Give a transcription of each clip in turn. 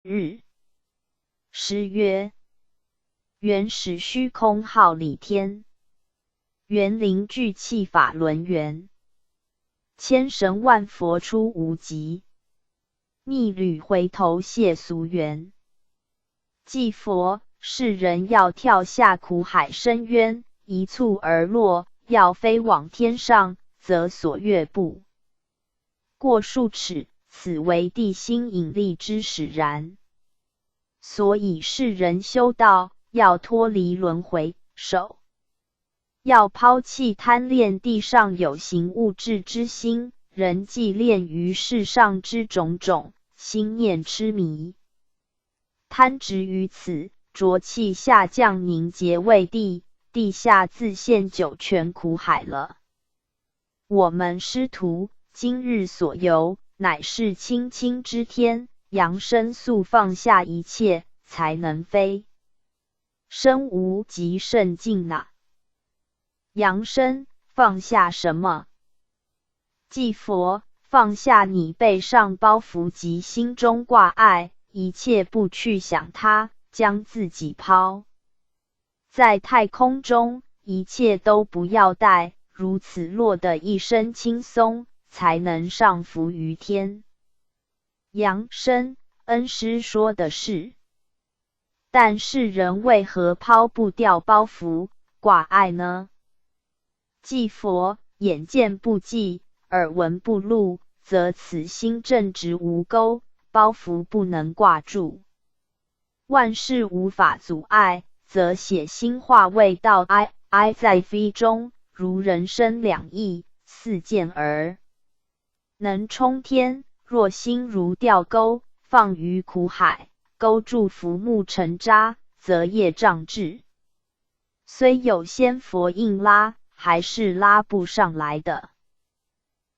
日。诗曰：原始虚空号理天，园林具气法轮圆。千神万佛出无极，逆旅回头谢俗缘。祭佛，世人要跳下苦海深渊，一蹴而落；要飞往天上，则所越不过数尺，此为地心引力之使然。所以世人修道，要脱离轮回，要抛弃贪恋地上有形物质之心，人既恋于世上之种种，心念痴迷，贪执于此，浊气下降凝结为地，地下自现九泉苦海了。我们师徒今日所游，乃是清清之天，扬身速放下一切，才能飞。身无极甚境哪？扬身放下什么？祭佛，放下你背上包袱及心中挂碍，一切不去想它，将自己抛在太空中，一切都不要带，如此落得一身轻松，才能上浮于天。扬身，恩师说的是，但世人为何抛不掉包袱挂碍呢？祭佛，眼见不记，耳闻不录，则此心正直无钩，包袱不能挂住，万事无法阻碍，则血心化未到 I 在非中，如人生两翼，似箭而能冲天。若心如钓钩，放于苦海，钩住浮木成渣，则业障至，虽有仙佛硬拉，还是拉不上来的。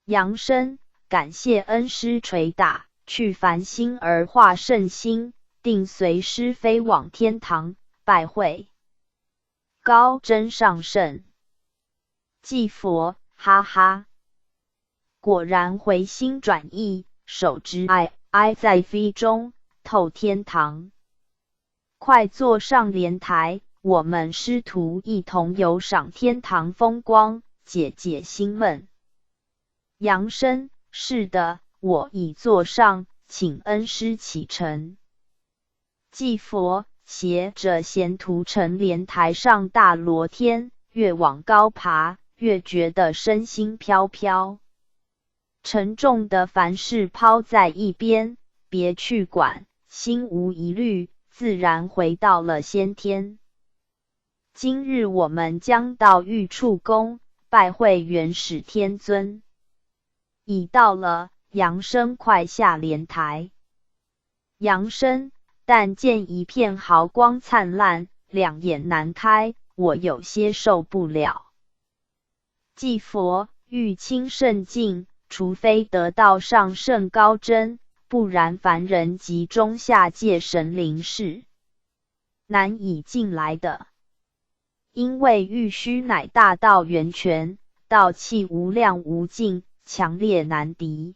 扬身，感谢恩师捶打，去凡心而化圣心，定随师飞往天堂，拜会高真上圣。祭佛，哈哈，果然回心转意，手执 I 在非中，透天堂。快坐上莲台，我们师徒一同游赏天堂风光，解解心闷。扬身，是的，我已坐上，请恩师启程。祭佛，携着贤徒乘莲台上大罗天，越往高爬，越觉得身心飘飘。沉重的凡事抛在一边，别去管，心无疑虑，自然回到了先天。今日我们将到玉处宫，拜会元始天尊。已到了，扬身快下莲台。扬身，但见一片毫光灿烂，两眼难开，我有些受不了。祭佛，欲清圣境，除非得到上圣高真，不然凡人及中下界神灵是难以进来的。因为玉虚乃大道源泉，道气无量无尽，强烈难敌。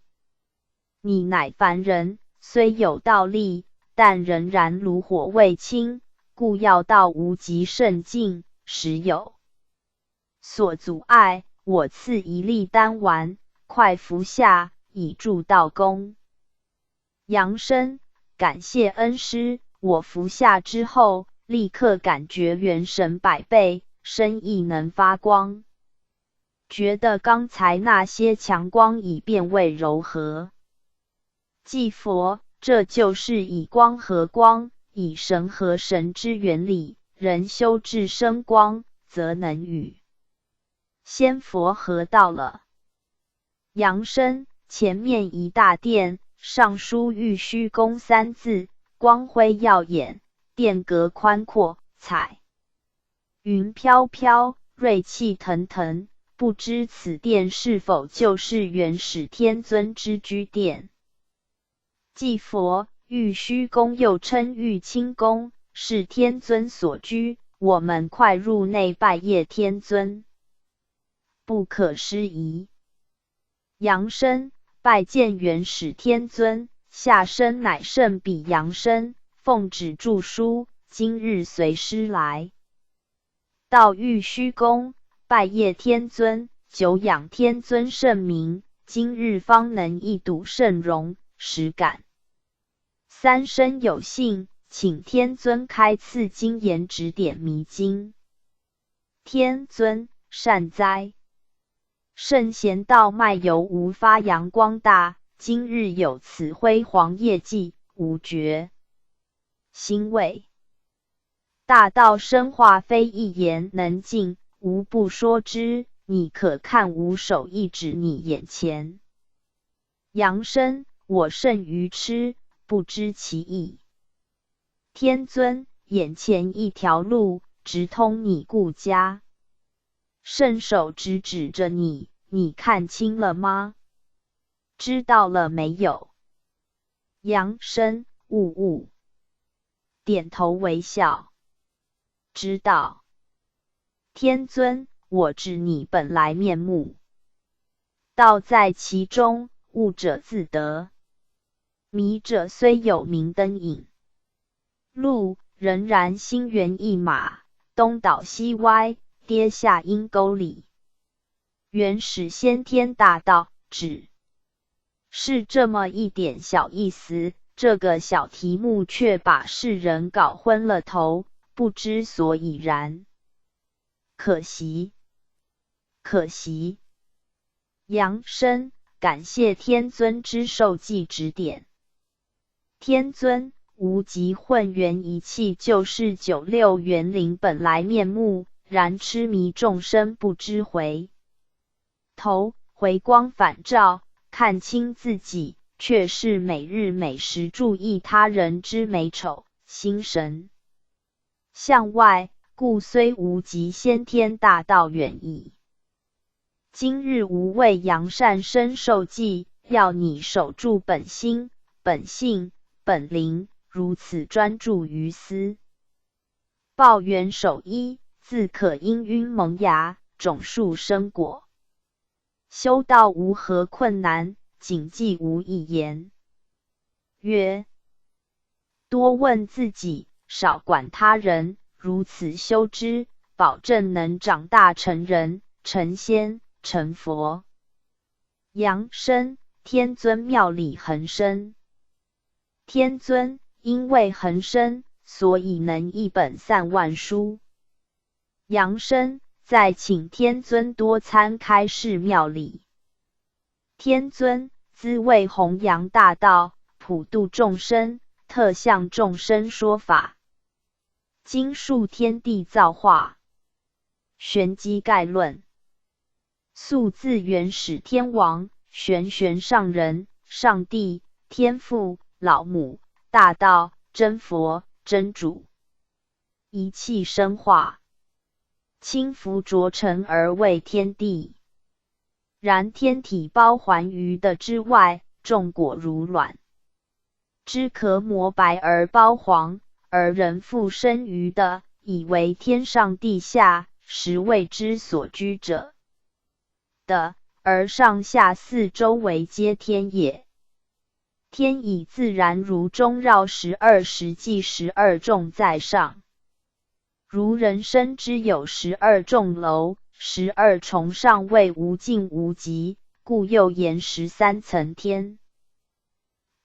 你乃凡人，虽有道力，但仍然炉火未清，故要到无极圣境，时有所阻碍。我赐一粒丹丸，快服下，以助道功。扬身，感谢恩师。我服下之后，立刻感觉元神百倍，身意能发光，觉得刚才那些强光已变为柔和。祭佛，这就是以光合光，以神合神之原理。人修至生光，则能与仙佛合道了。扬身，前面一大殿，上书玉虚宫三字，光辉耀眼，殿阁宽阔，彩云飘飘，瑞气腾腾，不知此殿是否就是元始天尊之居殿。祭佛，玉虚宫又称玉清宫，是天尊所居，我们快入内拜谒天尊。不可思议。扬身，拜见元始天尊，下生乃圣比阳生，奉旨著书，今日随师来。到玉虚宫，拜谒天尊，久仰天尊圣名，今日方能一睹圣容，实感三生有幸，请天尊开赐经言指点迷津。天尊，善哉。圣贤道脉犹无发扬光大，今日有此辉煌业绩，无觉欣慰。大道生化非一言能尽，无不说之，你可看吾手一指你眼前。阳生，我甚愚痴，不知其意。天尊，眼前一条路，直通你故家。圣手直指着你，你看清了吗？知道了没有？阳生，悟。点头微笑。知道。天尊，我知你本来面目。道在其中，悟者自得。迷者虽有明灯影，路仍然心猿意马，东倒西歪，跌下阴沟里。原始先天大道，只是这么一点小意思，这个小题目却把世人搞昏了头，不知所以然。可惜。阳生，感谢天尊之授记指点。天尊，无极混元一气就是96元灵本来面目，然痴迷众生不知回头，回光返照，看清自己，却是每日每时注意他人之美丑，心神向外，故虽无极先天大道远矣。今日吾为阳善生受记，要你守住本心、本性、本灵，如此专注于思。抱元守一，自可氤氲萌芽，种树生果。修道无何困难，谨记无一言。曰：多问自己，少管他人，如此修之，保证能长大成人、成仙、成佛。阳生，天尊妙理横生。天尊，因为横生，所以能一本散万书。阳生，再请天尊多参开示妙理。天尊，兹为弘扬大道，普度众生，特向众生说法。经述天地造化，玄机概论。素自原始天王，玄上人，上帝，天父，老母，大道，真佛，真主，一气生化，轻浮浊尘而为天地。然天体包环于的之外，众果如卵，枝壳磨白而包黄，而人复生于的，以为天上地下，实为之所居者的，而上下四周围皆天也。天以自然如中绕12时即12众在上，如人生之有12重楼，12重上位无尽无极，故又言13层天。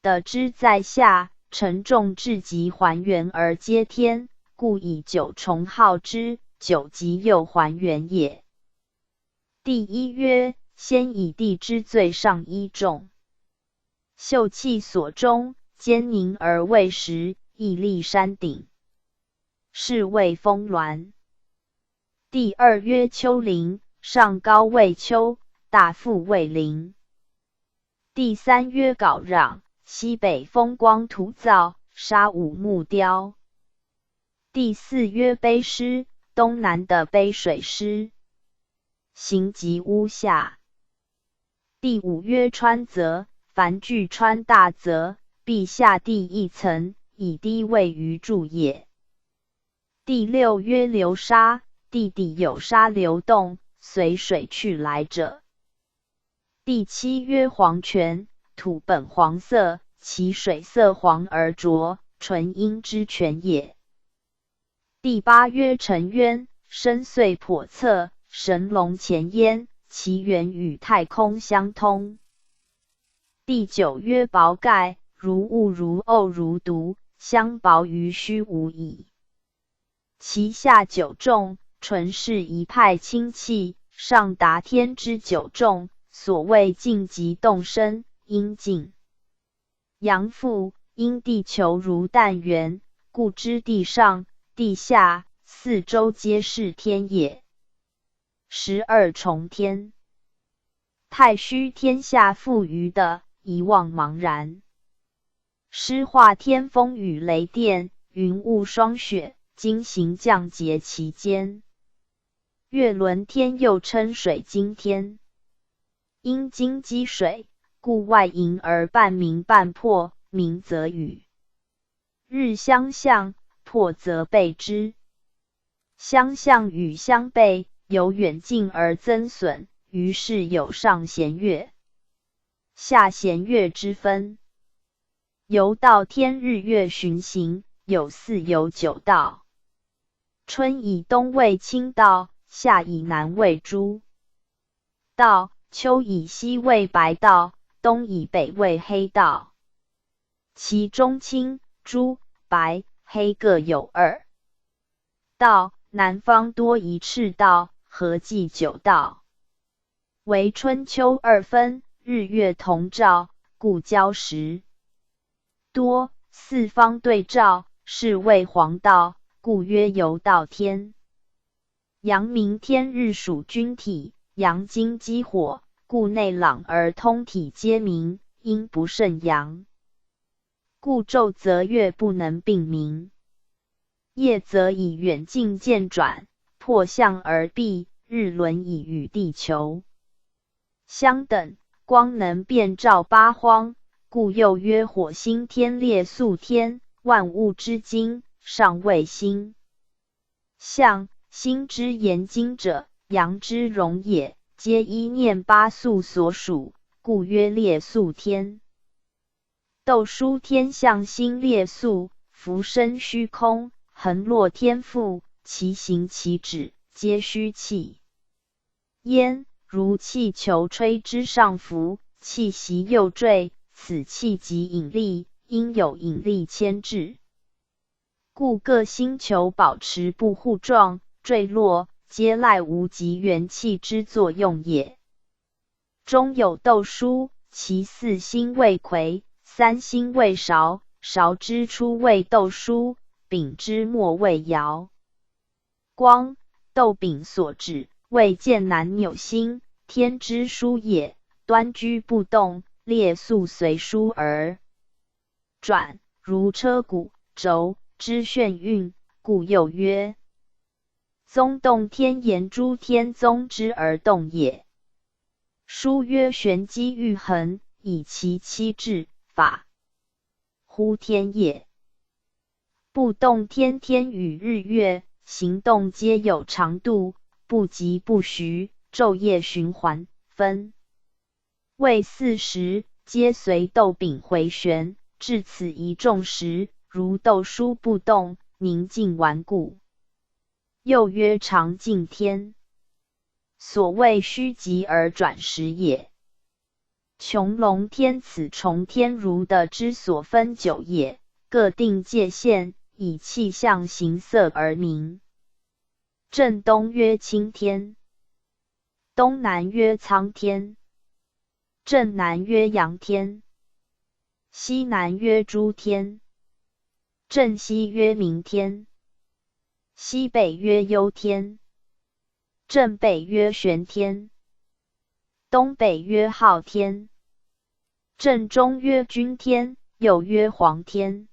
的之在下，承重至极还原而皆天，故以9重号之，9极又还原也。第一曰：先以地之最上一重，秀气所中，坚凝而未实，屹立山顶，是谓峰峦。第二曰丘陵，上高为丘，大腹为陵。第三曰皋壤，西北风光土造，沙五木雕。第四曰卑湿，东南的卑水湿，行及屋下。第五曰川泽，凡据川大泽，必下地一层，以低位于柱也。第六曰流沙，地底有沙流动，随水去来者。第七曰黄泉，土本黄色，其水色黄而浊，纯阴之泉也。第八曰沉渊，深邃叵测，神龙潜焉，其源与太空相通。第九曰薄盖，如雾如沤如毒，相薄于虚无矣。其下九重，纯是一派清气，上达天之九重，所谓静极动身，阴静阳复，因地球如淡圆，故知地上、地下、四周皆是天也。12重天，太虚天下富余的，一望茫然。施化天风雨雷电，云雾霜雪，经行降结其间。月轮天又称水晶天，因经积水，故外盈而半明半破，明则雨。日相向，破则背之。相向与相背，由远近而增损，于是有上弦月、下弦月之分。由道天日月循行，有4有9道。春以东为青道，夏以南为朱道，秋以西为白道，冬以北为黑道。其中青、朱、白、黑各有2道，南方多一赤道，合计9道。为春秋2分，日月同照，故交时多，四方对照，是谓黄道，故曰游道天。阳明天日属君体，阳精激火，故内朗而通体皆明，阴不胜阳，故昼则月不能并明，夜则以远近渐转，破相而闭，日轮以与地球相等，光能遍照八荒，故又曰火星天烈肃天，万物之精，上谓星。象，星之言精者，阳之荣也，皆依念八宿所属，故曰烈肃天。斗书天象星烈肃，浮生虚空，横落天覆，其形其旨，皆虚气焉，如气球吹之上浮，气息又坠，此气即引力，因有引力牵制，故各星球保持不互撞、坠落，皆赖无极元气之作用也。中有斗书，其4星为魁，3星为韶，韶之初为斗书，丙之末为爻。光，斗丙所指，为剑南纽星，天之枢也，端居不动，烈肃随枢而转，如车鼓、轴之旋运，故又曰宗动天，言诸天宗之而动也。书曰玄机玉衡，以其七制法乎天也。不动天，天与日月行动皆有长度，不疾不徐，昼夜循环，分为40，皆随斗丙回旋，至此一众时，如斗书不动，宁静顽固。又曰常静天，所谓虚极而转时也。穹隆天，此重天如的之所分9也，各定界限，以气象形色而名。正东曰青天，东南曰苍天，正南曰阳天，西南曰诸天，正西曰明天，西北曰幽天，正北曰玄天，东北曰昊天，正中曰君天，又曰黄天。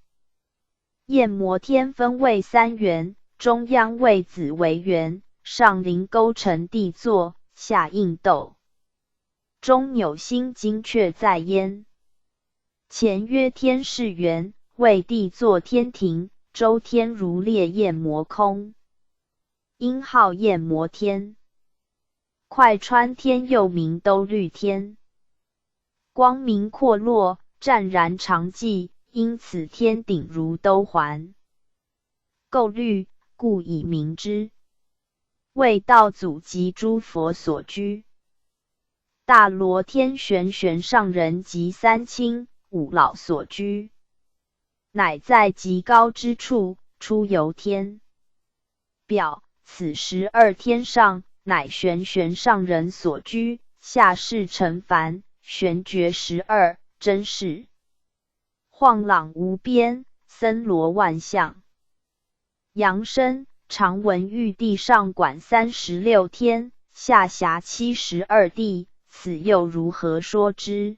焰摩天分为3元，中央为子为元，上临勾陈地座，下应斗，中纽星精确在焉。前曰天士元，为地座天庭，周天如烈焰摩空，因号焰摩天。快穿天又名兜率天，光明阔落，湛然常寂，因此天顶如兜环。构律，故以名之。为道祖及诸佛所居。大罗天玄玄上人及三清五老所居，乃在极高之处，出游天。表此12天上，乃玄玄上人所居，下是尘凡，玄觉12，真是晃朗无边，森罗万象。扬声常闻玉帝上管36天，下辖72地，此又如何说之？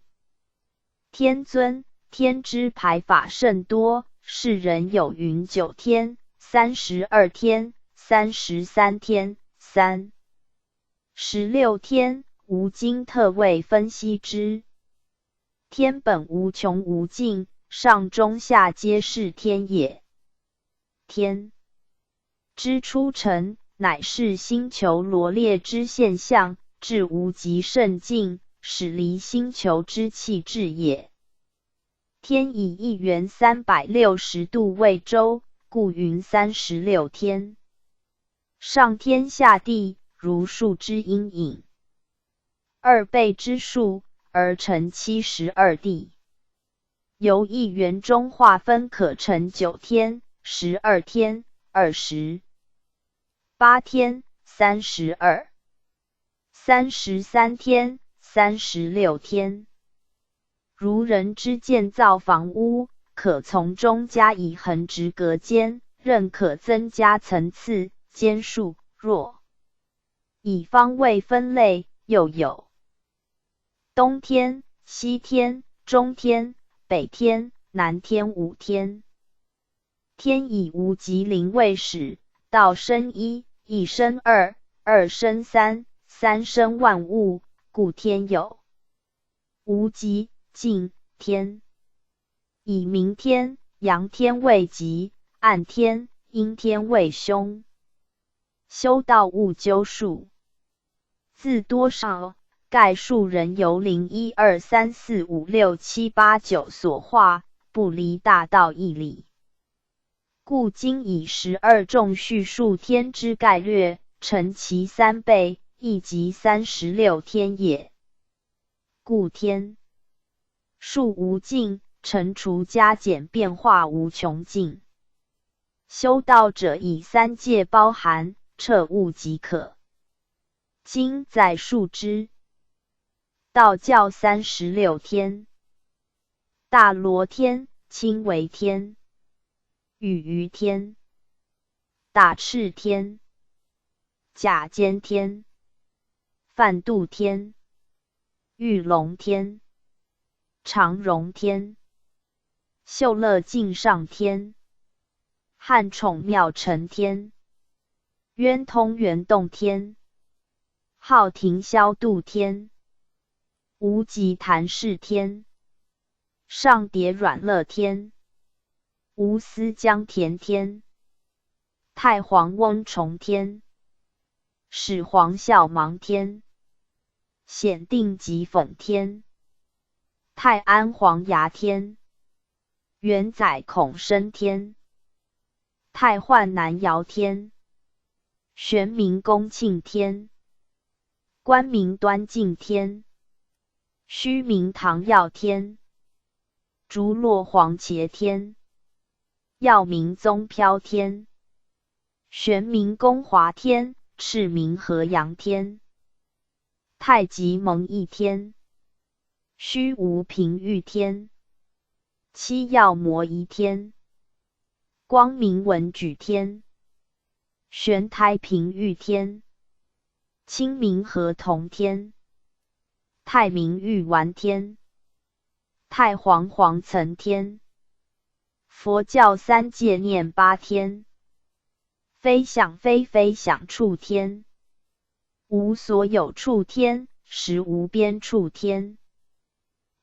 天尊，天之排法甚多，世人有云9天、32天、33天、16天，吾今特为分析之。天本无穷无尽，上中下皆是天也。天之出尘，乃是星球罗列之现象，至无极甚尽，始离星球之气质也。天以1元360度为周，故云36天。上天下地，如数之阴影，2倍之数，而成72地。由1元中划分，可成9天、12天、28天、32、33天、36天。如人之建造房屋，可从中加以横直隔间，任可增加层次、间数。若以方位分类，又有东天、西天、中天、北天、南天5天。天以无极灵位始，道生1，一生2，二生3，三生万物，故天有无极尽天。以明天、阳天为极，暗天、阴天为凶。修道务究数，自多少，概数人由0、1、2、3、4、5、6、7、8、9所化，不离大道义理。故今以12众叙述天之概略，成其3倍，亦即36天也。故天数无尽，乘除加减变化无穷尽。修道者以3界包含，彻悟即可。今在述之。道教36天：大罗天、清为天、雨余天、大赤天、甲坚天、梵度天、玉龙天、长荣天、秀乐净上天、汉宠妙成天、渊通圆洞天、浩庭消度天、无极坛示天、上叠软乐天、无私江田天、太皇翁重天、始皇孝芒天、显定极讽天、太安黄牙天、元载孔生天、太幻南瑶天、玄明恭庆天、观明端敬天、虚明唐耀天、竹落黄茄天、耀明宗飘天、玄明恭华天、赤明河阳天、太极蒙义天、虚无平玉天、七曜摩夷天、光明文举天、玄thái平玉天、清明和同天、太明玉丸天、太皇黄岑天。佛教3界念8天：非想非非想处天、无所有处天、实无边处天、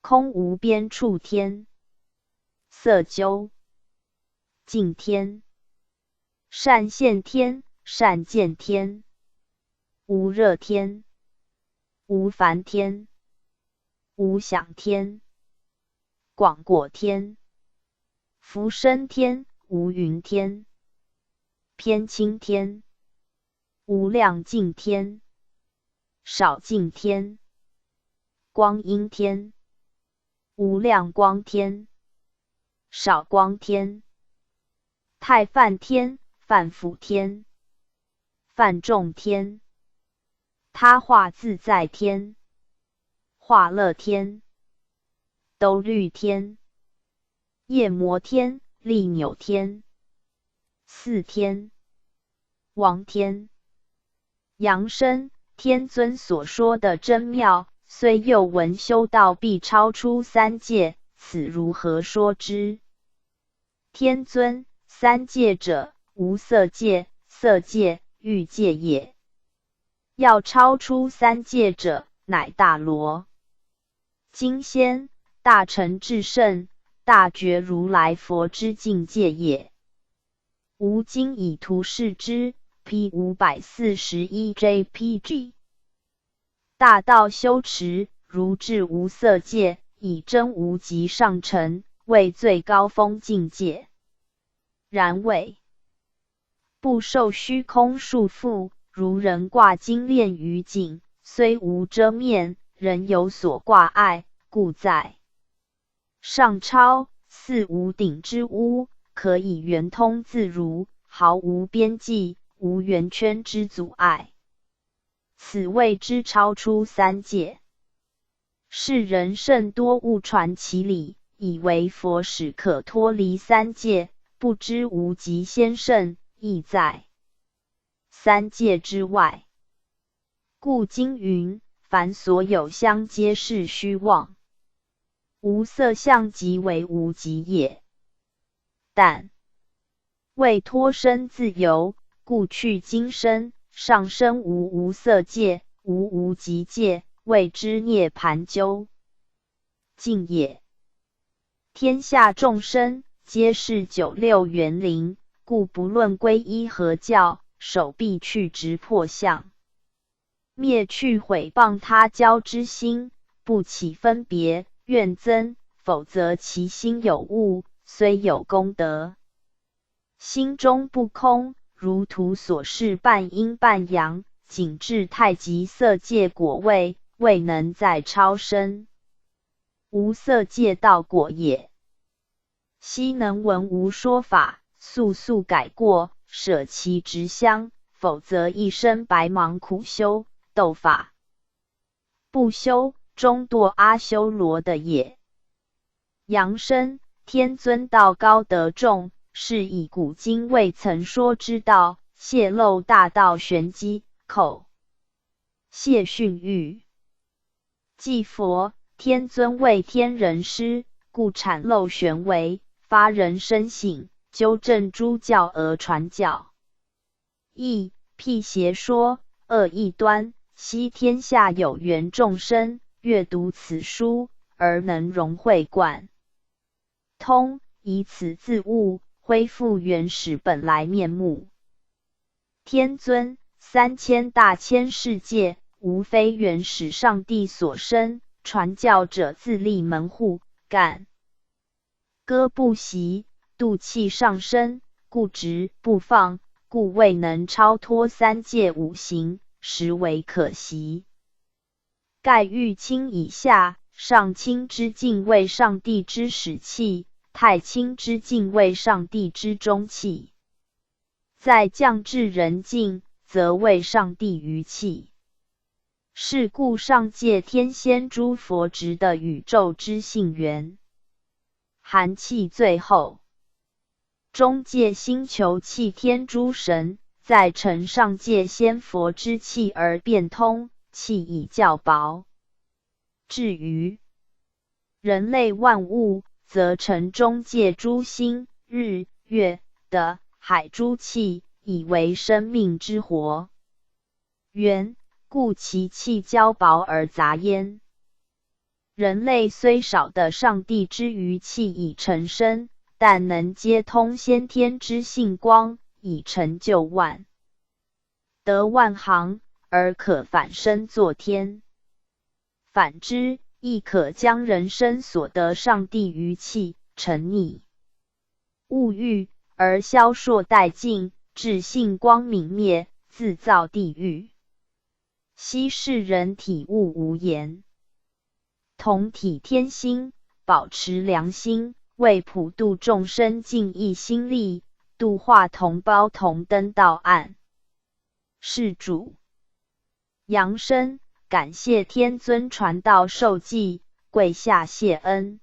空无边处天、色究净天、善现天、善见天、无热天、无烦天、无想天、广果天、福生天、无云天、偏清天、无量净天、少净天、光阴天、无量光天、少光天、太梵天、梵辅天、梵众天、他化自在天、化乐天、兜率天、夜摩天、利扭天、四天、王天、扬声。天尊所说的真妙，虽又闻修道必超出三界，此如何说之？天尊，三界者，无色界、色界、欲界也。要超出三界者，乃大罗、金仙、大乘至圣、大觉如来佛之境界也。吾今以图示之。P 541 JPG 大道修持，如至无色界，以真无极上乘，为最高峰境界。然为不受虚空束缚，如人挂金链于颈，虽无遮面，仍有所挂碍，故在上超似无顶之屋，可以圆通自如，毫无边际，无圆圈之阻碍，此谓之超出三界。世人甚多误传其理，以为佛使可脱离三界，不知无极先圣亦在三界之外。故经云：凡所有相，皆是虚妄。无色相即为无极也。但为脱身自由，故去今生，上生无色界，无极界，谓之涅槃究竟也。天下众生皆是九六元灵，故不论皈依何教，首必去执破相，灭去毁谤他教之心，不起分别怨憎，否则其心有误，虽有功德，心中不空，如图所示半阴半阳，仅至太极色界果位，未能再超生无色界道果也。昔能闻无说法，速速改过，舍其执相，否则一生白忙苦修，斗法不修，终堕阿修罗的也。扬声，天尊道高德重，是以古今未曾说之道，泄露大道玄机，口谢训喻。即佛天尊为天人师，故阐露玄微，发人深省，纠正诸教而传教。亦辟邪说，恶异端，悉天下有缘众生，阅读此书，而能融会贯通，以此自悟，恢复原始本来面目。天尊3000大千世界，无非原始上帝所生，传教者自立门户，干戈不息，度气上升，固执不放，故未能超脱三界五行，实为可惜。盖玉清以下，上清之境为上帝之始气，太清之境为上帝之终气，再降至人境，则为上帝余气。是故上界天仙诸佛执的宇宙之性源，寒气最后，中界星球气天诸神，在承上界仙佛之气而变通，气已较薄。至于人类万物，则承中界诸星、日、月的海诸气，以为生命之活源，故其气较薄而杂焉。人类虽少的上帝之余气以成身，但能接通先天之性光，以成就万德万行，而可反身作天。反之，亦可将人身所得上帝于弃、沉溺、物欲，而消烁殆尽，至性光明灭，自造地狱。昔世人体悟无言，同体天心，保持良心，为普度众生尽一心力，度化同胞同登道岸。事主扬声感谢天尊传道授记，跪下谢恩。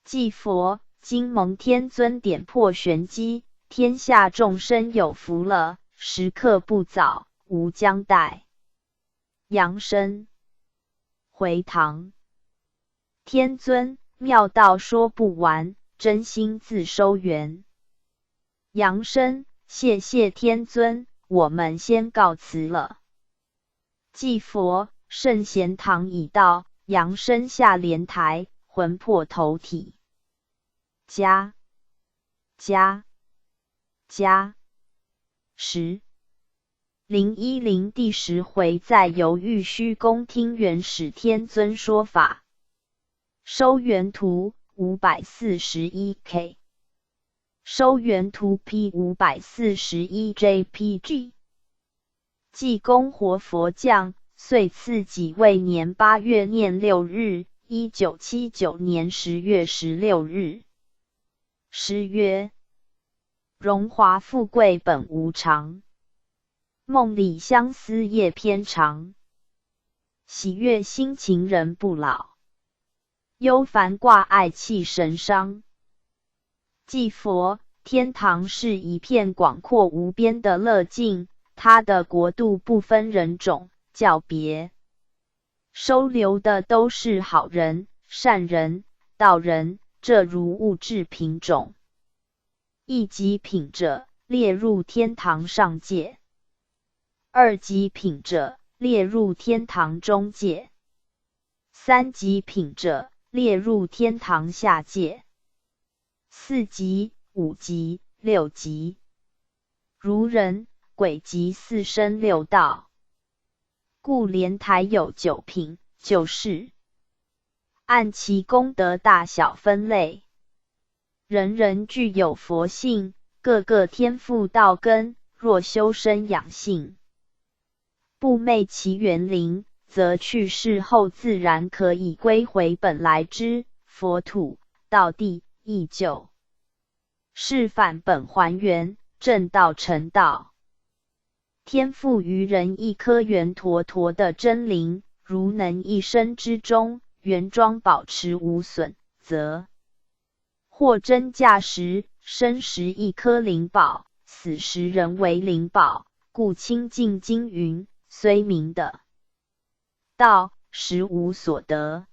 祭佛，今蒙天尊点破玄机，天下众生有福了，时刻不早，无将待。扬声回堂，天尊妙道说不完，真心自收圆。扬声谢谢天尊，我们先告辞了。祭佛，圣贤堂已到，扬声下莲台，魂魄投体。加1010第10回在游玉虚宫听元始天尊说法。收元图 541K， 收元图 P541 JPG。济公活佛降，岁次己未年8月念6日，1979年10月16日。诗曰：荣华富贵本无常，梦里相思夜偏长。喜悦心情人不老，忧烦挂碍气神伤。祭佛，天堂是一片广阔无边的乐境，它的国度不分人种、教别，收留的都是好人、善人、道人，这如物质品种。一级品者列入天堂上界，二级品者列入天堂中界，三级品者列入天堂下界，四级、五级、六级，如人、鬼及四生六道。故莲台有9品，就是按其功德大小分类。人人具有佛性，个个天赋道根，若修身养性，不昧其园林，则去世后自然可以归回本来之佛土、道地，亦就是返本还原，正道成道。天赋于人一颗圆坨坨的真灵，如能一生之中原装保持无损，则或真价时，生时一颗灵宝，死时仍为灵宝，故清净经云，虽明的道，实无所得。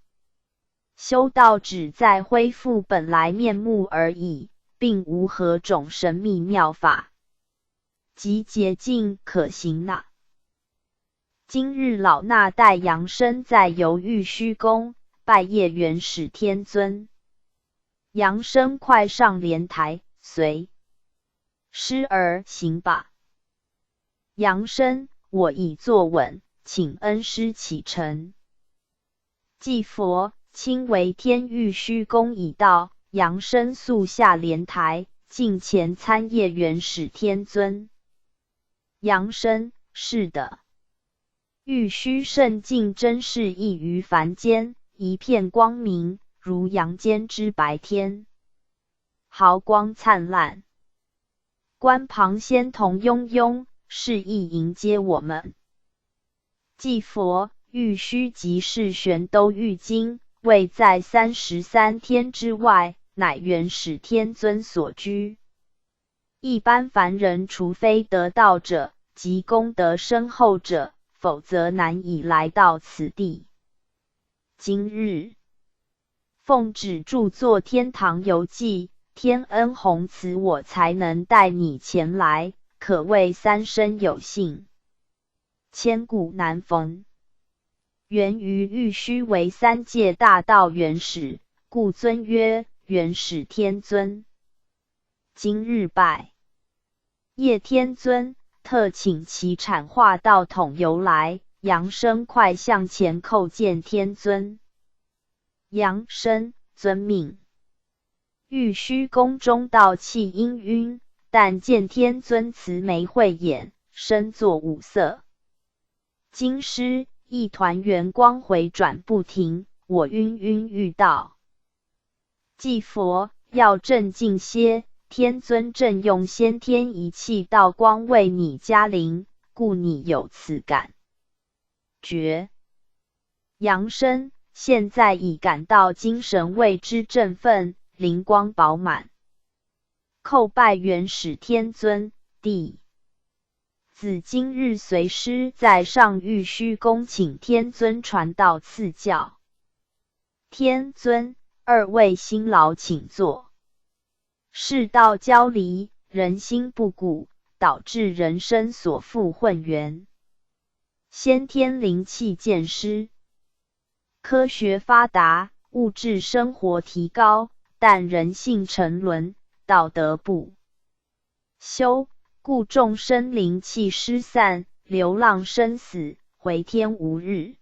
修道只在恢复本来面目而已，并无何种神秘妙法及捷径可行呐。今日老衲带扬声在游玉虚宫拜谒元始天尊。扬声快上莲台，随师儿行吧。扬声，我已坐稳，请恩师启程。祭佛，卿为天玉虚宫已到，扬声速下莲台，近前参谒元始天尊。扬声，是的。玉虚圣境真是异于凡间，一片光明，如阳间之白天，毫光灿烂。观旁仙童雍雍，示意迎接我们。祭佛，玉虚即是玄兜玉京，位在33天之外，乃元始天尊所居。一般凡人除非得道者及功德深厚者，否则难以来到此地。今日奉旨著作《天堂游记》，天恩宏慈，我才能带你前来，可谓三生有幸，千古难逢。源于玉虚为三界大道元始，故尊曰元始天尊。今日拜谒天尊，特请其阐化道统由来，扬声快向前叩见天尊。阳生，遵命。玉虚宫中道气氤氲，但见天尊慈眉慧眼，身作五色金狮，一团圆光回转不停，我晕晕欲倒。祭佛要镇静些，天尊正用先天一气道光为你加灵，故你有此感觉。阳生现在已感到精神为之振奋，灵光饱满。叩拜元始天尊，弟子今日随师在上玉虚宫请天尊传道赐教。天尊，二位辛劳请坐。世道交离，人心不古，导致人生所附混元。先天灵气渐失，科学发达，物质生活提高，但人性沉沦，道德不修，故众生灵气失散，流浪生死，回天无日。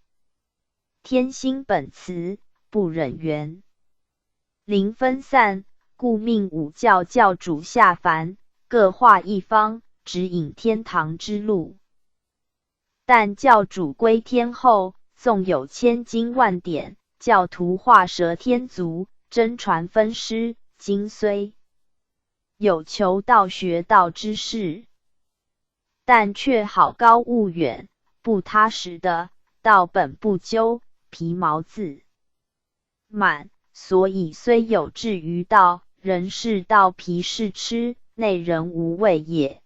天心本慈，不忍缘灵分散，故命五教教主下凡，各化一方，指引天堂之路。但教主归天后，纵有千经万典，教徒画蛇添足，真传分施，今虽有求道学道之事，但却好高骛远，不踏实的，道本不究，皮毛自满，所以虽有志于道，仍是道皮是吃，内人无味也。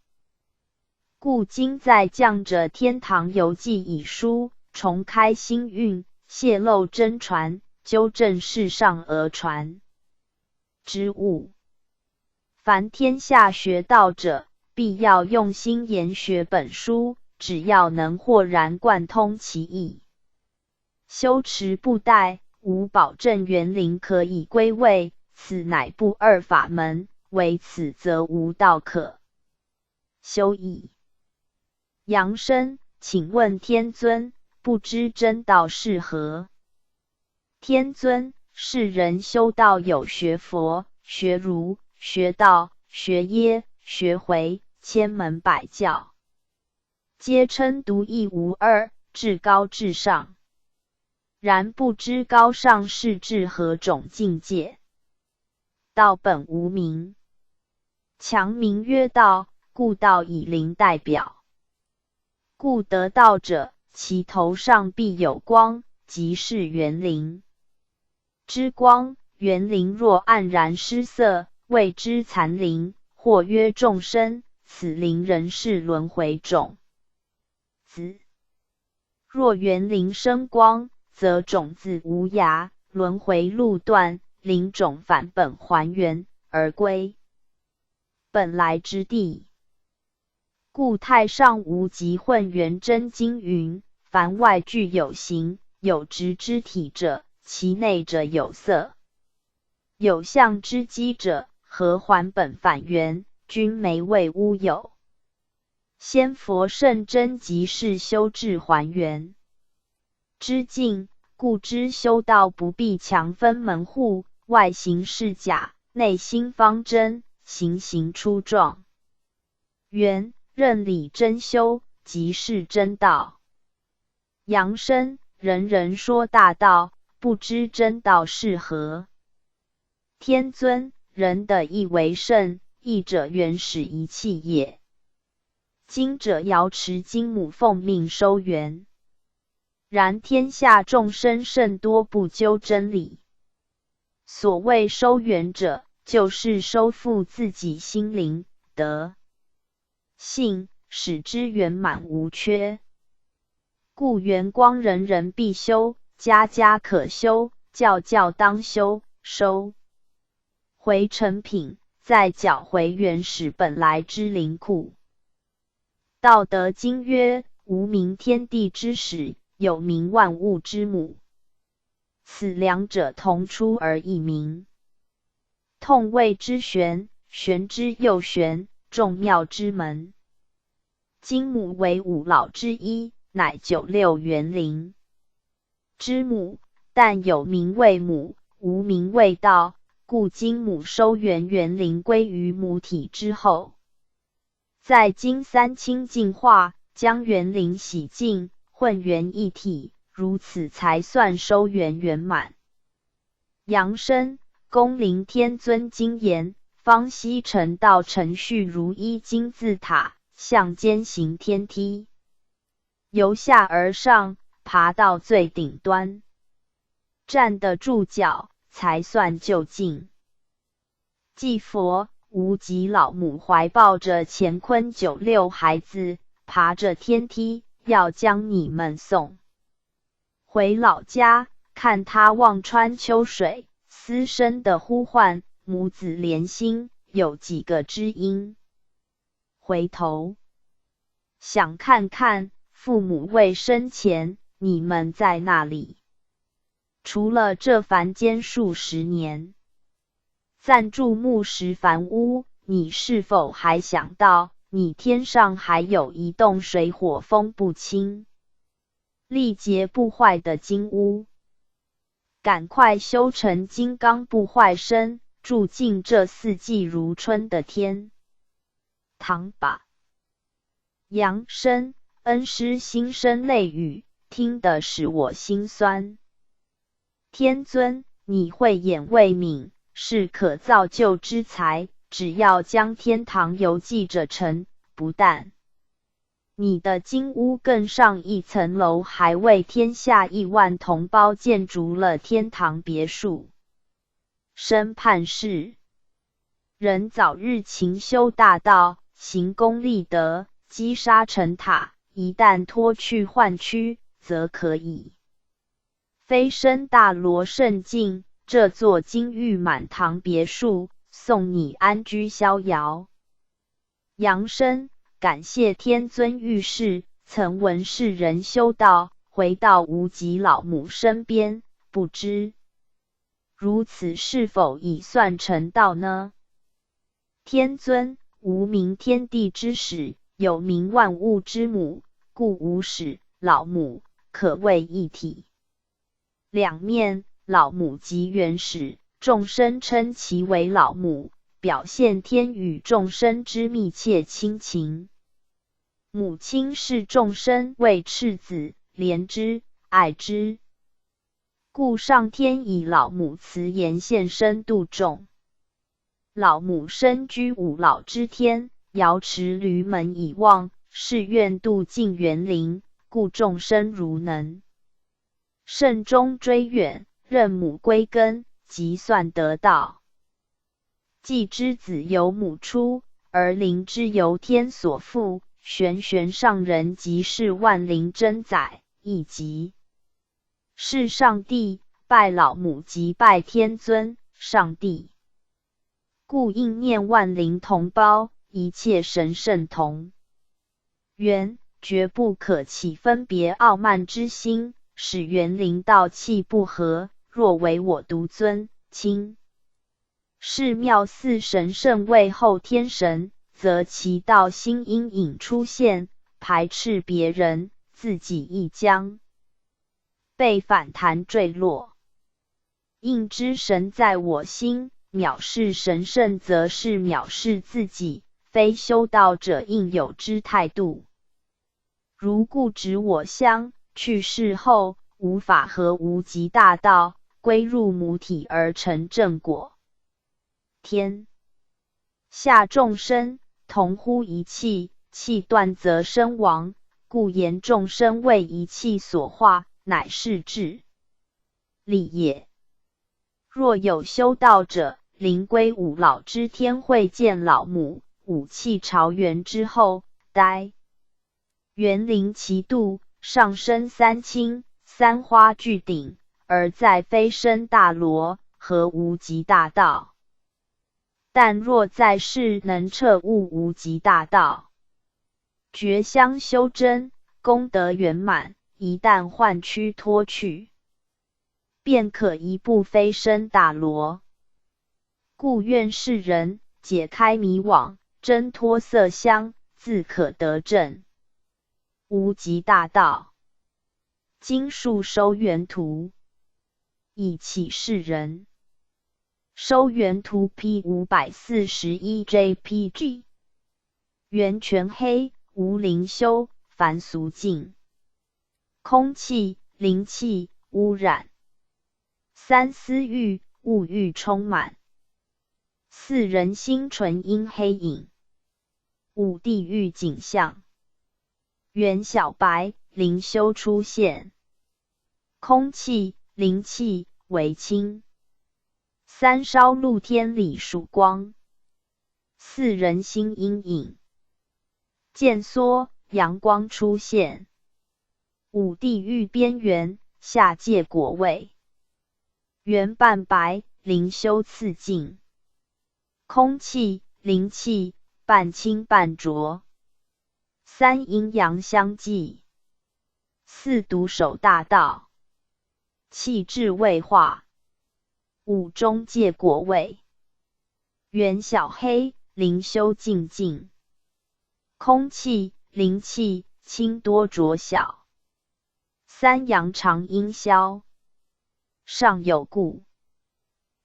故今在降者天堂游记一书，重开新运，泄露真传，纠正世上讹传之物。凡天下学道者，必要用心研学本书，只要能豁然贯通其意，修持不怠，无保证元灵可以归位，此乃不二法门，唯此则无道可修矣。阳生，请问天尊，不知真道是何？天尊，世人修道有学佛、学儒、学道、学耶、学回，千门百教，皆称独一无二，至高至上。然不知高尚是至何种境界？道本无名，强名曰道，故道以灵代表。故得道者，其头上必有光，即是元灵之光。元灵若黯然失色，谓之残灵，或曰众生，此灵仍是轮回种子。若元灵生光，则种子无涯，轮回路断，灵种返本还原，而归本来之地。故太上无极混元真经云：凡外具有形、有质之体者，其内者有色、有相之机者，何还本返原？均没谓乌有。先佛圣真即是修治还原之境，故知修道不必强分门户，外形是假，内心方真，形形出状元。任理真修，即是真道。阳生，人人说大道，不知真道是何？天尊，人的义为圣，义者原始一气也。今者瑶池金母奉命收元，然天下众生甚多不究真理。所谓收元者，就是收复自己心灵德性，使之圆满无缺。故元光人人必修，家家可修，教教当修，收回成品，再缴回原始本来之灵库。道德经曰：无名天地之始，有名万物之母。此两者同出而异名，痛谓之玄，玄之又玄，众妙之门。金母为五老之一，乃96元灵之母，但有名为母，无名为道，故今母收元元灵归于母体之后，在经三清净化，将元灵洗净，混元一体，如此才算收元圆满。阳生恭临天尊经言，方西成道程序如一金字塔，向间行天梯，由下而上，爬到最顶端，站得住脚，才算就近。祭佛无极老母怀抱着乾坤96孩子，爬着天梯，要将你们送回老家。看他望穿秋水，嘶声的呼唤，母子连心，有几个知音。回头想看看父母未生前，你们在那里？除了这凡间数十年，暂住木石凡屋，你是否还想到，你天上还有一栋水火风不侵、历劫不坏的金屋？赶快修成金刚不坏身，住进这四季如春的天堂吧。阳生恩师心生泪雨，听得使我心酸。天尊，你慧眼未泯，是可造就之才，只要将天堂邮寄着成，不但你的金屋更上一层楼，还为天下1万同胞建筑了天堂别墅。生盼是人早日勤修大道，行功立德，积沙成塔，一旦脱去幻躯，则可以飞升大罗圣境，这座金玉满堂别墅，送你安居逍遥。阳生感谢天尊御示，曾闻世人修道，回到无极老母身边，不知如此是否已算成道呢？天尊，无名天地之始，有名万物之母，故无始、老母可谓一体。两面，老母即原始，众生称其为老母，表现天与众生之密切亲情。母亲视众生为赤子，怜之爱之，故上天以老母慈颜现身度众。老母身居五老之天，瑶池驴门以望，是愿度尽元灵，故众生如能慎终追远，任母归根，即算得道。既之子由母出，而灵之由天所复，玄玄上人即是万灵真载，亦即是上帝，拜老母即拜天尊上帝，故应念万灵同胞，一切神圣同源，绝不可起分别傲慢之心，使元灵道气不合。若为我独尊亲是妙祀神圣为后天神，则其道心阴影出现，排斥别人，自己亦将被反弹坠落。应知神在我心，藐视神圣则是藐视自己，非修道者应有之态度。如固执我相，去世后无法合无极大道，归入母体而成正果。天下众生同乎一气，气断则身亡，故言众生为一气所化，乃是至理也。若有修道者，灵归五老之天会见老母，五气朝元之后，待元灵齐度，上升三清，三花聚顶，而再飞升大罗，合无极大道。但若在世能彻悟无极大道，觉相修真，功德圆满，一旦幻躯脱去，便可一步飞升大罗。故愿世人解开迷惘，挣脱色相，自可得证无极大道。经述收元图。以启示人。收原图 P541 JPG。源全黑，无灵修，凡俗净。空气、灵气污染。三思欲、物欲充满。四人心纯阴黑影。五地狱景象。元小白，灵修出现。空气、灵气为清。三烧露天里曙光。四人心阴影。渐缩，阳光出现。五地狱边缘，下界果位。元半白，灵修次净。空气、灵气半清半浊。三阴阳相济。四独守大道。气质未化。五中界果位。元小黑，灵修静静。空气、灵气清多浊小。三阳长阴消。上有故。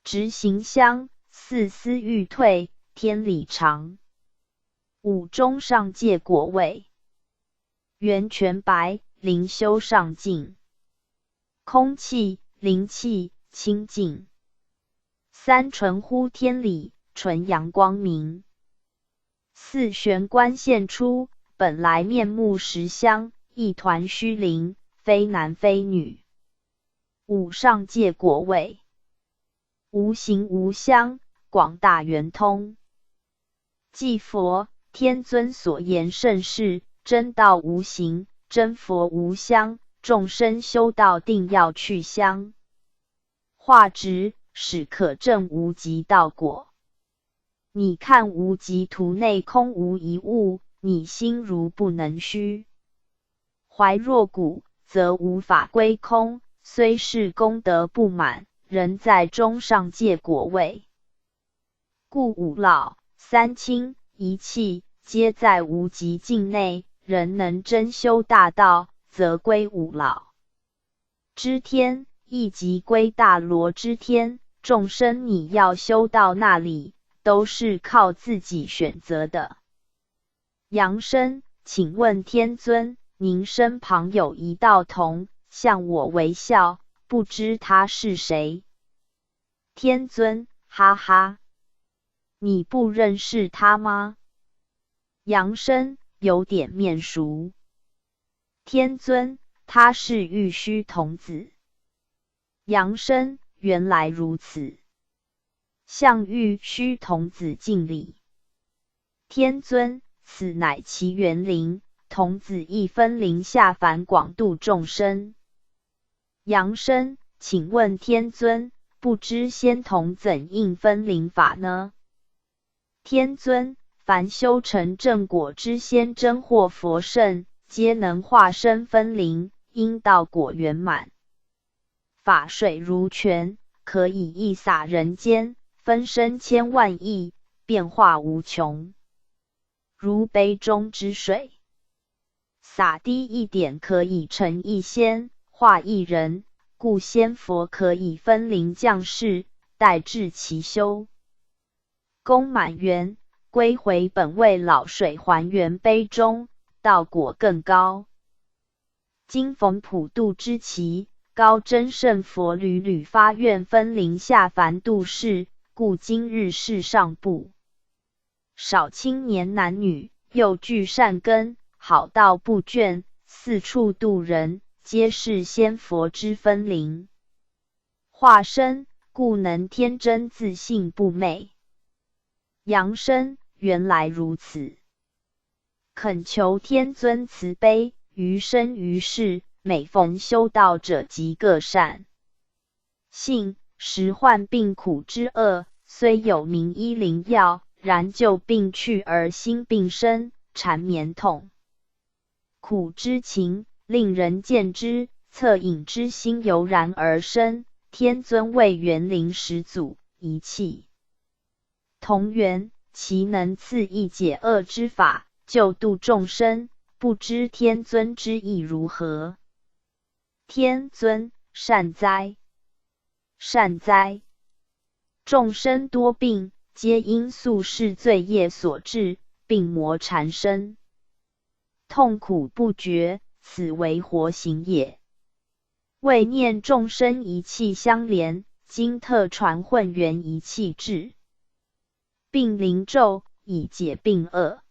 执行香。四思欲退，天理长。五中上界果位。元全白，灵修上净。空气、灵气清净。三纯乎天理，纯阳光明。四玄关现出，本来面目实相，一团虚灵，非男非女。五上界果位。无形无相，广大圆通。即佛，天尊所言甚是，真道无形，真佛无相，众生修道定要去相。化直，使可证无极道果。你看无极图内空无一物，你心如不能虚。怀若谷，则无法归空，虽是功德不满，仍在中上界果位。故五老、三清、一气，皆在无极境内，人能真修大道，则归五老之天，亦即归大罗之天。众生你要修到那里，都是靠自己选择的。阳生，请问天尊，您身旁有一道童，向我微笑，不知他是谁？天尊，哈哈，你不认识他吗？阳生有点面熟。天尊，他是玉虚童子。阳生，原来如此。向玉虚童子敬礼。天尊，此乃其园林，童子亦分灵下凡广度众生。阳生，请问天尊，不知仙童怎应分灵法呢？天尊，凡修成正果之仙真或佛圣，皆能化身分灵，因道果圆满。法水如泉，可以一洒人间，分身千万亿，变化无穷。如杯中之水，洒滴一点可以成一仙，化一人，故仙佛可以分灵降世，代治其修。功满圆，归回本位，老水还原杯中，道果更高。今逢普渡之期，高真圣佛屡屡发愿分灵下凡度世，故今日世上不少青年男女，又具善根，好道不倦，四处度人，皆是仙佛之分灵化身，故能天真自信不昧。阳生，原来如此。恳求天尊慈悲，余生于世，每逢修道者即各善信，时患病苦之厄，虽有名医灵药，然就病去而心病生，缠绵痛苦之情，令人见之，恻隐之心油然而生。天尊为园林始祖，一气同源，其能赐一解厄之法，救度众生，不知天尊之意如何？天尊，善哉！善哉！众生多病，皆因宿世罪业所致，病魔缠身，痛苦不绝，此为活行也。为念众生一气相连，今特传混元一气治病灵咒，以解病厄。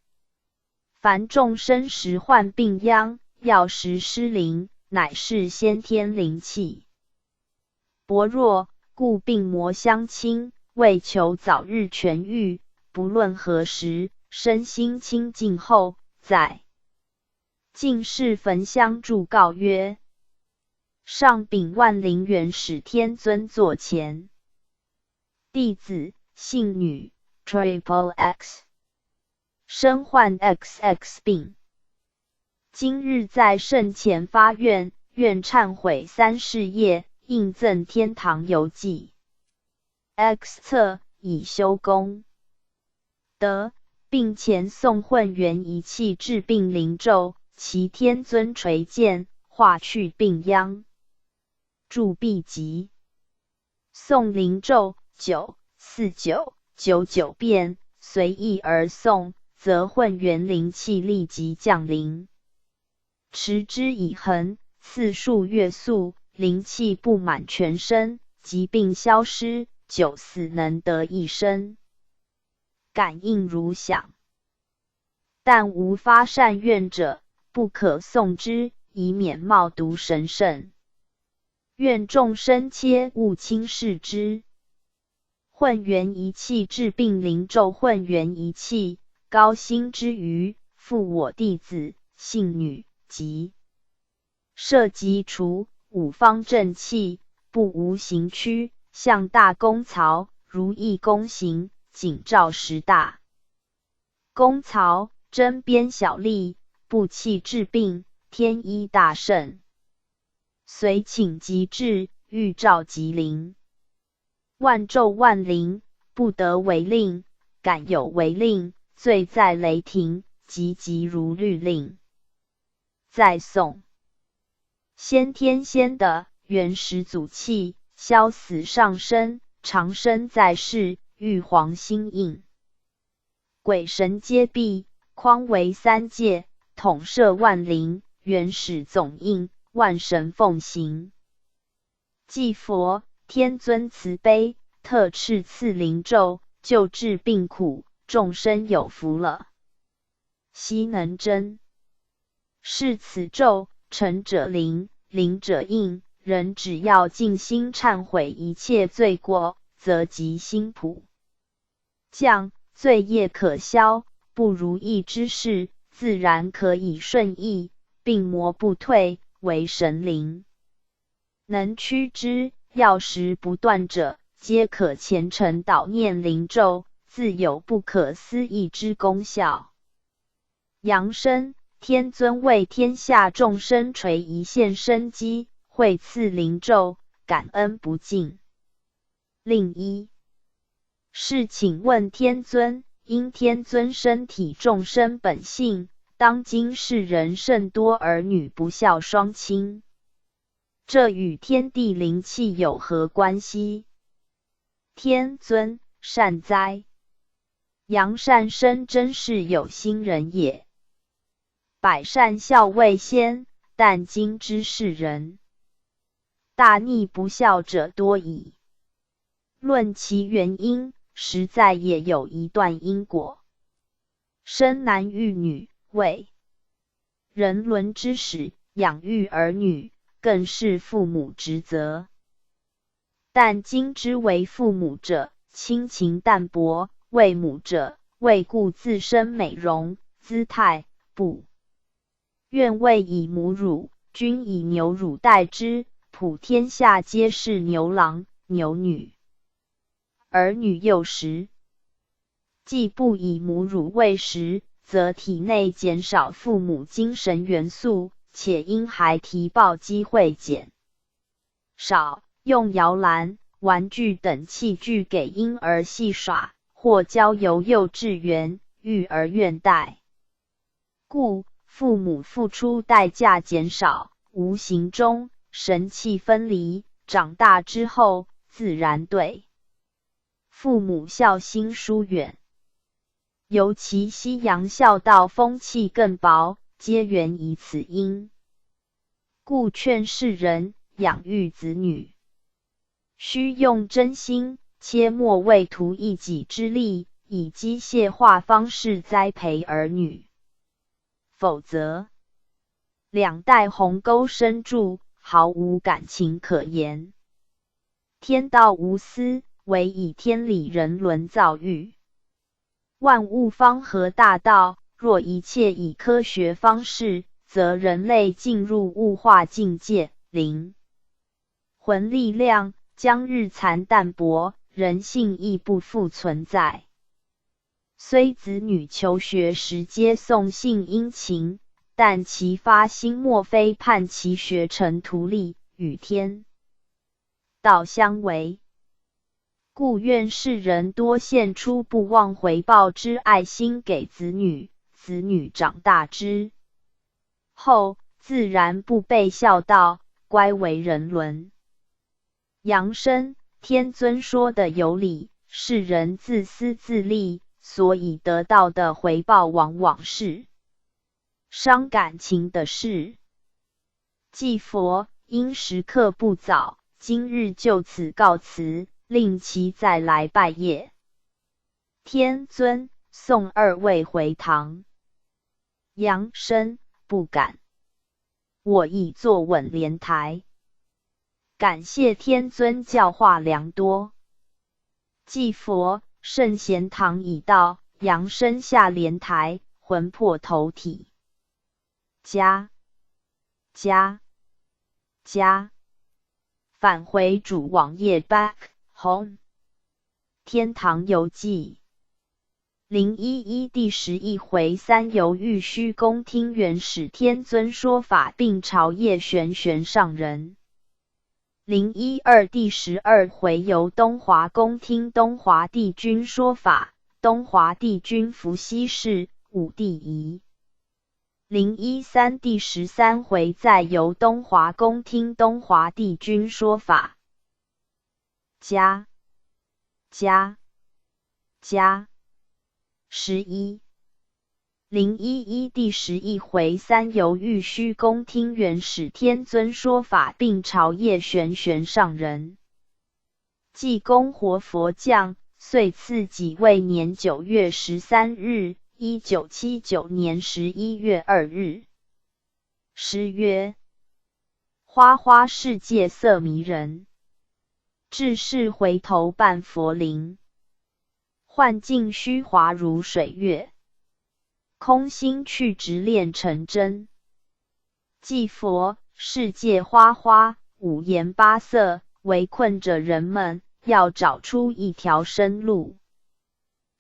凡众生时患病殃，药时失灵，乃是先天灵气薄弱，故病魔相侵，为求早日痊愈，不论何时，身心清净后，在净室焚香祝告曰：上禀万灵元始天尊座前，弟子姓女 XXX， 身患 XX 病，今日在圣前发愿，愿忏悔三世业，应赠天堂游记。X 册以修功德，并前诵混元一气治病灵咒，其天尊垂见，化去病殃。注必集。诵灵咒9、49、99遍，随意而诵，则混元灵气立即降临。持之以恒，次数越速，灵气布满全身，疾病消失，久死能得一生。感应如响。但无发善愿者，不可诵之，以免冒渎神圣。愿众生切勿轻视之。混元一气治病灵咒，混元一气，高辛之余，复我弟子，姓女，及摄及除五方正气，不无行区，向大功曹，如意功行，景照十大功曹，针砭小利，不弃治病，天医大圣。随请即至，欲召即灵。万咒万灵，不得违令，敢有违令，罪在雷霆，急急如律令。再诵。先天先的原始祖气，消死上身，长生在世，玉皇心印。鬼神皆避，匡为三界，统摄万灵，原始总印，万神奉行。祭佛天尊慈悲，特敕赐灵咒，救治病苦，众生有福了。悉能真。是此咒，诚者灵，灵者应，人只要尽心忏悔一切罪过，则即心普降，罪业可消，不如意之事自然可以顺意，病魔不退，为神灵。能驱之，药时不断者，皆可虔诚祷念灵咒，自有不可思议之功效。扬声，天尊为天下众生垂一线生机，惠赐灵咒，感恩不尽。另一是请问天尊，因天尊身体众生本性，当今世人甚多儿女不孝双亲，这与天地灵气有何关系？天尊，善哉！杨善生真是有心人也。百善孝未先，但今之世人，大逆不孝者多矣。论其原因，实在也有一段因果。生男育女，为人伦之始，养育儿女，更是父母职责。但今之为父母者，亲情淡薄；为母者，为顾自身美容姿态，不愿为以母乳，均以牛乳代之，普天下皆是牛郎牛女。儿女幼时，既不以母乳喂食，则体内减少父母精神元素，且因孩提报机会减少，用摇篮、玩具等器具给婴儿戏耍，或交由幼稚园、育儿院带，故父母付出代价减少，无形中神气分离，长大之后自然对父母孝心疏远，尤其西洋孝道风气更薄，皆源于此因。故劝世人养育子女，须用真心，切莫为图一己之利，以机械化方式栽培儿女，否则两代鸿沟深筑，毫无感情可言。天道无私，唯以天理人伦造育。万物方合大道，若一切以科学方式，则人类进入物化境界，灵魂力量将日残淡薄，人性亦不复存在。虽子女求学时皆送信殷勤，但其发心莫非盼其学成图利，与天道相违。故愿世人多献出不忘回报之爱心给子女，子女长大之后，自然不背孝道，乖为人伦。扬生天尊说的有理，世人自私自利，所以得到的回报往往是伤感情的事。祭佛应时刻不早，今日就此告辞，令其再来拜谒。天尊送二位回堂。扬生不敢，我已坐稳莲台。感谢天尊教化良多。祭佛圣贤堂已到，扬生下莲台，魂魄投体。家返回主网页 back home。天堂游记011第11回3由玉虚宫听元始天尊说法，并朝谒玄玄上人。012第12回由东华宫听东华帝君说法，东华帝君伏羲氏，武帝仪。013第13回再由东华宫听东华帝君说法。11第11回3由玉虚宫听元始天尊说法，并朝谒玄玄上人。济公活佛降，岁次己未年9月13日，1979年11月2日。诗曰：花花世界色迷人，至是回头伴佛灵。幻境虚华如水月，空心去直练成真。祭佛世界花花，五颜八色，围困着人们，要找出一条生路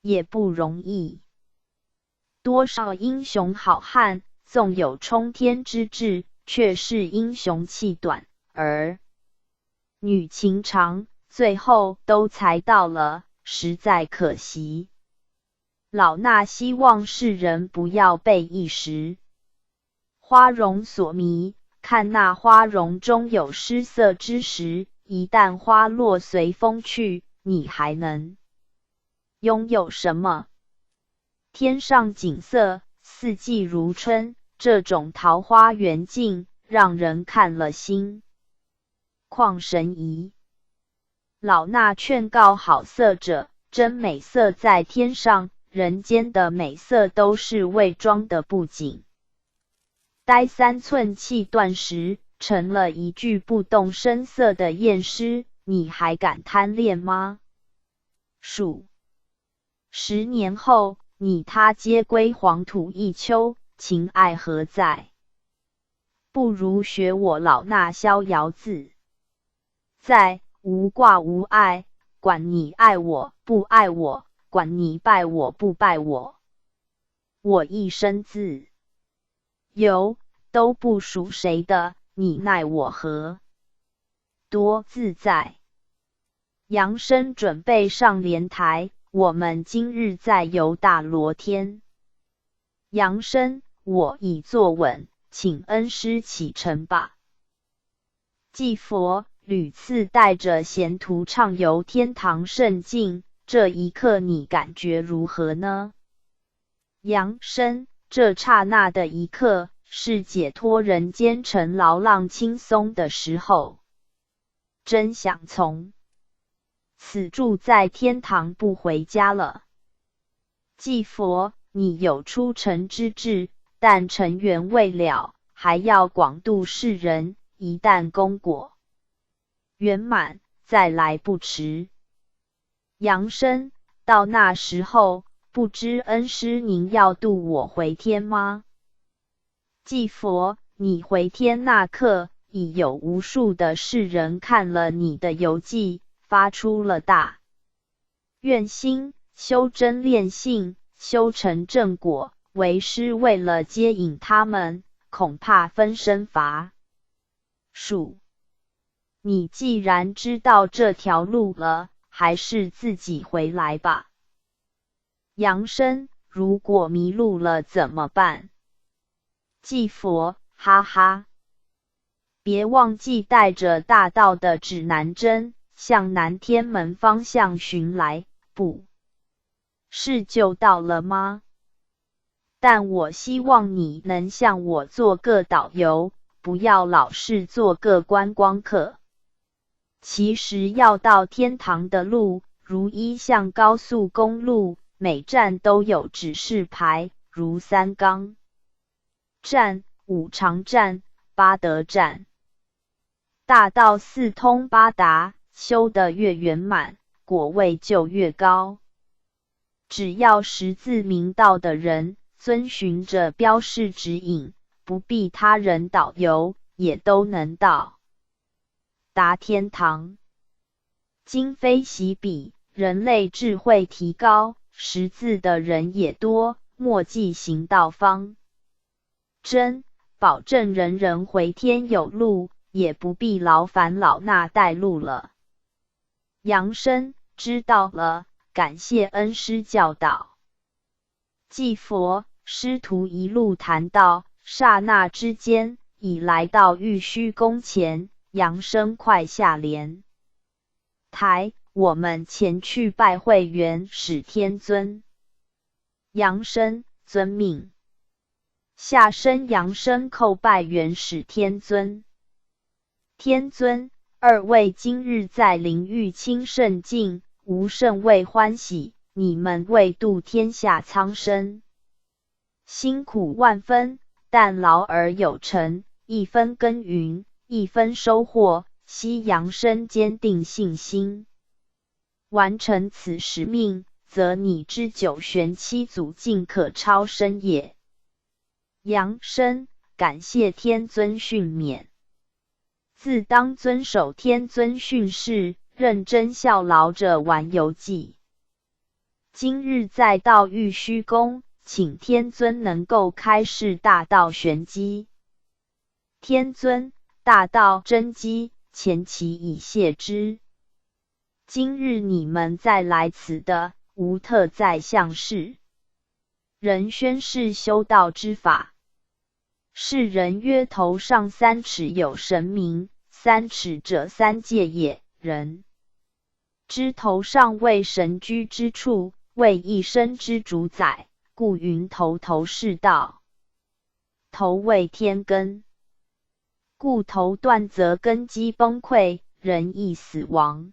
也不容易。多少英雄好汉，纵有冲天之志，却是英雄气短，儿女情长，最后都才到了，实在可惜。老衲希望世人不要被一时花容所迷，看那花容中有失色之时，一旦花落随风去，你还能拥有什么？天上景色四季如春，这种桃花源境，让人看了心旷神怡。老衲劝告好色者，真美色在天上，人间的美色都是伪装的布景。待3寸气断时，成了一具不动声色的艳尸，你还敢贪恋吗？数10年后，你他皆归黄土一丘，情爱何在？不如学我老衲逍遥自在，无挂无碍，管你爱我不爱我，管你拜我不拜我，我一生自由，都不属谁的，你奈我何？多自在。扬生准备上莲台，我们今日再游大罗天。扬生，我已坐稳，请恩师启程吧。祭佛，屡次带着贤徒畅游天堂圣境，这一刻你感觉如何呢？杨生，这刹那的一刻，是解脱人间尘劳浪轻松的时候。真想从此住在天堂不回家了。祭佛，你有出尘之志，但尘缘未了，还要广度世人，一旦功果圆满，再来不迟。杨生，到那时候，不知恩师您要渡我回天吗？祭佛，你回天那刻，已有无数的世人看了你的游记，发出了大愿心，修真炼性，修成正果。为师为了接引他们，恐怕分身乏术。你既然知道这条路了，还是自己回来吧。杨生，如果迷路了怎么办？祭佛，哈哈，别忘记带着大道的指南针，向南天门方向寻来，不是就到了吗？但我希望你能向我做个导游，不要老是做个观光客。其实要到天堂的路，如一项高速公路，每站都有指示牌，如三冈站、五常站、八德站。大道四通八达，修得越圆满，果位就越高。只要识字明道的人，遵循着标示指引，不必他人导游，也都能到达天堂。今非昔比，人类智慧提高，识字的人也多，莫记行道方真，保证人人回天有路，也不必劳烦老衲带路了。杨生，知道了，感谢恩师教导。祭佛，师徒一路谈道，刹那之间已来到玉虚宫前。杨生快下莲台，我们前去拜会元始天尊。杨生，遵命。下身扬声叩拜元始天尊。天尊，二位今日在灵玉清圣境，吾甚为欢喜。你们为度天下苍生，辛苦万分，但劳而有成，一分耕耘，一分收获。悉扬声坚定信心，完成此使命，则你之九玄七祖尽可超生也。杨生，感谢天尊训勉，自当遵守天尊训示，认真效劳着玩游记。今日再到玉虚宫，请天尊能够开示大道玄机。天尊，大道真机，前期已谢之。今日你们再来此的，无特在相示，人宣示修道之法。世人曰：头上三尺有神明，三尺者三界也。人之头上为神居之处，为一生之主宰，故云头是道。头为天根，故头断则根基崩溃，人亦死亡。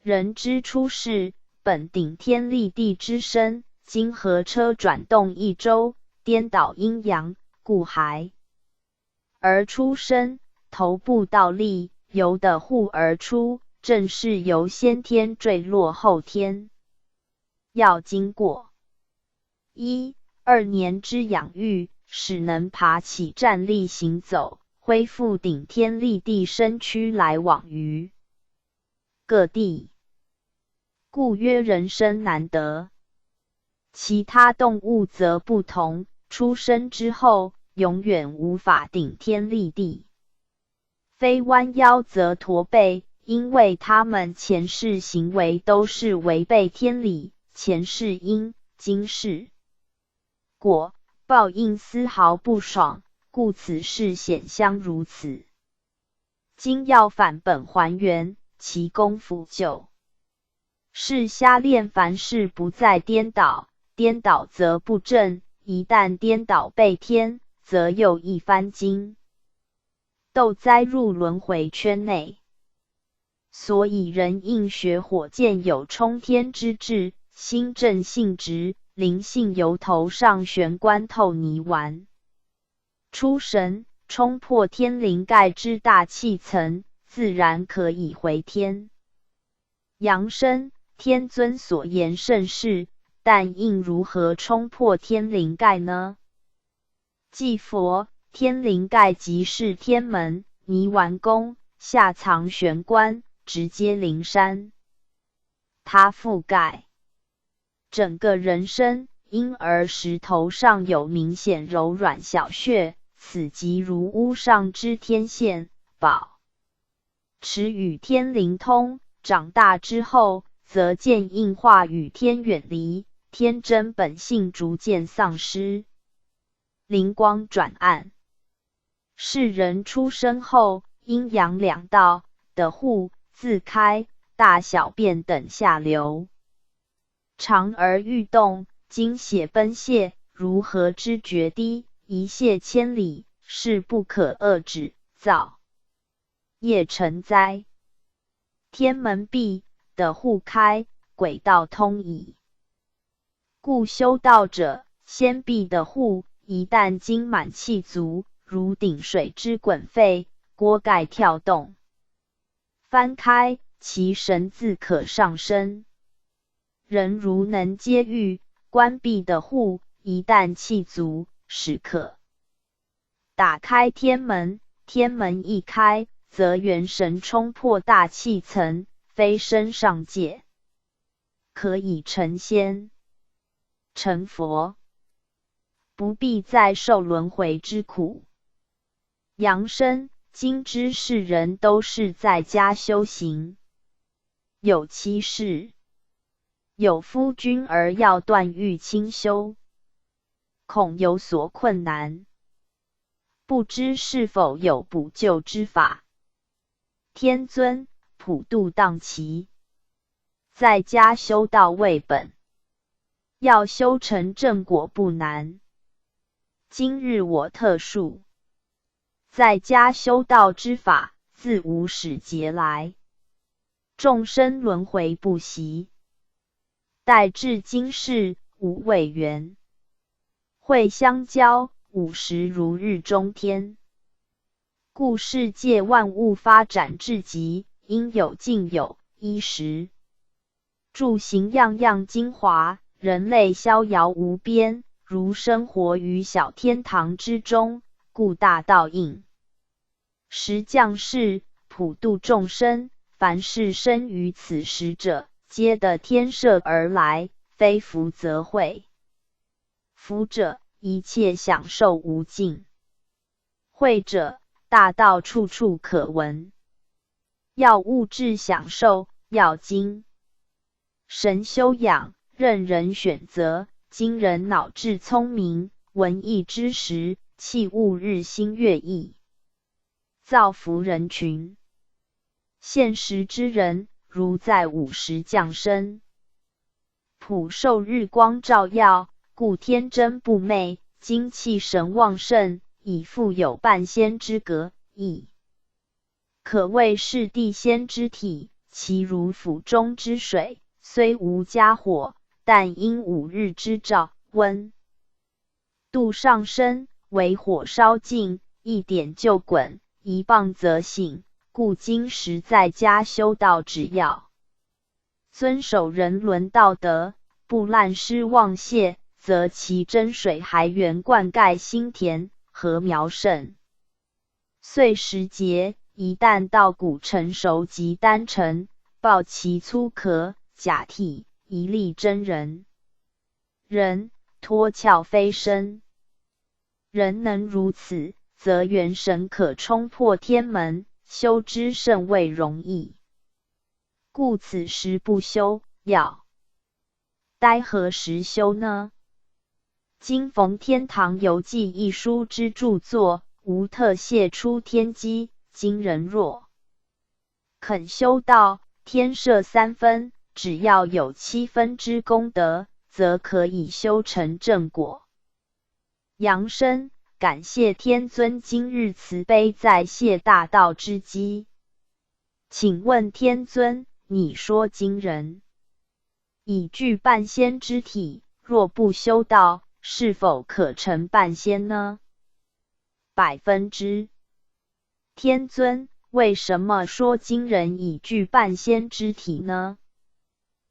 人之出世，本顶天立地之身，经河车转动一周，颠倒阴阳，故孩而出生，头部倒立，由得户而出，正是由先天坠落后天。要经过1-2年之养育，使能爬起站立行走，恢复顶天立地身躯来往于各地，故曰人生难得。其他动物则不同，出生之后永远无法顶天立地，非弯腰则驼背，因为他们前世行为都是违背天理，前世因，今世果，报应丝毫不爽，故此事显相如此。今要返本还原，其功夫就。是瞎练凡事不再颠倒，颠倒则不正，一旦颠倒被天，则又一番惊，斗栽入轮回圈内。所以人应学火箭有冲天之志，心正性直，灵性由头上玄关透泥丸，出神，冲破天灵盖之大气层，自然可以回天。阳生，天尊所言甚是，但应如何冲破天灵盖呢？即佛，天灵盖即是天门，泥丸宫，下藏玄关，直接灵山。它覆盖整个人身，因而石头上有明显柔软小穴，此即如屋上之天线，宝持与天灵通。长大之后，则见应化与天远离，天真本性逐渐丧失，灵光转暗。世人出生后，阴阳两道的户自开，大小便等下流，长而欲动，精血奔泻，如河之决堤，一泻千里，是不可遏止，造业成灾。天门闭的户开，轨道通矣。故修道者，先闭的户，一旦精满气足，如顶水之滚沸，锅盖跳动，翻开，其神自可上升。人如能接遇，关闭的户，一旦气足，始可打开天门。天门一开，则元神冲破大气层，飞升上界，可以成仙成佛，不必再受轮回之苦。阳生，今之世人都是在家修行，有其事，有夫君而要断欲清修，恐有所困难，不知是否有补救之法。天尊普度当期，在家修道为本，要修成正果不难。今日我特述在家修道之法，自无始劫来，众生轮回不息，待至今世无未圆，会相交50如日中天。故世界万物发展至极，应有尽有，衣食住行样样精华，人类逍遥无边，如生活于小天堂之中，故大道应时降世，普度众生。凡是生于此时者，皆得天赦而来，非福则慧。福者，一切享受无尽；慧者，大道处处可闻。要物质享受，要精神修养，任人选择。今人脑智聪明，文艺之时，器物日新月异，造福人群。现实之人，如在午时降生，普受日光照耀，故天真不昧，精气神旺盛，以复有半仙之格，亦可谓是地仙之体。其如釜中之水，虽无加火，但因5日之照，温度上升，为火烧尽，一点就滚，一棒则醒。故今时在家修道，只要遵守人伦道德，不滥施妄泄，则其真水还原灌溉心田，禾苗盛。岁时节，一旦稻谷成熟及单成，抱其粗壳，假替一粒真人。人脱壳飞升，人能如此，则元神可冲破天门，修之甚为容易。故此时不修，要待何时修呢？今逢《天堂游记》一书之著作，无特泄出天机，今人若肯修道，天设3分，只要有7分之功德，则可以修成正果。扬声感谢天尊今日慈悲再谢大道之机。请问天尊，你说今人已具半仙之体，若不修道，是否可成半仙呢？100%。天尊，为什么说今人已具半仙之体呢？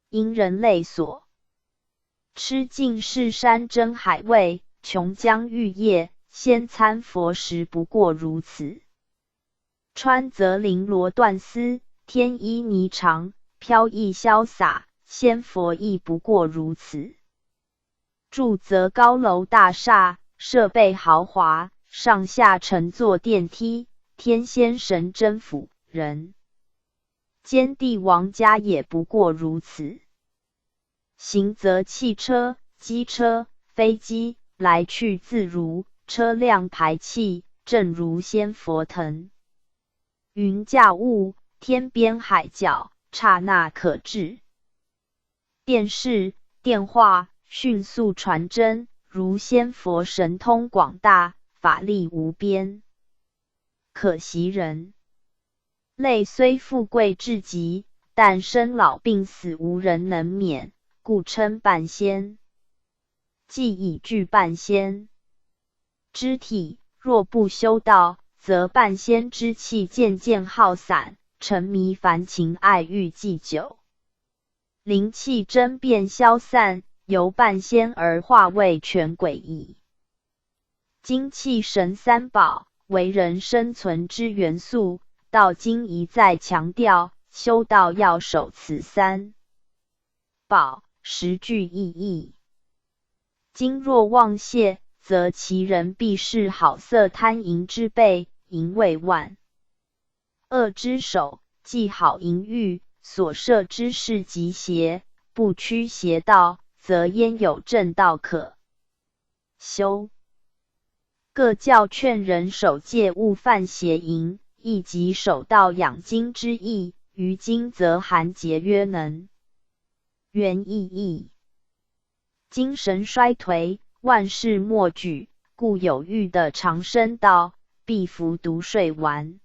因人类所吃尽世山珍海味，琼浆玉液，仙餐佛食，不过如此。穿则绫罗缎丝，天衣霓裳，飘逸潇洒，仙佛亦不过如此。住则高楼大厦，设备豪华，上下乘坐电梯，天仙神真府人间帝王家也不过如此。行则汽车、机车、飞机，来去自如，车辆排气，正如仙佛腾云驾雾，天边海角，刹那可至。电视、电话迅速传真，如仙佛神通广大，法力无边。可惜人类虽富贵至极，但生老病死无人能免，故称半仙。既已具半仙之体，若不修道，则半仙之气渐渐耗散，沉迷凡情爱欲既久，灵气争变消散，由半仙而化为全鬼矣。精气神3宝为人生存之元素，道经一再强调，修道要守此3宝，实具意义。今若忘谢，则其人必是好色贪淫之辈，淫为万恶之首，既好淫欲，所涉之事极邪，不趋邪道，则焉有正道可修？各教劝人守戒，勿犯邪淫，亦即守道养精之意。于今则含节约能源意义。精神衰颓，万事莫举，故有欲的长生道，必服毒睡丸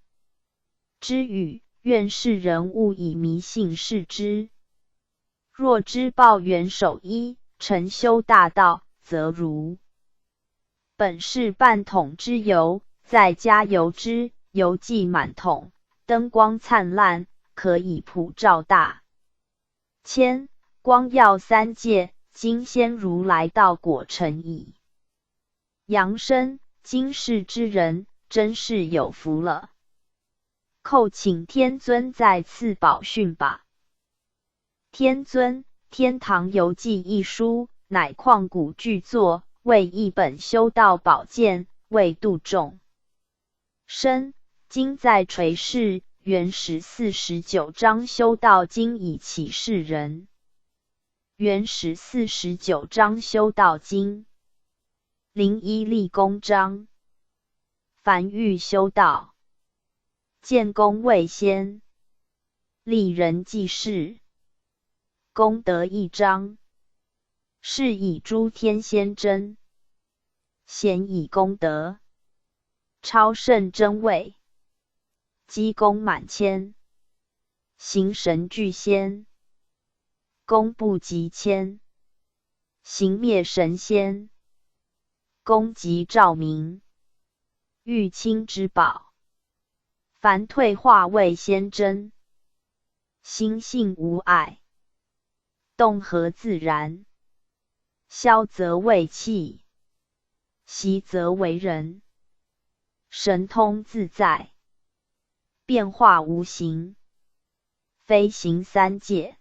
之语，愿世人勿以迷信视之。若知报元守一，成修大道，则如本是半桶之油，再加油之，油既满桶，灯光灿烂，可以普照大千，光耀3界，今仙如来道果成矣。扬声，今世之人，真是有福了。叩请天尊再次保训吧。天尊，《天堂游记》一书，乃旷古巨作，为一本修道宝鉴，为度众生。今在垂世，元始49章修道经以启示人。元始49章修道经。01立功章。凡欲修道，建功为先，立人济世，功德1章。是以诸天仙真，显以功德，超胜真位，积功满千，行神俱仙，功不及千，行灭神仙，功极照明，玉清之宝，凡退化为仙真，心性无碍，动和自然，消则为气，息则为人，神通自在，变化无形，飞行3界，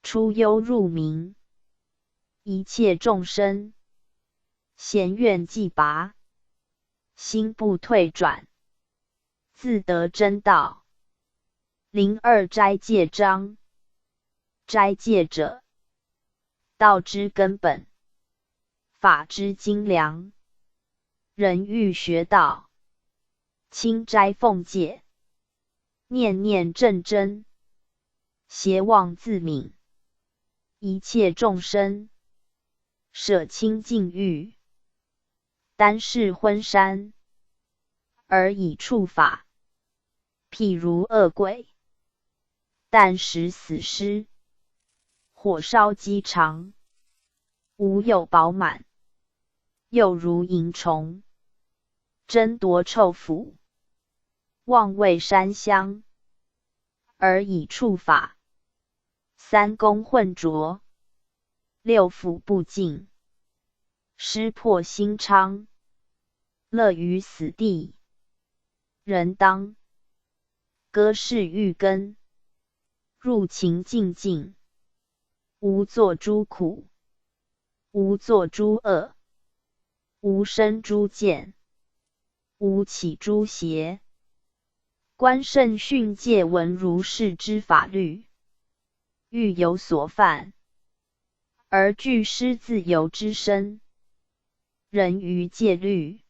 出幽入明，一切众生咸愿既拔，心不退转，自得真道。02斋戒章。斋戒者，道之根本，法之精良。人欲学道，清斋奉戒，念念正真，邪妄自泯。一切众生，舍清净欲，单视昏山，而以处法。譬如恶鬼，但食死尸，火烧鸡肠，无有饱满。又如蝇虫，争夺臭腐，妄为山香，而以处法。三功混浊，六腑不净，失魄心昌，乐于死地。人当割饰欲根，入情静静，无作诸苦，无作诸恶，无生诸见，无起诸邪。观圣训戒闻如是之法律，欲有所犯，而具失自由之身。人于戒律，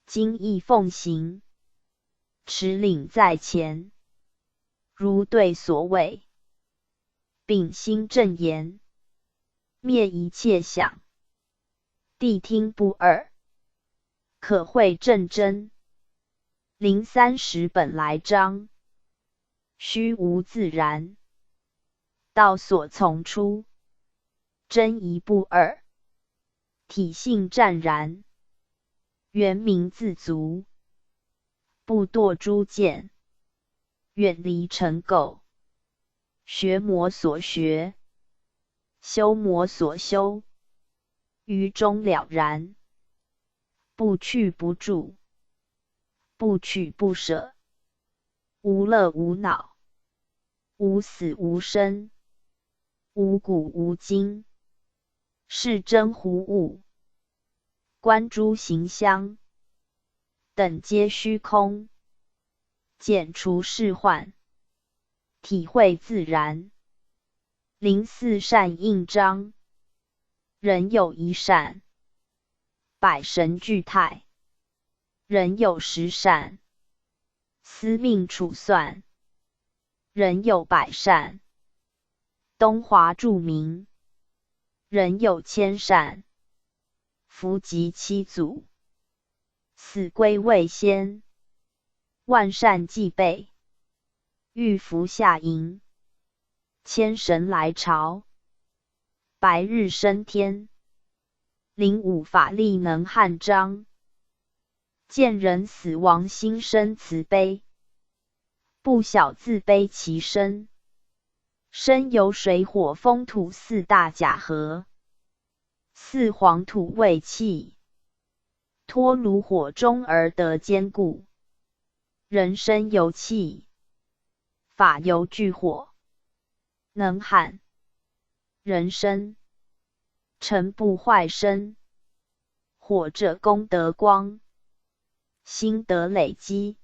今亦奉行，持领在前，如对所谓，秉心正言，灭一切想，谛听不二，可会正真。030本来章，虚无自然，道所从出，真一不二，体性湛然，圆明自足，不堕诸见，远离尘垢，学魔所学，修魔所修，于中了然，不去不住，不取不舍，无乐无恼，无死无生，无骨无精，是真糊物。观诸行相，等皆虚空，减除世幻，体会自然。04善应章，人有一善，百神俱泰。人有10善，司命处算。人有100善，东华著名。人有1000善，福及7祖。死归未先，万善既备，欲服下营。千神来朝，白日升天。05法力能汉章，见人死亡心生慈悲，不晓自卑其身。身由水火风土4大假合，4黄土未气，脱炉火中而得坚固。人身由气，法由聚火，能汉。人身尘不坏身，火者功德光，心得累积，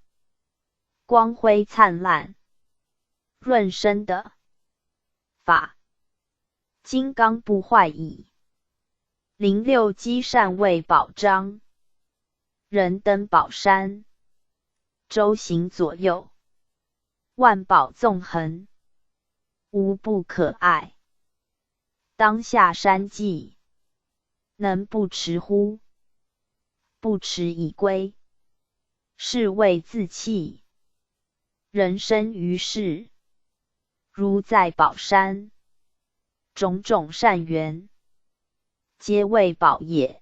光辉灿烂，润身的法。金刚不坏矣。06积善为宝章，人登宝山，周行左右，万宝纵横，无不可爱。当下山际，能不持乎？不持以归，是谓自弃。人生于世，如在宝山，种种善缘，皆为宝业。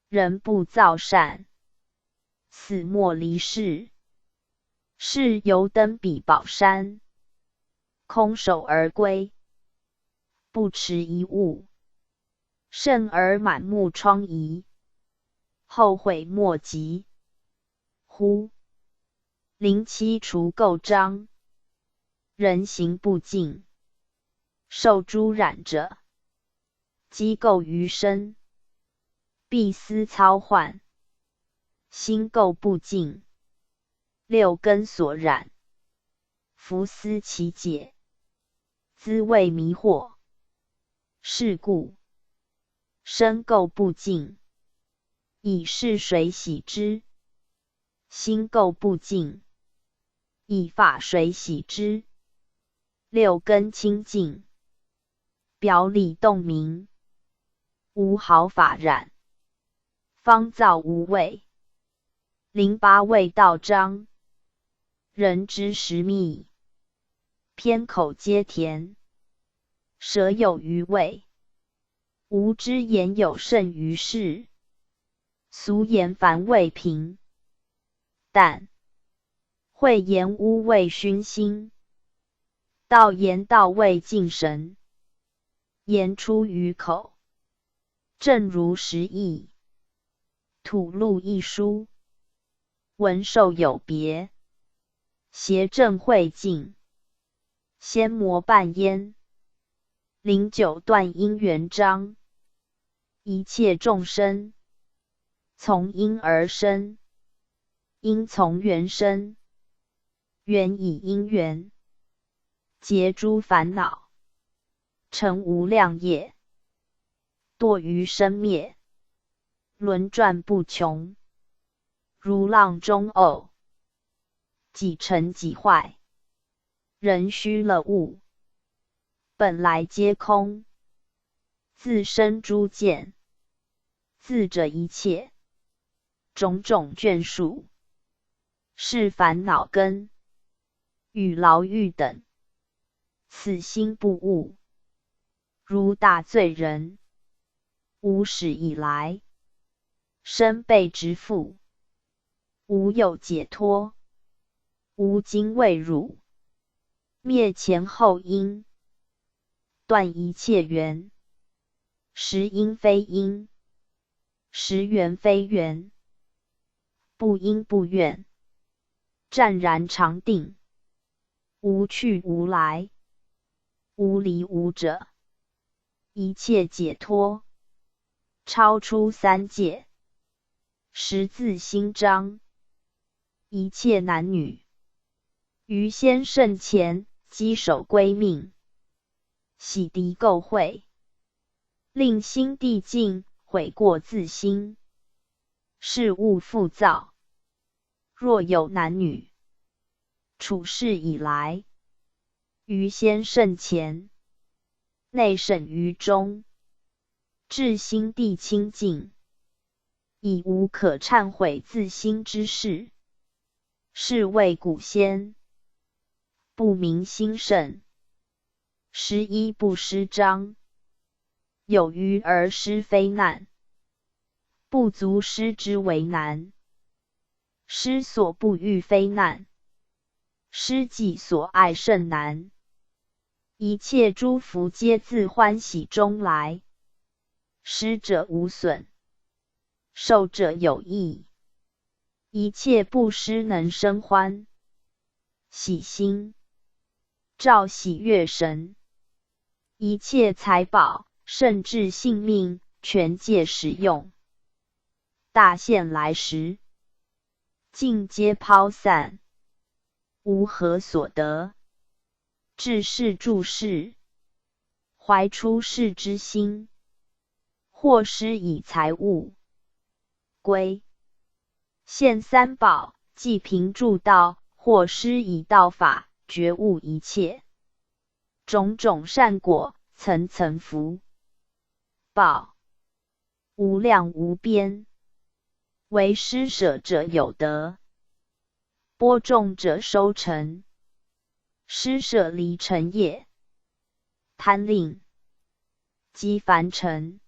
人不造善，死莫离世。是犹登彼宝山，空手而归，不持一物，甚而满目疮痍，后悔莫及。乎07除垢章，人行不净，受诸染者，积垢于身，必思操患，心垢不净，6根所染，弗思其解，滋味迷惑。是故身垢不净，以是水洗之；心垢不净，以法水洗之，六根清净，表里洞明，无毫发染，方造无味。08味道章，人之食蜜，偏口皆甜，舌有余味，吾之言有甚于事。俗言凡味平，但会言污味熏心，道言道味净神，言出于口，正如实意。吐露一书，文授有别，邪正会尽，仙魔伴焉。09断因缘章，一切众生从因而生，因从缘生，缘以因缘结诸烦恼，成无量业，堕于生灭，轮转不穷，如浪中偶，几成几坏，人虚了物，本来皆空，自生诸见，自者一切，种种眷属，是烦恼根，与牢狱等，此心不悟，如大罪人，无始以来，身被执缚，无有解脱，无今未汝，灭前后因，断一切缘，实因非因，实缘非缘，不因不愿，湛然常定，无去无来，无离无者，一切解脱，超出三界，十字心章，一切男女，于先圣前，稽首归命，洗涤垢秽，令心地净，悔过自新，事物复造。若有男女，处世以来，于先圣前，内审于中，至心地清净，已无可忏悔自新之事，是谓古先，不明心圣。11不失章，有余而失非难，不足失之为难。失所不欲非难，失己所爱甚难。一切诸福皆自欢喜中来，失者无损，受者有益。一切布施能生欢喜心，照喜悦神。一切财宝，甚至性命，全借使用。大限来时，尽皆抛散，无何所得。至世住世，怀出世之心，或施以财物，归现三宝，济贫助道，或施以道法，觉悟一切。种种善果，层层福报，无量无边。为施舍者有德，播种者收成。施舍离尘业，贪吝积凡尘。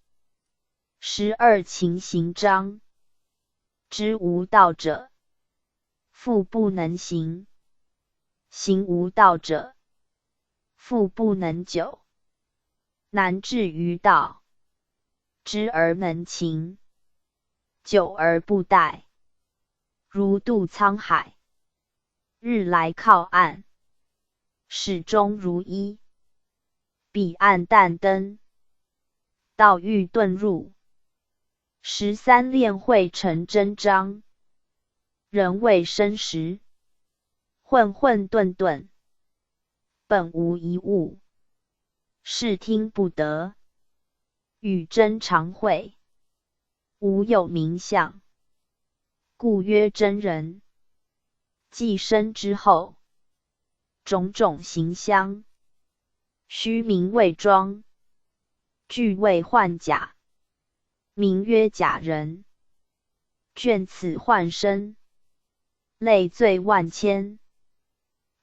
12勤行章，知无道者，复不能行；行无道者，复不能久。难至于道，知而能勤，久而不殆，如渡沧海，日来靠岸，始终如一。彼岸但登，道欲遁入。13炼慧成真章，人未生时，混混沌沌，本无一物，视听不得，与真常会，无有名相，故曰真人。既生之后，种种形相，虚名伪装，俱为幻假，名曰假人。眷此幻身，累罪万千，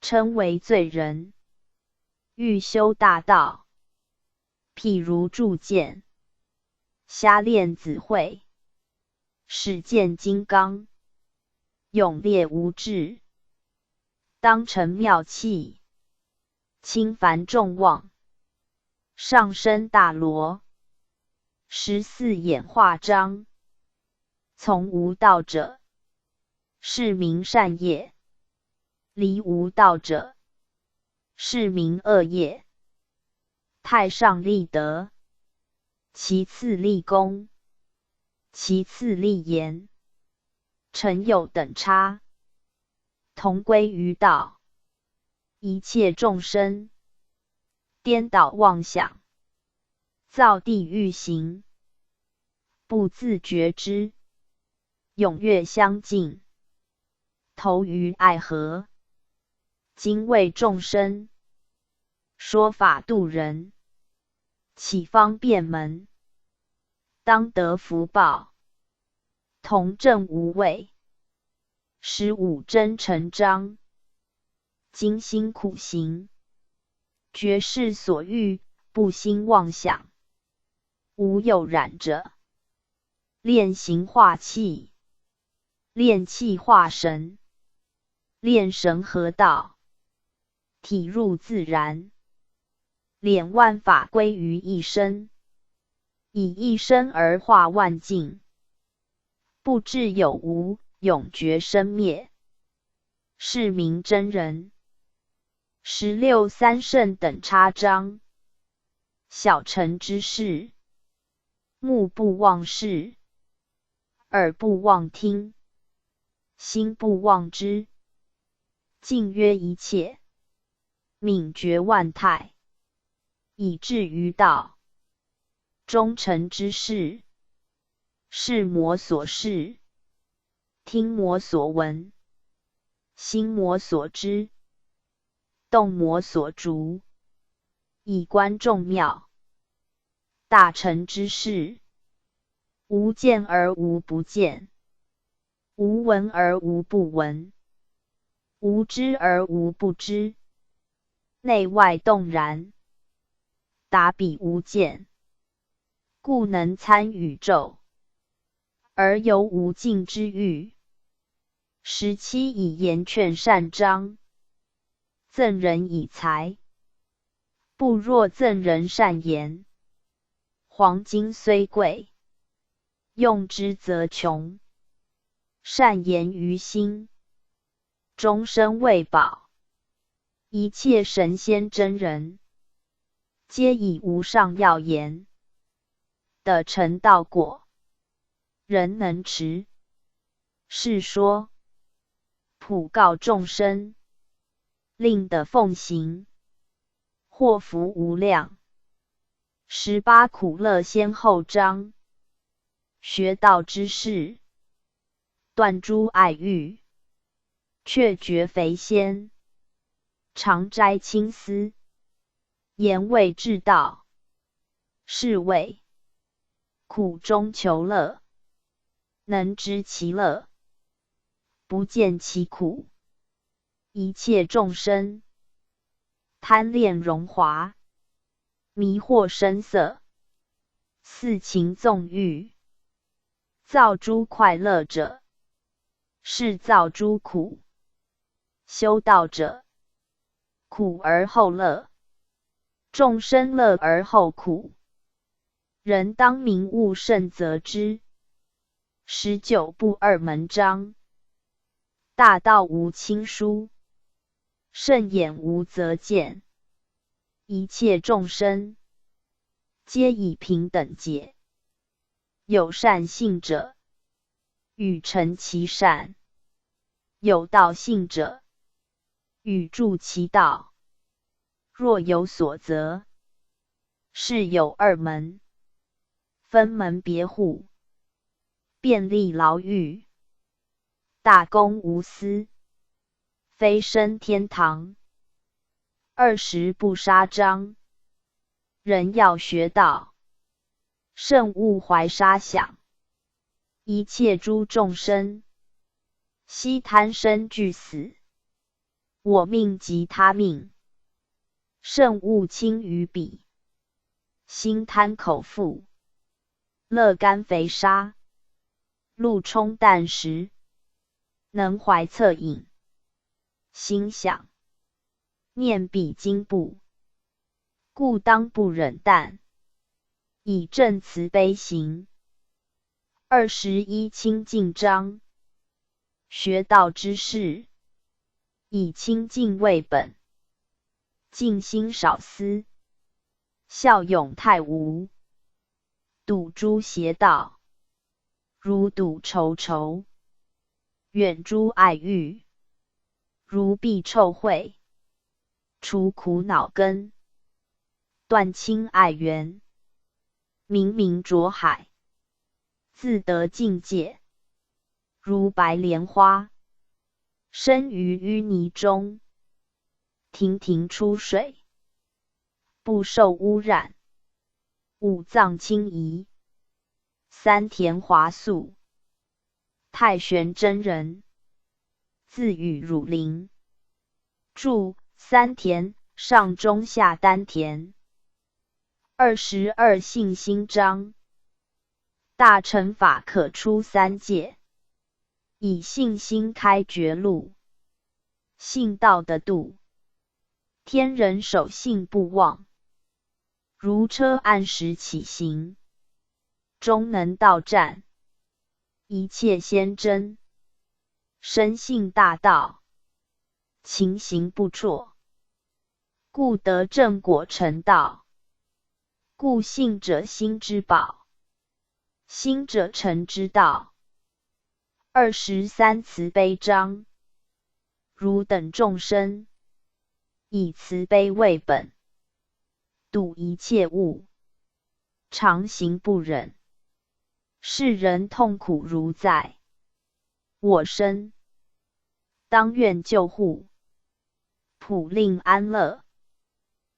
称为罪人。欲修大道，譬如铸剑，瞎练子慧，使剑金刚，勇烈无志，当成妙器，轻凡众望，上身大罗，14眼画章，从无道者，是名善业；离无道者，是名恶业。太上立德，其次立功，其次立言。臣有等差，同归于道。一切众生，颠倒妄想，造地狱行，不自觉知，踊跃相近，投于爱河。今为众生说法度人，启方便门，当得福报，同证无畏。15真诚章，精心苦行，绝世所欲，不兴妄想，无有染者。练形化气，练气化神，练神合道，体入自然，敛万法归于一身，以一身而化万境，不知有无，永绝生灭，是名真人。16三圣等差章，小乘之事，目不忘视，耳不忘听，心不忘知，尽约一切，泯绝万态，以至于道。忠诚之事，视魔所视，听魔所闻，心魔所知，动魔所逐，以观众妙。大乘之事，无见而无不见，无闻而无不闻，无知而无不知，内外动然，达彼无见，故能参宇宙，而犹无尽之欲。17以言劝善章，赠人以财，不若赠人善言。黄金虽贵，用之则穷。善言于心，终身未保。一切神仙真人，皆以无上要言，得成道果。人能持，是说，普告众生，令得奉行，祸福无量。18苦乐先后章，学道之事，断诸爱欲，却绝肥鲜，常斋清思，言谓至道，是谓苦中求乐，能知其乐，不见其苦。一切众生，贪恋荣华，迷惑声色，肆情纵欲，造诸快乐者，是造诸苦。修道者，苦而后乐，众生乐而后苦。人当明悟慎择之。19部二门章，大道无亲疏，圣眼无则见。一切众生，皆以平等解。有善性者，与成其善；有道性者，与助其道。若有所责，是有二门，分门别户，便利牢狱，大公无私，非生天堂。20不杀章。人要学道，慎勿怀杀想。一切诸众生，悉贪生惧死。我命即他命，慎勿轻于彼。心贪口腹，乐甘肥沙。路冲淡食，能怀恻隐。心想，念彼经部，故当不忍淡，以正慈悲行。21清净章。学道之事，以清净为本，静心少思，效勇太无。睹诸邪道，如睹愁愁；远诸爱欲，如避臭秽。除苦恼根，断亲爱缘，明明浊海，自得境界。如白莲花，生于淤泥中，亭亭出水，不受污染。五脏清怡，三田华素。太玄真人，自语汝霖。注：三田，上中下丹田。22信心章。大乘法可出三界，以信心开觉路。信道的度，天人守信不忘。如车按时起行，终能到站。一切先真，深信大道，勤行不辍，故得正果成道。故信者心之宝，心者成之道。23慈悲章。汝等众生，以慈悲为本，度一切物，常行不忍。世人痛苦如在我身，当愿救护，普令安乐。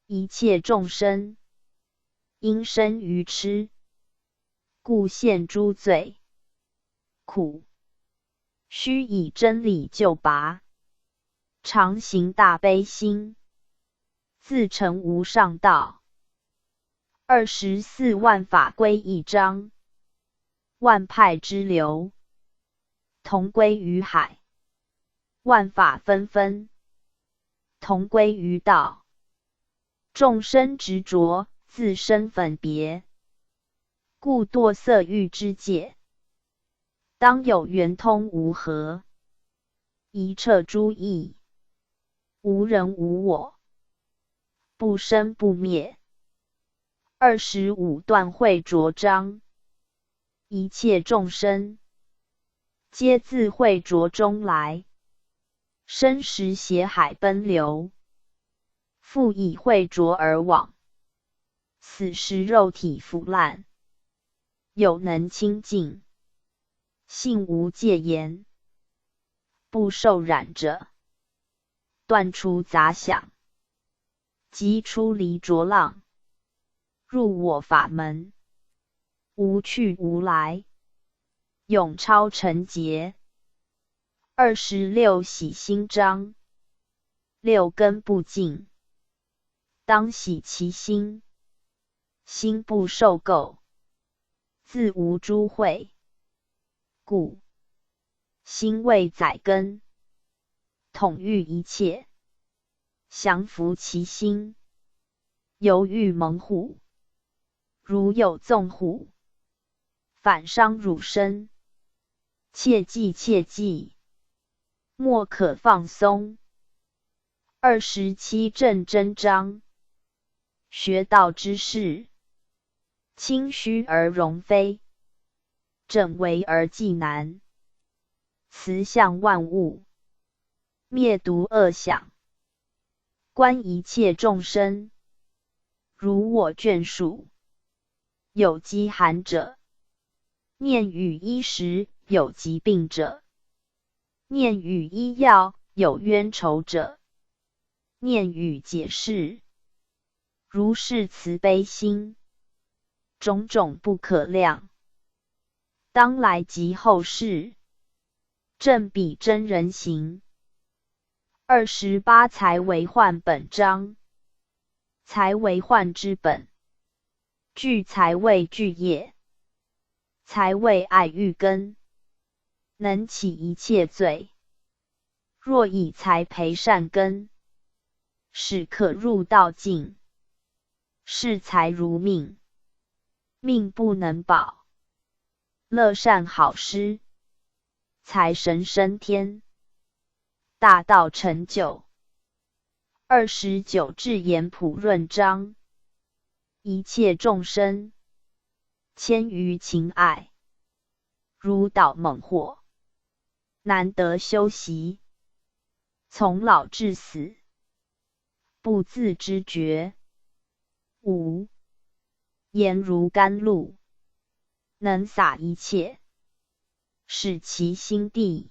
一切众生，因生愚痴，故现诸罪苦。须以真理救拔，常行大悲心，自成无上道。24万法归一章。万派之流，同归于海；万法纷纷，同归于道。众生执着，自身分别，故堕色欲之界。当有圆通无合，一彻诸义，无人无我，不生不灭。25断慧着章。一切众生，皆自慧着中来，生时血海奔流，复以慧着而往。死时肉体腐烂，有能清净，性无戒言，不受染者，断除杂想，即出离浊浪，入我法门。无去无来，永超尘劫。26洗心章。六根不净，当洗其心。心不受垢，自无诸秽。故心为载根，统御一切，降伏其心。犹豫猛虎，如有纵虎，反伤汝身，切记切记，莫可放松。27正真章。学道之事，清虚而容非，整为而济难。慈向万物，灭毒恶想，观一切众生，如我眷属。有饥寒者，念与衣食；有疾病者，念与医药；有冤仇者，念语解释，如是慈悲心，种种不可量。当来及后世，正比真人形。28才为幻本章，才为幻之本，具才为具业，才为爱欲根，能起一切罪。若以财培善根，使可入道境。是财如命，命不能保。乐善好施，财神升天，大道成就。29智言普润章，一切众生，迁于情爱，如导猛火，难得修习。从老至死，不自知觉。5言如甘露，能洒一切，使其心地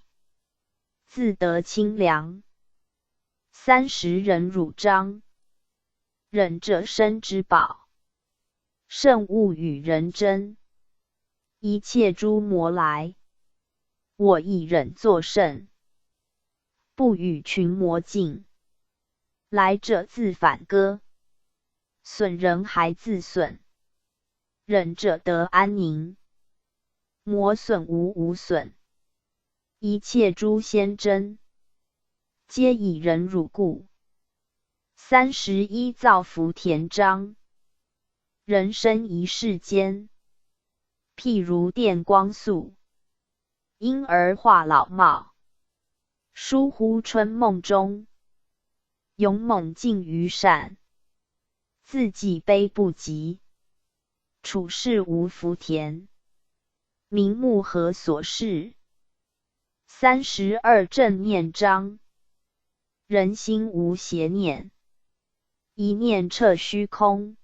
自得清凉。30忍辱章，忍者生之宝，慎勿与人争。一切诸魔来，我亦忍作甚，不与群魔竞。来者自反戈，损人还自损。忍者得安宁，魔损无损。一切诸仙真，皆以忍辱故。31造福田章，人生一世间，譬如电光速，婴儿化老貌。疏忽春梦中，勇猛尽于善。自己悲不及，处世无福田。名目何所事？32正念章，人心无邪念，一念彻虚空。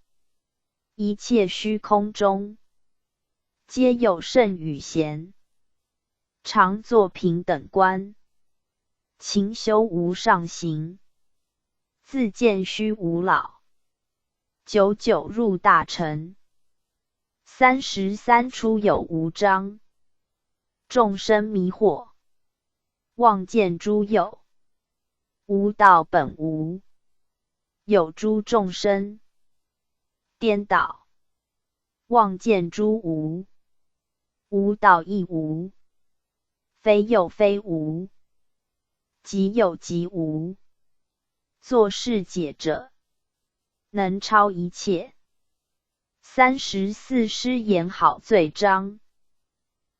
一切虚空中，皆有圣与贤，常作平等观。勤修无上行，自见虚无老。久久入大成。33出有无章，众生迷惑，望见诸有，无道本无。有诸众生，颠倒，望见诸无，无道亦无。非有非无，即有即无。作是解者，能超一切。34师言好罪章，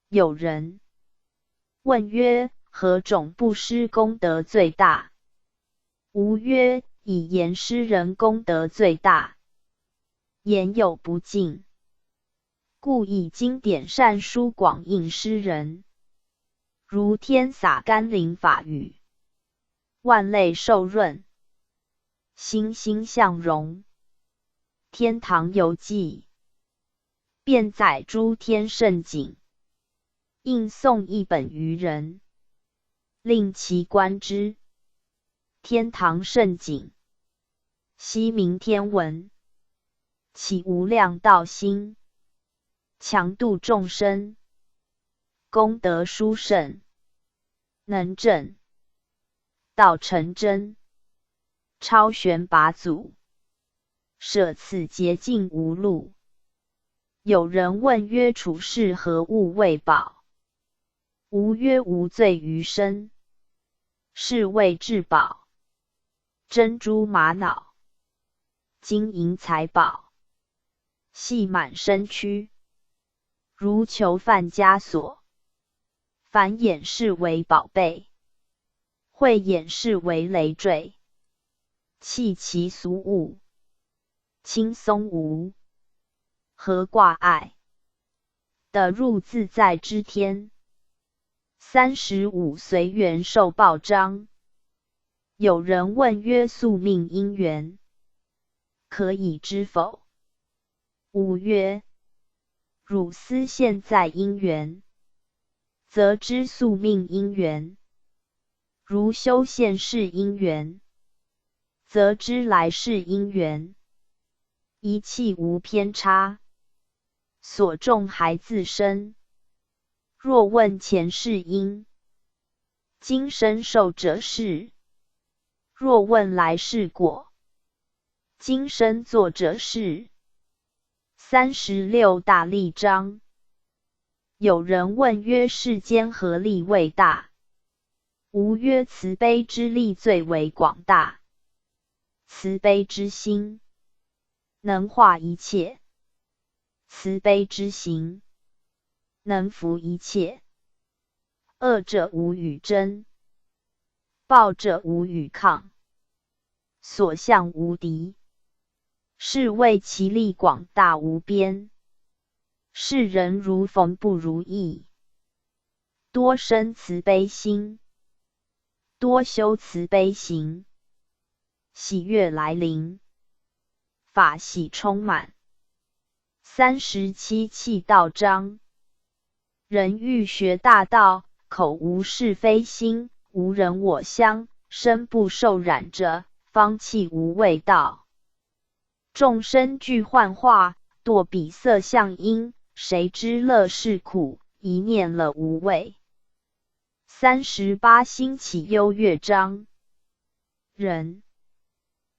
有人问曰：何种布施功德最大？吾曰：以言施人功德最大。言有不尽，故以经典善书广应施人，如天洒甘霖法雨，万类受润，欣欣向荣。天堂游记，遍载诸天圣景，应诵一本于人，令其观之。天堂圣景，悉名天文，起无量道心，强度众生，功德殊胜，能证道成真，超玄拔祖，舍此洁净无路。有人问曰：处世何物为宝？吾曰：无罪于身，是谓至宝。珍珠玛瑙，金银财宝，系满身躯，如囚犯枷锁。凡掩饰为宝贝，会掩饰为累赘。弃其俗物，轻松无，何挂碍？得入自在之天。35随缘受报章，有人问曰：宿命因缘，可以知否？吾曰：汝思现在因缘，则知宿命因缘；如修现世因缘，则知来世因缘，一气无偏差，所种还自生。若问前世因，今生受者是；若问来世果，今生作者是。36大利章。有人问曰：世间何利为大？吾曰：慈悲之利最为广大。慈悲之心，能化一切；慈悲之行，能伏一切。恶者无与争，暴者无与抗，所向无敌。是谓其利广大无边。世人如逢不如意，多生慈悲心，多修慈悲行。喜悦来临，法喜充满。37契道章。人欲学大道，口无是非心，无人我相，身不受染者，方弃无味道。众生俱幻化，堕彼色相因，谁知乐是苦，一念了无味。38兴起优越章。人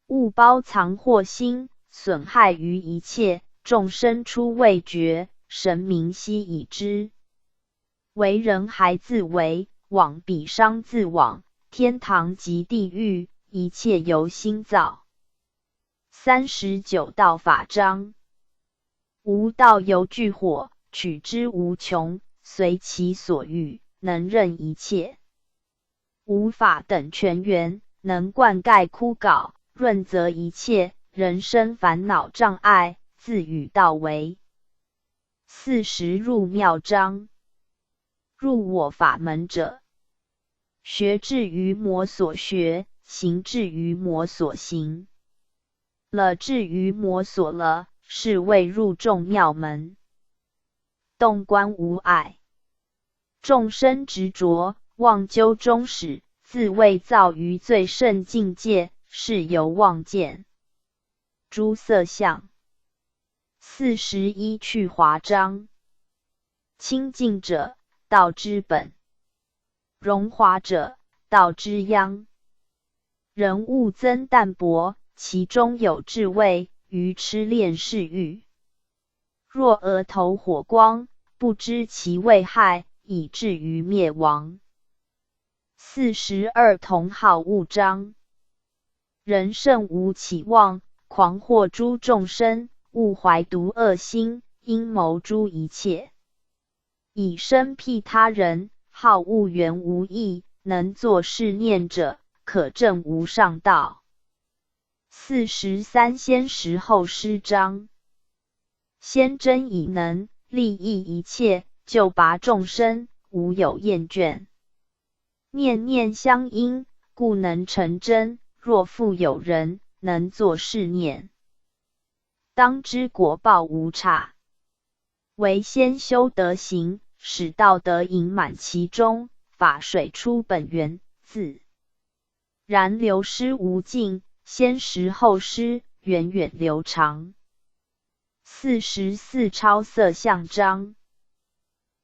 勿包藏祸心，损害于一切，众生初未觉，神明悉已知。为人还自为，往彼商自往，天堂及地狱，一切由心造。39道法章。无道犹具火，取之无穷，随其所欲，能任一切。无法等泉源，能灌溉枯槁，润泽一切。人生烦恼障碍，自与道为。40入妙章。入我法门者，学至于魔所学，行至于魔所行，了至于魔所了，是谓入众妙门。洞观无碍，众生执着，妄究终始，自谓造于最胜境界，是由妄见。诸色相。41去华章。清净者，道之本；荣华者，道之殃。人勿增淡薄，其中有智慧，愚痴恋世欲。若额头火光，不知其危害，以至于灭亡。42同好恶章。人圣无起妄，狂惑诸众生，勿怀毒恶心，阴谋诸一切。以身辟他人，好恶缘无益，能作是念者，可证无上道。43先识后施章。先真以能，利益一切，救拔众生，无有厌倦。念念相应，故能成真。若复有人，能作是念，当知果报无差。唯先修德行，使道德盈满其中，法水出本源，自然流失无尽。先识后施，源远流长。44超色相章。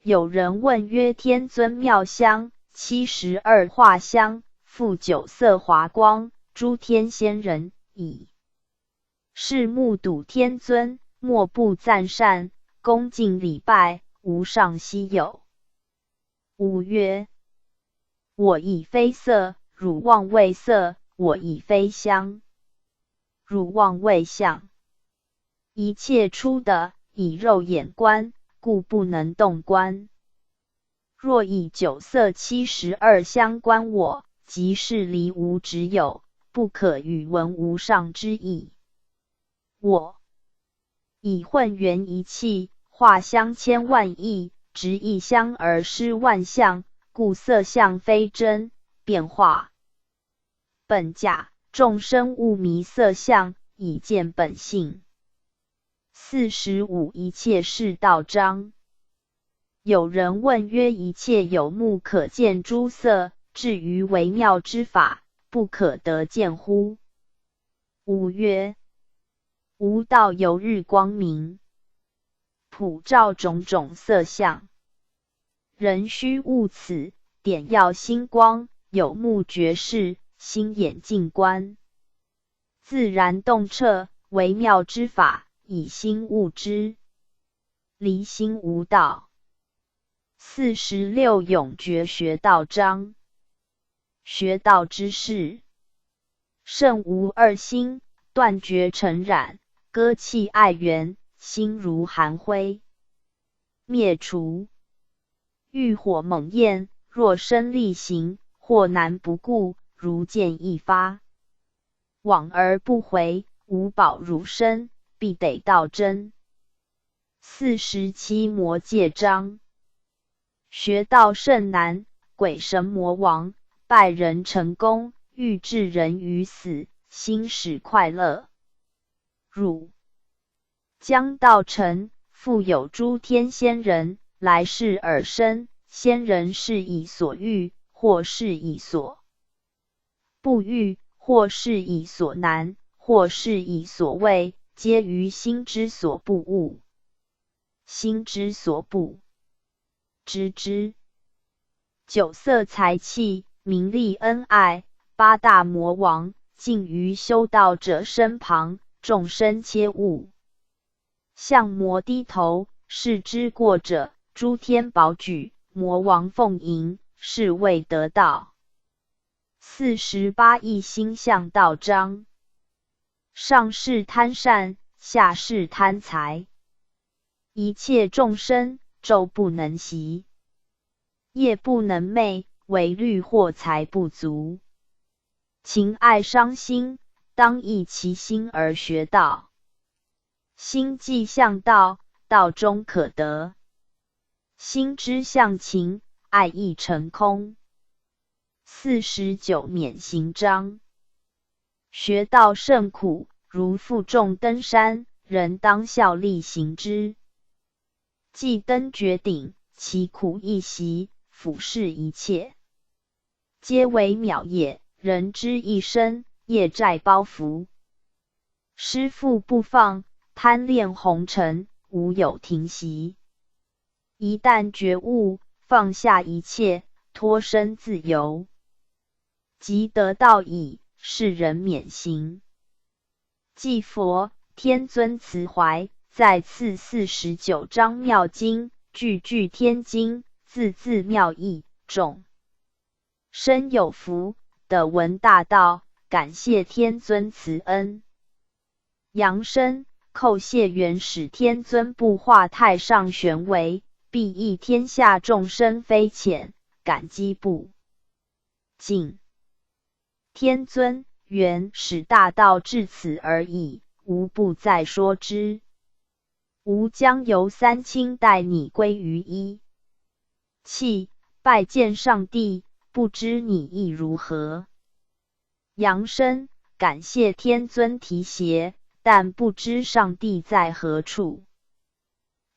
有人问曰：天尊妙香，72化香，复9色华光，诸天仙人矣。是目睹天尊，莫不赞善，恭敬礼拜，无上稀有。吾曰：我亦非色，汝妄为色；我亦非香，汝妄为相。一切出的，以肉眼观，故不能动观。若以9色72相观我，即是离无只有，不可与闻无上之意。我以混元一气，化相千万亿，执一相而施万象，故色相非真，变化本假，众生勿迷色相，以见本性。45一切是道章。有人问曰：一切有目可见诸色，至于微妙之法，不可得见乎？吾曰：吾道有日光明，普照种种色相，人须悟此，点耀星光，有目觉视，心眼静观，自然洞彻，微妙之法，以心悟之，离心无道。46永绝学道章。学道之事，圣无二心，断绝尘染，割弃爱缘，心如寒灰，灭除。欲火猛焰，若身力行，或难不顾，如箭一发，往而不回，无保汝身，必得道真。47魔戒章。学道甚难，鬼神魔王，拜人成功，欲置人于死，心使快乐。汝将道成，复有诸天仙人，来世而生，仙人是以所欲，或是以所不欲，或是以所难，或是以所畏，皆于心之所不悟，心之所不知之。9色财气，名利恩爱，8大魔王，尽于修道者身旁，众生皆悟。向魔低头，是之过者，诸天保举，魔王奉迎，是谓得道。48一心向道章。上士贪善，下士贪财，一切众生，昼不能息，夜不能寐，唯虑获财不足。情爱伤心，当益其心而学道。心既向道，道终可得。心之向情，爱亦成空。49免行章。学道甚苦，如负重登山，人当效力行之。既登绝顶，其苦亦习，俯视一切，皆为渺也。人之一生，业债包袱，师父不放，贪恋红尘，无有停息。一旦觉悟，放下一切，脱身自由，即得道矣，是人免行。继佛天尊慈怀，再次49章妙经，句句天经，字字妙义，众生有福，得闻大道，感谢天尊慈恩。扬声叩谢元始天尊布化太上玄为，必益天下众生非浅，感激不尽。天尊元始大道至此而已，无不再说之。吾将由3清带你归于一气，拜见上帝，不知你意如何？扬声感谢天尊提携，但不知上帝在何处。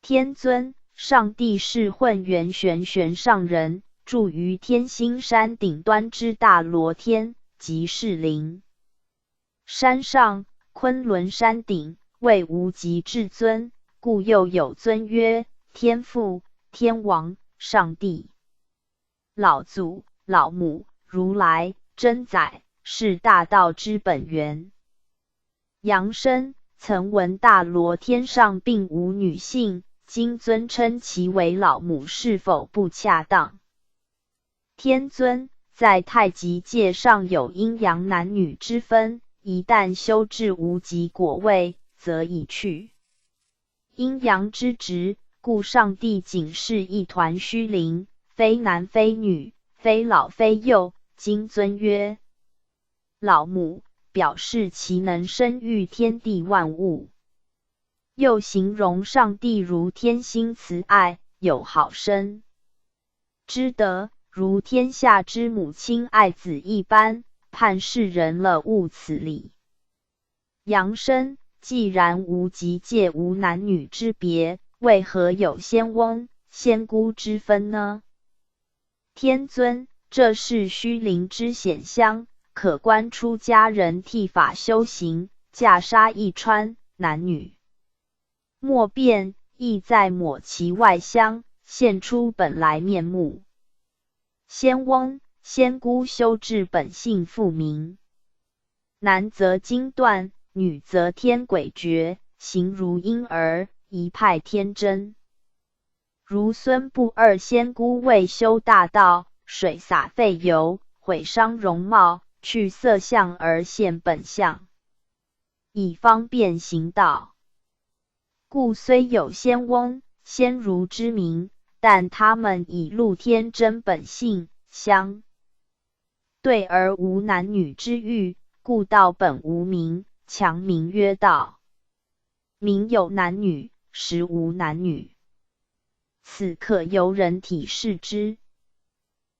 天尊，上帝是混元玄上人，住于天心山顶端之大罗天，即是灵山上，昆仑山顶，为无极至尊，故又有尊曰天父、天王、上帝、老祖、老母、如来、真宰，是大道之本源。扬声曾闻大罗天上并无女性，今尊称其为老母，是否不恰当？天尊，在太极界上有阴阳男女之分，一旦修至无极果位，则已去阴阳之职，故上帝仅是一团虚灵，非男非女，非老非幼。今尊曰老母，表示其能生育天地万物。又形容上帝如天心慈爱，有好生之德，如天下之母亲爱子一般，盼世人乐悟此理。扬声，既然无极界无男女之别，为何有仙翁、仙姑之分呢？天尊，这是虚灵之显相，可观出家人剃发修行，袈裟一穿，男女莫辨，意在抹其外相，现出本来面目。仙翁、仙姑修治本性复明，男则精断，女则天诡谲，形如婴儿，一派天真。如孙不二仙姑为修大道，水洒废油，毁伤容貌，去色相而现本相，以方便行道。故虽有仙翁、仙儒之名，但他们以露天真本性相对而无男女之欲，故道本无名，强名曰道。名有男女，实无男女。此可由人体视之。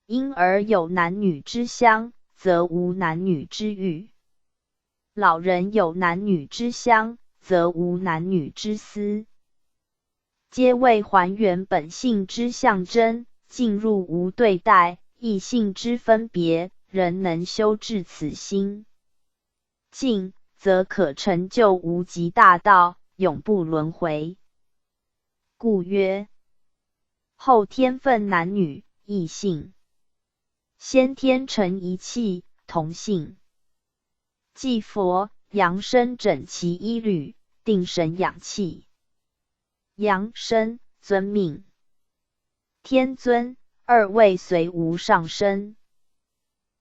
因而有男女之相，则无男女之欲；老人有男女之相，则无男女之思。皆为还原本性之象征，进入无对待，异性之分别，人能修治此心，静则可成就无极大道，永不轮回。故曰：后天分男女，异性；先天成一气，同性。即佛阳生整其一律，定神养气。阳生尊命，天尊二位随无上升。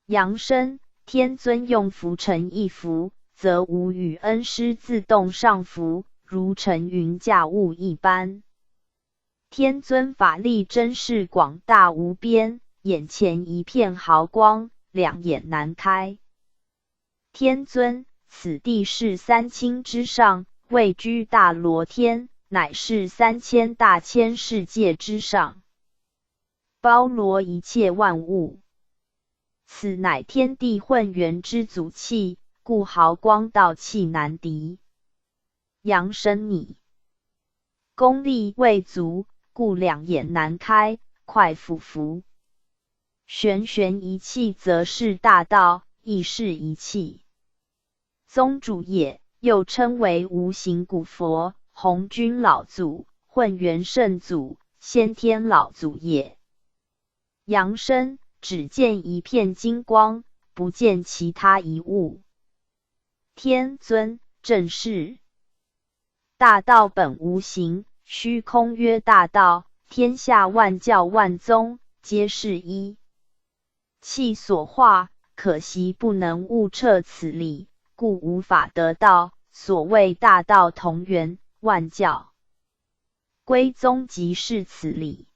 阳生天尊用浮成一浮，则无与恩师自动上浮，如乘云驾雾一般。天尊法力真是广大无边，眼前一片毫光，两眼难开。天尊此地是三清之上，位居大罗天，乃是3000大千世界之上，包罗一切万物。此乃天地混元之祖气，故毫光道气难敌。阳生你功力未足，故两眼难开，快俯伏。玄玄一气则是大道，亦是一气。宗主也，又称为无形古佛、红军老祖、混元圣祖、先天老祖也。阳生只见一片金光，不见其他一物。天尊正是大道本无形，虚空曰大道，天下万教万宗，皆是一气所化，可惜不能悟彻此理，故无法得道。所谓大道同源，万教归宗，即是此理。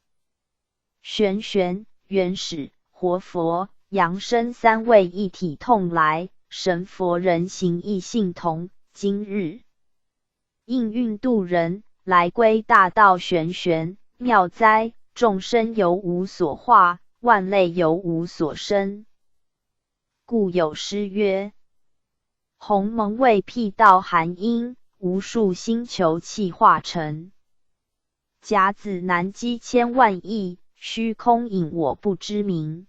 玄玄、原始、活佛、阳生三位一体同来，神佛人形异性同。今日应运度人，来归大道玄玄，妙哉！众生犹无所化，万类犹无所生。故有诗曰：鸿蒙为辟道含阴，无数星球气化成。甲子难积千万亿，虚空隐我不知名。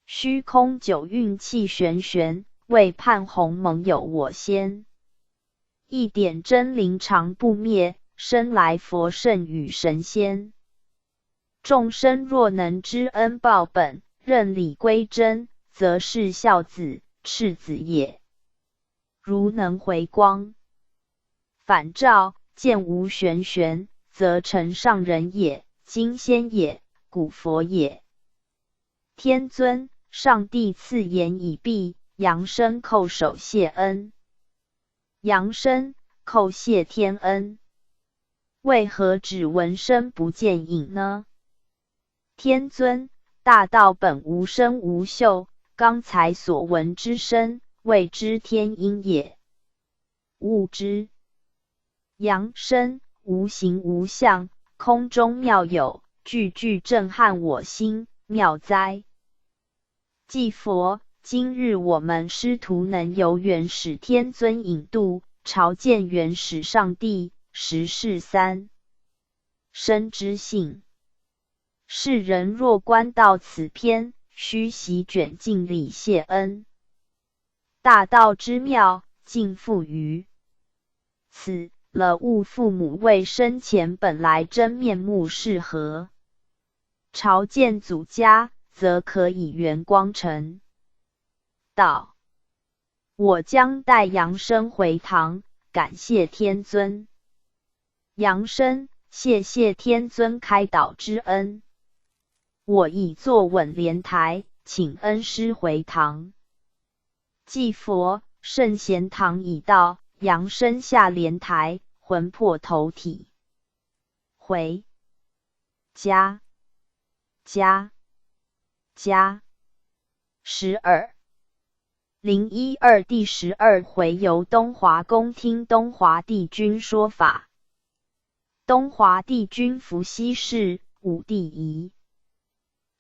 虚空九运气玄玄，未判鸿蒙有我先。一点真灵常不灭，生来佛圣与神仙。众生若能知恩报本，认理归真，则是孝子、赤子也。如能回光返照，见无玄玄，则成上人也，金仙也，古佛也。天尊上帝赐言已毕，阳生叩首谢恩。阳生叩谢天恩，为何只闻声不见影呢？天尊大道本无声无嗅，刚才所闻之声，谓之天音也。悟之。阳生无形无相，空中妙有，句句震撼我心，妙哉！即佛今日我们师徒能由元始天尊引渡，朝见元始上帝，实是三生之幸。世人若观到此篇，须席卷尽礼谢恩。大道之妙，尽付于此。了悟父母为生前本来真面目是何？朝见祖家，则可以圆光成道。我将带杨生回堂，感谢天尊。杨生，谢谢天尊开导之恩。我已坐稳莲台，请恩师回堂。祭佛，圣贤堂已到。杨生下莲台，魂魄投体，回家。12第12回由东华宫听东华帝君说法。东华帝君伏羲氏，武帝仪。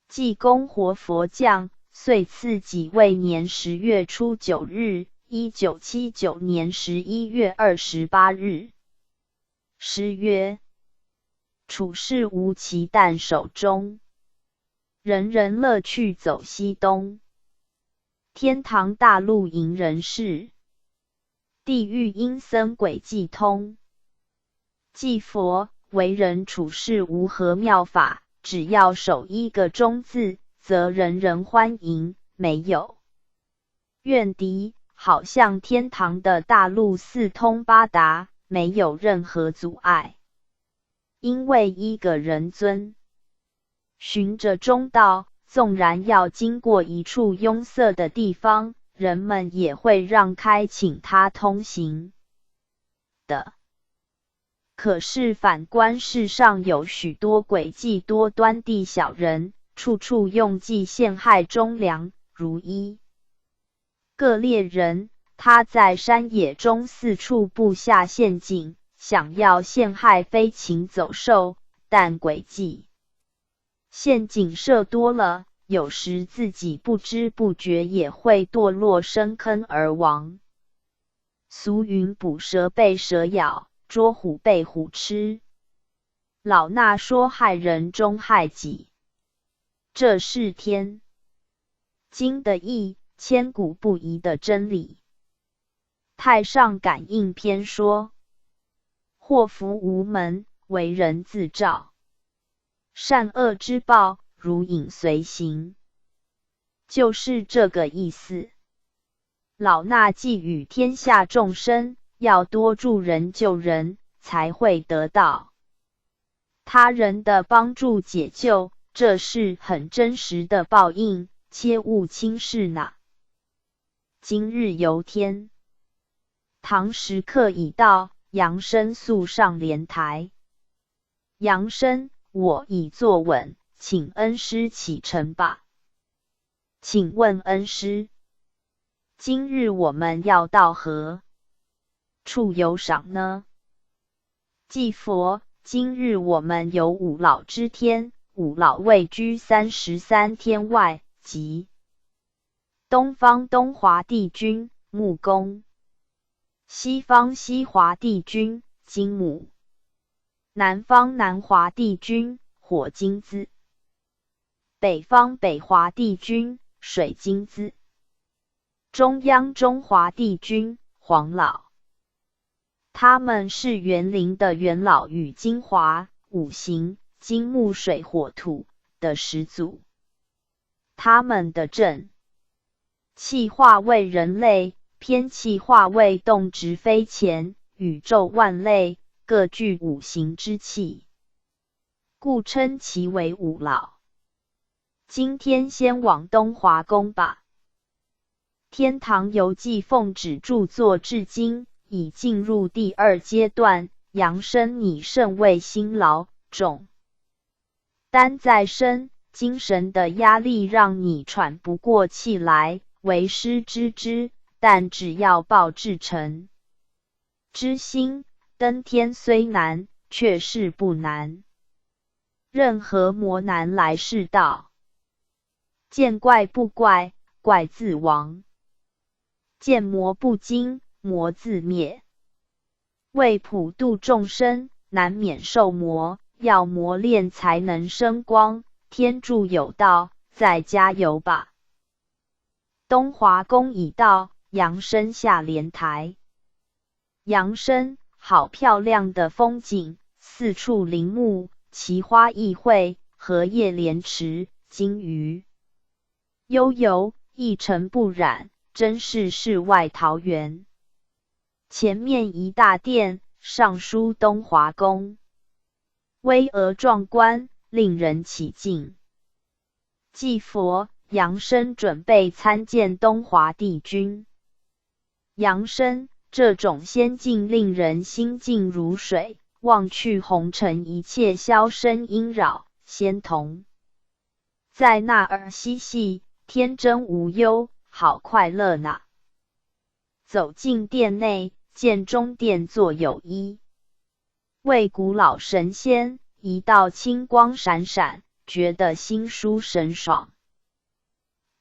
济公活佛降，岁次己未年10月初9日。1979年11月28日。诗曰：处世无奇但手中，人人乐趣走西东。天堂大路迎人世，地狱阴僧鬼计通。祭佛，为人处事无何妙法，只要守一个忠字，则人人欢迎，没有怨敌。好像天堂的大路四通八达，没有任何阻碍。因为一个人尊，循着中道，纵然要经过一处拥塞的地方，人们也会让开请他通行的。可是反观世上有许多诡计多端的小人，处处用计陷害忠良，如一个猎人，他在山野中四处布下陷阱，想要陷害飞禽走兽，但诡计陷阱设多了，有时自己不知不觉也会堕落深坑而亡。俗云捕蛇被蛇咬，捉虎被虎吃。老衲说害人终害己，这是天经的义，千古不移的真理。太上感应篇说：祸福无门，为人自照。善恶之报，如影随形。就是这个意思。老衲寄语天下众生，要多助人救人，才会得到他人的帮助解救，这是很真实的报应，切勿轻视呐。今日游天堂时刻已到，杨生速上莲台。杨生，我已坐稳，请恩师启程吧。请问恩师，今日我们要到何处游赏呢？祭佛，今日我们游五老之天，五老位居33天外，即东方东华帝君木公，西方西华帝君金母，南方南华帝君火金子，北方北华帝君水金子，中央中华帝君黄老。他们是园林的元老与精华，五行金木水火土的始祖。他们的正气化为人类，偏气化为动植飞潜，宇宙万类，各具五行之气，故称其为五老。今天先往东华宫吧。天堂游记奉旨著作至今，已进入第2阶段。杨生，你甚为辛劳，重担在身，精神的压力让你喘不过气来。为师知之，但只要抱至诚之心，登天虽难，却是不难。任何魔难来是道，见怪不怪，怪自亡；见魔不惊，魔自灭。为普度众生，难免受磨，要磨练才能生光。天助有道，再加油吧。东华宫已到，杨生下莲台。杨生，好漂亮的风景，四处林木，奇花异卉，荷叶莲池，金鱼悠游，一尘不染，真是世外桃源。前面一大殿，上书东华宫，巍峨壮观，令人起敬。祭佛，杨生准备参见东华帝君。杨生，这种仙境令人心静如水，忘去红尘一切销声阴扰，仙童在那儿嬉戏，天真无忧，好快乐呢。走进殿内，见中殿坐有一位古老神仙，一道青光闪闪，觉得心舒神爽。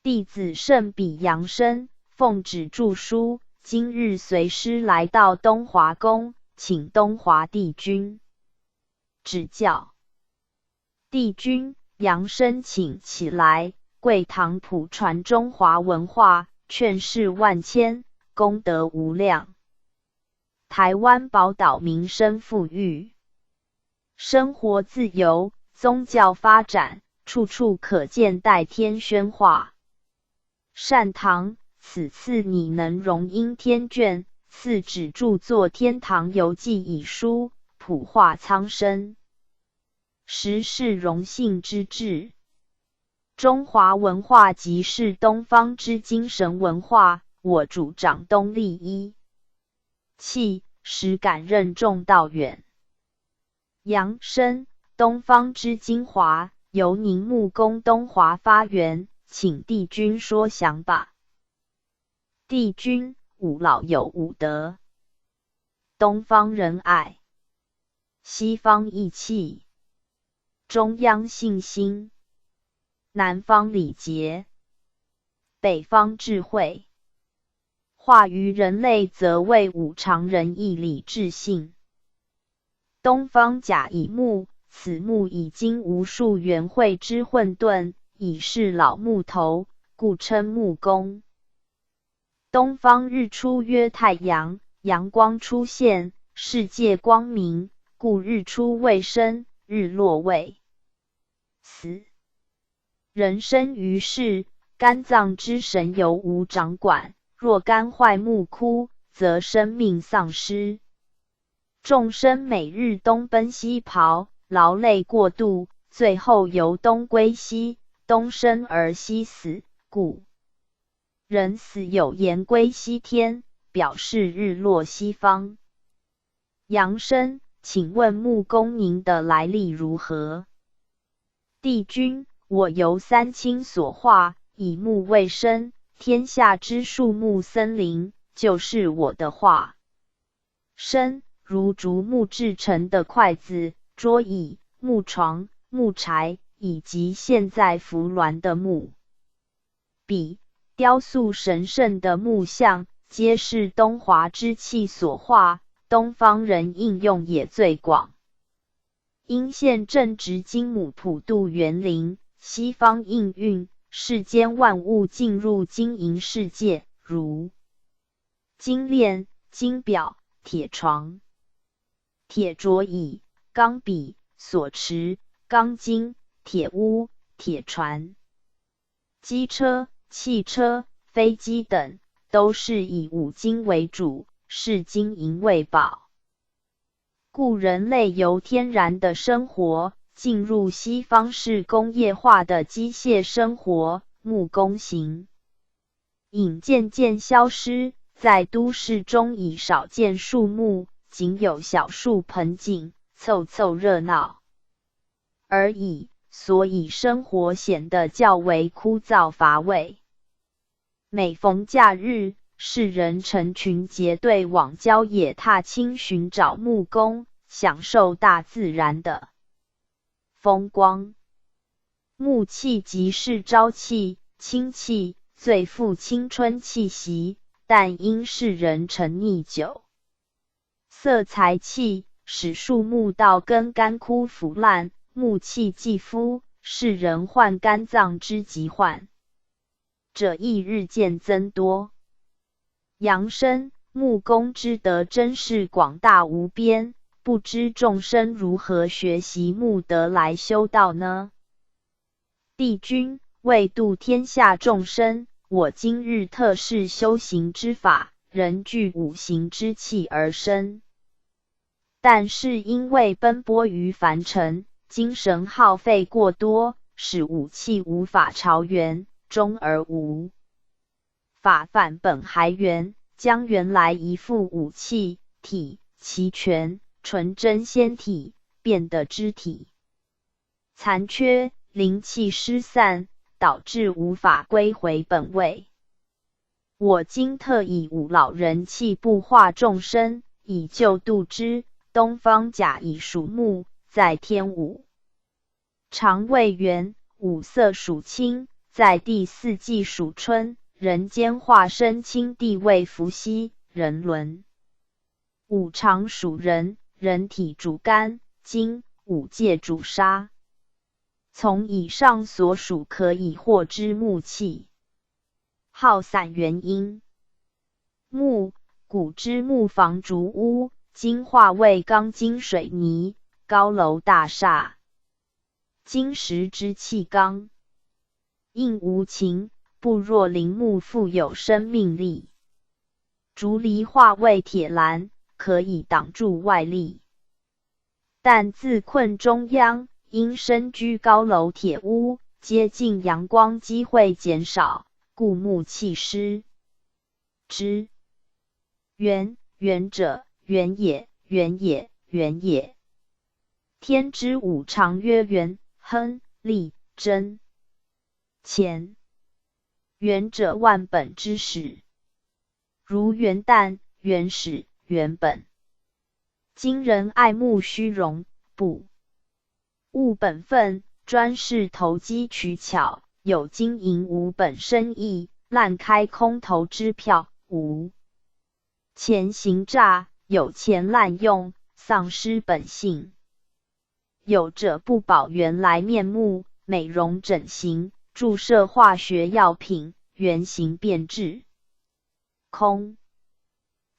弟子圣彼杨生，奉旨著书，今日随师来到东华宫，请东华帝君指教。帝君，杨生请起来，贵堂普传中华文化，劝世万千，功德无量。台湾宝岛民生富裕，生活自由，宗教发展，处处可见代天宣化。善堂，此次你能荣膺天眷，赐旨著作《天堂游记》一书，普化苍生，实是荣幸之至。中华文化即是东方之精神文化，我主掌东立一气，实感任重道远。杨生，东方之精华，由宁木宫东华发源，请帝君说详吧。帝君，吾老有五德：东方仁爱，西方义气，中央信心，南方礼节，北方智慧。化于人类，则为五常仁义礼智信。东方甲乙木，此木已经无数元会之混沌，已是老木头，故称木工。东方日出曰太阳，阳光出现，世界光明，故日出未生，日落未死。人生于世，肝脏之神由无掌管，若肝坏木枯，则生命丧失。众生每日东奔西跑，劳累过度，最后由东归西，东生而西死，故人死有言归西天，表示日落西方。杨生，请问木工您的来历如何？帝君，我由三清所化，以木为生，天下之树木森林，就是我的化身，如竹木制成的筷子、桌椅、木床、木柴，以及现在扶鸾的木笔、雕塑神圣的木像，皆是东华之气所化，东方人应用也最广。因现正值金母普渡园林，西方应运，世间万物进入金银世界，如金链、金表、铁床、铁桌椅、钢笔、锁匙、钢筋、铁屋、铁船、机车、汽车、飞机等，都是以五金为主，是金银为宝。故人类由天然的生活进入西方式工业化的机械生活，木工型影渐渐消失，在都市中已少见树木，仅有小树盆景，凑凑热闹而已，所以生活显得较为枯燥乏味。每逢假日，世人成群结队往郊野踏青，寻找木工，享受大自然的风光。木气即是朝气、清气，最富青春气息，但因世人沉溺酒色财气，使树木道根干枯腐烂，木气既枯，世人患肝脏之疾患者亦日渐增多。阳生，木工之德真是广大无边，不知众生如何学习木德来修道呢？帝君，为度天下众生，我今日特示修行之法，人具五行之气而生。但是因为奔波于凡尘，精神耗费过多，使五气无法朝元，终而无法返本还原，将原来一副五气体齐全纯真仙体变得肢体残缺，灵气失散，导致无法归回本位。我今特以五老人气布化众生，以救度之。东方甲乙属木，在天五常为元，五色属青，在第四季属春，人间化身清帝为伏羲，人伦。五常属人，人体主肝金，五界主沙。从以上所属可以获知木气。耗散原因。木，古之木房竹屋，今化为钢筋水泥，高楼大厦。金石之气刚，硬无情，不若林木富有生命力。竹篱化为铁栏，可以挡住外力。但自困中央，因身居高楼铁屋，接近阳光机会减少，故木气失之。元，元者，元也，元也，元也。天之五常曰元、亨、利、贞、乾。元者万本之始，如元旦、元始、元本。今人爱慕虚荣，不务本分，专事投机取巧，有经营无本生意，滥开空头支票，无钱行诈，有钱滥用，丧失本性。有者不保原来面目，美容整形，注射化学药品，原形变质。空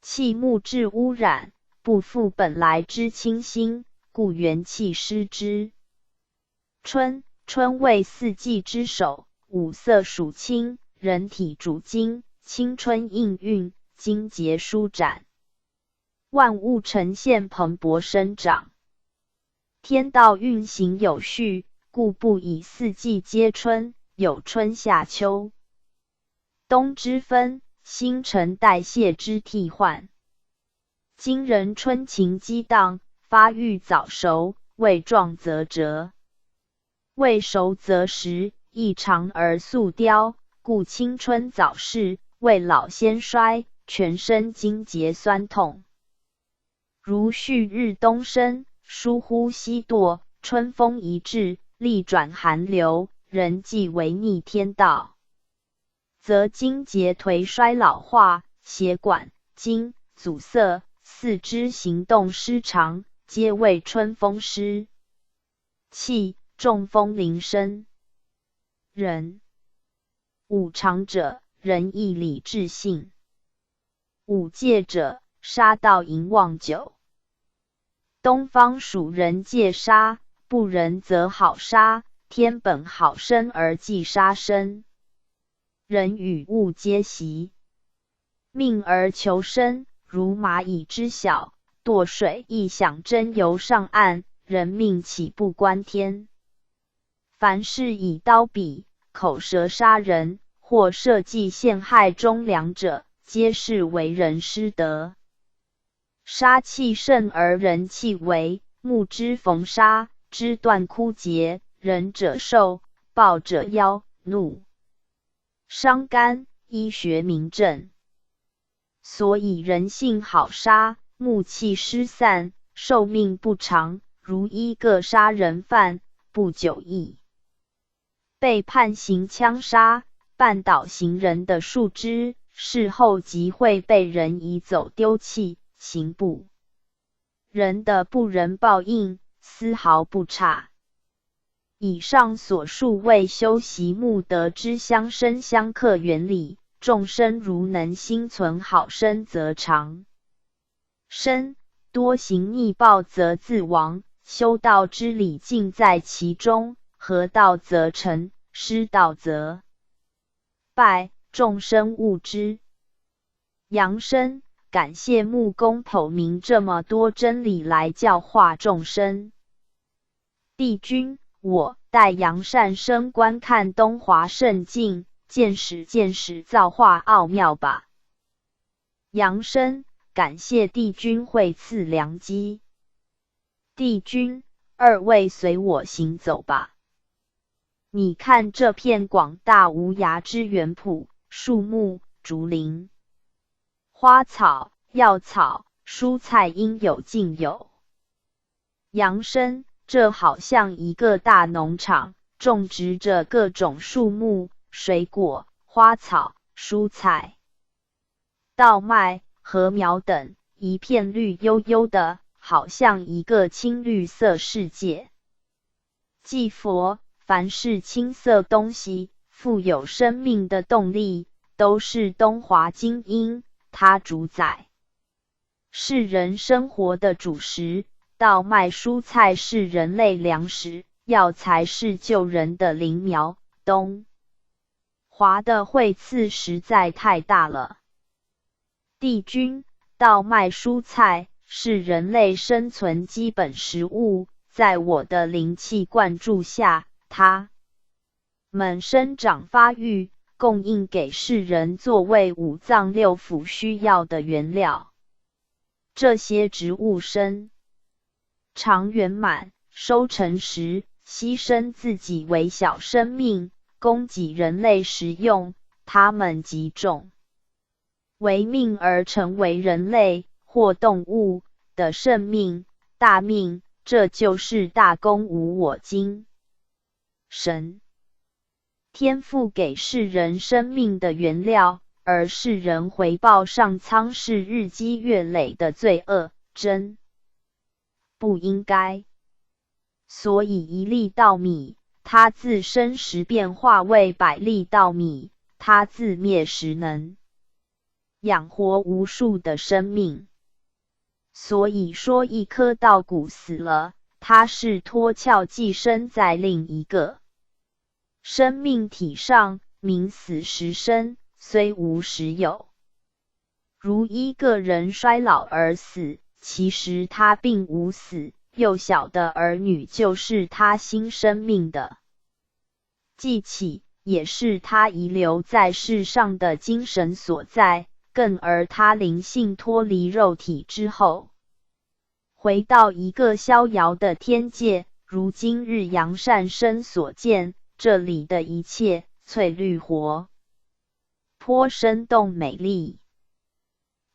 气木质污染，不复本来之清新，故元气失之。春，春为四季之首，五色属青，人体主金，青春应运，精节舒展，万物呈现蓬勃生长。天道运行有序，故不以四季皆春，有春夏秋冬之分，新陈代谢之替换。今人春情激荡，发育早熟，未壮则折，未熟则实，异常而速凋，故青春早逝，未老先衰，全身筋节酸痛。如旭日东升，疏忽西堕，春风一至，力转寒流，人既违逆天道，则筋节颓衰老化，血管、筋阻塞，四肢行动失常，皆为春风失气，中风临身。人，五常者，仁义礼智信。五戒者，杀盗淫妄酒。东方属人戒杀，不仁则好杀，天本好生而忌杀生。人与物皆习，命而求生，如蚂蚁之小，堕水亦想争游上岸，人命岂不关天？凡是以刀笔、口舌杀人，或设计陷害忠良者，皆是为人失德。杀气盛而人气微，木之逢杀，枝断枯竭，仁者寿，暴者夭，怒伤肝，医学明证。所以人性好杀，木气失散，寿命不长，如一个杀人犯，不久亦被判刑枪杀，绊倒行人的树枝，事后即会被人移走丢弃，刑不仁的不仁报应，丝毫不差。以上所述为修习木德之相生相克原理，众生如能心存好身，则长生；多行逆报，则自亡。修道之理尽在其中，合道则成，失道则败，众生悟之。扬声感谢木公剖明这么多真理来教化众生。帝君，我代杨善生观看东华圣境，见识造化奥妙吧。杨生感谢帝君惠赐良机。帝君，二位随我行走吧。你看这片广大无涯之园圃，树木、竹林、花草、药草、蔬菜应有尽有。杨生，这好像一个大农场，种植着各种树木、水果、花草、蔬菜、稻麦、禾苗等，一片绿油油的，好像一个青绿色世界。祭佛，凡是青色东西，富有生命的动力，都是东华精英，它主宰。是人生活的主食，稻麦蔬菜是人类粮食，药材是救人的灵苗。东华的惠赐实在太大了。帝君，稻麦蔬菜是人类生存基本食物，在我的灵气灌注下，它们生长发育，供应给世人作为五脏六腑需要的原料。这些植物生长圆满，收成时牺牲自己为小生命，供给人类食用，它们极重为命而成为人类或动物的圣命、大命，这就是大公无我精神天赋给世人生命的原料，而世人回报上苍是日积月累的罪恶，真不应该。所以一粒稻米，它自生时变化为100粒稻米，它自灭时能养活无数的生命。所以说一棵稻谷死了，它是脱壳寄生在另一个生命体上，名死时生，虽无实有。如一个人衰老而死，其实他并无死，幼小的儿女就是他新生命的记起，也是他遗留在世上的精神所在。更而他灵性脱离肉体之后，回到一个逍遥的天界，如今日杨善生所见，这里的一切翠绿活泼生动美丽。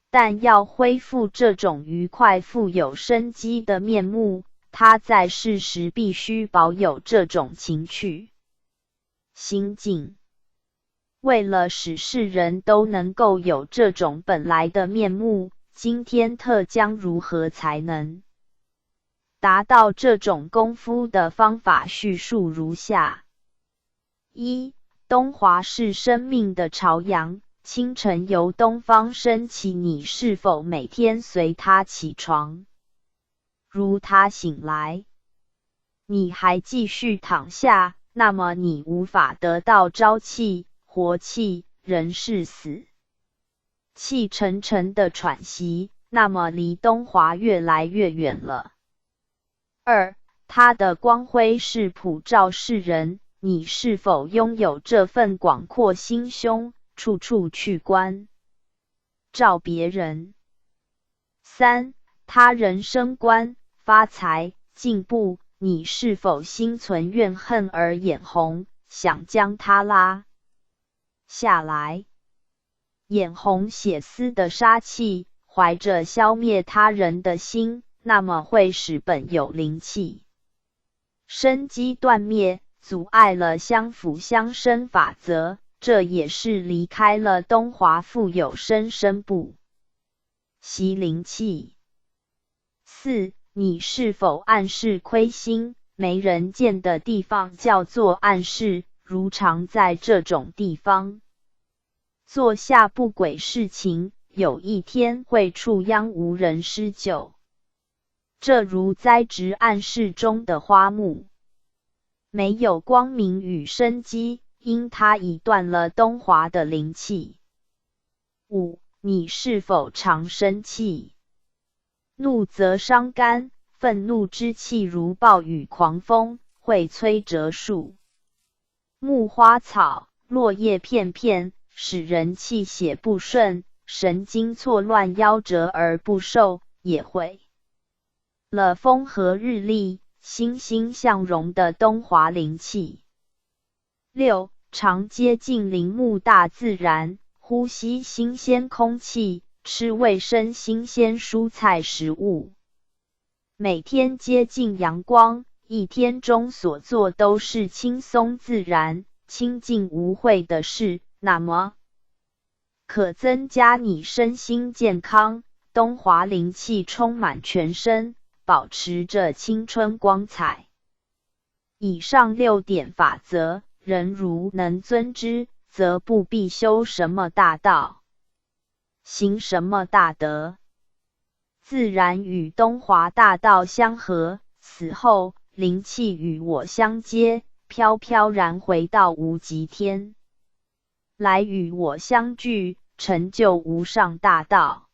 但要恢复这种愉快富有生机的面目，他在世时必须保有这种情趣心境。为了使世人都能够有这种本来的面目，今天特将如何才能达到这种功夫的方法叙述如下。1. 东华是生命的朝阳，清晨由东方升起，你是否每天随它起床？如它醒来，你还继续躺下，那么你无法得到朝气、活气，人是死气沉沉的喘息，那么离东华越来越远了。2. 它的光辉是普照世人，你是否拥有这份广阔心胸，处处去关照别人？ 3. 他人生观、发财、进步，你是否心存怨恨而眼红，想将它拉下来？眼红血丝的杀气，怀着消灭他人的心，那么会使本有灵气生机断灭，阻碍了相辅相生法则，这也是离开了东华富有生生不息灵气。4. 你是否暗室亏心，没人见的地方叫做暗室，如常在这种地方做下不轨事情，有一天会触殃无人施救。这如栽植暗室中的花木，没有光明与生机，因它已断了东华的灵气。5. 你是否常生气？怒则伤肝，愤怒之气如暴雨狂风，会摧折树木花草，落叶片片，使人气血不顺，神经错乱，夭折而不寿，也会了风和日丽、欣欣向荣的东华灵气。6. 常接近林木大自然，呼吸新鲜空气，吃卫生新鲜蔬菜食物。每天接近阳光，一天中所做都是轻松自然、清净无秽的事，那么可增加你身心健康，东华灵气充满全身，保持着青春光彩。以上6点法则，人如能遵之，则不必修什么大道，行什么大德，自然与东华大道相合，死后灵气与我相接，飘飘然回到无极天，来与我相聚，成就无上大道。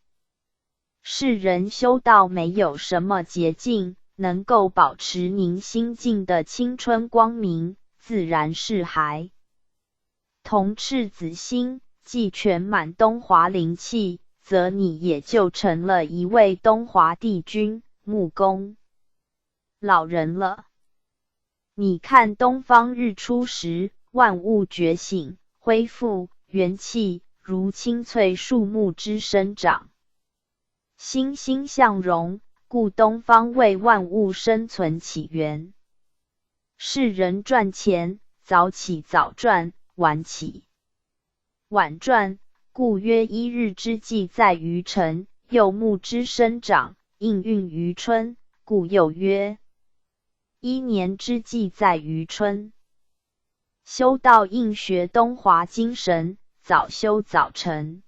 世人修道没有什么捷径，能够保持您心境的青春光明，自然是还同赤子心，既全满东华灵气，则你也就成了一位东华帝君、木工老人了。你看东方日出时，万物觉醒，恢复元气，如青翠树木之生长，欣欣向荣，故东方为万物生存起源。世人赚钱，早起早赚，晚起晚赚，故曰一日之计在于晨，又木之生长，应运于春，故又曰一年之计在于春。修道应学东华精神，早修早成。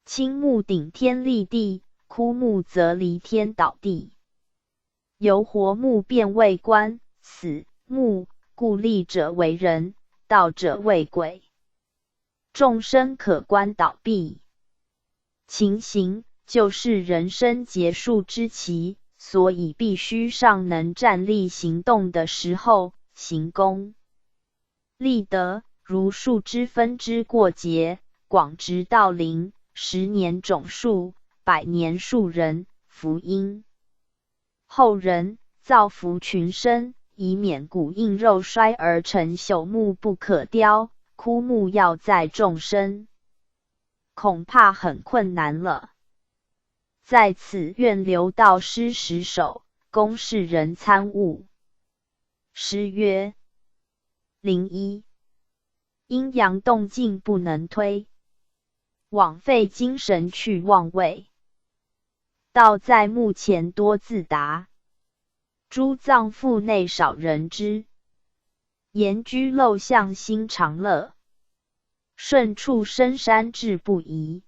青木顶天立地，枯木则离天倒地。由活木变为官，死木，故立者为人，道者为鬼。众生可观倒闭情形，就是人生结束之期，所以必须尚能站立行动的时候，行功立德，如树之分枝过节，广植道林，10年种树，100年树人，福音后人，造福群生，以免骨硬肉衰而成朽木不可雕，枯木要在众生，恐怕很困难了。在此愿留道师10首，供世人参悟。诗曰01阴阳动静不能推，枉费精神去妄为。道在目前多自达，诸脏腹内少人知。言居陋巷心常乐，顺处深山志不移。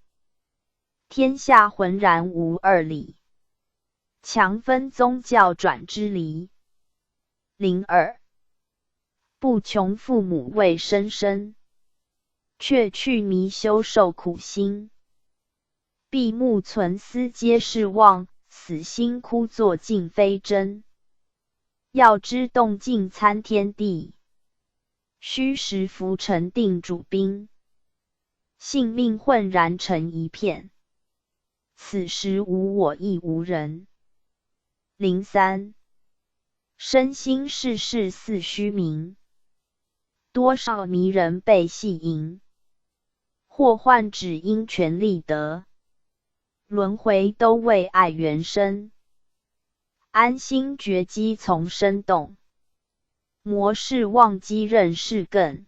天下浑然无二理，强分宗教转之离。02不穷父母为生生，却去迷修受苦心。闭目存思皆是妄，死心枯坐尽非真。要知动静参天地，虚实浮沉定主宾。性命浑然成一片，此时无我亦无人。03身心世事似虚名，多少迷人被戏淫。祸患只因权力得，轮回都为爱缘生。安心觉机从生动，魔事忘机任是更。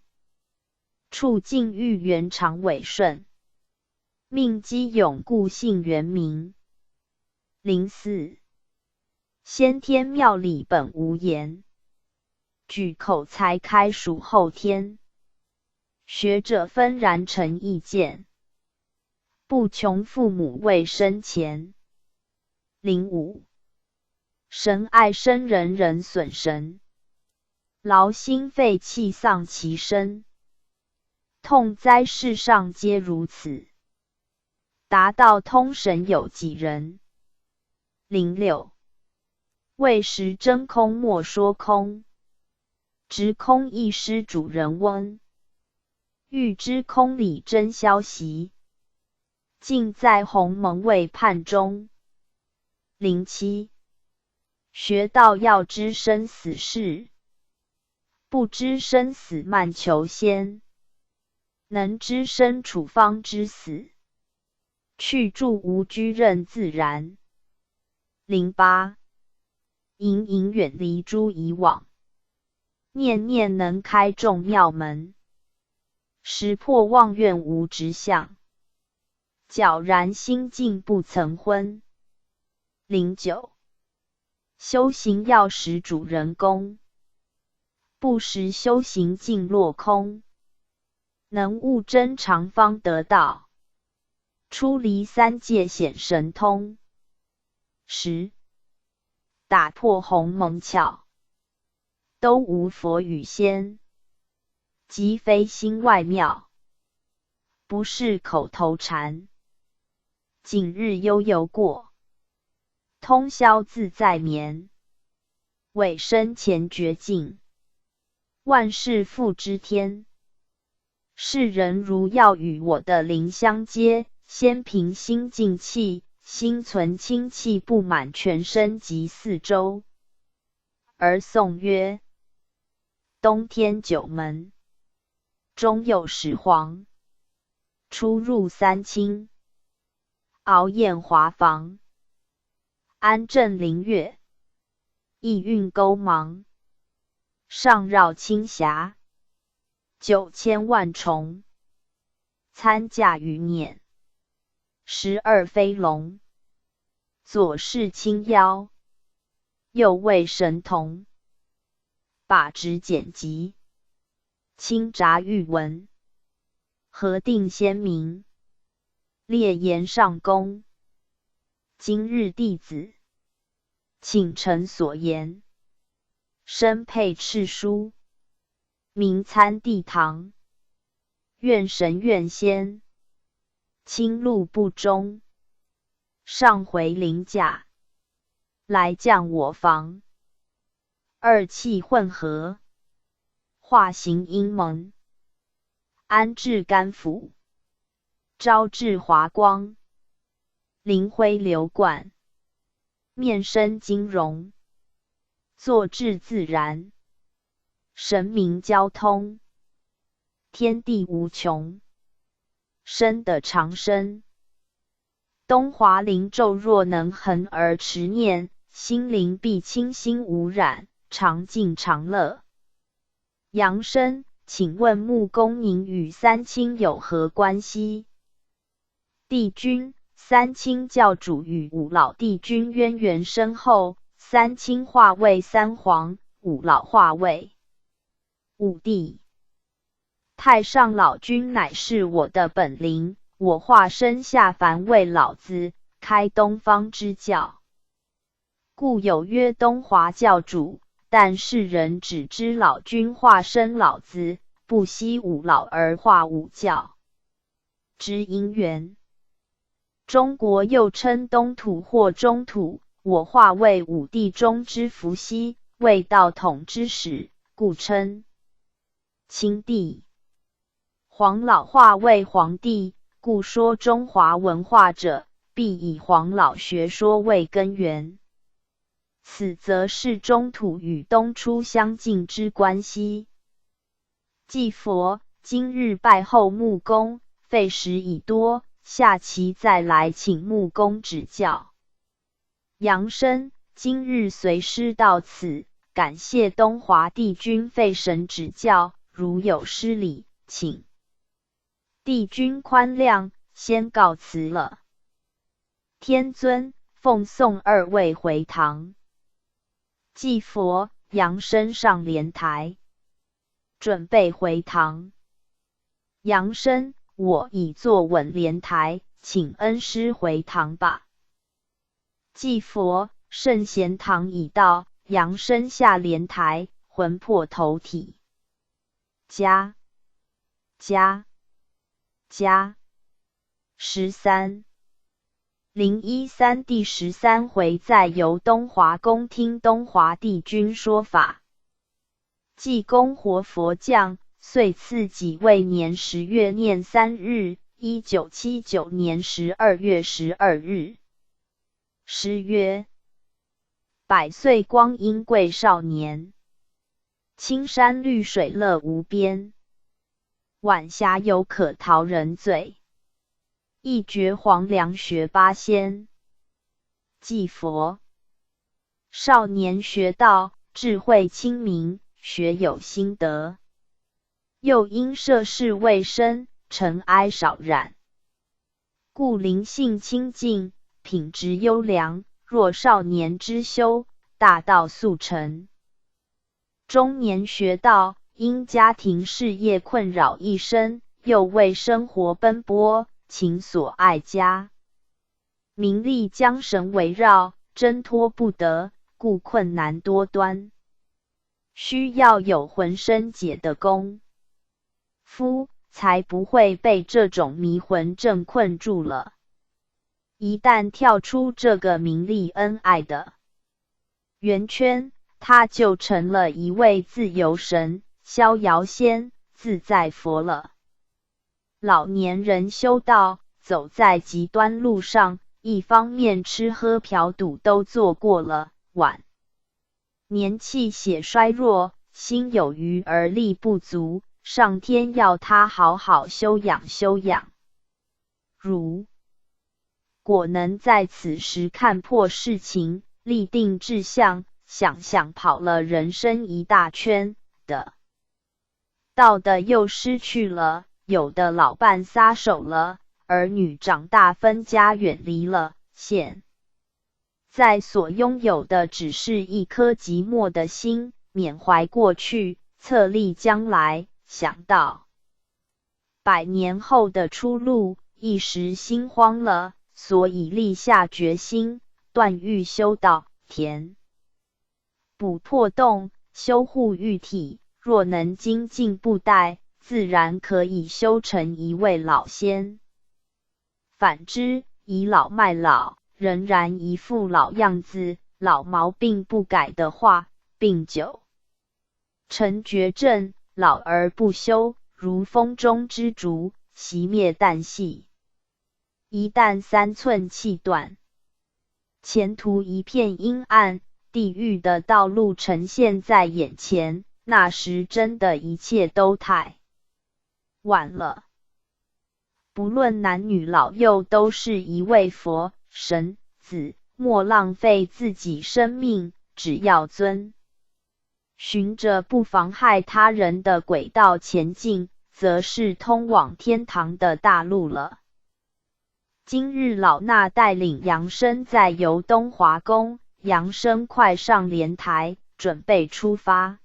处境遇缘常委顺，命机永固性圆明。04先天妙理本无言，举口才开属后天。学者纷然成意见，不穷父母未生前。05神爱生人，人损神，劳心费气丧其身。痛哉世上皆如此，达道通神有几人？06为时真空莫说空，直空亦师主人翁。欲知空理真消息，尽在鸿蒙未判中。07学道要知生死事，不知生死慢求仙。能知生处方知死，去住无拘任自然。08营营远离诸以往，念念能开众妙门。识破妄愿无执相，皎然心境不曾昏。09修行要识主人公，不识修行尽落空。能悟真常方得道，出离三界显神通。10打破鸿蒙窍，都无佛与仙，即非心外妙，不是口头禅。景日悠悠过，通宵自在眠。委身前觉境，万事付之天。世人如要与我的灵相接，先凭心静气，心存清气布满全身及四周。而颂曰：冬天九门，中有始皇，出入三清，熬宴华房，安镇灵月，意运勾芒，上绕青霞，9000万重，参驾余念，12飞龙，左是青妖，右为神童，把执简辑，清札玉文，核定鲜明，列言上公。今日弟子，请承所言，身佩敕书，明参地堂。愿神愿仙，清路不忠，上回灵驾，来降我房。二气混合，化形阴蒙，安置肝腑，招致华光。灵辉流贯，面生金融，坐至自然，神明交通，天地无穷，生得长生。东华灵咒若能恒而持念，心灵必清新无染，常静常乐。阳生，请问木公您与三清有何关系？帝君，三清教主与五老帝君渊源深厚，三清化为三皇，五老化为五帝。太上老君乃是我的本灵，我化身下凡为老子开东方之教，故有曰东华教主。但世人只知老君化身老子，不惜五老而化五教之因缘。中国又称东土或中土，我化为五帝中之伏羲，为道统之始，故称清帝。黄老化为黄帝，故说中华文化者，必以黄老学说为根源。此则是中土与东出相近之关系。祭佛，今日拜后木公，费时已多，下期再来请木公指教。阳生，今日随师到此，感谢东华帝君费神指教，如有失礼，请帝君宽谅，先告辞了。天尊，奉送二位回堂。祭佛，扬身上莲台，准备回堂。杨生，我已坐稳莲台，请恩师回堂吧。祭佛，圣贤堂已到。杨生下莲台，魂魄投体。加13。013第13回在游东华宫听东华帝君说法。济公活佛降，岁次己未年10月念3日，1979年12月12日。诗曰：百岁光阴贵少年，青山绿水乐无边。晚霞犹可陶人醉，一绝黄粱学八仙。祭佛，少年学道，智慧清明，学有心得。又因涉世未深，尘埃少染，故灵性清净，品质优良。若少年之修，大道速成。中年学道，因家庭事业困扰一生，又为生活奔波，情所爱家，名利将神围绕，挣脱不得，故困难多端，需要有浑身解的功夫，才不会被这种迷魂症困住了。一旦跳出这个名利恩爱的圆圈，他就成了一位自由神、逍遥仙、自在佛了。老年人修道，走在极端路上，一方面吃喝嫖赌都做过了，晚年气血衰弱，心有余而力不足，上天要他好好休养休养。如果能在此时看破事情，立定志向，想跑了人生一大圈的道的又失去了，有的老伴撒手了，儿女长大分家远离了，现在所拥有的只是一颗寂寞的心，缅怀过去，策立将来，想到100年后的出路，一时心慌了，所以立下决心，断欲修道，填补破洞，修护玉体。若能精进不怠，自然可以修成一位老仙。反之，倚老卖老，仍然一副老样子，老毛病不改的话，病久成绝症，老而不休，如风中之烛，熄灭旦夕。一旦3寸气断，前途一片阴暗，地狱的道路呈现在眼前，那时真的一切都太晚了。不论男女老幼，都是一位佛、神、子，莫浪费自己生命，只要遵循着不妨害他人的轨道前进，则是通往天堂的大路了。今日老衲带领杨生在游东华宫，杨生快上莲台，准备出发。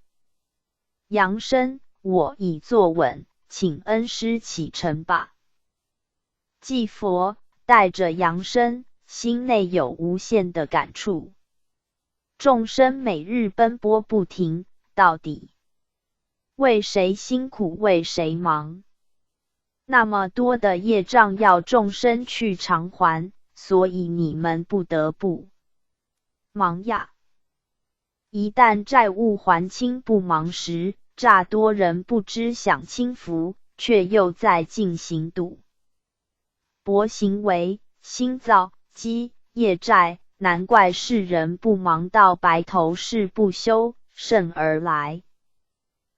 杨生，我已坐稳，请恩师启程吧。祭佛带着杨生，心内有无限的感触。众生每日奔波不停，到底为谁辛苦为谁忙？那么多的业障要众生去偿还，所以你们不得不忙呀。一旦债务还清不忙时，乍多人不知享清福，却又在进行赌博行为，新造积业债，难怪世人不忙到白头誓不休，甚而来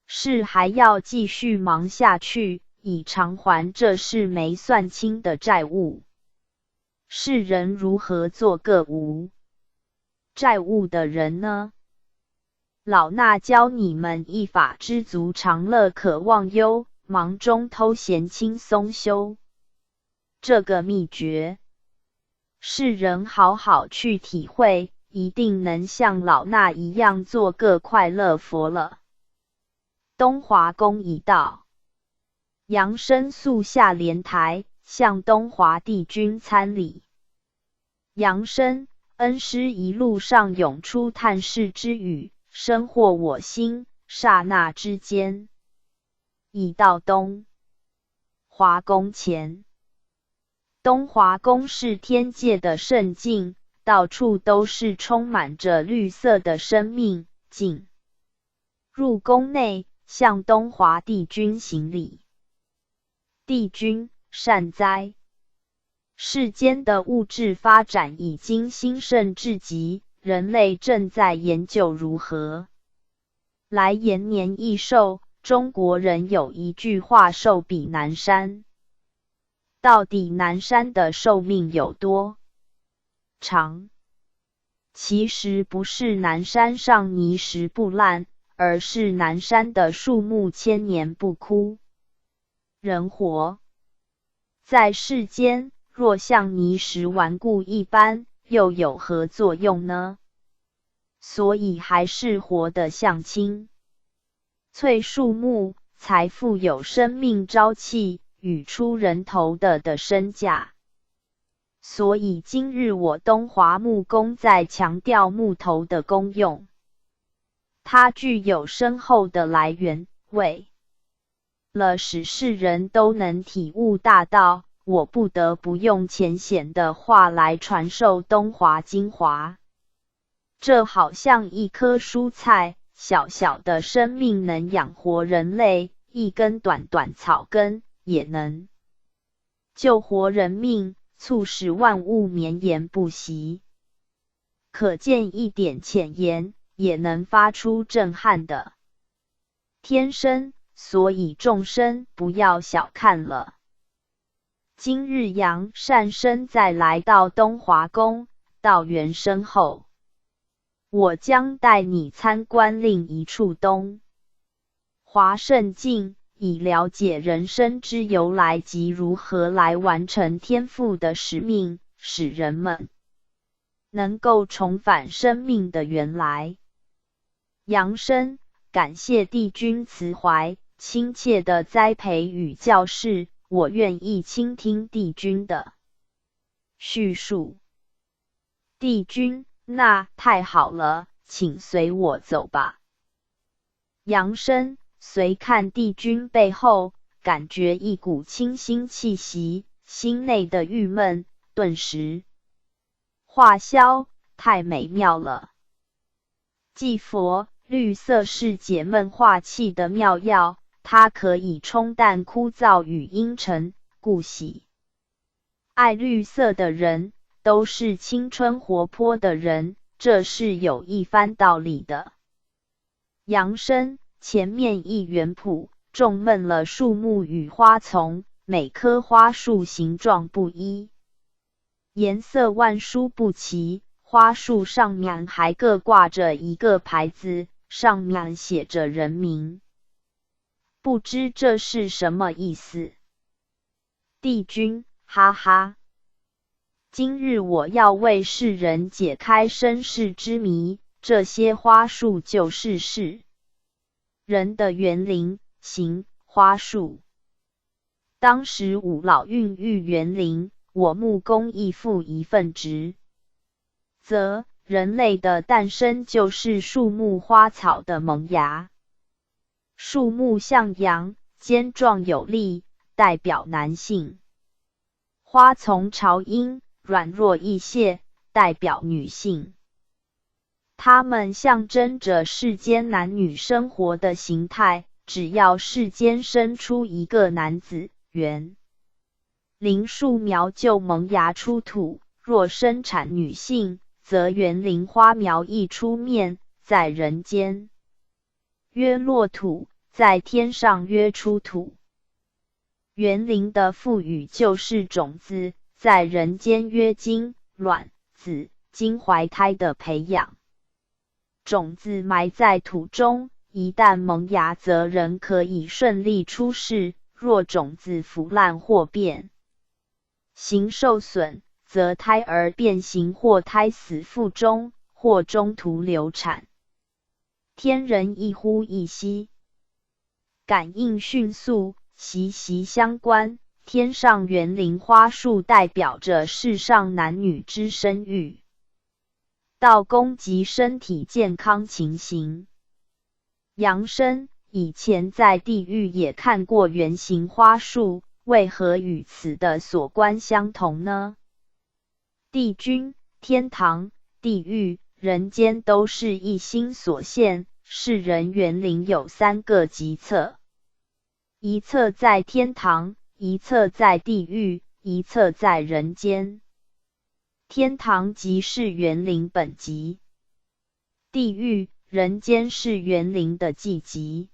是还要继续忙下去，以偿还这事没算清的债务。世人如何做个无债务的人呢？老衲教你们一法，知足常乐可忘忧，忙中偷闲轻松修。这个秘诀，世人好好去体会，一定能像老衲一样做个快乐佛了。东华宫已到，杨生速下莲台，向东华帝君参礼。杨生，恩师一路上涌出探视之语，深获我心。刹那之间，已到东华宫前。东华宫是天界的圣境，到处都是充满着绿色的生命。进入宫内，向东华帝君行礼。帝君，善哉！世间的物质发展已经兴盛至极，人类正在研究如何来延年益寿。中国人有一句话，寿比南山。到底南山的寿命有多长？其实不是南山上泥石不烂，而是南山的树木千年不枯。人活在世间，若像泥石顽固一般，又有何作用呢？所以还是活得像青翠树木，才富有生命朝气，与出人头的身价。所以今日我东华木工在强调木头的功用，它具有深厚的来源。为了使世人都能体悟大道，我不得不用浅显的话来传授东华精华。这好像一颗蔬菜，小小的生命能养活人类，一根短短草根也能救活人命，促使万物绵延不息。可见一点浅言，也能发出震撼的天声，所以众生不要小看了。今日杨善生在来到东华宫道元身后，我将带你参观另一处东华圣境，以了解人生之由来及如何来完成天父的使命，使人们能够重返生命的原来。杨生，感谢帝君慈怀，亲切的栽培与教示，我愿意倾听帝君的叙述。帝君，那太好了，请随我走吧。杨生随看帝君背后，感觉一股清新气息，心内的郁闷顿时化消，太美妙了。祭佛，绿色是解闷化气的妙药，它可以冲淡枯燥与阴沉，故喜爱绿色的人都是青春活泼的人，这是有一番道理的。杨生，前面一园圃，种闷了树木与花丛，每棵花树形状不一，颜色万殊不齐，花树上面还各挂着一个牌子，上面写着人名。不知这是什么意思？帝君，哈哈。今日我要为世人解开身世之谜，这些花树就是世人的园林型花树。当时五老孕育园林，我木工亦负一份职责，人类的诞生就是树木花草的萌芽。树木像阳，坚壮有力，代表男性；花丛朝阴，软弱易泄，代表女性。它们象征着世间男女生活的形态，只要世间生出一个男子，园林树苗就萌芽出土；若生产女性，则园林花苗亦出面，在人间曰落土，在天上曰出土。园林的赋予就是种子，在人间曰精、卵、子、精怀胎的培养。种子埋在土中，一旦萌芽，则人可以顺利出世；若种子腐烂或变形受损，则胎儿变形或胎死腹中，或中途流产。天人一呼一吸，感应迅速，息息相关。天上园林花树代表着世上男女之生育、道功及身体健康情形。阳生以前在地狱也看过圆形花树，为何与此的所观相同呢？帝君、天堂、地狱、人间都是一心所现，世人园林有3个极侧，一侧在天堂，一侧在地狱，一侧在人间。天堂即是园林本极，地狱、人间是园林的迹极。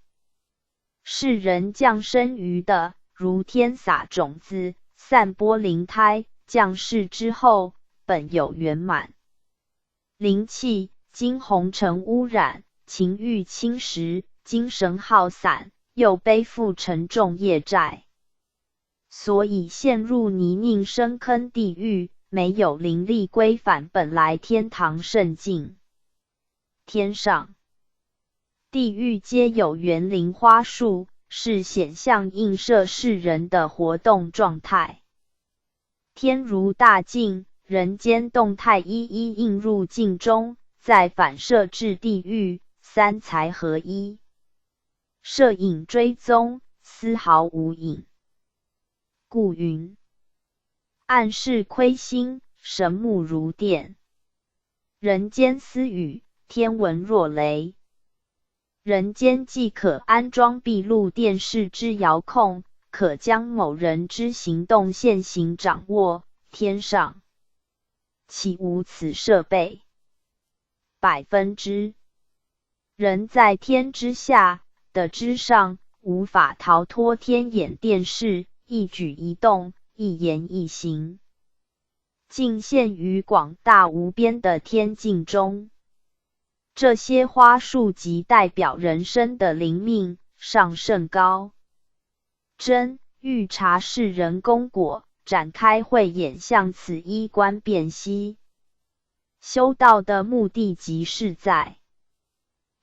是人降生于的，如天撒种子，散播灵胎，降世之后，本有圆满。灵气经红尘污染，情欲侵蚀，精神耗散，又背负沉重业债，所以陷入泥泞深坑地狱，没有灵力归返本来天堂圣境。天上、地狱皆有园林花树，是显象映射世人的活动状态。天如大镜，人间动态一一映入镜中，再反射至地狱，三才合一。摄影追踪，丝毫无影。故云：暗室窥心，神目如电；人间私语，天闻若雷。人间既可安装闭路电视之遥控，可将某人之行动现行掌握，天上岂无此设备？100%。人在天之下的之上，无法逃脱天眼电视，一举一动，一言一行，尽现于广大无边的天境中。这些花树即代表人生的灵命，上甚高。真欲察世人功果，展开慧眼向此一观辨析。修道的目的即是在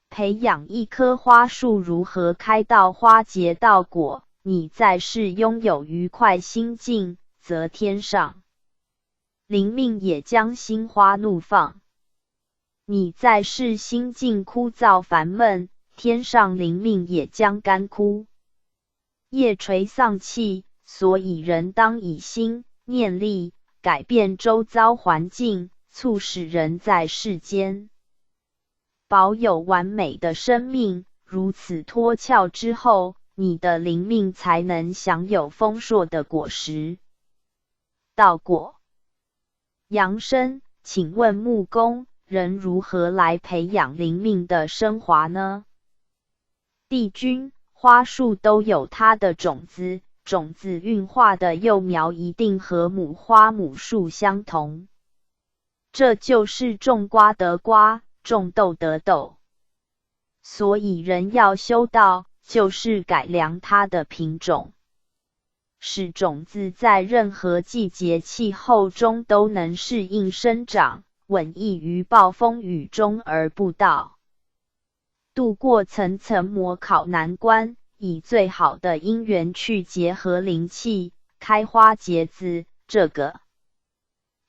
培养一棵花树如何开到花结到果。你在世拥有愉快心境，则天上灵命也将心花怒放。你在世心境枯燥烦闷，天上灵命也将干枯业垂丧气。所以人当以心念力改变周遭环境，促使人在世间保有完美的生命。如此脱壳之后，你的灵命才能享有丰硕的果实。道果。阳生，请问木工人如何来培养灵命的升华呢？帝君，花树都有它的种子，种子孕化的幼苗一定和母花母树相同。这就是种瓜得瓜，种豆得豆。所以人要修道，就是改良它的品种，使种子在任何季节气候中都能适应生长，稳逸于暴风雨中而不倒，度过层层模考难关，以最好的因缘去结合灵气，开花结子。这个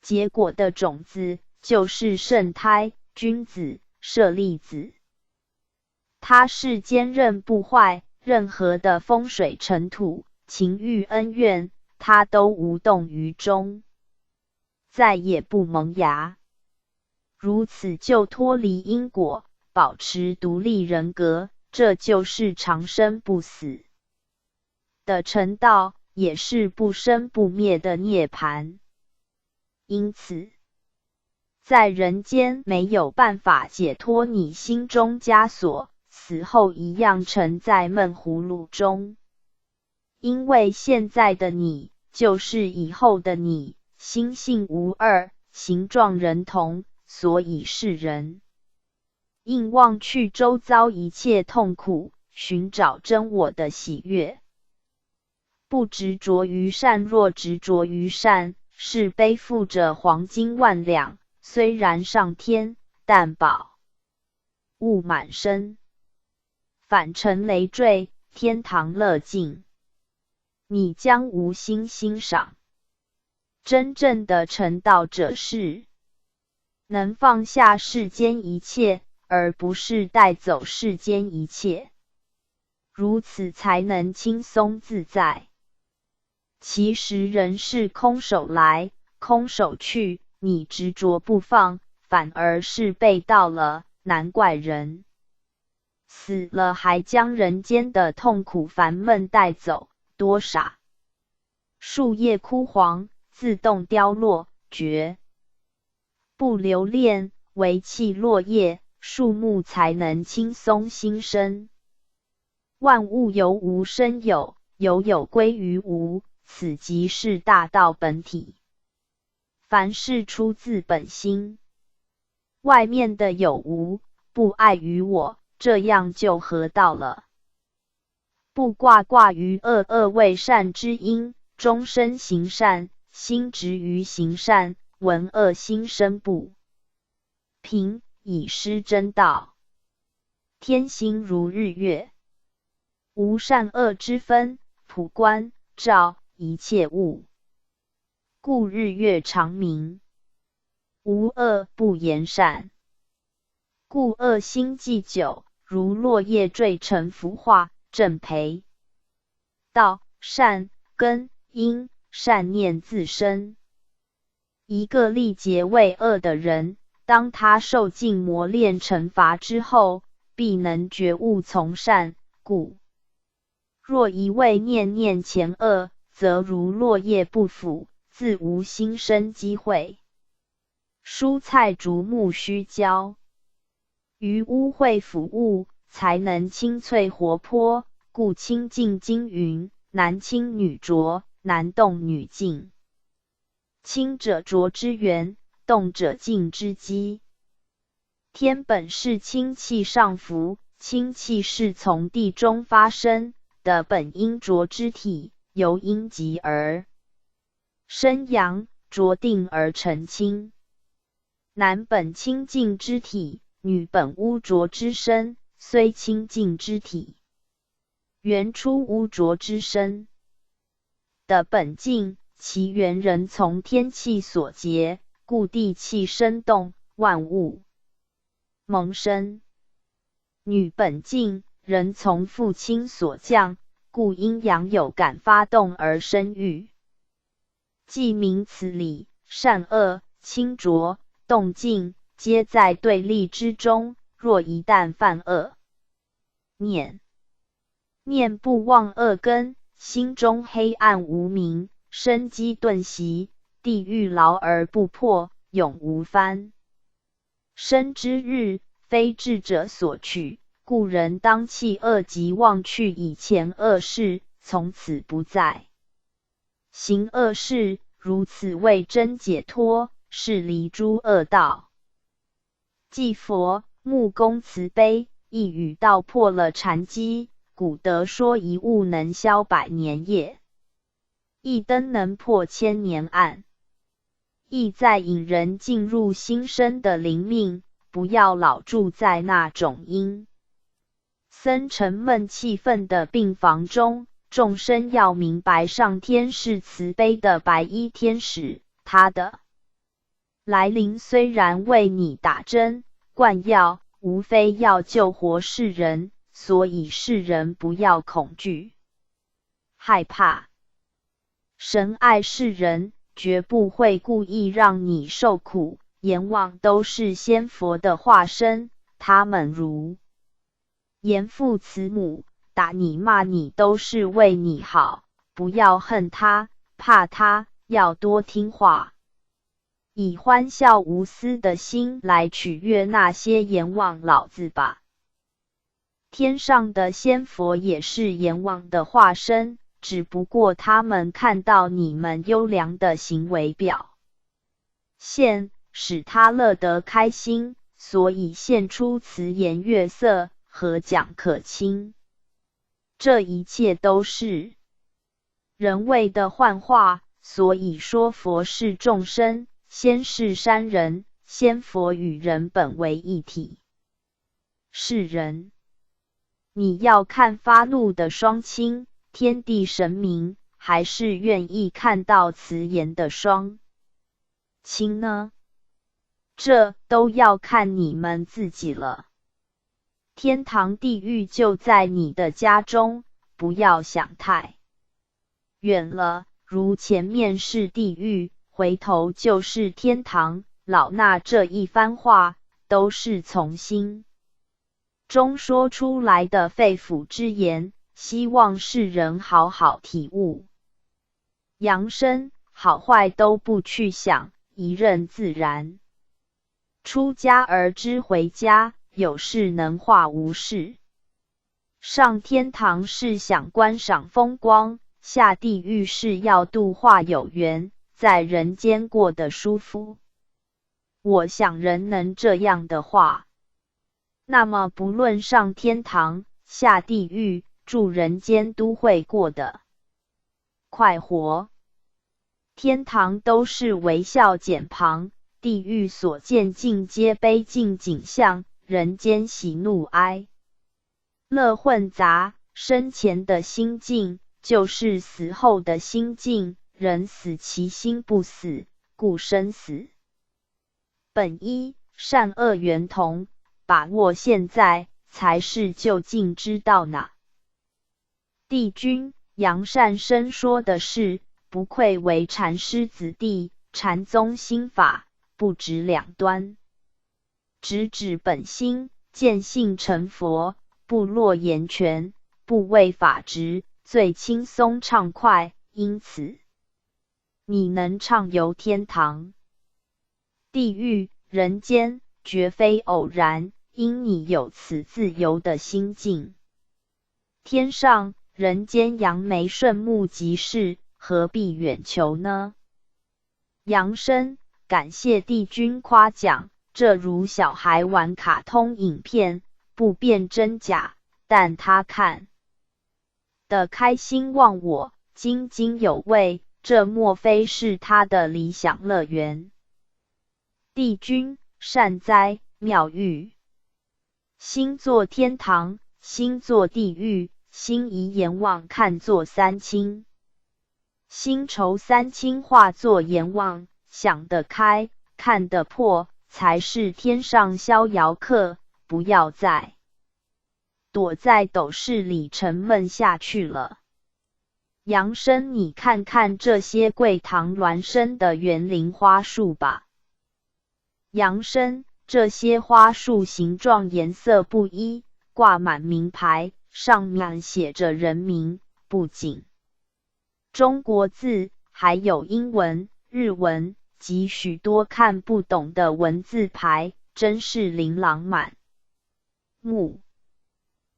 结果的种子就是圣胎、君子、舍利子。它是坚韧不坏，任何的风水尘土、情欲恩怨，它都无动于衷，再也不萌芽。如此就脱离因果，保持独立人格，这就是长生不死的成道，也是不生不灭的涅槃。因此，在人间没有办法解脱你心中枷锁，死后一样沉在闷葫芦中。因为现在的你就是以后的你，心性无二，形状人同，所以是人应忘去周遭一切痛苦，寻找真我的喜悦。不执着于善，若执着于善，是背负着黄金万两，虽然上天，但宝物满身，反尘累赘，天堂乐境。你将无心欣赏。真正的成道者是能放下世间一切，而不是带走世间一切，如此才能轻松自在。其实人是空手来，空手去，你执着不放，反而是被盗了，难怪人死了还将人间的痛苦烦闷带走，多傻！树叶枯黄，自动凋落，绝不留恋，唯弃落叶，树木才能轻松新生。万物由无生有，有有归于无，此即是大道本体。凡事出自本心，外面的有无不碍于我，这样就合道了。不挂于恶，恶为善之因，终身行善，心执于行善，闻恶心生不平，以失真道。天行如日月，无善恶之分，普观照一切物，故日月长明。无恶不言善，故恶心既久，如落叶坠成浮画，正培道善根因，善念自生。一个历劫为恶的人，当他受尽磨练惩罚之后，必能觉悟从善，故若一味念念前恶，则如落叶不腐，自无新生机会。蔬菜竹木须浇，于污秽腐物，才能清脆活泼，故清净经云：男清女浊，男动女静。清者浊之源，动者静之基。天本是清气上浮，清气是从地中发生的本应浊之体，由阴极而生阳，浊定而成清。男本清净之体，女本污浊之身，虽清净之体，原出污浊之身的本净，其源仍从天气所结，故地气生动，万物萌生。女本净，仍从父亲所降，故阴阳有感发动而生育。即名此理，善恶、清浊、动静，皆在对立之中，若一旦犯恶念，念不忘恶根，心中黑暗无明，生机顿息，地狱牢而不破，永无翻身之日，非智者所取，故人当弃恶即忘去以前恶事，从此不再行恶事，如此为真解脱，是离诸恶道。即佛目公慈悲，一语道破了禅机，古德说一物能消百年夜，一灯能破千年暗，意在引人进入新生的灵命，不要老住在那种阴森沉闷气氛的病房中。众生要明白，上天是慈悲的白衣天使，他的来临虽然为你打针灌药，无非要救活世人，所以世人不要恐惧害怕。神爱世人，绝不会故意让你受苦，阎王都是仙佛的化身，他们如严父慈母，打你骂你都是为你好，不要恨他怕他，要多听话，以欢笑无私的心来取悦那些阎王老子吧。天上的仙佛也是阎王的化身，只不过他们看到你们优良的行为表现，使他乐得开心，所以现出慈颜悦色，合讲可亲。这一切都是人为的幻化，所以说佛是众生，仙是山人，仙佛与人本为一体。是人，你要看发怒的双亲、天地神明，还是愿意看到慈颜的双亲呢？这都要看你们自己了。天堂地狱就在你的家中，不要想太远了，如前面是地狱，回头就是天堂。老衲这一番话，都是从心中说出来的肺腑之言，希望世人好好体悟。扬生好坏都不去想，一任自然。出家而知回家，有事能化无事。上天堂是想观赏风光，下地狱是要度化有缘，在人间过得舒服。我想人能这样的话，那么不论上天堂下地狱住人间都会过得快活。天堂都是微笑简旁，地狱所见尽皆悲尽景象，人间喜怒哀乐混杂。生前的心境就是死后的心境，人死其心不死，故生死本一，善恶圆同，把握现在才是究竟之道呢。帝君杨善生说的是，不愧为禅师子弟，禅宗心法不止两端，直指本心，见性成佛，不落言权，不为法执，最轻松畅快。因此你能畅游天堂地狱人间，绝非偶然，因你有此自由的心境。天上人间扬眉顺目即是，何必远求呢？扬生感谢帝君夸奖，这如小孩玩卡通影片，不辨真假，但他看得开心忘我，津津有味，这莫非是他的理想乐园？帝君善哉，妙玉。心作天堂，心作地狱，心怡阎王看作三清。心愁三清化作阎王，想得开，看得破，才是天上逍遥客，不要再躲在斗室里沉闷下去了。杨生，你看看这些桂堂峦生的园林花树吧。杨生，这些花树形状颜色不一，挂满名牌，上面写着人名，不仅中国字，还有英文、日文及许多看不懂的文字牌，真是琳琅满目。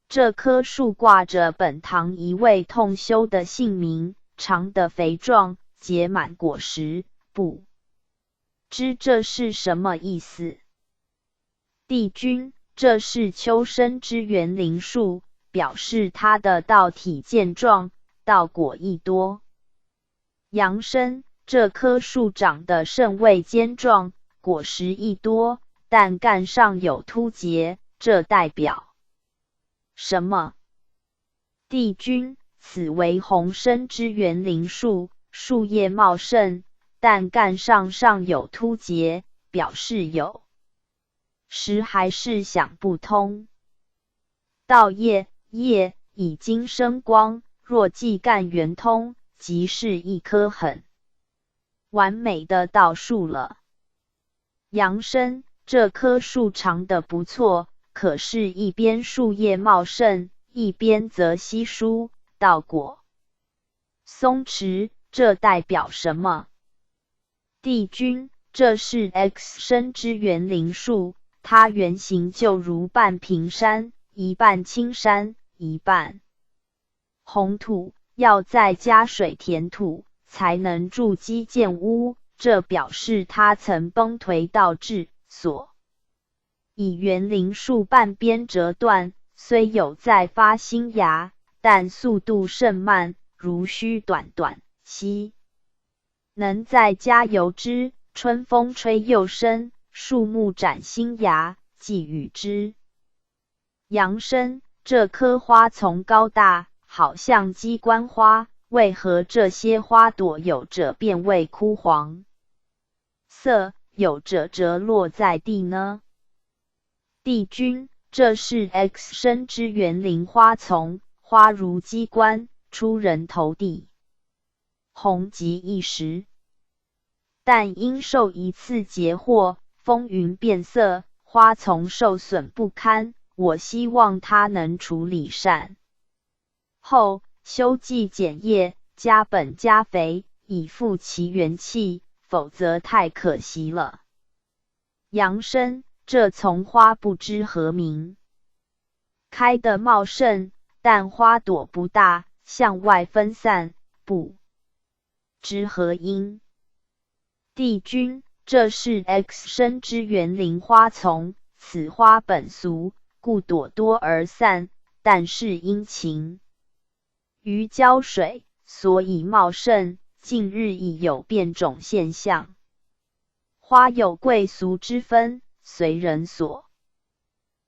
这棵树挂着本堂一位痛修的姓名，长得肥壮，结满果实，不知这是什么意思？帝君，这是秋生之园林树，表示它的道体健壮，道果益多。杨生，这棵树长得甚为坚壮，果实益多，但干上有凸节，这代表什么？帝君，此为红生之园林树，树叶茂盛，但干上有凸节，表示有时还是想不通。道叶已经生光，若既干圆通，即是一棵很完美的道树了。杨生，这棵树长得不错，可是一边树叶茂盛，一边则稀疏，道果松弛，这代表什么？帝君，这是 X 生之园林树，它原形就如半平山，一半青山，一半红土，要再加水填土，才能筑基建屋，这表示它曾崩颓到治所以园林树半边折断，虽有再发新芽，但速度甚慢，如需短期能再加油之，春风吹又生，树木展新芽，寄予之。杨生，这棵花丛高大，好像鸡冠花，为何这些花朵有者变为枯黄色，有者折落在地呢？帝君，这是 X 生之园林花丛，花如鸡冠，出人头地，红极一时。但因受一次劫祸，风云变色，花丛受损不堪，我希望它能处理善后，修蓟减叶，加本加肥，以复其元气，否则太可惜了。杨生，这丛花不知何名，开得茂盛，但花朵不大，向外分散，不知何因。帝君，这是 X 生之园林花丛，此花本俗，故朵多而散，但是因情于浇水，所以茂盛，近日已有变种现象。花有贵俗之分，随人所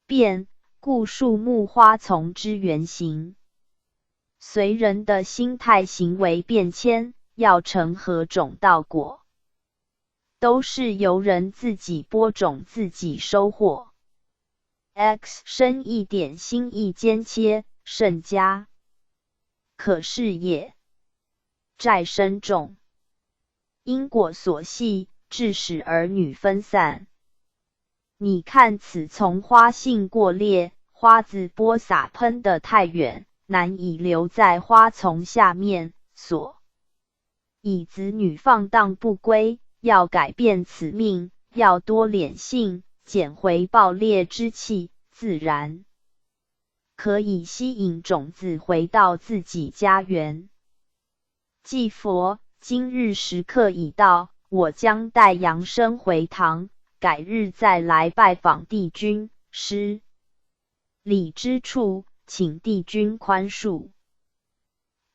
变，故树木花丛之原形，随人的心态行为变迁，要成何种道果，都是由人自己播种自己收获。X 生一点心意间切，甚佳，可是也。债深重，因果所系，致使儿女分散。你看此丛花性过烈，花子播撒喷得太远，难以留在花丛下面，所以子女放荡不归。要改变此命，要多敛性，减回暴烈之气，自然可以吸引种子回到自己家园。祭佛，今日时刻已到，我将带杨生回堂，改日再来拜访帝君。失礼之处，请帝君宽恕。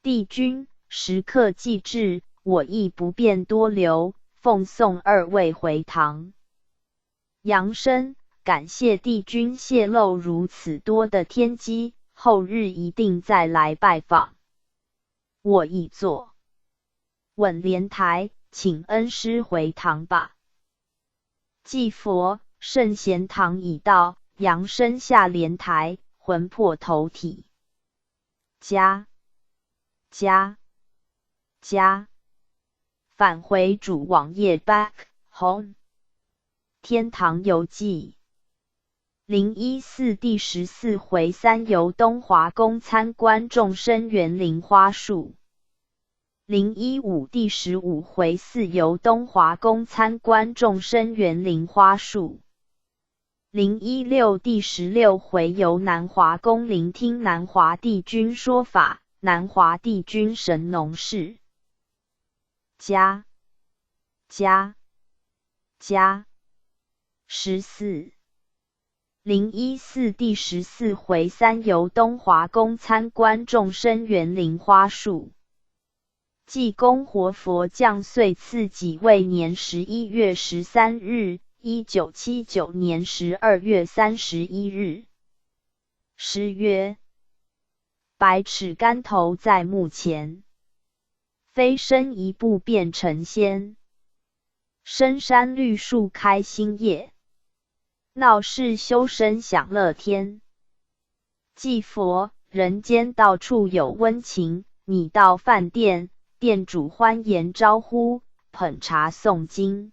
帝君，时刻既至，我亦不便多留，奉送二位回堂。杨生，感谢帝君泄露如此多的天机，后日一定再来拜访。我已坐稳莲台，请恩师回堂吧。祭佛，圣贤堂已到。杨生下莲台，魂魄投体，家返回主网页 back home。天堂游记014第14回3游东华宫参观众生园林花树。015第15回4游东华宫参观众生园林花树。016第16回游南华宫聆听南华帝君说法，南华帝君神农氏。14。014第14回3游东华宫参观众生园林花树。济公活佛降岁次己未年11月13日，1979年12月31日。诗曰：百尺竿头在目前，飞身一步变成仙。深山绿树开新叶，闹市修身享乐天。祭佛，人间到处有温情，你到饭店，店主欢颜招呼，捧茶诵经；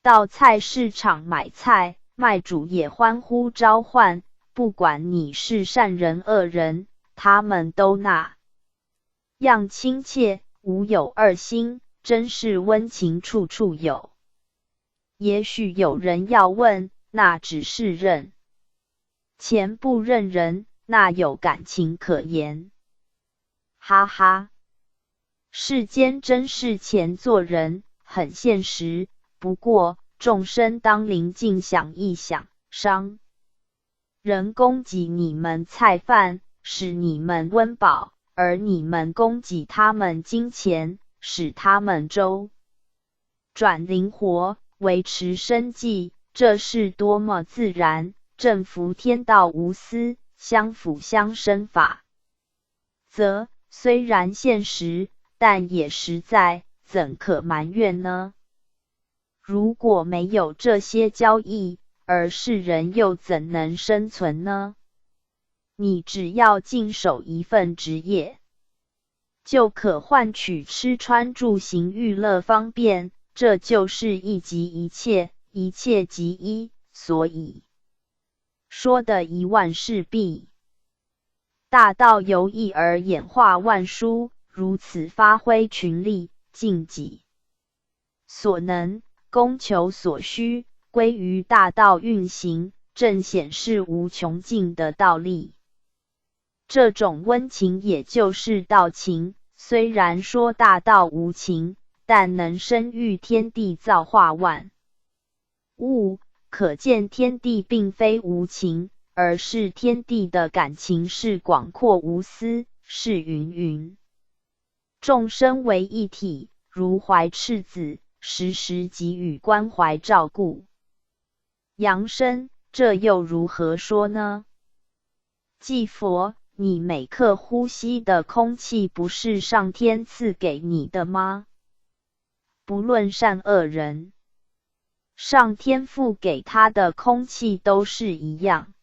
到菜市场买菜，卖主也欢呼召唤。不管你是善人恶人，他们都那样亲切，无有二心，真是温情处处有。也许有人要问，那只是认钱不认人，那有感情可言？哈哈，世间真是钱做人，很现实。不过众生当临静想一想，商人供给你们菜饭，使你们温饱，而你们供给他们金钱，使他们周转灵活，维持生计，这是多么自然、正服天道无私、相辅相生法则。虽然现实，但也实在，怎可埋怨呢？如果没有这些交易，而世人又怎能生存呢？你只要尽守一份职业，就可换取吃穿住行娱乐方便，这就是一即一切，一切即一，所以说的一万事毕。大道由一而演化万殊，如此发挥群力，尽己所能，供求所需，归于大道运行，正显示无穷尽的道理。这种温情也就是道情，虽然说大道无情，但能生育天地造化万物，可见天地并非无情，而是天地的感情是广阔无私，是芸芸众生为一体，如怀赤子，时时给予关怀照顾。扬生，这又如何说呢？祭佛，你每刻呼吸的空气不是上天赐给你的吗？不论善恶人，上天赋给他的空气都是一样。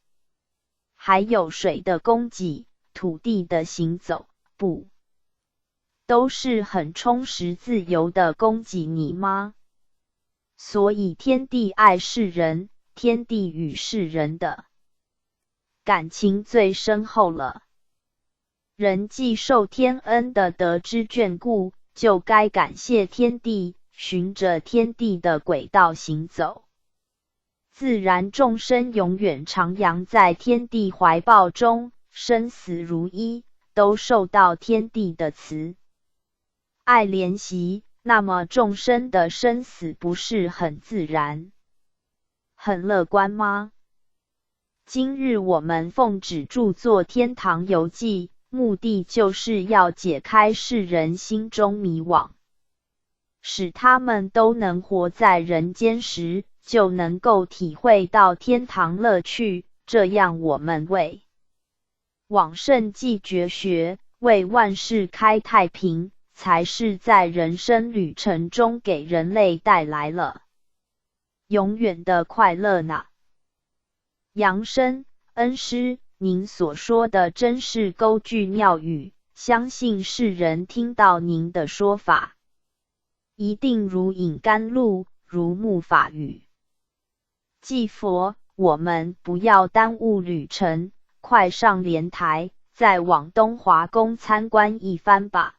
还有水的供给，土地的行走，不都是很充实自由的供给你吗？所以天地爱世人，天地与世人的感情最深厚了。人既受天恩的得之眷顾，就该感谢天地，循着天地的轨道行走。自然众生永远徜徉在天地怀抱中，生死如一，都受到天地的慈爱怜惜，那么众生的生死不是很自然、很乐观吗？今日我们奉旨著作《天堂游记》，目的就是要解开世人心中迷惘，使他们都能活在人间时，就能够体会到天堂乐趣，这样我们为往圣继绝学，为万世开太平，才是在人生旅程中给人类带来了永远的快乐呢。扬生，恩师，您所说的真是钩句妙语，相信世人听到您的说法，一定如饮甘露，如沐法雨。祭佛，我们不要耽误旅程，快上莲台，再往东华宫参观一番吧。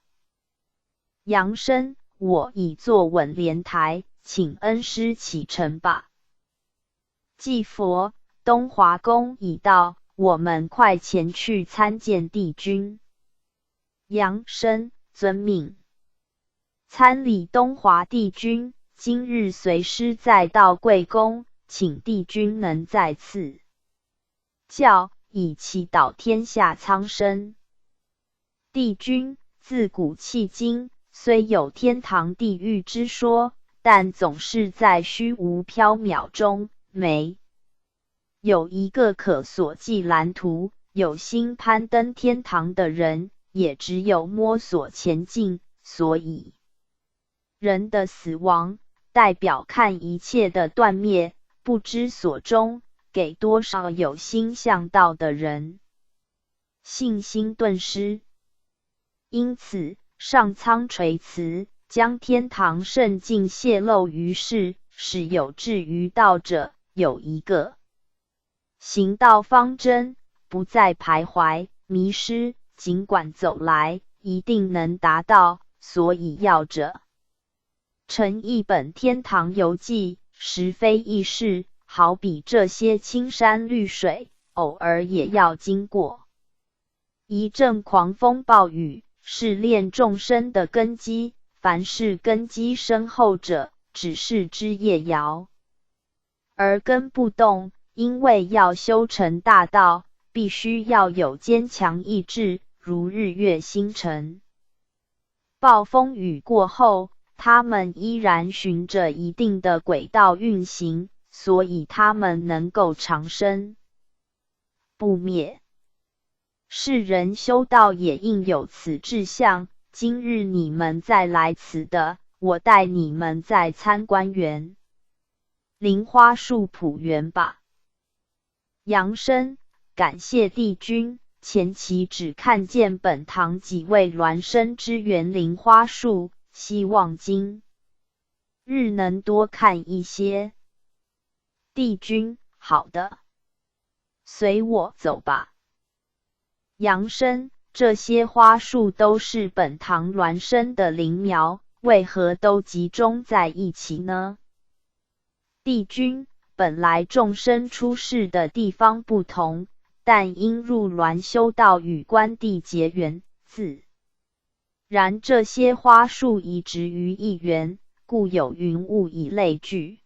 扬生，我已坐稳莲台，请恩师启程吧。祭佛，东华宫已到，我们快前去参见帝君。扬生，遵命。参礼东华帝君，今日随师再到贵宫，请帝君能再赐教，以祈祷天下苍生。帝君，自古迄今，虽有天堂地狱之说，但总是在虚无缥缈中，没有一个可所记蓝图。有心攀登天堂的人，也只有摸索前进，所以人的死亡代表看一切的断灭，不知所终，给多少有心向道的人信心顿失。因此上苍垂慈，将天堂圣境泄露于世，使有志于道者有一个行道方针，不再徘徊迷失，尽管走来，一定能达到。所以要者成一本天堂游记，实非易事，好比这些青山绿水，偶尔也要经过一阵狂风暴雨，是炼众生的根基。凡是根基深厚者，只是枝叶摇而根不动，因为要修成大道，必须要有坚强意志，如日月星辰。暴风雨过后，他们依然循着一定的轨道运行，所以他们能够长生不灭。世人修道也应有此志向。今日你们再来此的，我带你们再参观园林花树圃园吧。杨生，感谢帝君，前期只看见本堂几位孪生之园林花树，希望今日能多看一些。帝君，好的，随我走吧。杨生，这些花树都是本堂孪生的灵苗，为何都集中在一起呢？帝君，本来众生出世的地方不同，但因入鸾修道与观地结缘，自然这些花树移植于一园，故有云雾以类聚。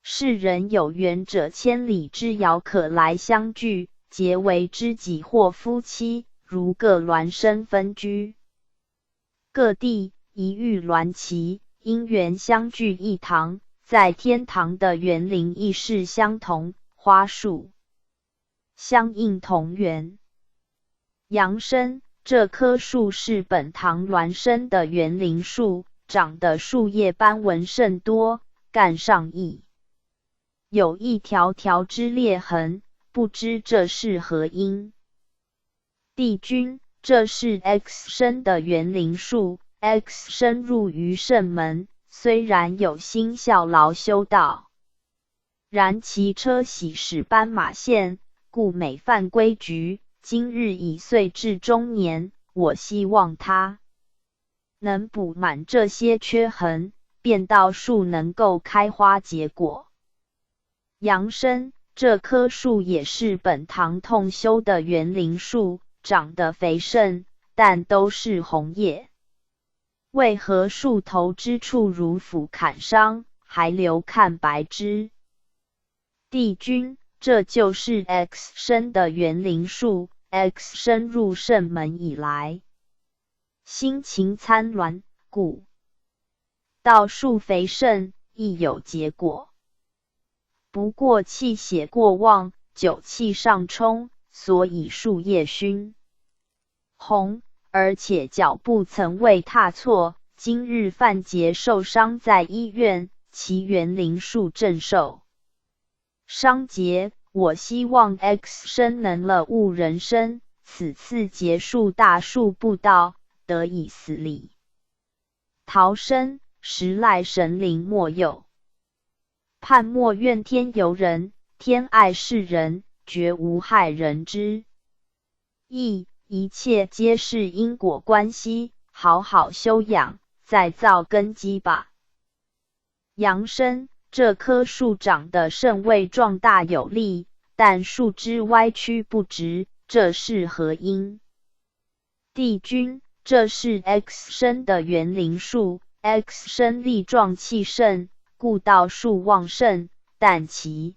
世人有缘者千里之遥可来相聚，结为知己或夫妻，如各孪生分居各地，一遇鸾期，因缘相聚一堂，在天堂的园林意识相同，花树相应同源。杨生，这棵树是本堂孪生的园林树，长得树叶斑纹甚多，干上亦有一条条之裂痕，不知这是何因。帝君，这是 X 生的园林树。X 生入于圣门，虽然有心效劳修道，然其车喜使斑马线，故每犯规矩。今日已岁至中年，我希望他能补满这些缺痕，便到树能够开花结果。杨生，这棵树也是本堂痛修的园林树，长得肥盛，但都是红叶。为何树头之处如斧砍伤，还留看白枝？帝君，这就是 X 生的园林树。X 生入圣门以来，心情参乱，故道树肥盛，亦有结果。不过气血过旺，酒气上冲，所以树叶熏红，而且脚步曾未踏错。今日范杰受伤在医院，其园林树正受伤节。我希望 X 生能了悟人生，此次结束大树布道，得以死里逃生，实赖神灵莫佑。盼莫怨天尤人，天爱世人，绝无害人之意。一切皆是因果关系，好好修养，再造根基吧。杨生，这棵树长得甚为壮大有力，但树枝歪曲不直，这是何因？帝君，这是 X 生的园林树。X 生力壮气盛，故道树旺盛，但其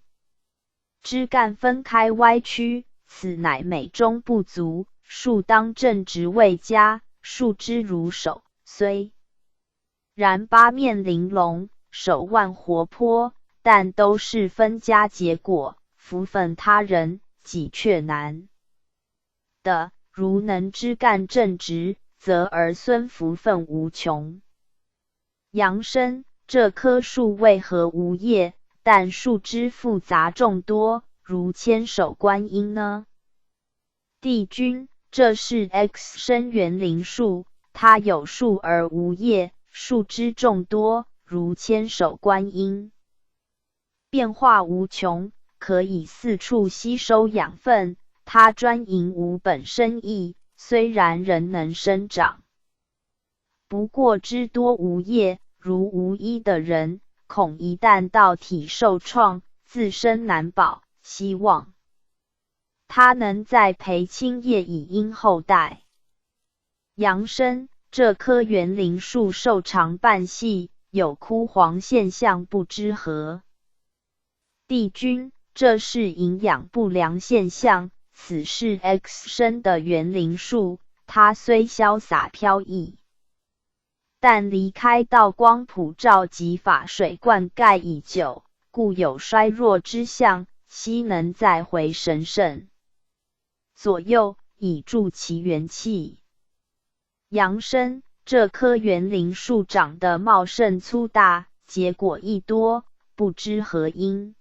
枝干分开歪曲，此乃美中不足。树当正直未佳，树枝如手，虽然八面玲珑，手腕活泼，但都是分家结果，福分他人，己却难的。如能枝干正直，则儿孙福分无穷。杨生，这棵树为何无叶，但树枝复杂众多，如千手观音呢？帝君，这是 X 生园林树，它有树而无叶，树枝众多，如千手观音，变化无穷，可以四处吸收养分。它专营无本生意，虽然仍能生长，不过枝多无叶，如无衣的人，恐一旦到体受创，自身难保。希望他能再培青叶以荫后代。杨生，这棵园林树瘦长半细，有枯黄现象，不知何？帝君，这是营养不良现象。此是 X 生的园林树，它虽潇洒飘逸，但离开道光普照及法水灌溉已久，故有衰弱之象，希能再回神圣。左右以助其元气。阳生，这棵园林树长得茂盛粗大，结果亦多，不知何因。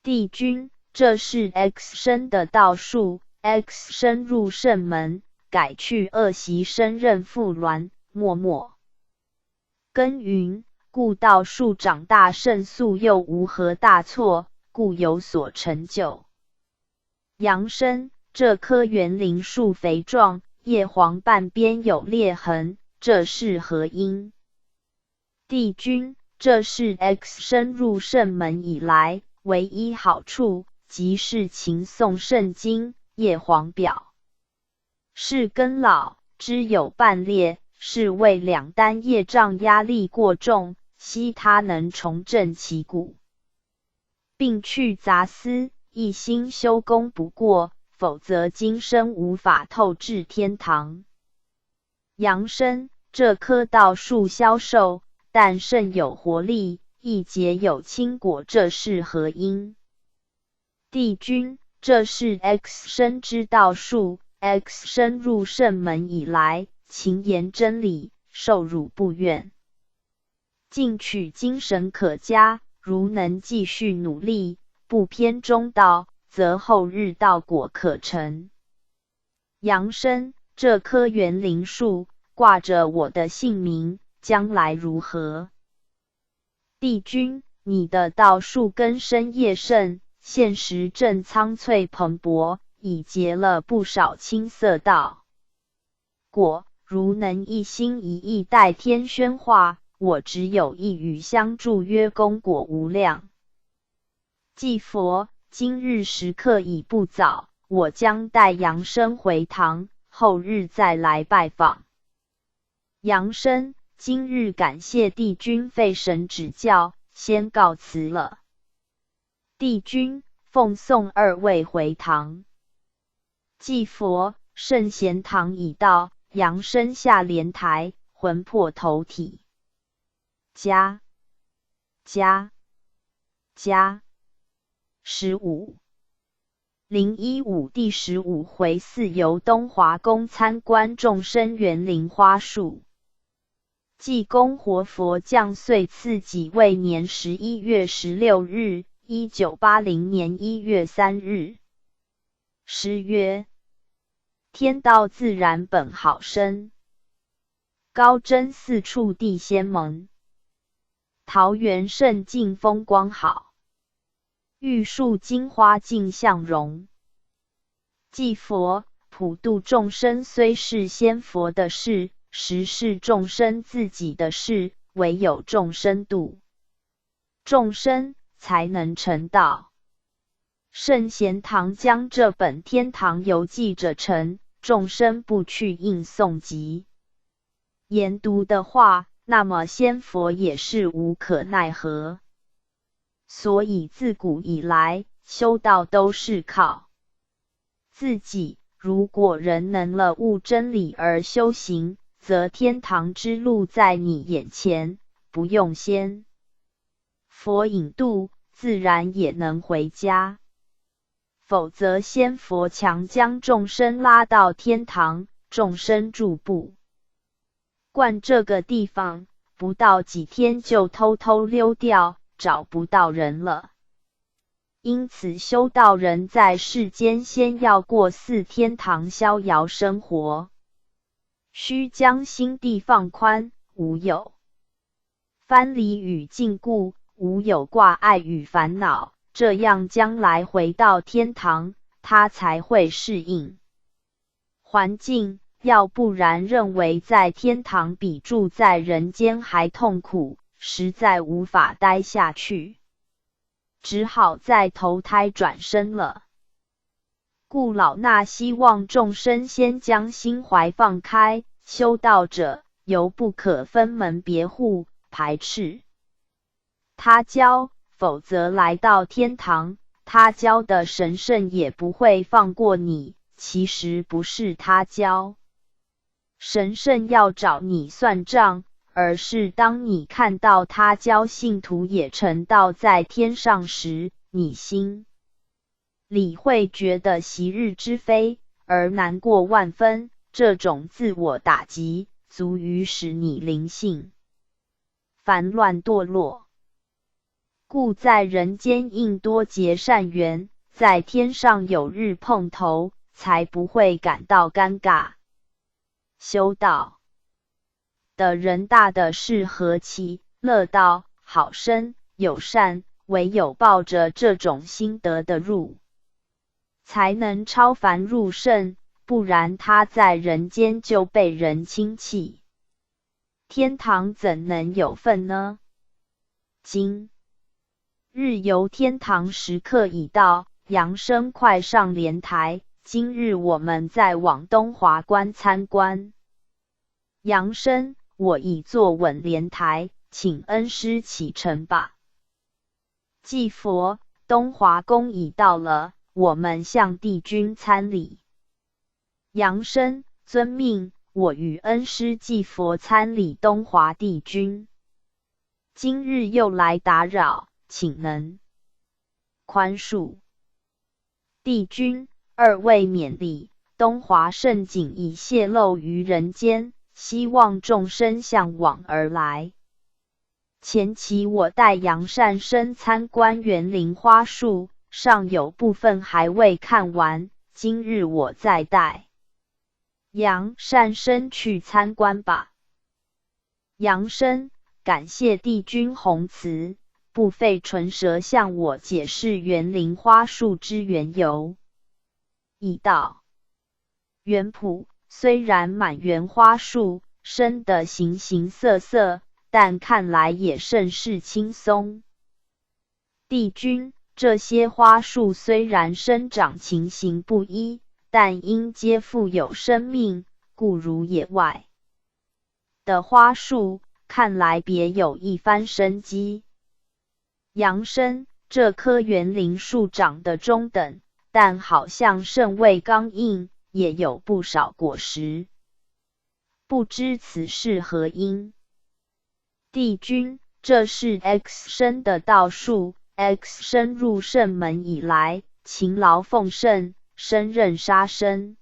帝君，这是 X 生的道术。X 生入圣门，改去恶习生任父鸾，默默耕耘，故道术长大胜速，又无何大错，故有所成就。阳生，这棵园林树肥壮，叶黄半边有裂痕，这是何因？帝君，这是 X 生入圣门以来唯一好处，即是勤诵圣经。叶黄表是根老，枝有半裂，是为两单业障压力过重，希他能重振其骨，并去杂思，一心修功不过，否则今生无法透至天堂。阳生，这棵道树消瘦，但甚有活力，亦结有青果，这是何因？帝君，这是 X 生之道术。X 生入圣门以来，勤言真理，受辱不怨，进取精神可嘉。如能继续努力，不偏中道，则后日道果可成。阳生，这棵园林树挂着我的姓名，将来如何？帝君，你的道术根深叶盛，现时正苍翠蓬勃，已结了不少青色道果。如能一心一意代天宣化，我只有一语相助，曰功果无量。祭佛，今日时刻已不早，我将带阳生回堂，后日再来拜访。阳生，今日感谢帝君费神指教，先告辞了。帝君，奉送二位回堂。祭佛，圣贤堂已到。阳生下莲台，魂魄投体。加15 015第15回4游东华宫参观众生园林花树。济公活佛降岁次己未年11月16日，1980年1月3日。诗曰：天道自然本好生，高真四处地仙盟。桃源胜境风光好，玉树金花镜相容。祭佛普度众生虽是仙佛的事，实是众生自己的事，唯有众生度众生，才能成道。圣贤堂将这本天堂游记者成，众生不去应诵及研读的话，那么仙佛也是无可奈何。所以自古以来，修道都是靠自己。如果人能了悟真理而修行，则天堂之路在你眼前，不用仙佛引渡，自然也能回家。否则仙佛强将众生拉到天堂，众生住不惯这个地方，不到几天就偷偷溜掉，找不到人了。因此修道人在世间先要过四天堂逍遥生活，须将心地放宽，无有藩篱与禁锢，无有挂碍与烦恼，这样将来回到天堂，他才会适应环境。要不然认为在天堂比住在人间还痛苦，实在无法待下去，只好再投胎转生了。故老衲希望众生先将心怀放开，修道者犹不可分门别户，排斥他教，否则来到天堂，他教的神圣也不会放过你。其实不是他教神圣要找你算账，而是当你看到他教信徒也成道在天上时，你心里会觉得昔日之非，而难过万分，这种自我打击，足于使你灵性烦乱堕落。故在人间应多结善缘，在天上有日碰头，才不会感到尴尬。修道的人大的是何其乐道，好生友善，唯有抱着这种心得的入，才能超凡入圣，不然他在人间就被人轻弃，天堂怎能有份呢？今日游天堂时刻已到，扬声快上莲台。今日我们再往东华观参观。扬声，我已坐稳莲台，请恩师启程吧。祭佛，东华宫已到了，我们向帝君参礼。扬声，遵命，我与恩师祭佛参礼东华帝君。今日又来打扰，请能宽恕。帝君，二位免礼，东华盛景已泄露于人间，希望众生向往而来。前期我带杨善生参观园林花树，尚有部分还未看完，今日我再带杨善生去参观吧。杨生，感谢帝君宏慈，不费唇舌向我解释园林花树之缘由。已到园圃，虽然满园花树，生得形形色色，但看来也甚是轻松。帝君，这些花树虽然生长情形不一，但因皆富有生命，故如野外的花树，看来别有一番生机。扬声，这棵园林树长得中等，但好像甚为刚硬，也有不少果实，不知此是何因。帝君，这是 X 生的道树。X 生入圣门以来，勤劳奉圣，身任杀生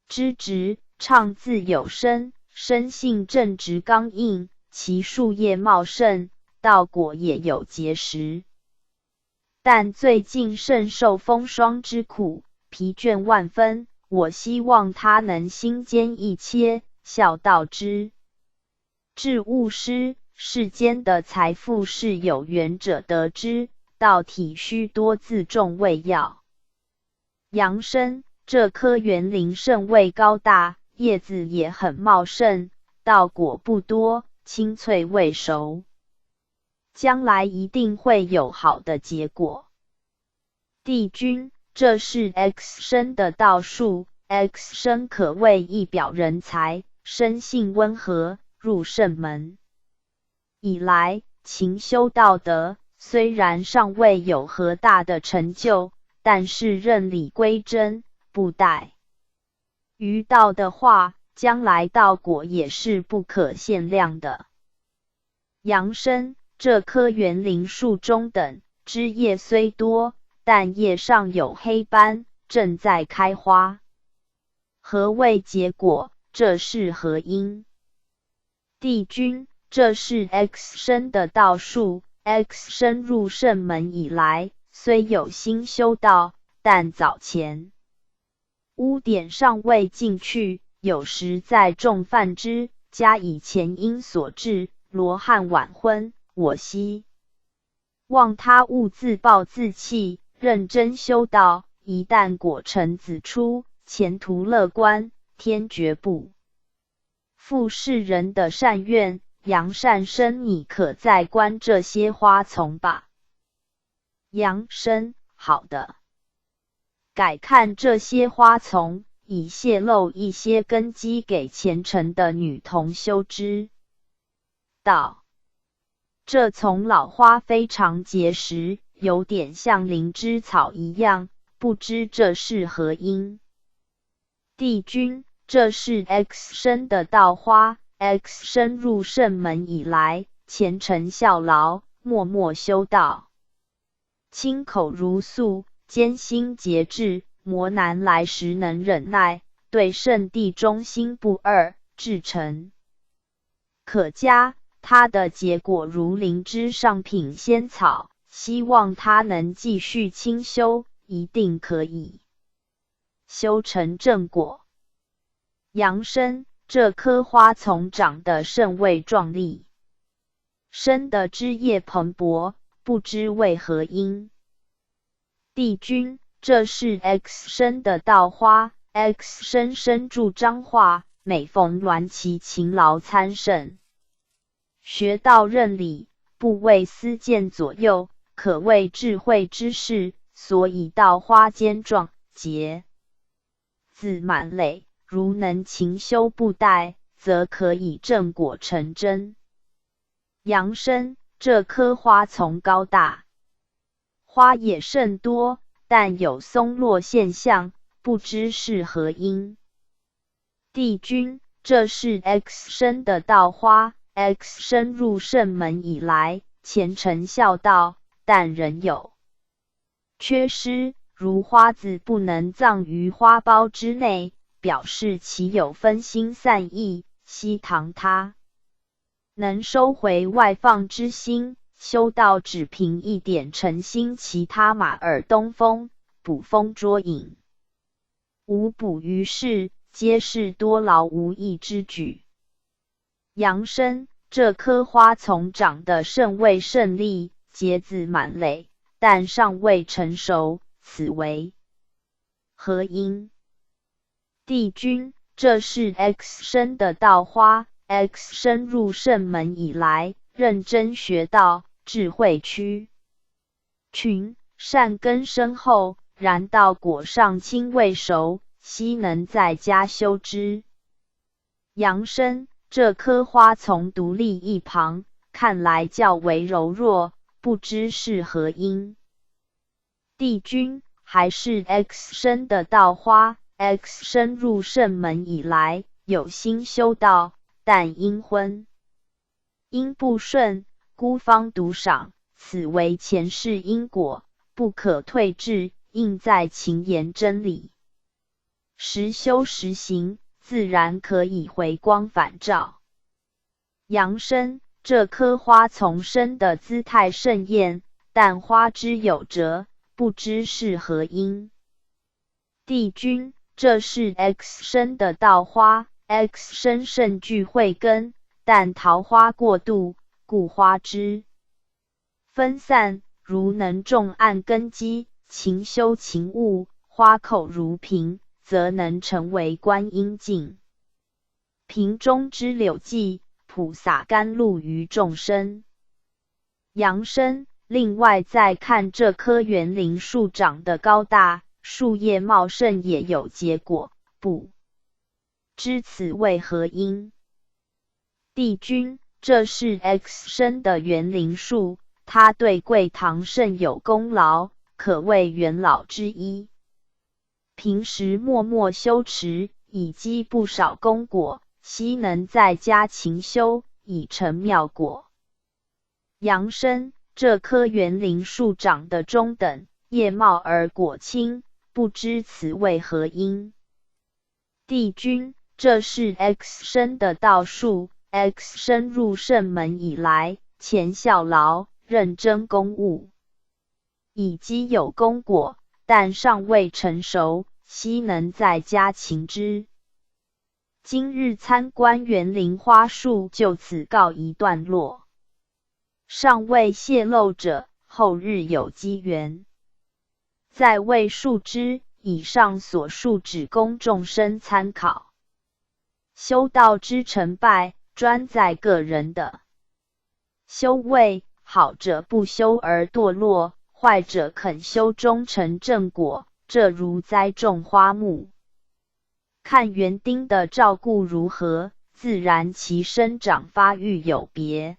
之职，倡自有生，生性正直刚硬，其树叶茂盛，道果也有结实。但最近甚受风霜之苦，疲倦万分，我希望他能心坚一切，孝道之至务施。世间的财富是有缘者得之，道体须多自重为要。扬声，这棵园林甚为高大，叶子也很茂盛，道果不多，青翠未熟，将来一定会有好的结果。帝君，这是 X 生的道树。X 生可谓一表人才，生性温和，入圣门以来，勤修道德，虽然尚未有何大的成就，但是认理归真，不怠于道的话，将来道果也是不可限量的。扬声，这棵园林树中等，枝叶虽多，但叶上有黑斑，正在开花。何谓结果？这是何因？帝君，这是 X 生的道树。X 生入圣门以来，虽有心修道，但早前污点尚未尽去，有时在众犯之，加以前因所致，罗汉晚婚。我希望他勿自暴自弃，认真修道，一旦果成子出，前途乐观，天绝不负世人的善愿。杨善生，你可再观这些花丛吧。杨生，好的。改看这些花丛，以泄露一些根基给虔诚的女童修之道。这丛老花非常结实，有点像灵芝草一样，不知这是何因？帝君，这是 X 生的道花。X 生入圣门以来，虔诚孝劳，默默修道，清口如素，艰辛节制，磨难来时能忍耐，对圣地忠心不二，至诚可嘉。他的结果如灵芝上品仙草，希望他能继续清修，一定可以修成正果。杨生，这棵花丛长得甚为壮丽，生的枝叶蓬勃，不知为何因。帝君，这是 X 生的稻花。X 生身住彰化，每逢鸾旗勤劳参圣，学道任理，不为私见左右，可谓智慧之士，所以稻花坚壮结子满累。如能勤修不怠，则可以正果成真。杨生，这棵花丛高大，花也甚多，但有松落现象，不知是何因。帝君，这是 X 生的稻花。X 生入圣门以来，虔诚孝道，但仍有缺失，如花子不能葬于花苞之内，表示其有分心散逸，希唐他能收回外放之心，修道只凭一点诚心，其他马耳东风，捕风捉影，无补于事，皆是多劳无益之举。杨生，这棵花丛长得甚为胜利，结子满累，但尚未成熟，此为何因？帝君，这是 X 生的稻花。X 生入圣门以来，认真学道，智慧群，善根深厚，然道果尚轻未熟，希能在家修之。杨生，这棵花丛独立一旁，看来较为柔弱，不知是何因。帝君，还是 X 生的稻花。X 生入圣门以来，有心修道，但因婚姻不顺，孤芳独赏，此为前世因果，不可退志，应在勤言真理，实修实行，自然可以回光返照。杨生，这棵花丛生的姿态甚艳，但花枝有折，不知是何因。帝君，这是 X 生的稻花。X 生甚具慧根，但桃花过度，故花枝分散，如能种按根基，勤修勤务，花口如瓶，则能成为观音镜，瓶中之柳迹，普洒甘露于众生。杨生，另外再看这棵园林树长得高大，树叶茂盛，也有结果，不知此为何因。帝君，这是 X 生的园林树，他对贵堂甚有功劳，可谓元老之一。平时默默修持，已积不少功果，希能在家勤修，以成妙果。杨生，这棵园林树长得中等，叶茂而果轻，不知此为何因。帝君，这是 X 生的道树。X 生入圣门以来，虔孝劳，认真公务，已积有功果，但尚未成熟，希能在家勤之。今日参观园林花树，就此告一段落。尚未泄露者，后日有机缘再为述之。以上所述只供众生参考。修道之成败，专在个人的修为，好者不修而堕落，坏者肯修终成正果，这如栽种花木，看园丁的照顾如何，自然其生长发育有别。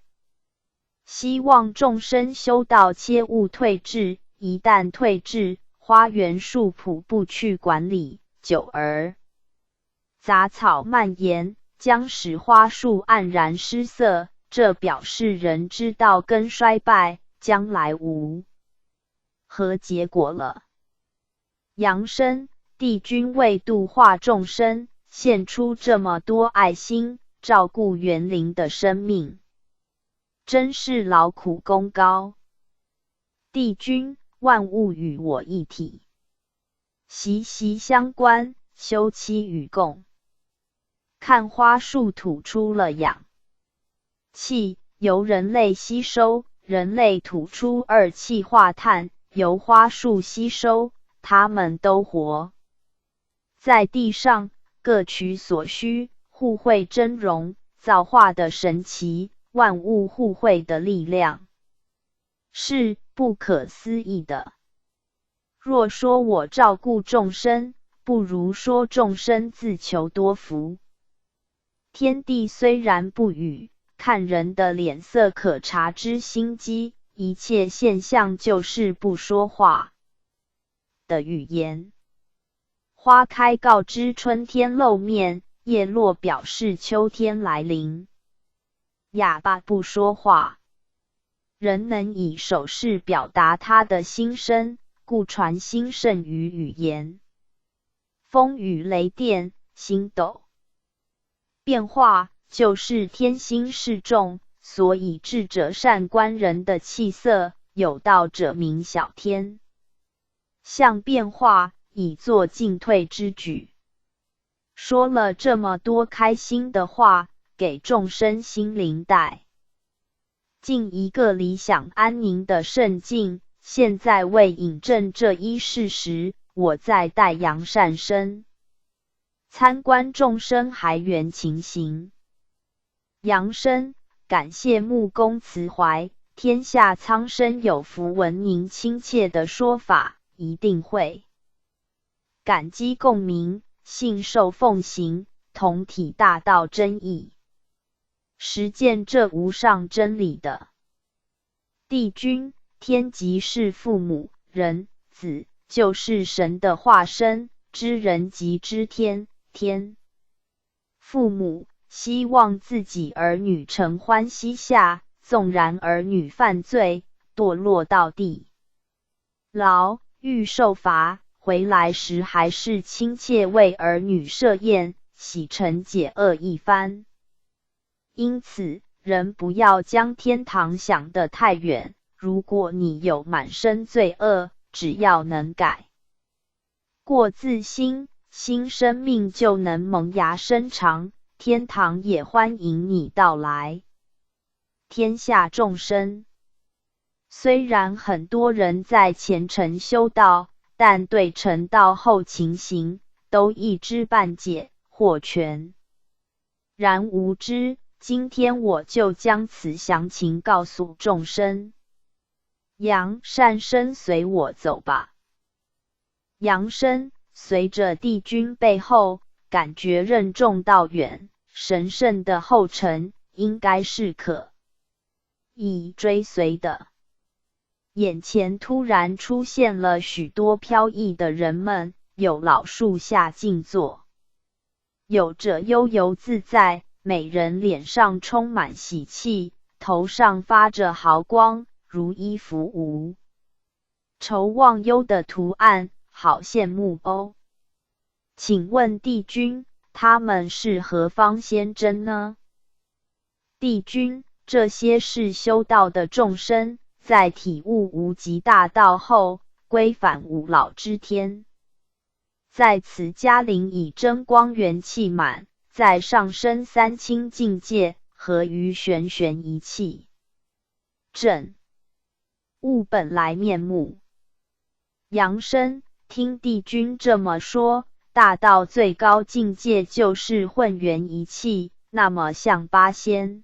希望众生修道切勿退志，一旦退志，花园树圃不去管理，久而杂草蔓延，将使花树黯然失色，这表示人之道根衰败，将来无何结果了。杨生，帝君为度化众生，献出这么多爱心，照顾园林的生命，真是劳苦功高。帝君，万物与我一体，息息相关，休戚与共。看花树吐出了氧气，由人类吸收，人类吐出二气化碳，由花树吸收，它们都活在地上，各取所需，互惠真容，造化的神奇，万物互惠的力量，是不可思议的。若说我照顾众生，不如说众生自求多福。天地虽然不语，看人的脸色可察知心机，一切现象就是不说话的语言。花开告知春天露面，叶落表示秋天来临。哑巴不说话，人能以手势表达他的心声，故传心胜于语言。风雨雷电，星斗变化，就是天心示众，所以智者善观人的气色，有道者明晓天象变化，以作进退之举。说了这么多开心的话，给众生心灵带进一个理想安宁的圣境。现在为引证这一事实，我在带扬善生参观众生还原情形。扬生，感谢木公慈怀，天下苍生有福闻您亲切的说法，一定会感激共鸣，信受奉行，同体大道真义，实践这无上真理的。帝君，天即是父母，人子就是神的化身，知人即知天，天父母希望自己儿女承欢膝下，纵然儿女犯罪，堕落到地牢，欲受罚，回来时还是亲切为儿女设宴，洗尘解厄一番。因此，人不要将天堂想得太远，如果你有满身罪恶，只要能改过自新，新生命就能萌芽生长，天堂也欢迎你到来。天下众生，虽然很多人在前尘修道，但对成道后情形都一知半解或全然无知。今天我就将此详情告诉众生。扬善生随我走吧。扬生随着帝君背后，感觉任重道远，神圣的后尘应该是可以追随的。眼前突然出现了许多飘逸的人们，有老树下静坐，有着悠游自在，每人脸上充满喜气，头上发着毫光，如衣服无愁忘忧的图案，好羡慕哦。请问帝君，他们是何方仙真呢？帝君，这些是修道的众生，在体悟无极大道后，归返无老之天。在此迦陵以真光元气满，在上升三清境界，合于玄玄一气，正悟本来面目。扬生，听帝君这么说，大道最高境界就是混元一气，那么像八仙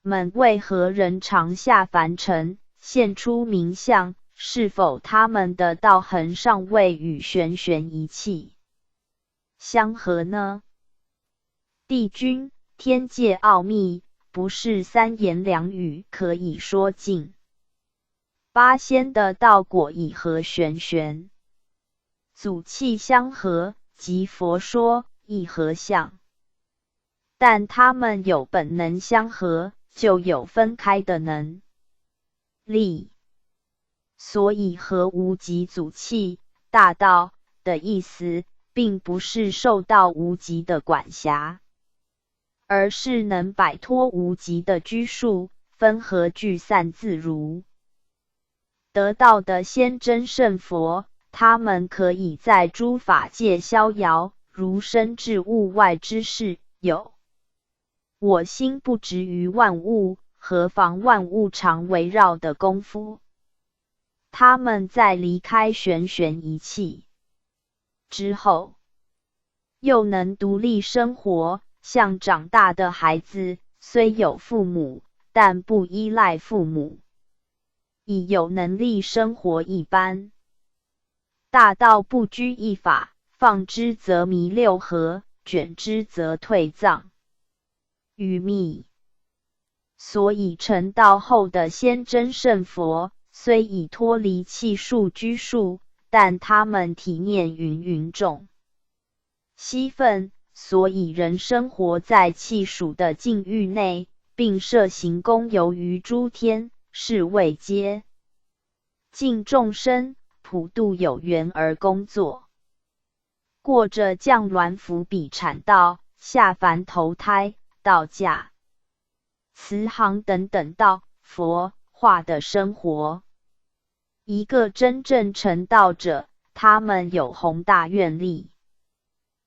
们为何仍常下凡尘，现出名相？是否他们的道行尚未与玄玄一气相合呢？帝君，天界奥秘，不是三言两语可以说尽。八仙的道果以和玄玄，祖气相合，即佛说亦合相。但他们有本能相合，就有分开的能力。所以合无极祖气，大道的意思，并不是受到无极的管辖，而是能摆脱无极的拘束，分合聚散自如。得道的仙真圣佛，他们可以在诸法界逍遥，如身至物外之事，有我心不执于万物，何妨万物常围绕的功夫。他们在离开玄玄一气之后，又能独立生活，像长大的孩子，虽有父母，但不依赖父母，以有能力生活一般。大道不拘一法，放之则迷六合，卷之则退藏于密。所以成道后的仙真圣佛，虽已脱离气数拘束，但他们体念芸芸众息愤，所以仍生活在气数的境域内，并设行功游于诸天，是谓皆尽众生，普度有缘而工作，过着降鸾伏比阐道、下凡投胎、道驾、慈航等等道、佛化的生活。一个真正成道者，他们有宏大愿力。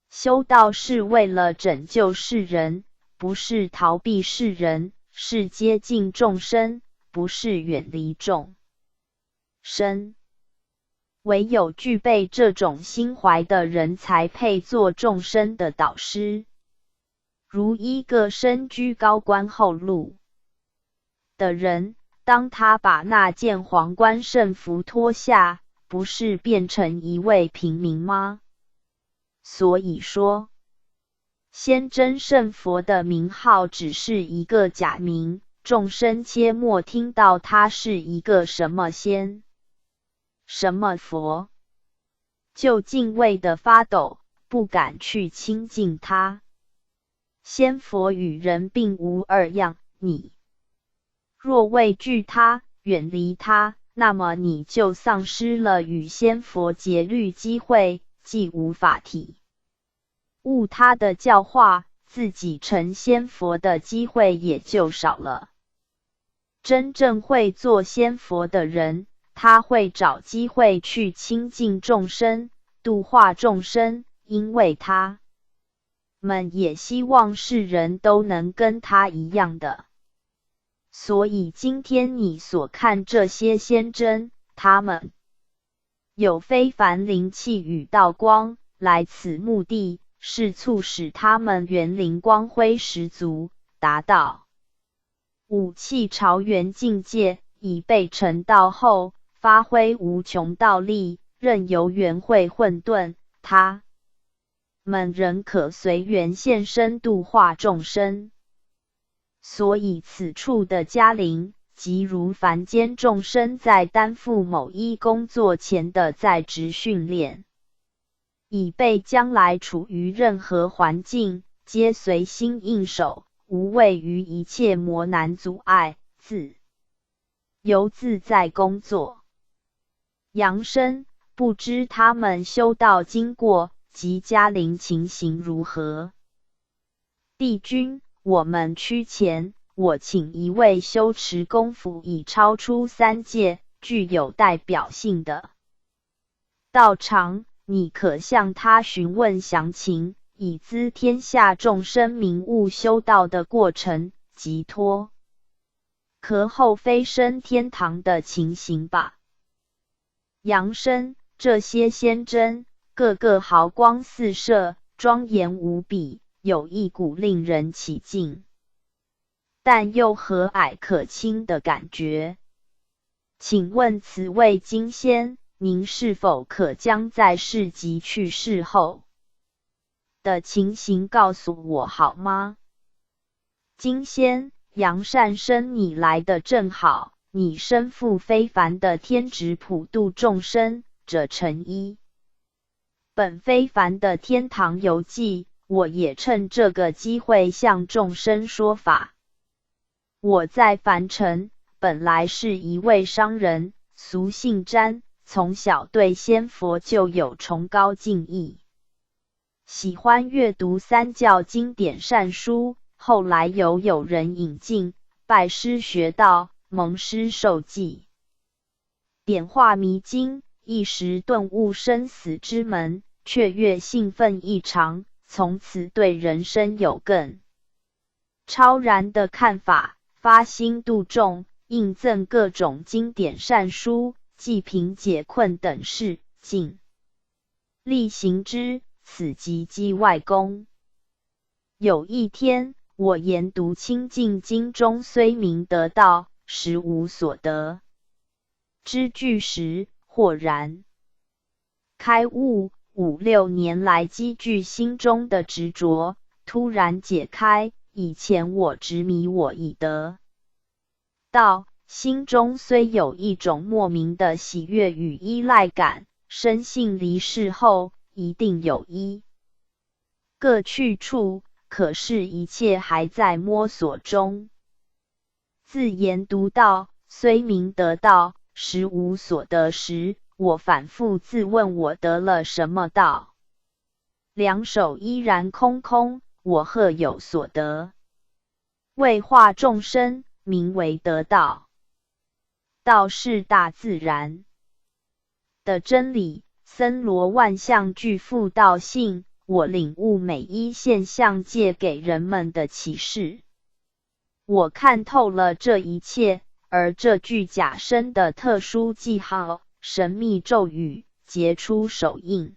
修道是为了拯救世人，不是逃避世人，是接近众生，不是远离众生。唯有具备这种心怀的人才配做众生的导师。如一个身居高官厚禄的人，当他把那件皇冠圣服脱下，不是变成一位平民吗？所以说，仙真圣佛的名号只是一个假名，众生切莫听到他是一个什么仙、什么佛，就敬畏的发抖，不敢去亲近他。仙佛与人并无二样，你若畏惧他，远离他，那么你就丧失了与仙佛结律机会，既无法体悟他的教化，自己成仙佛的机会也就少了。真正会做仙佛的人，他会找机会去亲近众生，度化众生，因为他们也希望世人都能跟他一样的。所以今天你所看这些仙真，他们有非凡灵气与道光，来此目的是促使他们元灵光辉十足，达到五气朝元境界，以被成道后发挥无穷道力，任由缘会混沌，他们仍可随缘现身度化众生。所以此处的迦灵，即如凡间众生在担负某一工作前的在职训练，以备将来处于任何环境，皆随心应手，无畏于一切磨难阻碍，自由自在工作。扬声，不知他们修道经过及迦灵情形如何？帝君，我们趋前，我请一位修持功夫已超出三界，具有代表性的道场，你可向他询问详情，以资天下众生明悟修道的过程及脱壳后飞升天堂的情形吧。扬声，这些仙真，个个毫光四射，庄严无比，有一股令人起敬，但又和蔼可亲的感觉。请问此位金仙，您是否可将在世及去世后的情形告诉我好吗？金仙，杨善生，你来的正好，你身负非凡的天职，普度众生，者成一本非凡的天堂游记，我也趁这个机会向众生说法。我在凡尘本来是一位商人，俗姓詹，从小对仙佛就有崇高敬意，喜欢阅读三教经典善书，后来有人引进，拜师学道，蒙师受记，点化迷津，一时顿悟生死之门，雀跃兴奋异常，从此对人生有更超然的看法，发心度众，印赠各种经典善书，济贫解困等事，尽力行之，此即积外功。有一天，我研读清净经中虽名得道，实无所得之句时，豁然开悟，5、6年来积聚心中的执着，突然解开。以前我执迷我已得道，心中虽有一种莫名的喜悦与依赖感，深信离世后一定有一个去处，可是一切还在摸索中。自研读道，虽名得道，实无所得时，我反复自问我得了什么道？两手依然空空，我何有所得？为化众生，名为得道。道是大自然的真理，森罗万象俱付道性，我领悟每一现象界给人们的启示。我看透了这一切，而这具假身的特殊记号、神秘咒语、杰出手印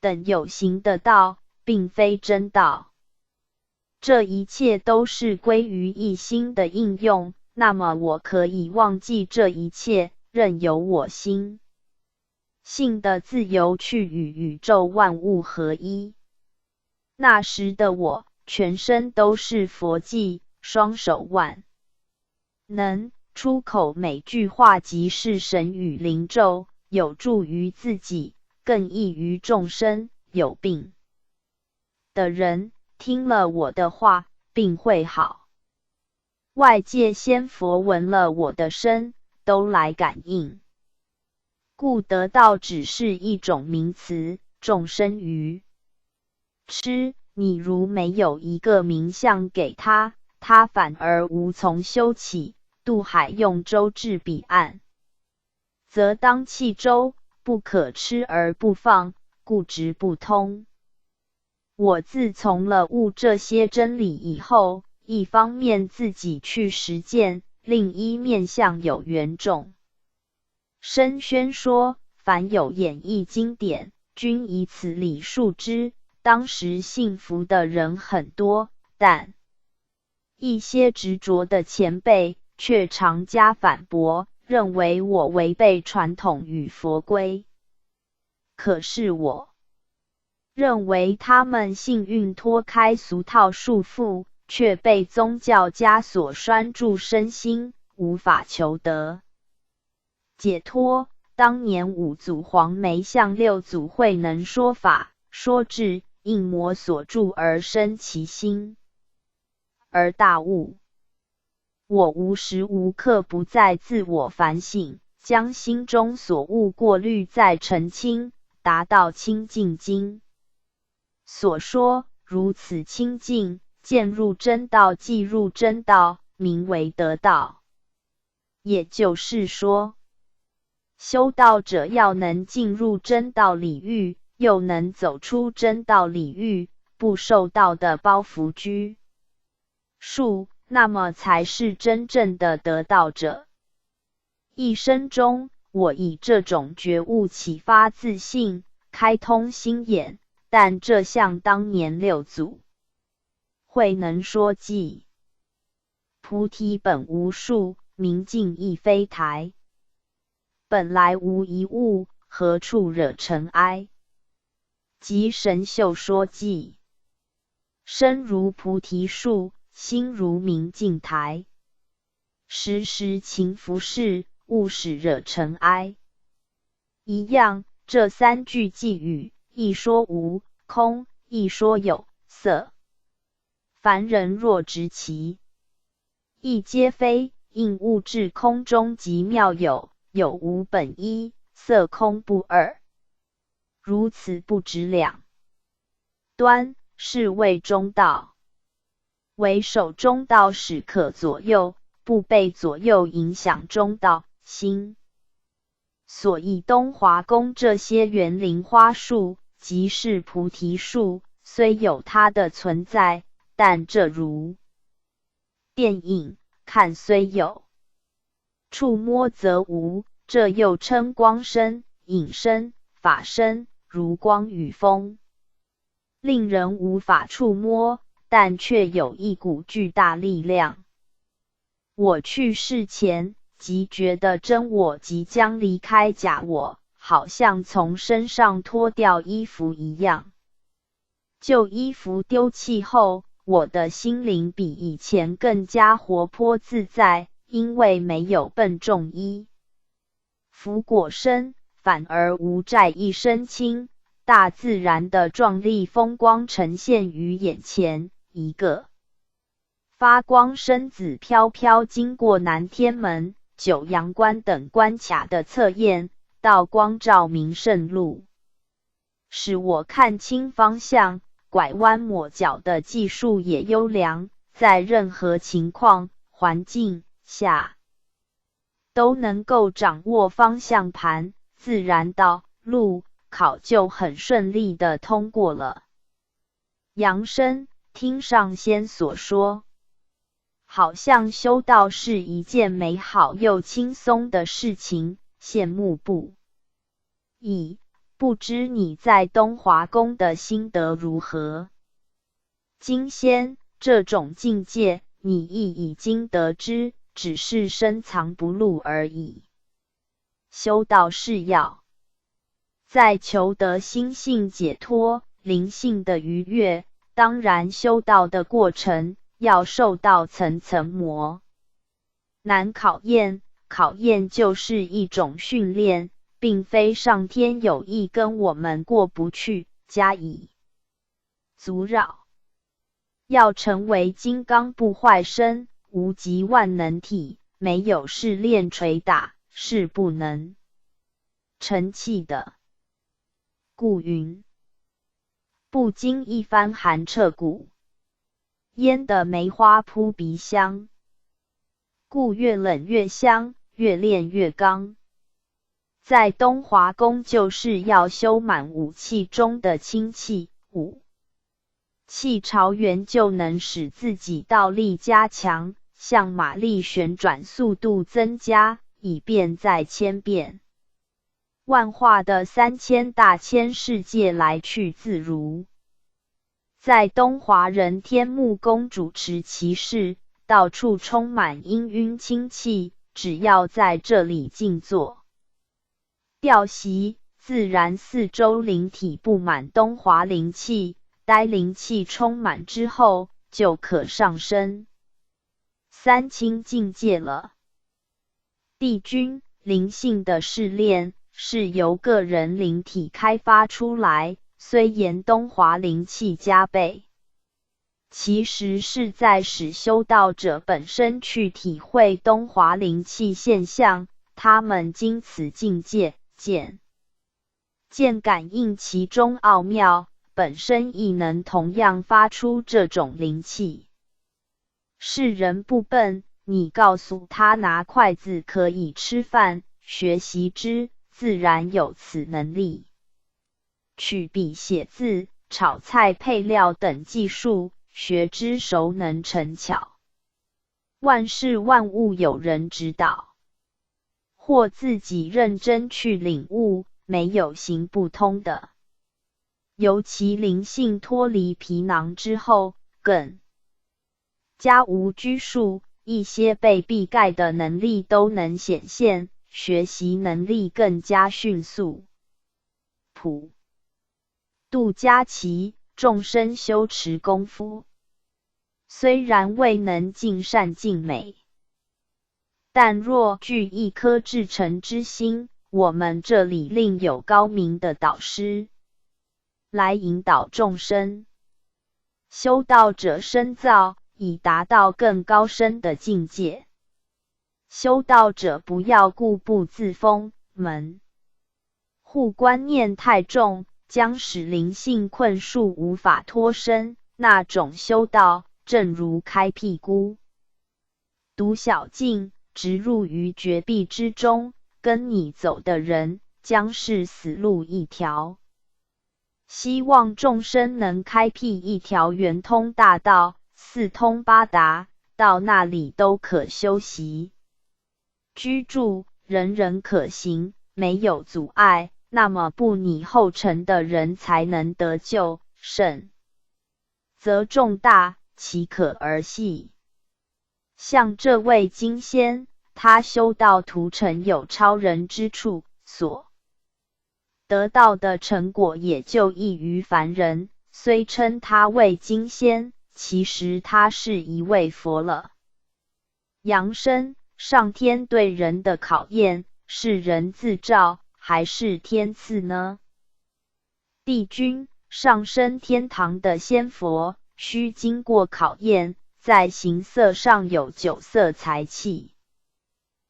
等有形的道，并非真道。这一切都是归于一心的应用，那么我可以忘记这一切，任由我心性的自由去与宇宙万物合一。那时的我，全身都是佛迹，双手万能，出口每句话即是神语灵咒，有助于自己，更益于众生。有病的人听了我的话，病会好。外界仙佛闻了我的声，都来感应。故得道只是一种名词，众生愚痴，你如没有一个名相给他，他反而无从修起。渡海用舟至彼岸，则当弃舟，不可吃而不放，故直不通。我自从了悟这些真理以后，一方面自己去实践，另一面向有缘众生宣说，凡有演绎经典，均以此理述之。当时信服的人很多，但一些执着的前辈却常加反驳，认为我违背传统与佛规。可是我认为他们幸运脱开俗套束缚，却被宗教枷锁拴住身心，无法求得解脱。当年5祖黄梅向6祖慧能说法，说至应魔所住而生其心，而大悟。我无时无刻不在自我反省，将心中所悟过滤再澄清，达到清净经所说如此清净，渐入真道，即入真道，名为得道。也就是说，修道者要能进入真道领域，又能走出真道领域，不受道的包袱拘束，那么才是真正的得道者。一生中，我以这种觉悟启发自信，开通心眼，但这像当年6祖慧能说偈：菩提本无树，明镜亦非台。本来无一物，何处惹尘埃？即神秀说偈：身如菩提树，心如明镜台。时时勤拂拭，勿使惹尘埃。一样，这3句偈语，一说无空，一说有色。凡人若执其意皆非，应悟至空中极妙有，有无本一，色空不二，如此不止两端，是谓中道。为守中道时可左右，不被左右影响中道心。所以东华宫这些园林花树，即是菩提树，虽有它的存在，但这如电影看虽有，触摸则无，这又称光身、影身、法身，如光与风，令人无法触摸，但却有一股巨大力量。我去世前，即觉得真我即将离开假我，好像从身上脱掉衣服一样。旧衣服丢弃后，我的心灵比以前更加活泼自在，因为没有笨重衣服裹身，反而无债一身轻，大自然的壮丽风光呈现于眼前。一个发光身子飘飘经过南天门、九阳关等关卡的测验，到光照明圣路，使我看清方向，拐弯抹角的技术也优良，在任何情况、环境下都能够掌握方向盘，自然道路考就很顺利地通过了。扬声听上仙所说，好像修道是一件美好又轻松的事情，羡慕不已。不知你在东华宫的心得如何？金仙这种境界，你亦已经得知，只是深藏不露而已。修道是要在求得心性解脱、灵性的愉悦，当然修道的过程要受到层层磨难考验，考验就是一种训练，并非上天有意跟我们过不去，加以阻扰。要成为金刚不坏身、无极万能体，没有试炼捶打，是不能成器的。故云：不经一番寒彻骨，腌的梅花扑鼻香。故越冷越香，越炼越刚。在东华宫就是要修满五气中的清气，五气朝元就能使自己道力加强，向马力旋转速度增加，以便在千变万化的3000大千世界来去自如。在东华人天目宫主持其事，到处充满氤氲清气，只要在这里静坐调息，自然四周灵体布满东华灵气，待灵气充满之后，就可上升三清境界了。帝君灵性的试炼是由个人灵体开发出来，虽言东华灵气加倍，其实是在使修道者本身去体会东华灵气现象，他们经此境界渐感应其中奥妙，本身亦能同样发出这种灵气。世人不笨，你告诉他拿筷子可以吃饭，学习之，自然有此能力。取笔写字、炒菜配料等技术，学之熟能成巧。万事万物有人指导，或自己认真去领悟，没有行不通的。尤其灵性脱离皮囊之后，更加无拘束，一些被避盖的能力都能显现，学习能力更加迅速。普度佳期，众生修持功夫，虽然未能尽善尽美，但若具一颗至诚之心，我们这里另有高明的导师来引导众生。修道者深造，以达到更高深的境界。修道者不要固步自封，门护观念太重，将使灵性困束，无法脱身。那种修道，正如开辟孤独小径，直入于绝壁之中，跟你走的人将是死路一条。希望众生能开辟一条圆通大道，四通八达，到那里都可修习居住，人人可行，没有阻碍，那么步你后尘的人才能得救，甚则重大，岂可儿戏？像这位金仙，他修道途成有超人之处，所得到的成果也就异于凡人，虽称他为金仙，其实他是一位佛了。阳生，上天对人的考验，是人自造还是天赐呢？帝君，上升天堂的仙佛，需经过考验，在形色上有9色财气。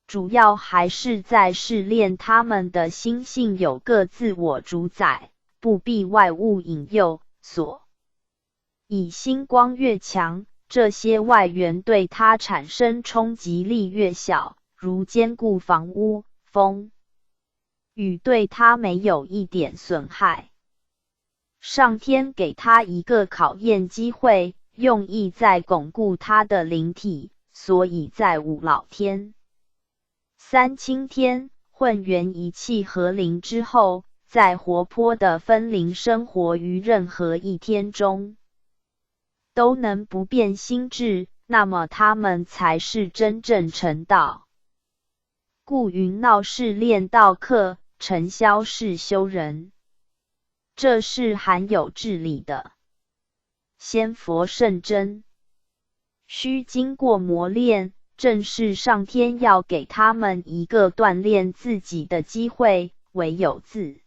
主要还是在试炼他们的心性有个自我主宰，不必外物引诱，所以星光越强，这些外缘对它产生冲击力越小，如坚固房屋，风雨对它没有一点损害。上天给他一个考验机会，用意在巩固他的灵体，所以在5老天、3清天混元一气合灵之后，在活泼的分灵生活于任何一天中，都能不变心智，那么他们才是真正成道。故云闹是练道客，尘嚣是修人。这是含有智理的。仙佛圣真，需经过磨练，正是上天要给他们一个锻炼自己的机会，唯有自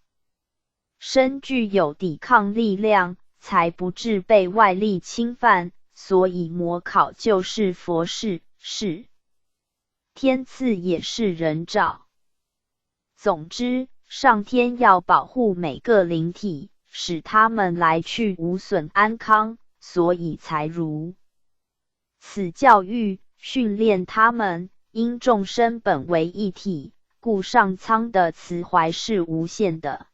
身具有抵抗力量，才不致被外力侵犯，所以魔考就是佛事，是天赐也是人造。总之，上天要保护每个灵体，使他们来去无损安康，所以才如此教育训练他们，因众生本为一体，故上苍的慈怀是无限的。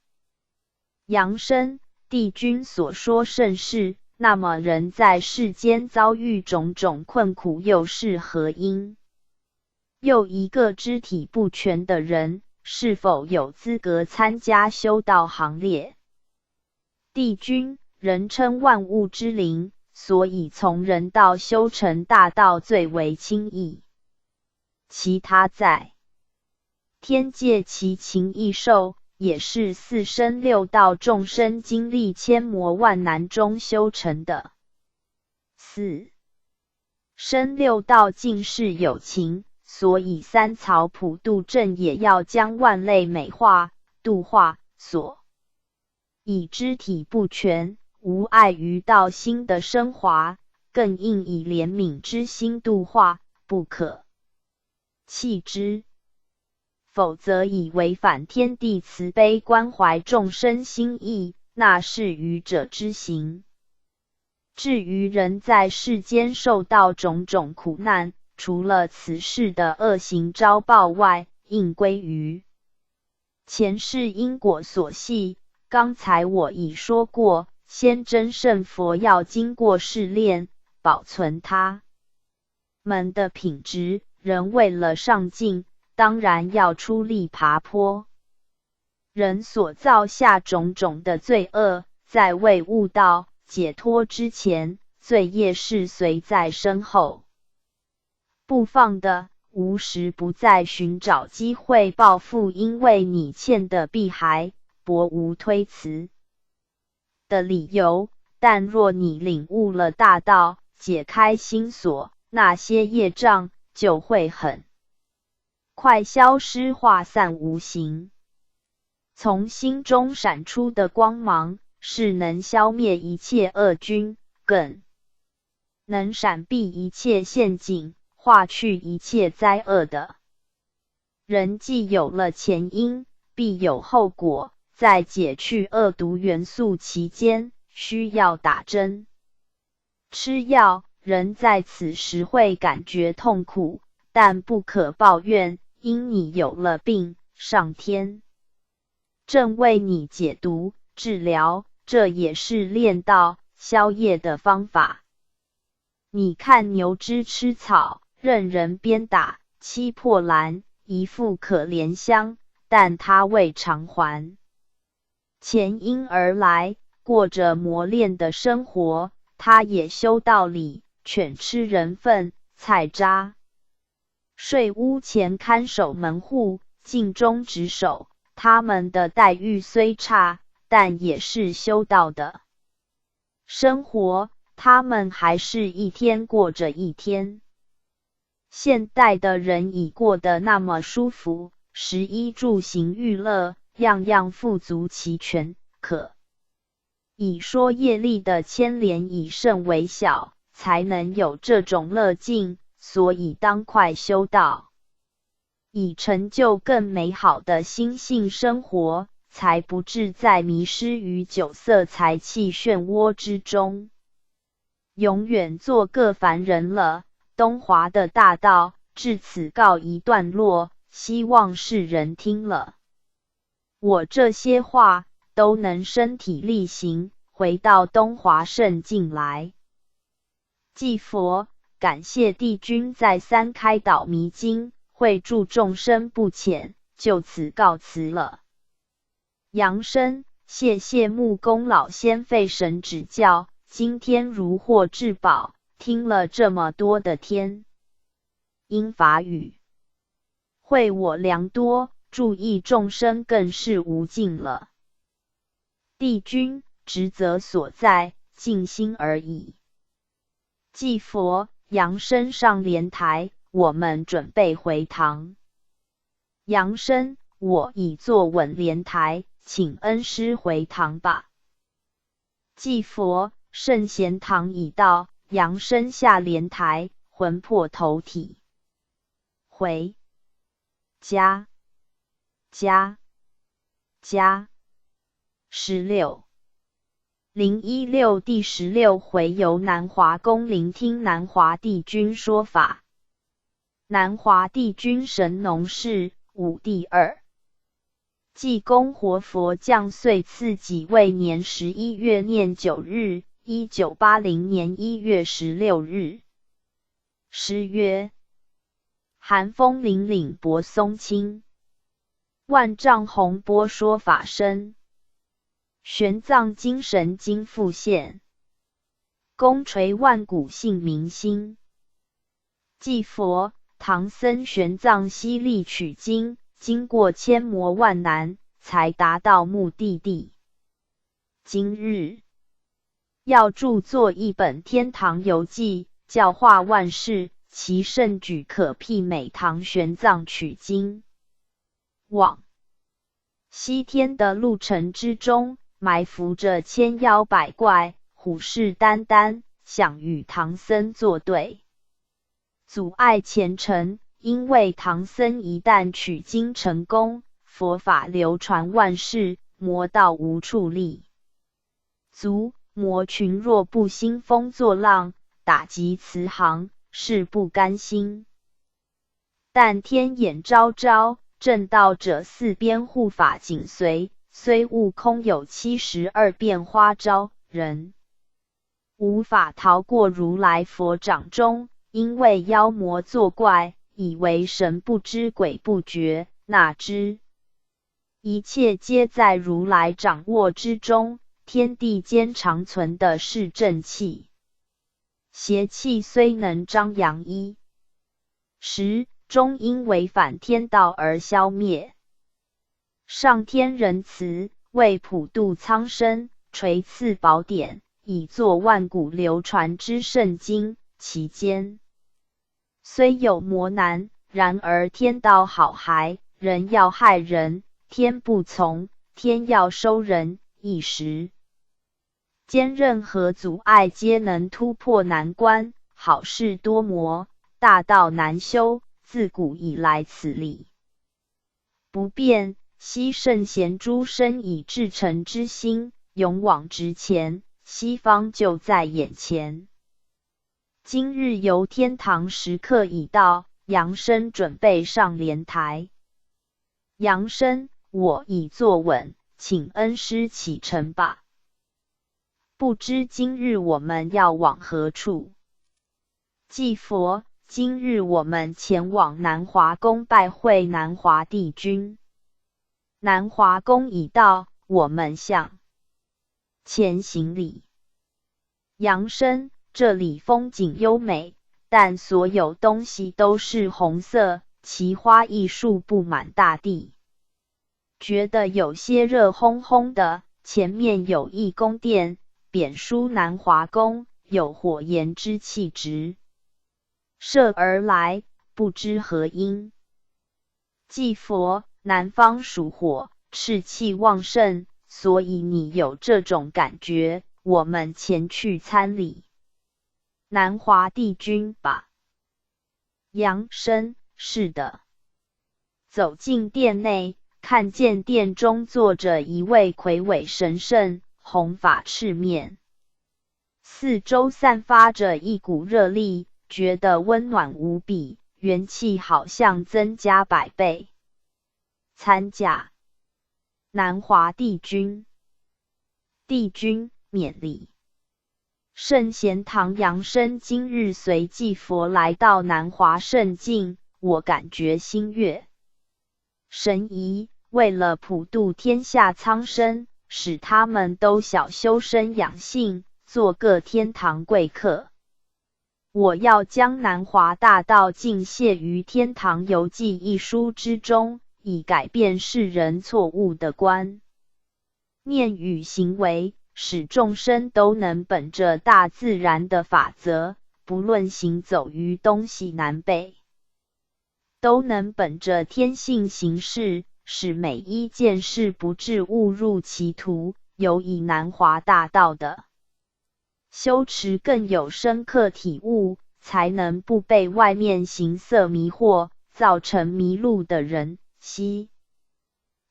阳生，帝君所说甚是，那么人在世间遭遇种种困苦又是何因？又一个肢体不全的人，是否有资格参加修道行列？帝君，人称万物之灵，所以从人道修成大道最为轻易。其他在天界其情异兽，也是4生6道众生经历千磨万难中修成的。4生6道尽是有情，所以三曹普度正也要将万类美化、度化，所以肢体不全，无碍于道心的升华，更应以怜悯之心度化，不可弃之。否则以违反天地慈悲关怀众生心意，那是愚者之行。至于人在世间受到种种苦难，除了此世的恶行招报外，应归于前世因果所系。刚才我已说过，先真圣佛要经过试炼，保存他们的品质，人为了上进，当然要出力爬坡。人所造下种种的罪恶，在未悟道解脱之前，罪业是随在身后不放的，无时不在寻找机会报复因为你欠的币还，薄无推辞的理由。但若你领悟了大道，解开心锁，那些业障就会很快消失化散无形。从心中闪出的光芒，是能消灭一切恶君，更能闪避一切陷阱，化去一切灾厄的。人既有了前因，必有后果，在解去恶毒元素期间，需要打针、吃药。人在此时会感觉痛苦，但不可抱怨，因你有了病，上天正为你解毒治疗，这也是练道消业的方法。你看牛只吃草，任人鞭打，欺破篮，一副可怜相，但它未偿还前因而来，过着磨练的生活。它也修道理，犬吃人粪、菜渣，睡屋前看守门户，尽忠职守。他们的待遇虽差，但也是修道的生活，他们还是一天过着一天。现代的人已过得那么舒服，食衣住行娱乐，样样富足齐全，可以说业力的牵连以甚微小，才能有这种乐境，所以当快修道，以成就更美好的心性生活，才不致再迷失于酒色财气漩涡之中，永远做个凡人了。东华的大道至此告一段落，希望世人听了我这些话，都能身体力行，回到东华圣境来。祭佛，感谢帝君再三开导迷津，惠助众生不浅，就此告辞了。扬声，谢谢木公老先费神指教，今天如获至宝，听了这么多的天音法语，惠我良多，注意众生更是无尽了。帝君职责所在，尽心而已。祭佛，扬声上莲台，我们准备回堂。扬声，我已坐稳莲台，请恩师回堂吧。祭佛，圣贤堂已到。扬声下莲台，魂魄投体，回家。16第16回由南华宫聆听南华帝君说法。南华帝君神农氏武第2济公活佛降岁次己未年11月念9日，1980年1月16日。诗曰：寒风凛凛柏松青，万丈洪波说法深。玄奘精神今复现，功垂万古姓明心。祭佛，唐僧玄奘犀利取经，经过千磨万难，才达到目的地。今日要著作一本《天堂游记》，教化万世，其盛举可媲美唐玄奘取经往西天的路程之中，埋伏着千妖百怪，虎视眈眈，想与唐僧作对，阻碍前程。因为唐僧一旦取经成功，佛法流传万世，魔道无处立足，魔群若不兴风作浪，打击慈航，誓不甘心。但天眼昭昭，正道者四边护法紧随，虽悟空有72变花招，人无法逃过如来佛掌中，因为妖魔作怪，以为神不知鬼不觉，哪知一切皆在如来掌握之中。天地间常存的是正气，邪气虽能张扬一时，终因违反天道而消灭。上天仁慈，为普度苍生，垂赐宝典，以作万古流传之圣经。其间虽有磨难，然而天道好孩，人要害人，天不从；天要收人，一时间任何阻碍皆能突破难关。好事多磨，大道难修，自古以来此理不变，昔圣贤诸生以至诚之心，勇往直前，西方就在眼前。今日游天堂时刻已到，扬声准备上莲台。扬声，我已坐稳，请恩师启程吧。不知今日我们要往何处？祭佛，今日我们前往南华宫拜会南华帝君。南华宫已到，我们向前行礼。扬声，这里风景优美，但所有东西都是红色，奇花异树布满大地，觉得有些热烘烘的。前面有一宫殿，匾书南华宫，有火焰之气直射而来，不知何因。祭佛，南方属火，赤气旺盛，所以你有这种感觉，我们前去参礼南华帝君吧。扬声，是的。走进殿内，看见殿中坐着一位魁伟神圣、红发赤面，四周散发着一股热力，觉得温暖无比，元气好像增加100倍。参驾。南华帝君。帝君，免礼。圣贤堂扬声今日随祭佛来到南华圣境，我感觉心悦神怡，为了普度天下苍生，使他们都小修身养性，做个天堂贵客。我要将南华大道尽写于《天堂游记》一书之中，以改变世人错误的观念与行为，使众生都能本着大自然的法则，不论行走于东西南北，都能本着天性行事，使每一件事不致误入歧途，有以南华大道的修持更有深刻体悟，才能不被外面形色迷惑，造成迷路的人。希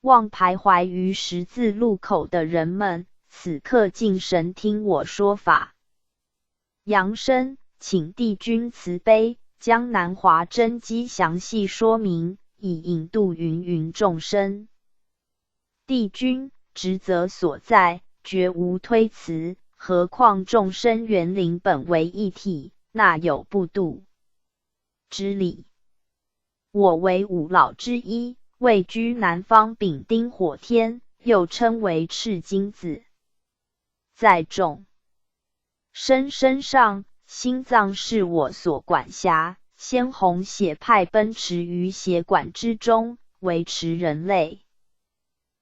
望徘徊于十字路口的人们，此刻静神听我说法。扬声，请帝君慈悲，将南华真机详细说明，以引渡芸芸众生。帝君，职责所在，绝无推辞，何况众生原灵本为一体，那有不渡之理？我为五老之一，位居南方丙丁火天，又称为赤金子。在众生身上，心脏是我所管辖，鲜红血派奔驰于血管之中，维持人类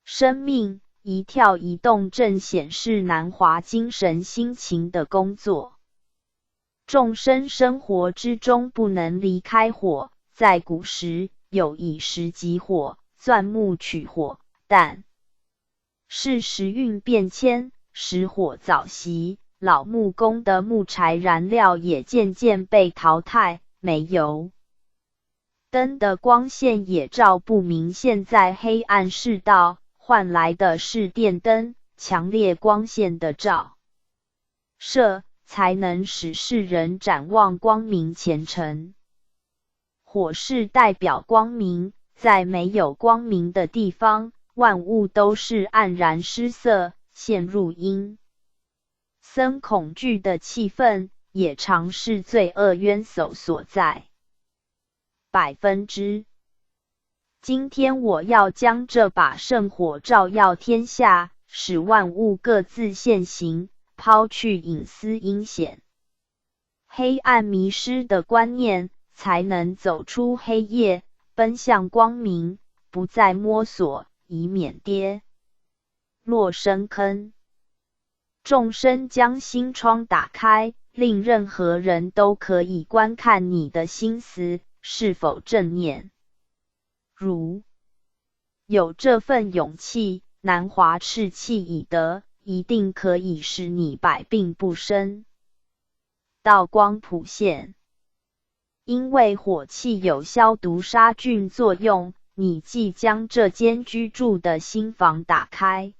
生命。一跳一动正显示南华精神心情的工作。众生生活之中不能离开火，在古时有以石击火、钻木取火，但是时运变迁，使火早熄，老木工的木柴燃料也渐渐被淘汰，没油灯的光线也照不明现在黑暗世道，换来的是电灯，强烈光线的照射，才能使世人展望光明前程。火是代表光明，在没有光明的地方，万物都是黯然失色，陷入阴森恐惧的气氛，也常是罪恶冤首所在。今天我要将这把圣火照耀天下，使万物各自现行，抛去隐私阴险、黑暗迷失的观念，才能走出黑夜，奔向光明，不再摸索，以免跌落深坑。众生将心窗打开，令任何人都可以观看你的心思是否正念。如有这份勇气，南华赤气已得，一定可以使你百病不生，道光普现。因为火气有消毒杀菌作用，你即将这间居住的新房打开，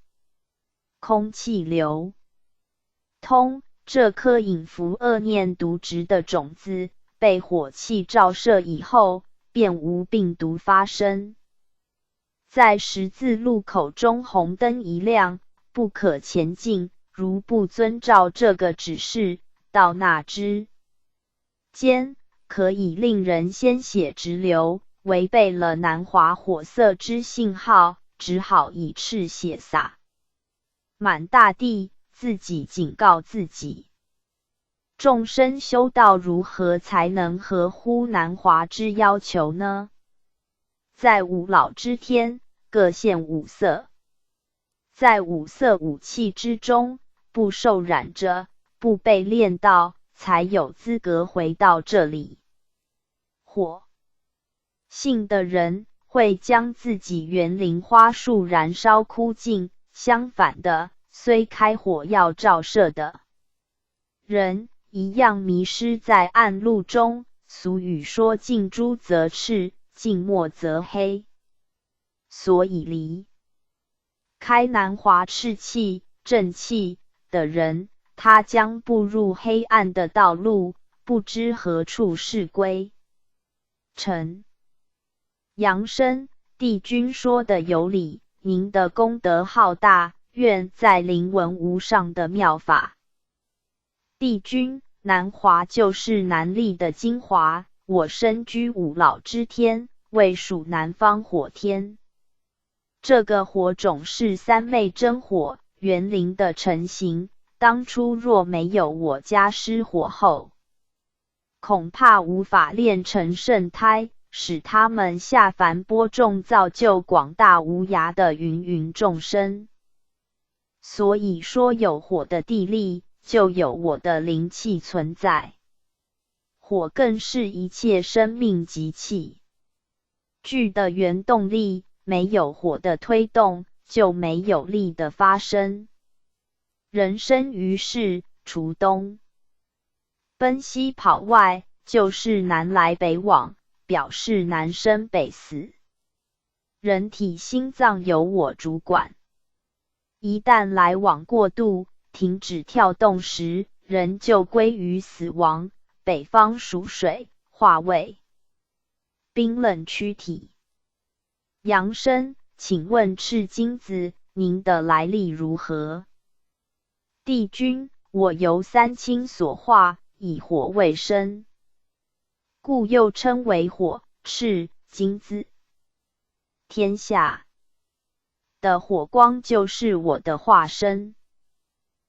空气流通，这颗隐伏恶念渎职的种子被火气照射以后，便无病毒发生。在十字路口中红灯一亮，不可前进，如不遵照这个指示，到那之间可以令人鲜血直流，违背了南华火色之信号，只好以赤血洒满大地，自己警告自己。众生修道如何才能合乎南华之要求呢？在五老之天，各现五色，在五色五气之中，不受染着，不被炼到，才有资格回到这里。火性的人会将自己园林花树燃烧枯尽，相反的，虽开火要照射的人一样迷失在暗路中，俗语说近朱则赤，近墨则黑。所以离开南华赤气、正气的人，他将步入黑暗的道路，不知何处是归。臣杨生，帝君说的有理，您的功德浩大，愿再临闻无上的妙法。帝君，南华就是南历的精华，我身居五老之天，为属南方火天。这个火种是三昧真火，园林的成型，当初若没有我家失火后，恐怕无法炼成圣胎，使他们下凡播种，造就广大无涯的芸芸众生。所以说有火的地利，就有我的灵气存在。火更是一切生命及气聚的原动力，没有火的推动，就没有力的发生。人生于世，除东奔西跑外，就是南来北往，表示南生北死。人体心脏由我主管，一旦来往过度，停止跳动时，人就归于死亡。北方属水，化为冰冷躯体。杨生，请问赤金子，您的来历如何？帝君，我由三清所化，以火为身，故又称为火赤金子。天下的火光就是我的化身，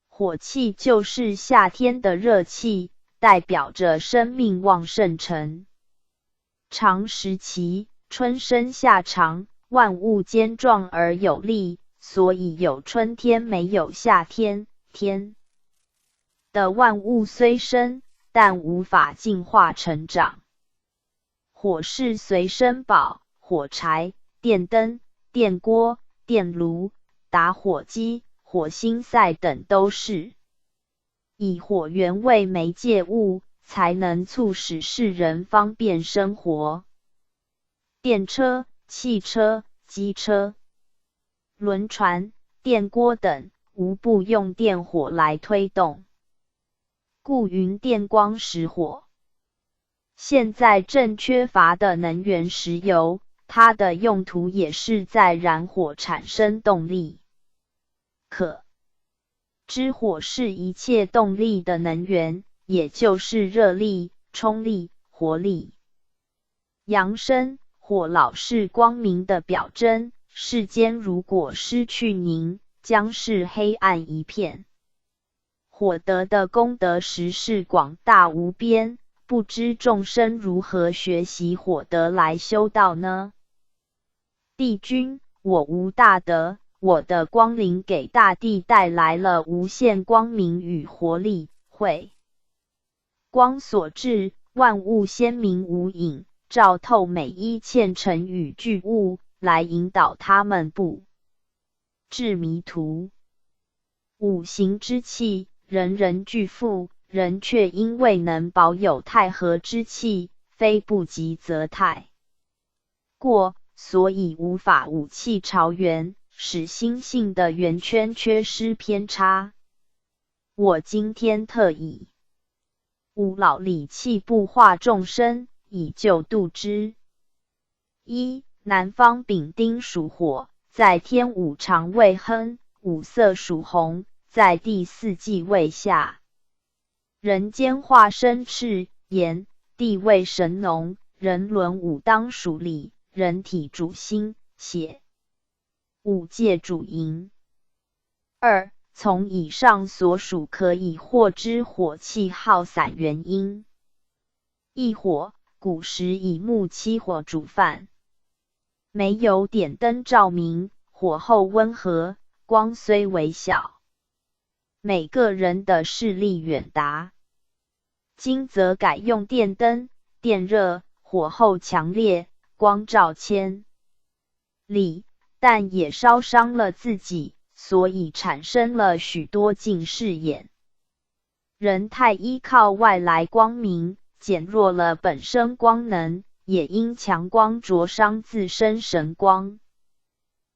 火气就是夏天的热气，代表着生命旺盛成长时期，春生夏长，万物坚壮而有力，所以有春天没有夏天。天的万物虽生，但无法进化成长。火是随身宝，火柴、电灯、电锅、电炉、打火机、火星塞等都是以火源为媒介物，才能促使世人方便生活。电车、汽车、机车、轮船、电锅等无不用电火来推动，故云电光石火。现在正缺乏的能源石油，它的用途也是在燃火产生动力。可知火是一切动力的能源，也就是热力、冲力、活力。阳生，火老是光明的表征，世间如果失去您，将是黑暗一片。火得的功德实是广大无边，不知众生如何学习火德来修道呢？帝君，我无大德，我的光临给大地带来了无限光明与活力，慧光所致，万物鲜明无影，照透每一纤尘与巨物，来引导他们不至迷途。五行之气，人人具富，人却因为能保有太和之气，非不及则太过，所以无法武器朝元，使心性的圆圈缺失偏差。我今天特以吾老理气布化众生，以救度之。一、南方丙丁属火，在天五常位亨，五色属红，在第四季位下。人间化身赤炎，地位神农，人伦五当属理，人体主心血，五界主营。二、从以上所属可以获知火气耗散原因。一、火，古时以木漆火煮饭，没有点灯照明，火候温和，光虽微小，每个人的视力远达。今则改用电灯，电热，火候强烈，光照千里，但也烧伤了自己，所以产生了许多近视眼。人太依靠外来光明，减弱了本身光能，也因强光灼伤自身神光。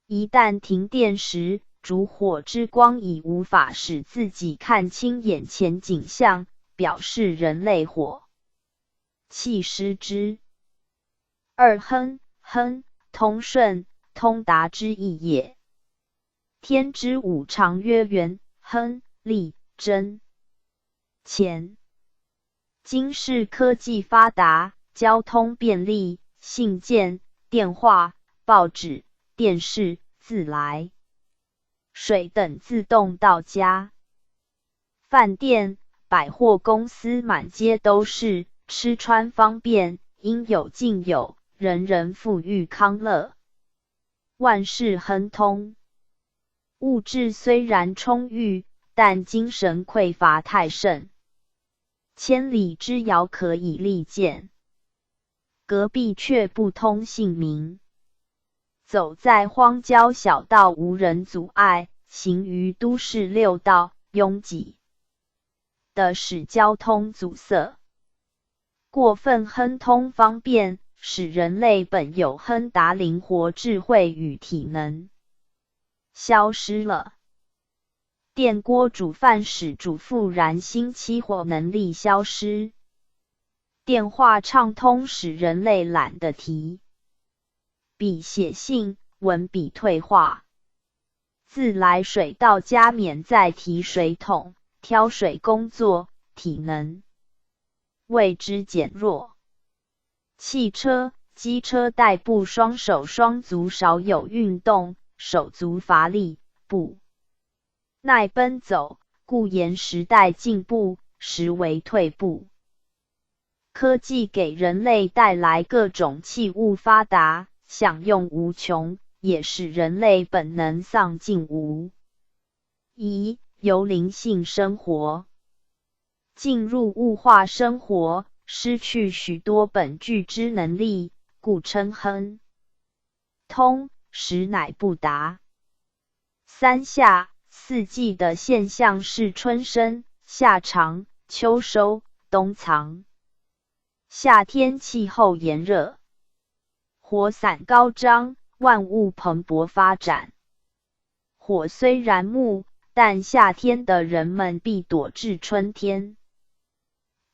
一旦停电时，烛火之光已无法使自己看清眼前景象，表示人类火气失之。二、亨，通顺通达之意也。天之五常曰元、亨、利、贞、乾。今世科技发达，交通便利，信件、电话、报纸、电视、自来水等自动到家。饭店、百货公司满街都是，吃穿方便，应有尽有，人人富裕康乐，万事亨通。物质虽然充裕，但精神匮乏太甚，千里之遥可以力见，隔壁却不通姓名。走在荒郊小道无人阻碍，行于都市六道拥挤的使交通阻塞。过分亨通方便，使人类本有亨达灵活智慧与体能消失了。电锅煮饭使主妇燃心起火能力消失。电话畅通使人类懒得提笔写信，文笔退化。自来水到家免再提水桶，挑水工作，体能为之减弱。汽车、机车代步双手双足少有运动，手足乏力，不耐奔走，故言时代进步，实为退步。科技给人类带来各种器物发达，享用无穷，也使人类本能丧尽无疑，由灵性生活进入物化生活，失去许多本具之能力，故称亨通，实乃不达。三夏四季的现象是春生、夏长、秋收、冬藏。夏天气候炎热，火伞高张，万物蓬勃发展。火虽然木，但夏天的人们必躲至春天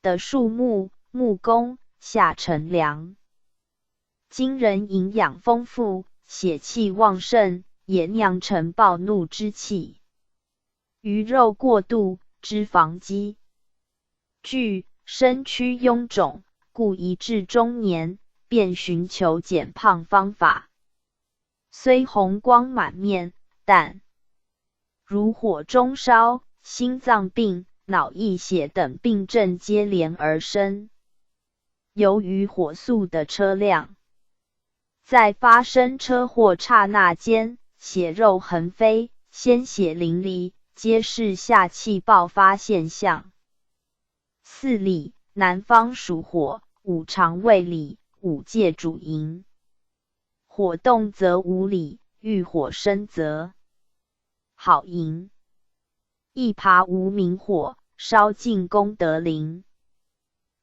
的树木、木工下乘凉。今人营养丰富，血气旺盛，也酿成暴怒之气。鱼肉过度，脂肪积聚，身躯臃肿，故一至中年便寻求减胖方法。虽红光满面，但如火中烧，心脏病、脑溢血等病症接连而生。由于火速的车辆在发生车祸刹那间，血肉横飞，鲜血淋漓，皆是夏气爆发现象。四里，南方属火，五常位里，五界主营。火动则无理，遇火生则好迎。一耙无明火，烧尽功德林。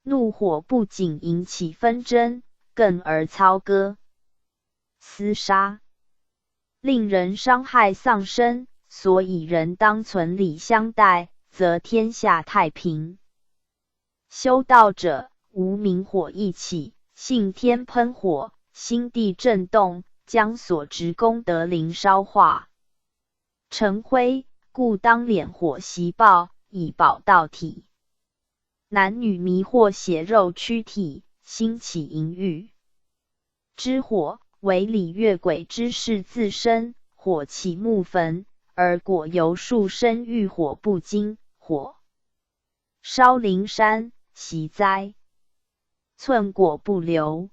怒火不仅引起纷争，更而操戈。厮杀，令人伤害丧生，所以人当存礼相待，则天下太平。修道者，无明火一起，信天喷火，心地震动，将所执功德灵烧化成灰，故当敛火习报，以保道体。男女迷惑血肉躯体，兴起淫欲之火，为礼乐鬼之事自身，火起木焚，而果由数生欲火不精，火烧灵山，习灾，寸果不留。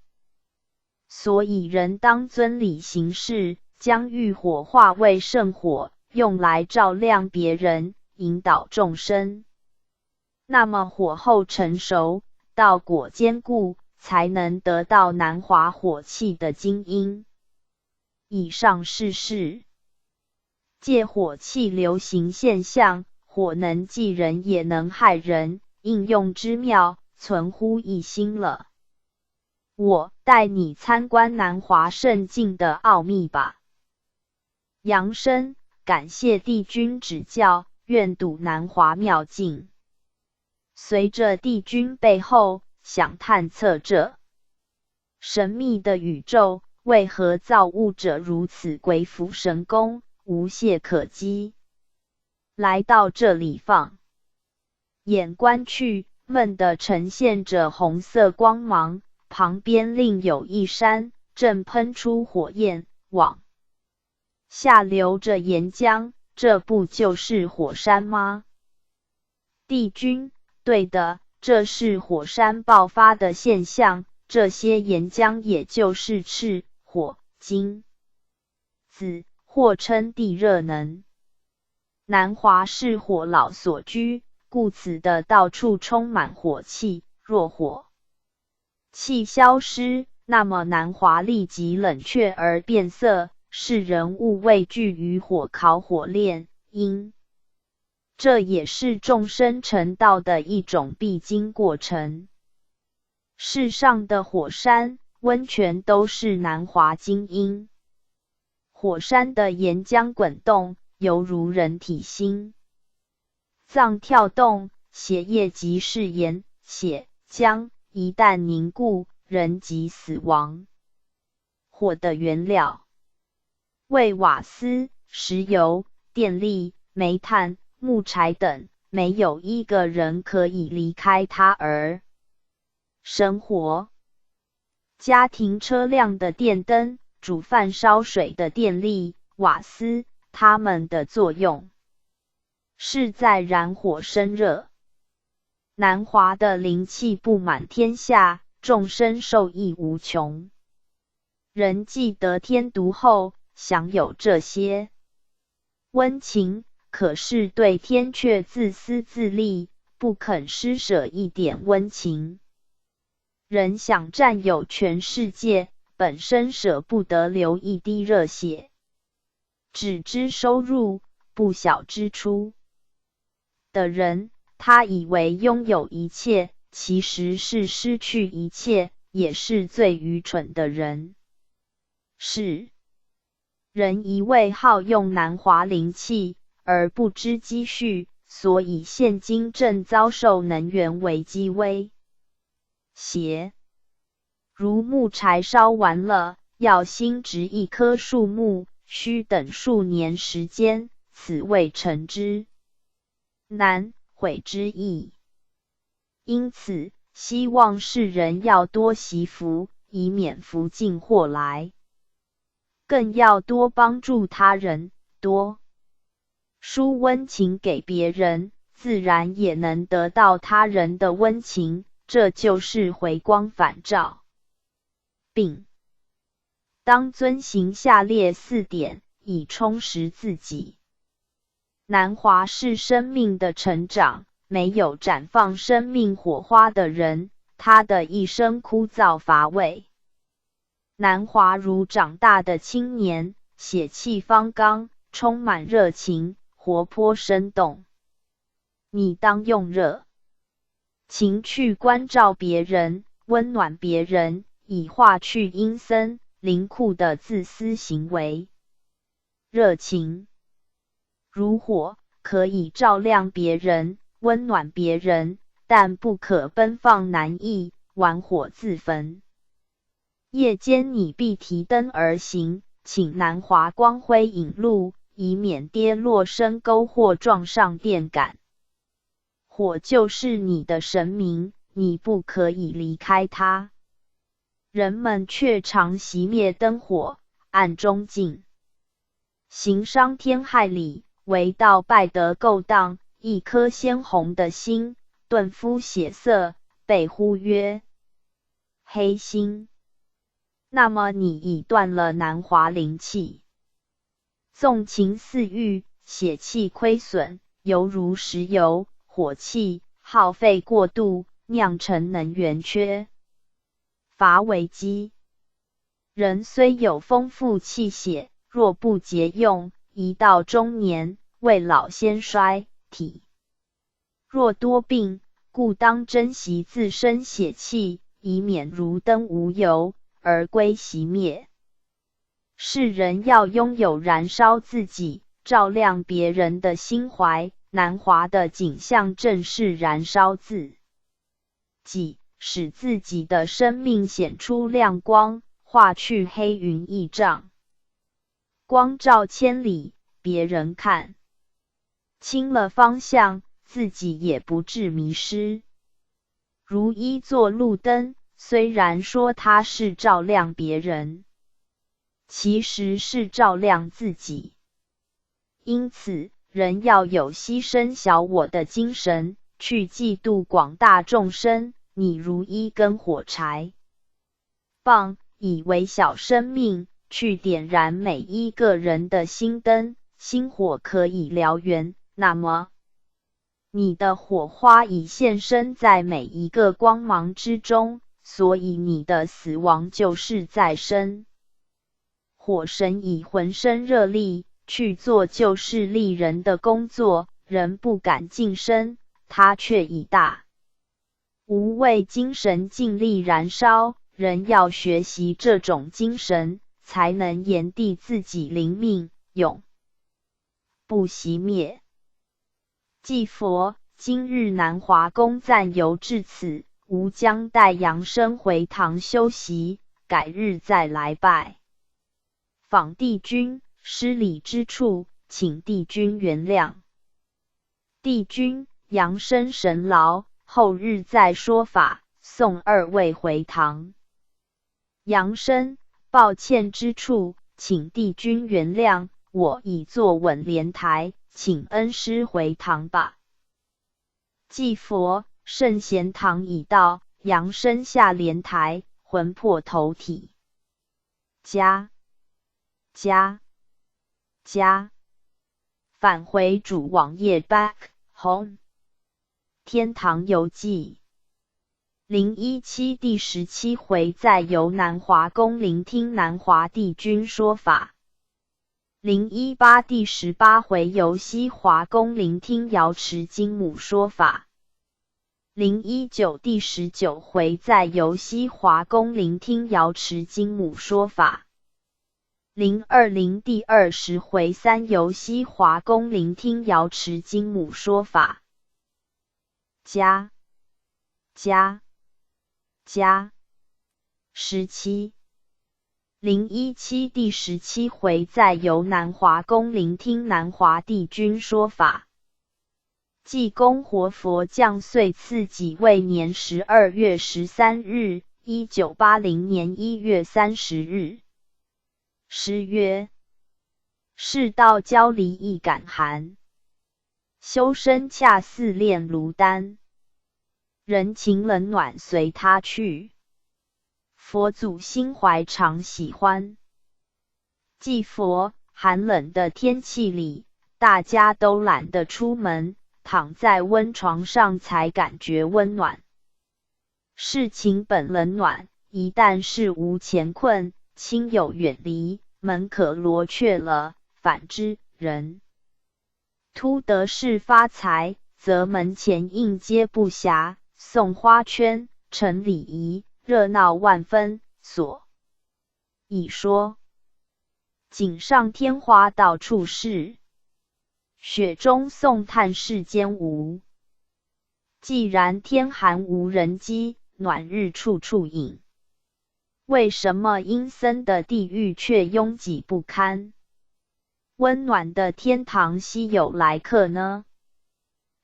所以人当遵礼行事，将欲火化为圣火，用来照亮别人，引导众生。那么火候成熟，道果坚固，才能得到南华火气的精英。以上是借火气流行现象，火能济人也能害人，应用之妙，存乎一心了。我带你参观南华圣境的奥秘吧。杨生，感谢帝君指教，愿睹南华妙境。随着帝君背后，想探测这神秘的宇宙，为何造物者如此鬼斧神工，无懈可击。来到这里放眼观去，猛地呈现着红色光芒，旁边另有一山，正喷出火焰，往下流着岩浆，这不就是火山吗？帝君，对的，这是火山爆发的现象，这些岩浆也就是赤火金子，或称地热能。南华是火老所居，故此的到处充满火气，若火气消失，那么南华立即冷却而变色，是人物畏惧于火烤火炼，这也是众生成道的一种必经过程。世上的火山、温泉都是南华精英。火山的岩浆滚动，犹如人体心脏跳动，血液即是岩、血、浆，一旦凝固，人即死亡。火的原料为瓦斯、石油、电力、煤炭、木柴等，没有一个人可以离开它而生活。家庭车辆的电灯、煮饭烧水的电力、瓦斯，它们的作用是在燃火生热。南华的灵气布满天下，众生受益无穷。人既得天独厚，享有这些温情，可是对天却自私自利，不肯施舍一点温情。人想占有全世界，本身舍不得流一滴热血，只知收入，不晓支出的人，他以为拥有一切，其实是失去一切，也是最愚蠢的人。是人一味好用南华灵气，而不知积蓄，所以现今正遭受能源危机威胁。如木柴烧完了，要新植一棵树木，需等数年时间，此谓成之难，毁之易。因此，希望世人要多惜福，以免福尽祸来。更要多帮助他人，多输温情给别人，自然也能得到他人的温情，这就是回光返照。并当遵行下列4点，以充实自己。南华是生命的成长，没有绽放生命火花的人，他的一生枯燥乏味。南华如长大的青年，血气方刚，充满热情，活泼生动。你当用热情去关照别人，温暖别人，以化去阴森，凌酷的自私行为。热情如火，可以照亮别人，温暖别人，但不可奔放难抑，玩火自焚。夜间你必提灯而行，请南华光辉引路，以免跌落深沟或撞上电杆。火就是你的神明，你不可以离开它。人们却常熄灭灯火，暗中敬行伤天害理，为盗败德勾当，一颗鲜红的心，顿肤血色，被呼曰黑心。那么你已断了南华灵气。纵情似欲，血气亏损，犹如石油，火气耗费过度，酿成能源缺乏危机。人虽有丰富气血，若不节用，一到中年，未老先衰，体若多病，故当珍惜自身血气，以免如灯无油而归熄灭。世人要拥有燃烧自己、照亮别人的心怀。南华的景象正是燃烧自己，使自己的生命显出亮光，化去黑云翳障。光照千里，别人看清了方向，自己也不致迷失。如一座路灯，虽然说它是照亮别人，其实是照亮自己。因此，人要有牺牲小我的精神，去嫉妒广大众生。你如一根火柴棒，以微小生命去点燃每一个人的心灯，心火可以燎原，那么你的火花已现身在每一个光芒之中，所以你的死亡就是再生。火神以浑身热力去做救世利人的工作，人不敢近身，他却以大无畏精神尽力燃烧。人要学习这种精神，才能炎帝自己灵命，永不熄灭。祭佛，今日南华宫暂游至此，吾将带杨生回堂休息，改日再来拜访帝君，失礼之处，请帝君原谅。帝君，杨生神劳，后日再说法，送二位回堂。杨生，抱歉之处，请帝君原谅，我已坐稳莲台，请恩师回堂吧。祭佛，圣贤堂已到。杨生下莲台，魂魄投体。家返回主网页 back home。天堂游记017第17回，再游南华宫聆听南华帝君说法。018第18回，游西华宫聆听瑶池金母说法。019第19回，再游西华宫聆听瑶池金母说法。020第20回，三游西华宫聆听瑶池金母说法。17 017第17回，再游南华宫聆听南华帝君说法。济公活佛降岁次己未年12月13日，1980年1月30日。诗曰：世道交离易感寒，修身恰似炼炉丹。人情冷暖随他去，佛祖心怀常喜欢。祭佛，寒冷的天气里，大家都懒得出门，躺在温床上才感觉温暖。世情本冷暖，一旦事无乾困，亲友远离，门可罗雀了。反之，人突得势发财，则门前应接不暇，送花圈，成礼仪，热闹万分，所已说。锦上添花到处是，雪中送炭世间无。既然天寒无人饥，暖日处处饮，为什么阴森的地狱却拥挤不堪？温暖的天堂稀有来客呢？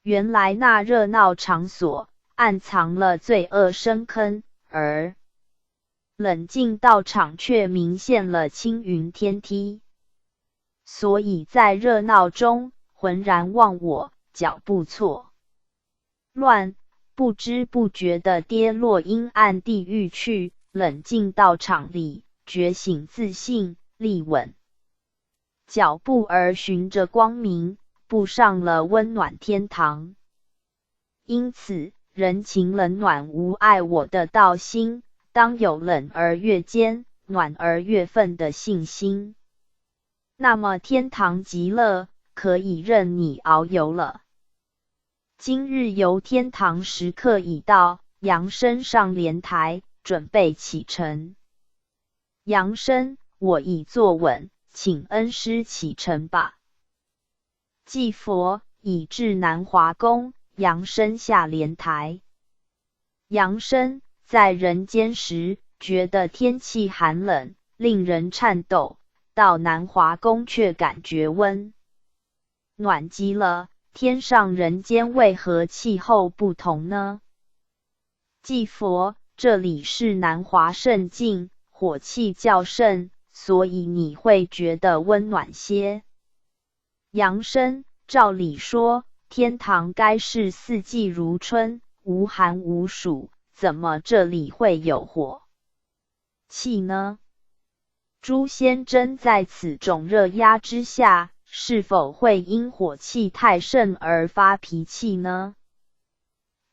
原来那热闹场所暗藏了罪恶深坑，而冷静道场却明现了青云天梯。所以在热闹中浑然忘我，脚步错乱，不知不觉地跌落阴暗地狱去。冷静道场里，觉醒自信，立稳脚步而循着光明，步上了温暖天堂。因此，人情冷暖无碍我的道心，当有冷而越坚，暖而越愤的信心。那么天堂极乐，可以任你遨游了。今日游天堂时刻已到，扬声上莲台，准备启程。扬声，我已坐稳，请恩师启程吧。祭佛，已至南华宫，扬声下莲台。扬声，在人间时，觉得天气寒冷，令人颤抖，到南华宫却感觉温暖极了。天上人间为何气候不同呢？祭佛，这里是南华圣境，火气较盛，所以你会觉得温暖些。扬声，照理说，天堂该是四季如春，无寒无暑，怎么这里会有火气呢？朱仙真在此种热压之下，是否会因火气太盛而发脾气呢？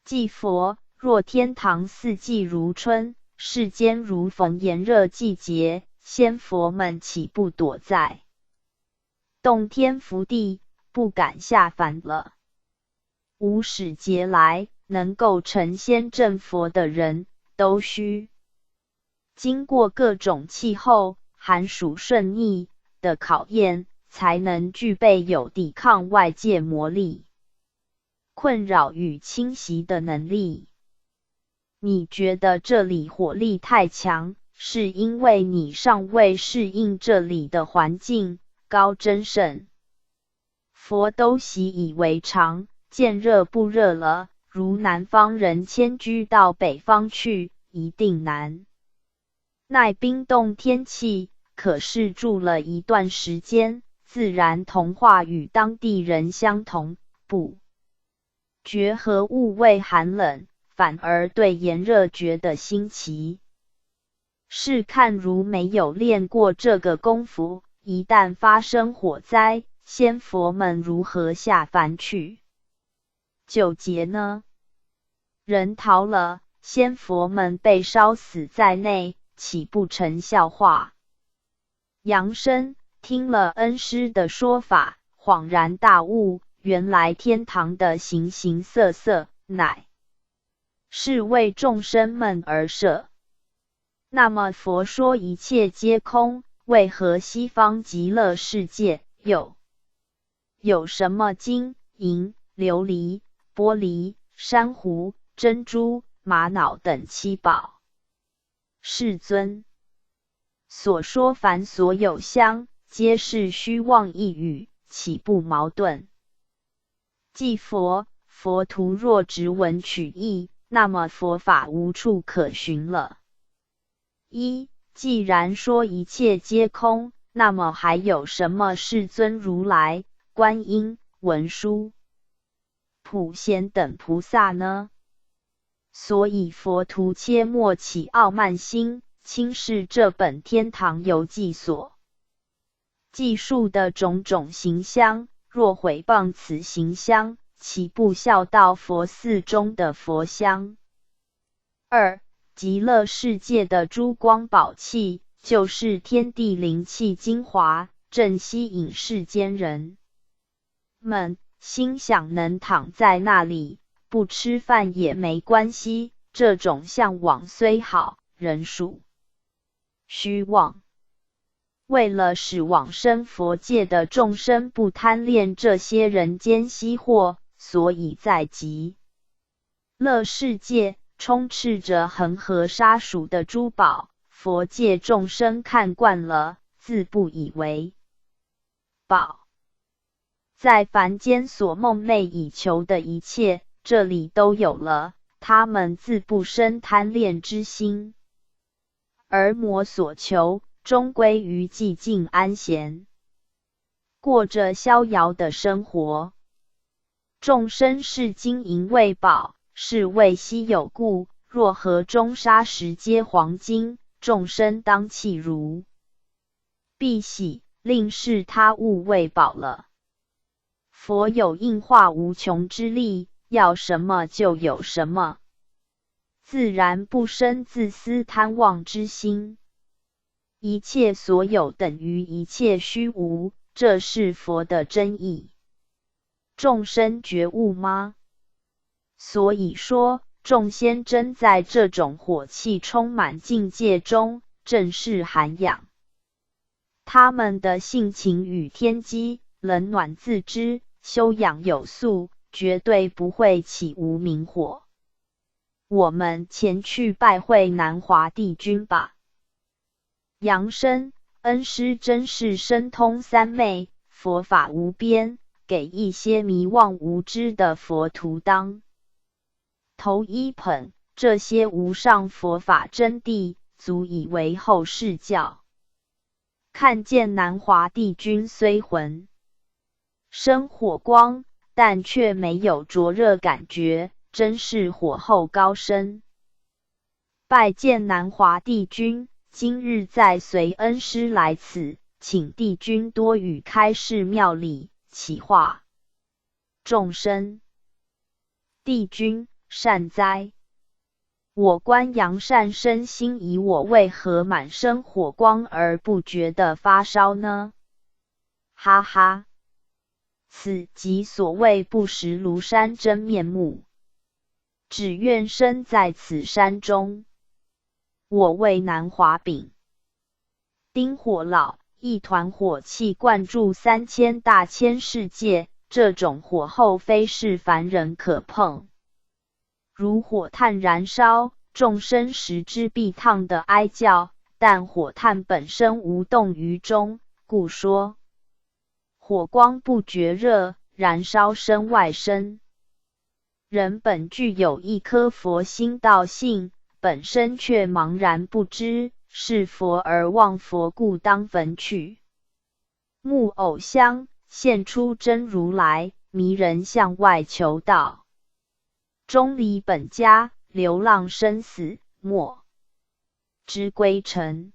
祭佛，若天堂四季如春，世间如逢炎热季节，仙佛们岂不躲在洞天福地，不敢下凡了？无始劫来，能够成仙正佛的人，都需经过各种气候、寒暑顺逆的考验，才能具备有抵抗外界魔力、困扰与侵袭的能力。你觉得这里火力太强，是因为你尚未适应这里的环境。高真圣佛都习以为常，见热不热了，如南方人迁居到北方去，一定难耐冰冻天气，可是住了一段时间，自然同化与当地人相同，不觉何物为寒冷，反而对炎热觉得新奇。试看如没有练过这个功夫，一旦发生火灾，仙佛们如何下凡去救劫呢？人逃了，仙佛们被烧死在内，岂不成笑话？扬声听了恩师的说法，恍然大悟，原来天堂的形形色色，乃是为众生们而设。那么佛说一切皆空，为何西方极乐世界有什么金银琉璃玻璃珊瑚珍珠玛瑙等七宝？世尊所说凡所有相，皆是虚妄一语，岂不矛盾？祭佛，佛徒若直文取义，那么佛法无处可寻了。既然说一切皆空，那么还有什么世尊如来、观音、文殊、普贤等菩萨呢？所以佛徒切莫起傲慢心，轻视这本天堂游记所记述的种种形象，若毁谤此形象，岂不孝道佛寺中的佛香？二、极乐世界的珠光宝气，就是天地灵气精华，正吸引世间人们心想能躺在那里，不吃饭也没关系。这种向往虽好，仍属虚妄。为了使往生佛界的众生不贪恋这些人间稀货，所以在极乐世界充斥着恒河沙数的珠宝，佛界众生看惯了，自不以为宝。在凡间所梦寐以求的一切，这里都有了，他们自不生贪恋之心，而魔所求，终归于寂静安闲，过着逍遥的生活。众生视金银为宝，是为稀有故，若河中沙石皆黄金，众生当弃如必喜，令视他物为宝了。佛有应化无穷之力，要什么就有什么，自然不生自私贪妄之心。一切所有等于一切虚无，这是佛的真意。众生觉悟吗？所以说，众仙真在这种火气充满境界中，正是涵养。他们的性情与天机，冷暖自知，修养有素，绝对不会起无明火。我们前去拜会南华帝君吧。扬声恩师真是深通三昧，佛法无边，给一些迷妄无知的佛徒当头一捧，这些无上佛法真谛，足以为后世教。看见南华帝君虽浑身火光，但却没有灼热感觉，真是火候高深。拜见南华帝君，今日再随恩师来此，请帝君多与开示妙理，启化众生。帝君善哉！我观扬善身心疑，我为何满身火光而不觉得发烧呢？哈哈，此即所谓不识庐山真面目，只愿身在此山中。我为南华丙丁火老，一团火气灌注3000大千世界，这种火候非是凡人可碰。如火炭燃烧，众生食之必烫的哀叫，但火炭本身无动于衷，故说火光不觉热，燃烧身外身。人本具有一颗佛心道性，本身却茫然不知，是佛而忘佛，故当焚去木偶香，现出真如来，迷人向外求道。中离本家，流浪生死，莫知归程。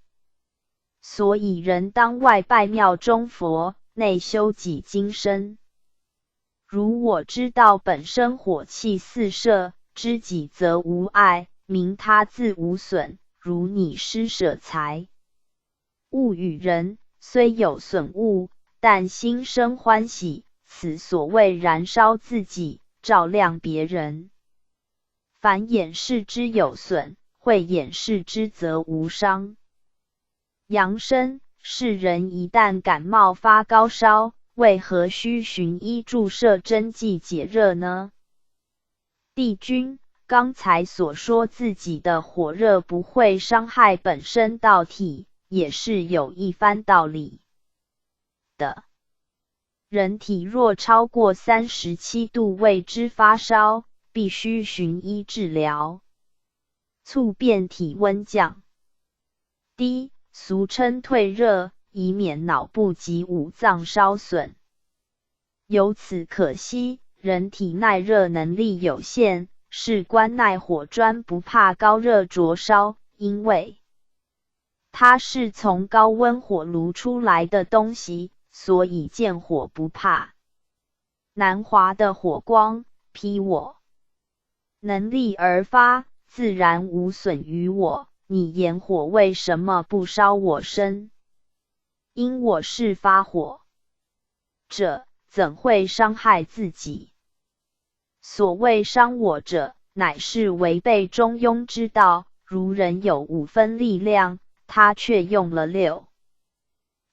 所以人当外拜庙中佛，内修己精深。如我知道本身火气四射，知己则无碍，明他自无损。如你施舍财物与人，虽有损物，但心生欢喜，此所谓燃烧自己，照亮别人。凡掩饰之有损，会掩饰之则无伤。扬声，世人一旦感冒发高烧，为何需寻医注射针剂解热呢？帝君，刚才所说自己的火热不会伤害本身道体，也是有一番道理的。人体若超过37度谓之发烧，必须寻医治疗，促变体温降低，俗称退热，以免脑部及五脏烧损。由此可惜，人体耐热能力有限，是关耐火砖不怕高热灼烧，因为它是从高温火炉出来的东西，所以见火不怕。南华的火光，披我能力而发，自然无损于我。你言火为什么不烧我身？因我是发火者，怎会伤害自己？所谓伤我者，乃是违背中庸之道。如人有5分力量，他却用了6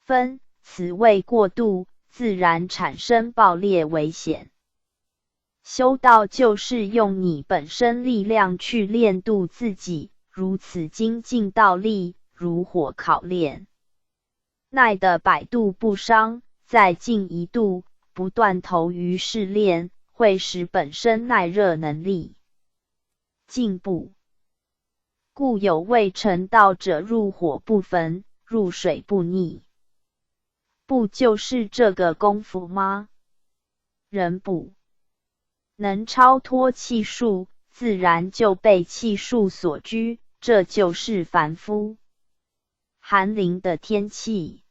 分，此谓过度，自然产生爆裂危险。修道就是用你本身力量去炼度自己，如此精进道力，如火烤炼，耐得百度不伤，再进一度，不断投于试炼，会使本身耐热能力进步。故有未成道者入火不焚，入水不溺。不就是这个功夫吗？人不能超脱气数，自然就被气数所拘，这就是凡夫。寒林的天气，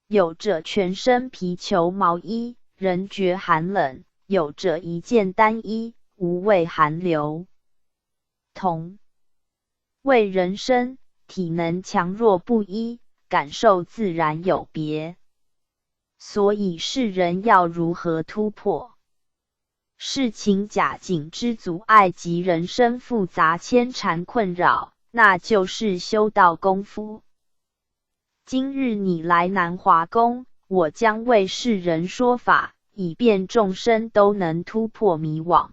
有者全身皮裘毛衣，人觉寒冷；有者一件单衣，无畏寒流。同为人身，体能强弱不一，感受自然有别。所以世人要如何突破事情假境之阻碍及人生复杂牵缠困扰，那就是修道功夫。今日你来南华宫，我将为世人说法，以便众生都能突破迷惘，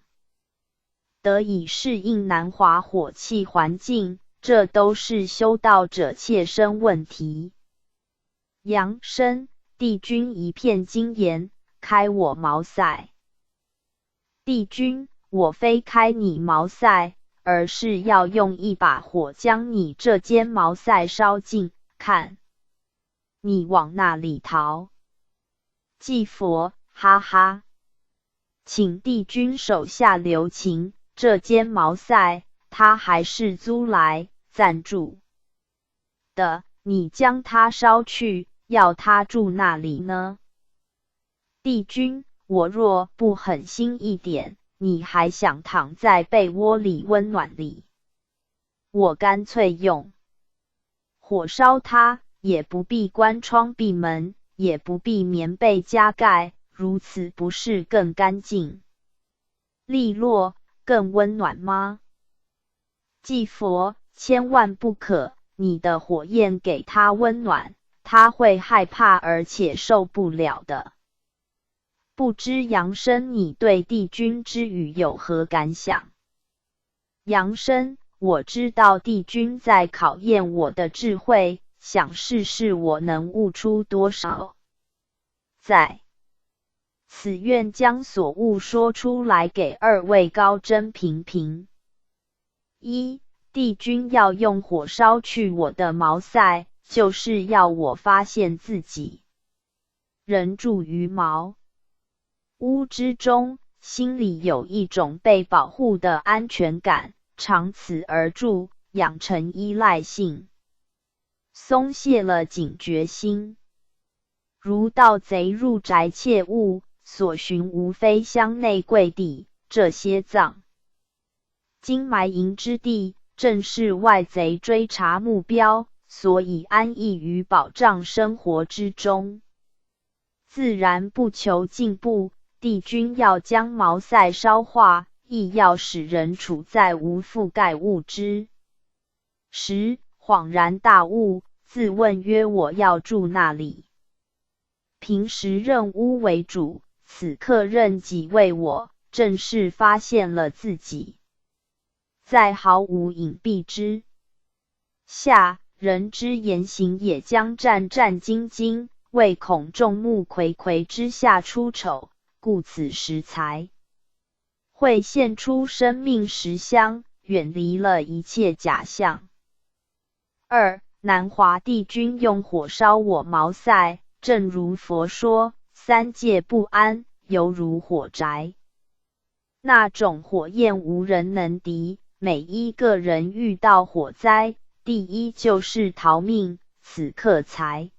得以适应南华火气环境，这都是修道者切身问题。阳生，帝君一片金言，开我毛塞。帝君，我非开你毛塞，而是要用一把火将你这间毛塞烧尽，看你往那里逃。祭佛，哈哈，请帝君手下留情，这间毛塞他还是租来暂住的，你将他烧去，要他住那里呢？帝君，我若不狠心一点，你还想躺在被窝里温暖里？我干脆用火烧它，也不必关窗闭门，也不必棉被加盖，如此不是更干净、利落、更温暖吗？祭佛，千万不可，你的火焰给他温暖，他会害怕而且受不了的。不知杨生你对帝君之语有何感想？杨生，我知道帝君在考验我的智慧，想试试我能悟出多少。在此愿将所悟说出来给二位高真评评。一，帝君要用火烧去我的毛塞，就是要我发现自己人住于毛屋之中，心里有一种被保护的安全感，长此而住，养成依赖性，松懈了警觉心。如盗贼入宅窃物，所寻无非箱内柜地，这些藏金埋银之地，正是外贼追查目标，所以安逸于保障生活之中，自然不求进步。帝君要将毛塞烧化，亦要使人处在无覆盖物之时，恍然大悟，自问曰：我要住那里？平时任屋为主，此刻任己为我，正是发现了自己。在毫无隐蔽之下，人之言行也将战战兢兢，唯恐众目睽睽之下出丑，故此时才会现出生命实相，远离了一切假象。二，南华帝君用火烧我毛塞，正如佛说，三界不安，犹如火宅。那种火焰无人能敌，每一个人遇到火灾，第一就是逃命，此刻才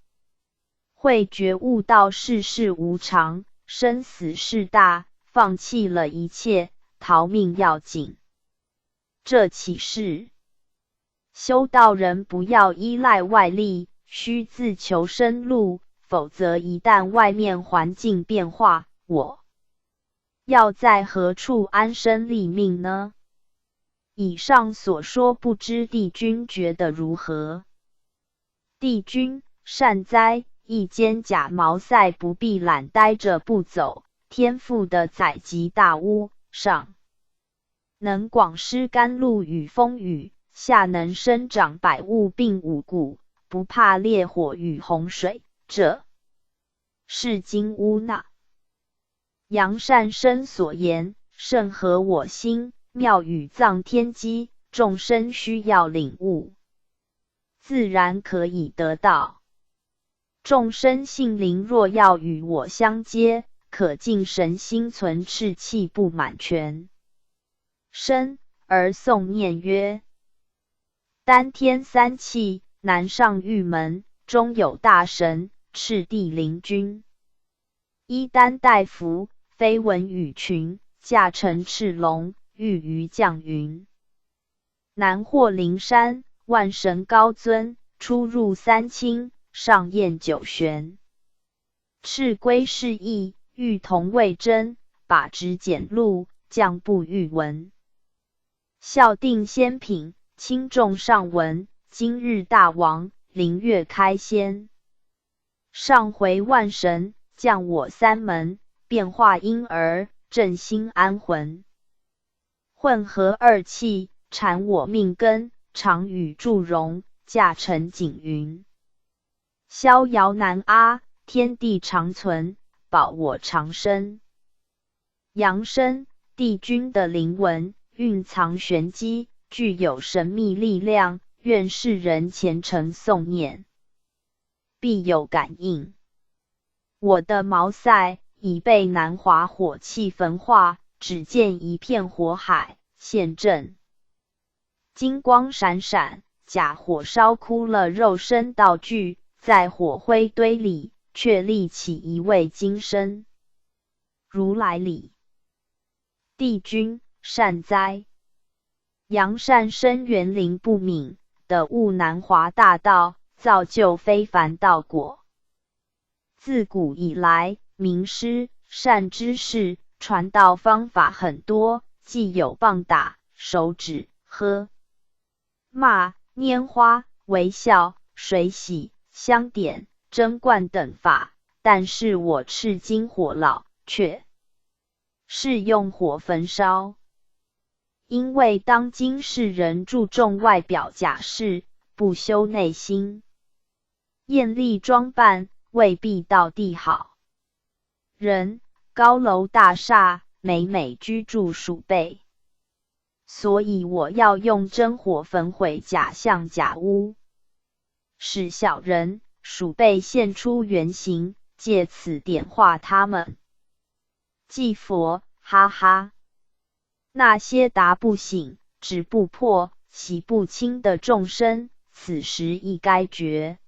会觉悟到世事无常，生死事大，放弃了一切，逃命要紧。这启示修道人不要依赖外力，需自求生路，否则一旦外面环境变化，我要在何处安身立命呢？以上所说，不知帝君觉得如何？帝君，善哉，一间假毛塞不必懒呆着不走，天赋的载极大屋，上能广施甘露与风雨，下能生长百物并五谷，不怕烈火与洪水，这是金屋纳。杨善生所言，甚合我心，妙语藏天机，众生需要领悟，自然可以得到。众生性灵若要与我相接，可尽神心存赤气不满全身，而诵念曰：丹天三气，南上玉门，中有大神，赤地灵君。衣丹戴服，飞文羽群，驾乘赤龙，御于降云。南获灵山，万神高尊，出入三清，上宴九玄。赤龟示意，玉铜未真，把直简录，降步玉文。孝定仙品，轻重上文，今日大王，灵月开先。上回万神，降我三门，变化婴儿，振兴安魂。混合二气，缠我命根，常与祝融，驾乘景云。逍遥难阿，天地长存，保我长生。扬声，帝君的灵文，蕴藏玄机，具有神秘力量，愿世人虔诚诵念，必有感应。我的毛塞已被南华火气焚化，只见一片火海，现正金光闪闪，假火烧枯了肉身道具，在火灰堆里却立起一位金身。如来礼。帝君，善哉！杨善生园林不敏，得悟南华大道，造就非凡道果。自古以来，名师善知识传道方法很多，既有棒打、手指、喝、骂、拈花、微笑、水洗、香点、蒸灌等法，但是我赤金火烙，却是用火焚烧。因为当今世人注重外表假饰，不修内心，艳丽装扮未必道地好。人高楼大厦，美美居住数倍，所以我要用真火焚毁假象假屋，使小人数倍现出原形，借此点化他们。祭佛，哈哈！那些打不醒、止不破、洗不清的众生，此时亦该觉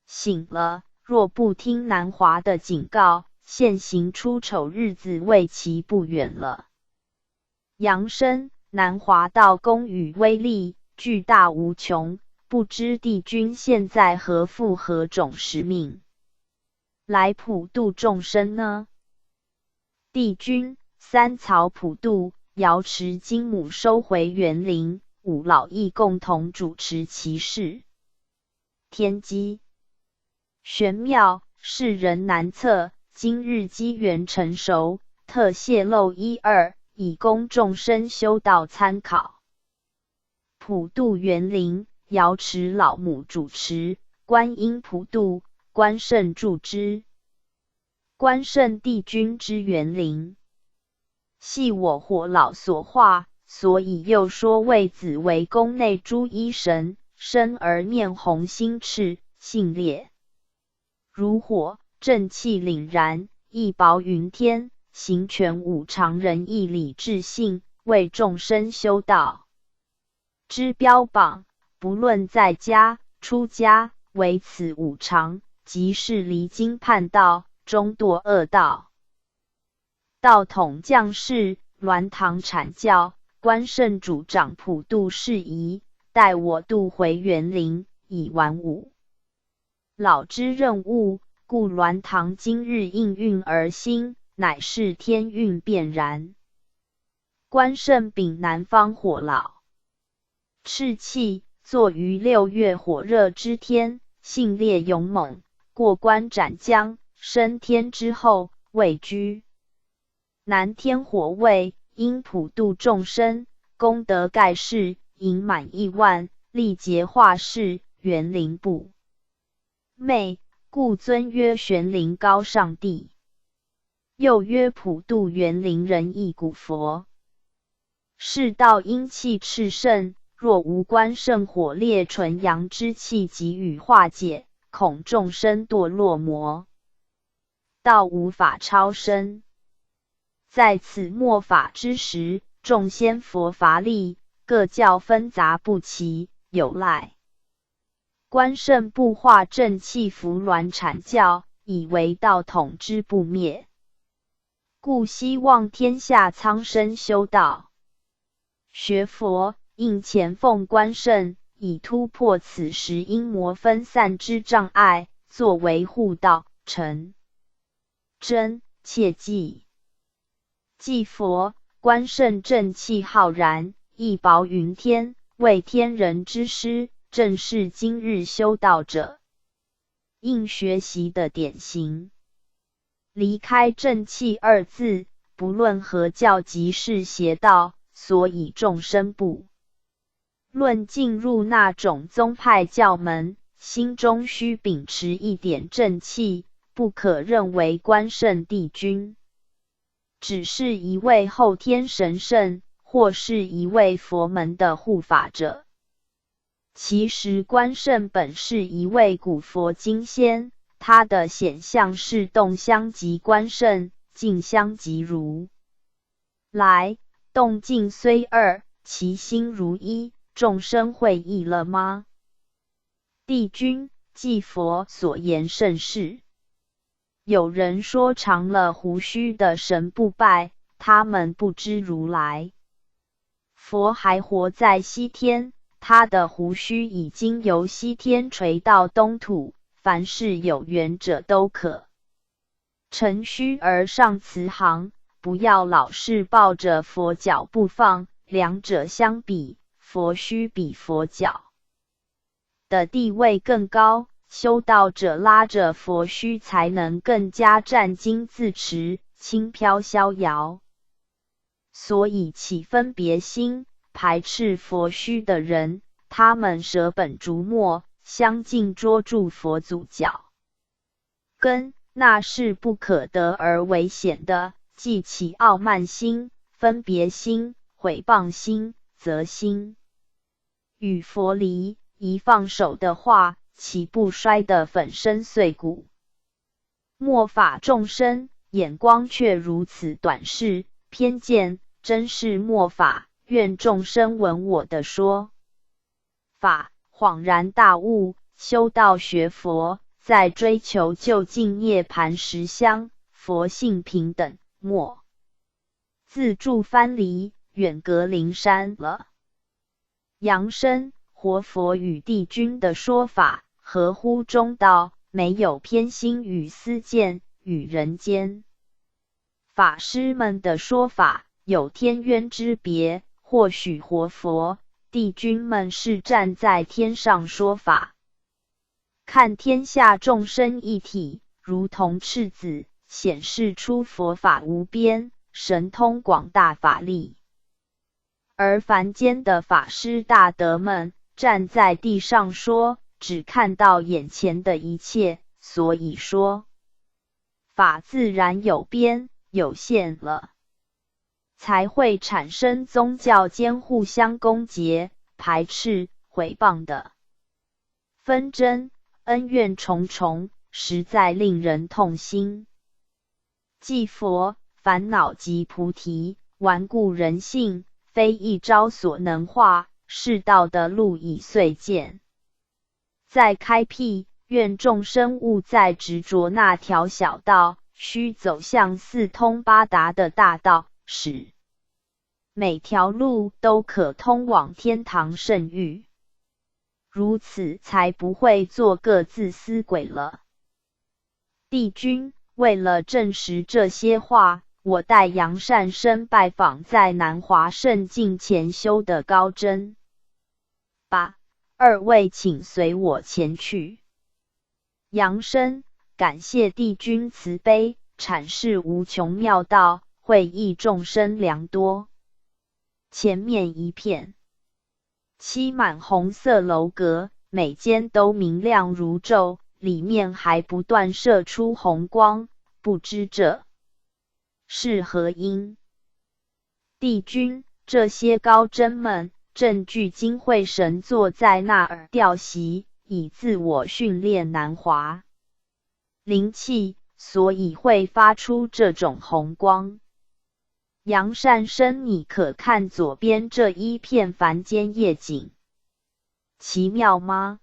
醒了。若不听南华的警告，现行出丑日子为其不远了。扬声，南华道功与威力巨大无穷，不知帝君现在何负何种使命，来普度众生呢？帝君，三曹普渡，瑶池金母收回园林，五老亦共同主持其事。天机玄妙，世人难测，今日机缘成熟，特泄露一二，以供众生修道参考。普渡园林，瑶池老母主持，观音普渡，关圣助之。关圣帝君之园林，系我火老所化，所以又说谓子为宫内诸一神，生而面红心赤，性烈如火，正气凛然，义薄云天，行全五常人义理智性，为众生修道之标榜。不论在家出家，唯此五常，即是离经叛道，中堕恶道。道统降世，鸾堂阐教，关圣主掌普渡事宜，待我渡回园林，以完五老之任务，故鸾堂今日应运而兴，乃是天运便然。关圣秉南方火老，赤气，坐于6月火热之天，性烈勇猛，过关斩将，升天之后，位居南天火位，因普度众生，功德盖世，盈满亿万，历劫化世，园林不昧，故尊曰玄灵高上帝。又曰普度园林人亦古佛。是道阴气炽盛，若无观圣火烈纯阳之气给予化解，恐众生堕落魔道无法超生。在此末法之时，众仙佛乏力，各教纷杂不齐，有赖观圣不化正气伏鸾阐教，以为道统之不灭，故希望天下苍生修道学佛，应前奉观圣，以突破此时阴魔分散之障碍，作为护道成真。切记祭佛，观圣正气浩然，义薄云天，为天人之师，正是今日修道者应学习的典型。离开正气二字，不论何教即是邪道，所以众生不论进入那种宗派教门，心中须秉持一点正气，不可认为关圣帝君只是一位后天神圣，或是一位佛门的护法者。其实关圣本是一位古佛金仙，他的显象是动相即关圣，静相即如来。动静虽二，其心如一，众生会意了吗？帝君祭佛所言甚是。有人说长了胡须的神不拜，他们不知如来佛还活在西天，他的胡须已经由西天垂到东土，凡是有缘者都可乘虚而上慈航，不要老是抱着佛脚不放，两者相比，佛须比佛脚的地位更高，修道者拉着佛须才能更加站襟自持，轻飘逍遥。所以起分别心，排斥佛须的人，他们舍本逐末，相竞捉住佛祖脚跟，那是不可得而危险的。既起傲慢心、分别心、毁谤心、责心与佛离，一放手的话，岂不摔得粉身碎骨？末法众生眼光却如此短视，偏见，真是末法。愿众生闻我的说法，恍然大悟，修道学佛，在追求究竟涅槃实相，佛性平等，莫自助藩篱，远隔灵山了。扬生活佛与帝君的说法合乎中道，没有偏心与私见，与人间法师们的说法有天渊之别。或许活佛、帝君们是站在天上说法，看天下众生一体，如同赤子，显示出佛法无边，神通广大法力。而凡间的法师大德们站在地上说，只看到眼前的一切，所以说法自然有边有限了，才会产生宗教间互相攻讦、排斥、毁谤的纷争，恩怨重重，实在令人痛心。祭佛，烦恼即菩提，顽固人性，非一朝所能化，是道的路已遂见。再开辟，愿众生勿再执着那条小道，须走向四通八达的大道，使每条路都可通往天堂圣域，如此才不会做个自私鬼了。帝君，为了证实这些话，我带杨善生拜访在南华圣境前修的高真。二位请随我前去。杨生感谢帝君慈悲，阐释无穷妙道，惠益众生良多。前面一片漆满红色楼阁，每间都明亮如昼，里面还不断射出红光，不知这是何因。帝君，这些高僧们正聚精会神坐在那儿吊席，以自我训练南华灵气，所以会发出这种红光。杨善生，你可看左边这一片凡间夜景，奇妙吗？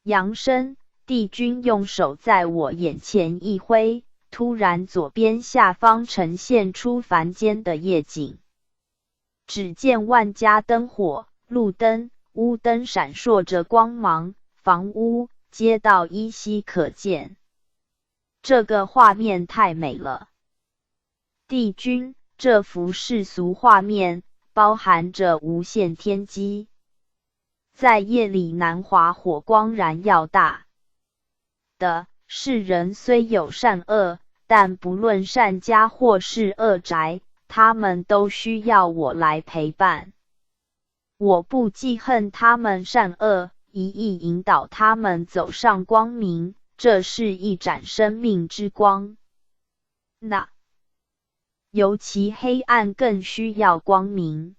杨生，帝君用手在我眼前一挥，突然左边下方呈现出凡间的夜景。只见万家灯火，路灯、屋灯闪烁着光芒，房屋、街道依稀可见。这个画面太美了。帝君，这幅世俗画面包含着无限天机。在夜里，南华火光燃耀大的世人虽有善恶，但不论善家或是恶宅，他们都需要我来陪伴。我不记恨他们善恶，一意引导他们走上光明，这是一盏生命之光。那尤其黑暗更需要光明。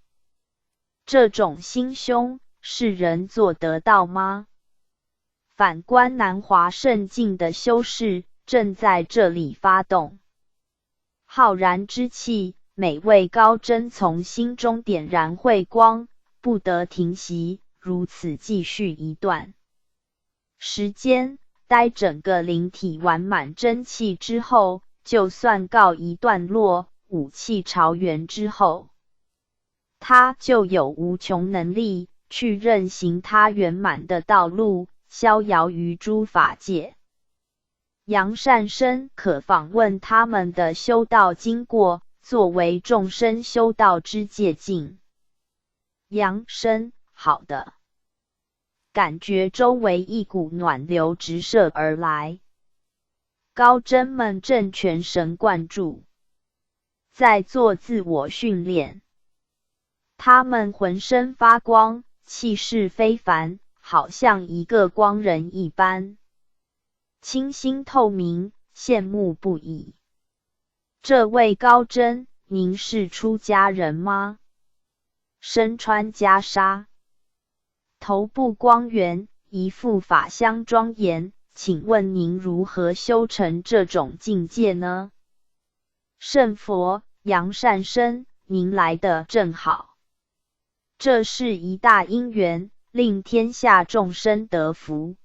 这种心胸，是人做得到吗？反观南华圣境的修士，正在这里发动浩然之气，每位高僧从心中点燃慧光，不得停息，如此继续一段时间，待整个灵体完满真气之后，就算告一段落。武气朝元之后，他就有无穷能力去任行他圆满的道路，逍遥于诸法界。杨善生，可访问他们的修道经过，作为众生修道之借镜。杨生，好的。感觉周围一股暖流直射而来，高僧们正全神贯注在做自我训练，他们浑身发光，气势非凡，好像一个光人一般，清新透明，羡慕不已。这位高僧，您是出家人吗？身穿袈裟，头部光圆，一副法相庄严，请问您如何修成这种境界呢？圣佛，杨善生，您来得正好。这是一大因缘，令天下众生得福。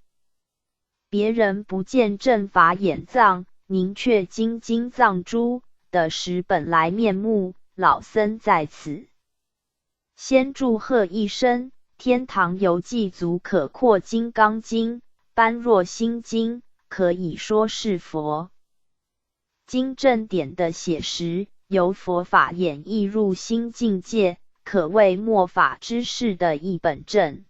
别人不见正法眼藏，您却精金藏珠的使本来面目，老僧在此先祝贺一声。天堂游记足可扩金刚经、般若心经，可以说是佛经正典的写实，由佛法演绎入新境界，可谓末法之士的一本正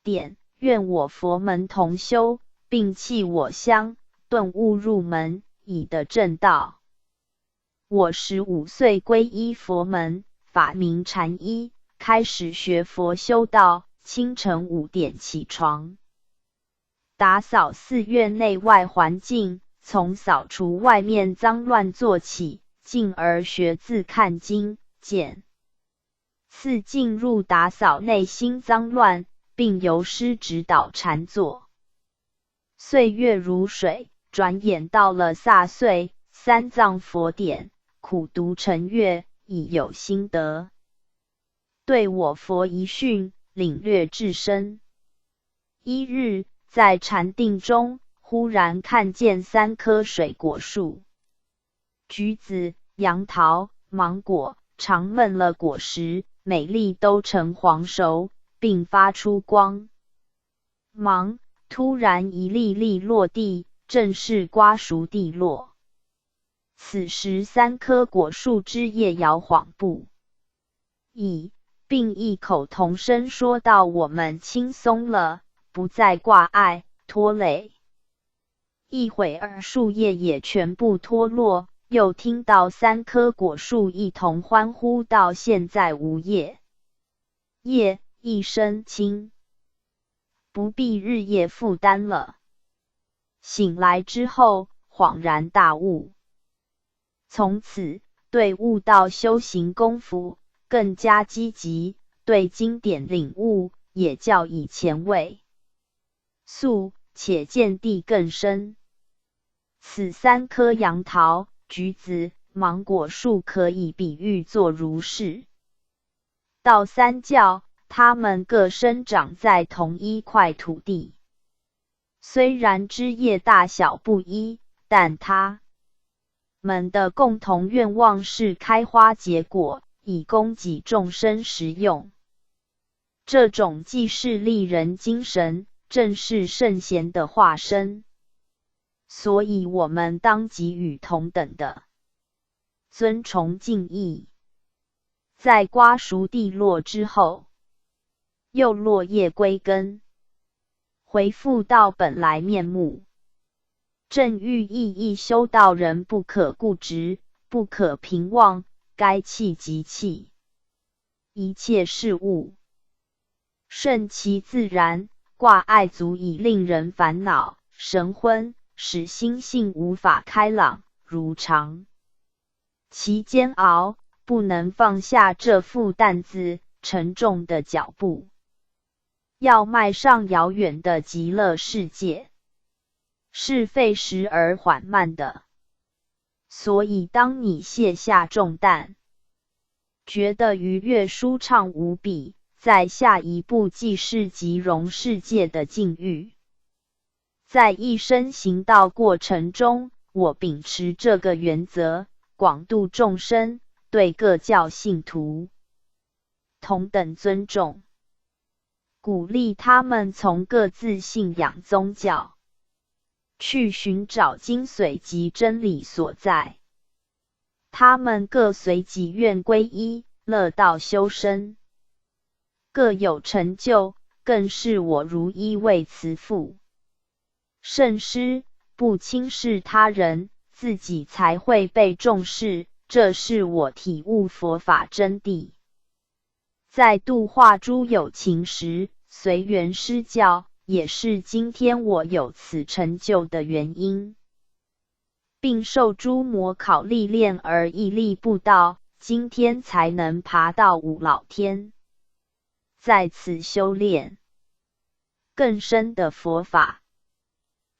典。愿我佛门同修，并弃我相，顿悟入门，以得正道。我15岁皈依佛门，法名禅依，开始学佛修道，清晨5点起床，打扫寺院内外环境，从扫除外面脏乱做起，进而学字看经见次进入打扫内心脏乱，并由师指导禅坐。岁月如水，转眼到了卅岁，三藏佛典苦读成阅，已有心得，对我佛遗训领略至深。一日，在禅定中，忽然看见3棵水果树，橘子、杨桃、芒果常闷了果实，每粒都呈黄熟，并发出光芒。突然一粒粒落地，正是瓜熟蒂落。此时3棵果树枝叶摇晃不已，并异口同声说道：“我们轻松了，不再挂碍拖累一会儿树叶也全部脱落，又听到3棵果树一同欢呼道：现在无叶，叶一声轻，不必日夜负担了。醒来之后，恍然大悟，从此对悟道修行功夫更加积极，对经典领悟也较以前为速，且见地更深。此3棵杨桃、橘子、芒果树可以比喻作如是。道三教，它们各生长在同一块土地，虽然枝叶大小不一，但它们的共同愿望是开花结果，以供给众生食用。这种济世利人精神，正是圣贤的化身。所以我们当给予同等的尊崇敬意。在瓜熟蒂落之后，又落叶归根，回复到本来面目。正欲意义修道人不可固执，不可平妄，该弃即弃。一切事物顺其自然，挂碍足以令人烦恼神昏，使心性无法开朗如常。其煎熬，不能放下这副担子，沉重的脚步，要迈上遥远的极乐世界，是费时而缓慢的。所以当你卸下重担，觉得愉悦舒畅无比，在下一步即是极荣世界的境遇。在一生行道过程中，我秉持这个原则，广度众生，对各教信徒同等尊重，鼓励他们从各自信仰宗教去寻找精髓及真理所在。他们各随己愿皈依，乐道修身，各有成就，更是我如一位慈父。圣师不轻视他人，自己才会被重视，这是我体悟佛法真谛。在度化诸有情时，随缘施教，也是今天我有此成就的原因，并受诸魔考历练而屹立不倒，今天才能爬到五老天，在此修炼更深的佛法。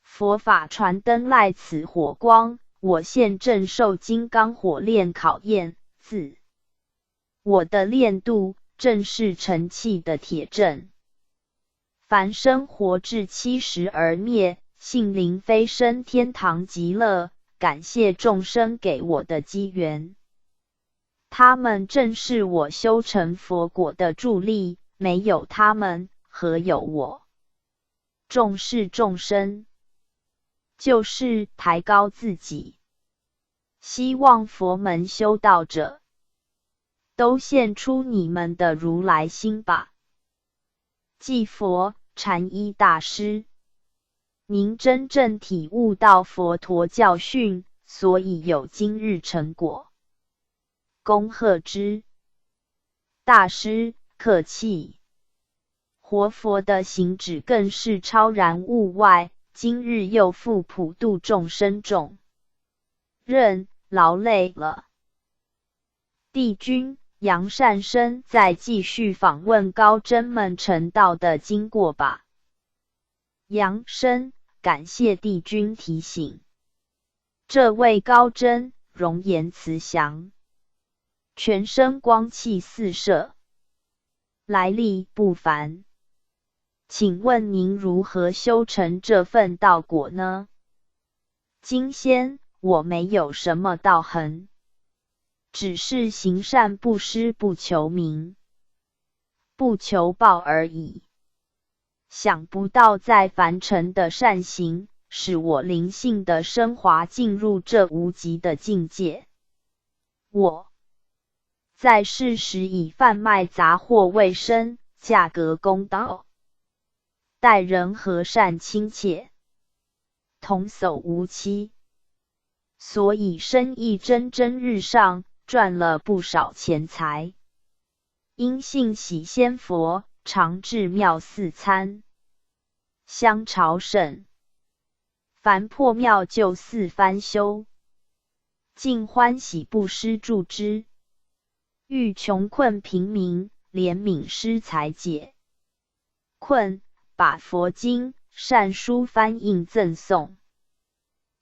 佛法传灯赖此火光，我现正受金刚火炼考验，自我的炼度正是成器的铁证。凡生活至70而灭，性灵飞升天堂极乐，感谢众生给我的机缘。他们正是我修成佛果的助力，没有他们，何有我？重视众生，就是抬高自己。希望佛门修道者都现出你们的如来心吧。继佛禅一大师，您真正体悟到佛陀教训，所以有今日成果，恭贺之。大师客气。活佛的行止更是超然物外，今日又复普度众生众任劳累了。帝君杨善生再继续访问高僧们成道的经过吧。杨生感谢帝君提醒。这位高僧容颜慈祥，全身光气四射，来历不凡。请问您如何修成这份道果呢？金仙，我没有什么道行，只是行善布施，不求名，不求报而已。想不到在凡尘的善行，使我灵性的升华进入这无极的境界。我在世时以贩卖杂货为生，价格公道，待人和善亲切，童叟无欺，所以生意蒸蒸日上，赚了不少钱财。因信喜仙佛，常至庙寺参香朝圣，凡破庙就四番修，尽欢喜布施助之，遇穷困平民，怜悯施财解困，把佛经善书翻印赠送，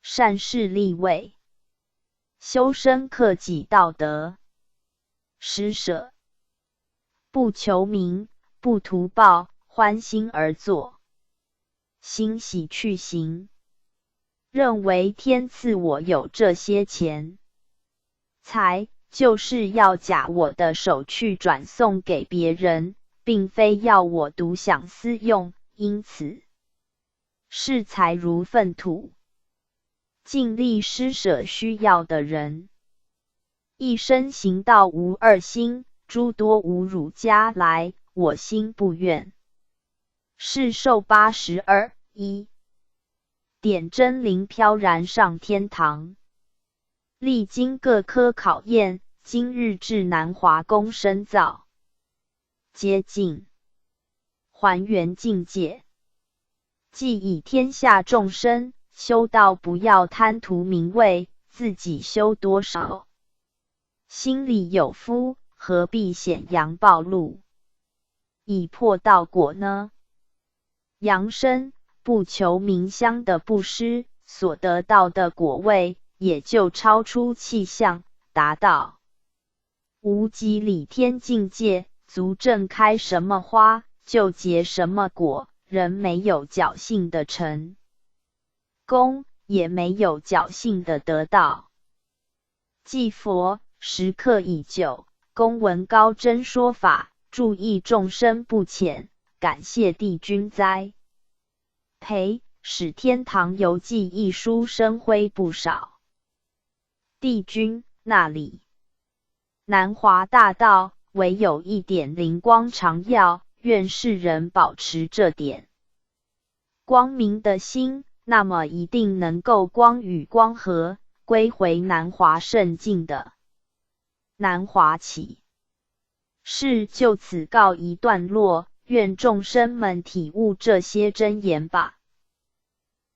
善事利位，修身克己道德，施舍不求名，不图报，欢心而作，欣喜去行，认为天赐我有这些钱财，就是要假我的手去转送给别人，并非要我独享私用，因此视财如粪土，尽力施舍需要的人，一生行道无二心，诸多无辱家来，我心不愿。是寿82.1，点真灵飘然上天堂，历经各科考验，今日至南华宫深造，接近还原境界，即以天下众生修道不要贪图名位，自己修多少，心里有夫，何必显扬暴露，以破道果呢？扬生不求名香的布施，所得到的果位也就超出气象，达到无极理天境界，足证开什么花就结什么果，人没有侥幸的成功，也没有侥幸的得到。祭佛时刻已久，公闻高真说法，注意众生不浅，感谢帝君栽培，使天堂游记一书生辉不少。帝君那里南华大道唯有一点灵光常耀，愿世人保持这点光明的心，那么一定能够光与光合，归回南华圣境的南华起。是就此告一段落，愿众生们体悟这些真言吧。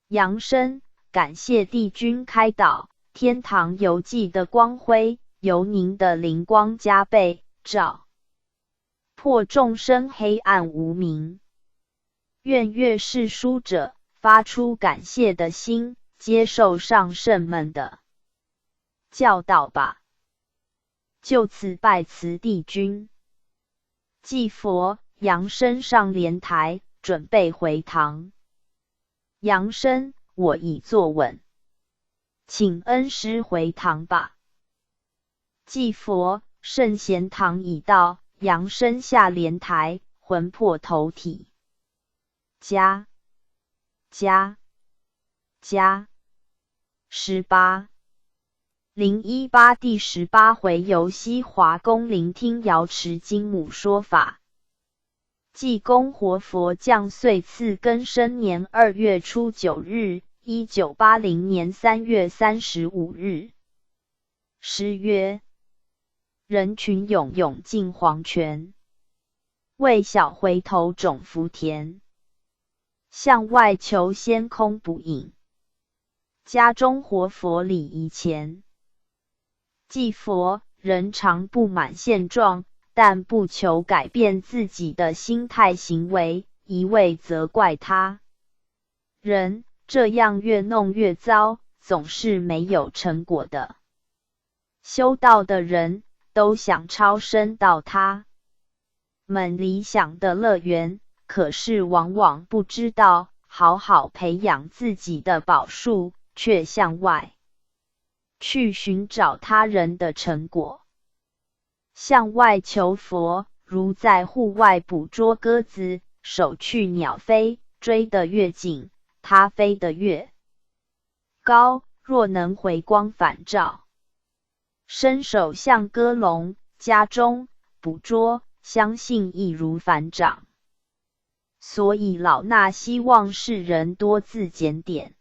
扬声感谢帝君开导，天堂游记的光辉由您的灵光加倍照破众生黑暗无明。愿阅世书者发出感谢的心，接受上圣们的教导吧。就此拜辞帝君。祭佛，扬声上莲台，准备回堂。扬声，我已坐稳，请恩师回堂吧。祭佛，圣贤堂已到。扬声下莲台，魂魄投体。加18 018第18回游西华宫聆听瑶池金母说法。济公活佛降岁次庚申年2月初9日，1980年3月35日。诗曰：人群涌涌进黄泉，为小回头种福田。向外求仙空不应，家中活佛礼仪前。祭佛，人常不满现状，但不求改变自己的心态行为，一味责怪他人，这样越弄越糟，总是没有成果的。修道的人都想超生到他们理想的乐园，可是往往不知道好好培养自己的宝树，却向外去寻找他人的成果。向外求佛，如在户外捕捉鸽子，手去鸟飞，追得越紧，它飞得越高。若能回光返照，伸手像鸽笼，家中捕捉，相信易如反掌。所以老衲希望世人多自检点，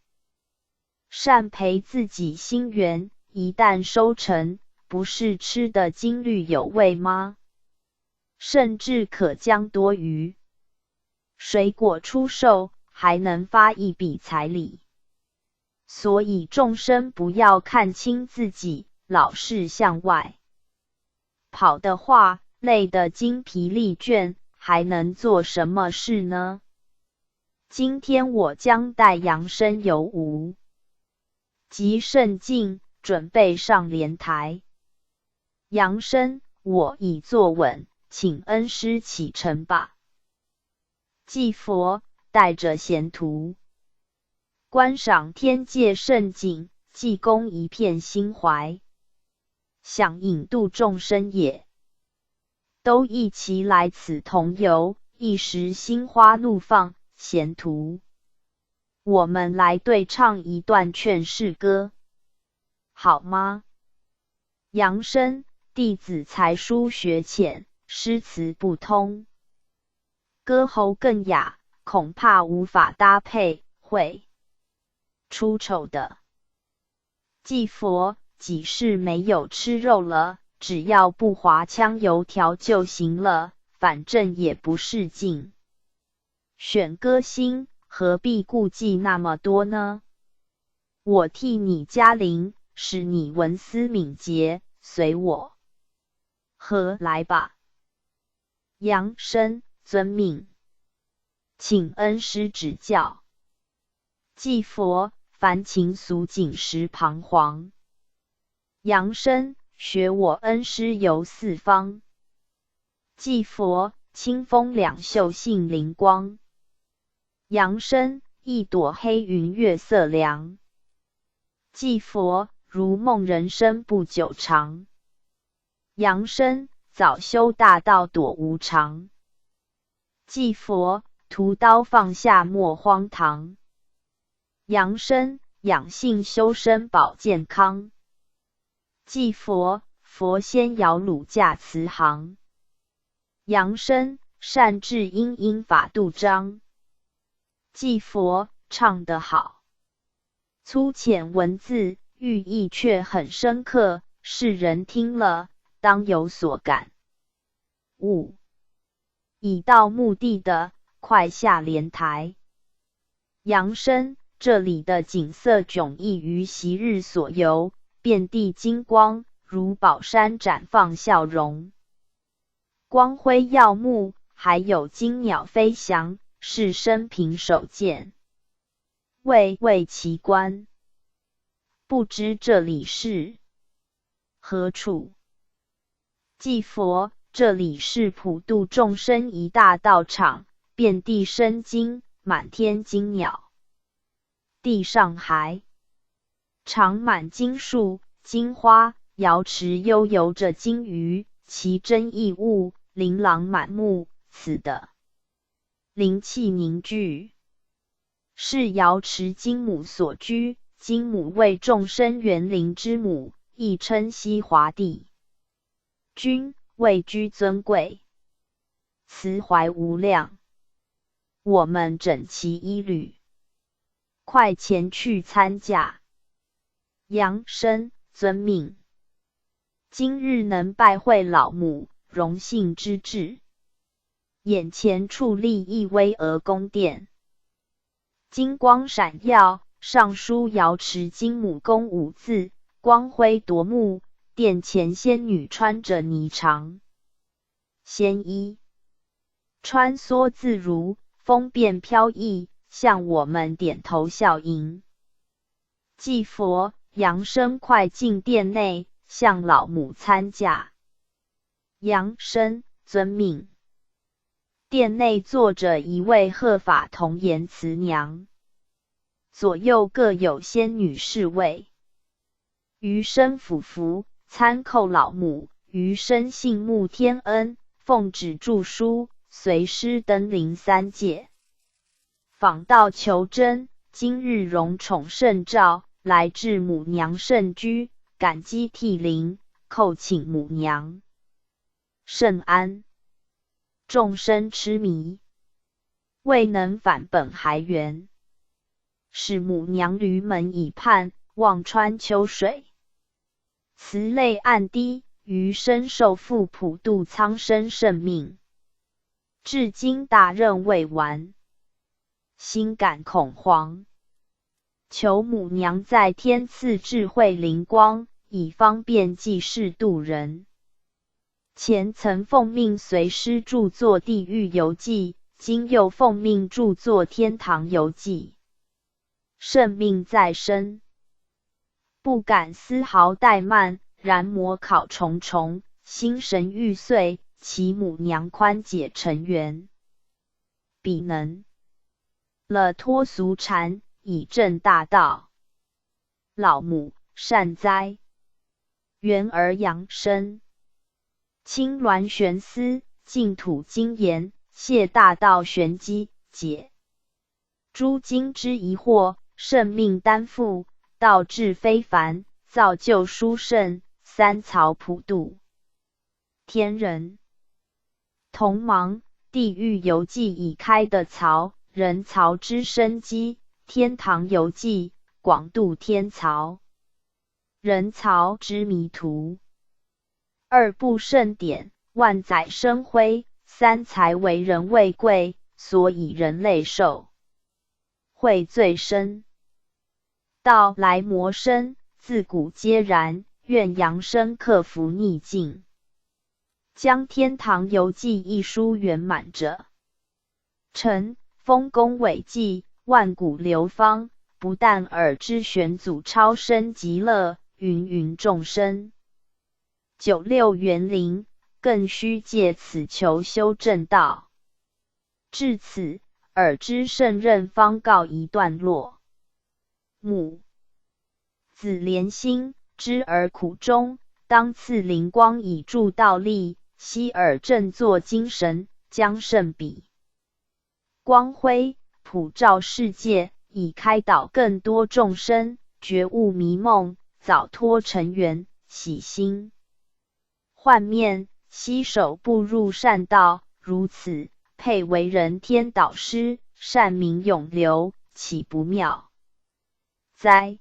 善培自己心源，一旦收成，不是吃得金绿有味吗？甚至可将多余水果出售，还能发一笔财礼。所以众生不要看轻自己，老是向外跑的话，累得精疲力倦，还能做什么事呢？今天我将带杨生游吴，即甚近，准备上莲台。杨生，我已坐稳，请恩师启程吧。祭佛带着贤徒，观赏天界盛景，济公一片心怀，想引渡众生也。都一齐来此同游，一时心花怒放。贤徒，我们来对唱一段劝世歌，好吗？杨生，弟子才疏学浅，诗词不通，歌喉更雅，恐怕无法搭配，会出丑的。祭佛，几世没有吃肉了，只要不滑枪油条就行了，反正也不是劲。选歌星，何必顾忌那么多呢？我替你加铃，使你文思敏捷，随我和来吧。杨生，遵命，请恩师指教。祭佛，凡情俗景时彷徨。杨生，学我恩师游四方。祭佛，清风两袖杏林光。杨生，一朵黑云月色凉。祭佛，如梦人生不久长。杨生，早修大道躲无常。祭佛，屠刀放下莫荒唐。杨生，养性修身保健康。祭佛，佛仙摇橹驾慈航。杨生，善治因因法度彰。祭佛，唱得好，粗浅文字，寓意却很深刻，世人听了当有所感悟。已到目的的，快下莲台。杨生，这里的景色迥异于昔日所游，遍地金光，如宝山绽放笑容，光辉耀目，还有金鸟飞翔，是生平首见，谓奇观。不知这里是何处？祭佛，这里是普度众生一大道场，遍地生金，满天金鸟，地上还长满金树、金花，瑶池悠游着金鱼，奇珍异物，琳琅满目，此的灵气凝聚，是瑶池金母所居。金母为众生园灵之母，亦称西华帝君，位居尊贵，慈怀无量。我们整齐一律，快前去参驾。杨生，遵命。今日能拜会老母，荣幸之至。眼前矗立一巍峨宫殿，金光闪耀，上书瑶池金母宫五字，光辉夺目。殿前仙女穿着霓裳仙衣，穿梭自如，风便飘逸，向我们点头笑迎。祭佛，杨生快进殿内，向老母参驾。杨生，遵命。殿内坐着一位鹤发童颜慈娘，左右各有仙女侍卫。余生俯伏，参叩老母。余生信慕天恩，奉旨著书，随师登临三界，访道求真。今日荣宠圣诏，来至母娘圣居，感激涕零，叩请母娘圣安。众生痴迷，未能返本还原，使母娘闾门以畔，望穿秋水。慈泪暗滴，余生受负普度苍生圣命。至今大任未完，心感恐慌。求母娘在天赐智慧灵光，以方便济世度人。前曾奉命随师著作《地狱游记》，今又奉命著作《天堂游记》。圣命在身，不敢丝毫怠慢，然魔考重重，心神欲碎，祈母娘宽解尘缘，彼能了脱俗缠，以正大道。老母善哉，缘而扬生。清鸾悬丝，净土精研，谢大道玄机，解诸经之疑惑，圣命担负，道智非凡，造就殊胜，三曹普度。天人同忙，地狱游记已开的曹，人曹之生机，天堂游记，广度天曹，人曹之迷途。二部盛典，万载生辉，三才为人畏贵，所以人类受会最深。道来魔生，自古皆然，愿扬生克服逆境，将《天堂游记》一书圆满者。臣丰功伟绩，万古流芳，不但尔之玄祖超生极乐，芸芸众生96园林，更须借此求修正道。至此，尔之圣任方告一段落。母子连心，知尔苦衷，当赐灵光以助道力，悉尔振作精神，将圣彼光辉普照世界，以开导更多众生，觉悟迷梦，早脱尘缘，洗心换面，携手步入善道。如此，配为人天导师，善名永留，岂不妙哉？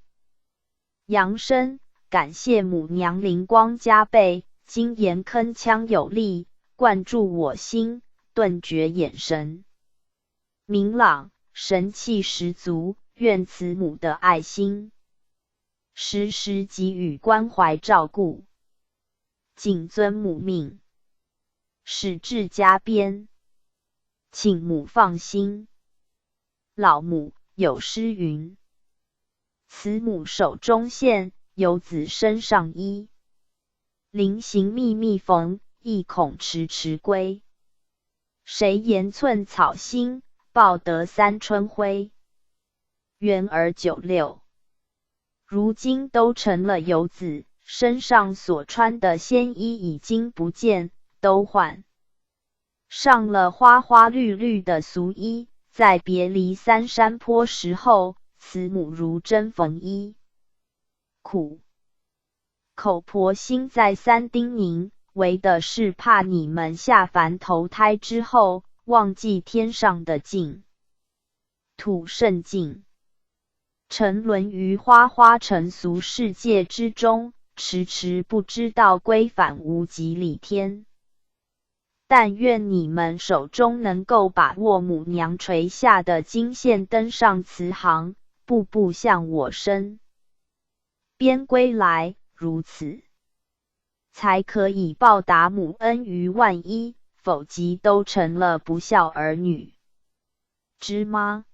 扬声感谢母娘灵光加倍，精言铿锵有力，灌注我心，顿觉眼神明朗，神气十足。愿慈母的爱心时时给予关怀照顾，谨遵母命，使至家边，请母放心。老母有诗云：慈母手中线，游子身上衣。临行密密缝，意恐迟迟归。谁言寸草心，报得三春晖。元儿96，如今都成了游子，身上所穿的仙衣已经不见，都换上了花花绿绿的俗衣。在别离三山坡时候，慈母如针缝衣。苦口婆心再三叮咛，为的是怕你们下凡投胎之后，忘记天上的净土圣境，沉沦于花花尘俗世界之中，迟迟不知道归返无极理天。但愿你们手中能够把握母娘垂下的金线，登上慈航，步步向我身边归来，如此才可以报答母恩于万一，否极都成了不孝儿女，知吗？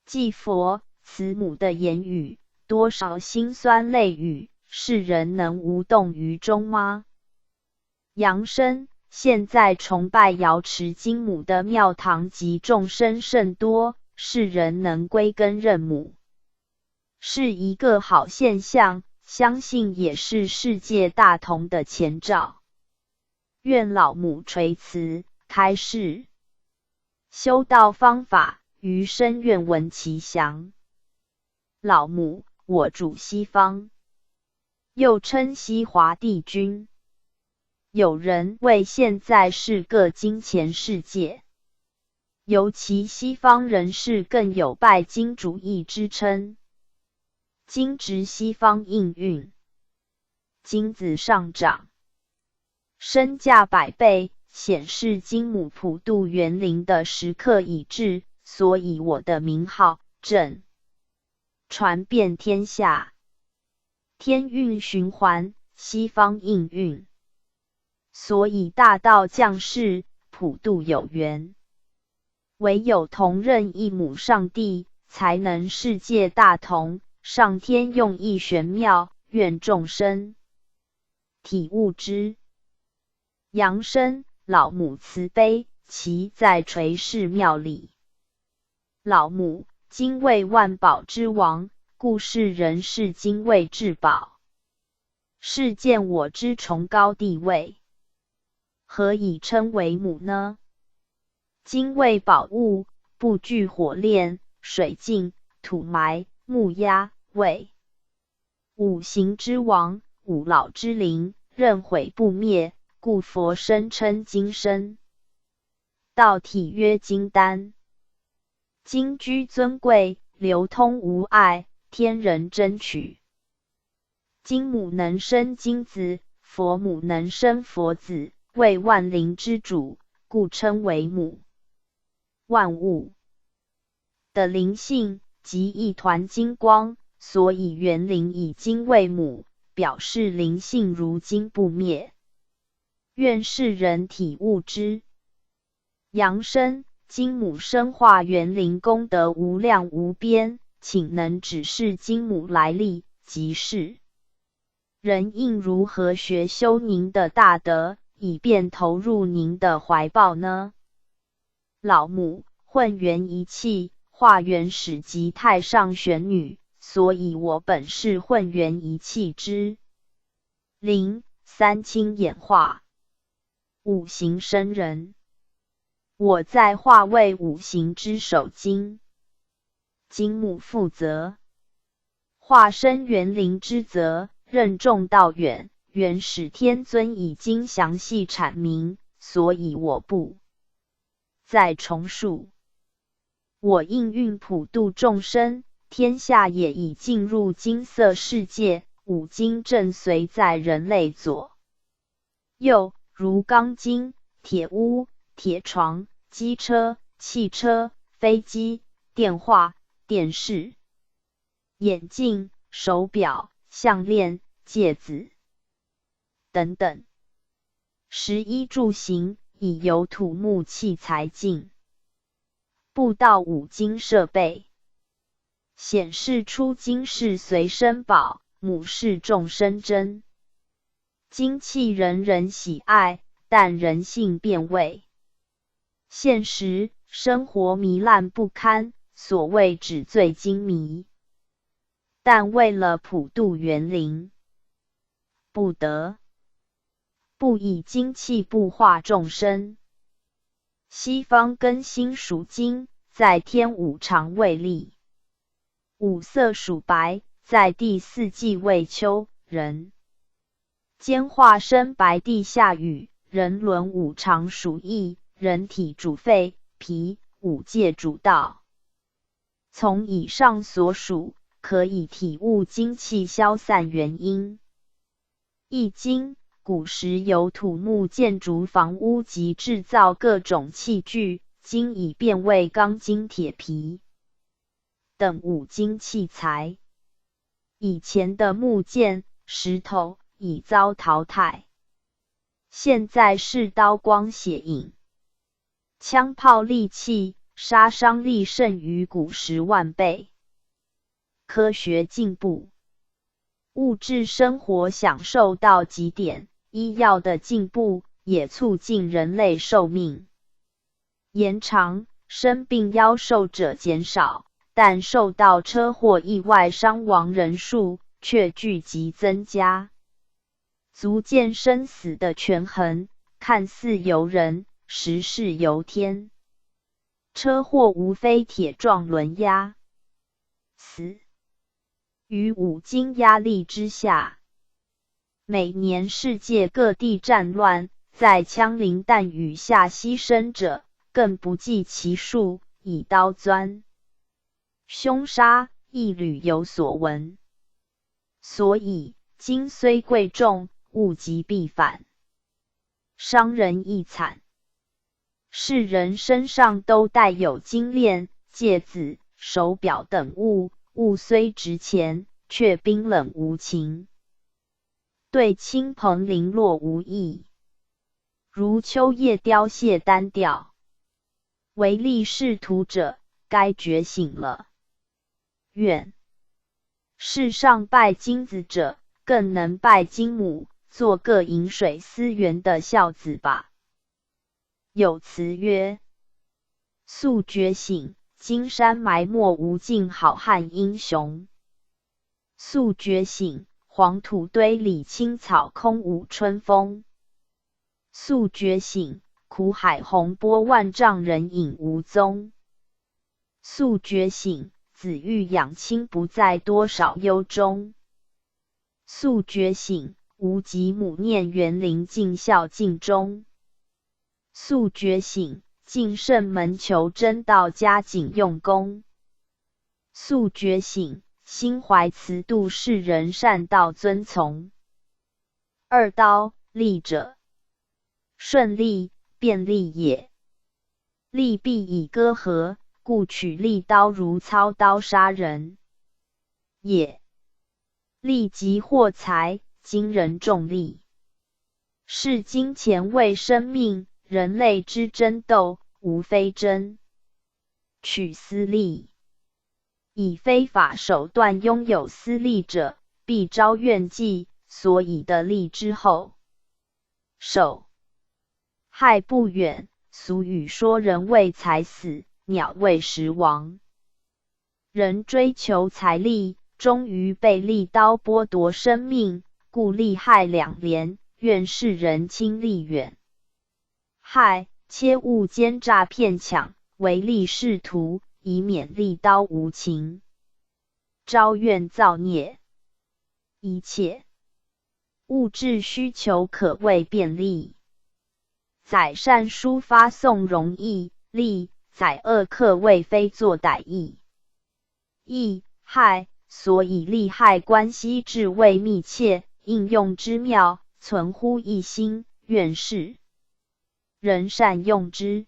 祭佛慈母的言语，多少辛酸泪雨，世人能无动于衷吗？扬声现在崇拜瑶池金母的庙堂及众生甚多，世人能归根认母，是一个好现象，相信也是世界大同的前兆。愿老母垂慈开示修道方法，余生愿闻其详。老母，我住西方，又称西华帝君。有人谓现在是个金钱世界，尤其西方人士更有拜金主义之称。金值西方应运，金子上涨，身价100倍，显示金母普渡园灵的时刻已至，所以我的名号正传遍天下。天运循环，西方应运，所以大道降世，普渡有缘。唯有同认一母上帝，才能世界大同。上天用意玄妙，愿众生体悟之。扬声，老母慈悲，其在垂世庙里。老母，今为万宝之王，故世人视今为至宝。是见我之崇高地位，何以称为母呢？金为宝物，不惧火炼、水浸、土埋、木压，为五行之王，五老之灵，任毁不灭，故佛声称金身。道体曰金丹，金居尊贵，流通无碍，天人争取。金母能生金子，佛母能生佛子，为万灵之主，故称为母。万物的灵性即一团金光，所以园灵以金为母，表示灵性如金不灭。愿世人体悟之。扬声，金母生化园灵功德无量无边，请能指示金母来历即是。人应如何学修您的大德，以便投入您的怀抱呢？老母，混元一气，化元始即太上玄女，所以我本是混元一气之灵，三清演化，五行生人。我在化为五行之首金，金母负责，化身园灵之责，任重道远。元始天尊已经详细阐明，所以我不再重述。我应运普度众生，天下也已进入金色世界，五金正随在人类左右，如钢筋、铁屋、铁床、机车、汽车、飞机、电话、电视、眼镜、手表、项链、戒指等等。11住行，以有土木器材进步到五金设备，显示出金是随身宝，母是众生珍。金器人人喜爱，但人性变味。现实生活糜烂不堪，所谓纸醉金迷。但为了普渡园灵，不得不以金器布化众生。西方更新属金，在天五常为历，五色属白，在第四季为秋，人间化身白地下雨，人伦五常属意，人体主肺、脾，五界主道。从以上所属，可以体悟金气消散原因。易经古时有土木建筑房屋及制造各种器具，今已变为钢筋铁皮等五金器材。以前的木件、石头已遭淘汰，现在是刀光血影，枪炮利器，杀伤力胜于古时万倍。科学进步，物质生活享受到极点，医药的进步也促进人类寿命延长，生病夭寿者减少，但受到车祸意外伤亡人数却剧集增加，足见生死的权衡看似由人，实是由天。车祸无非铁撞轮压死于五金压力之下。每年世界各地战乱，在枪林弹雨下牺牲者更不计其数，以刀钻凶杀，一屡有所闻。所以金虽贵重，物极必反，伤人亦惨。世人身上都带有金链、戒指、手表等物，物虽值钱，却冰冷无情，对亲朋零落无益，如秋叶凋谢单调。唯利是图者，该觉醒了。愿世上拜金子者，更能拜金母，做个饮水思源的孝子吧。有词曰：速觉醒，金山埋没无尽好汉英雄。速觉醒，黄土堆里青草空无春风。速觉醒，苦海洪波万丈人影无踪。速觉醒，子欲养亲不在多少忧中。速觉醒，无极母念园林尽孝尽忠。速觉醒，进圣门求真道加紧用功。速觉醒，心怀慈度世人善道遵从。二刀，利者，顺利、便利也。利必以割合，故取利刀如操刀杀人也。利即获财，今人重利，视金钱为生命。人类之争斗，无非争取私利。以非法手段拥有私利者，必招怨忌，所以得利之后，手害不远。俗语说：人为财死，鸟为食亡。人追求财力，终于被利刀剥夺生命，故利害两连，愿世人亲利远。害，切勿奸诈骗抢，唯利是图，以免利刀无情，招怨造孽。一切物质需求可谓便利，载善书发送容易，利载恶可谓非作歹易。义害，所以利害关系至为密切，应用之妙，存乎一心，愿是人善用之。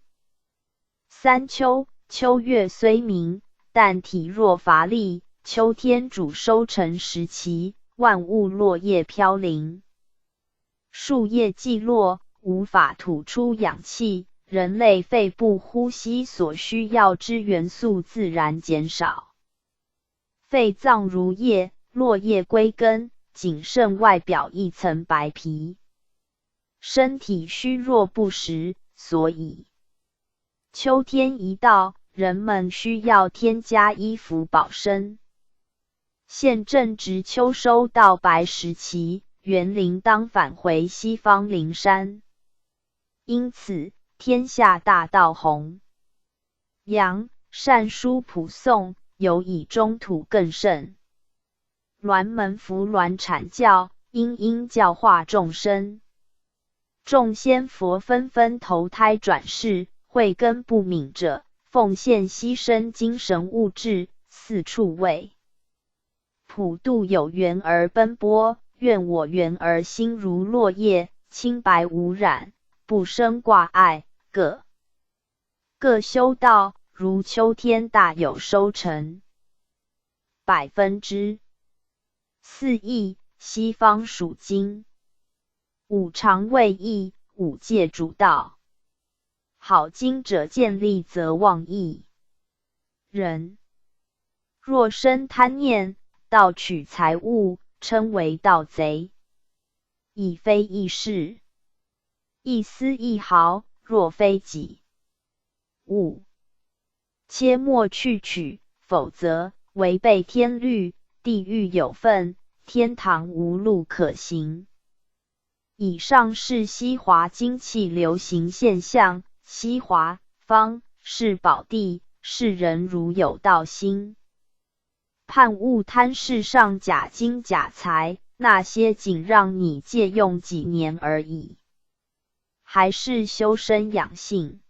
三秋，秋月虽明，但体弱乏力。秋天主收成时期，万物落叶飘零，树叶既落，无法吐出氧气，人类肺部呼吸所需要之元素自然减少。肺脏如叶，落叶归根，仅剩外表一层白皮。身体虚弱不实，所以秋天一到，人们需要添加衣服保身。现正值秋收稻白时期，园林当返回西方灵山，因此天下大道红扬，善书谱诵，尤以中土更甚。鸾门伏鸾阐教，因教化众生。众仙佛纷纷投胎转世，慧根不泯者，奉献牺牲精神物质，四处为普度有缘而奔波。愿我缘儿心如落叶，清白无染，不生挂碍，各修道，如秋天大有收成。4%义，西方属金。五常为义，五戒主道。好经者见利则忘义。人若生贪念，盗取财物，称为盗贼。以非义事，一丝一毫，若非己。5. 切莫去取，否则违背天律，地狱有份，天堂无路可行。以上是西华经气流行现象。西华方是宝地，世人如有道心，盼勿贪世上假金假财，那些仅让你借用几年而已，还是修身养性。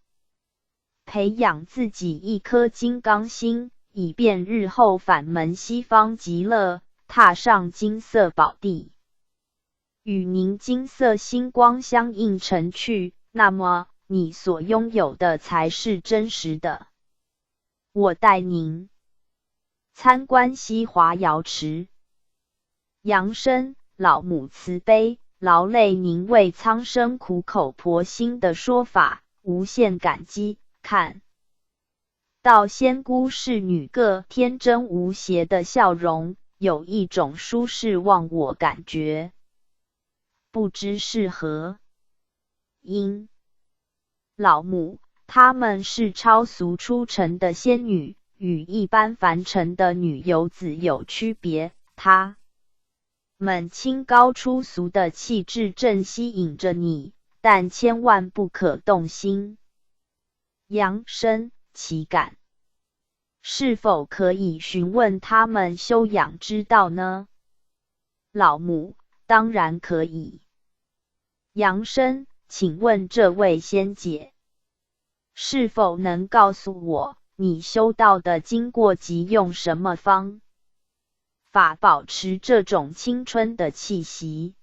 培养自己一颗金刚心，以便日后返门西方极乐，踏上金色宝地，与您金色星光相映成趣，那么你所拥有的才是真实的。我带您参观西华瑶池。扬声，老母慈悲，劳累您为苍生苦口婆心的说法，无限感激。看到仙姑侍女个天真无邪的笑容，有一种舒适忘我感觉，不知是何因。老母，她们是超俗出尘的仙女，与一般凡尘的女游子有区别，她们清高出俗的气质正吸引着你，但千万不可动心。扬声，岂敢？是否可以询问他们修养之道呢？老母，当然可以。扬声，请问这位仙姐，是否能告诉我，你修道的经过及用什么方法保持这种青春的气息？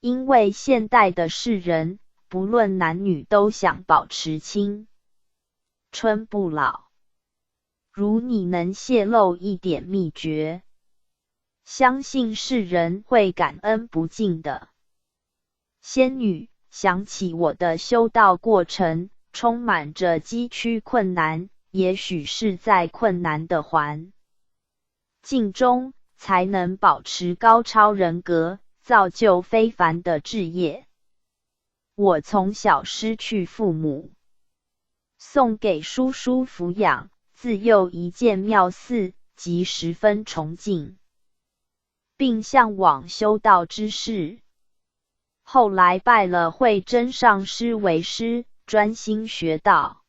因为现代的世人，不论男女都想保持青春不老。如你能泄露一点秘诀，相信世人会感恩不尽的。仙女，想起我的修道过程，充满着崎岖困难，也许是在困难的环境中，才能保持高超人格，造就非凡的志业。我从小失去父母，送给叔叔抚养，自幼一见妙寺，即十分崇敬，并向往修道之事。后来拜了慧真上师为师，专心学道，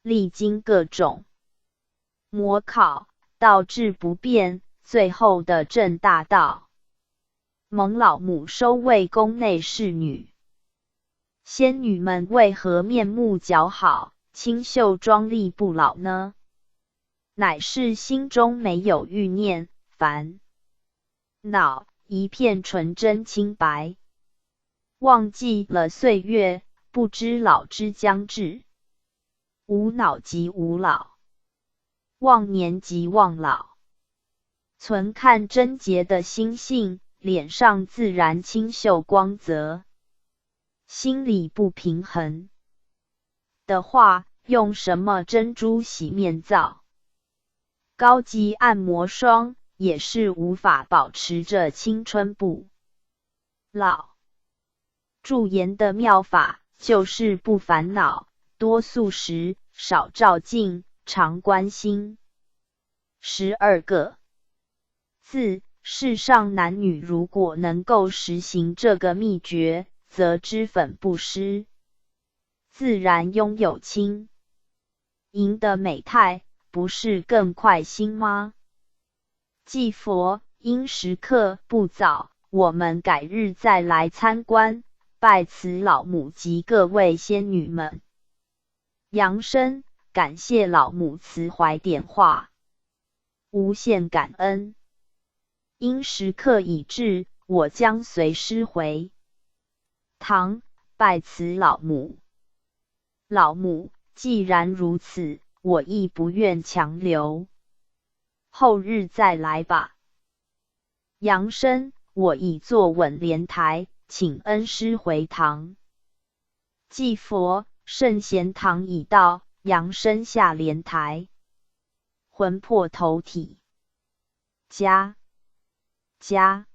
历经各种模考，道志不变，最后的正大道。蒙老母收为宫内侍女。仙女们为何面目姣好，清秀庄丽不老呢？乃是心中没有欲念、烦恼，一片纯真清白，忘记了岁月，不知老之将至。无恼即无老，忘年即忘老。存看贞洁的心性，脸上自然清秀光泽。心里不平衡的话，用什么珍珠洗面皂、高级按摩霜也是无法保持着青春不老。驻颜的妙法就是不烦恼，多素食，少照镜，常观心。12个字，世上男女如果能够实行这个秘诀，则脂粉不施，自然拥有轻盈的美态，不是更快心吗？祭佛应时刻不早，我们改日再来参观，拜慈老母及各位仙女们。扬声，感谢老母慈怀点化，无限感恩。因时刻已至，我将随师回堂拜慈老母。老母，既然如此，我亦不愿强留，后日再来吧。扬声，我已坐稳莲台，请恩师回堂。祭佛，圣贤堂已到。扬声下莲台，魂魄投体，加19。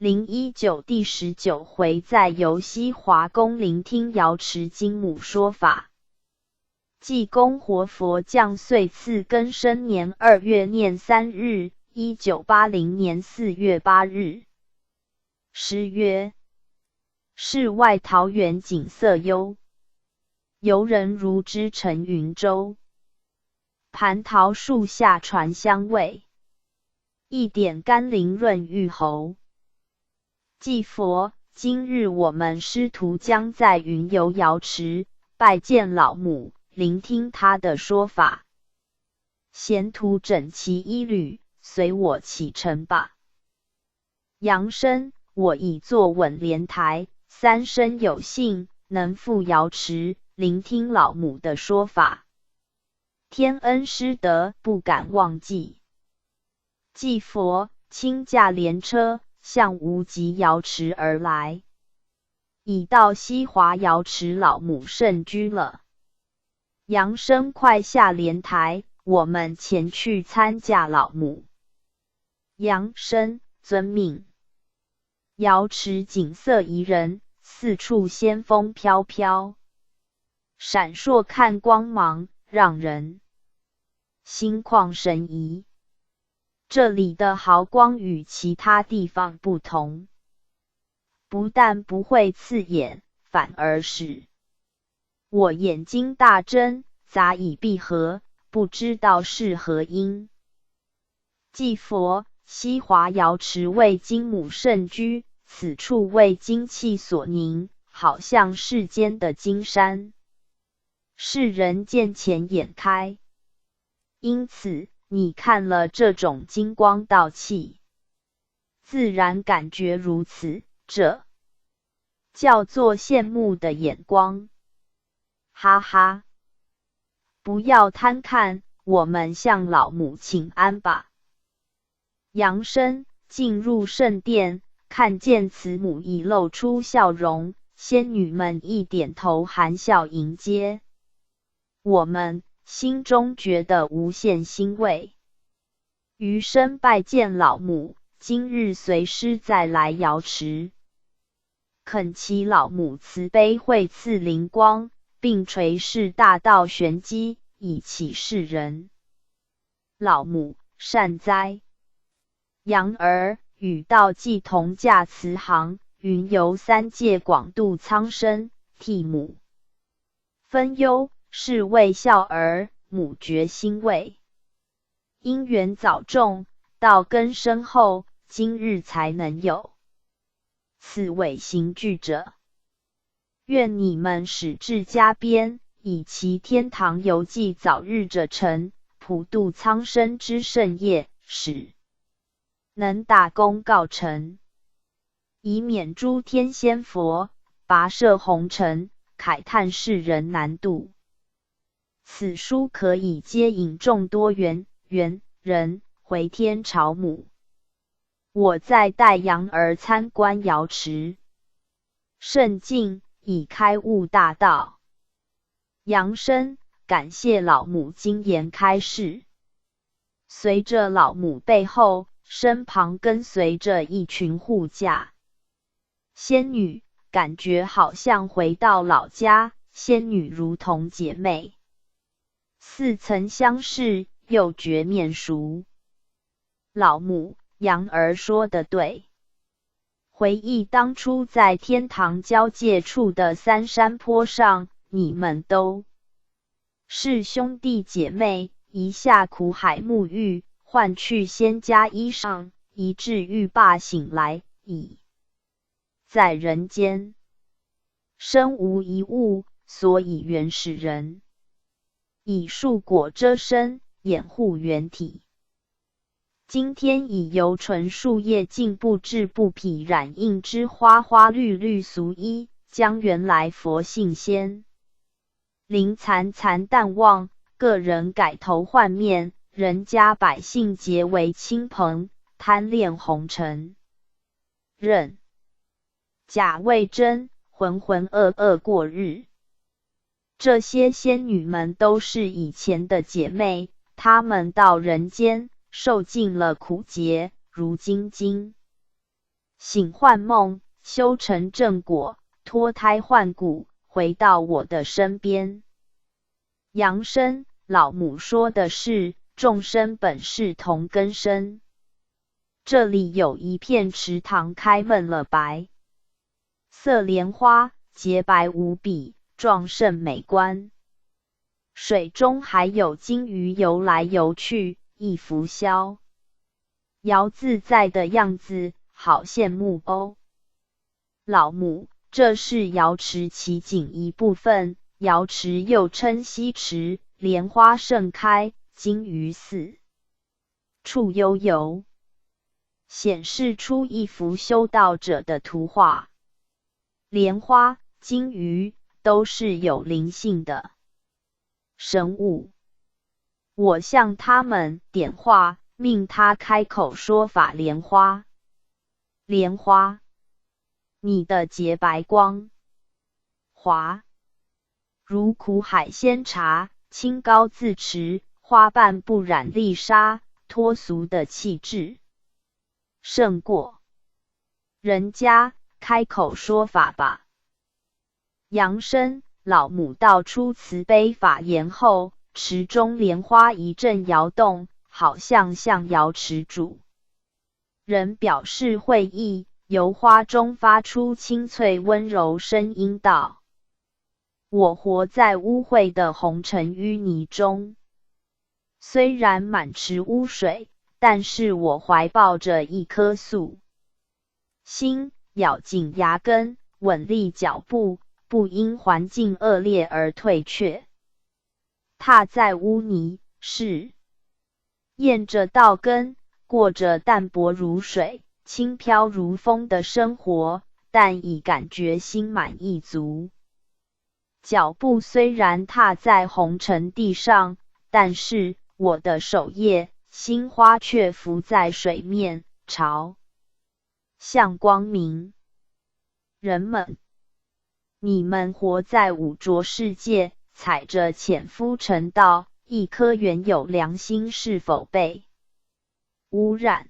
019第19回，在游西华宫聆听瑶池金母说法。济公活佛降岁次庚申年2月廿3日，1980年4月8日。诗曰：世外桃源景色优，游人如织成云舟。蟠桃树下传香味，一点甘霖润玉喉。祭佛，今日我们师徒将在云游瑶池，拜见老母，聆听他的说法。贤徒整齐一缕，随我启程吧。杨生，我已坐稳莲台，三生有幸能赴瑶池，聆听老母的说法。天恩师德，不敢忘记。祭佛，亲驾莲车，向无极瑶池而来。已到西华瑶池老母圣居了。杨生快下莲台，我们前去参驾老母。杨生遵命。瑶池景色宜人，四处仙风飘飘，闪烁看光芒，让人心旷神怡。这里的毫光与其他地方不同，不但不会刺眼，反而使我眼睛大睁，杂以闭合，不知道是何因。祭佛，西华瑶池为金母圣居，此处为精气所凝，好像世间的金山，世人见钱眼开。因此你看了这种金光道气，自然感觉如此，这叫做羡慕的眼光。哈哈，不要贪看，我们向老母请安吧。杨生进入圣殿，看见慈母已露出笑容，仙女们一点头含笑迎接。我们心中觉得无限欣慰。余生拜见老母，今日随师再来瑶池，恳祈老母慈悲惠赐灵光，并垂示大道玄机，以启世人。老母善哉。杨儿与道济同驾慈航，云游三界，广度苍生，替母分忧，是为孝儿，母觉欣慰。因缘早种，道根深厚，今日才能有此伟行具者。愿你们始至家边，以其天堂游记早日者成，普度苍生之圣业，使能大功告成，以免诸天仙佛跋涉红尘，慨叹世人难度。此书可以接引众多缘人回天朝母。我在带杨儿参观瑶池，圣境已开悟大道。杨生感谢老母金言开示。随着老母背后，身旁跟随着一群护驾仙女，感觉好像回到老家，仙女如同姐妹，似曾相识，又觉面熟。老母，杨儿说得对。回忆当初在天堂交界处的三山坡上，你们都是兄弟姐妹，一下苦海沐浴，换去仙家衣裳，一至浴罢醒来，已在人间。身无一物，所以原始人以树果遮身，掩护原体。今天已由纯树叶茎布质布匹染印之花花绿绿俗衣，将原来佛性仙灵残淡忘，个人改头换面，人家百姓结为亲朋，贪恋红尘，任假为真，浑浑噩噩过日。这些仙女们都是以前的姐妹，她们到人间受尽了苦劫，如今惊醒幻梦，修成正果，脱胎换骨，回到我的身边。杨生，老母说的是，众生本是同根生。这里有一片池塘，开闷了白色莲花，洁白无比，壮胜美观。水中还有金鱼游来游去，一浮逍遥自在的样子，好羡慕哦。老母，这是瑶池其景一部分。瑶池又称西池，莲花盛开，金鱼四处悠游，显示出一幅修道者的图画。莲花、金鱼都是有灵性的神物，我向他们点化，命他开口说法。莲花，莲花，你的洁白光滑如苦海鲜茶，清高自持，花瓣不染丽纱，脱俗的气质胜过人家，开口说法吧。扬声，老母道出慈悲法言后，池中莲花一阵摇动，好像向瑶池主人表示会意，由花中发出清脆温柔声音道：我活在污秽的红尘淤泥中，虽然满池污水，但是我怀抱着一颗素心，咬紧牙根，稳立脚步，不因环境恶劣而退却。踏在污泥，是沿着道根，过着淡薄如水、轻飘如风的生活，但已感觉心满意足。脚步虽然踏在红尘地上，但是我的手叶、心花却浮在水面，朝向光明。人们，你们活在污浊世界，踩着浅肤尘道，一颗原有良心是否被污染、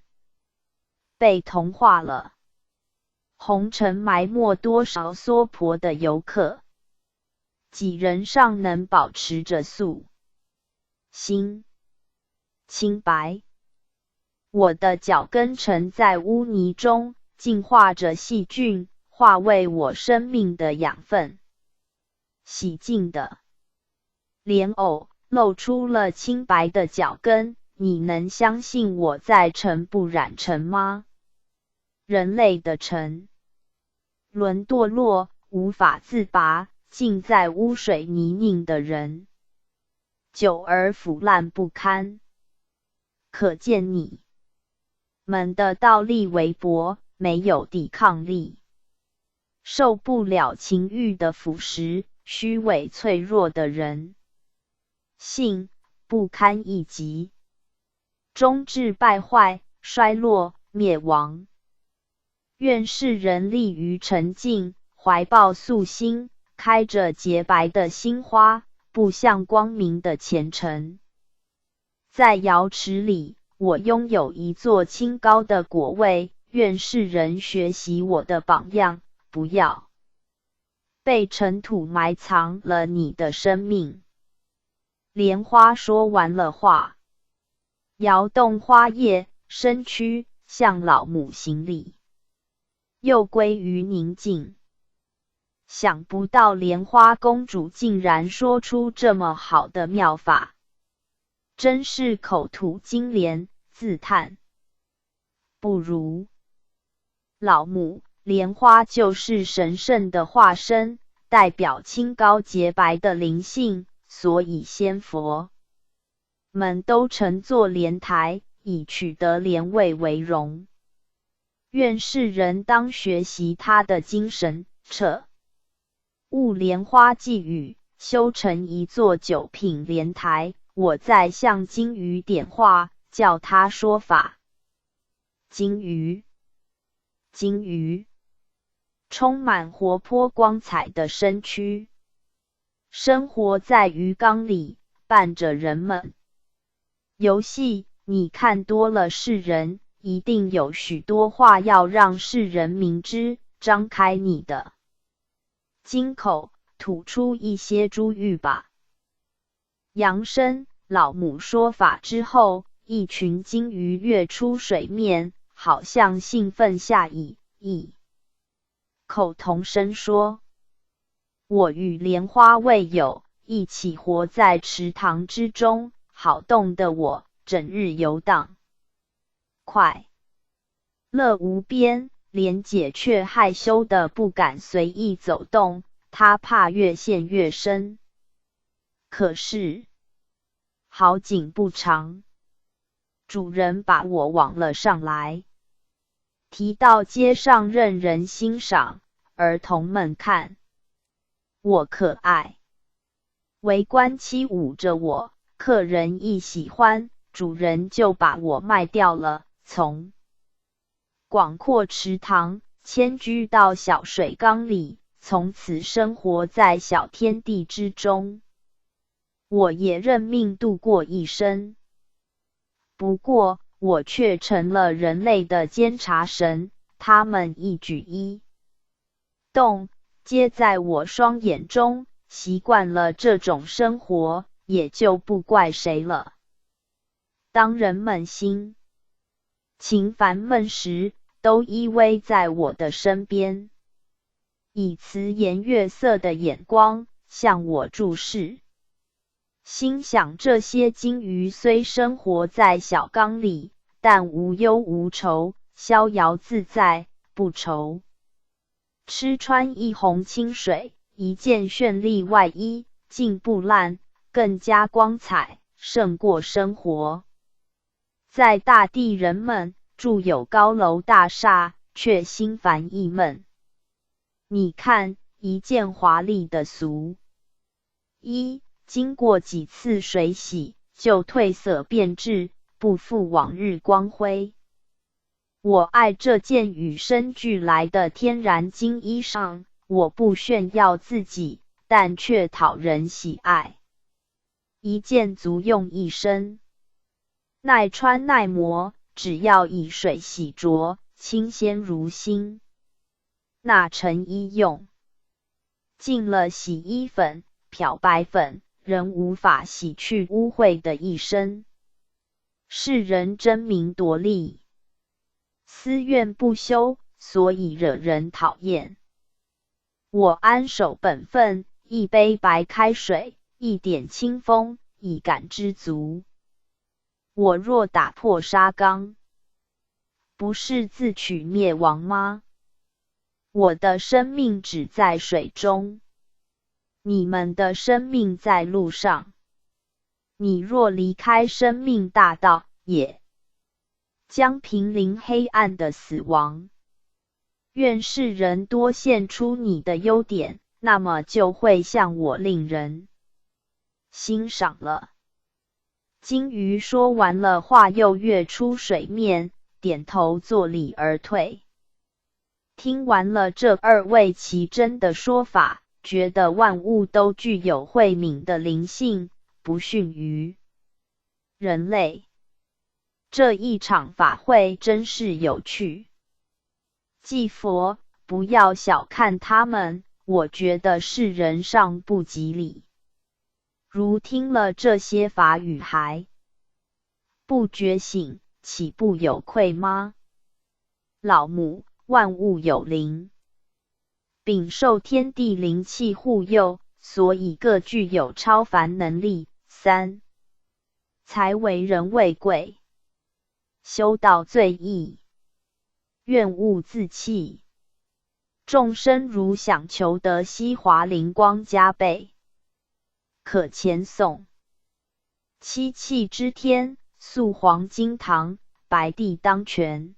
被同化了？红尘埋没多少娑婆的游客？几人尚能保持着素心清白？我的脚跟沉在污泥中，净化着细菌，化为我生命的养分。洗净的莲藕露出了清白的脚跟，你能相信我在尘不染尘吗？人类的沉沦堕落，无法自拔，浸在污水泥泞的人，久而腐烂不堪。可见你们的道力微薄，没有抵抗力，受不了情欲的腐蚀，虚伪脆弱的人性不堪一击，终至败坏、衰落、灭亡。愿世人立于沉静，怀抱素心，开着洁白的心花，步向光明的前程。在瑶池里，我拥有一座清高的果位，愿世人学习我的榜样，不要被尘土埋藏了你的生命。莲花说完了话，摇动花叶，身躯向老母行礼，又归于宁静。想不到莲花公主竟然说出这么好的妙法，真是口吐金莲，自叹不如。老母，莲花就是神圣的化身，代表清高洁白的灵性，所以仙佛们都乘坐莲台，以取得莲位为荣。愿世人当学习他的精神，彻悟莲花寄语，修成一座九品莲台。我再向金鱼点化，叫他说法。金鱼，金鱼，充满活泼光彩的身躯，生活在鱼缸里，伴着人们游戏。你看多了世人，一定有许多话要让世人明知，张开你的金口，吐出一些珠玉吧。扬声，老母说法之后，一群金鱼跃出水面，好像兴奋下异口同声说：我与莲花未有，一起活在池塘之中，好动的我，整日游荡快乐无边，莲姐却害羞的不敢随意走动，她怕越陷越深。可是好景不长，主人把我往了上来，提到街上任人欣赏，儿童们看我可爱，围观欺侮着我，客人一喜欢，主人就把我卖掉了，从广阔池塘迁居到小水缸里，从此生活在小天地之中。我也认命度过一生，不过我却成了人类的监察神，他们一举一动皆在我双眼中，习惯了这种生活，也就不怪谁了。当人们心情烦闷时，都依偎在我的身边，以慈颜悦色的眼光向我注视。心想这些金鱼虽生活在小缸里，但无忧无愁，逍遥自在，不愁吃穿一泓清水，一件绚丽外衣，竟不烂，更加光彩，胜过生活在大地。人们住有高楼大厦，却心烦意闷。你看，一件华丽的俗衣，经过几次水洗，就褪色变质，不复往日光辉。我爱这件与生俱来的天然金衣裳，我不炫耀自己，但却讨人喜爱。一件足用一身，耐穿耐磨，只要以水洗濯，清鲜如新。那成衣用进了洗衣粉、漂白粉，仍无法洗去污秽的一身。世人争名夺利，私怨不休，所以惹人讨厌。我安守本分，一杯白开水，一点清风，已感知足。我若打破沙缸，不是自取灭亡吗？我的生命只在水中，你们的生命在路上。你若离开生命大道，也将濒临黑暗的死亡。愿世人多现出你的优点，那么就会像我令人欣赏了。金鱼说完了话，又跃出水面，点头作礼而退。听完了这二位奇珍的说法，觉得万物都具有慧敏的灵性，不逊于人类。这一场法会真是有趣。祭佛，不要小看他们，我觉得世人尚不及礼。如听了这些法语还不觉醒，岂不有愧吗？老母，万物有灵，禀受天地灵气护佑，所以各具有超凡能力。3. 才为人为贵，修道最易，愿勿自弃。众生如想求得西华灵光加倍，可前诵七气之天，塑黄金堂，白帝当权。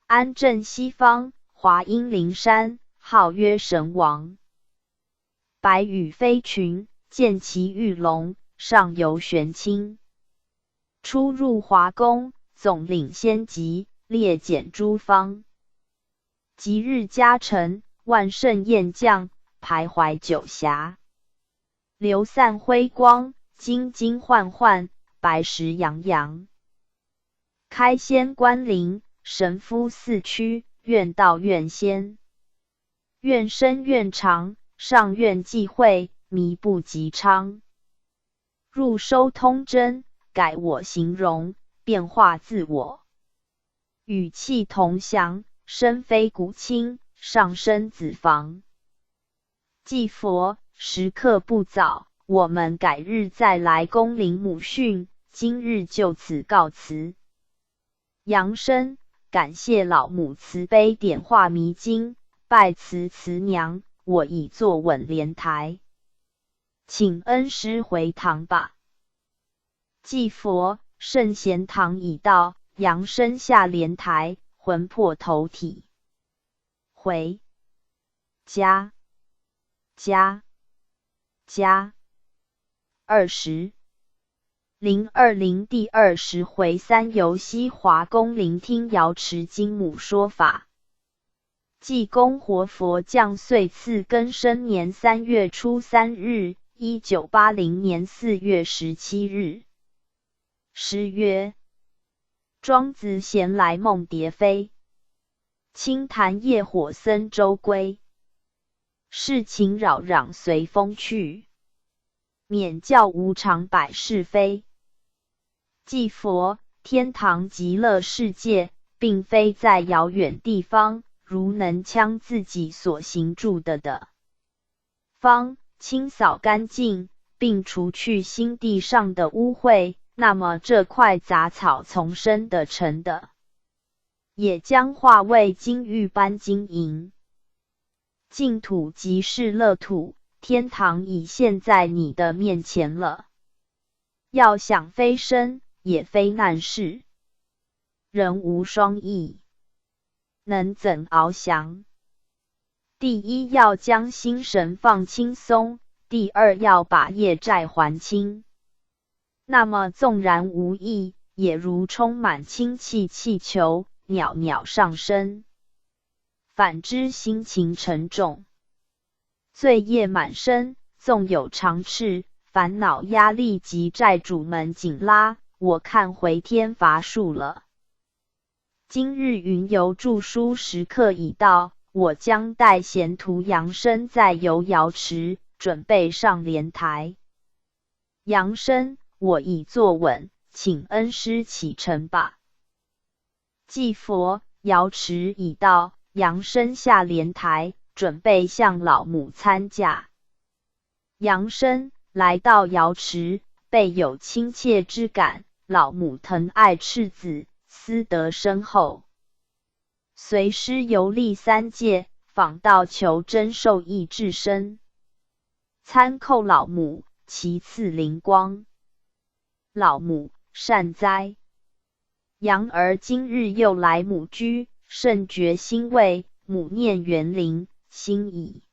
安镇西方，华阴灵山，号曰神王。白羽飞群，见其玉龙，上游玄清。出入华宫，总领仙籍，列简诸方。即日嘉晨，万圣宴将，徘徊九霞。流散辉光，金金焕焕，白石洋洋。开仙关灵，神夫四驱，愿道愿仙。愿生愿长，上愿际会，弥不及昌。入收通真，改我形容，变化自我。语气同祥，身非骨清，上升子房。祭佛，时刻不早，我们改日再来恭临母训，今日就此告辞。扬声，感谢老母慈悲点化迷津，拜辞慈娘，我已坐稳莲台，请恩师回堂吧。祭佛，圣贤堂已到，扬身下莲台，魂魄投体，回家家家。2020第20回3游西华宫聆听瑶池金母说法。济公活佛降岁次庚申年3月初3日，1980年4月17日。诗曰：庄子闲来梦蝶飞，清潭夜火僧舟归。世情扰攘随风去，免教无常百是非。祭佛，天堂极乐世界，并非在遥远地方，如能将自己所行住的方清扫干净，并除去心地上的污秽，那么这块杂草丛生的成的，也将化为金玉般晶莹。净土即是乐土，天堂已现在你的面前了。要想非生，也非难事，人无双翼，能怎翱翔？第一要将心神放轻松，第二要把业债还清。那么纵然无益，也如充满氢气气球，袅袅上升。反之心情沉重，罪业满身，纵有常斥，烦恼压力及债主们紧拉，我看回天乏术了。今日云游著书时刻已到，我将带贤徒扬身在游瑶池，准备上莲台。扬身，我已坐稳，请恩师启程吧。祭佛，瑶池已到，扬身下莲台，准备向老母参驾。扬身，来到瑶池，备有亲切之感，老母疼爱赤子，思德深厚。随师游历3界，访道求真受益至身。参叩老母，其赐灵光。老母，善哉！羊儿今日又来母居，甚觉欣慰，母念园林，心已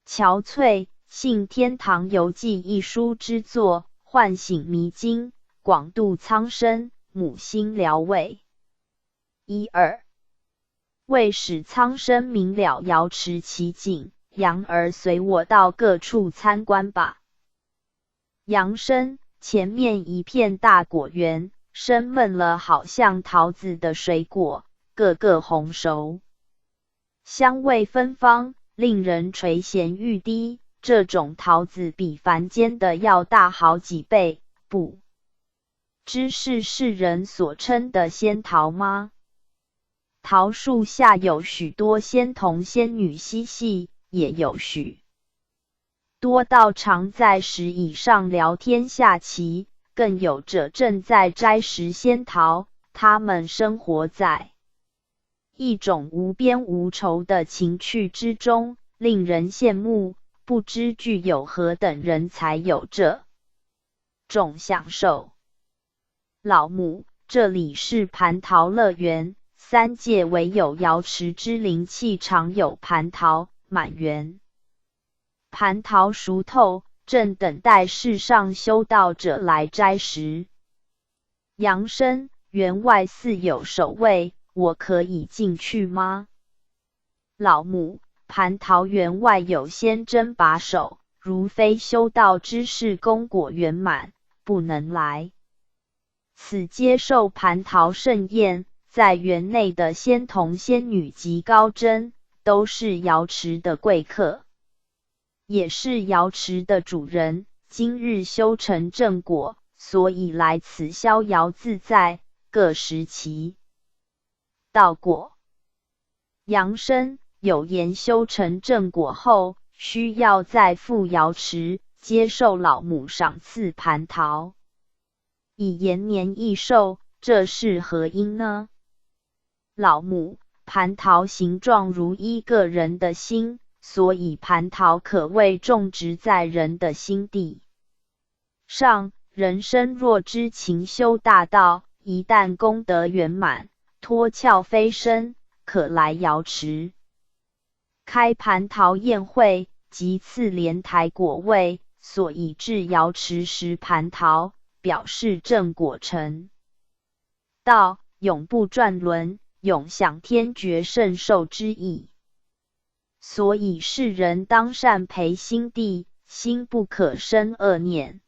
憔悴。幸天堂游记一书之作，唤醒迷津，广度苍生，母心疗慰。1、2为使苍生明了瑶池奇景，羊儿随我到各处参观吧。扬身，前面一片大果园，生闷了好像桃子的水果，个个红熟，香味芬芳，令人垂涎欲滴。这种桃子比凡间的要大好几倍，不知是世人所称的仙桃吗？桃树下有许多仙童仙女嬉戏，也有许多道常在石椅上聊天下棋，更有者正在摘食仙桃。他们生活在一种无边无愁的情趣之中，令人羡慕。不知具有何等人才有这种享受。老母，这里是蟠桃乐园，3界唯有瑶池之灵气常有蟠桃满园。蟠桃熟透，正等待世上修道者来摘食。扬身，园外似有守卫，我可以进去吗？老母，蟠桃园外有仙真把守，如非修道之士功果圆满，不能来。此接受蟠桃盛宴，在园内的仙童仙女及高僧，都是瑶池的贵客，也是瑶池的主人。今日修成正果，所以来此逍遥自在，各食其道果。扬身，有言修成正果后，需要再赴瑶池，接受老母赏赐蟠桃，以延年益寿，这是何因呢？老母，蟠桃形状如一个人的心，所以蟠桃可谓种植在人的心地上。人生若知勤修大道，一旦功德圆满，脱壳飞升，可来瑶池开蟠桃宴会，即赐莲台果位，所以至瑶池食蟠桃，表示正果成道，永不转轮，永享天绝圣寿之意。所以世人当善培心地，心不可生恶念、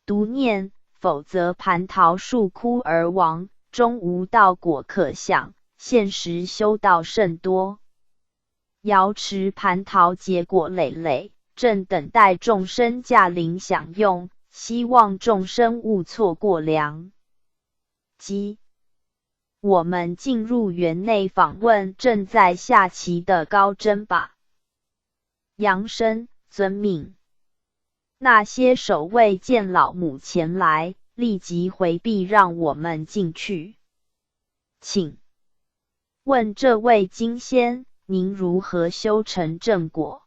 毒念，否则蟠桃树枯而亡，终无道果可享，现实修道甚多。瑶池蟠桃结果累累，正等待众生驾临享用，希望众生勿错过良机。我们进入园内访问正在下棋的高真吧。杨生遵命。那些守卫见老母前来，立即回避，让我们进去。请问这位金仙，您如何修成正果？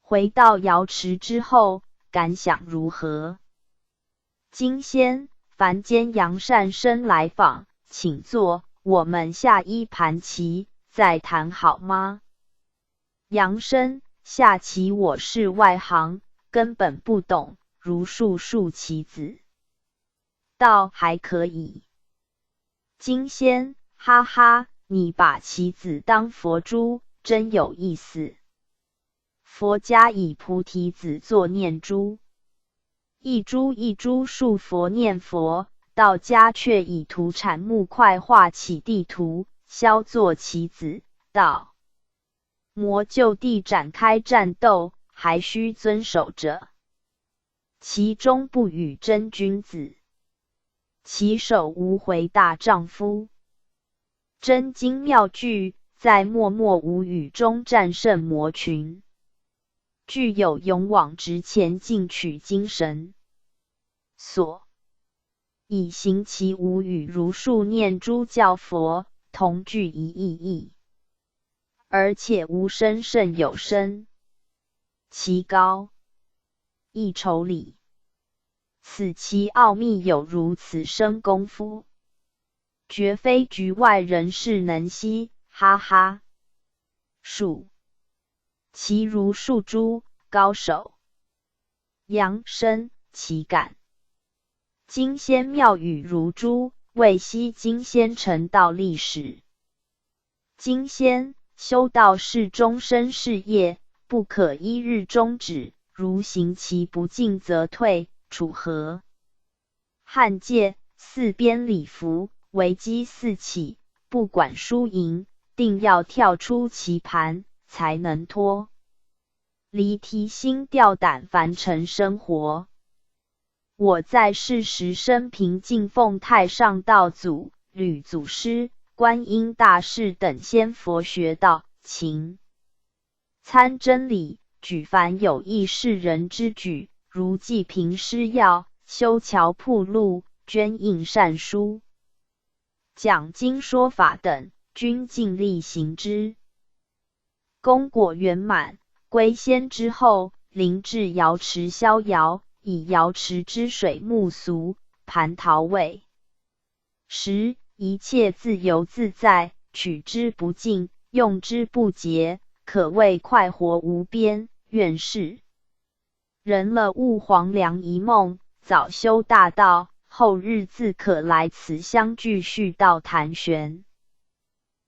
回到瑶池之后，感想如何？金仙，凡间杨善生来访，请坐，我们下一盘棋，再谈好吗？杨生，下棋我是外行，根本不懂，如数棋子。道还可以。金仙，哈哈，你把棋子当佛珠，真有意思。佛家以菩提子做念珠，一株一株树佛念佛，道家却以土产木块画起地图，削作棋子。道魔就地展开战斗，还需遵守着其中不语真君子，其手无回大丈夫。真经妙句，在默默无语中战胜魔群，具有勇往直前进取精神，所以行其无语如数念珠教佛，同具一义，而且无声胜有声，其高亦筹理。此其奥秘有如此生功夫，绝非局外人士能悉，哈哈。数其如数珠，高手扬声其感。金仙妙语如珠，未悉金仙成道历史。金仙，修道是终身事业，不可一日终止，如行其不进则退。楚河汉界四边礼服，危机四起，不管输赢，定要跳出棋盘，才能脱离提心吊胆凡尘生活。我在世时生平敬奉太上道祖、吕祖师、观音大士等仙佛，学道勤参真理，举凡有益世人之举，如济贫施药、修桥铺路、捐印善书、讲经说法等，均尽力行之。功果圆满，归仙之后，临至瑶池逍遥，以瑶池之水沐俗，蟠桃味时，一切自由自在，取之不尽，用之不竭，可谓快活无边。愿是人了悟黄粱一梦，早修大道，后日自可来此相聚续道谈玄。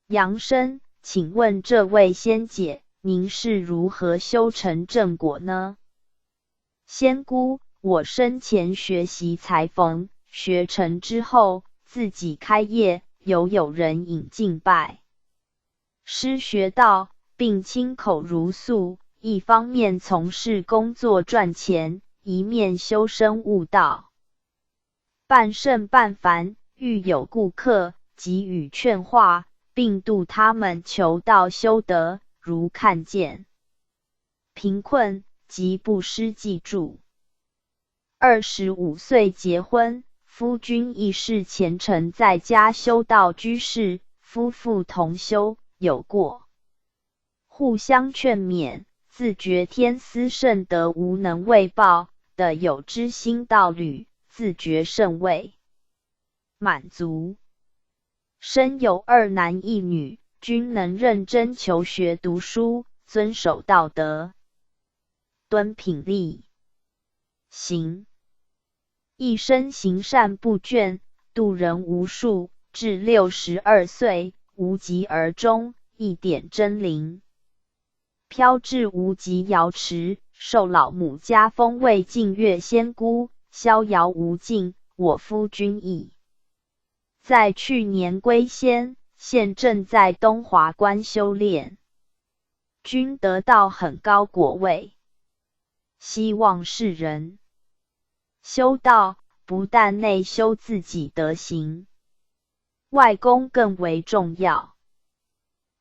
杨生，请问这位仙姐，您是如何修成正果呢？仙姑，我生前学习裁缝，学成之后自己开业，有人引进拜师学道，并亲口如诉，一方面从事工作赚钱，一面修身悟道。半圣半凡，遇有顾客，给予劝化，并度他们求道修德，如看见贫困，即布施济助。25岁结婚，夫君亦是虔诚在家修道居士，夫妇同修，有过互相劝勉，自觉天私圣德无能为报的有知心道侣，自觉甚未满足。生有2男1女，均能认真求学读书，遵守道德，敦品力行，一生行善不倦，度人无数，至62岁，无疾而终，一点真灵。飘至无极瑶池，受老母家封为净月仙姑，逍遥无尽。我夫君意在去年归仙，现正在东华观修炼，均得到很高果位。希望世人修道，不但内修自己德行，外功更为重要。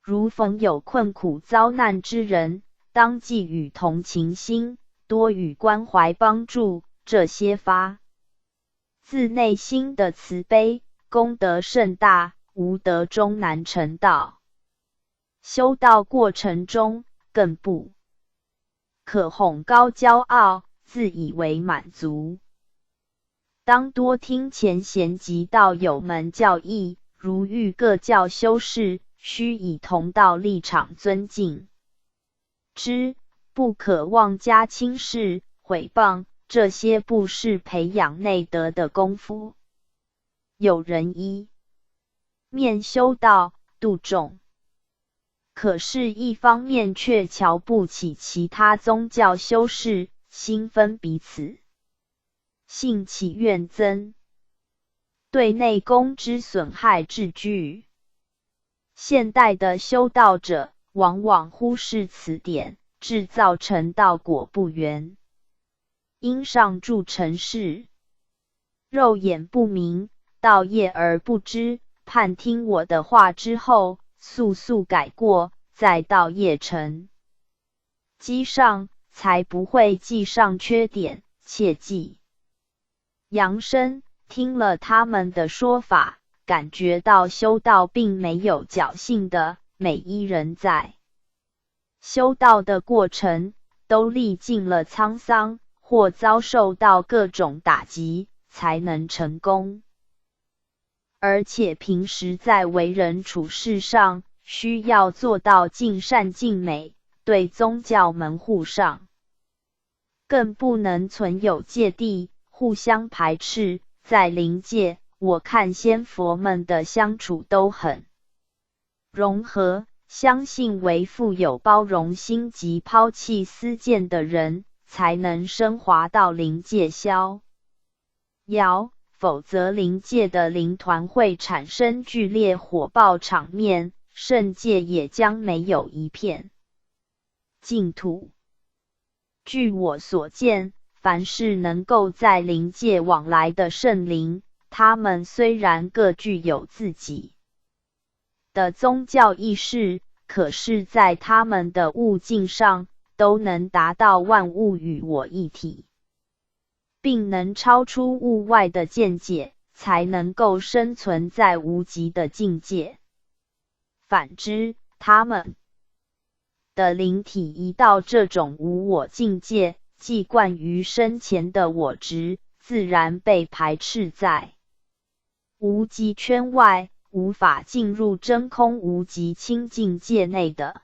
如逢有困苦遭难之人，当寄予同情心，多予关怀帮助，这些发自内心的慈悲，功德甚大，无德终难成道。修道过程中，更不可哄高骄傲，自以为满足。当多听前贤及道友们教义，如遇各教修士，须以同道立场尊敬之，不可妄加轻视、毁谤，这些不是培养内德的功夫。有人一面修道度众，可是一方面却瞧不起其他宗教修士，心分彼此，性起怨憎，对内功之损害至巨。现代的修道者往往忽视此点，致造成道果不圆。因上著成事，肉眼不明，道业而不知，盼听我的话之后，速速改过，在道业成机上，才不会记上缺点。切记扬声，听了他们的说法，感觉到修道并没有侥幸的，每一人在修道的过程都历尽了沧桑，或遭受到各种打击，才能成功。而且平时在为人处事上，需要做到尽善尽美，对宗教门户上更不能存有芥蒂，互相排斥。在灵界，我看仙佛们的相处都很融合，相信为富有包容心及抛弃私见的人，才能升华到灵界逍遥，否则灵界的灵团会产生剧烈火爆场面，圣界也将没有一片净土。据我所见，凡是能够在灵界往来的圣灵，他们虽然各具有自己的宗教意识，可是在他们的悟境上，都能达到万物与我一体，并能超出物外的见解，才能够生存在无极的境界。反之，他们的灵体一到这种无我境界，既惯于生前的我执，自然被排斥在无极圈外，无法进入真空无极清净界内的。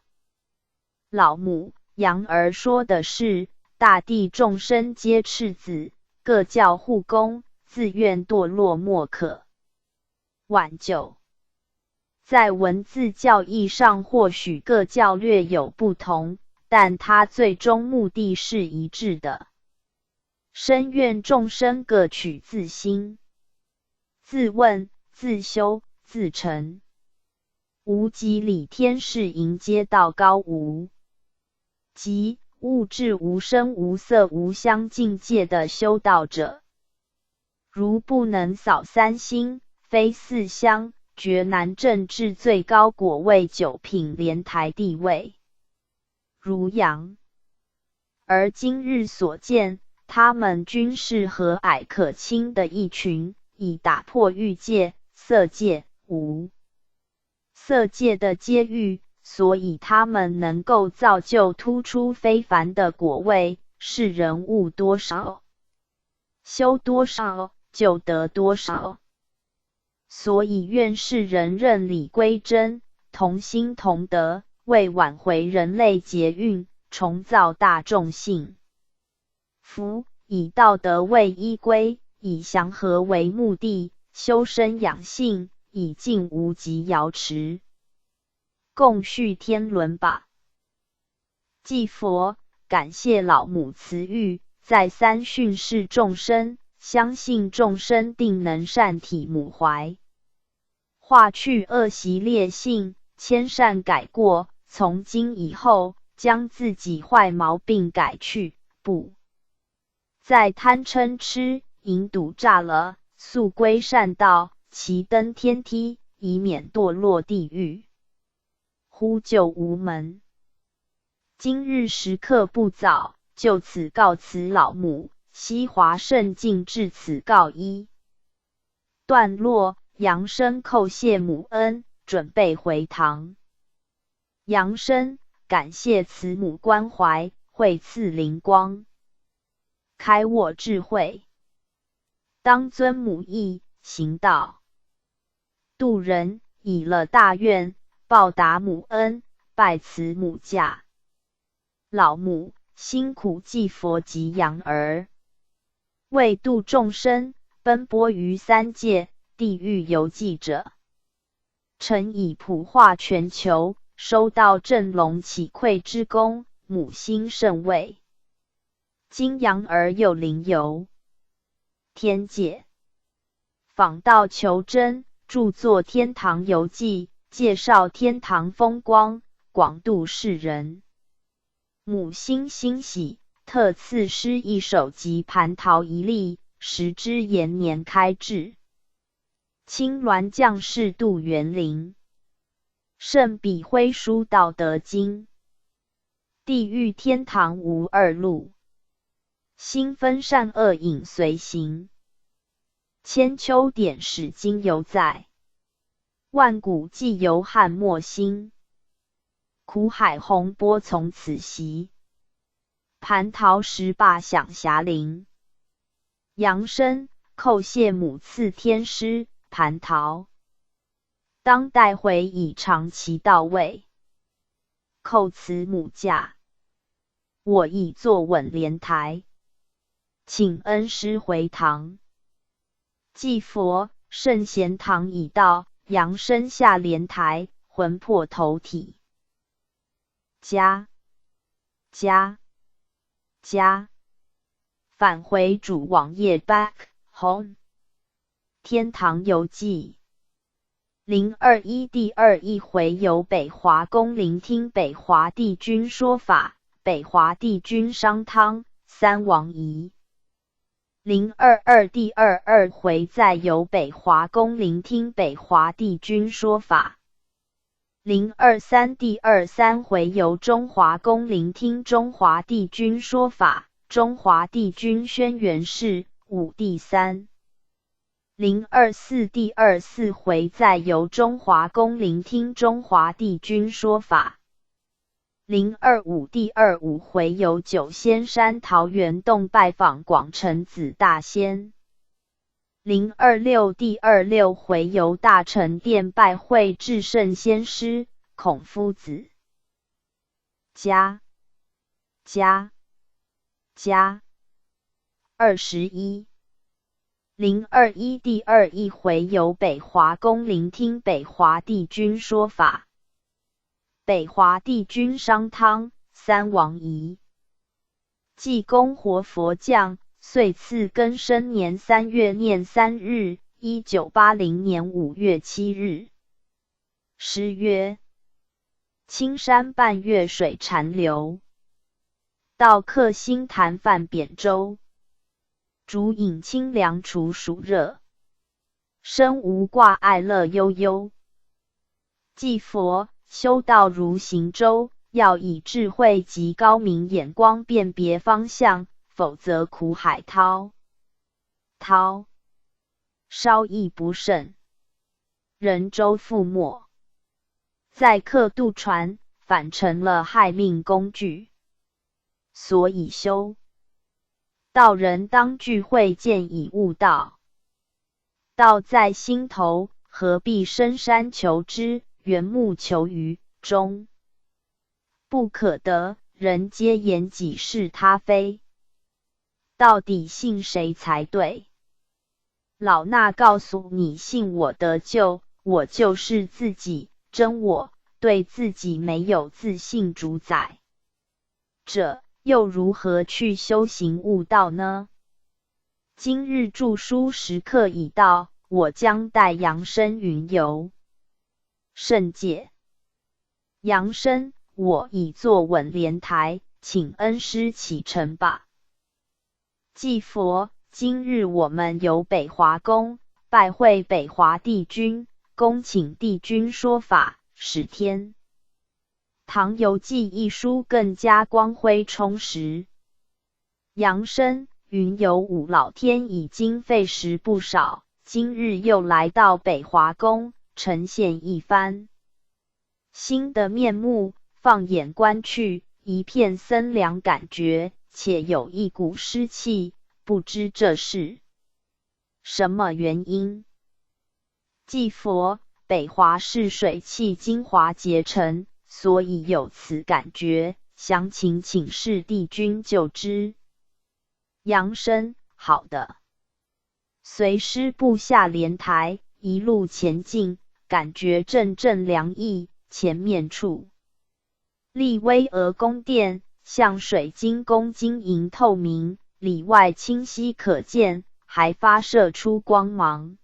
老母杨儿说的是，大地众生皆赤子，各教护工，自愿堕落，莫可挽救。在文字教义上或许各教略有不同，但它最终目的是一致的。深愿众生各取自心，自问，自修，自成。无极理天是迎接到高无极、物质无声无色无香境界的修道者，如不能扫三心，非四香，绝难证至最高果位九品莲台地位。如杨而今日所见，他们均是和蔼可亲的一群，以打破欲界、色界、无色界的阶遇，所以他们能够造就突出非凡的果位，是人悟多少，修多少，就得多少。所以愿世人认理归真，同心同德，为挽回人类劫运，重造大众性。夫以道德为依归，以祥和为目的，修身养性，以尽无极瑶池，共续天伦吧。祭佛，感谢老母慈育，再三训示众生，相信众生定能善体母怀，化去恶习劣性，迁善改过，从今以后，将自己坏毛病改去，不再贪嗔痴，引赌诈了，速归善道，齐登天梯，以免堕落地狱。呼救无门。今日时刻不早，就此告辞老母。西华圣境至此告一段落。杨生叩谢母恩，准备回堂。杨生感谢慈母关怀，惠赐灵光，开我智慧，当遵母意，行道，度人，以了大愿，报答母恩，拜慈母驾。老母辛苦祭佛及养儿，为度众生，奔波于三界地狱游记者，诚以普化全球，收到振聋启聩之功，母心甚慰。今养儿又临游天界，访道求真，著作《天堂游记》，介绍天堂风光，广度世人。母心欣喜，特赐诗一首及蟠桃一粒，时之延年开智。青鸾将士度园林，圣笔挥书道德经。地狱天堂无二路，心分善恶影随行。千秋典史今犹在，万古既犹汉莫兴。苦海洪波从此息，蟠桃石罢响霞林。杨生叩谢母赐天师，蟠桃当带回以长其到位。叩辞母驾，我已坐稳莲台，请恩师回堂。祭佛，圣贤堂已到，杨生下莲台，魂魄投体。家返回主网页 back home。天堂游记021第21回游北华宫聆听北华帝君说法，北华帝君商汤三王仪。022第22回再游北华宫聆听北华帝君说法。023第23回游中华宫聆听中华帝君说法，中华帝君轩辕氏武帝三。024第24回再游中华宫聆听中华帝君说法。025第25回游九仙山桃源洞拜访广成子大仙。026第26回游大成殿拜会至圣先师孔夫子。21021第21回游北华宫聆听北华帝君说法，北华帝君商汤三王仪。济公活佛降，岁次庚申年3月念3日，1980年5月7日。诗曰：青山半月水潺流，道客心坛泛扁舟。竹饮清凉除暑热，身无挂碍乐悠悠。祭佛，修道如行舟，要以智慧及高明眼光辨别方向，否则苦海滔滔，稍亦不慎，人舟覆没。载客渡船，反成了害命工具。所以修道人当具慧见以悟道。道在心头，何必深山求之，缘木求鱼中不可得，人皆言己是他非。到底信谁才对？老衲告诉你，信我得救，我就是自己，真我，对自己没有自信主宰者，又如何去修行悟道呢？今日著书时刻已到，我将带扬声云游圣界。扬声，我已坐稳莲台，请恩师启程吧。祭佛，今日我们游北华宫，拜会北华帝君，恭请帝君说法，使天堂游记一书更加光辉充实。扬声，云游五老天已经费时不少，今日又来到北华宫，呈现一番新的面目，放眼观去，一片森凉感觉，且有一股湿气，不知这是什么原因。祭佛，北华是水气精华结成，所以有此感觉，详情请示帝君就知。扬声，好的。随师步下莲台，一路前进，感觉阵阵凉意。前面处立巍峨宫殿，像水晶宫晶莹透明，里外清晰可见，还发射出光芒，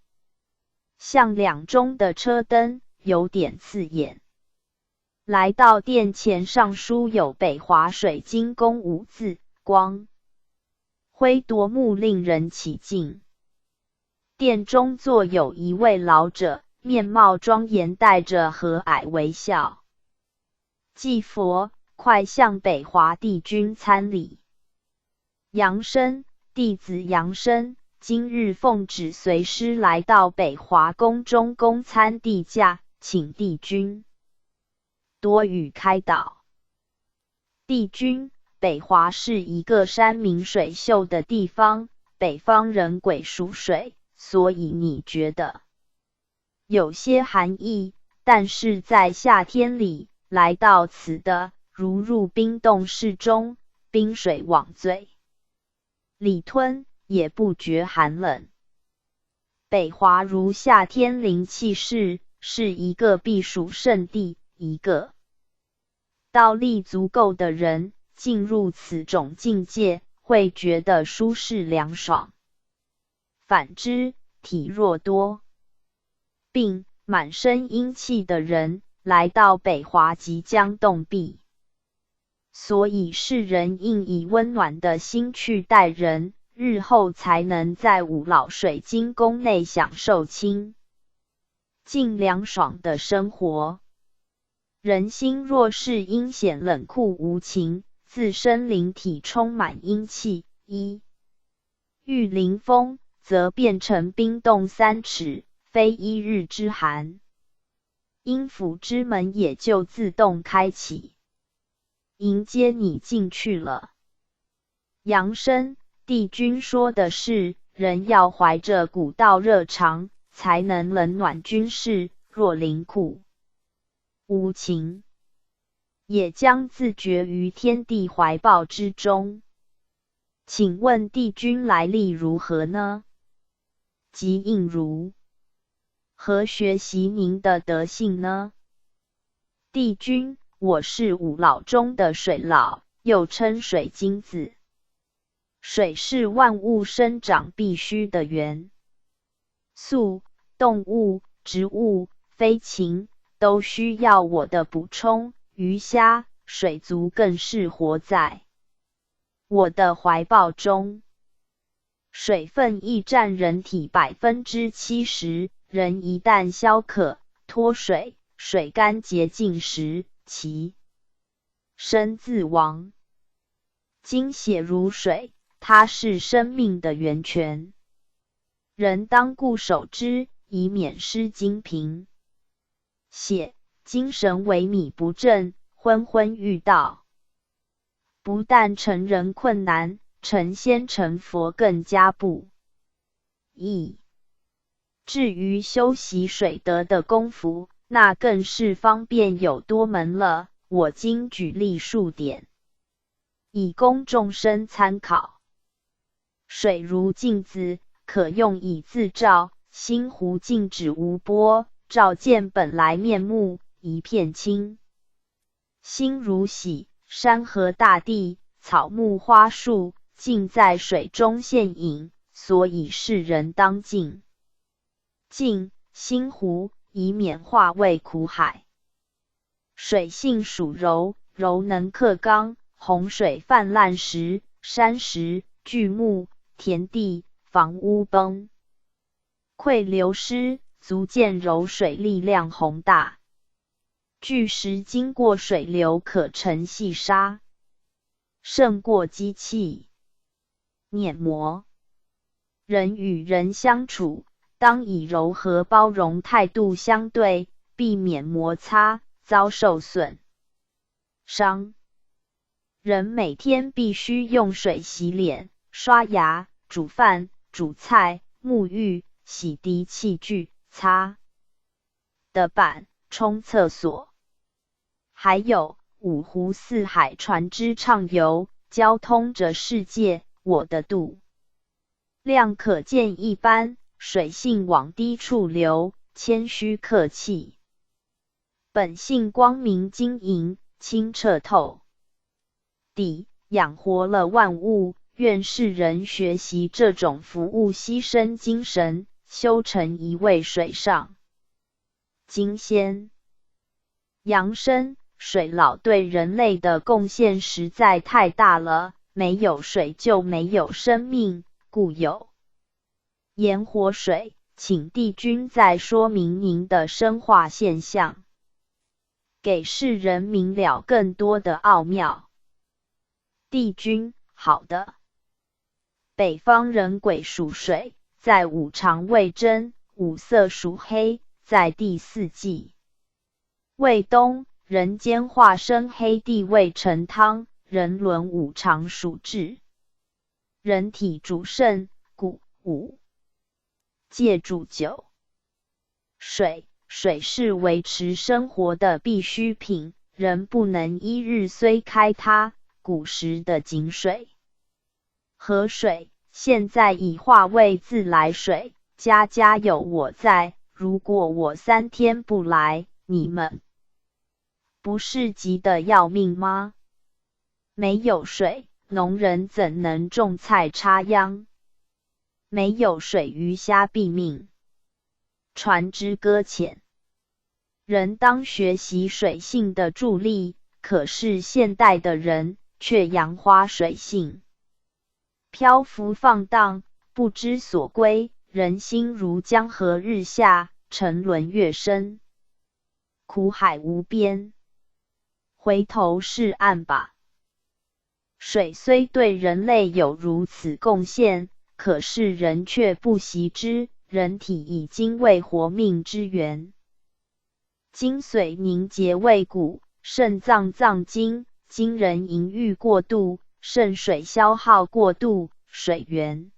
像两中的车灯，有点刺眼。来到殿前，上书有北华水晶宫5字，光辉夺目，令人起敬。殿中坐有一位老者，面貌庄严，带着和蔼微笑。祭佛，快向北华帝君参礼。扬声，弟子扬声，今日奉旨随师来到北华宫中恭参帝驾，请帝君多予开导。帝君，北华是一个山明水秀的地方，北方人鬼属水，所以你觉得有些寒意，但是在夏天里来到此的，如入冰冻室中，冰水往嘴里吞，也不觉寒冷。北华如夏天灵气是一个避暑胜地，一个道力足够的人进入此种境界，会觉得舒适凉爽。反之，体弱多病、满身阴气的人来到北华即将冻毙。所以世人应以温暖的心去待人，日后才能在五老水晶宫内享受清静凉爽的生活。人心若是阴险冷酷无情，自身灵体充满阴气，遇临风，则变成冰冻3尺，非1日之寒，阴府之门也就自动开启，迎接你进去了。扬声，帝君说的是，人要怀着古道热肠，才能冷暖军事，若凌酷无情，也将自绝于天地怀抱之中。请问帝君来历如何呢？即应如何学习您的德性呢？帝君，我是五老中的水老，又称水晶子。水是万物生长必须的元素，动物、植物、飞禽都需要我的补充，鱼虾、水族更是活在我的怀抱中。水分亦占人体70%，人一旦消渴、脱水、水干竭尽时，其身自亡。精血如水，它是生命的源泉，人当固守之，以免失精贫血。精神萎靡不振，昏昏欲倒。不但成人困难，成仙成佛更加不易。至于修习水德的功夫，那更是方便有多门了。我今举例数点，以供众生参考。水如镜子，可用以自照，心湖静止无波，照见本来面目，一片清。心如洗，山河大地，草木花树，尽在水中现影，所以世人当净心湖，以免化为苦海。水性属柔，柔能克刚，洪水泛滥时，山石、巨木、田地、房屋崩溃流失，足见柔水力量宏大。巨石经过水流可成细沙，胜过机器碾磨。人与人相处，当以柔和包容态度相对，避免摩擦，遭受损伤。人每天必须用水洗脸、刷牙、煮饭、煮菜、沐浴、洗涤器具、擦的板、冲厕所。还有五湖四海船只畅游，交通着世界，我的度量可见一斑，水性往低处流，谦虚客气，本性光明晶莹，清澈透底，养活了万物。愿世人学习这种服务牺牲精神，修成一位水上金仙。扬生，水老对人类的贡献实在太大了，没有水就没有生命，故有盐火水，请帝君再说明您的生化现象，给世人明了更多的奥妙。帝君，好的。北方人癸属水，在五常为真，五色属黑，在第四季为冬，人间化生黑地为成汤，人伦五常属至。人体主肾，骨、五界主酒。水是维持生活的必需品，人不能一日虽开它。古时的井水、河水，现在已化为自来水，家家有我在。如果我3天不来，你们不是急得要命吗？没有水，农人怎能种菜插秧？没有水，鱼虾毙命，船只搁浅。人当学习水性的助力，可是现代的人却扬花水性，漂浮放荡，不知所归，人心如江河日下，沉沦越深，苦海无边。回头是岸吧。水虽对人类有如此贡献，可是人却不惜之，人体已经为活命之源。精髓凝结为骨，肾脏脏精，经人淫欲过度，肾水消耗过度，水源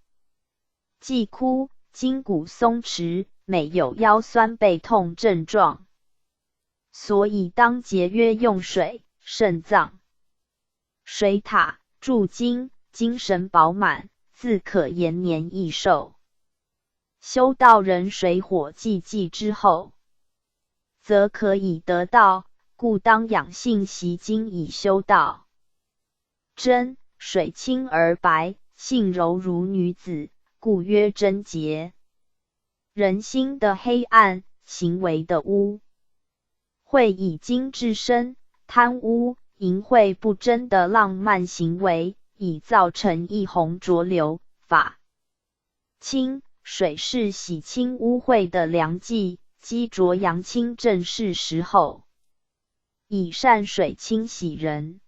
既枯，筋骨松弛，每有腰酸背痛症状。所以当节约用水，肾脏水塔助精，精神饱满，自可延年益寿。修到人水火既济之后，则可以得道，故当养性习精以修道。真，水清而白，性柔如女子，故曰贞洁。人心的黑暗，行为的污秽以精致身，贪污、淫秽不贞的浪漫行为，已造成一泓浊流。法清，水是洗清污秽的良剂，积浊扬清正是时候。以善水清洗人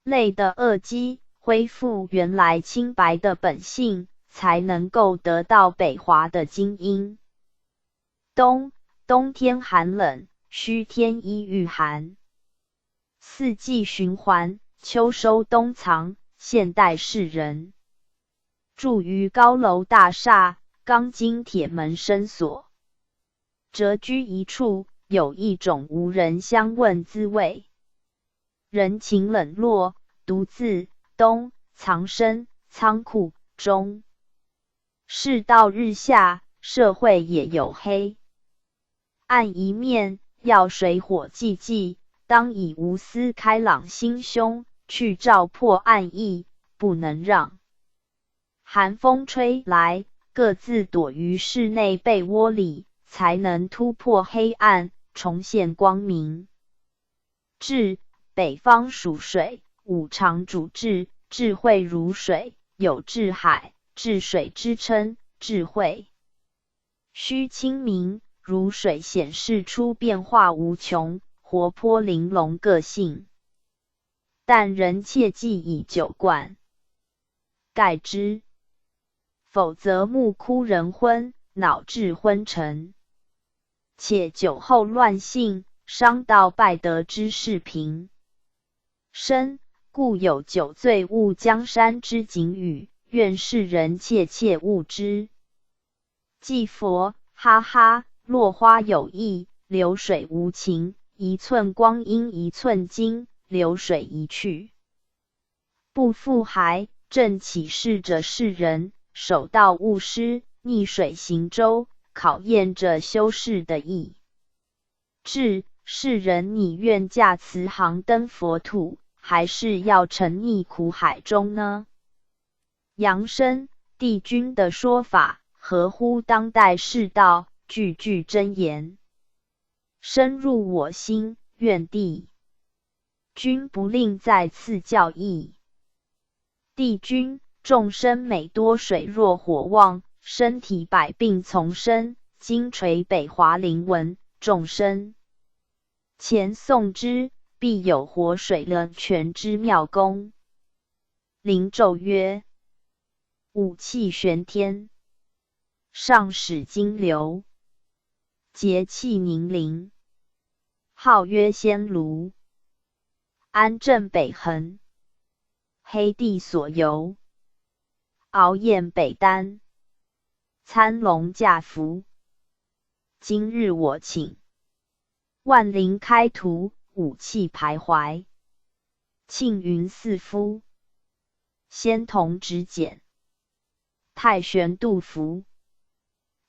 类的恶机，恢复原来清白的本性，才能够得到北华的精英。冬天寒冷，需天衣御寒。四季循环，秋收冬藏，现代士人。住于高楼大厦，钢筋铁门深锁，谪居一处，有一种无人相问滋味。人情冷落，独自东藏身仓库中。世道日下，社会也有黑暗一面，要水火既济，当以无私开朗心胸去照破暗翳，不能让寒风吹来，各自躲于室内被窝里，才能突破黑暗，重现光明。至北方属水，五常主智，智慧如水，有智海，治水之称，智慧。须清明，如水显示出变化无穷、活泼玲珑个性。但人切忌以酒灌盖之，否则目枯人昏，脑至昏沉。且酒后乱性，伤到败德之士平身，故有酒醉误江山之警语，愿世人切切勿之。祭佛，哈哈，落花有意，流水无情，一寸光阴一寸金，流水一去不复还，正启示着世人守道勿失，逆水行舟，考验着修士的意志。世人你愿驾慈航登佛土，还是要沉溺苦海中呢？杨生帝君的说法合乎当代世道，句句真言，深入我心，愿帝君不吝再次教义。帝君，众生每多水弱火旺，身体百病丛生，今垂北华灵文，众生前诵之，必有活水冷泉之妙功。灵咒曰：武气玄天，上使金流，节气凝灵，号曰仙炉，安镇北横，黑地所游，熬雁北丹，参龙驾福。今日我请万灵开图，武器徘徊，庆云四夫，仙童执简，太玄度符，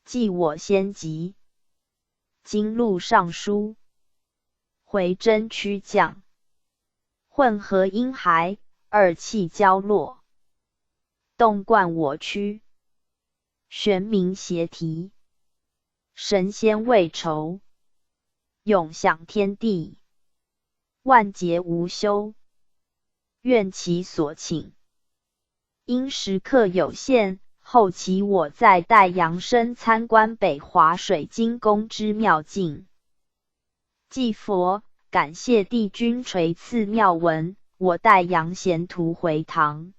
记我先急，金录尚书，回真曲降，混合婴孩，二气交落，动贯我躯，玄冥协提，神仙未酬，永享天地，万劫无休，愿其所请。因时刻有限，后期我再带杨生参观北华水晶宫之妙境。祭佛，感谢帝君垂赐妙文，我带杨贤徒回堂。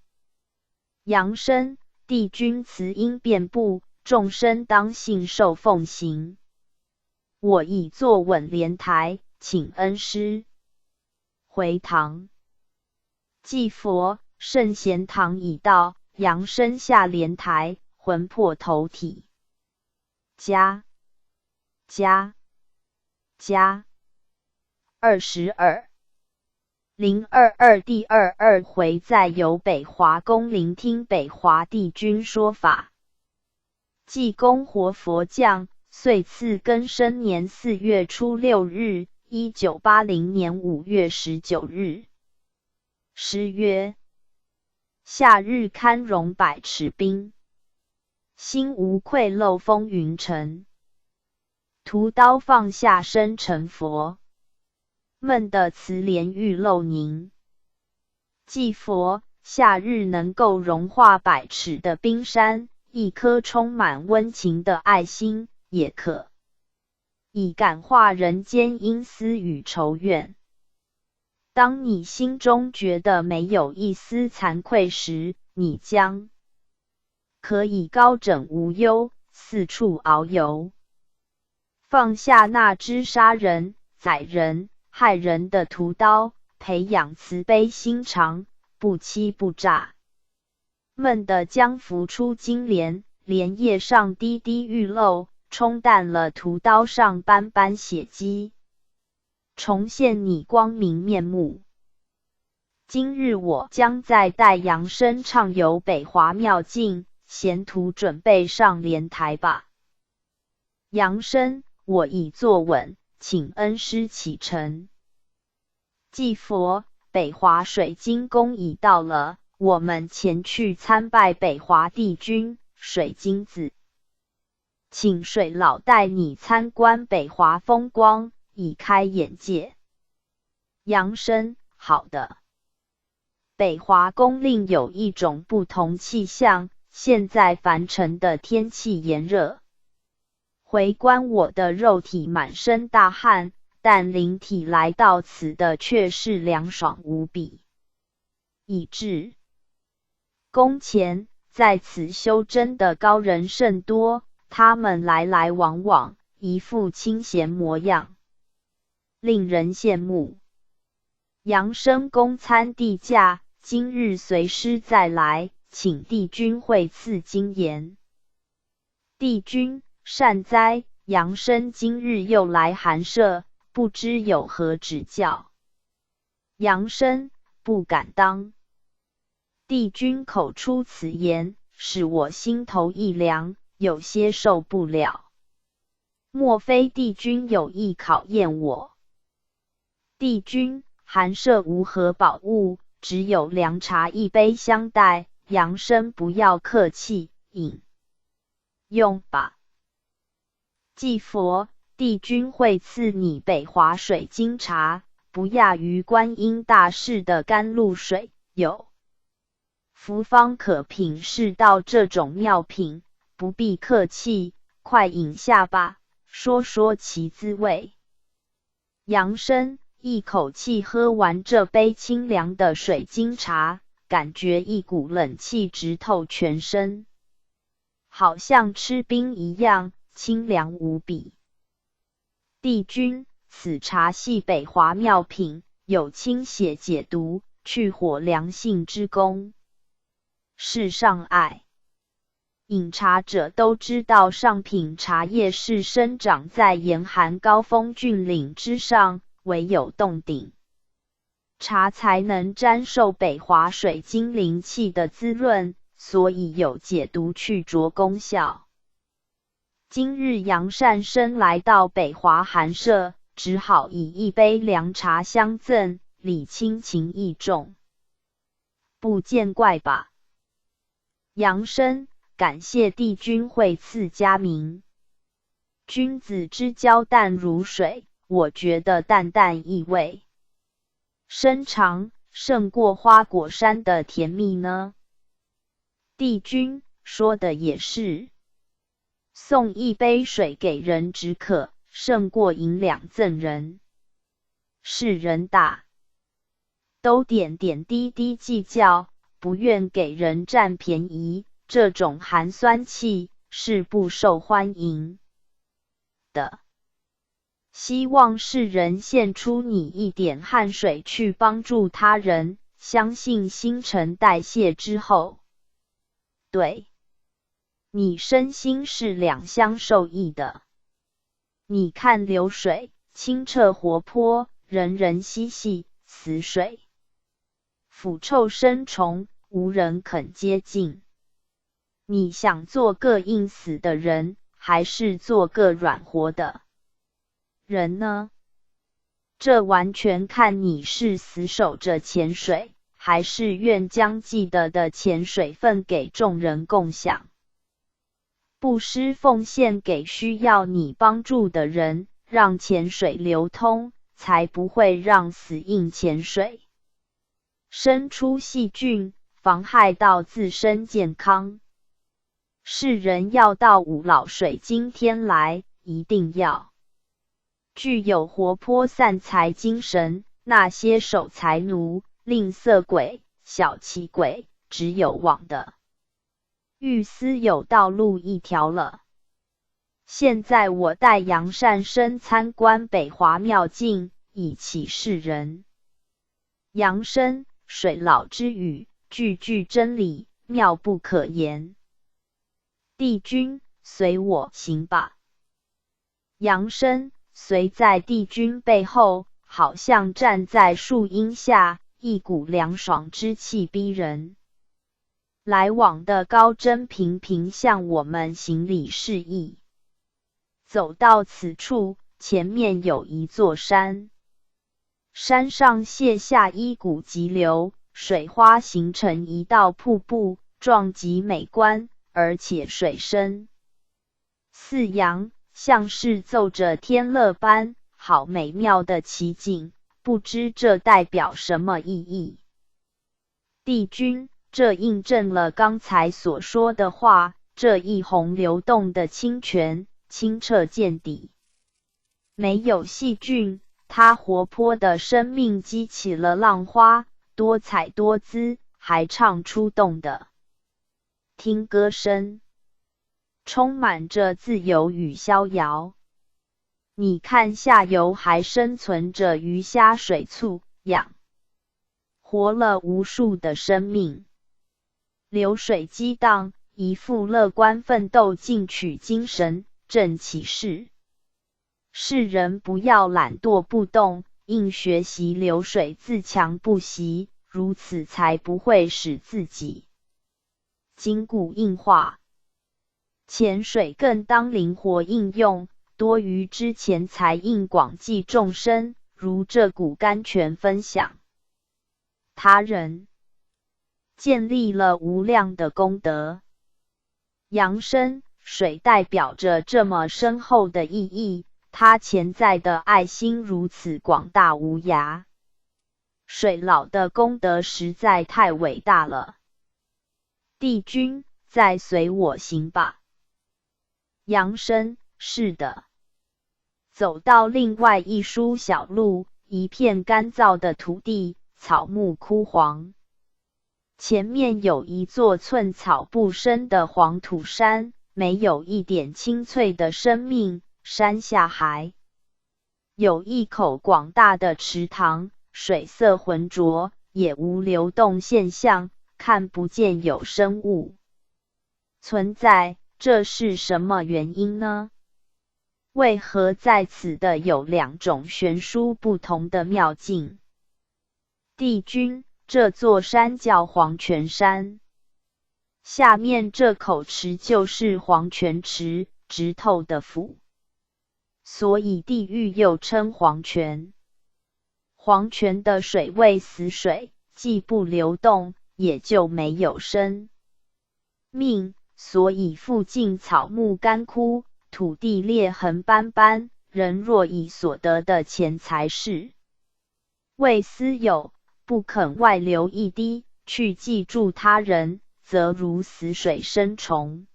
杨生，帝君慈音遍布，众生当信受奉行。我已坐稳莲台，请恩师回堂。祭佛，圣贤堂已到，杨生下莲台，魂魄投体。加22 022第22回再游北华宫，聆听北华帝君说法。济公活佛降，岁次庚申年4月初6日，1980年5月19日。诗曰：夏日堪容百尺冰，心无愧漏风云尘。屠刀放下生成佛，闷得慈莲玉漏凝。祭佛，夏日能够融化百尺的冰山，一颗充满温情的爱心，也可以感化人间阴私与仇怨。当你心中觉得没有一丝惭愧时，你将可以高枕无忧，四处遨游。放下那只杀人宰人害人的屠刀，培养慈悲心肠，不欺不诈。闷地将浮出金莲，莲叶上滴滴玉漏，冲淡了屠刀上斑斑血迹，重现你光明面目。今日我将再带杨生畅游北华妙境，贤徒准备上莲台吧。杨生，我已坐稳，请恩师启程。祭佛，北华水晶宫已到了，我们前去参拜北华帝君水晶子。请水老带你参观北华风光，以开眼界。杨生，好的。北华宫另有一种不同气象，现在凡尘的天气炎热，回观我的肉体满身大汗，但灵体来到此的却是凉爽无比。以致宫前在此修真的高人甚多，他们来来往往，一副清闲模样，令人羡慕。杨生公参帝驾，今日随师再来，请帝君惠赐金言。帝君，善哉，杨生今日又来寒舍，不知有何指教？杨生，不敢当。帝君口出此言，使我心头一凉，有些受不了。莫非帝君有意考验我？帝君，寒舍无何宝物，只有凉茶一杯相待，杨生不要客气，饮用吧。祭佛，帝君会赐你北华水晶茶，不亚于观音大士的甘露水，有福方可品试到这种妙品，不必客气，快饮下吧，说说其滋味。杨生一口气喝完这杯清凉的水晶茶，感觉一股冷气直透全身，好像吃冰一样，清凉无比。帝君，此茶系北华妙品，有清血解毒、去火凉性之功，是上爱。饮茶者都知道，上品茶叶是生长在严寒高峰峻岭之上，唯有洞顶茶才能沾受北华水晶灵气的滋润，所以有解毒去浊功效。今日杨善生来到北华寒舍，只好以一杯凉茶相赠，礼亲情意重，不见怪吧？杨生，感谢帝君惠赐佳名。君子之交淡如水，我觉得淡淡意味深长，胜过花果山的甜蜜呢。帝君说的也是，送一杯水给人止渴，胜过银两赠人。世人大都点点滴滴计较，不愿给人占便宜，这种寒酸气是不受欢迎的。希望世人献出你一点汗水去帮助他人，相信新陈代谢之后，对你身心是两相受益的。你看流水清澈活泼，人人嬉戏，死水腐臭生虫，无人肯接近。你想做个硬死的人，还是做个软活的人呢？这完全看你是死守着泉水，还是愿将记得的泉水分给众人共享。布施奉献给需要你帮助的人，让泉水流通，才不会让死硬泉水生出细菌，妨害到自身健康。世人要到五老水晶天来，一定要具有活泼散财精神，那些守财奴、吝啬鬼、小气鬼，只有往的欲私有道路一条了。现在我带杨善生参观北华妙境，以启示人。杨生，水老之语，句句真理，妙不可言。帝君，随我行吧。杨生随在帝君背后，好像站在树荫下，一股凉爽之气逼人。来往的高真频频向我们行礼示意。走到此处，前面有一座山，山上泻下一股急流，水花形成一道瀑布，壮极美观，而且水深似扬，像是奏着天乐般，好美妙的奇景，不知这代表什么意义。帝君，这印证了刚才所说的话，这一洪流动的清泉，清澈见底，没有细菌，它活泼的生命激起了浪花，多彩多姿，还唱出动的听歌声，充满着自由与逍遥。你看下游还生存着鱼虾水畜，养活了无数的生命。流水激荡，一副乐观奋斗进取精神，正启示世人不要懒惰不动，应学习流水自强不息，如此才不会使自己筋骨硬化。潜水更当灵活应用，多于之前才应广济众生，如这股甘泉分享他人，建立了无量的功德。扬升，水代表着这么深厚的意义，它潜在的爱心如此广大无涯。水老的功德实在太伟大了。帝君，再随我行吧。扬升，是的。走到另外一疏小路，一片干燥的土地，草木枯黄。前面有一座寸草不生的黄土山，没有一点清脆的生命。山下还有一口广大的池塘，水色浑浊，也无流动现象，看不见有生物存在。这是什么原因呢？为何在此的有两种悬殊不同的妙境？帝君，这座山叫黄泉山，下面这口池就是黄泉池，直透的府，所以地狱又称黄泉。黄泉的水为死水，既不流动，也就没有生命，所以附近草木干枯，土地裂痕斑斑，人若以所得的钱财是为私有，不肯外流一滴，去济助他人，则如死水生虫。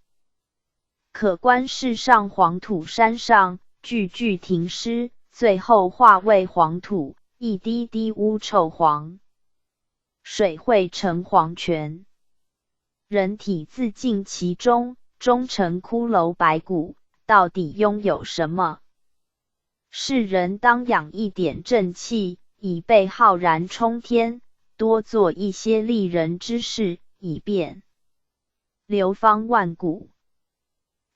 可观世上黄土山上，句句停尸，最后化为黄土，一滴滴污臭黄水汇成黄泉。人体自尽其中，终成骷髅白骨，到底拥有什么？世人当养一点正气，以备浩然冲天，多做一些利人之事，以便流芳万古。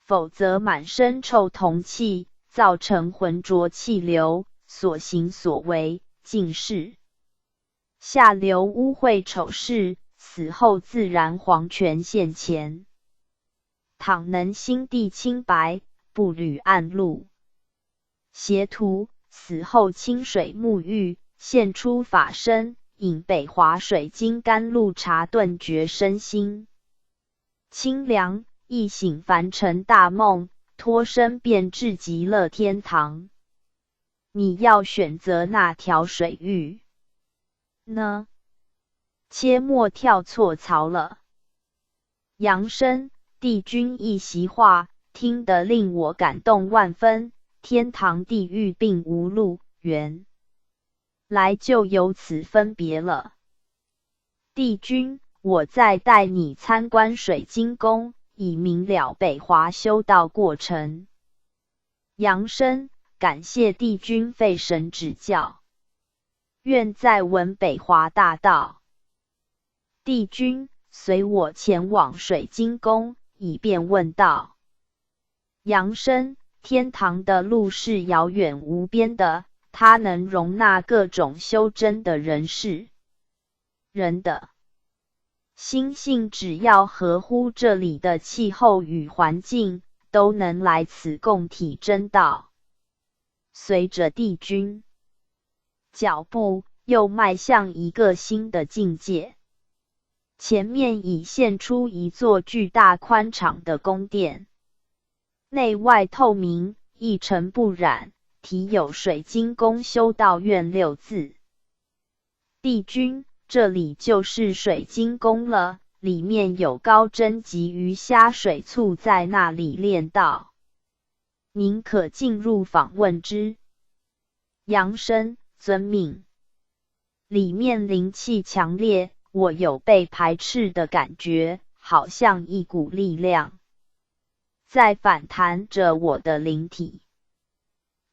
否则满身臭铜气，造成浑浊气流，所行所为尽是下流污秽丑事，死后自然黄泉现前。倘能心地清白，不履暗路邪途，死后清水沐浴，现出法身，饮北华水晶甘露茶，顿觉身心清凉，一醒凡尘大梦，脱身便至极乐天堂。你要选择哪条水域呢？切莫跳错槽了。扬升，帝君一席话，听得令我感动万分。天堂地狱并无路，原来就由此分别了。帝君，我再带你参观水晶宫，以明了北华修道过程。杨生感谢帝君费神指教，愿再闻北华大道。帝君，随我前往水晶宫，以便问道。杨生，天堂的路是遥远无边的，它能容纳各种修真的人士。人的心性只要合乎这里的气候与环境，都能来此共体真道。随着帝君脚步，又迈向一个新的境界。前面已现出一座巨大宽敞的宫殿，内外透明，一尘不染，题有水晶宫修道院6字。帝君，这里就是水晶宫了，里面有高真及鱼虾水簇在那里炼道，您可进入访问之。杨生，遵命。里面灵气强烈，我有被排斥的感觉，好像一股力量在反弹着我的灵体。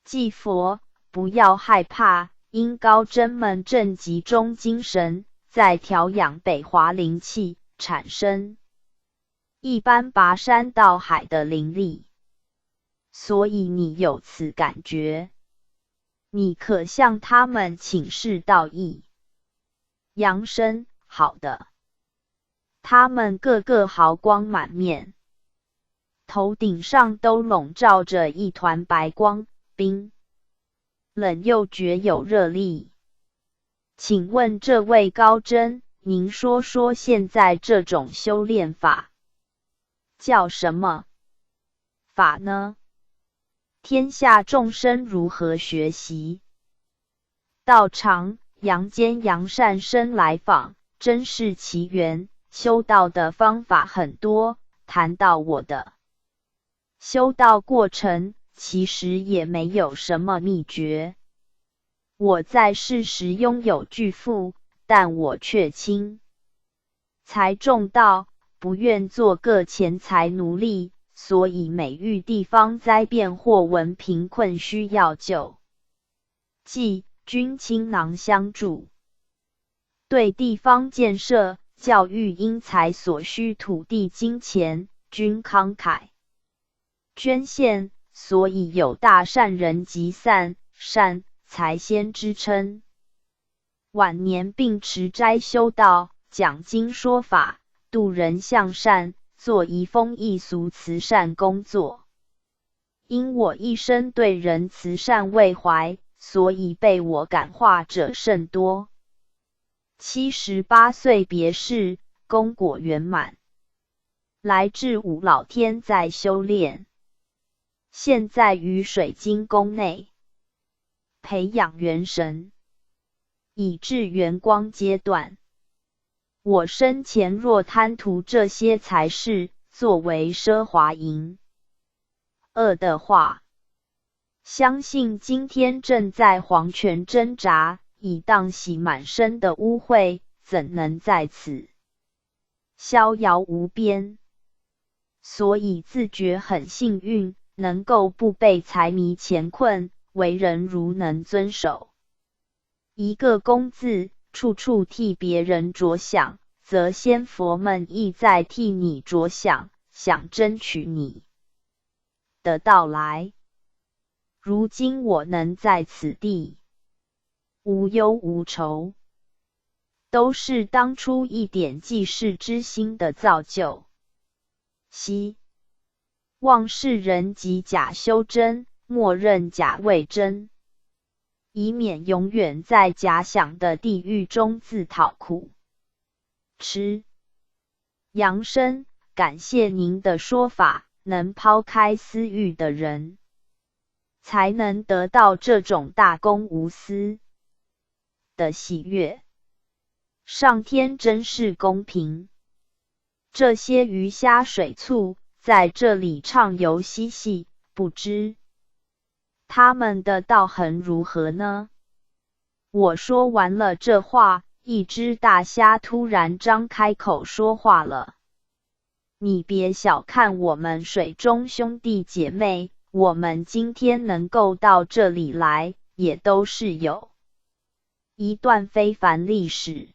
祭佛，不要害怕，因高真们正集中精神，在调养北华灵气，产生一般拔山到海的灵力，所以你有此感觉。你可向他们请示道义。杨生，好的。他们个个豪光满面，头顶上都笼罩着一团白光，冰冷又觉有热力。请问这位高真，您说说现在这种修炼法叫什么法呢？天下众生如何学习？道场阳间杨善生来访，真是奇缘。修道的方法很多，谈到我的修道过程，其实也没有什么秘诀。我在世时拥有巨富，但我却轻财重道，不愿做个钱财奴隶，所以每遇地方灾变或闻贫困需要救济，均倾囊相助。对地方建设、教育因材所需土地金钱，均慷慨捐献，所以有大善人集散善财仙之称。晚年并持斋修道，讲经说法，度人向善，做移风易俗慈善工作。因我一生对人慈善为怀，所以被我感化者甚多。78岁别世，功果圆满，来至五老天在修炼，现在于水晶宫内培养元神，以至元光阶段。我生前若贪图这些财事，作为奢华淫恶的话，相信今天正在黄泉挣扎，以荡洗满身的污秽，怎能在此逍遥无边？所以自觉很幸运，能够不被财迷钱困，为人如能遵守一个公字，处处替别人着想，则仙佛们亦在替你着想，想争取你的到来。如今我能在此地无忧无愁，都是当初一点济世之心的造就。希望世人及假修真，默认假为真，以免永远在假想的地狱中自讨苦吃。杨生，感谢您的说法，能抛开私欲的人，才能得到这种大公无私的喜悦。上天真是公平，这些鱼虾水簇在这里畅游嬉戏，不知他们的道行如何呢？我说完了这话，一只大虾突然张开口说话了。你别小看我们水中兄弟姐妹，我们今天能够到这里来，也都是有一段非凡历史。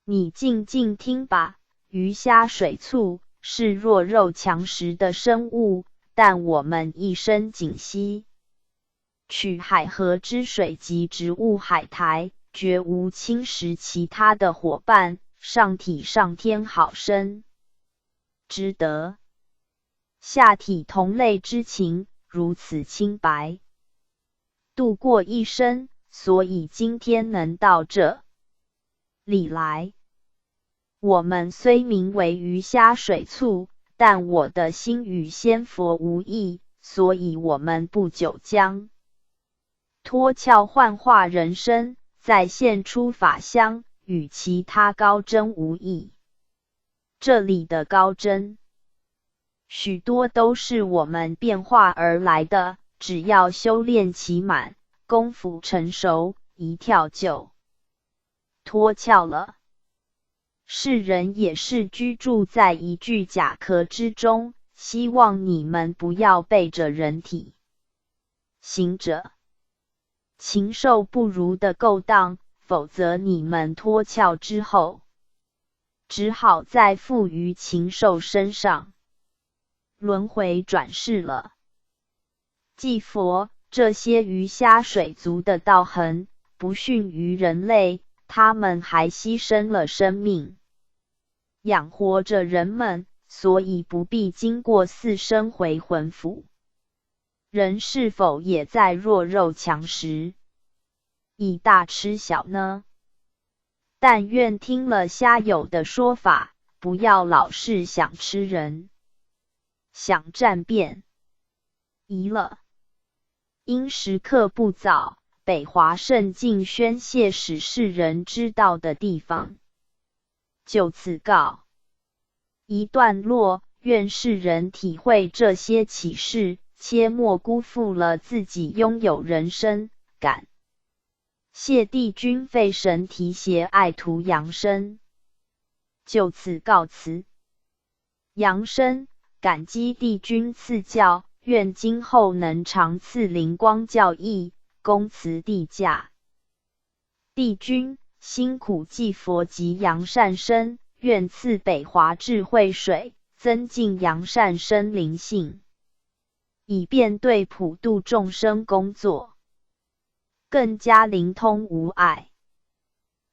你静静听吧，鱼虾水畜是弱肉强食的生物，但我们一生仅吸取海河之水及植物海苔，绝无侵蚀其他的伙伴，上体上天好生之德，下体同类之情，如此清白度过一生，所以今天能到这里来。我们虽名为鱼虾水畜，但我的心与仙佛无异，所以我们不久将脱壳幻化人身，再现出法相，与其他高僧无异。这里的高僧许多都是我们变化而来的，只要修炼期满，功夫成熟，一跳就脱壳了。世人也是居住在一具甲壳之中，希望你们不要背着人体行者禽兽不如的勾当，否则你们脱壳之后，只好再附于禽兽身上，轮回转世了。祭佛，这些鱼虾水族的道行不逊于人类，他们还牺牲了生命，养活着人们，所以不必经过4生回魂府。人是否也在弱肉强食，以大吃小呢？但愿听了虾友的说法，不要老是想吃人，想占便宜了。因时刻不早，北华圣境宣泄使世人知道的地方，就此告一段落，愿世人体会这些启示，切莫辜负了自己拥有人生。感谢帝君废神提携爱徒扬生，就此告辞。扬生感激帝君赐教，愿今后能常赐灵光教义，恭辞帝驾。帝君辛苦祭佛及扬善生，愿赐北华智慧水，增进扬善生灵性，以便对普度众生工作更加灵通无碍。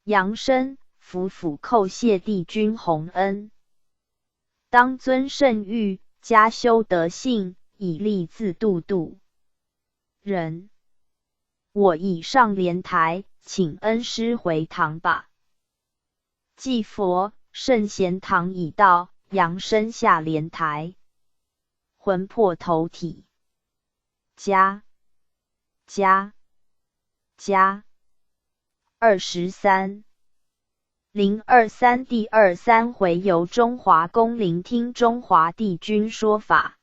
扬生夫妇叩谢帝君洪恩，当尊圣谕，加修德性，以利自度人。我已上莲台，请恩师回堂吧。祭佛，圣贤堂已到，扬生下莲台，魂魄投体，加23。023第23回由中华公聆听中华帝君说法。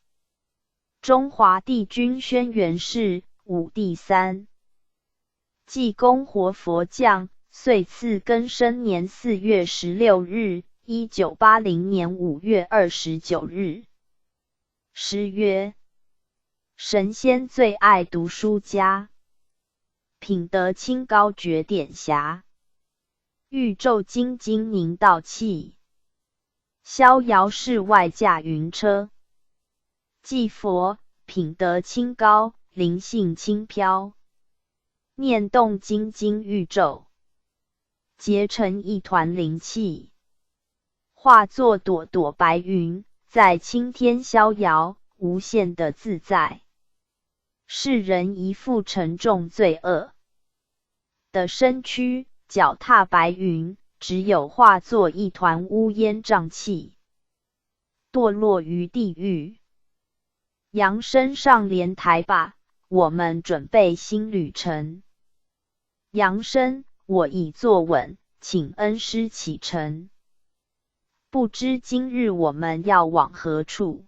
中华帝君轩辕氏武帝3，济公活佛降，岁次庚申年4月16日，1980年5月29日。诗曰：神仙最爱读书家，品德清高绝典侠。玉昼金睛凝道气，逍遥世外驾云车。祭佛，品德清高，灵性轻飘，念动金睛玉昼，结成一团灵气，化作朵朵白云，在青天逍遥，无限的自在。世人一副沉重罪恶的身躯，脚踏白云，只有化作一团乌烟瘴气，堕落于地狱。扬生上莲台吧，我们准备新旅程。扬生，我已坐稳，请恩师启程。不知今日我们要往何处？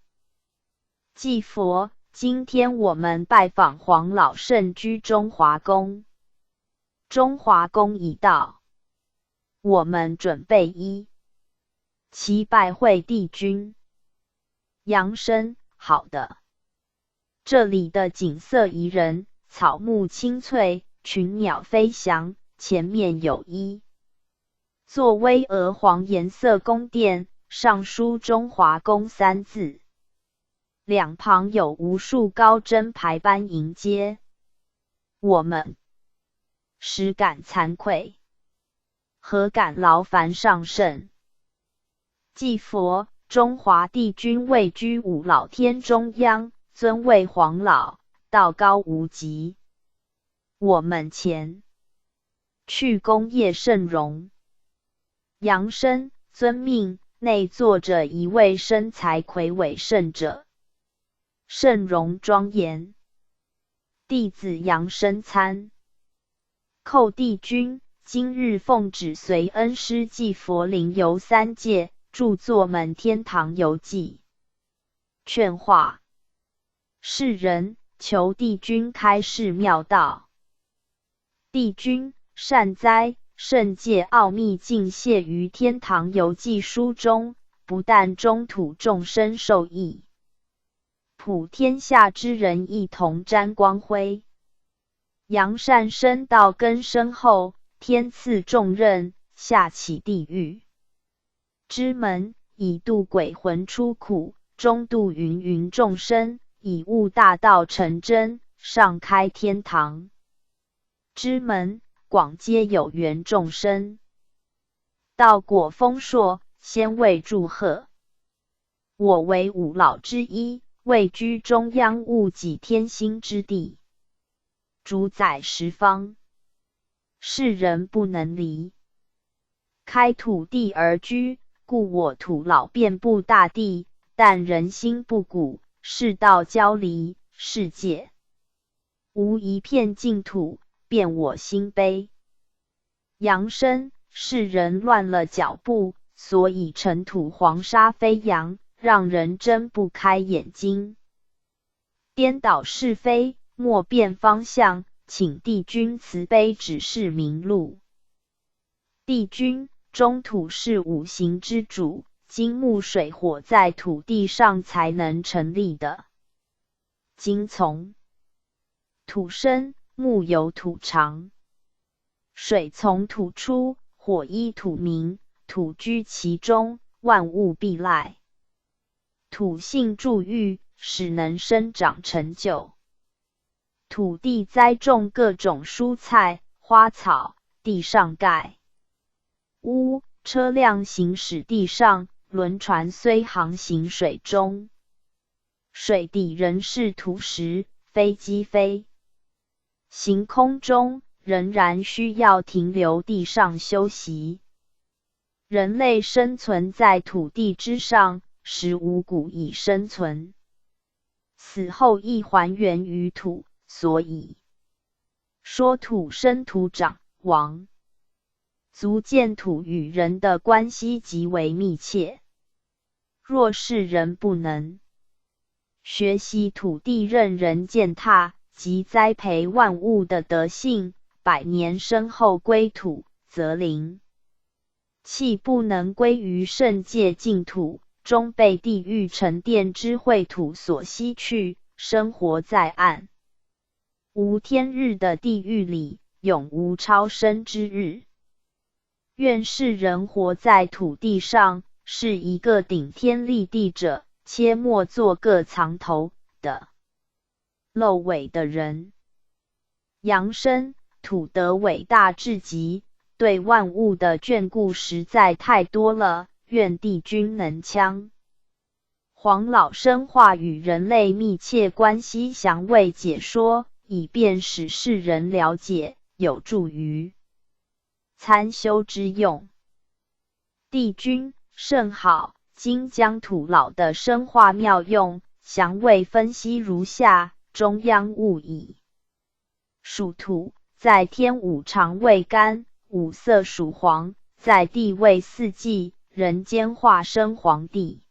祭佛，今天我们拜访黄老圣居中华宫。中华宫已到，我们准备其拜会帝君。扬生，好的。这里的景色宜人，草木青翠，群鸟飞翔，前面有一座巍峨黄颜色宫殿，上书中华宫三字，两旁有无数高针排班迎接我们，实感惭愧，何敢劳烦上圣。祭佛，中华帝君位居五老天中央，尊为黄老，道高无极。我们前去恭谒圣容。扬声遵命，内坐着一位身材魁伟圣者，圣容庄严。弟子扬声参叩帝君，今日奉旨随恩师祭佛灵游三界，著作门天堂游记。劝化世人，求帝君开示妙道。帝君，善哉！圣界奥秘尽泄于天堂游记书中，不但中土众生受益，普天下之人一同沾光辉。扬善生道根深厚，天赐重任，下启地狱之门，以度鬼魂出苦，中度芸芸众生，以悟大道成真，上开天堂之门，广接有缘众生，道果丰硕，先为祝贺。我为五老之一，位居中央戊己天心之地，主宰十方，世人不能离。开土地而居，故我土老遍布大地，但人心不古，世道交离，世界无一片净土，便我心悲。扬声，世人乱了脚步，所以尘土黄沙飞扬，让人睁不开眼睛。颠倒是非，莫辨方向，请帝君慈悲指示明路。帝君，中土是五行之主，金木水火在土地上才能成立的。金从土生，木有土长，水从土出，火依土明，土居其中，万物必赖。土性助育，使能生长成就。土地栽种各种蔬菜、花草，地上盖屋，车辆行驶地上，轮船虽航行水中。水底仍是土石，飞机飞行空中，仍然需要停留地上休息。人类生存在土地之上，实无古以生存，死后亦还原于土，所以说土生土长，亡足见土与人的关系极为密切。若是人不能学习土地任人践踏及栽培万物的德性，100年身后归土，则灵气不能归于圣界净土，终被地狱沉淀之秽土所吸去，生活在暗无天日的地狱里，永无超生之日。愿世人活在土地上，是一个顶天立地者，切莫做个藏头的漏尾的人。扬声，土德伟大至极，对万物的眷顾实在太多了，愿帝君能将黄老生化与人类密切关系详为解说，以便使世人了解，有助于参修之用。帝君甚好，今将土老的生化妙用详为分析如下。中央戊乙属土，在天五常为干，五色属黄，在地为四季，人间化身皇帝。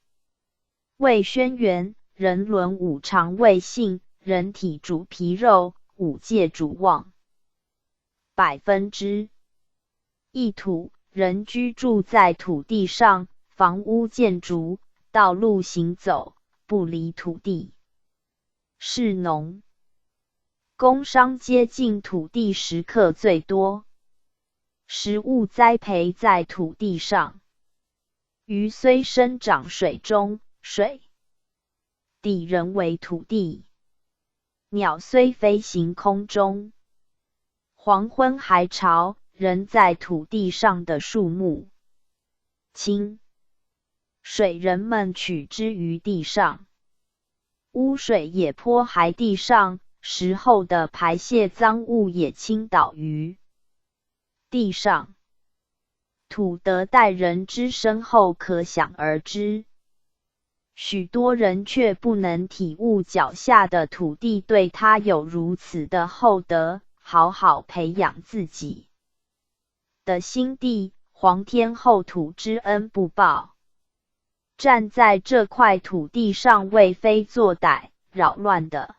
为轩辕，人伦五常为性，人体主皮肉，五界主旺。100%一土，人居住在土地上，房屋建筑、道路行走，不离土地。士农工商接近土地时刻最多，食物栽培在土地上。鱼虽生长水中，水地人为土地；鸟虽飞行空中，黄昏还巢，人在土地上的树木。清水人们取之于地上，污水也泼还地上，时候的排泄脏物也倾倒于地上。土德待人之深厚可想而知，许多人却不能体悟脚下的土地对他有如此的厚德，好好培养自己的心地，皇天厚土之恩不报。站在这块土地上为非作歹扰乱的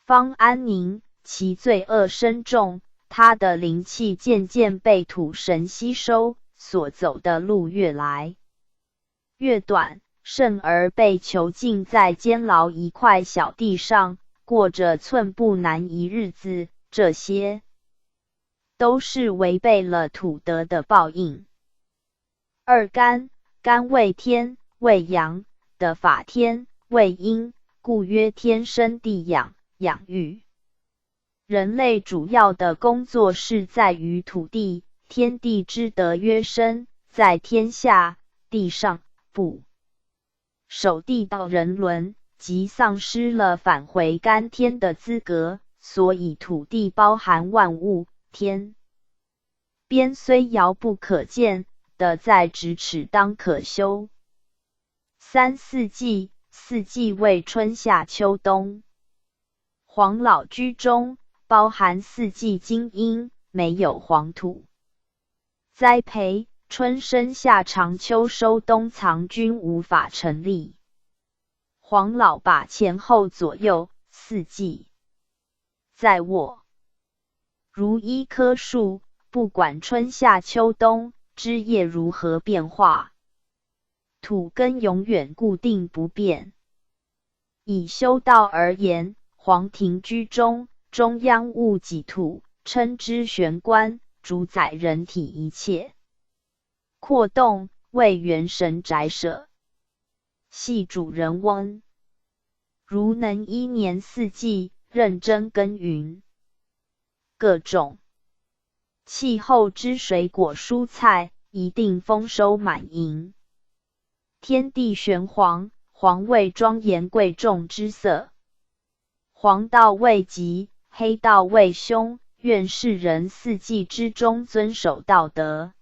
方安宁，其罪恶深重，他的灵气渐渐被土神吸收，所走的路越来越短，甚而被囚禁在监牢一块小地上，过着寸步难移日子。这些都是违背了土德的报应。二干，干为天，为阳的法天，为阴，故曰天生地养，养育。人类主要的工作是在于土地，天地之德曰生，在天下，地上不守地道人伦，即丧失了返回干天的资格。所以土地包含万物，天边虽遥不可见，的在咫尺当可修。三四季，四季为春夏秋冬。黄老居中包含四季精英，没有黄土栽培，春生夏长秋收冬藏均无法成立。黄老把前后左右四季在握，如一棵树，不管春夏秋冬，枝叶如何变化，土根永远固定不变。以修道而言，黄庭居中，中央物己土，称之玄关，主宰人体一切扩动，为元神宅舍，系主人翁。如能一年四季认真耕耘各种气候之水果蔬菜，一定丰收满盈。天地玄黄，黄为庄严贵重之色，黄道为吉，黑道为凶，愿世人四季之中遵守道德，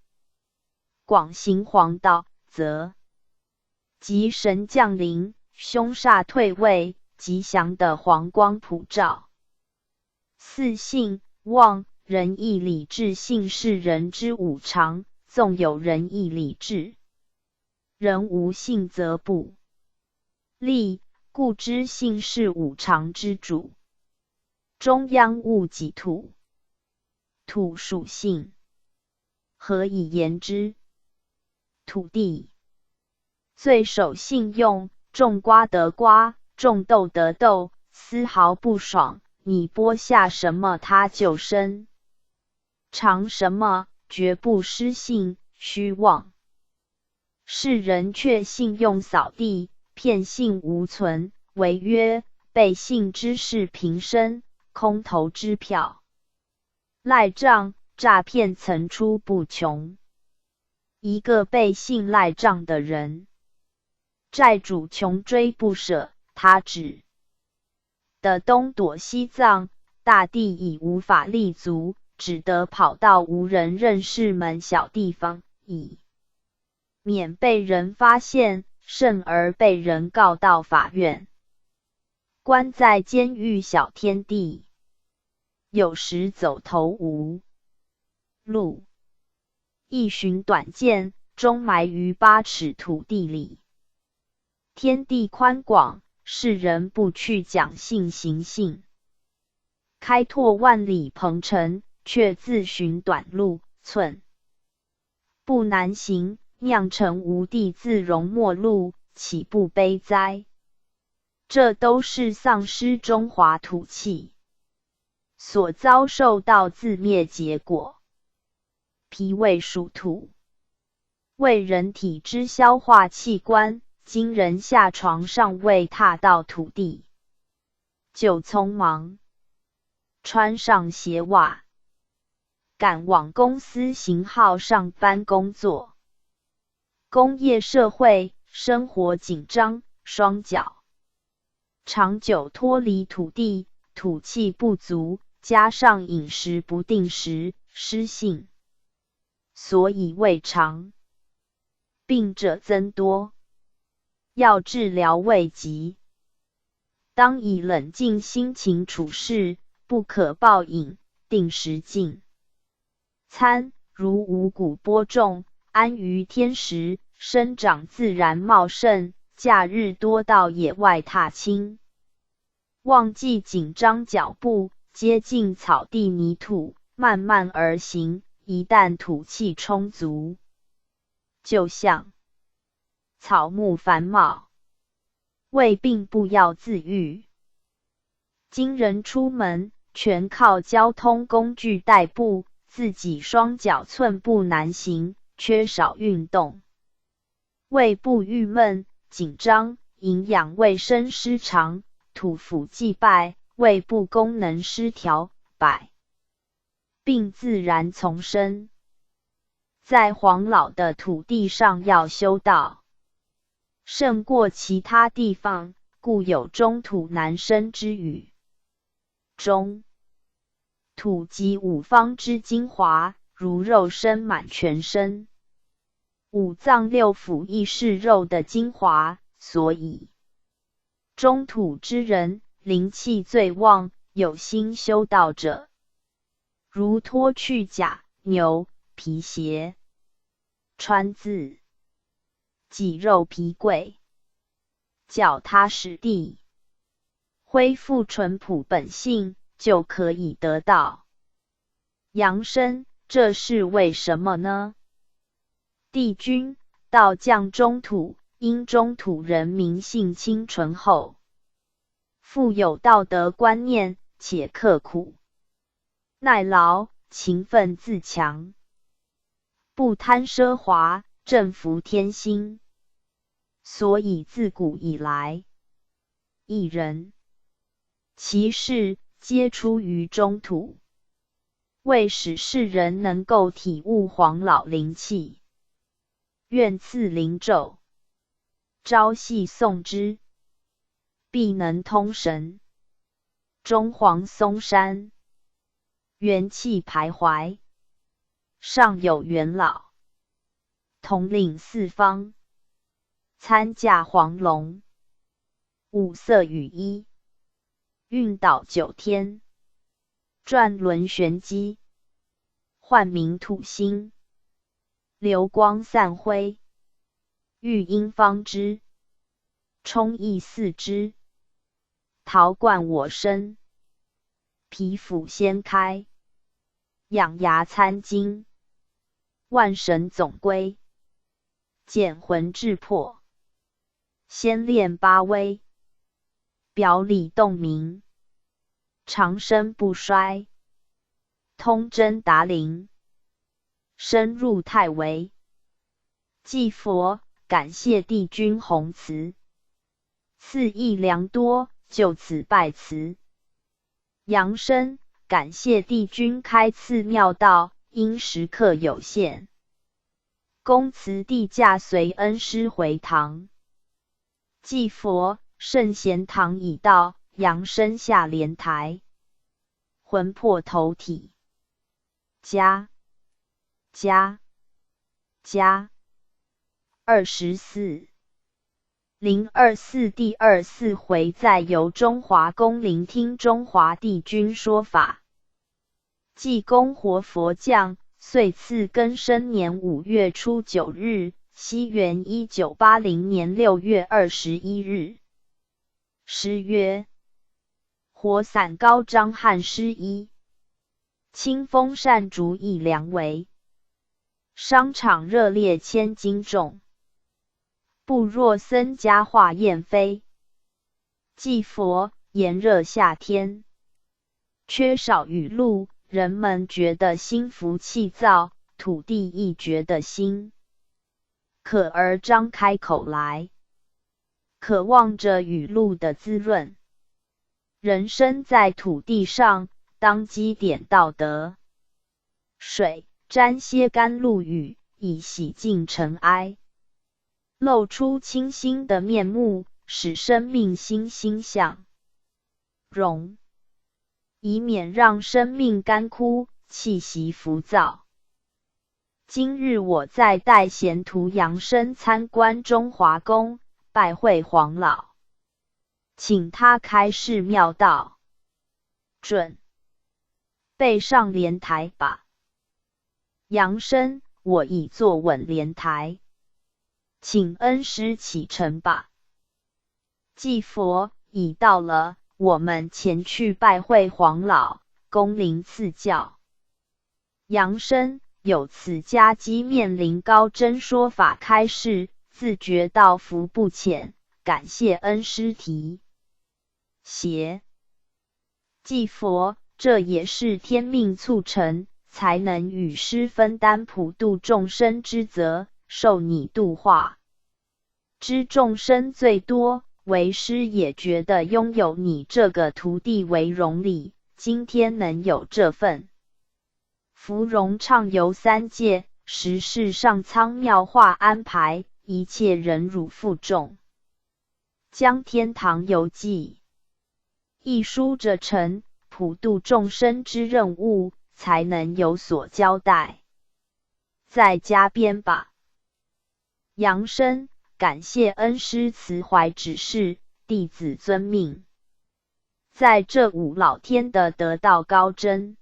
广行黄道，则吉神降临，凶煞退位，吉祥的黄光普照。四性望，仁义礼智信是人之五常，纵有仁义礼智，人无信则不立，故知信是五常之主。中央物己土，土属性，何以言之？土地最守信用，种瓜得瓜，种豆得豆，丝毫不爽，你播下什么它就生长什么，绝不失信虚妄。世人却信用扫地，骗信无存，违约背信之事平生，空头支票赖账，诈骗层出不穷。一个被信赖账的人，债主穷追不舍，他只得东躲西藏，大地已无法立足，只得跑到无人认识门小地方，以免被人发现，甚而被人告到法院，关在监狱小天地。有时走投无路，一寻短见，终埋于8尺土地里。天地宽广，世人不去讲信行信，开拓万里鹏程，却自寻短路，寸步难行，酿成无地自容末路，岂不悲哉？这都是丧失中华土气所遭受到自灭结果。脾胃属土，为人体之消化器官，今人下床尚未踏到土地，就匆忙穿上鞋袜，赶往公司行号上班工作。工业社会，生活紧张，双脚长久脱离土地，土气不足，加上饮食不定时，失信，所以胃肠病者增多。要治疗胃疾，当以冷静心情处事，不可暴饮，定时进餐，如五谷播种，安于天时，生长自然茂盛。假日多到野外踏青，忘记紧张脚步，接近草地泥土，慢慢而行。一旦土气充足，就像草木繁茂，胃病不药自愈。今人出门全靠交通工具代步，自己双脚寸步难行，缺少运动，胃部郁闷紧张，营养卫生失常，土腐既败，胃部功能失调，百病自然丛生。在黄老的土地上要修道，胜过其他地方，故有中土难生之语。中土即五方之精华，如肉身满全身。五脏六腑亦是肉的精华，所以中土之人灵气最旺，有心修道者，如脱去甲、牛皮鞋，穿自己肉皮贵，脚踏实地，恢复淳朴本性，就可以得到养生。这是为什么呢？帝君道降中土，因中土人民性清纯厚，富有道德观念，且刻苦耐劳，勤奋自强，不贪奢华，正服天心。所以自古以来，一人其事皆出于中土，为使世人能够体悟黄老灵气，愿赐灵咒，朝夕诵之，必能通神。中黄松山，元气徘徊，上有元老，统领四方，参驾黄龙，五色羽衣，运导九天，转轮旋机，唤名土星，流光散辉，玉音方知，充溢四肢，陶灌我身，皮肤掀开，养牙参精，万神总归，减魂质魄，先练八威，表里洞明，长生不衰，通真达灵，深入太微。祭佛，感谢帝君宏慈，赐益良多，就此拜辞。扬声，感谢帝君开赐妙道，因时刻有限，公辞帝驾随恩师回堂。祭佛，圣贤堂已到，扬声下莲台，魂魄投体，加24。024第24回再由中华宫聆听中华帝君说法。济公活佛降，岁次庚申年5月初9日，西元1980年6月21日。诗曰：火伞高张翰诗一，清风善竹一良为。商场热烈千斤重，不若僧家化燕飞。祭佛，炎热夏天，缺少雨露，人们觉得心浮气躁，土地亦觉得心渴而张开口来，渴望着雨露的滋润。人生在土地上，当积点道德水，沾些甘露雨，以洗净尘埃，露出清新的面目，使生命欣欣向荣，以免让生命干枯，气息浮躁。今日我在带贤徒杨生参观中华宫，拜会黄老，请他开示妙道，准备上莲台吧。杨生，我已坐稳莲台，请恩师启程吧。祭佛，已到了，我们前去拜会黄老，恭临赐教。杨生，有此家基面临高真说法开示，自觉道福不浅，感谢恩师提携。祭佛，这也是天命促成，才能与师分担普度众生之责，受你度化之众生最多，为师也觉得拥有你这个徒弟为荣礼，今天能有这份芙蓉畅游三界，实是上苍妙化安排，一切忍辱负重，将天堂游记一书者成，普度众生之任务才能有所交代。再加鞭吧。杨生，感谢恩师慈怀指示，弟子遵命。在这五老天的得道高真，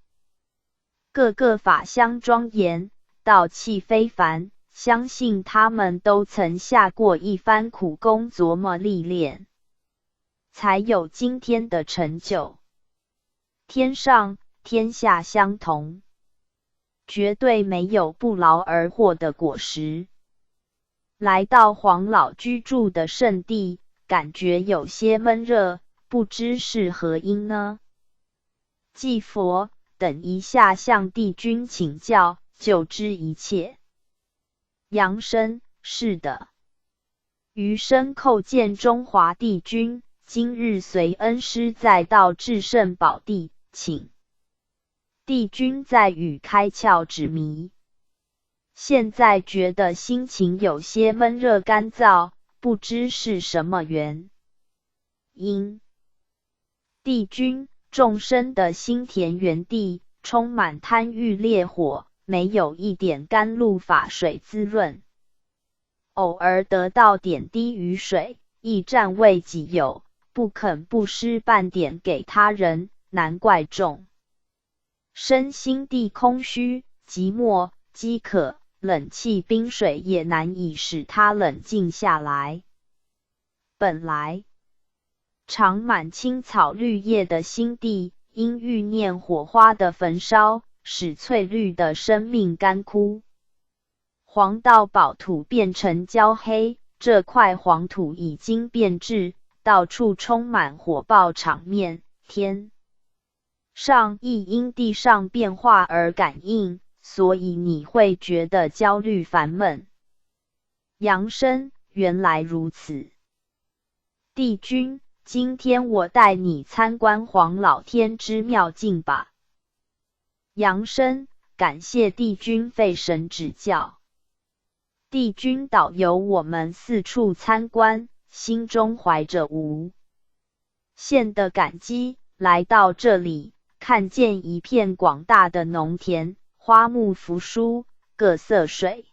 个个法相庄严，道气非凡，相信他们都曾下过一番苦功琢磨历练，才有今天的成就。天上天下相同，绝对没有不劳而获的果实。来到黄老居住的圣地，感觉有些闷热，不知是何因呢？祭佛，等一下向帝君请教，就知一切。杨生，是的。余生叩见中华帝君，今日随恩师再到至圣宝地，请帝君再予开窍指迷。现在觉得心情有些闷热干燥，不知是什么原因。帝君，众生的心田园地充满贪欲烈火，没有一点甘露法水滋润，偶尔得到点滴雨水，亦占为己有，不肯布施半点给他人，难怪众生心地空虚、寂寞、饥渴，冷气冰水也难以使他冷静下来。本来长满青草绿叶的心地，因欲念火花的焚烧，使翠绿的生命干枯，黄到宝土变成焦黑，这块黄土已经变质，到处充满火爆场面，天上亦因地上变化而感应，所以你会觉得焦虑烦闷。杨生，原来如此。帝君，今天我带你参观黄老天之妙境吧。杨生，感谢帝君费神指教。帝君导游我们四处参观，心中怀着无限的感激，来到这里，看见一片广大的农田，花木扶疏，各色水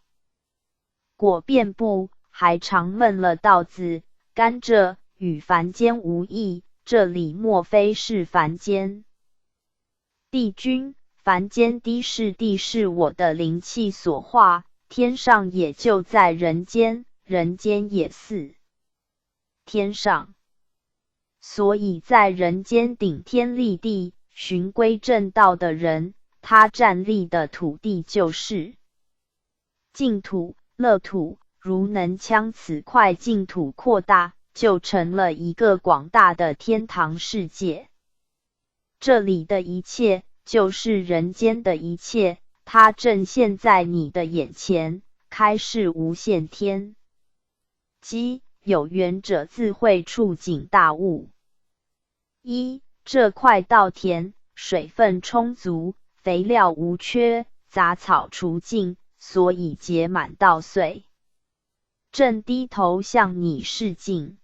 果遍布，还常闷了稻子、甘蔗，与凡间无异，这里莫非是凡间？帝君，凡间的是我的灵气所化，天上也就在人间，人间也似天上，所以在人间顶天立地、循规正道的人，他站立的土地就是净土、乐土。如能将此块净土扩大，就成了一个广大的天堂世界。这里的一切就是人间的一切，它正现在你的眼前，开示无限天机，有缘者自会触景大悟。一，这块稻田水分充足，肥料无缺，杂草除尽，所以结满稻穗，正低头向你示敬。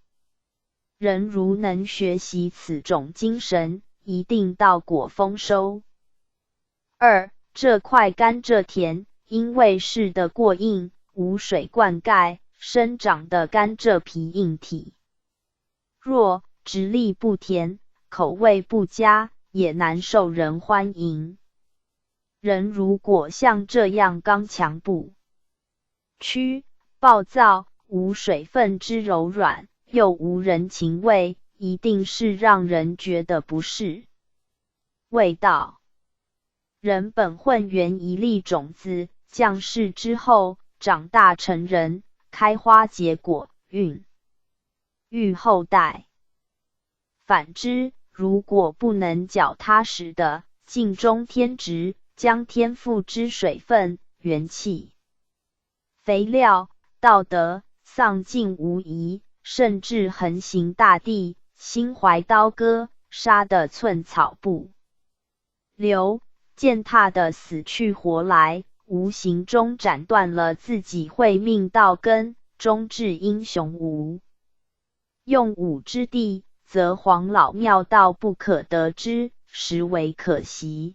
人如能学习此种精神，一定稻果丰收。二，这块甘蔗田因为是的过硬，无水灌溉，生长的甘蔗皮硬体弱，直立不甜，口味不佳，也难受人欢迎。人如果像这样刚强不屈、暴躁，无水分之柔软，又无人情味，一定是让人觉得不是味道。人本混元一粒种子，降世之后，长大成人，开花结果，孕育后代。反之，如果不能脚踏实的尽忠天职，将天赋之水分、元气、肥料、道德丧尽无遗，甚至横行大地，心怀刀割，杀得寸草不留，践踏的死去活来，无形中斩断了自己慧命道根，终至英雄无用武之地，则黄老妙道不可得之，实为可惜。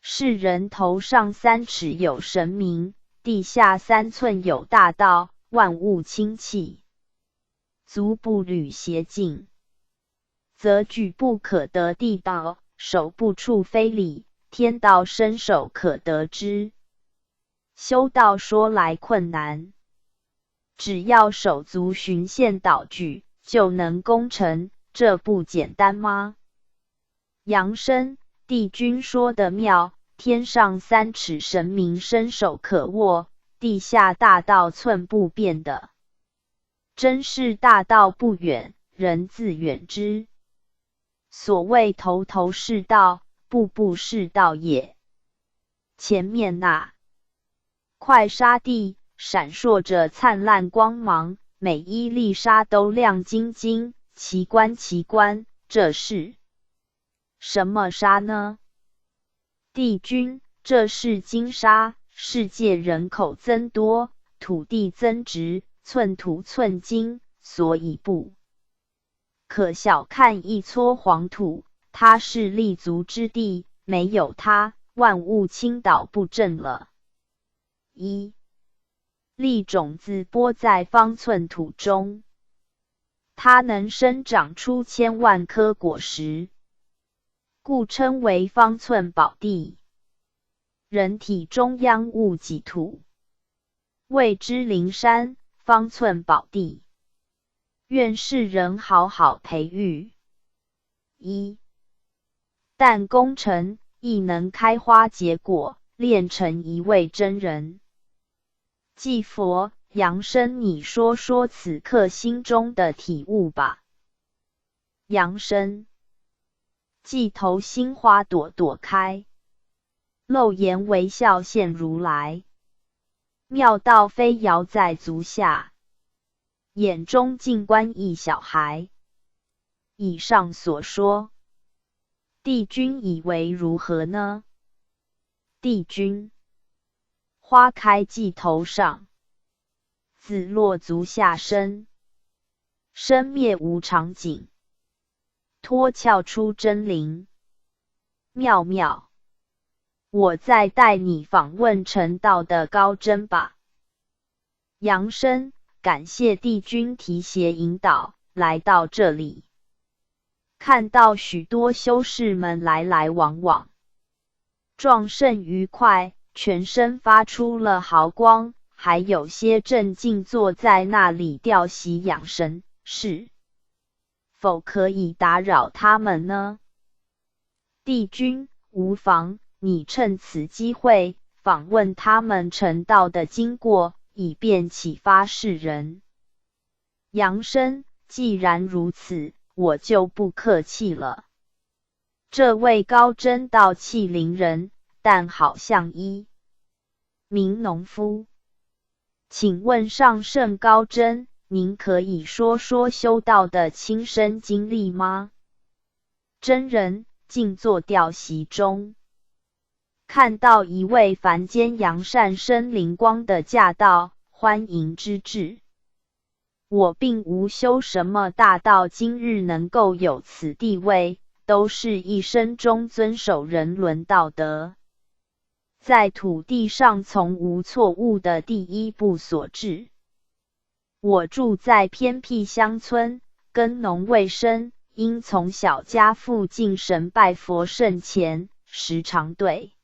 世人头上3尺有神明，地下3寸有大道，万物清气，足不履邪径，则举不可得地道，手不触非礼，天道伸手可得之。修道说来困难，只要手足循线导举，就能功成，这不简单吗？杨生帝君说的妙，天上3尺神明伸手可握，地下大道寸步变的，真是大道不远，人自远之。所谓头头是道，步步是道也。前面那块沙地闪烁着灿烂光芒，每一粒沙都亮晶晶，奇观奇观，这是什么沙呢？帝君，这是金沙。世界人口增多，土地增值，寸土寸金，所以不可小看一撮黄土，它是立足之地，没有它，万物倾倒不振了。一，粒种子播在方寸土中，它能生长出千万颗果实，故称为方寸宝地。人体中央物己土，谓之灵山，方寸宝地。愿世人好好培育。一，但功成，亦能开花结果，炼成一位真人。祭佛，杨生，你说说此刻心中的体悟吧。杨生，祭头心花朵朵开，露颜微笑现如来，妙道飞摇在足下，眼中尽观一小孩。以上所说，帝君以为如何呢？帝君，花开季头上，子落足下生，生灭无常景，脱壳出真灵，妙妙。我再带你访问成道的高真吧。杨生，感谢帝君提携引导，来到这里，看到许多修士们来来往往，壮甚愉快，全身发出了豪光，还有些正静坐在那里调息养神，是否可以打扰他们呢？帝君，无妨，你趁此机会访问他们成道的经过，以便启发世人。杨生，既然如此，我就不客气了。这位高真道气凌人，但好像一名农夫。请问上圣高真，您可以说说修道的亲身经历吗？真人静坐吊席中，看到一位凡间扬善生灵光的驾到，欢迎之至。我并无修什么大道，今日能够有此地位，都是一生中遵守人伦道德，在土地上从无错误的第一步所致。我住在偏僻乡村，耕农为生，因从小家父敬神拜佛圣前，时常对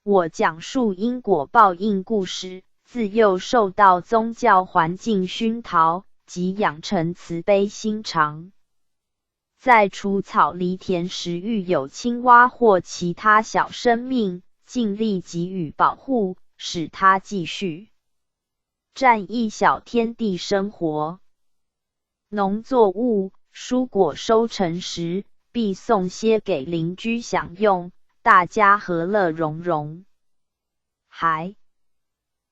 我讲述因果报应故事，自幼受到宗教环境熏陶，即养成慈悲心肠。在除草犁田时遇有青蛙或其他小生命，尽力给予保护，使它继续占一小天地生活。农作物、蔬果收成时，必送些给邻居享用，大家和乐融融。还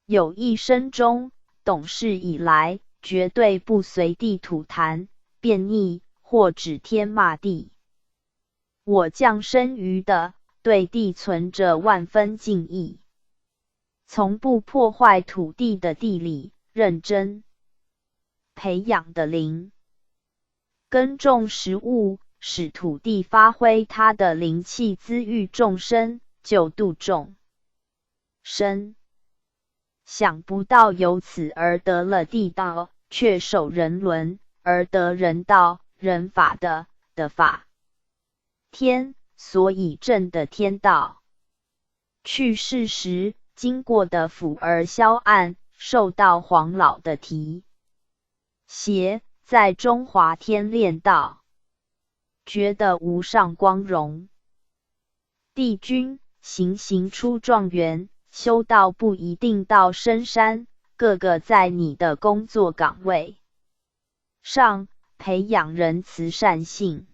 有一生中，懂事以来，绝对不随地吐痰、便溺或指天骂地。我降生于的，对地存着万分敬意，从不破坏土地的地理，认真培养的灵，耕种食物，使土地发挥它的灵气，滋育众生，救度众生。想不到由此而得了地道，却守人伦，而得人道、人法的法天，所以正的天道。去世时，经过的府儿萧案，受到黄老的提携，在中华天炼道，觉得无上光荣。帝君行出状元，修道不一定到深山，个个在你的工作岗位上培养仁慈善性，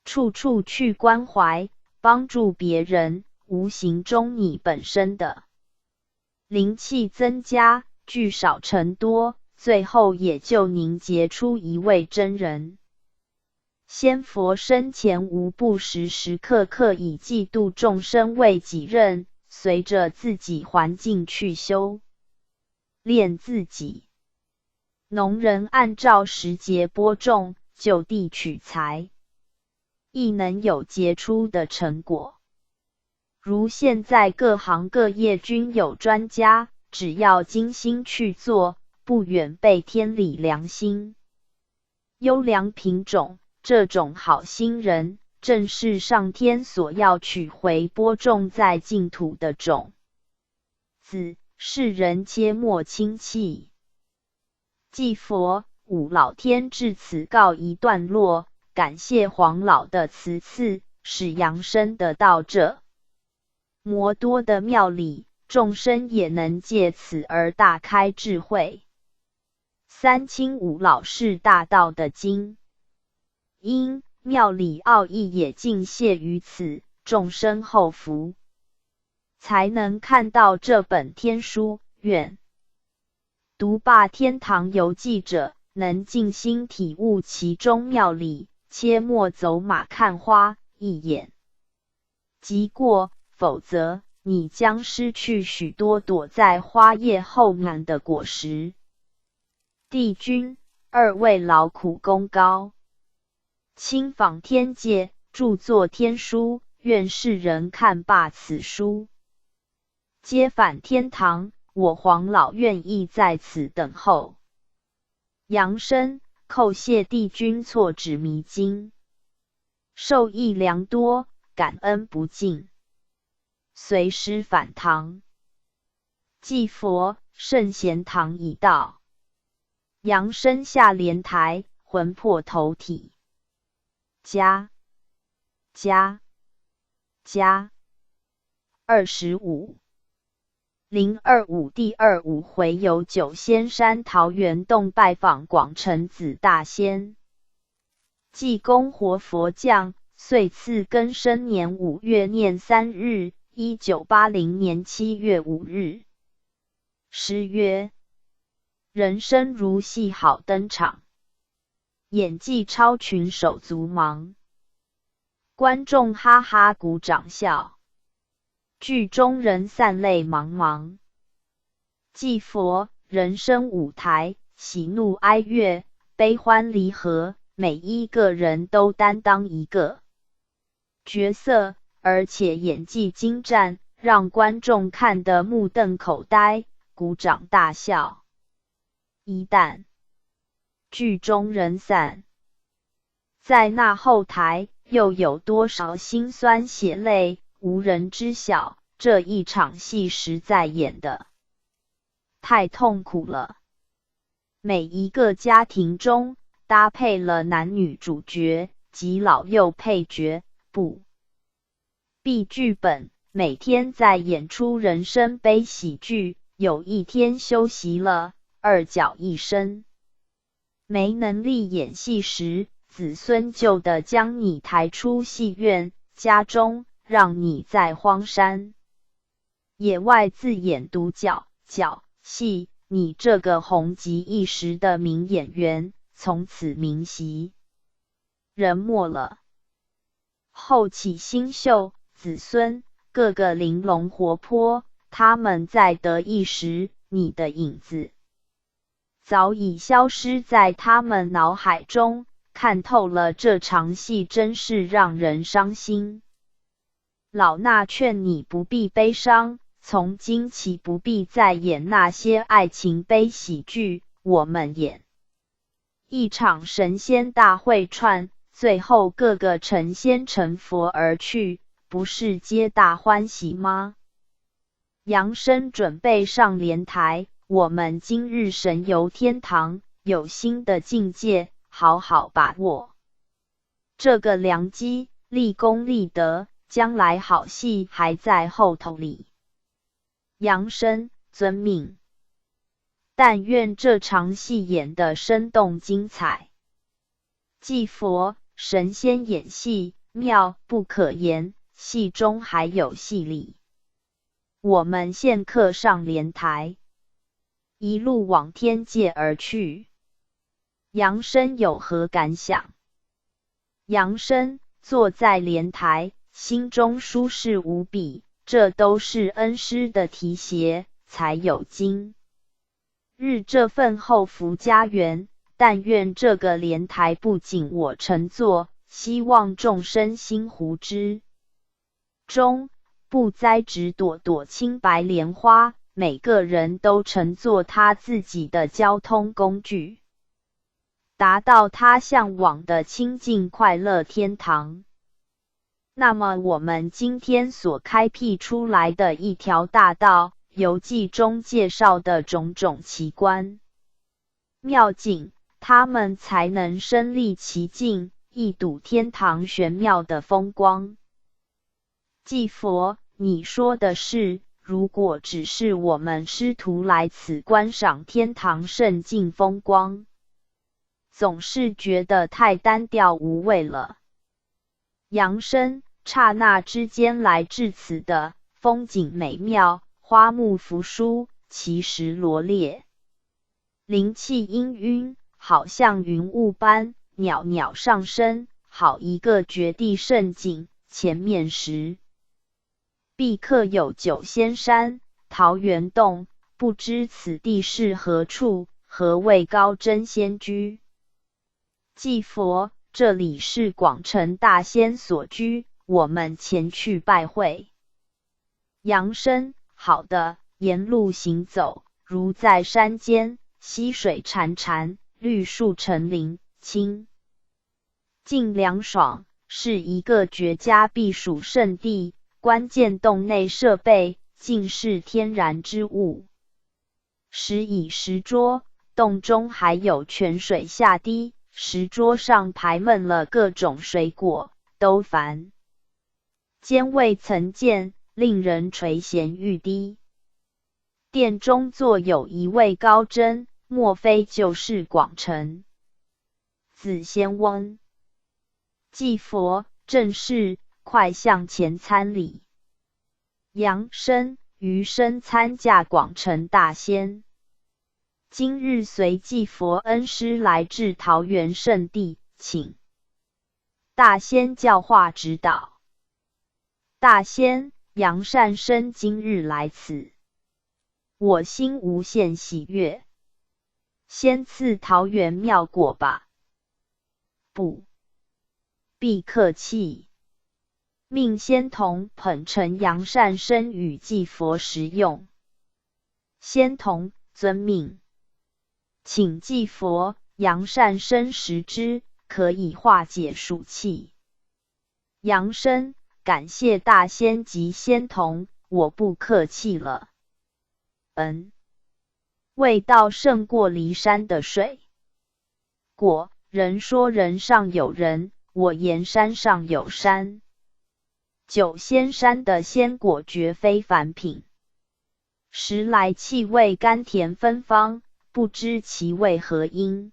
处处去关怀帮助别人，无形中你本身的灵气增加，聚少成多，最后也就凝结出一位真人。仙佛生前无不时时刻刻以济度众生为己任，随着自己环境去修炼自己。农人按照时节播种，就地取材，亦能有杰出的成果。如现在各行各业均有专家，只要精心去做，不远被天理良心优良品种。这种好心人，正是上天所要取回播种在净土的种子，世人切莫轻弃。祭佛五老天至此告一段落，感谢黄老的慈赐，使扬升得到这么多的庙里，众生也能借此而大开智慧。三清五老是大道的经，因庙里奥义也尽泄于此，众生后福，才能看到这本天书。愿读罢天堂游记者，能静心体悟其中妙理，切莫走马看花，一眼即过，否则你将失去许多躲在花叶后面的果实。帝君，二位劳苦功高，亲访天界，著作天书，愿世人看罢此书，皆返天堂。我黄老愿意在此等候。扬升叩谢帝君错指迷津，受益良多，感恩不尽。随师返堂，祭佛圣贤堂已到。扬升下莲台，魂魄投体。加25 025第25回游九仙山桃源洞拜访广成子大仙，济公活佛降，岁次庚申年5月廿3日，1980年7月5日。诗曰：人生如戏好登场，演技超群手足忙，观众哈哈鼓掌笑，剧中人散泪茫茫。祭佛，人生舞台，喜怒哀乐，悲欢离合，每一个人都担当一个角色，而且演技精湛，让观众看得目瞪口呆，鼓掌大笑。一旦剧中人散，在那后台又有多少辛酸血泪，无人知晓。这一场戏实在演得太痛苦了。每一个家庭中搭配了男女主角及老幼配角，不必剧本，每天在演出人生悲喜剧，有一天休息了，二脚一伸，没能力演戏时，子孙就得将你抬出戏院、家中，让你在荒山野外自演独角戏，你这个红极一时的名演员，从此名席人没了。后起新秀，子孙个个玲珑活泼，他们在得意时，你的影子早已消失在他们脑海中，看透了这场戏真是让人伤心。老衲劝你不必悲伤，从今起不必再演那些爱情悲喜剧，我们演一场神仙大会串，最后各个成仙成佛而去，不是皆大欢喜吗？扬声准备上莲台，我们今日神游天堂，有新的境界，好好把握这个良机，立功立德，将来好戏还在后头里。扬声遵命，但愿这场戏演得生动精彩。祭佛，神仙演戏妙不可言，戏中还有戏理。我们现刻上莲台，一路往天界而去。扬声有何感想？扬声坐在莲台，心中舒适无比，这都是恩师的提携，才有今日这份厚福家园。但愿这个莲台不仅我乘坐，希望众生心湖之中不栽植朵朵清白莲花，每个人都乘坐他自己的交通工具，达到他向往的清净快乐天堂。那么我们今天所开辟出来的一条大道，游记中介绍的种种奇观妙景，他们才能身历其境，一睹天堂玄妙的风光。祭佛，你说的是，如果只是我们师徒来此观赏天堂圣境风光，总是觉得太单调无味了。扬声刹那之间来至此的风景美妙，花木扶疏，奇石罗列，灵气氤氲，好像云雾般袅袅上升，好一个绝地胜景。前面时必刻有九仙山、桃源洞，不知此地是何处，何谓高真仙居？祭佛，这里是广成大仙所居，我们前去拜会。扬声，好的，沿路行走，如在山间，溪水潺潺，绿树成林，清净凉爽，是一个绝佳避暑胜地。关键洞内设备尽是天然之物，石椅石桌，洞中还有泉水下滴，石桌上排焖了各种水果，都凡间未曾见，令人垂涎欲滴。殿中坐有一位高僧，莫非就是广成子仙翁？祭佛，正是，快向前参礼。杨生、余生参驾广成大仙。今日随祭佛恩师来至桃园圣地，请大仙教化指导。大仙，杨善生今日来此，我心无限喜悦，先赐桃园妙果吧。不必客气，命仙童捧呈杨善生与祭佛食用。仙童遵命，请祭佛，杨善生食之，可以化解暑气。杨生，感谢大仙及仙童，我不客气了。味道胜过骊山的水。果，人说人上有人，我言山上有山。九仙山的仙果绝非凡品，时来气味甘甜芬芳，不知其为何因。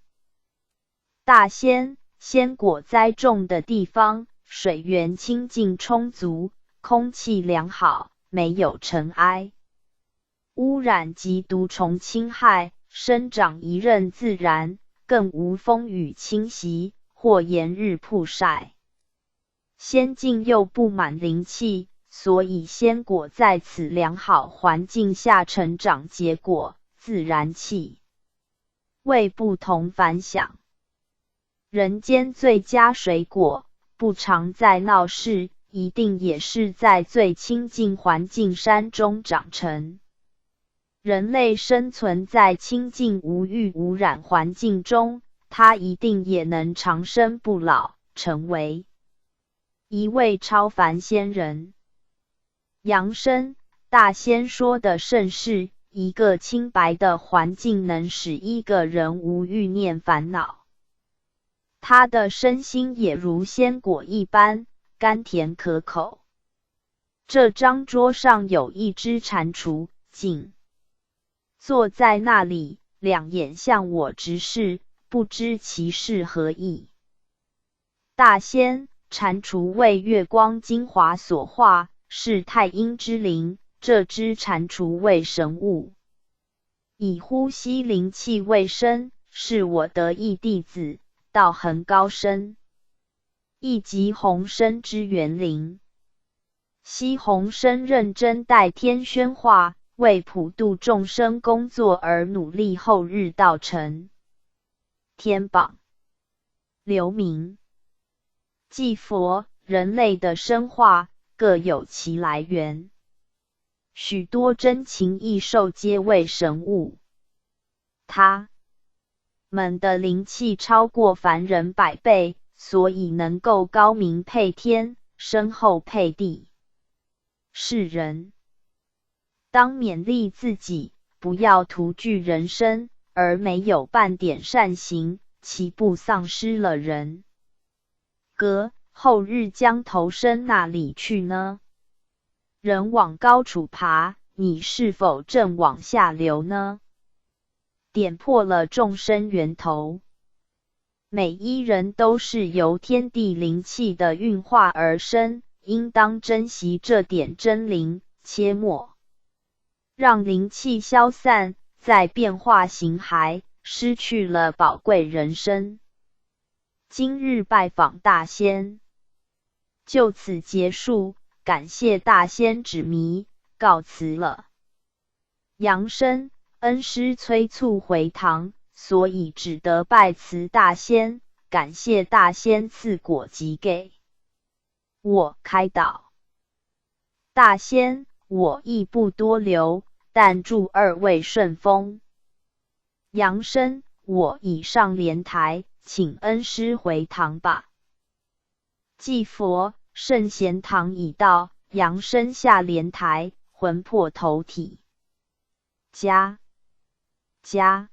大仙，仙果栽种的地方，水源清净充足，空气良好，没有尘埃、污染及毒虫侵害，生长一任自然，更无风雨侵袭或炎日曝晒。仙境又布满灵气，所以仙果在此良好环境下成长结果，自然气味不同凡响。人间最佳水果，不常在闹市，一定也是在最清净环境山中长成。人类生存在清净无欲无染环境中，它一定也能长生不老，成为一位超凡仙人。杨生，大仙说的甚是，一个清白的环境能使一个人无欲念烦恼，他的身心也如仙果一般，甘甜可口。这张桌上有一只蟾蜍，静坐在那里，两眼向我直视，不知其是何意。大仙，蟾蜍为月光精华所化，是太阴之灵，这只蟾蜍为神物，以呼吸灵气为生，是我得意弟子，道行高深，亦即鸿生之元灵。昔鸿生认真代天宣化，为普度众生工作而努力，后日道成天榜留名。祭佛，人类的生化各有其来源，许多真情异兽皆为神物，他们的灵气超过凡人100倍，所以能够高明配天，深厚配地。世人当勉励自己，不要徒具人身，而没有半点善行，岂不丧失了人格，后日将投身哪里去呢？人往高处爬，你是否正往下流呢？点破了众生源头，每一人都是由天地灵气的运化而生，应当珍惜这点真灵，切莫让灵气消散，再变化形骸，失去了宝贵人生。今日拜访大仙，就此结束，感谢大仙指迷，告辞了。杨生，恩师催促回堂，所以只得拜辞大仙，感谢大仙赐果及给我开导。大仙，我亦不多留，但祝二位顺风。杨生，我已上莲台，请恩师回堂吧。祭佛，圣贤堂已到。杨生下莲台，魂魄投体。加26。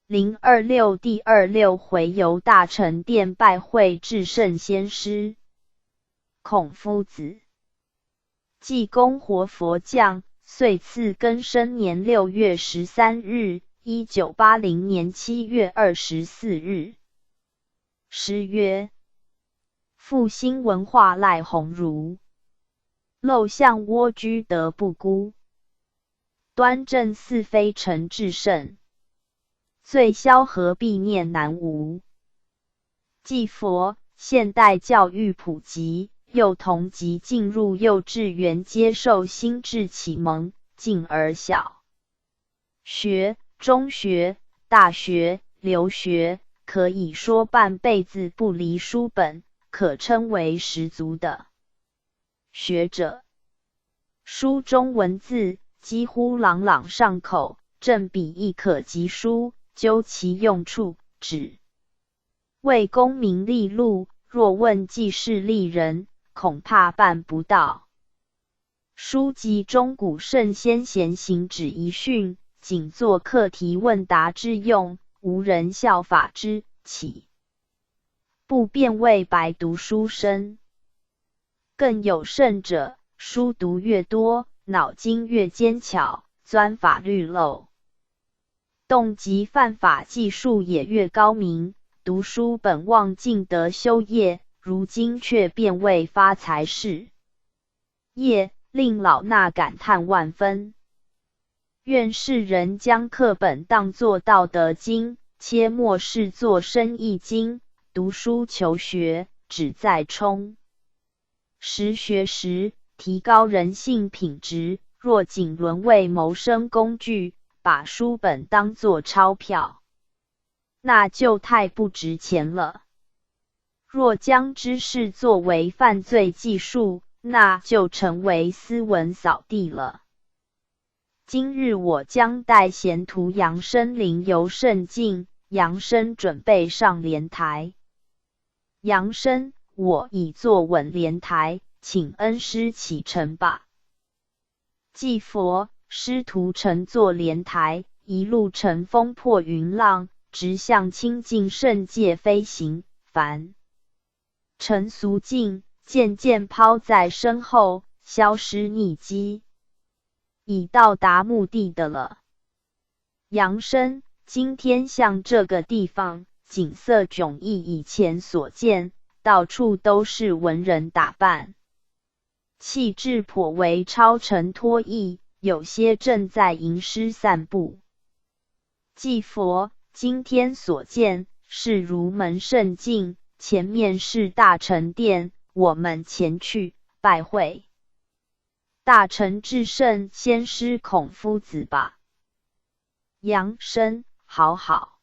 026第26回游大成殿拜会至圣先师孔夫子。济公活佛降，岁次庚申年6月13日，1980年7月24日。诗曰：复兴文化赖鸿儒，陋巷蜗居德不孤。端正似非诚至圣，罪消何必念南无。祭佛，现代教育普及，幼童及进入幼稚园接受心智启蒙，进而小学、中学、大学、留学，可以说半辈子不离书本，可称为十足的学者。书中文字几乎朗朗上口，正笔亦可及书，究其用处，只为功名利禄，若问济世利人，恐怕办不到。书籍中古圣先贤行止遗训，仅作课题问答之用，无人效法之，岂不便为白读书生？更有甚者，书读越多，脑筋越尖巧，钻法律漏洞及犯法技术也越高明。读书本望尽德修业，如今却变为发财事业，令老衲感叹万分。愿世人将课本当作道德经，切莫视作生意经。读书求学，只在充实学识，提高人性品质。若仅沦为谋生工具，把书本当作钞票，那就太不值钱了。若将知识作为犯罪技术，那就成为斯文扫地了。今日我将带贤徒杨生灵游圣境，杨生准备上莲台。杨生，我已坐稳莲台，请恩师启程吧。祭佛，师徒乘坐莲台，一路乘风破云浪，直向清净圣界飞行。凡尘俗境，渐渐抛在身后，消失匿迹，已到达目的的了。杨生，今天像这个地方，景色迥异以前所见，到处都是文人打扮，气质颇为超尘脱逸，有些正在吟诗散步。祭佛，今天所见是儒门圣境，前面是大成殿，我们前去拜会大成至圣先师孔夫子吧。杨生，好好。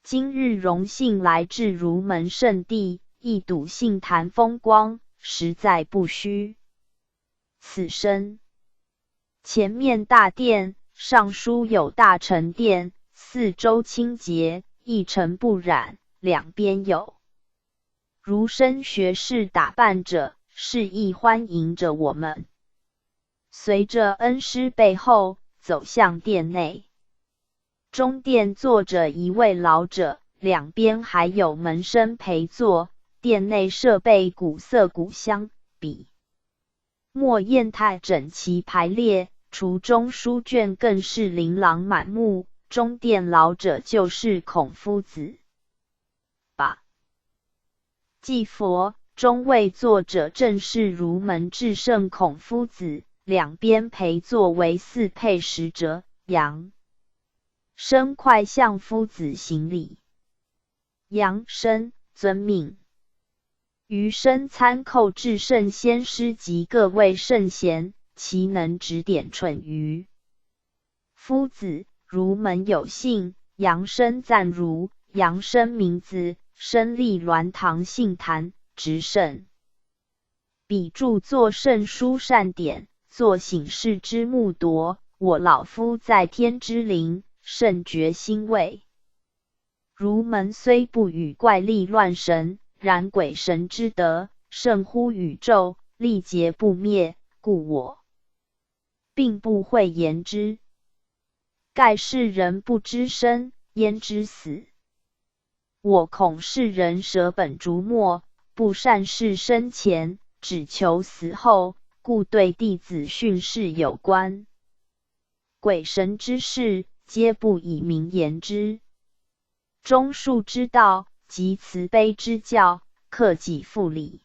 今日荣幸来至儒门圣地，一睹杏坛风光，实在不虚此生。前面大殿上书有大成殿，四周清洁，一尘不染，两边有儒生学士打扮者，示意欢迎着我们。随着恩师背后走向殿内，中殿坐着一位老者，两边还有门生陪坐。殿内设备古色古香，笔墨砚台整齐排列，橱中书卷更是琳琅满目。中殿老者就是孔夫子吧？祭佛，中位坐者正是儒门至圣孔夫子，两边陪坐为四配使者。杨生快向夫子行礼。杨生，遵命。余生参叩至圣先师及各位圣贤，其能指点蠢愚。夫子，儒门有幸，杨生赞儒。杨生名字，身历鸾堂杏坛，执圣笔著作圣书善典，作醒世之木铎。我老夫在天之灵，甚觉欣慰。儒门虽不与怪力乱神，然鬼神之德胜乎宇宙，历劫不灭，故我并不讳言之。盖世人不知生，焉知死？我恐世人舍本逐末，不善事生前，只求死后，故对弟子训示有关。鬼神之事，皆不以明言之。忠恕之道，及慈悲之教，克己复礼。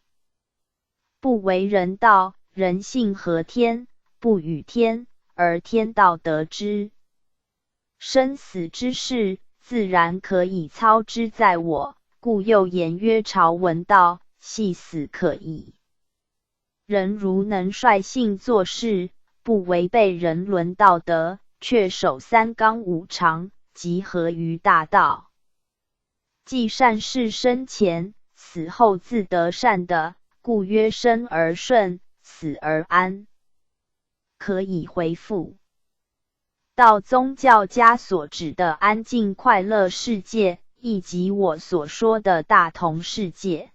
不为人道，人性合天，不与天，而天道得之。生死之事，自然可以操之在我，故又言曰：朝闻道，夕死可矣。人如能率性做事，不违背人伦道德，却守三纲五常，即合于大道。既善事生前，死后自得善的，故曰生而顺，死而安。可以回复。道宗教家所指的安静快乐世界，以及我所说的大同世界。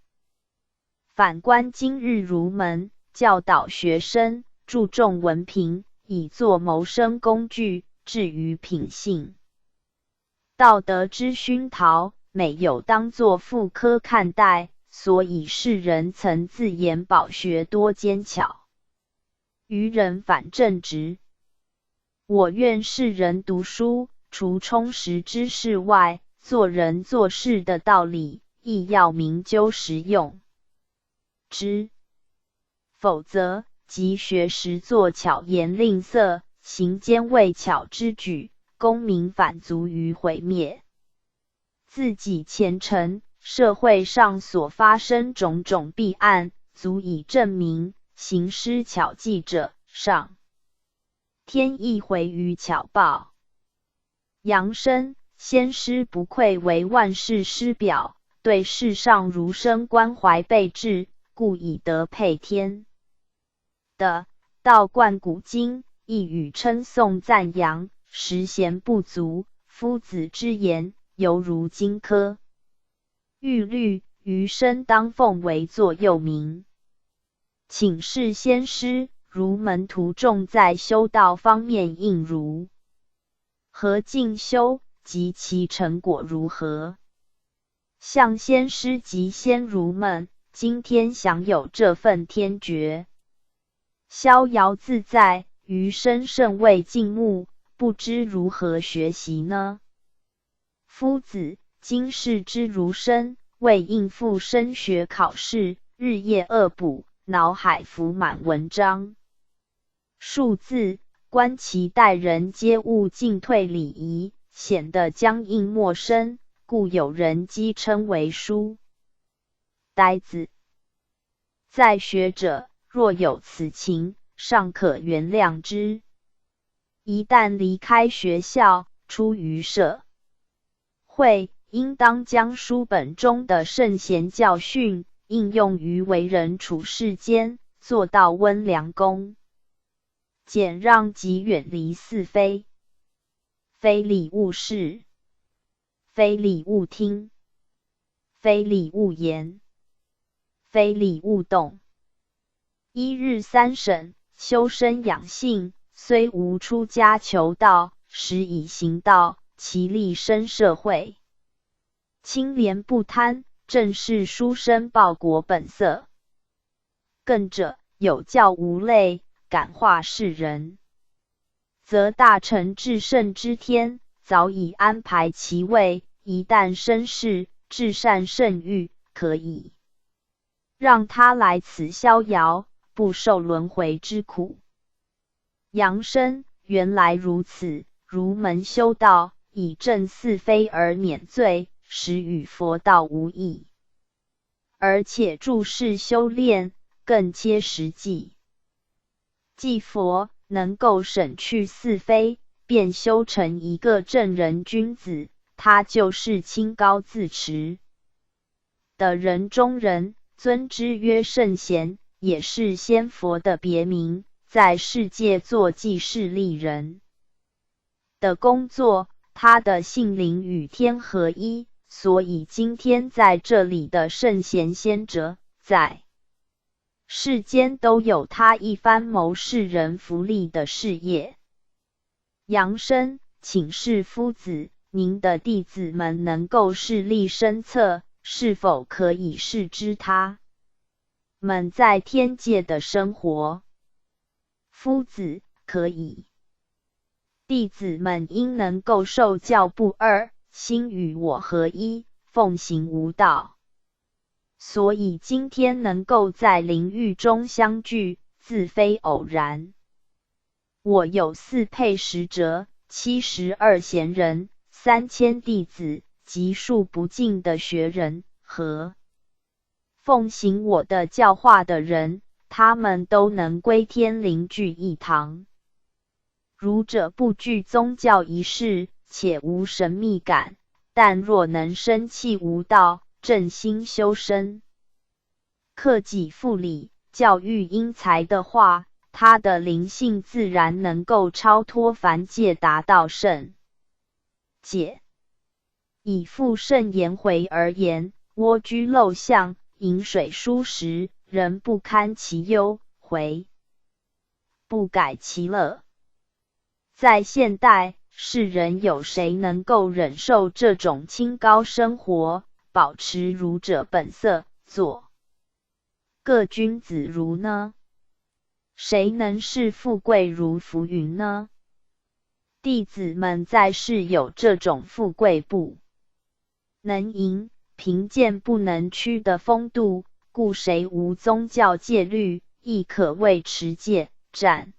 反观今日儒门，教导学生注重文凭，以作谋生工具，至于品性、道德之熏陶，每有当作副科看待，所以世人曾自言饱学多奸巧，愚人反正直。我愿世人读书，除充实知识外，做人做事的道理，亦要明究实用之。否则，即学识作巧言吝啬，行奸未巧之举，功名反足于毁灭。自己前程，社会上所发生种种弊案，足以证明行施巧计者，上天亦回于巧报。杨生先师不愧为万世师表，对世上儒生关怀备至，故以德配天的道贯古今，亦语称颂赞扬，实贤不足。夫子之言，犹如荆轲、玉律，余生当奉为座右铭。请示先师，儒门徒众在修道方面应如何进修，及其成果如何？向先师及先儒们，今天享有这份天爵，逍遥自在，余生甚未尽目，不知如何学习呢？夫子今世之儒生，为应付升学考试，日夜恶补，脑海浮满文章、数字，观其待人接物进退礼仪，显得僵硬陌生，故有人讥称为书呆子。在学者若有此情，尚可原谅之。一旦离开学校，出于社会，应当将书本中的圣贤教训应用于为人处事间，做到温良恭俭让及远离是非。非礼勿视，非礼勿听，非礼勿言，非礼勿动。一日三省，修身养性，虽无出家求道，实以行道，其利身社会。清廉不贪，正是书生报国本色。更者，有教无类，感化世人，则大成至圣之天，早已安排其位，一旦生事，至善圣域，可以让他来此逍遥，不受轮回之苦。杨生，原来如此，儒门修道，以正是非而免罪，实与佛道无异。而且注释修炼，更切实际。既佛能够省去是非，便修成一个正人君子，他就是清高自持的人中人，尊之曰圣贤，也是仙佛的别名，在世界做济世利人的工作。他的性灵与天合一，所以今天在这里的圣贤仙者，在世间都有他一番谋世人福利的事业。杨生，请示夫子，您的弟子们能够视力身测，是否可以示知他们在天界的生活？夫子，可以。弟子们因能够受教不二，心与我合一，奉行无道，所以今天能够在灵域中相聚，自非偶然。我有4配使者，72贤人，3000弟子，及数不尽的学人和奉行我的教化的人，他们都能归天灵聚一堂。儒者不惧宗教仪式，且无神秘感，但若能生气无道，正心修身，克己复礼，教育英才的话，他的灵性自然能够超脱凡界，达到圣界。以复圣颜回而言，蜗居陋巷，饮水疏食，人不堪其忧，回不改其乐。在现代，世人有谁能够忍受这种清高生活，保持儒者本色，做个君子如呢？谁能视富贵如浮云呢？弟子们在世有这种富贵不能淫，贫贱不能屈的风度，故谁无宗教戒律，亦可谓持戒，战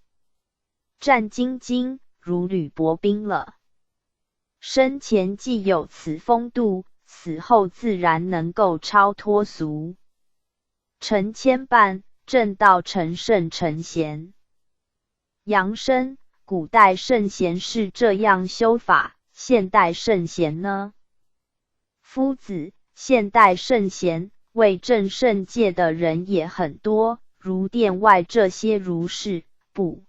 兢兢，如履薄冰了。生前既有此风度，死后自然能够超脱俗成牵绊，正道成圣成贤。杨生，古代圣贤是这样修法，现代圣贤呢？夫子，现代圣贤为正圣界的人也很多，如殿外这些儒士不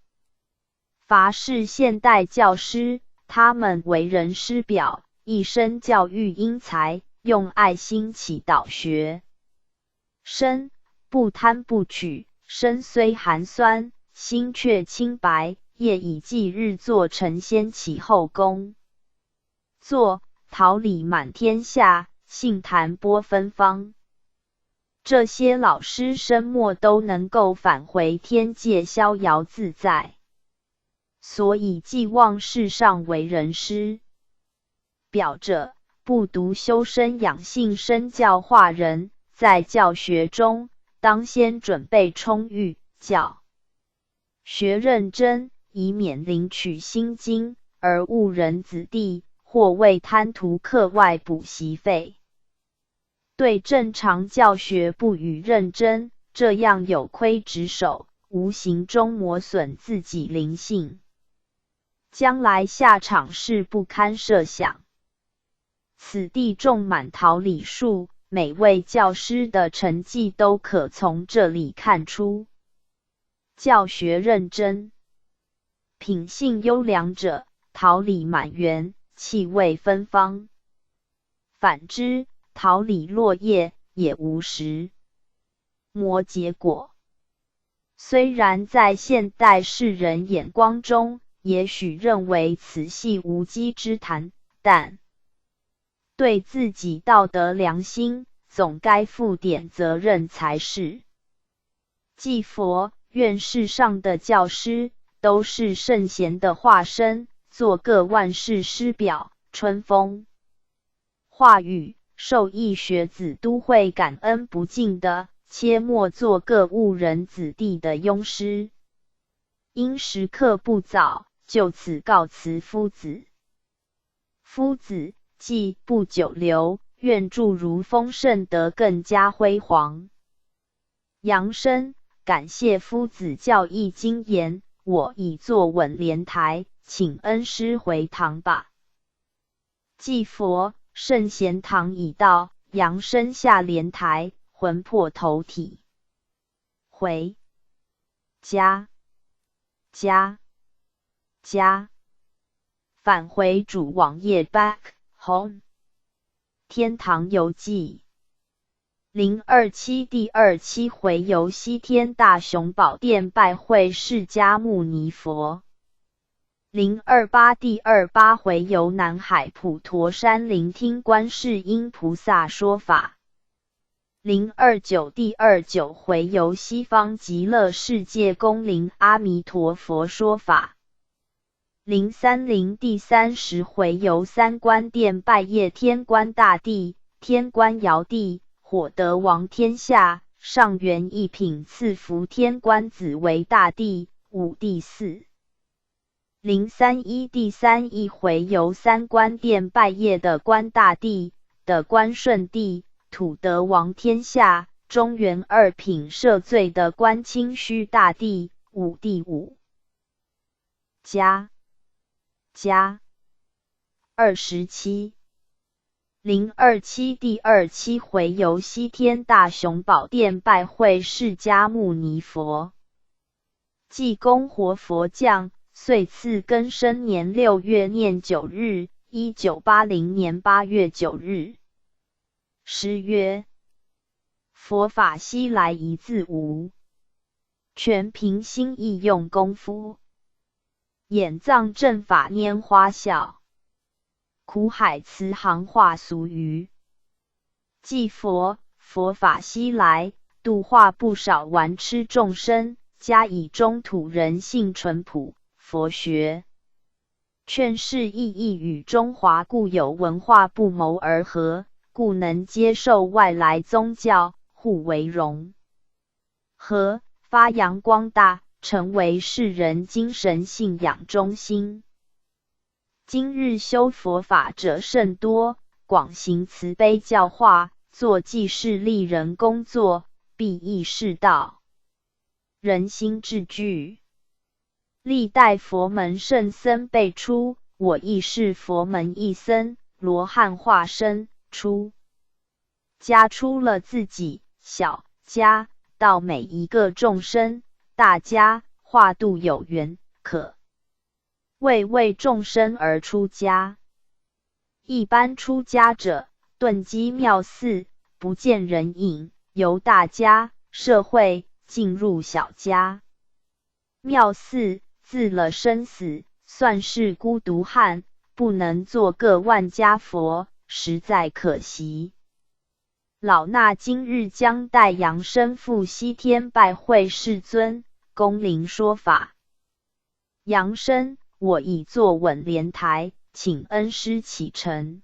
乏是现代教师，他们为人师表，一生教育英才，用爱心祈祷学生，不贪不取，身虽寒酸，心却清白，夜以继日做成先其后宫作，桃李满天下，杏坛波芬芳。这些老师生末都能够返回天界，逍遥自在，所以寄望世上为人师表者，不独修身养性，身教化人，在教学中当先准备充裕，教学认真，以免领取心经而误人子弟，或为贪图课外补习费。对正常教学不予认真，这样有亏职守，无形中磨损自己灵性，将来下场是不堪设想。此地种满桃李树，每位教师的成绩都可从这里看出。教学认真，品性优良者，桃李满园，气味芬芳。反之，桃李落叶，也无实磨结果。虽然在现代世人眼光中，也许认为此系无稽之谈，但对自己道德良心，总该负点责任才是。祭佛，愿世上的教师都是圣贤的化身，做个万世师表，春风化雨，受益学子都会感恩不尽的，切莫做个误人子弟的庸师。因时刻不早，就此告辞夫子。夫子，既不久留，愿祝如丰盛得更加辉煌。杨生，感谢夫子教义精严，我已坐稳莲台，请恩师回堂吧。祭佛，圣贤堂已到。杨生下莲台，魂魄投体，回家返回主网页 back home。天堂游记027第27回游西天大雄宝殿拜会释迦牟尼佛。028第28回游南海普陀山聆听观世音菩萨说法。029第29回由西方极乐世界恭临阿弥陀佛说法。030第30回由三官殿拜谒天官大帝，天官尧帝，火得王天下，上元一品赐福天官子为大帝，武帝嗣。031第31回由三官殿拜谒的官大帝的官顺帝，土得王天下，中元二品赦罪的官清虚大帝，武帝武。加27。027第27回由西天大雄宝殿拜会释迦牟尼佛，济公活佛降，岁次庚申年6月念9日，1980年8月9日。诗曰：佛法西来一字无，全凭心意用功夫。眼藏正法拈花笑，苦海慈航化俗语。即佛法西来，度化不少顽痴众生，加以中土人性淳朴，佛学劝世意义与中华固有文化不谋而合，故能接受外来宗教，互为融合，发扬光大，成为世人精神信仰中心。今日修佛法者甚多，广行慈悲教化，做济世利人工作，裨益世道，人心至具。历代佛门圣僧辈出，我亦是佛门一僧，罗汉化身，出家出了自己，小家到每一个众生，大家化度有缘，可为众生而出家。一般出家者，遁迹庙寺，不见人影，由大家社会进入小家。庙寺自了生死，算是孤独汉，不能做个万家佛，实在可惜。老衲今日将带扬声赴西天拜会世尊，恭临说法。扬声，我已坐稳莲台，请恩师启程。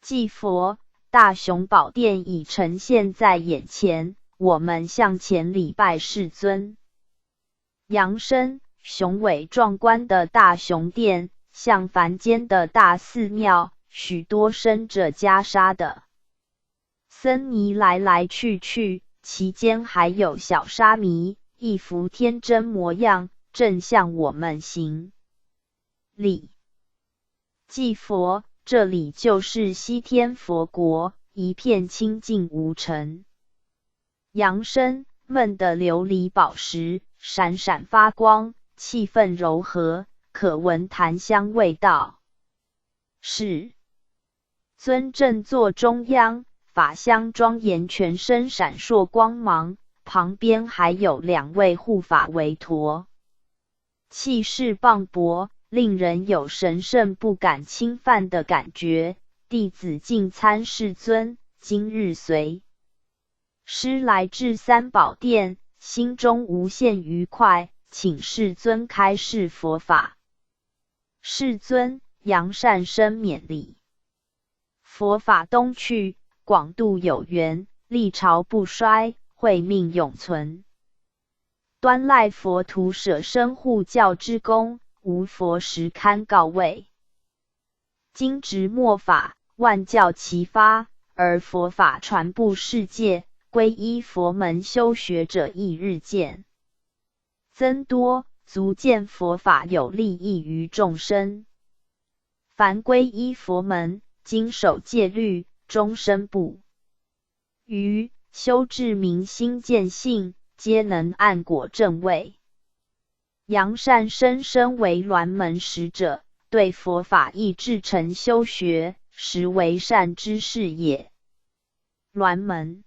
即佛大雄宝殿已呈现在眼前，我们向前礼拜世尊。扬声，雄伟壮观的大雄殿，像凡间的大寺庙，许多身着袈裟的僧尼来来去去，其间还有小沙弥，一副天真模样，正向我们行礼。即佛，这里就是西天佛国，一片清净无尘。扬声，闷的琉璃宝石闪闪发光，气氛柔和，可闻檀香味道。是尊正坐中央，法相庄严，全身闪烁光芒，旁边还有2位护法韦陀，气势磅礴，令人有神圣不敢侵犯的感觉。弟子敬参世尊，今日随师来至三宝殿，心中无限愉快，请世尊开示佛法。世尊，扬善生勉礼。佛法东去，广度有缘，历朝不衰，慧命永存。端赖佛徒舍身护教之功，无佛时堪告慰。今执末法，万教齐发，而佛法传布世界，皈依佛门修学者亦日渐增多，足见佛法有利益于众生。凡皈依佛门，经守戒律，终身不渝，修至明心见性，皆能按果正位。扬善生身为鸾门使者，对佛法亦至诚修学，实为善之事也。鸾门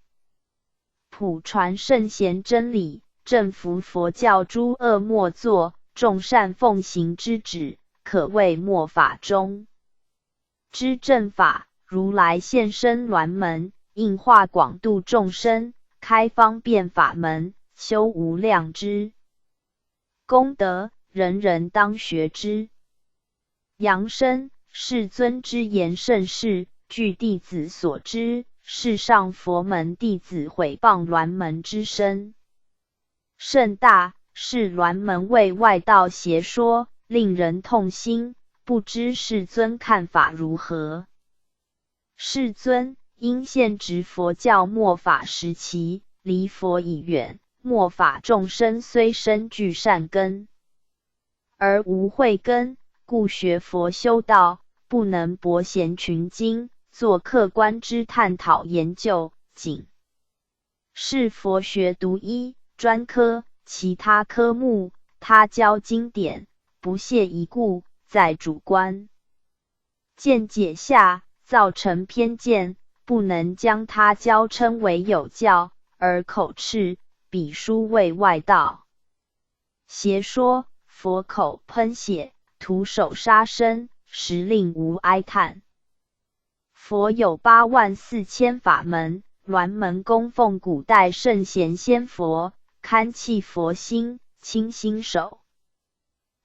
普传圣贤真理，正服佛教诸恶莫作，众善奉行之旨，可谓末法中之正法。如来现身鸾门，应化广度众生，开方便法门，修无量之功德，人人当学之。扬声，世尊之言甚是，据弟子所知，世上佛门弟子毁谤鸾门之声甚大，是鸾门为外道邪说，令人痛心，不知世尊看法如何？世尊因现执佛教末法时期，离佛已远，末法众生虽深具善根，而无慧根，故学佛修道，不能博贤群经，做客观之探讨研究，仅是佛学独一专科，其他科目他教经典，不屑一顾，在主观见解下造成偏见，不能将他教称为有教，而口斥彼书为外道邪说，佛口喷血，徒手杀生，实令无哀叹。佛有84000法门，鸾门供奉古代圣贤仙佛，堪弃佛心，清心守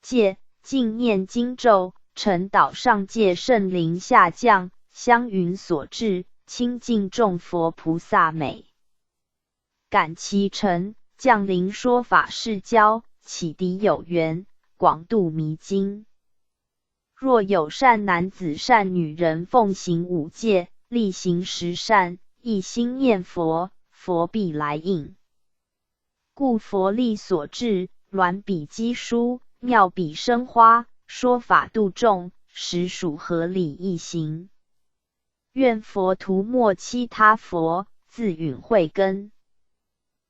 戒，净念经咒，成岛上界圣灵下降，香云所至，清净众佛菩萨美感其成，降临说法示教，启迪有缘，广度迷津。若有善男子善女人奉行5戒，力行十善，一心念佛，佛必来应。故佛力所至，鸾比积疏，妙比生花，说法度众，实属合理易行。愿佛徒莫欺他佛，自允慧根。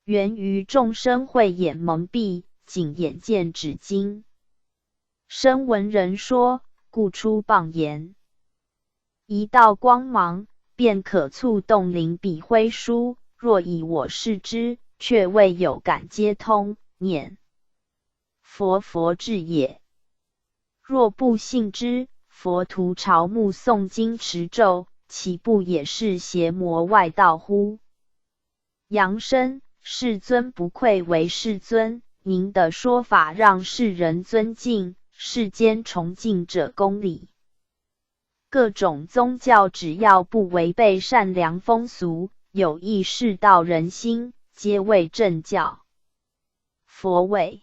源于众生慧眼蒙蔽，仅眼见指经，声闻人说，故出谤言。一道光芒，便可触动灵笔挥书，若以我视之，却未有感接通，念佛智也。若不信之，佛徒朝目诵经持咒，岂不也是邪魔外道乎？扬声，世尊不愧为世尊，您的说法让世人尊敬，世间崇敬者公理。各种宗教只要不违背善良风俗，有益世道人心，皆为正教。佛为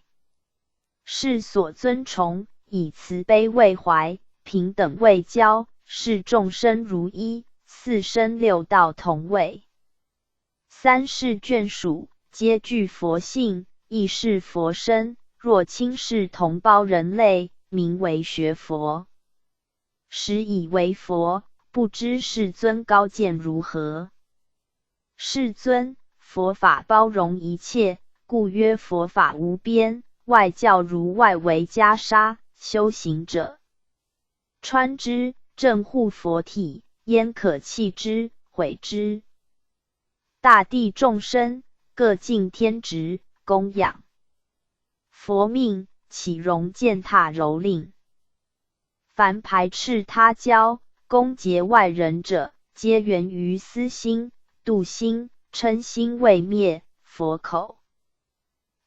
世所尊崇，以慈悲为怀，平等为交，视众生如一，四生六道同位。三世眷属，皆具佛性，亦是佛身，若轻视同胞人类，名为学佛。实以为佛，不知世尊高见如何？世尊，佛法包容一切，故曰佛法无边，外教如外围袈裟，修行者穿之，正护佛体，焉可弃之毁之？大地众生，各尽天职，供养佛命，岂容践踏蹂躏？凡排斥他教，攻讦外人者，皆源于私心、妒心、嗔心未灭，佛口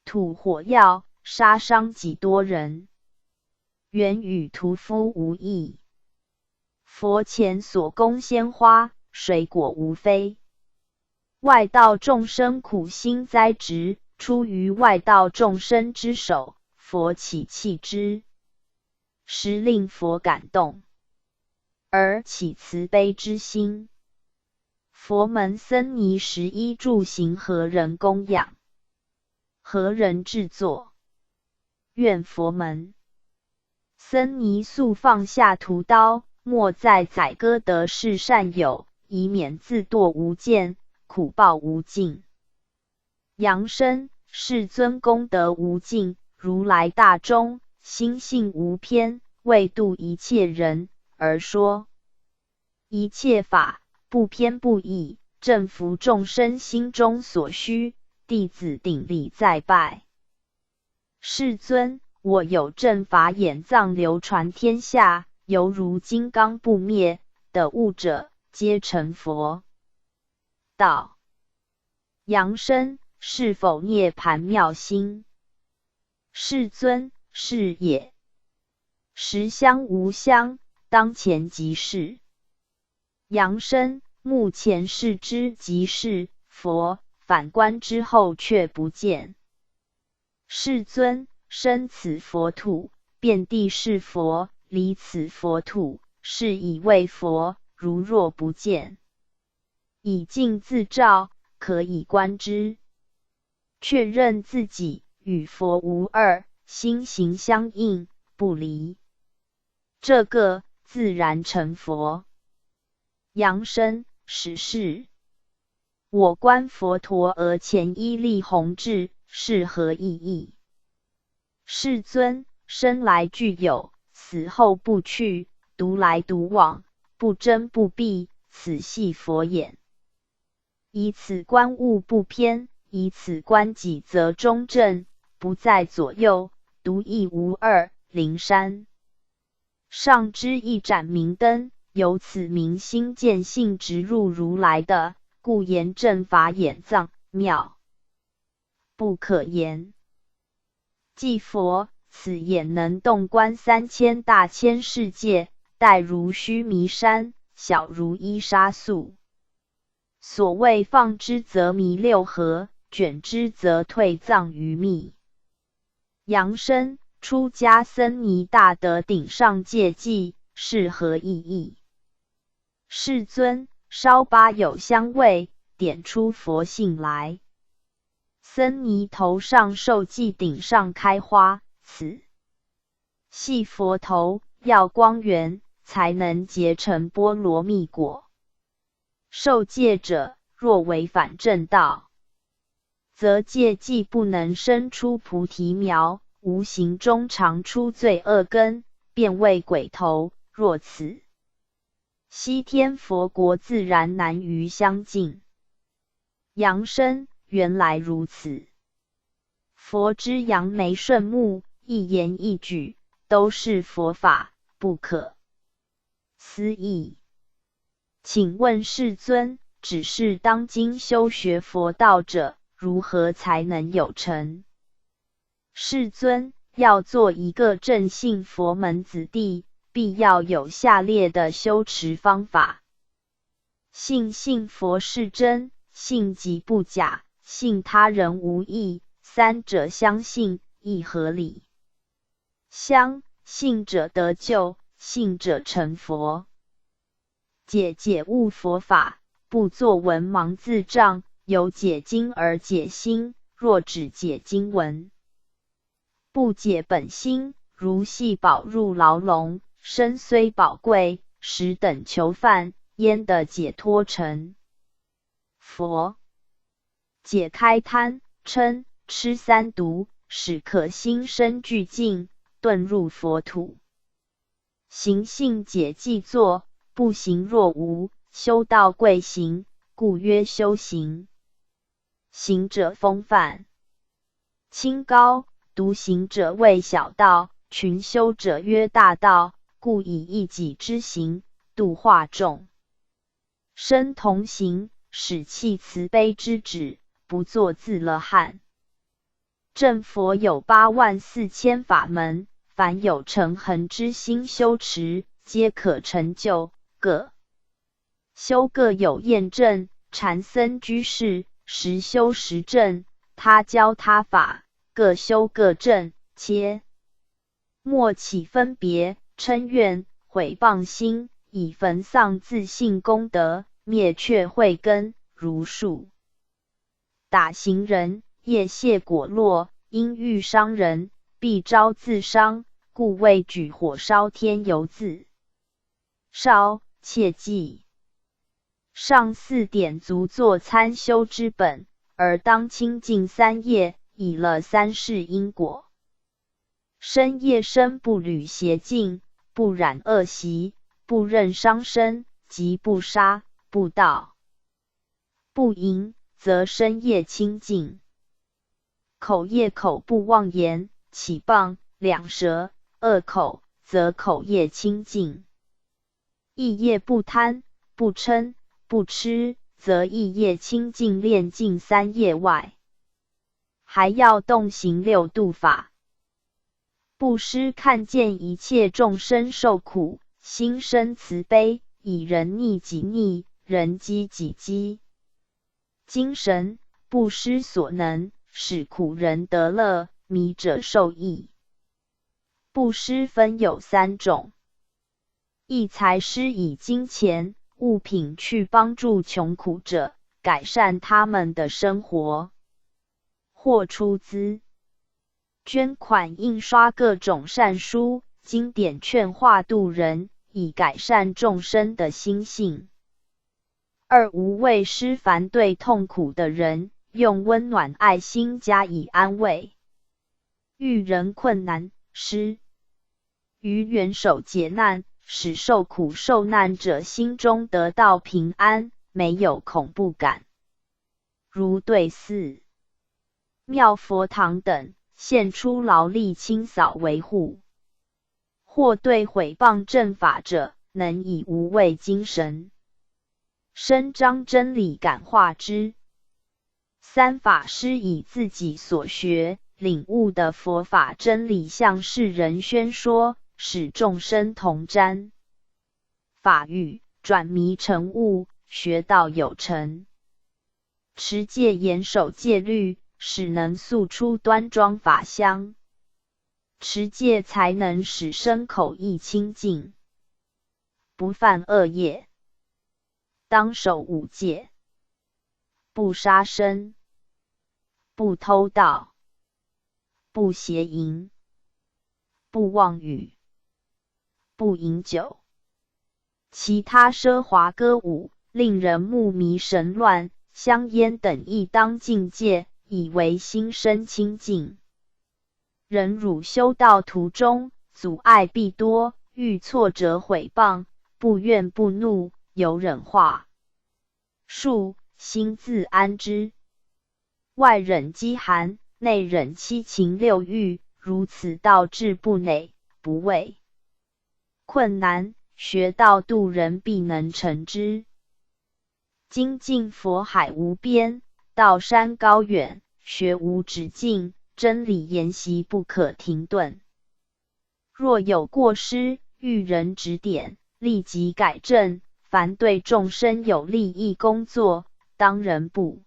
吐火药，杀伤几多人，原与屠夫无异。佛前所供鲜花、水果无非外道众生苦心栽植，出于外道众生之手，佛岂弃之？实令佛感动，而起慈悲之心。佛门僧尼食衣住行何人供养？何人制作？愿佛门僧尼速放下屠刀，莫再宰割得世善友，以免自堕无间，苦报无尽。扬声，世尊功德无尽，如来大中，心性无偏，为度一切人而说一切法，不偏不倚，正服众生心中所需，弟子顶礼再拜。世尊，我有正法眼藏流传天下，犹如金刚不灭的悟者，皆成佛。道：阳生是否涅盘妙心？世尊，是也。实相无相，当前即是。阳生目前视之即是佛，反观之后却不见。世尊，生此佛土，遍地是佛，离此佛土，是以为佛，如若不见。以镜自照，可以观之。确认自己与佛无二，心行相应，不离。这个自然成佛。阳生实是。我观佛陀额前一粒红痣，是何意义？世尊，生来具有，死后不去，独来独往，不争不避，此系佛眼。以此观物不偏，以此观己则中正，不在左右，独一无二，灵山。上之一盏明灯，由此明心见性直入如来的，故言正法眼藏妙，不可言。即佛，此眼能洞观3000大千世界，大如须弥山，小如伊沙素。所谓放之则弥六合，卷之则退藏于密。阳生出家僧尼大德顶上戒记，是何意义？世尊，烧八有香味，点出佛性来。僧尼头上受记顶上开花，此系佛头，要光源，才能结成波罗蜜果。受戒者若违反正道，则戒既不能生出菩提苗，无形中常出罪恶根，便为鬼头。若此，西天佛国自然难于相近。阳生原来如此。佛之扬眉顺目，一言一举，都是佛法，不可思议。请问世尊，只是当今修学佛道者，如何才能有成？世尊，要做一个正信佛门子弟，必要有下列的修持方法：信佛是真，信即不假，信他人无异，三者相信，亦合理。信者得救，信者成佛。解悟佛法，不作文盲字障，由解经而解心，若只解经文，不解本心，如系宝入牢笼，身虽宝贵，实等囚犯，焉得解脱成佛？解开贪嗔痴三毒，使可心生俱净，遁入佛土。行信解即作，不行若无，修道贵行，故曰修行。行者风范清高，独行者谓小道，群修者曰大道，故以一己之行，度化众。身同行，使弃慈悲之旨，不作自乐汉。正佛有84000法门，凡有诚恒之心修持，皆可成就。各修各有验证，禅僧居士实修实证，他教他法，各修各证，切莫起分别嗔怨毁谤心，以焚丧自信功德，灭却慧根，如数打行人，业谢果落，因欲伤人，必招自伤，故谓举火烧天犹自烧。切记上4点足作参修之本，而当清净3业，以了3世因果。身业身不履邪径，不染恶习，不任伤身，即不杀，不盗，不淫，则身业清净。口业口不妄言，起谤两舌恶口，则口业清净。意业不贪，不嗔，不痴，则一业清净炼尽3业外，还要动行6度法。布施看见一切众生受苦，心生慈悲，以人逆己逆，人饥己饥。精神布施所能，使苦人得乐，迷者受益。布施分有3种：一财施以金钱、物品去帮助穷苦者，改善他们的生活；或出资捐款印刷各种善书、经典劝化度人，以改善众生的心性。二无畏施凡对痛苦的人，用温暖爱心加以安慰。遇人困难，施于援手解难，使受苦受难者心中得到平安，没有恐怖感。如对寺庙佛堂等，献出劳力清扫维护；或对毁谤正法者，能以无畏精神伸张真理感化之。三法师以自己所学领悟的佛法真理向世人宣说，使众生同沾法语，转迷成悟，学道有成。持戒严守戒律，使能速出端庄法香。持戒才能使身口意清净，不犯恶业。当守5戒：不杀生，不偷盗，不邪淫，不妄语，不饮酒。其他奢华歌舞，令人目迷神乱，香烟等亦当禁戒，以为心生清净。忍辱修道途中，阻碍必多，遇挫折毁谤，不怨不怒，有忍化数，心自安之。外忍饥寒，内忍七情六欲，如此道志不馁不畏困难，学道度人必能成之。精进佛海无边，道山高远，学无止境，真理研习不可停顿。若有过失，遇人指点，立即改正。凡对众生有利益工作，当仁不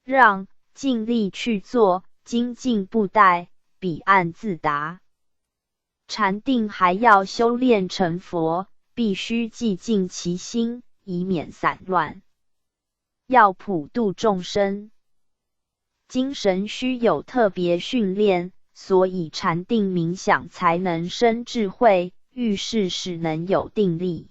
让，尽力去做，精进不怠，彼岸自达。禅定还要修炼成佛，必须寂静其心，以免散乱。要普度众生，精神须有特别训练，所以禅定冥想才能生智慧，遇事时能有定力。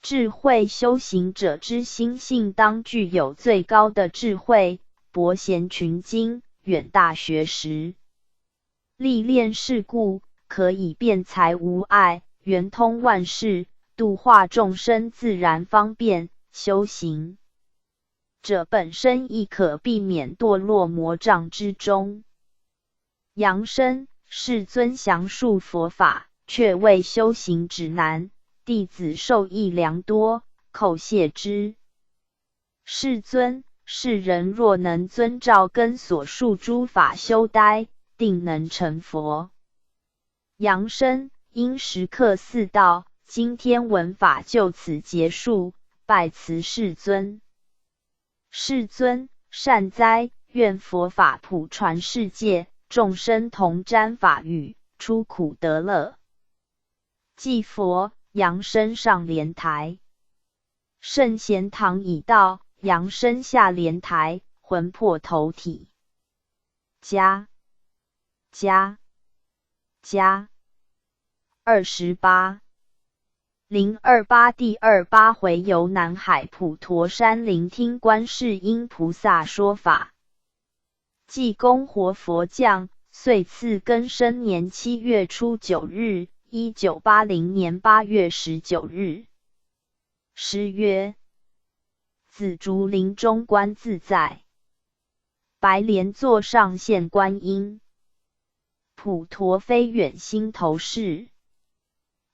智慧修行者之心性当具有最高的智慧，博贤群经，远大学识，历练世故，可以辩才无碍，圆通万事，度化众生自然方便。修行者本身亦可避免堕落魔障之中。扬声世尊详述佛法，却为修行指南，弟子受益良多，叩谢之。世尊，世人若能遵照根所述诸法修呆，定能成佛。扬声因时刻4到，今天闻法就此结束，拜辞世尊。世尊，善哉，愿佛法普传世界，众生同沾法语，出苦得乐。祭佛，扬声上莲台。圣贤堂已到，扬声下莲台，魂魄投体。加28。028第28回游南海普陀山，聆听观世音菩萨说法。济公活佛降，岁次庚申年7月初9日，1980年8月19日。诗曰：紫竹林中观自在，白莲座上现观音。普陀非远心头视，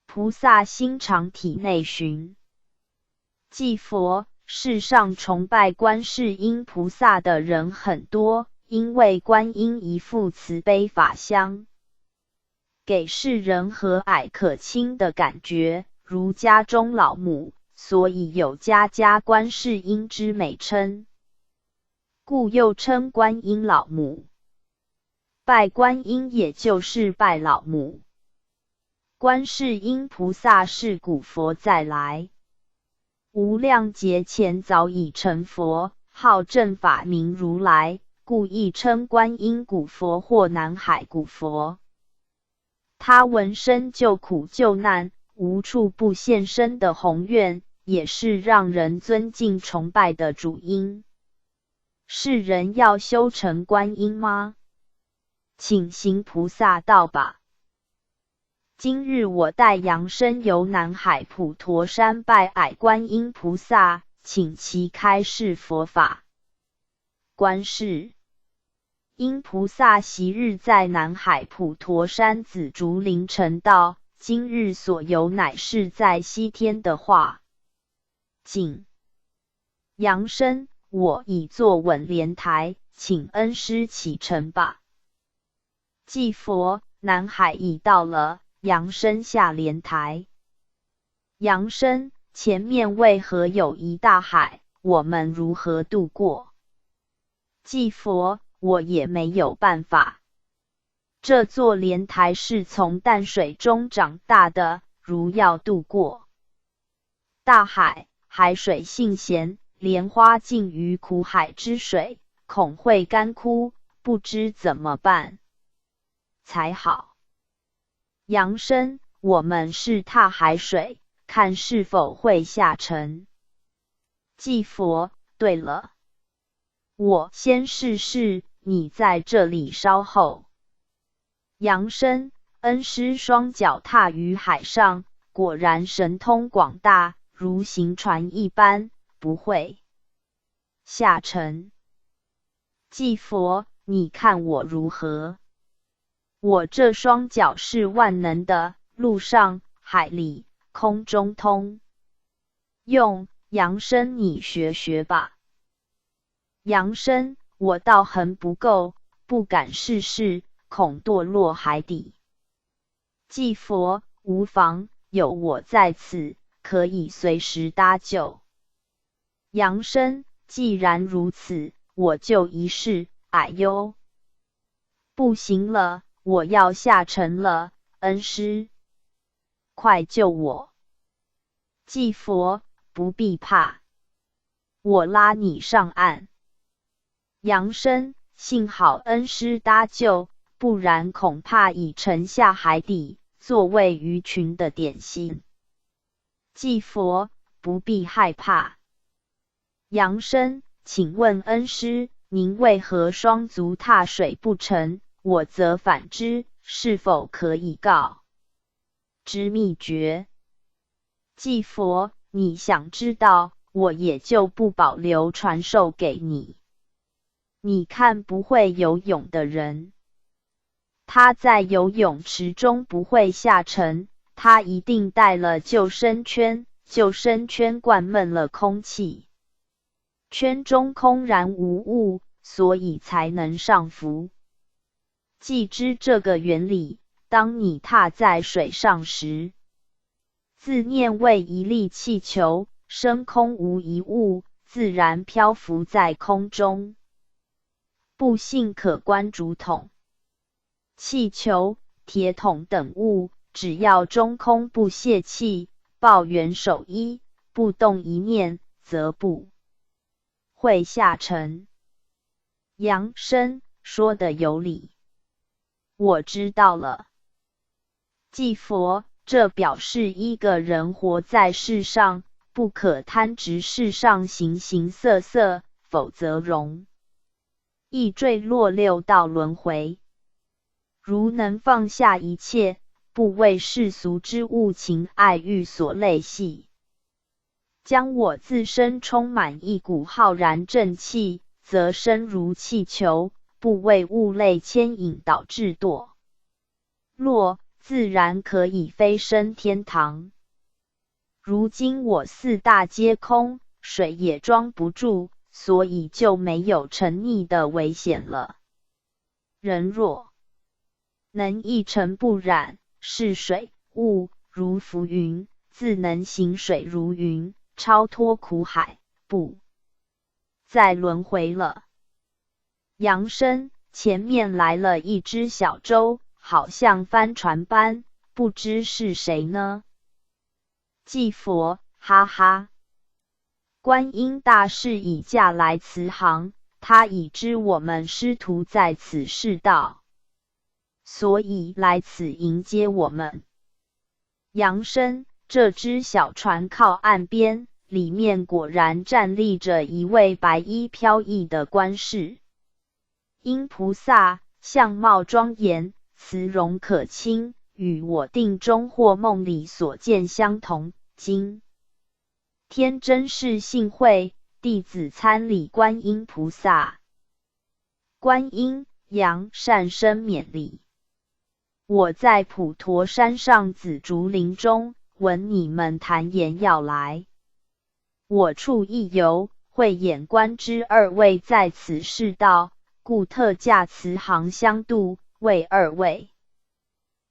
菩萨心常体内寻。祭佛世上崇拜观世音菩萨的人很多，因为观音一副慈悲法相，给世人和蔼可亲的感觉，如家中老母，所以有家家观世音之美称，故又称观音老母。拜观音也就是拜老母。观世音菩萨是古佛再来，无量劫前早已成佛，号正法名如来，故亦称观音古佛或南海古佛。他闻生救苦救难，无处不现身的宏愿，也是让人尊敬崇拜的主因。世人要修成观音吗？请行菩萨道吧。今日我带扬声游南海普陀山拜谒观音菩萨，请其开示佛法。观世音菩萨昔日在南海普陀山紫竹林成道，今日所游乃是在西天的化境。扬声，我已坐稳莲台，请恩师启程吧。祭佛，南海已到了。扬声下莲台。扬声，前面为何有一大海？我们如何渡过？祭佛，我也没有办法。这座莲台是从淡水中长大的，如要渡过大海，海水性咸，莲花浸于苦海之水，恐会干枯，不知怎么办才好。扬声，我们是踏海水，看是否会下沉。祭佛，对了，我先试试，你在这里稍后。扬声，恩师双脚踏于海上，果然神通广大，如行船一般，不会下沉。祭佛，你看我如何？我这双脚是万能的，陆上、海里、空中通用。扬声，你学学吧。扬声，我道行不够，不敢试试，恐堕落海底。祭佛，无妨，有我在此，可以随时搭救。扬声，既然如此，我就一试。哎呦，不行了，我要下沉了，恩师，快救我！祭佛，不必怕，我拉你上岸。扬声，幸好恩师搭救，不然恐怕已沉下海底，作为鱼群的点心。祭佛，不必害怕。扬声，请问恩师，您为何双足踏水不沉？我则反之，是否可以告知秘诀？祭佛，你想知道，我也就不保留传授给你。你看不会游泳的人，他在游泳池中不会下沉，他一定带了救生圈，救生圈灌闷了空气，圈中空然无物，所以才能上浮。既知这个原理，当你踏在水上时，自念为一粒气球，升空无一物，自然漂浮在空中。不信可观竹筒、气球、铁桶等物，只要中空不泄气，抱元守一，不动一念，则不会下沉。扬声，说得有理。我知道了。祭佛，这表示一个人活在世上，不可贪执世上形形色色，否则容易坠落六道轮回。如能放下一切，不为世俗之物情爱欲所累系，将我自身充满一股浩然正气，则身如气球，不为物类牵引导致堕落，自然可以飞升天堂。如今我四大皆空，水也装不住，所以就没有沉溺的危险了。人若能一尘不染，是水物如浮云，自能行水如云，超脱苦海，不再轮回了。扬声，前面来了一只小舟，好像帆船般，不知是谁呢？祭佛，哈哈。观音大士已驾来慈航，他已知我们师徒在此世道，所以来此迎接我们。扬声，这只小船靠岸边，里面果然站立着一位白衣飘逸的观世音菩萨，相貌庄严，慈容可亲，与我定中或梦里所见相同。今天真是幸会，弟子参礼观音菩萨。观音，扬善生免礼。我在普陀山上紫竹林中，闻你们谈言要来，我处一游，慧眼观之二位在此世道，故特驾慈航相度，为二位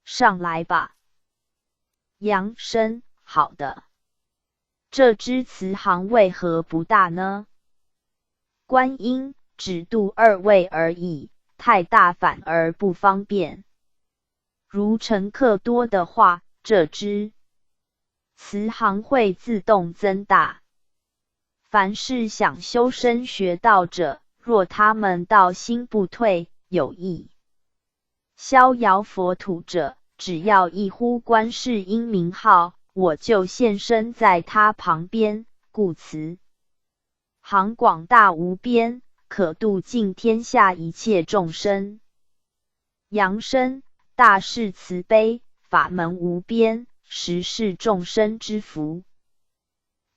上来吧。扬声，好的。这只慈航为何不大呢？观音，只渡二位而已，太大反而不方便。如乘客多的话，这只慈航会自动增大。凡是想修身学道者，若他们道心不退，有意逍遥佛土者，只要一呼观世音名号，我就现身在他旁边，故慈航广大无边，可度尽天下一切众生。扬声，大士慈悲，法门无边，实是众生之福。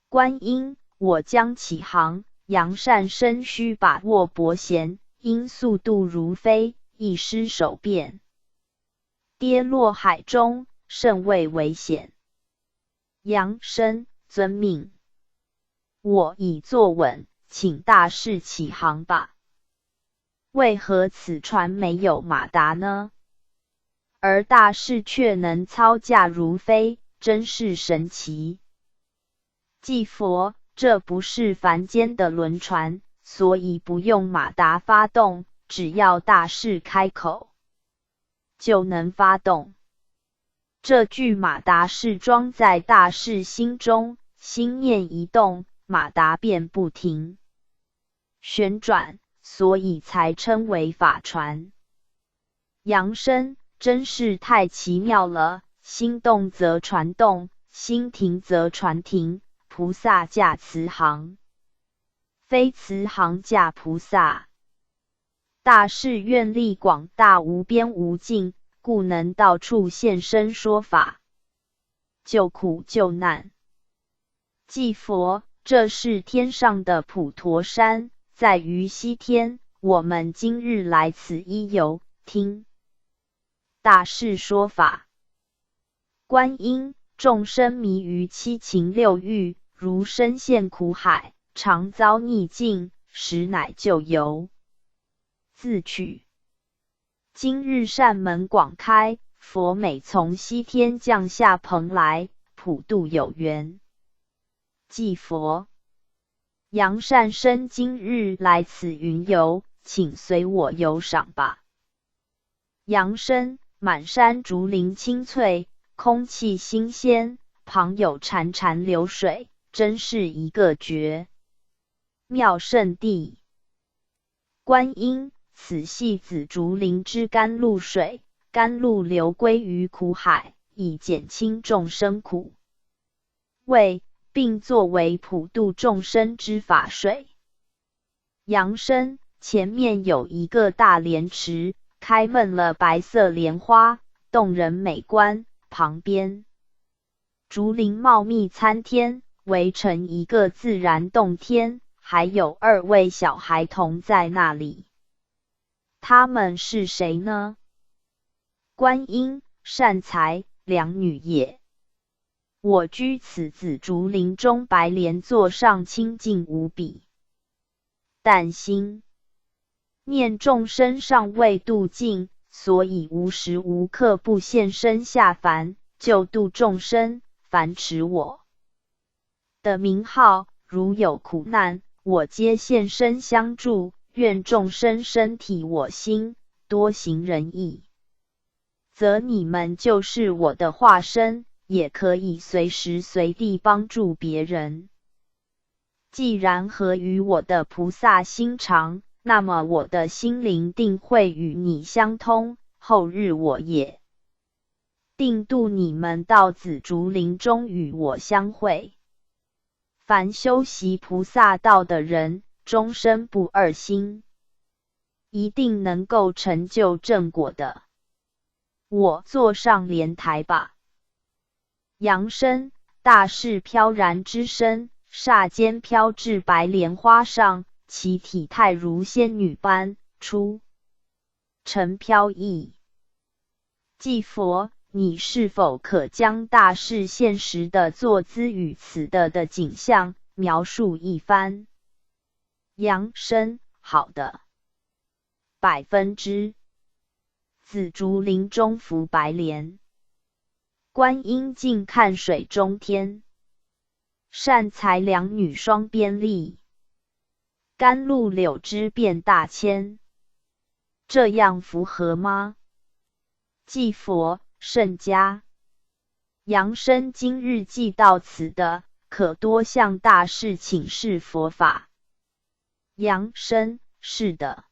观音，我将起航，扬善生须把握拨弦，因速度如飞，一失手便跌落海中，甚为危险。扬声，遵命。我已坐稳，请大士起航吧。为何此船没有马达呢？而大士却能操驾如飞，真是神奇。祭佛，这不是凡间的轮船，所以不用马达发动，只要大士开口，就能发动。这具马达是装在大士心中，心念一动，马达便不停旋转，所以才称为法船。扬声，真是太奇妙了，心动则船动，心停则船停，菩萨驾慈航，非慈航驾菩萨。大士愿力广大无边无尽，故能到处现身说法，救苦救难。祭佛，这是天上的普陀山，在于西天，我们今日来此一游，听大士说法。观音，众生迷于七情六欲，如身陷苦海，常遭逆境，实乃救游。自取。今日善门广开，佛美从西天降下蓬来，普度有缘。祭佛，扬善生今日来此云游，请随我游赏吧。扬声，满山竹林青翠，空气新鲜，旁有潺潺流水，真是一个绝妙胜地。观音，此系紫竹林之甘露水，甘露流归于苦海，以减轻众生苦味，并作为普度众生之法水。扬声，前面有一个大莲池，开闷了白色莲花，动人美观，旁边竹林茂密参天，围成一个自然洞天，还有二位小孩童在那里。他们是谁呢？观音，善财两女也。我居此紫竹林中白莲座上，清净无比。但心念众生尚未度尽，所以无时无刻不现身下凡，救度众生，凡持我的名号，如有苦难，我皆现身相助。愿众生身体我心，多行仁义，则你们就是我的化身，也可以随时随地帮助别人。既然合于我的菩萨心肠，那么我的心灵定会与你相通，后日我也定度你们到紫竹林中与我相会。凡修习菩萨道的人，终身不二心，一定能够成就正果的。我坐上莲台吧。扬声，大势飘然之身，霎间飘至白莲花上，其体态如仙女般，出尘飘逸。祭佛，你是否可将大势现实的坐姿与此的景象描述一番？扬声，好的。100%。紫竹林中拂白莲，观音静看水中天。善财两女双边立，甘露柳枝变大千。这样符合吗？祭佛，甚佳。扬声，今日既到此的，可多向大士请示佛法。扬声，是的。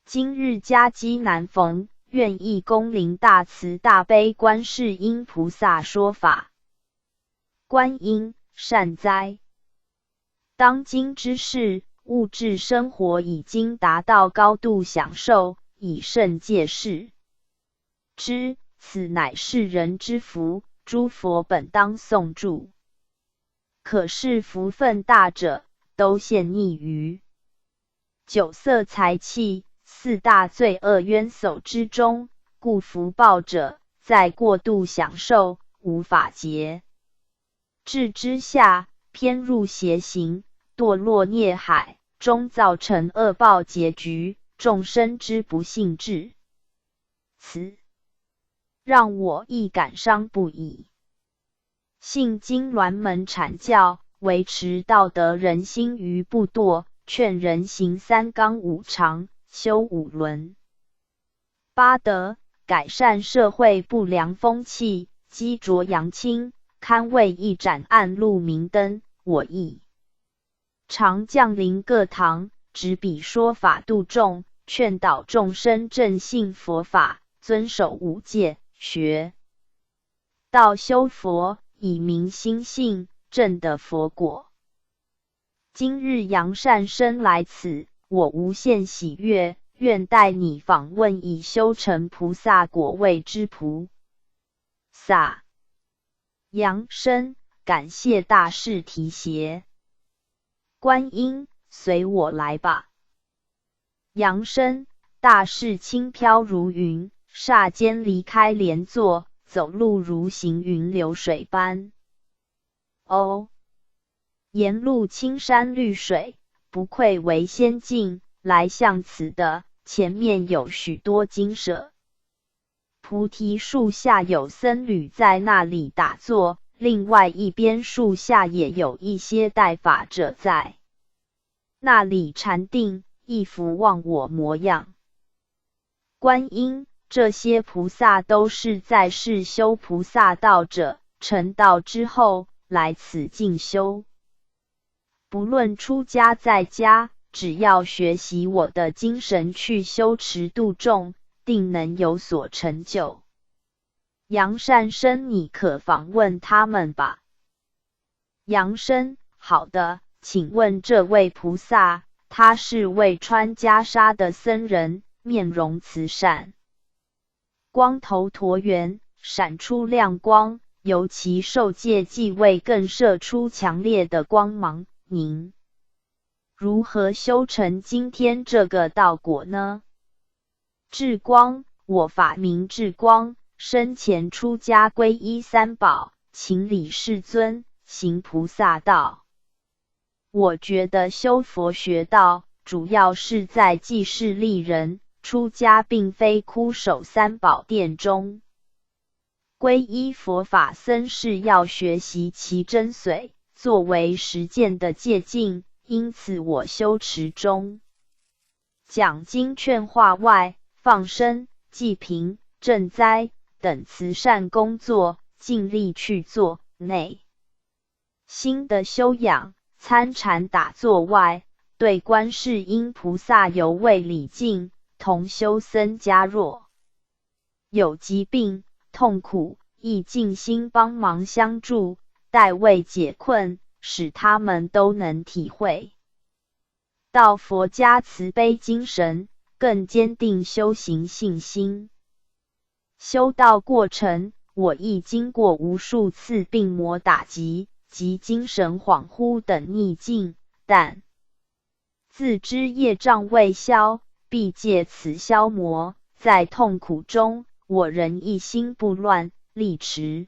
今日佳机难逢，愿意恭临大慈大悲观世音菩萨说法。观音，善哉。当今之世，物质生活已经达到高度享受，以甚戒视之，此乃是人之福，诸佛本当颂助。可是福分大者，都陷溺于酒色财气4大罪恶渊薮之中，故福报者在过度享受，无法节制之下，偏入邪行，堕落孽海，终造成恶报结局，众生之不幸至此，让我亦感伤不已。信经鸾门阐教，维持道德人心于不堕，劝人行3纲5常，修5伦8德，改善社会不良风气，积浊扬清，堪为一盏暗路明灯。我亦常降临各堂，执笔说法度众，劝导众生正信佛法，遵守5戒，学道修佛，以明心性，证得佛果。今日扬善生来此，我无限喜悦，愿带你访问已修成菩萨果位之菩萨。扬声，感谢大士提携。观音，随我来吧。扬声，大士轻飘如云，霎间离开莲座，走路如行云流水般。哦，沿路青山绿水，不愧为仙境，来向此的前面有许多精舍。菩提树下有僧侣在那里打坐，另外一边树下也有一些带法者在那里禅定，一副忘我模样。观音，这些菩萨都是在世修菩萨道者，成道之后来此进修。不论出家在家，只要学习我的精神去修持度众，定能有所成就。扬善生，你可访问他们吧。扬声，好的，请问这位菩萨，他是位穿袈裟的僧人，面容慈善，光头椭圆，闪出亮光，尤其受戒继位更射出强烈的光芒。您如何修成今天这个道果呢？智光，我法名智光，生前出家皈依3宝，请礼世尊，行菩萨道。我觉得修佛学道，主要是在济世利人，出家并非枯守三宝殿中。皈依佛法僧是要学习其真髓，作为实践的借镜，因此我修持中讲经劝化外，放生、济贫、赈灾等慈善工作，尽力去做。内心的修养，参禅打坐外，对观世音菩萨犹未礼敬，同修僧家若有疾病痛苦，亦尽心帮忙相助，代为解困，使他们都能体会到佛家慈悲精神，更坚定修行信心。修道过程，我亦经过无数次病魔打击及精神恍惚等逆境，但自知业障未消，必借此消磨。在痛苦中，我仍一心不乱，力持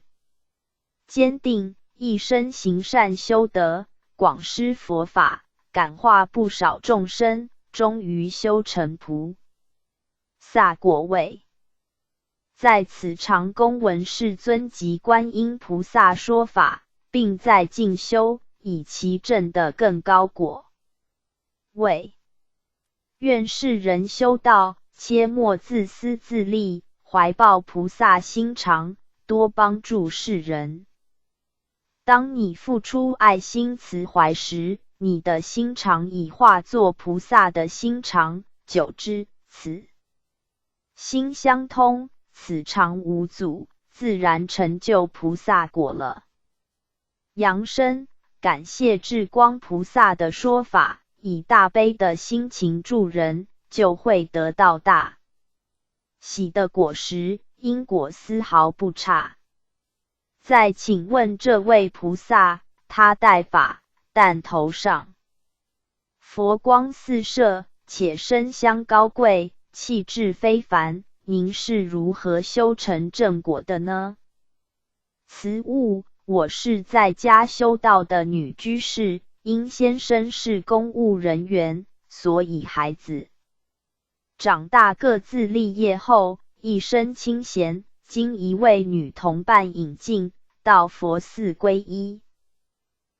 坚定，一生行善修德，广施佛法，感化不少众生，终于修成菩萨果位。在此常恭闻世尊及观音菩萨说法，并在进修，以其证得更高果位。愿世人修道，切莫自私自利，怀抱菩萨心肠，多帮助世人。当你付出爱心慈怀时，你的心肠已化作菩萨的心肠，久之，此心相通，此肠无阻，自然成就菩萨果了。扬声感谢智光菩萨的说法，以大悲的心情助人，就会得到大喜的果实，因果丝毫不差。再请问这位菩萨，他戴法，但头上佛光四射，且身香高贵，气质非凡，您是如何修成正果的呢？慈物，我是在家修道的女居士，因先生是公务人员，所以孩子长大各自立业后，一生清闲，经一位女同伴引进，到佛寺皈依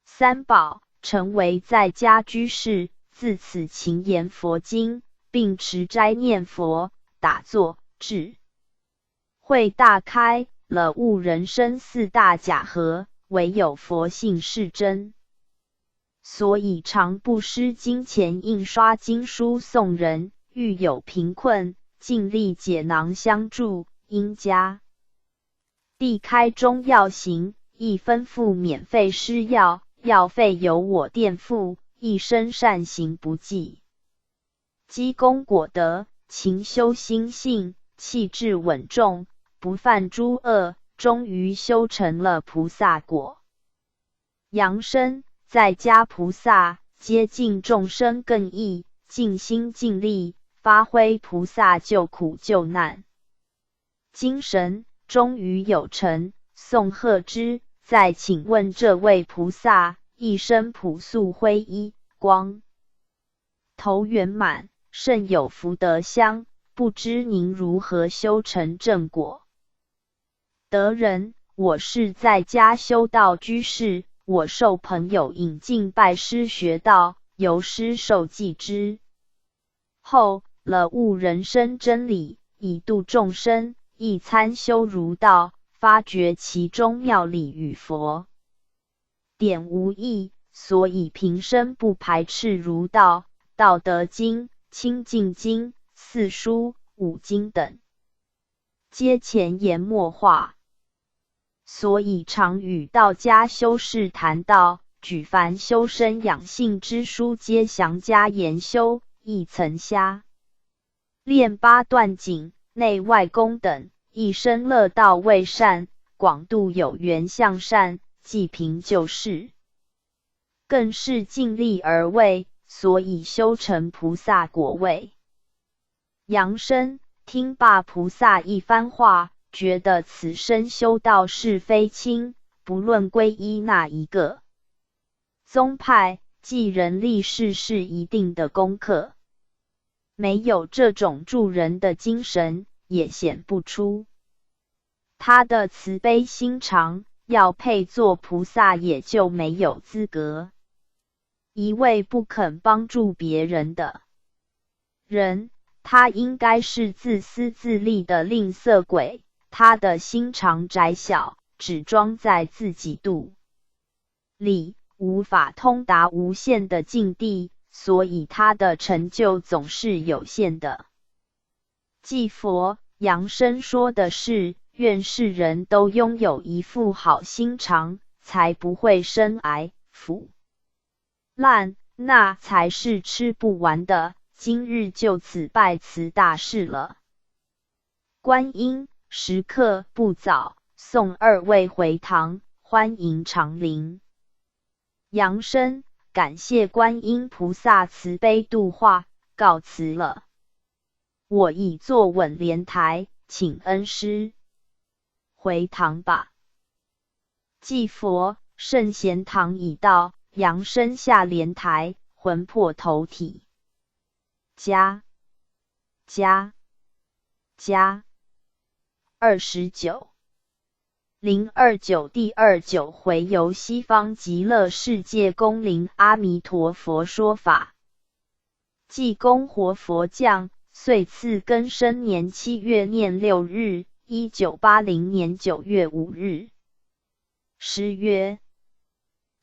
三宝，成为在家居士，自此勤研佛经，并持斋念佛、打坐，智慧大开了，悟人生四大假合，唯有佛性是真。所以常不失金钱印刷经书送人，遇有贫困，尽力解囊相助，因家地开中药行，亦吩咐免费施药，药费由我垫付，一生善行不计。积功果德，勤修心性，气质稳重，不犯诸恶，终于修成了菩萨果。扬声在家菩萨，接近众生更易，尽心尽力，发挥菩萨救苦救难精神，终于有成，颂贺之。再请问这位菩萨，一身朴素灰衣，光头圆满，甚有福德相，不知您如何修成正果？得人，我是在家修道居士，我受朋友引进拜师学道，由师受记之后，了悟人生真理，以度众生，亦参修儒道，发觉其中妙理与佛典无异，所以平生不排斥儒道、道德经、清净经、四书、五经等，皆前言默化。所以常与道家修士谈道，举凡修身养性之书，皆详加研修，亦曾瞎练八段锦、内外功等，一生乐道为善，广度有缘向善，济贫救世，更是尽力而为，所以修成菩萨果位。扬声听罢菩萨一番话，觉得此生修道是非轻，不论皈依哪一个宗派，济人利世是一定的功课。没有这种助人的精神，也显不出他的慈悲心肠，要配做菩萨也就没有资格。一位不肯帮助别人的人，他应该是自私自利的吝啬鬼，他的心肠窄小，只装在自己肚里，无法通达无限的境地，所以他的成就总是有限的。继佛扬声说的是，愿世人都拥有一副好心肠，才不会生癌腐烂，那才是吃不完的。今日就此拜辞大事了。观音，时刻不早，送二位回堂，欢迎长临。扬声，感谢观音菩萨慈悲度化，告辞了。我已坐稳莲台，请恩师回堂吧。继佛，圣贤堂已到。扬声下莲台，魂魄投体。加29 029第29回由西方极乐世界恭临阿弥陀佛说法。济公活佛降，岁次庚申年7月念6日，1980年9月5日。诗曰：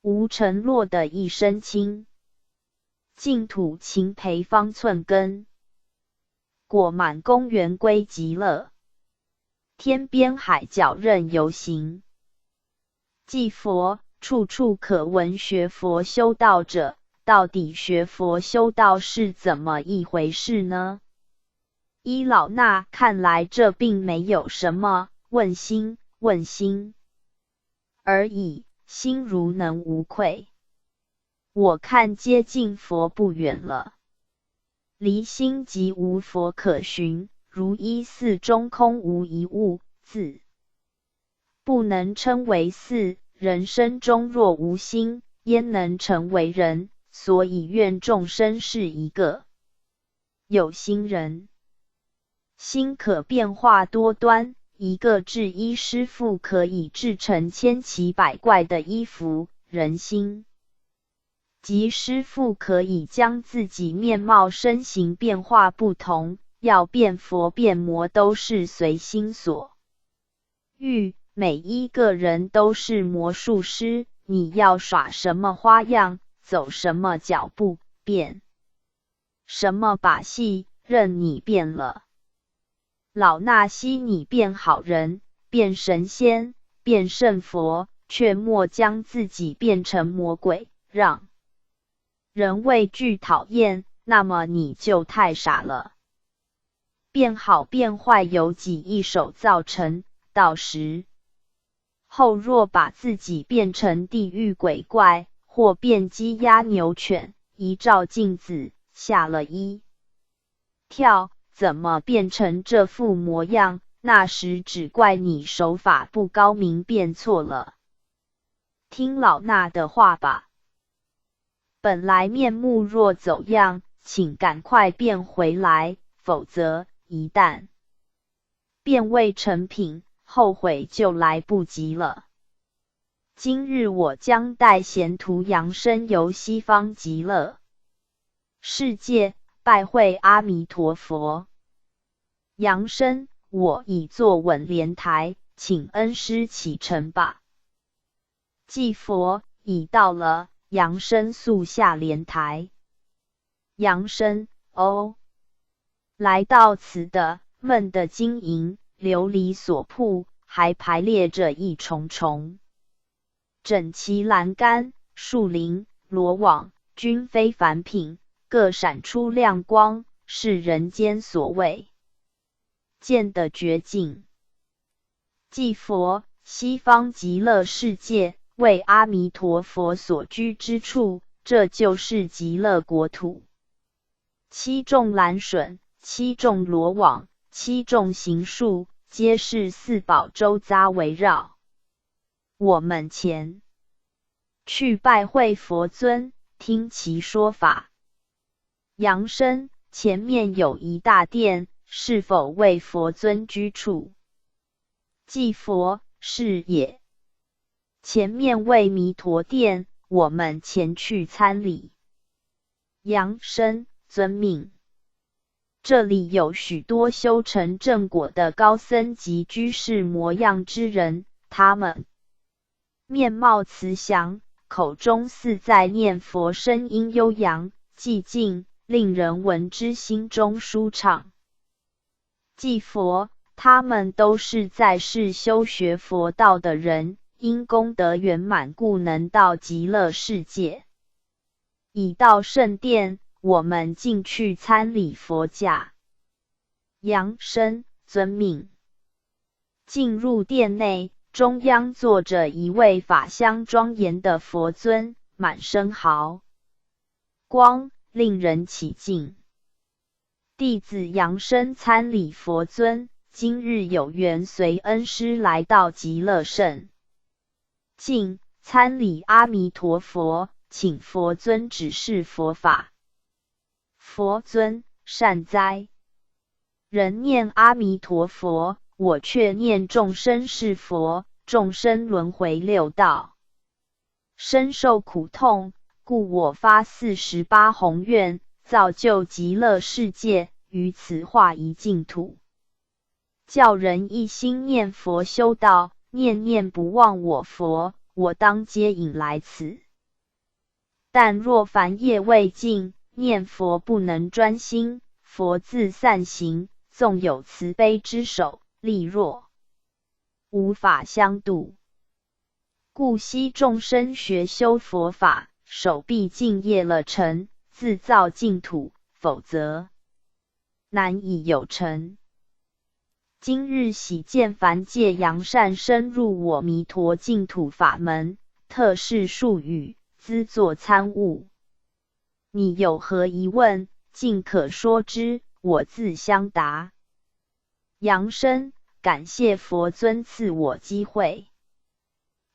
无尘落的一身轻，净土情培方寸根。果满公园归极乐，天边海角任游行。继佛，处处可闻学佛修道者，到底学佛修道是怎么一回事呢？依老衲看来，这并没有什么，问心而已，心如能无愧。我看接近佛不远了，离心即无佛可寻，如一寺中空无一物，自不能称为寺。人生中若无心，焉能成为人？所以愿众生是一个有心人。心可变化多端，一个制衣师傅可以制成千奇百怪的衣服，人心即师傅可以将自己面貌身形变化不同，要变佛变魔都是随心所欲。每一个人都是魔术师，你要耍什么花样，走什么脚步，变什么把戏，任你变了。老衲希你变好人，变神仙，变圣佛，却莫将自己变成魔鬼，让人畏惧讨厌，那么你就太傻了。变好变坏由己一手造成，到时后若把自己变成地狱鬼怪，或变鸡鸭牛犬，一照镜子，吓了一跳，怎么变成这副模样？那时只怪你手法不高明，变错了。听老衲的话吧，本来面目若走样，请赶快变回来，否则一旦变未成品，后悔就来不及了。今日我将带贤徒扬声游西方极乐世界，拜会阿弥陀佛。扬声，我已坐稳莲台，请恩师启程吧。继佛，已到了。扬声速下莲台。扬声，哦，来到此的闷的金银琉璃所铺，还排列着一重重整齐栏杆，树林罗网均非凡品，各闪出亮光，是人间所未见的绝景。继佛，西方极乐世界为阿弥陀佛所居之处，这就是极乐国土。七众栏笋，七众罗网，七众行树，皆是四宝周匝围绕。我们前去拜会佛尊，听其说法。扬声，前面有一大殿，是否为佛尊居处？即佛，是也。前面为弥陀殿，我们前去参礼。扬声，遵命。这里有许多修成正果的高僧及居士模样之人，他们面貌慈祥，口中似在念佛，声音悠扬寂静，令人闻之心中舒畅。即佛，他们都是在世修学佛道的人，因功德圆满故能到极乐世界。已到圣殿，我们进去参礼佛驾。扬声，遵命。进入殿内，中央坐着一位法相庄严的佛尊，满身毫光，令人起敬。弟子扬声参礼佛尊，今日有缘随恩师来到极乐圣境，参礼阿弥陀佛，请佛尊指示佛法。佛尊，善哉。人念阿弥陀佛，我却念众生是佛，众生轮回六道，深受苦痛，故我发48宏愿，造就极乐世界，于此化一净土，叫人一心念佛修道，念念不忘我佛，我当皆引来此。但若凡业未尽，念佛不能专心，佛自散行，纵有慈悲之手，力若无法相度。故悉众生学修佛法，手必尽业了成，自造净土，否则难以有成。今日喜见凡界扬善深入我弥陀净土法门，特示术语，资作参悟。你有何疑问，尽可说之，我自相答。扬声，感谢佛尊赐我机会。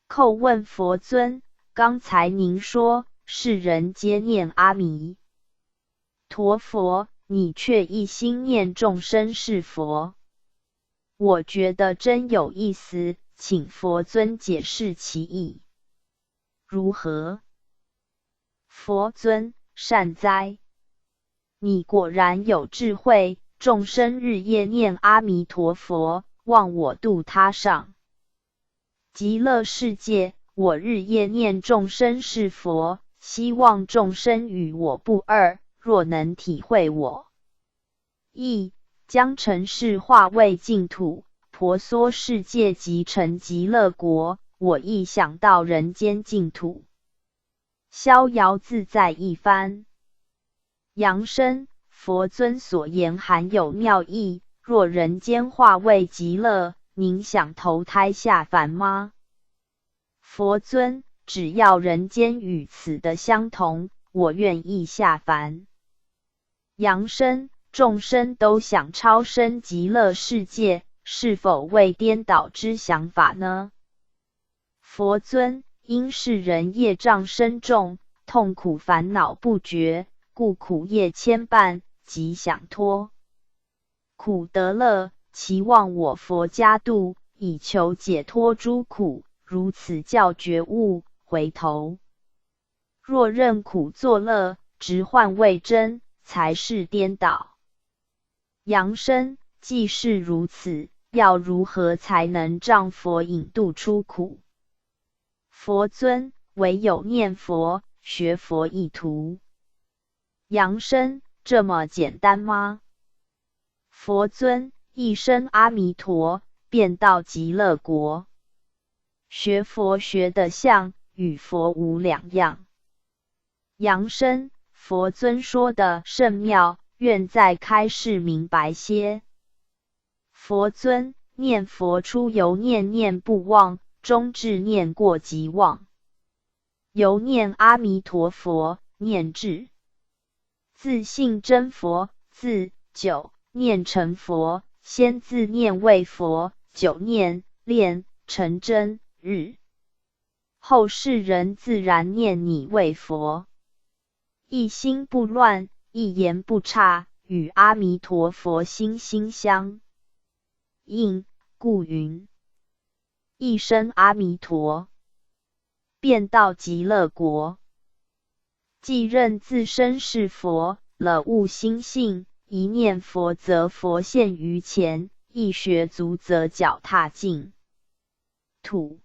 叩问佛尊，刚才您说世人皆念阿弥陀佛，你却一心念众生是佛，我觉得真有意思，请佛尊解释其意。如何？佛尊，善哉。你果然有智慧，众生日夜念阿弥陀佛，望我度他上极乐世界，我日夜念众生是佛，希望众生与我不二，若能体会我意，将尘世化为净土，婆娑世界即成极乐国，我亦想到人间净土，逍遥自在一番。扬声，佛尊所言含有妙义，若人间化为极乐，您想投胎下凡吗？佛尊，只要人间与此的相同，我愿意下凡。扬声，众生都想超生极乐世界，是否为颠倒之想法呢？佛尊，因世人业障深重，痛苦烦恼不绝，故苦业牵绊，即想脱苦得乐，期望我佛加度，以求解脱诸苦，如此教觉悟，回头若认苦作乐，直幻为真，才是颠倒。扬声，既是如此，要如何才能仗佛引渡出苦？佛尊，唯有念佛，学佛一途。扬声，这么简单吗？佛尊，一声阿弥陀，便到极乐国。学佛学得像，与佛无两样。扬声，佛尊说的甚妙，愿再开示明白些。佛尊，念佛出由念念不忘，终至念过即忘。由念阿弥陀佛，念至自信真佛，自久念成佛，先自念为佛，久念练成真日。后世人自然念你为佛。一心不乱，一言不差，与阿弥陀佛心心相应，故云一生阿弥陀，便到极乐国。既认自身是佛，了悟心性，一念佛则佛现于前，一学足则脚踏净土。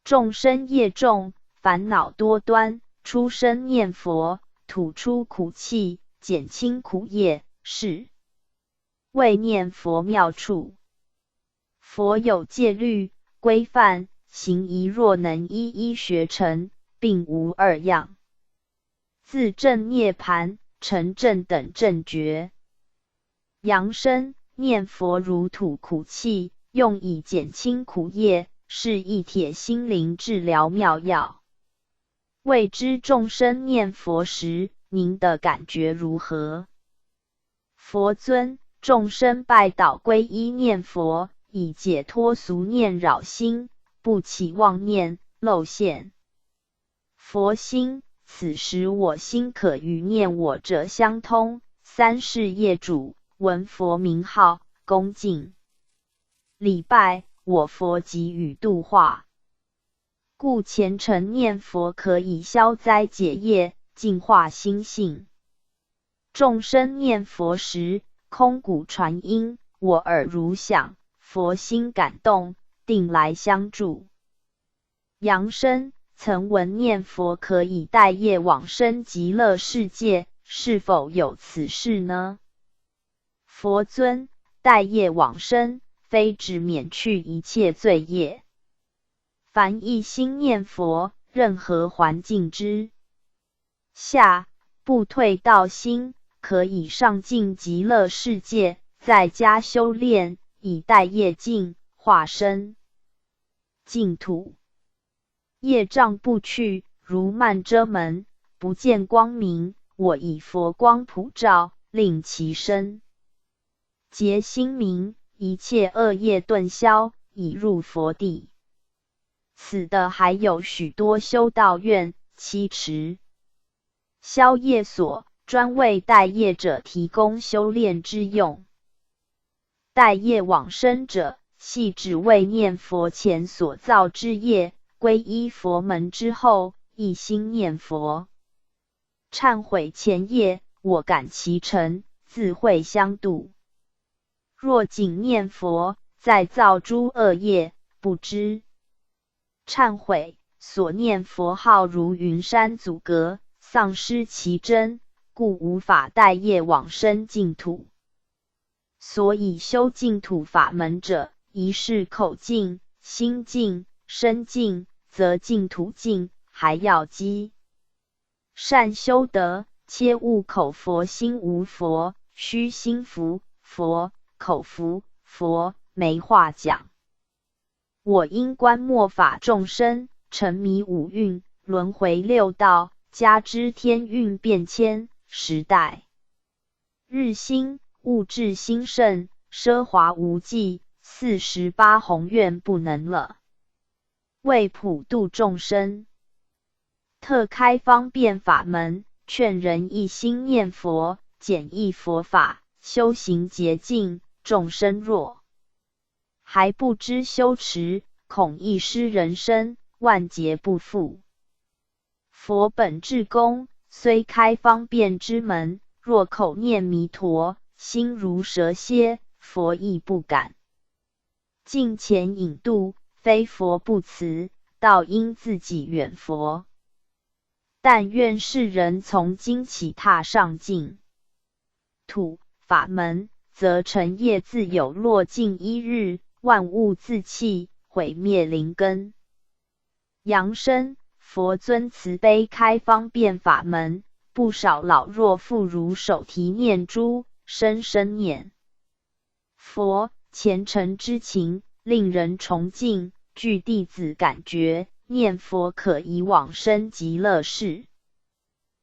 众生业重，烦恼多端，出生念佛，吐出苦气，减轻苦业，是谓念佛妙处。佛有戒律规范，行仪若能一一学成，并无二样。自证涅槃、成正等正觉。扬声念佛如吐苦气，用以减轻苦业，是一帖心灵治疗妙药。未知众生念佛时，您的感觉如何？佛尊，众生拜倒皈依念佛，以解脱俗念扰心，不起妄念，漏现佛心。此时我心可与念我者相通，三世业主，闻佛名号，恭敬礼拜，我佛即与度化。故虔诚念佛可以消灾解业，净化心性。众生念佛时，空谷传音，我耳如响，佛心感动，定来相助。扬声曾闻念佛可以带业往生极乐世界，是否有此事呢？佛尊，带业往生，非指免去一切罪业。凡一心念佛，任何环境之下，不退道心，可以上进极乐世界，在家修炼，以带业净化身净土。业障不去，如幔遮门，不见光明，我以佛光普照，令其身结心明，一切恶业顿消，已入佛地。此的还有许多修道院、七池、消业所，专为带业者提供修炼之用。带业往生者，系指为念佛前所造之业，皈依佛门之后，一心念佛，忏悔前业，我感其成，自会相度。若仅念佛，再造诸恶业，不知忏悔，所念佛号如云山阻隔，丧失其真，故无法带业往生净土。所以修净土法门者，一是口净、心净、身净，则净土净，还要积善修德，切勿口佛心无佛，须心服佛，口服佛，没话讲。我因观末法众生，沉迷五蕴，轮回六道，加之天运变迁，时代日新，物质兴盛，奢华无际，48宏愿不能了。为普度众生，特开方便法门，劝人一心念佛，简易佛法，修行洁净。众生若还不知修持，恐一失人身，万劫不复。佛本至公，虽开方便之门，若口念弥陀，心如蛇蝎，佛亦不敢近前引渡，非佛不辞，道因自己远佛。但愿世人从今起踏上净土法门，则尘业自有落尽一日，万物自弃，毁灭灵根。扬声，佛尊慈悲开方便法门，不少老弱妇孺手提念珠，深深念佛，虔诚之情令人崇敬。据弟子感觉，念佛可以往生极乐世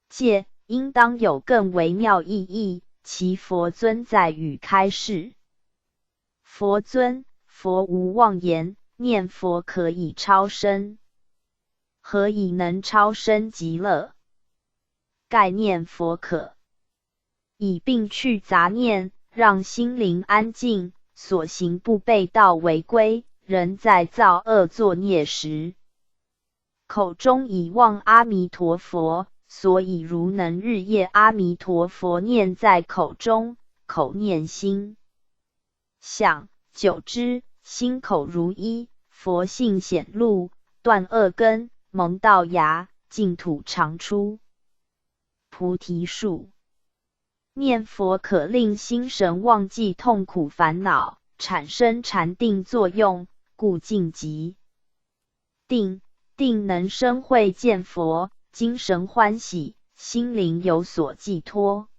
界，应当有更微妙意义，其佛尊在于开示。佛尊，佛无妄言，念佛可以超生何以能超生极乐？盖念佛可以并去杂念，让心灵安静，所行不被道为归，人在造恶作孽时，口中已忘阿弥陀佛，所以如能日夜阿弥陀佛念在口中，口念心想，久之，心口如一，佛性显露，断恶根，蒙道芽，净土常出。菩提树。念佛可令心神忘记痛苦烦恼，产生禅定作用，故静即定，定能生慧见佛，精神欢喜，心灵有所寄托。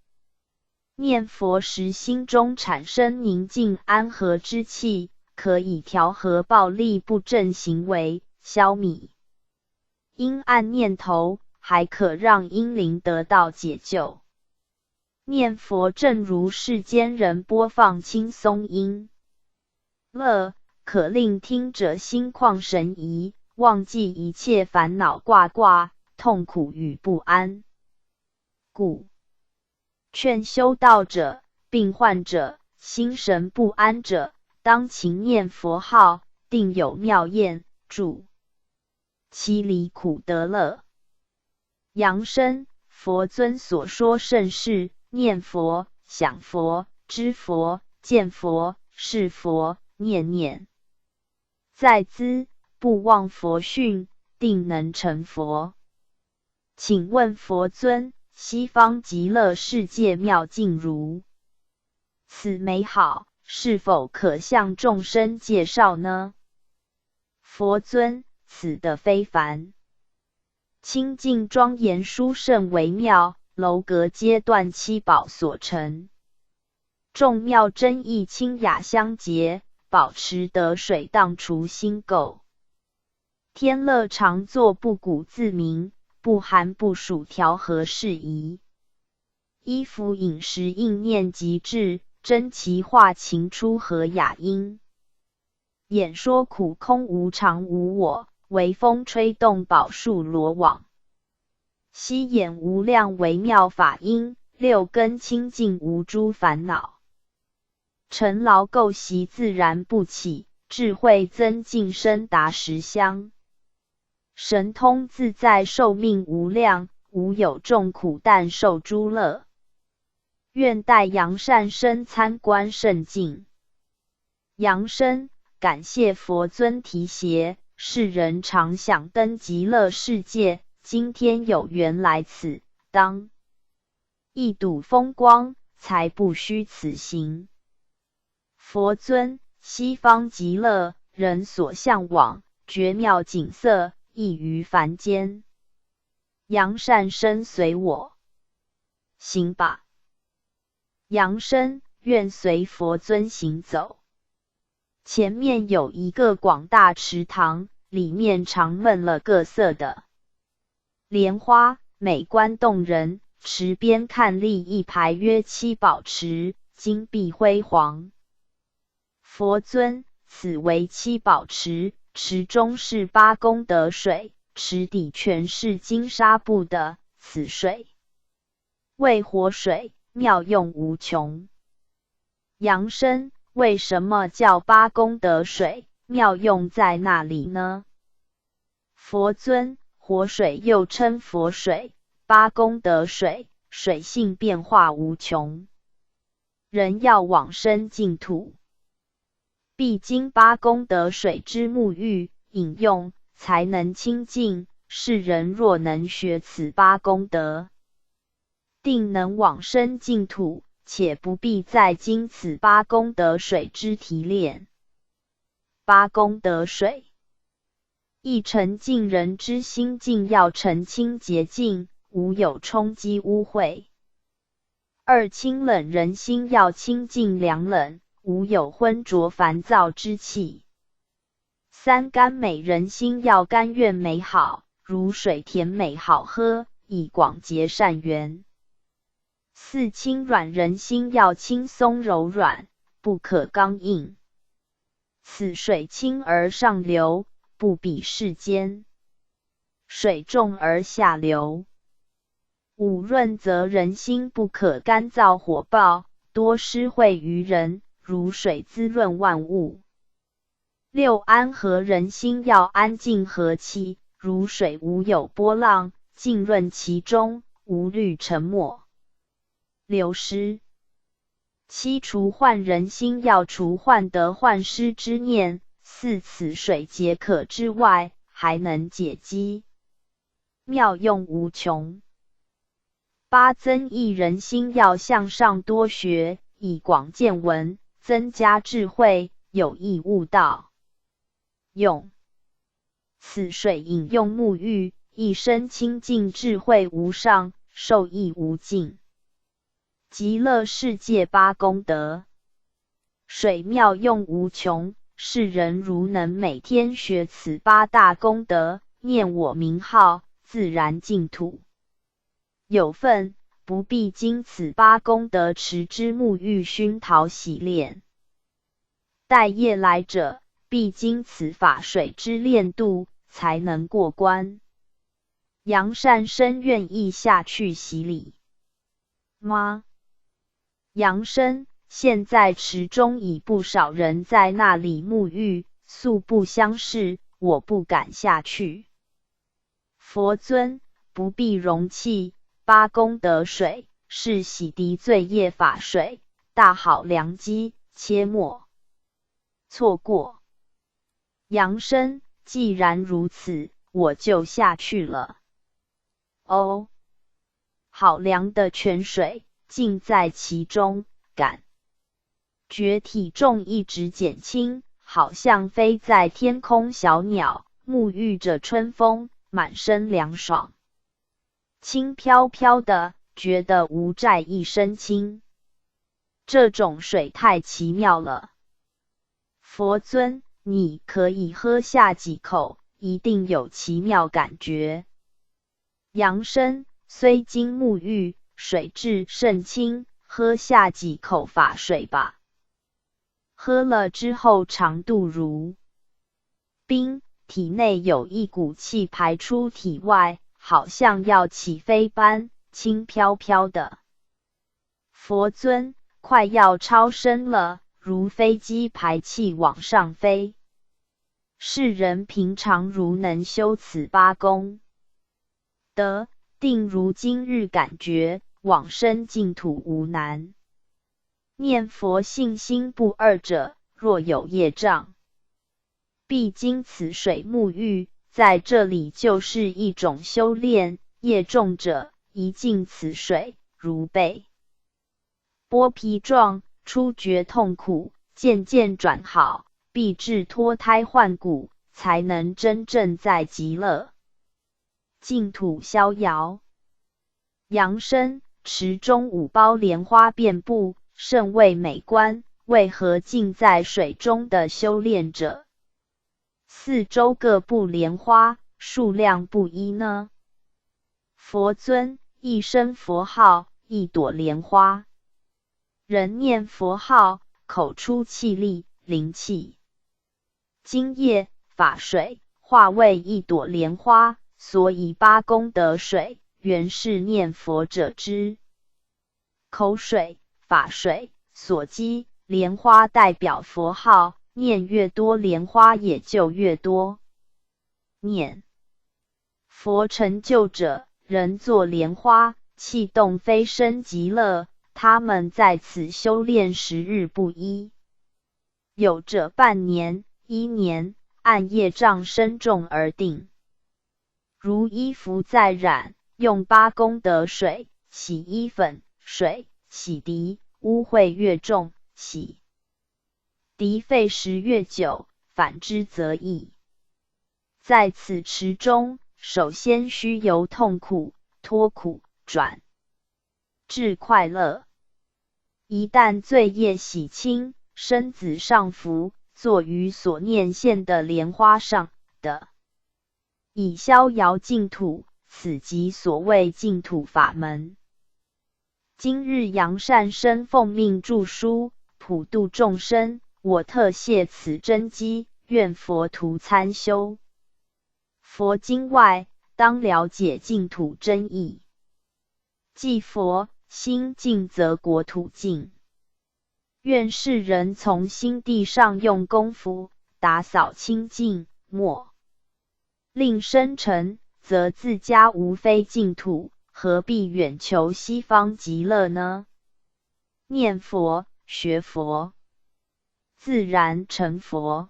念佛时心中产生宁静安和之气，可以调和暴力不正行为，消弭阴暗念头，还可让阴灵得到解救。念佛正如世间人播放轻松音乐，可令听者心旷神怡，忘记一切烦恼挂挂、痛苦与不安。故劝修道者、病患者、心神不安者，当勤念佛号，定有妙验助其离苦得乐。扬声，佛尊所说甚是，念佛、想佛、知佛、见佛、是佛，念念在兹，不忘佛训，定能成佛。请问佛尊，西方极乐世界妙境如此美好，是否可向众生介绍呢？佛尊，此的非凡，清净庄严殊胜微妙，楼阁阶段七宝所成，众妙真意清雅相结，保持得水荡除心垢。天乐常作不鼓自鸣，不寒不暑调和适宜。衣服饮食应念极致，真奇化情出和雅音。演说苦空无常无我，微风吹动宝树罗网。悉演无量微妙法音，六根清净无诸烦恼。尘劳垢习自然不起，智慧增进深达实相。神通自在寿命无量，无有众苦但受诸乐。愿代扬善生参观圣境。扬声，感谢佛尊提携，世人常想登极乐世界，今天有缘来此，当一睹风光，才不虚此行。佛尊，西方极乐，人所向往，绝妙景色，异于凡间。扬善生随我行吧。扬声，愿随佛尊行走。前面有一个广大池塘，里面常闷了各色的莲花，美观动人。池边看立一排约七宝池，金碧辉煌。佛尊，此为七宝池，池中是八功德水，池底全是金纱布的，此水为活水，妙用无穷。扬声，为什么叫八功德水？妙用在哪里呢？佛尊，活水又称佛水，八功德水，水性变化无穷。人要往生净土，必经八功德水之沐浴饮用，才能清净。世人若能学此八功德，定能往生净土，且不必再经此八功德水之提炼。八功德水，一澄净人之心境要澄清洁净，无有冲击污秽。二清冷人心要清净凉冷，无有昏浊烦躁之气。三甘美人心要甘愿美好，如水甜美好喝，以广结善缘。四轻软人心要轻松柔软，不可刚硬。此水清而上流，不比世间。水重而下流。5润则人心不可干燥火爆，多施惠于人，如水滋润万物。6安和人心要安静和气，如水无有波浪，浸润其中，无虑沉没流失。7除患人心要除患得患失之念。4此水皆可之外，还能解机，妙用无穷。8增益人心要向上多学，以广见闻，增加智慧，有益悟道。用此水饮用沐浴，一生清净智慧无上，受益无尽。极乐世界8功德，水妙用无穷，世人如能每天学此8大功德，念我名号，自然净土。有份不必经此8功德持之沐浴熏陶洗炼，待业来者，必经此法水之炼度，才能过关。杨善生愿意下去洗礼吗？杨生，现在池中已不少人在那里沐浴，素不相识，我不敢下去。佛尊，不必容器，8功德水是洗涤罪业法水，大好良机，切莫错过。杨生，既然如此，我就下去了。哦，好凉的泉水，浸在其中，感觉体重一直减轻，好像飞在天空小鸟，沐浴着春风，满身凉爽，轻飘飘的，觉得无债一身轻。这种水太奇妙了。佛尊，你可以喝下几口，一定有奇妙感觉。杨生，虽经沐浴，水质甚清，喝下几口法水吧。喝了之后肠肚如冰，体内有一股气排出体外，好像要起飞般，轻飘飘的。佛尊，快要超升了，如飞机排气往上飞。世人平常如能修此8功德，定如今日感觉，往生净土无难。念佛信心不二者，若有业障，必经此水沐浴，在这里就是一种修炼。业重者，一进此水，如被剥皮状，初觉痛苦，渐渐转好，必至脱胎换骨，才能真正在极乐净土逍遥。杨生，池中5苞莲花遍布，甚为美观，为何浸在水中的修炼者，四周各布莲花，数量不一呢？佛尊，一声佛号，一朵莲花。人念佛号，口出气力，灵气精液法水化为一朵莲花，所以8功德水原是念佛者之口水法水所积，莲花代表佛号，念越多莲花也就越多。念佛成就者，人作莲花，气动飞升极乐，他们在此修炼时日不一，有者半年、1年，按业障深重而定。如衣服再染，用8功德水洗衣粉水洗涤，污秽越重，洗涤费时越久，反之则易。在此池中，首先须由痛苦脱苦，转至快乐。一旦罪业洗清，身子上浮，坐于所念现的莲花上的，以逍遥净土，此即所谓净土法门。今日杨善生奉命著书，普度众生，我特谢此真机，愿佛徒参修。佛经外，当了解净土真义。即佛心净则国土净。愿世人从心地上用功夫，打扫清净，莫令生尘，则自家无非净土，何必远求西方极乐呢？念佛，学佛，自然成佛。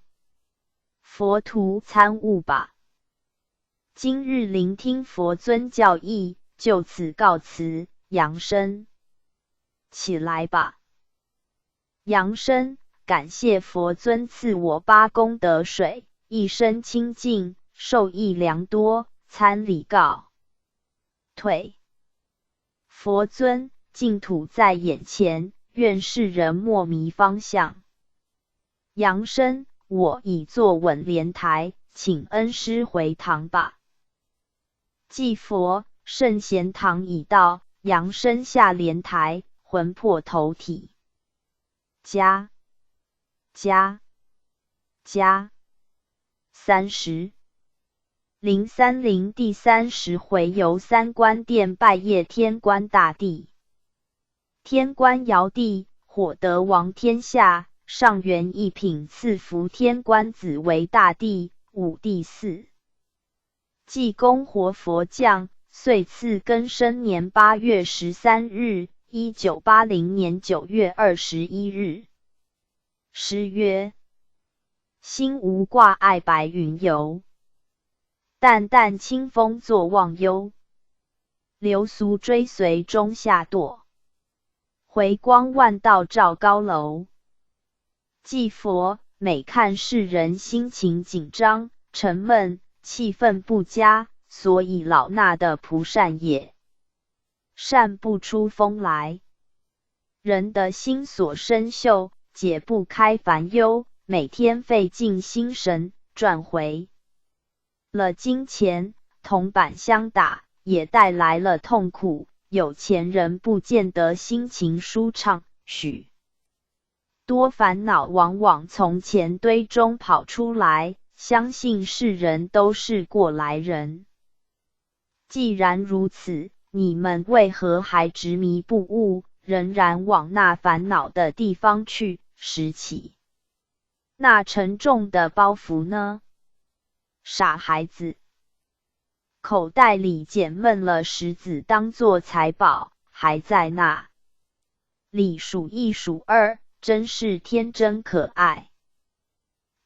佛徒参悟吧。今日聆听佛尊教义，就此告辞，扬声。起来吧。扬声，感谢佛尊赐我8功德水，一生清净，受益良多，参礼告退。佛尊，净土在眼前，愿世人莫迷方向。扬声，我已坐稳莲台，请恩师回堂吧。祭佛，圣贤堂已到，扬声下莲台，魂魄投体。加30。030第30回游三官殿拜谒天官大帝。天官尧帝，火德王天下，上元一品赐福天官子为大帝，武帝嗣。济公活佛降，岁次庚申年8月13日，1980年9月21日。诗曰：心无挂碍白云游，淡淡清风作忘忧。流俗追随中下堕，回光万道照高楼。祭佛，每看世人心情紧张、沉闷，气氛不佳，所以老衲的蒲扇也。扇不出风来。人的心所生锈，解不开烦忧，每天费尽心神，赚回了金钱，铜板相打，也带来了痛苦。有钱人不见得心情舒畅，许多烦恼往往从钱堆中跑出来，相信世人都是过来人。既然如此，你们为何还执迷不悟，仍然往那烦恼的地方去，拾起那沉重的包袱呢？傻孩子，口袋里捡闷了石子当作财宝，还在那里数一数二，真是天真可爱。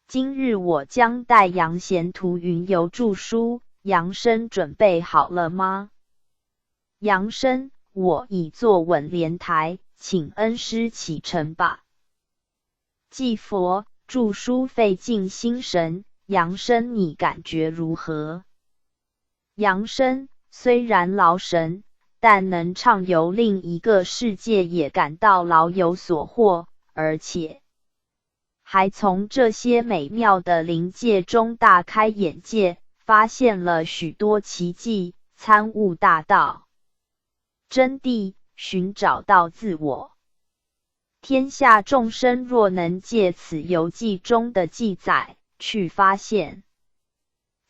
今日我将带杨贤图云游著书，扬声准备好了吗？扬声，我已坐稳莲台，请恩师启程吧。祭佛，著书费尽心神，扬声你感觉如何？扬声，虽然劳神，但能畅游另一个世界，也感到老有所获，而且还从这些美妙的灵界中大开眼界，发现了许多奇迹，参悟大道真谛，寻找到自我。天下众生若能借此游记中的记载，去发现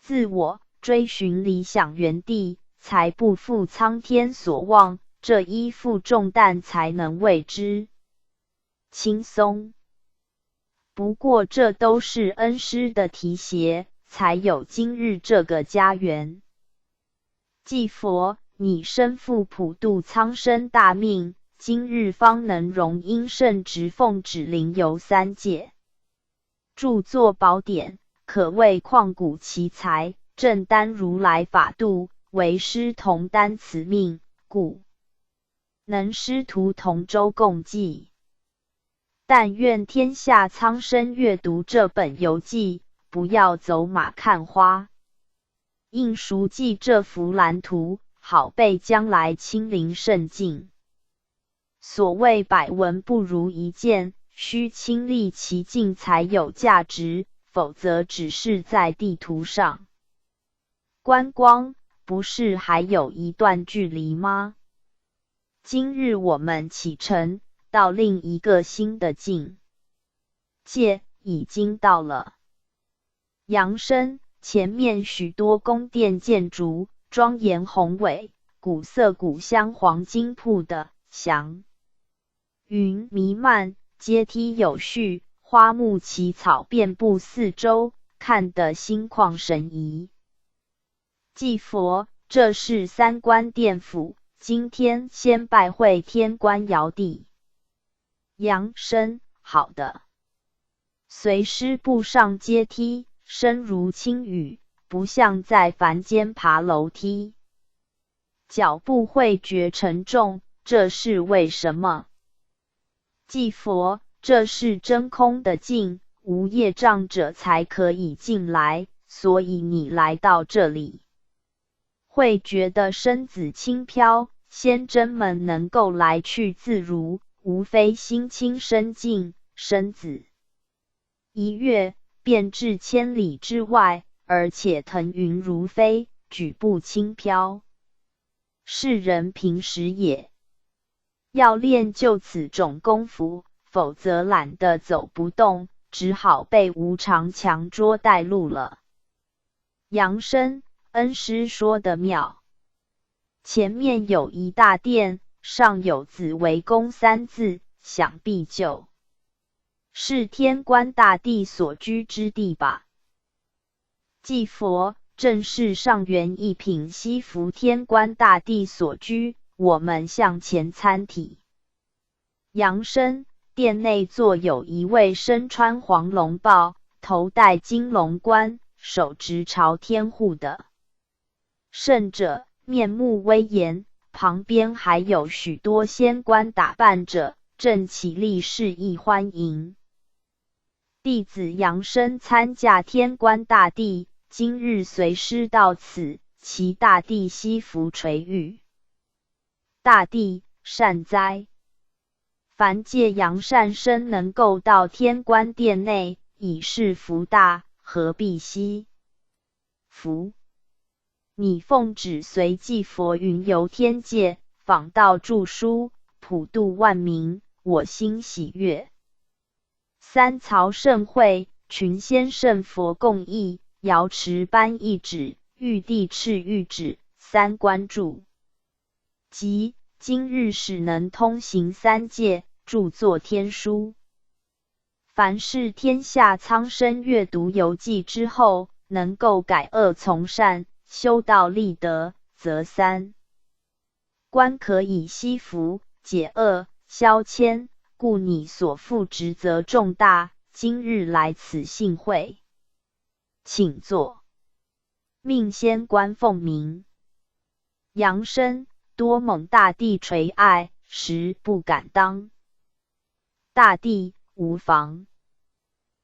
自我，追寻理想原地，才不负苍天所望，这一负重担才能为之轻松。不过这都是恩师的提携，才有今日这个家园。祭佛，你身负普度苍生大命，今日方能荣因圣直奉旨灵游三界，著作宝典，可谓旷古奇才，正担如来法度，为师同担此命，故能师徒同舟共济。但愿天下苍生阅读这本游记，不要走马看花，应熟记这幅蓝图，好备将来亲临圣境。所谓百闻不如一见，需亲历其境才有价值，否则只是在地图上观光，不是还有一段距离吗？今日我们启程，到另一个新的境界，已经到了。扬声，前面许多宫殿建筑，庄严宏伟，古色古香黄金铺的祥云弥漫，阶梯有序，花木奇草遍布四周，看得心旷神怡。祭佛，这是三官殿府，今天先拜会天官尧帝。杨生，好的。随师步上阶梯，声如轻语，不像在凡间爬楼梯。脚步会觉沉重，这是为什么？祭佛，这是真空的境，无业障者才可以进来，所以你来到这里，会觉得身子轻飘，仙真们能够来去自如，无非心轻身静，身子一跃便至千里之外，而且腾云如飞，举步轻飘。是人平时也要练就此种功夫，否则懒得走不动，只好被无常强捉带路了。杨生，恩师说得妙。前面有一大殿，上有紫微宫三字，想必就是天官大帝所居之地吧？祭佛，正是上元一品西福天官大帝所居，我们向前参体。杨生，殿内坐有一位身穿黄龙袍，头戴金龙冠，手执朝天护的圣者，面目威严，旁边还有许多仙官打扮者，正起立示意欢迎。弟子杨生参驾天官大帝，今日随师到此，祈大帝悉福垂育。大帝善哉！凡借扬善生能够到天官殿内，已是福大，何必惜福？你奉旨随祭佛云游天界，访道著书，普度万民，我心喜悦。三曹盛会，群仙圣佛共议，瑶池颁一旨，玉帝敕谕旨，三官著即今日始能通行三界，著作天书。凡是天下苍生阅读游记之后，能够改恶从善，修道立德，则三官可以息福，解厄，消迁，故你所负职责重大，今日来此幸会，请坐。命仙官奉明。杨生，多蒙大帝垂爱，实不敢当。大帝无妨，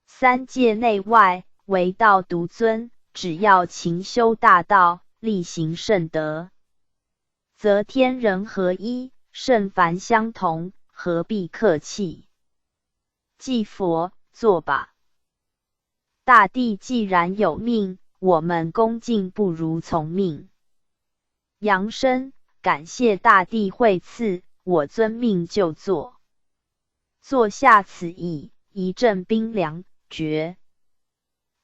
三界内外，唯道独尊，只要勤修大道，力行圣德，则天人合一，圣凡相同，何必客气？祭佛，坐吧。大帝既然有命，我们恭敬不如从命。杨生，感谢大帝惠赐，我遵命就坐。坐下此椅，一阵冰凉觉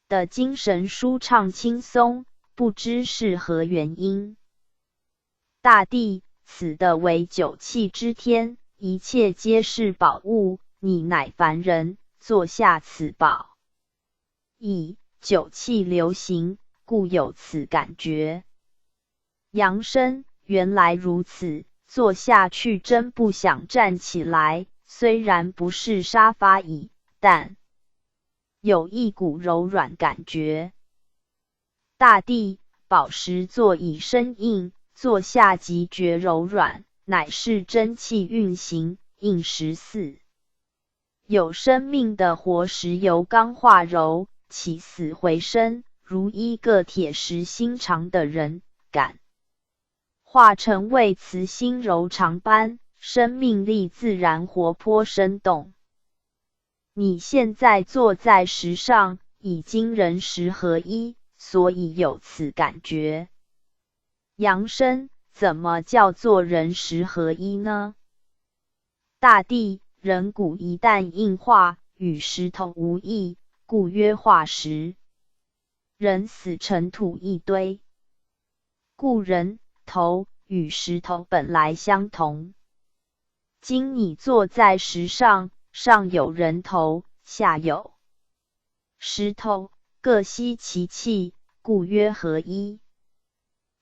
的精神舒畅轻松，不知是何原因。大帝，此的为九气之天，一切皆是宝物，你乃凡人，坐下此宝椅，九气流行，故有此感觉。杨生，原来如此，坐下去真不想站起来，虽然不是沙发椅，但有一股柔软感觉。大帝，宝石座椅生硬，坐下即觉柔软，乃是真气运行，应时似有生命的活石由钢化柔，起死回生，如一个铁石心肠的人，感化成为慈心柔肠般，生命力自然活泼生动。你现在坐在石上，已经人石合一，所以有此感觉。杨生，怎么叫做人石合一呢？大帝，人骨一旦硬化，与石头无异，故曰化石。人死尘土一堆，故人头与石头本来相同。今你坐在石上，上有人头，下有石头，各吸其气，故曰合一。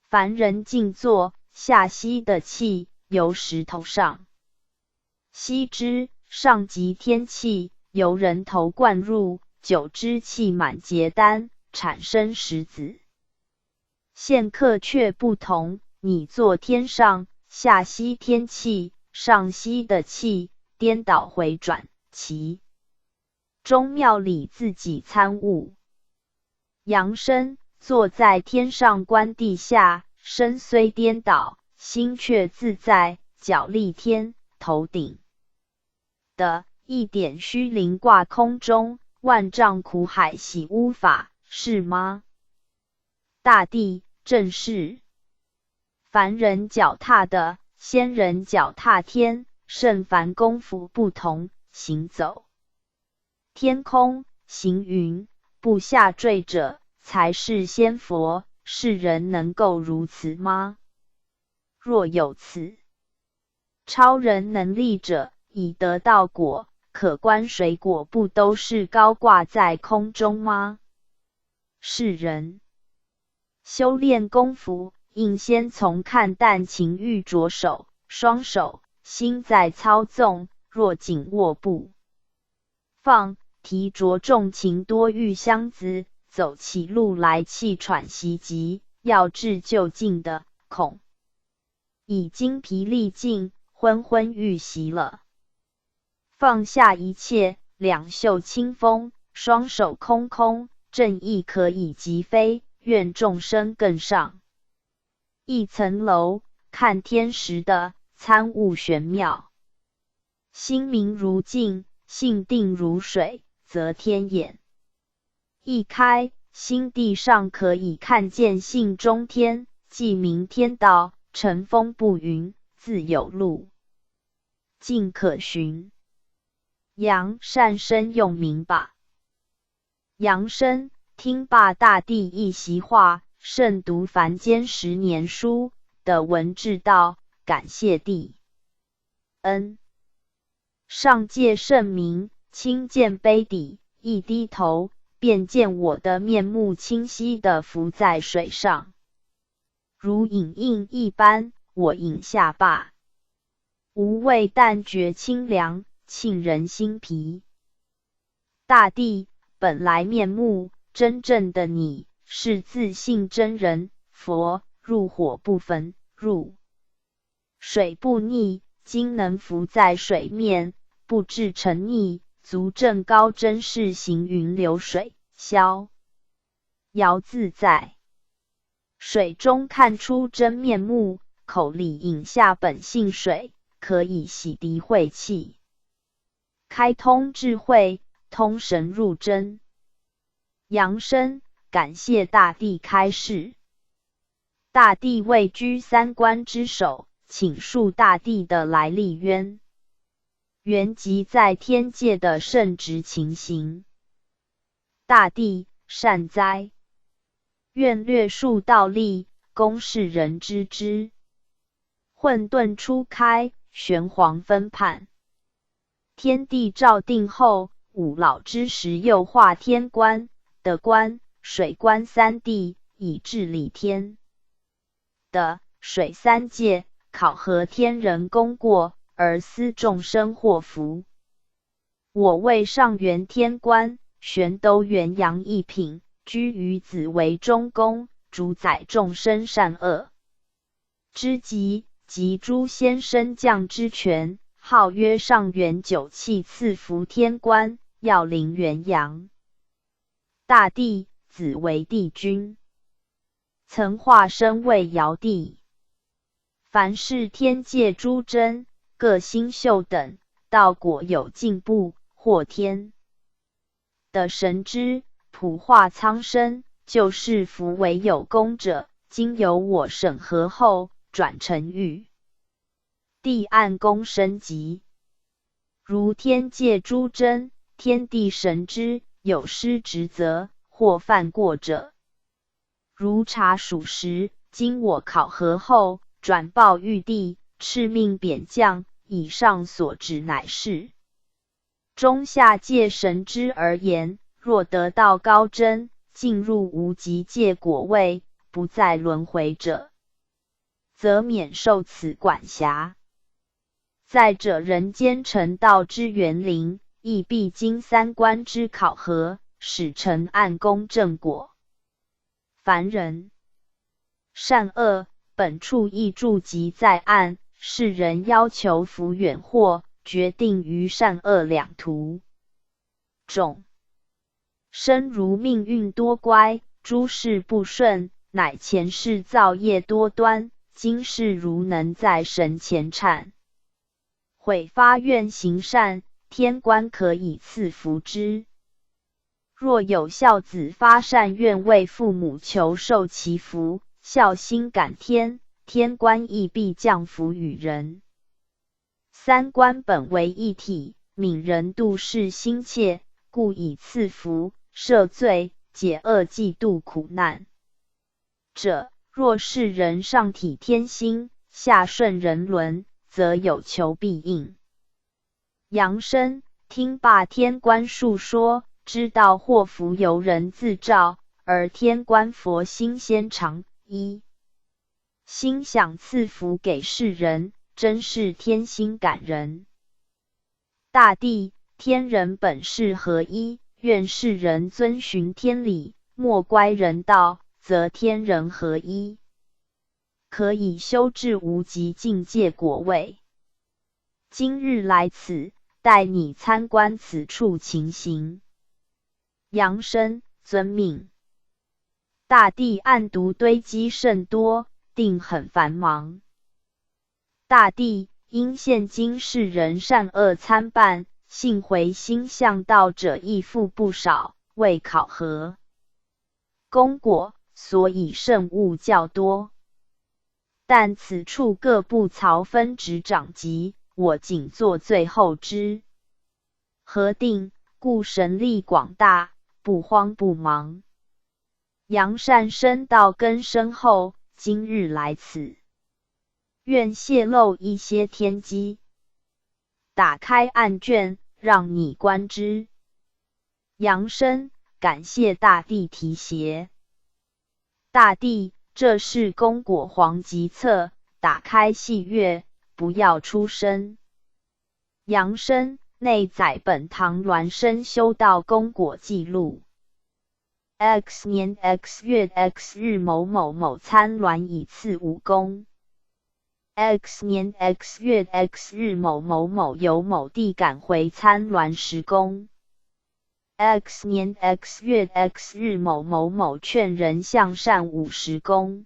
凡人静坐，下吸的气由石头上吸之，上集天气，由人头灌入，久之气满结丹，产生石子。现客却不同，你坐天上，下吸天气，上吸的气颠倒回转，其中妙理自己参悟。阳身坐在天上观地下，身虽颠倒，心却自在，脚立天，头顶的一点虚灵挂空中，万丈苦海洗无法，是吗？大地正是。凡人脚踏的，仙人脚踏天，圣凡功夫不同，行走天空，行云不下坠者，才是仙佛。世人能够如此吗？若有此超人能力者，已得到果，可观水果不都是高挂在空中吗？世人修炼功夫，应先从看淡情欲着手，双手心在操纵，若紧握不放，提着重情多欲箱子，走起路来气喘息急，要至就近的，恐已精疲力尽，昏昏欲熄了。放下一切，两袖清风，双手空空，正义可以疾飞，愿众生更上一层楼，看天时的，参悟玄妙。心明如镜，性定如水，则天眼一开，心地上可以看见性中天，即明天道，乘风不云，自有路径可循。阳善生用明吧。阳生听罢大地一席话，胜读凡间10年书的文治道，感谢帝恩。上界圣明，亲见杯底，一低头，便见我的面目清晰地浮在水上，如影印一般。我饮下罢，无味但觉清凉，沁人心脾。大地本来面目，真正的你是自性真人佛，入火不焚，入水不溺，今能浮在水面，不致沉溺，足证高真是行云流水，逍遥自在。水中看出真面目，口里饮下本性水，可以洗涤晦气，开通智慧，通神入真。阳生感谢大地开示。大地位居三观之首，请述大地的来历渊源即在天界的圣职情形。大地善哉，愿略述道例，供世人知之。混沌初开，玄黄分判。天地照定后，五老之时又化天官、的官、水官三地，以治理天的水三界，考核天人功过，而思众生祸福。我为上元天官，玄都元阳一品，居于子为中宫，主宰众生善恶之极，及诸仙升降之权，号曰上元九气赐福天官，要临元阳。大帝子为帝君，曾化身为尧帝。凡是天界诸真，各星宿等，道果有进步，或天的神之普化苍生，就是福为有功者，经由我审核后，转成玉帝按功升级。如天界诸真，天地神之有失职责或犯过者，如查属实，经我考核后，转报玉帝，敕命贬降。以上所指乃是中下界神之而言，若得道高真，进入无极界果位，不再轮回者，则免受此管辖。再者，人间成道之园林，亦必经三观之考核，使成暗公正果。凡人善恶本处亦注集在暗，世人要求福远祸，决定于善恶两途。种生如命运多乖，诸事不顺，乃前世造业多端，今世如能在神前忏悔发愿行善，天官可以赐福之。若有孝子发善愿为父母求受其福，孝心感天，天官亦必降福与人。三观本为一体，悯人度世心切，故以赐福、赦罪、解厄济度苦难者。若是人上体天心，下顺人伦，则有求必应。阳生听罢天官述说，知道祸福由人自造，而天官佛心先尝一，心想赐福给世人，真是天心感人。大地、天人本是合一，愿世人遵循天理，莫乖人道，则天人合一，可以修至无极境界果位。今日来此，待你参观此处情形。阳生遵命。大地案牍堆积甚多，定很繁忙。大地因现今世人善恶参半，信回心向道者亦复不少，未考核功果，所以圣物较多。但此处各部曹分职掌级，我仅做最后之核定，故神力广大，不慌不忙。阳善生道根深厚，今日来此，愿泄露一些天机。打开案卷，让你观之。阳生感谢大地提携。大地，这是功果黄集册，打开细阅，不要出声。阳生内载本堂孪生修道功果记录。X 年 X 月 X 日某某某参孪以赐武功。X 年 X 月 X 日某某某由某地赶回参孪10功。X 年 X 月 X 日某某某劝人向善50功。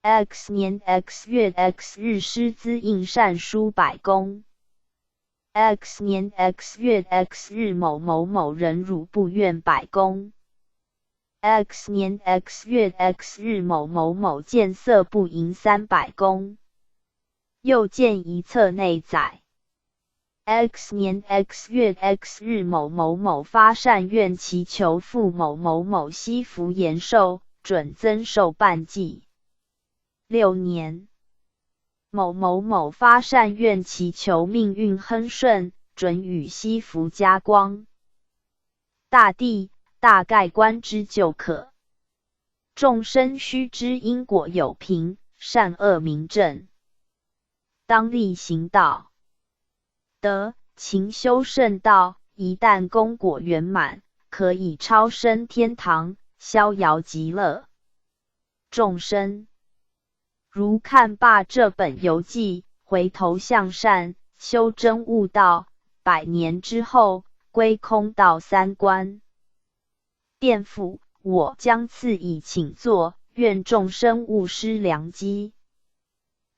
X 年 X 月 X 日师资印善书100功。X 年 X 月 X 日某某某忍辱不愿100功。X 年 X 月 X 日某某某见色不淫300功。又见一册内载。X 年 X 月 X 日某某某发善愿祈求父某某某惜福延寿，准增寿半季。6年，某某某发善愿祈求命运亨顺，准予惜福加光。大地大概观之就可。众生须知因果有凭，善恶明正，当力行道。得勤修圣道，一旦功果圆满，可以超生天堂，逍遥极乐。众生如看罢这本游记，回头向善，修真悟道，100年之后，归空道三观。殿父，我将赐以请坐，愿众生勿失良机。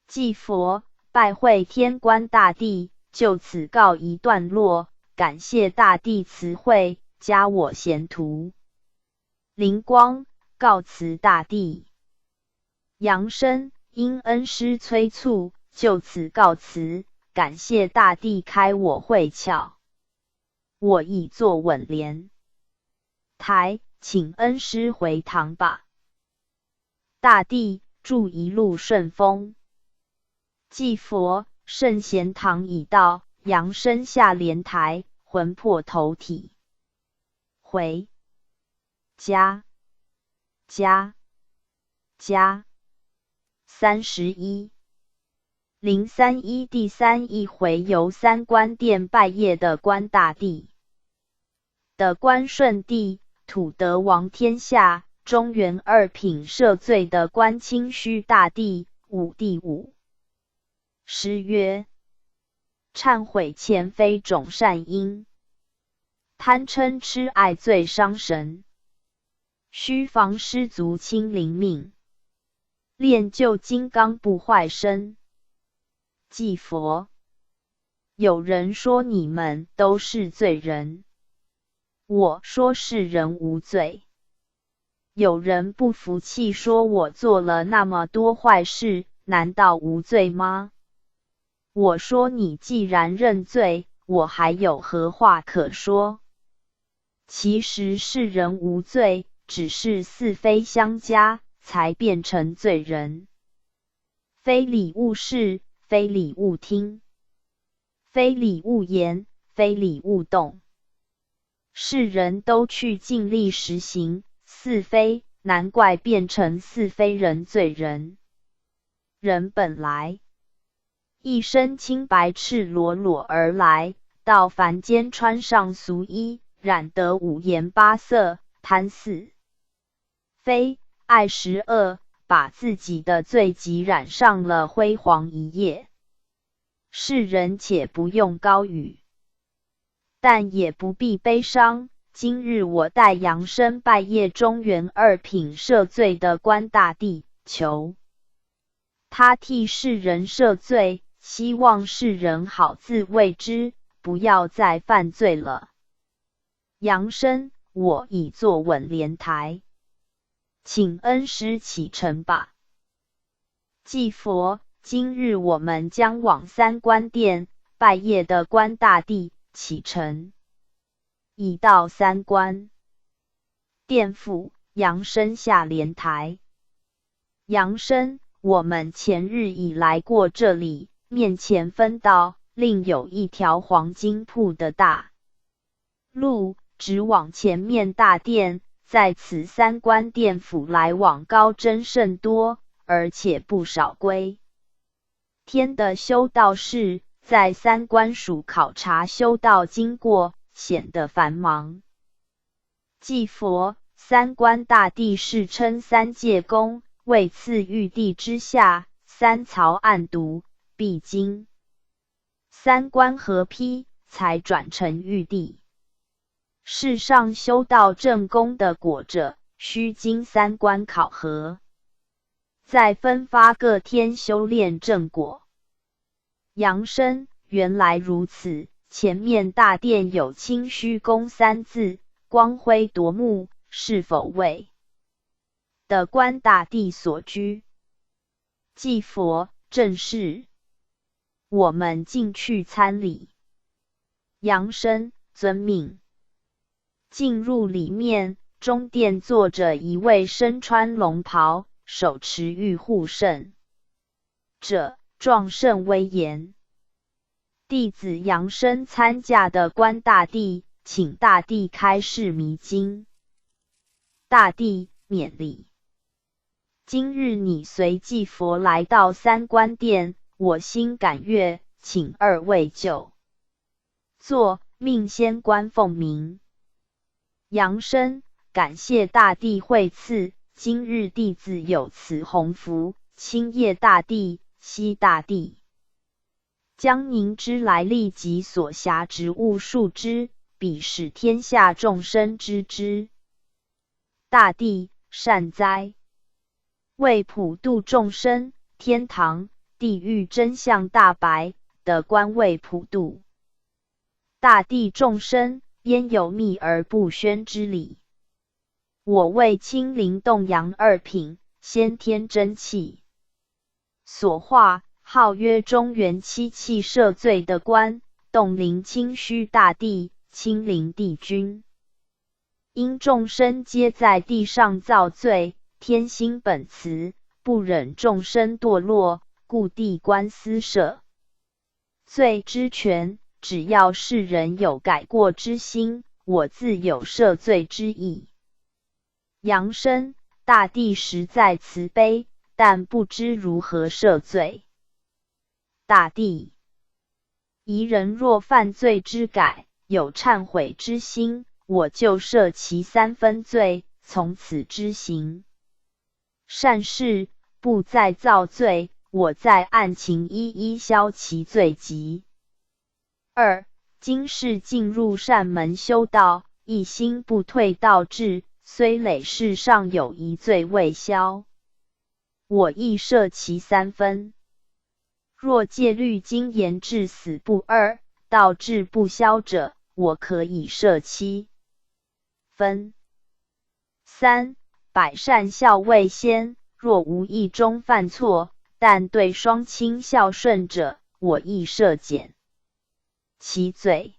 祭佛，拜会天官大帝，就此告一段落，感谢大帝慈惠，加我贤徒。灵光，告辞大帝。阳生因恩师催促，就此告辞，感谢大帝开我慧窍。我已坐稳莲台，请恩师回堂吧。大帝，祝一路顺风。祭佛，圣贤堂已到，扬身下莲台，魂魄投体，回家。31第3一回游三官殿拜谒的关大帝。的关顺帝，土德王天下，中原二品赦罪的关清虚大帝，武帝武。诗曰：忏悔前非种善因，贪嗔痴爱最伤神。须防失足轻灵命，练就金刚不坏身。祭佛，有人说你们都是罪人，我说世人无罪。有人不服气，说我做了那么多坏事，难道无罪吗？我说你既然认罪，我还有何话可说？其实世人无罪，只是是非相加，才变成罪人。非礼勿视，非礼勿听，非礼勿言，非礼勿动。世人都去尽力实行是非，难怪变成是非人罪人。人本来一身清白，赤裸裸而来，到凡间穿上俗衣，染得五颜八色，贪是非，爱十恶，把自己的罪疾染上了辉煌一页。世人且不用高语，但也不必悲伤。今日我代扬身拜谒中原二品赦罪的关大帝，求他替世人赦罪，希望世人好自为之，不要再犯罪了。扬身，我已坐稳莲台，请恩师启程吧。祭佛，今日我们将往三官殿拜谒的关大帝启程。已到三官殿府，扬身下莲台。扬身，我们前日已来过这里，面前分道，另有一条黄金铺的大路，直往前面大殿。在此三官殿府来往高真甚多，而且不少归天的修道士在三官署考察修道经过，显得繁忙。祭佛，三官大帝世称三界公，位次玉帝之下，三曹暗读，必经三官合批，才转成玉帝。世上修道正功的果者，须经三官考核，再分发各天修炼正果。扬身，原来如此。前面大殿有清虚宫三字，光辉夺目，是否为的关大帝所居？祭佛，正是。我们进去参礼。扬身，遵命。进入里面，中殿坐着一位身穿龙袍，手持玉护圣者，壮盛威严。弟子扬身参驾的关大帝，请大帝开示迷津。大帝，免礼。今日你随祭佛来到三官殿，我心感悦，请二位就坐，命仙官奉明。扬身，感谢大帝惠赐，今日弟子有此鸿福，钦谒大帝，悉大帝将您之来历及所辖职务述之，彼使天下众生知之。大帝，善哉！为普度众生，天堂、地狱真相大白，的官位普度大地众生，焉有秘而不宣之理？我为清灵动阳二品先天真气所化，号曰中原七气赦罪的官，动灵清虚大帝，清灵帝君。因众生皆在地上造罪，天心本慈，不忍众生堕落，故谛观私设罪之权。只要世人有改过之心，我自有赦罪之意。阳生，大地实在慈悲，但不知如何赦罪。大地，夷人若犯罪之改，有忏悔之心，我就赦其3分罪，从此之行善事，不再造罪，我在案情一一消其罪疾。2. 今世进入善门修道，一心不退道志，虽累世上有一罪未消，我亦赦其3分。若戒律经言至死不二，道志不消者，我可以赦7分。3. 百善孝为先，若无意中犯错，但对双亲孝顺者，我亦赦减其罪。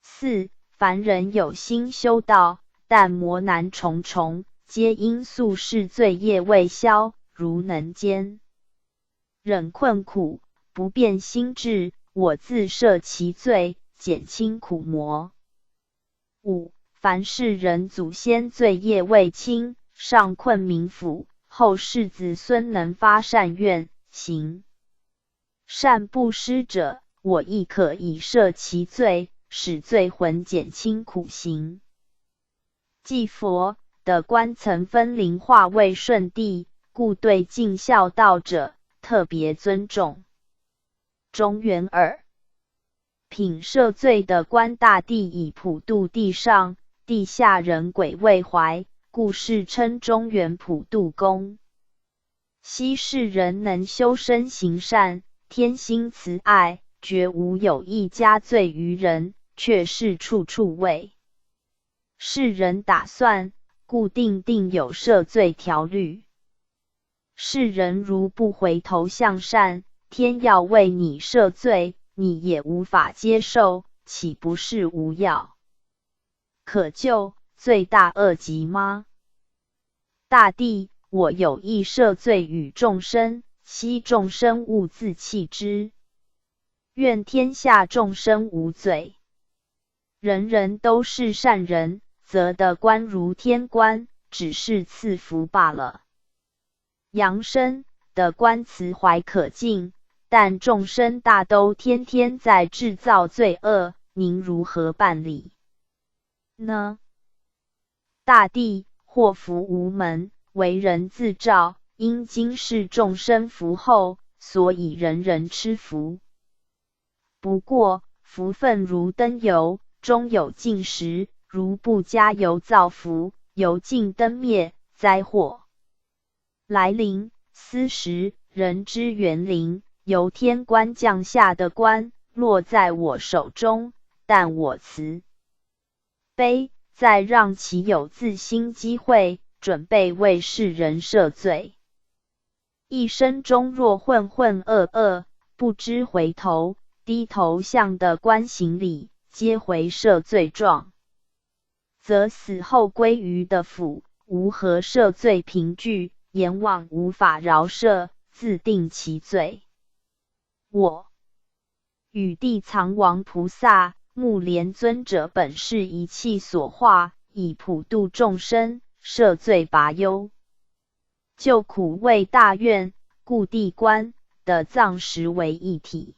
4. 凡人有心修道，但磨难重重，皆因宿世罪业未消，如能坚忍困苦，不变心志，我自赦其罪，减轻苦磨。5. 凡世人祖先罪业未清，上困冥府，后世子孙能发善愿，行善布施者，我亦可以赦其罪，使罪魂减轻苦行。即佛的官曾分灵化为顺帝，故对尽孝道者特别尊重。中元2品赦罪的官大帝以普度地上地下人鬼未怀，故世称中元普度公。昔世人能修身行善，天心慈爱，绝无有意加罪于人，却是处处为世人打算，故定有赦罪条律。世人如不回头向善，天要为你赦罪，你也无法接受，岂不是无药可救，罪大恶极吗？大帝，我有意赦罪与众生，希众生勿自弃之。愿天下众生无罪，人人都是善人，则得官如天官，只是赐福罢了。阳生的官慈怀可敬，但众生大都天天在制造罪恶，您如何办理呢？大帝，祸福无门，为人自照，因今世众生福厚，所以人人吃福。不过福分如灯油，终有尽时，如不加油造福，油尽灯灭，灾祸来临。斯时人之元灵，由天官降下的官，落在我手中，但我慈悲，再让其有自新机会，准备为世人赦罪。一生中若浑浑噩噩，不知回头，低头向的官行礼，皆回赦罪状，则死后归于的府，无何赦罪凭据，阎王无法饶赦，自定其罪。我与地藏王菩萨、目连尊者本是一气所化，以普度众生，赦罪拔忧，救苦为大愿，故地观的藏实为一体。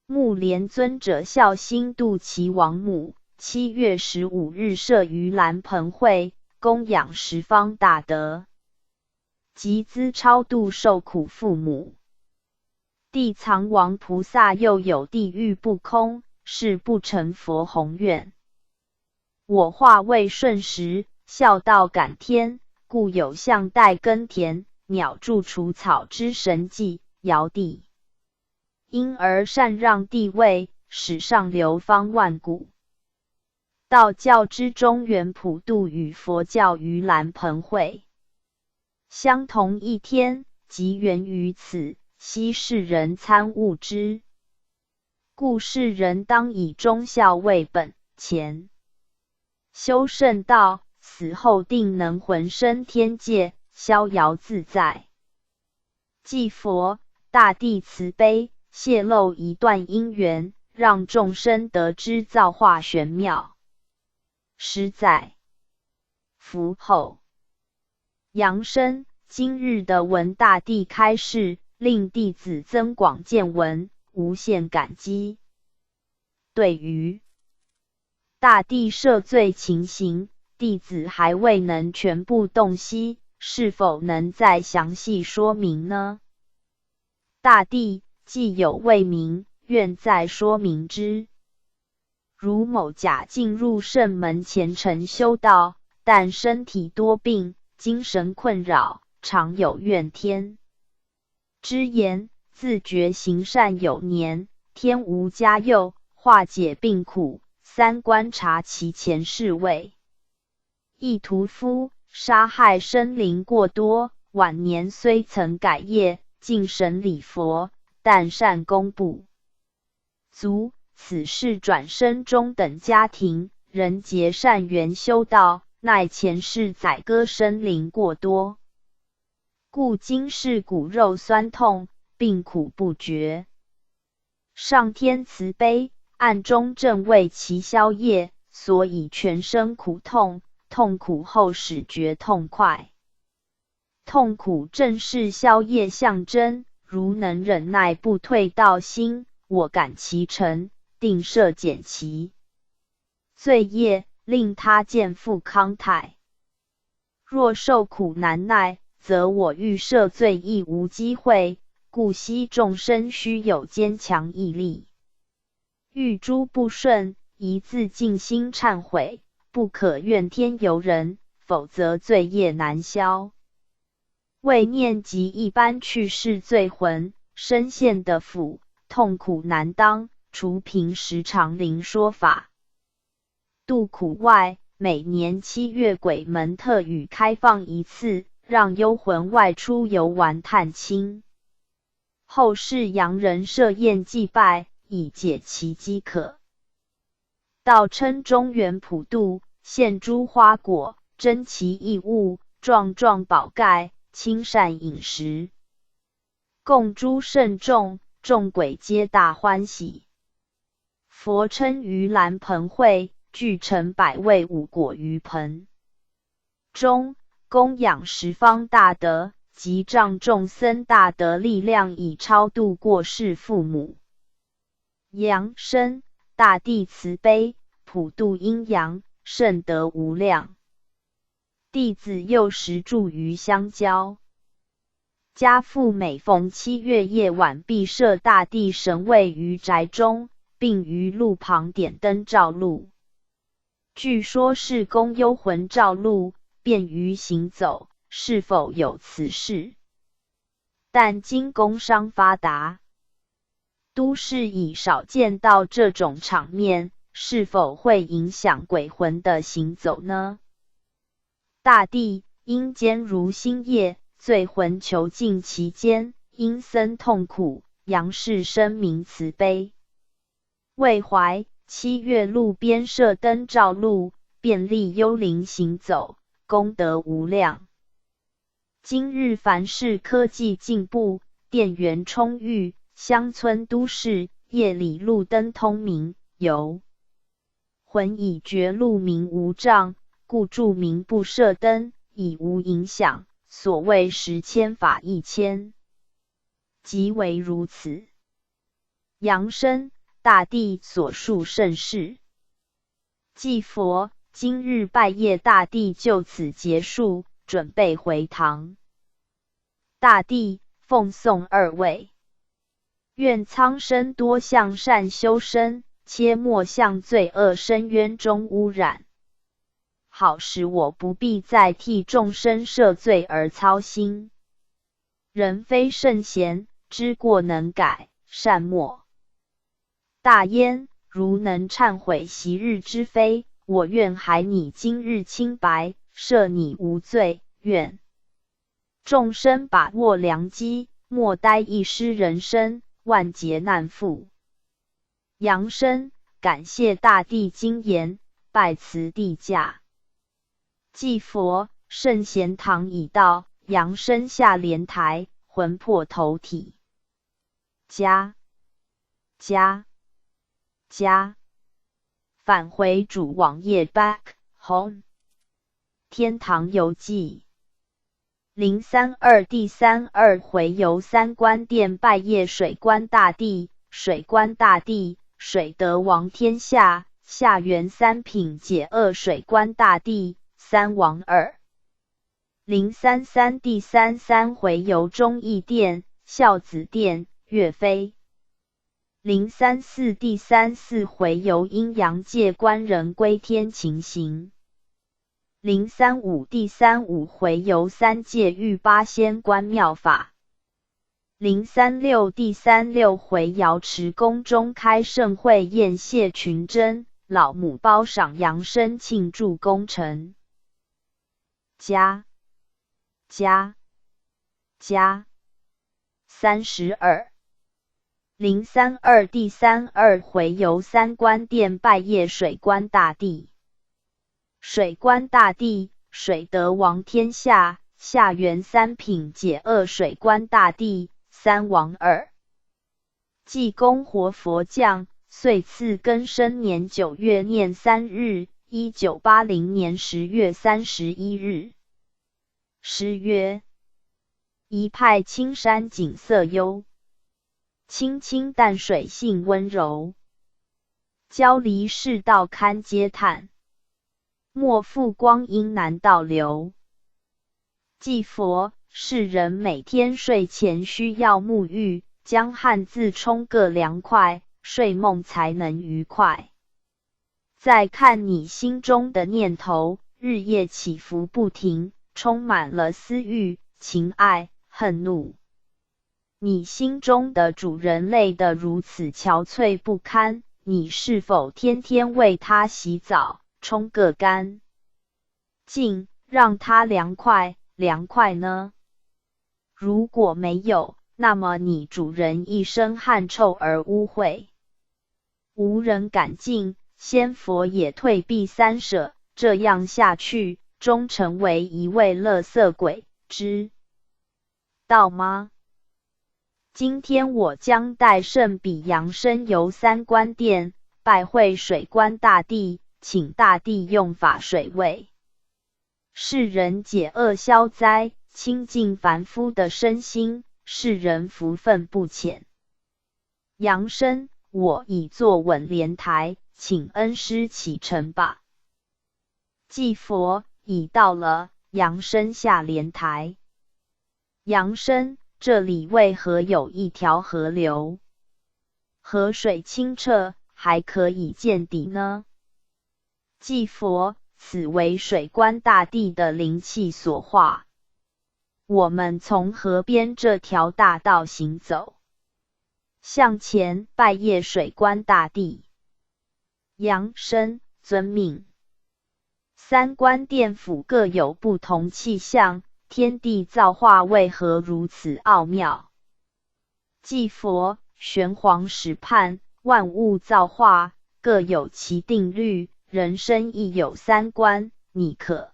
目连尊者孝心度其王母，7月15日设于兰蓬会，供养十方大德，集资超度受苦父母。地藏王菩萨又有地狱不空，是不成佛宏愿。我化为顺时，孝道感天，故有象带耕田、鸟筑除草之神迹，尧帝因而禅让地位，使上流芳万古。道教之中元普渡与佛教于兰蓬会相同一天，即源于此，希世人参悟之。故世人当以忠孝为本，前修圣道，死后定能魂升天界，逍遥自在。祭佛，大地慈悲，泄露一段因缘，让众生得知造化玄妙。实在。符后。扬声，今日的闻大帝开示，令弟子增广见闻，无限感激。对于大帝赦罪情形，弟子还未能全部洞悉，是否能再详细说明呢？大帝，既有未明，愿再说明之。如某甲进入圣门虔诚修道，但身体多病，精神困扰，常有怨天之言，自觉行善有年，天无加佑，化解病苦。三观察其前世位，一屠夫，杀害生灵过多，晚年虽曾改业，敬神礼佛，但善功不足。此事转生中等家庭，人结善缘修道，奈前世宰割生灵过多，故今世骨肉酸痛，病苦不绝。上天慈悲，暗中正为其消业，所以全身苦痛，痛苦后始觉痛快。痛苦正是消业象征，如能忍耐不退道心，我感其成，定赦减其罪业，令他见复康泰。若受苦难耐，则我欲赦罪亦无机会，故悉众生须有坚强毅力。遇诸不顺，宜自静心忏悔，不可怨天尤人，否则罪业难消。为念及一般去世罪魂，身陷的苦，痛苦难当，除平时常灵说法度苦外，每年7月鬼门特予开放一次，让幽魂外出游玩探亲。后世洋人设宴祭拜，以解其饥渴。道称中原普渡，献诸花果，珍奇异物，幢幢宝盖，亲善饮食，供诸甚众，众鬼皆大欢喜。佛称盂兰盆会，具成百味五果于盆中，供养十方大德，及仗众僧大德力量，以超度过世父母。扬声，大地慈悲，普度阴阳，圣德无量。弟子幼时住于香蕉，家父每逢7月夜晚必设大地神位于宅中，并于路旁点灯照路。据说是供幽魂照路，便于行走，是否有此事？但今工商发达，都市已少见到这种场面，是否会影响鬼魂的行走呢？大地，阴间如星夜，罪魂囚禁其间，阴森痛苦，阳世生民慈悲。为怀7月路边设灯照路，便利幽灵行走，功德无量。今日凡是科技进步，电源充裕，乡村都市夜里路灯通明，游魂已觉路明无障，故著名不设灯，以无影响。所谓10千法1千，即为如此。扬声，大帝所述甚是。祭佛，今日拜谒大帝就此结束，准备回堂。大帝，奉送二位。愿苍生多向善修身，切莫向罪恶深渊中污染，好使我不必再替众生赦罪而操心。人非圣贤，知过能改，善莫大焉。如能忏悔昔日之非，我愿还你今日清白，赦你无罪。愿众生把握良机，莫待一失人生，万劫难复。扬声，感谢大帝金言，拜辞地驾。祭佛，圣贤堂已到，阳身下莲台，魂魄投体。家返回主网页 back home。天堂游记032第32回游三官殿拜谒水官大帝。水官大帝，水德王天下，下元三品解厄水官大帝，三王二。033第33回游忠义殿、孝子殿、岳飞。034第34回游阴阳界官人归天情形。035第35回游三界御八仙官妙法。036第36回瑶池宫中开盛会宴谢群珍，老母褒赏扬声庆祝功臣。家32。032第32回游三官殿拜谒水官大帝。水官大帝，水德王天下，下元三品解厄水官大帝，三王二。济公活佛降，岁次庚申年9月廿3日，1980年10月31日。诗曰：一派青山景色优，清清淡水性温柔。交离世道堪嗟叹，莫负光阴难倒流。祭佛，世人每天睡前需要沐浴，将汉字冲个凉快，睡梦才能愉快。再看你心中的念头，日夜起伏不停，充满了私欲、情爱、恨怒。你心中的主人累得如此憔悴不堪，你是否天天为他洗澡，冲个干净，让他凉快呢？如果没有，那么你主人一身汗臭而污秽，无人敢近，仙佛也退避三舍，这样下去，终成为一位垃圾鬼，知道吗？今天我将带圣比扬身游三官殿，拜会水官大帝，请大帝用法水位世人解厄消灾，清净凡夫的身心，世人福分不浅。扬身，我已坐稳莲台，请恩师启程吧。祭佛，已到了，扬身下莲台。扬身，这里为何有一条河流？河水清澈，还可以见底呢。祭佛，此为水官大帝的灵气所化。我们从河边这条大道行走，向前拜谒水官大帝。扬身，遵命。三官殿府各有不同气象，天地造化为何如此奥妙？祭佛，玄黄始判，万物造化各有其定律，人生亦有三观，你可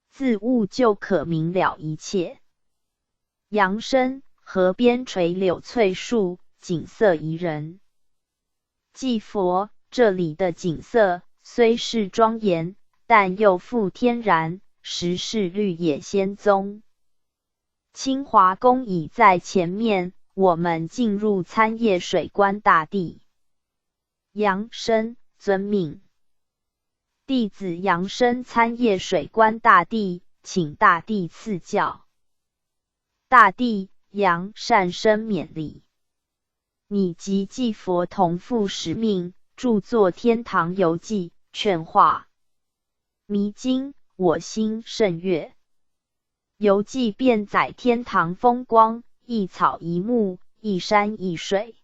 自悟就可明了一切。扬身，河边垂柳翠树，景色宜人。祭佛，这里的景色虽是庄严，但又富天然，实是绿野仙踪。清华宫已在前面，我们进入参谒水官大帝。扬身，遵命。弟子扬身参谒水官大帝，请大帝赐教。大帝，扬善生勉励。你及祭佛同负使命，著作《天堂游记》，劝化迷津，我心甚悦。游记遍载天堂风光，一草一木，一山一水，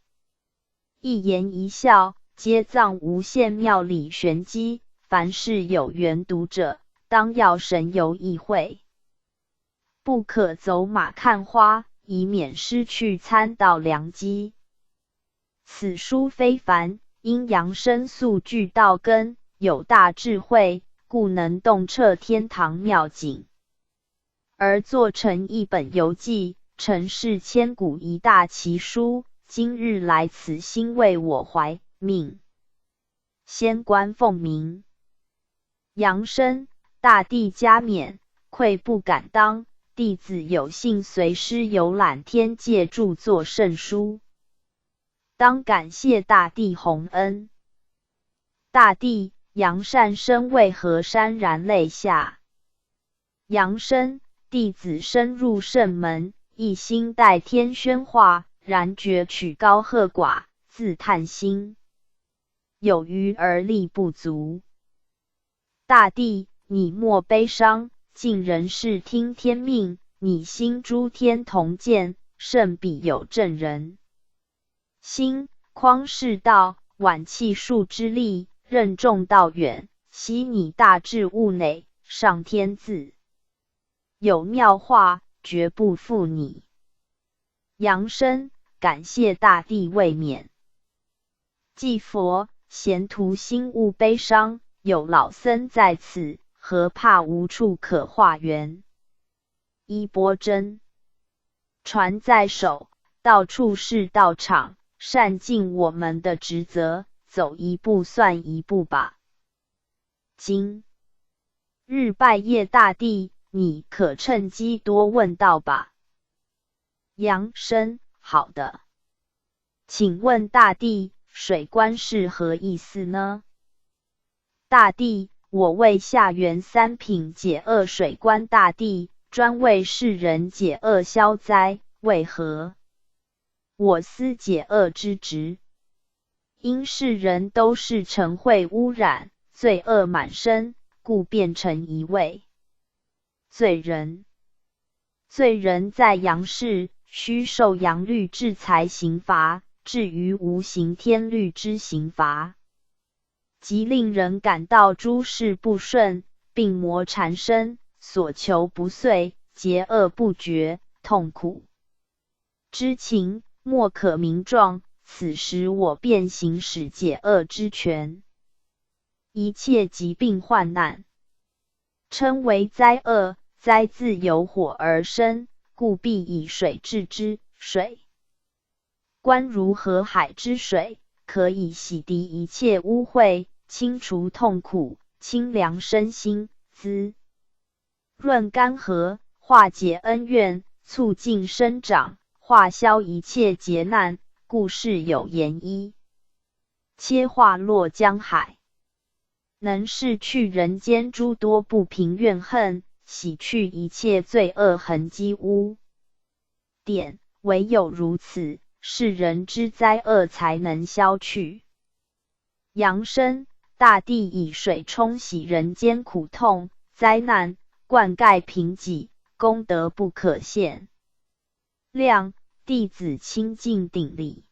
一言一笑，皆藏无限妙理玄机。凡是有缘读者，当要神游意会，不可走马看花，以免失去参道良机。此书非凡，因扬身素具道根，有大智慧，故能洞彻天堂妙境。而作成一本游记，诚是千古一大奇书。今日来此，心为我怀，命仙官奉明。杨生，大帝加冕，愧不敢当。弟子有幸随师游览天界著作圣书，当感谢大帝洪恩。大帝，杨善生为何潸然泪下？杨生，弟子深入圣门，一心待天宣化，然觉曲高和寡，自叹心有余而力不足。大帝，你莫悲伤，尽人事听天命，你心诸天同鉴，胜彼有正人心。匡世道，挽气数之力，任重道远，悉你大智悟内，上天自有妙化，绝不负你。杨生，感谢大帝慰勉。祭佛，贤徒心勿悲伤，有老僧在此，何怕无处可化缘。衣钵真，传在手，到处是道场，善尽我们的职责，走一步算一步吧。今日拜谒大帝，你可趁机多问道吧。杨生，好的。请问大帝，水官是何意思呢？大帝，我为下元三品解厄水官大帝，专为世人解厄消灾，为何？我司解厄之职，因世人都是尘秽污染，罪恶满身，故变成一位罪人。罪人在阳世，须受阳律制裁刑罚，至于无形天律之刑罚，即令人感到诸事不顺，病魔缠身，所求不遂，结恶不绝，痛苦之情莫可名状。此时我便行使解厄之权，一切疾病患难称为灾厄。灾自由火而生，故必以水治之。水观如河海之水，可以洗涤一切污秽，清除痛苦，清凉身心，滋润干涸，化解恩怨，促进生长，化消一切劫难。故事有言一切化落江海，能逝去人间诸多不平怨恨，洗去一切罪恶痕迹污点。唯有如此，世人之灾厄才能消去。杨生，大帝以水冲洗人间苦痛灾难，灌溉贫瘠，功德不可限量，弟子清净顶礼。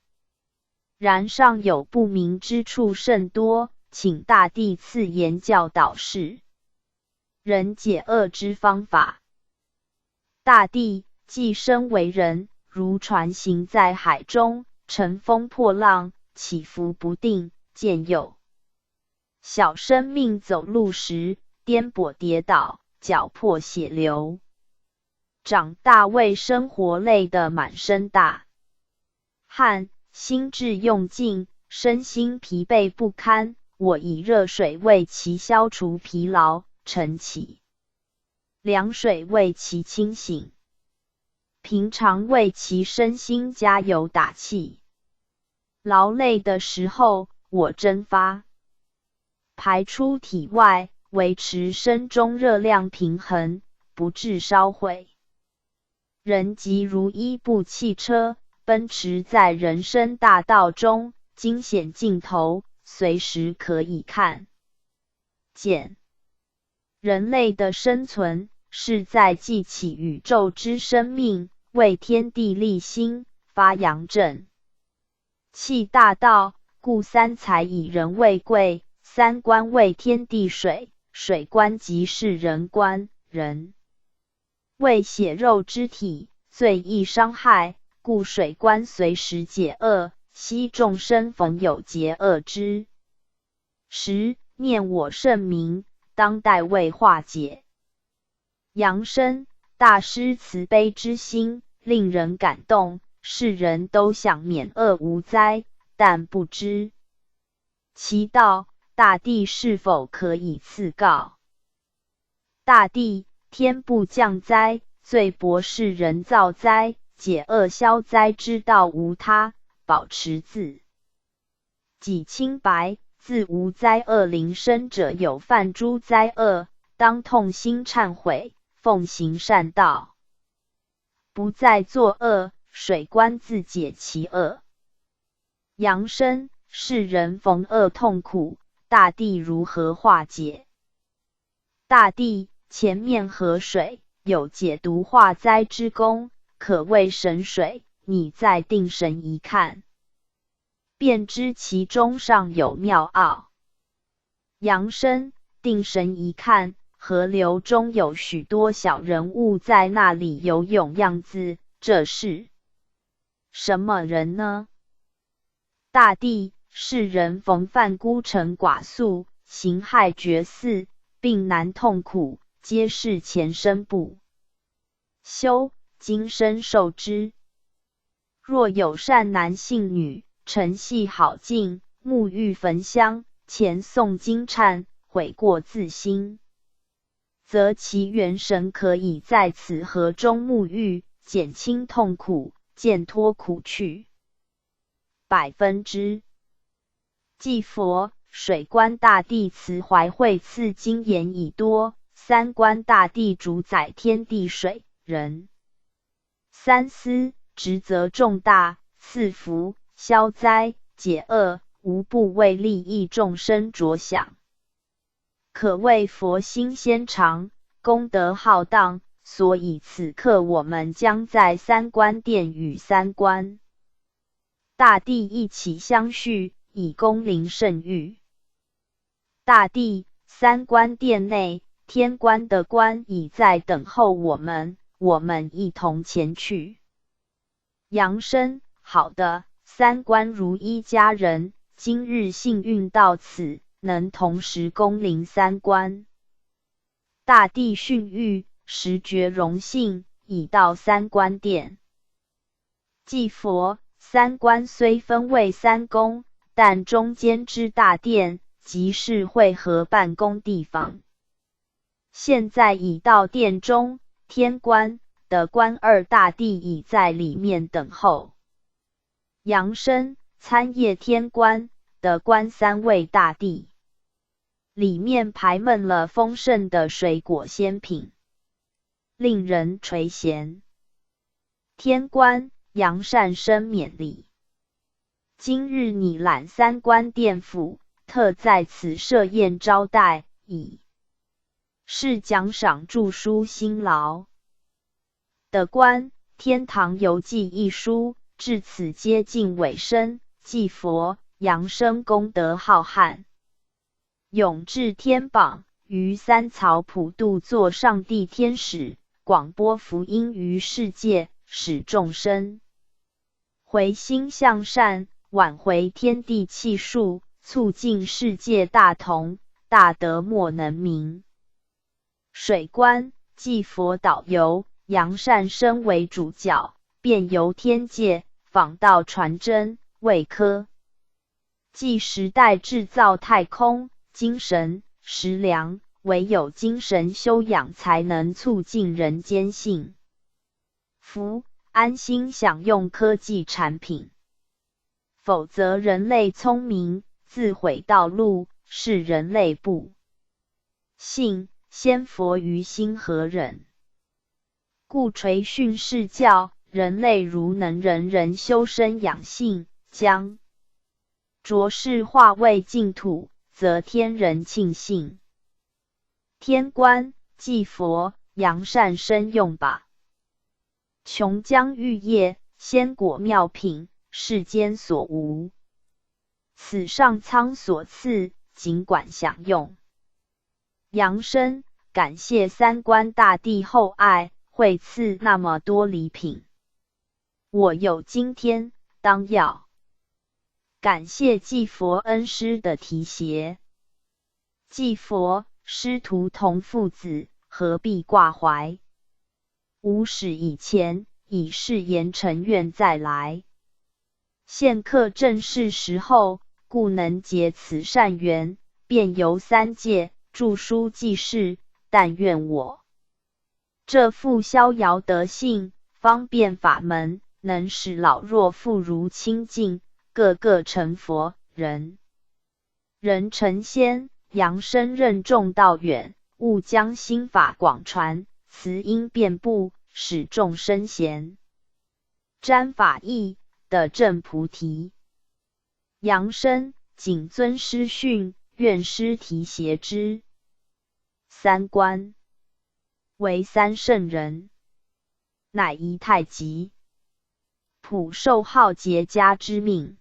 然尚有不明之处甚多，请大帝赐言教导世人解厄之方法。大帝，既身为人，如船行在海中，乘风破浪，起伏不定，见有小生命走路时，颠簸跌倒，脚破血流，长大为生活累得满身大汗，心智用尽，身心疲惫不堪。我以热水为其消除疲劳，晨起凉水为其清醒，平常为其身心加油打气。劳累的时候，我蒸发排出体外，维持身中热量平衡，不致烧毁。人即如一部汽车，奔驰在人生大道中，惊险尽头，随时可以看见。人类的生存，是在记起宇宙之生命，为天地立心，发扬正气大道。故三才以人为贵，三观为天地水，水观即是人观。人为血肉之体，最易伤害，故水观随时解厄，悉众生逢有结厄之时，念我圣名，当代为化解。杨生，大师慈悲之心令人感动，世人都想免恶无灾，但不知其道，大帝是否可以赐告？大帝，天不降灾，罪薄是人造灾，解厄消灾之道无他，保持自己清白，自无灾厄临身者有犯诸灾厄，当痛心忏悔，奉行善道，不再作恶，水官自解其恶。阳生，世人逢恶痛苦，大帝如何化解？大帝，前面河水有解毒化灾之功，可谓神水，你再定神一看，便知其中尚有妙奥。阳生，定神一看，河流中有许多小人物在那里游泳样子，这是什么人呢？大帝，世人逢犯孤臣寡宿，行害绝嗣，病难痛苦，皆是前生不修，今生受之。若有善男信女，承系好境，沐浴焚香，前诵经忏，悔过自新，则其元神可以在此河中沐浴，减轻痛苦，渐脱苦趣。100%。祭佛，水官大帝慈怀惠赐经言已多，三官大帝主宰天地水人三司，职责重大，赐福消灾解厄，无不为利益众生着想，可谓佛心先长，功德浩荡。所以此刻我们将在三官殿与三官大帝一起相续，以恭临圣域。大帝，三官殿内天官的官已在等候我们，我们一同前去。阳生，好的，三官如一家人，今日幸运到此，能同时恭临三官。大帝训谕，实觉荣幸，已到三官殿。祭佛，三官虽分为三宫，但中间之大殿即是会合办公地方。现在已到殿中，天官的官二大帝已在里面等候。阳生，参谒天官的官三位大帝，里面排满了丰盛的水果鲜品，令人垂涎。天官杨善生勉礼，今日你揽三官殿府，特在此设宴招待，以是奖赏著书辛劳的官。天堂游记一书至此接近尾声，祭佛扬升功德浩瀚，永至天榜，于三曹普渡作上帝天使，广播福音于世界，使众生回心向善，挽回天地气数，促进世界大同，大德莫能名。水官祭佛导游，杨善生为主角，便游天界，访道传真，为科技时代制造太空，精神食粮，唯有精神修养才能促进人间幸福，安心享用科技产品。否则人类聪明，自毁道路，是人类不幸，先佛于心何忍？故垂训示教，人类如能人人修身养性，将浊世化为净土，则天人庆幸。天官祭佛扬善生用吧，琼浆玉液，鲜果妙品，世间所无，此上苍所赐，尽管享用。扬生感谢三官大帝厚爱，会赐那么多礼品，我有今天，当要感谢祭佛恩师的提携。祭佛师徒同父子，何必挂怀？吾使以前，以示言臣愿再来。现刻正是时候，故能结此善缘，便由三界著书记事，但愿我这副逍遥德性，方便法门，能使老弱妇孺清净，个个成佛。人成仙，扬声任重道远，勿将心法广传，慈音遍布，使众生贤。瞻法义的正菩提。扬声谨遵师训，愿师提携之。三观为三圣人，乃一太极，普受浩劫家之命，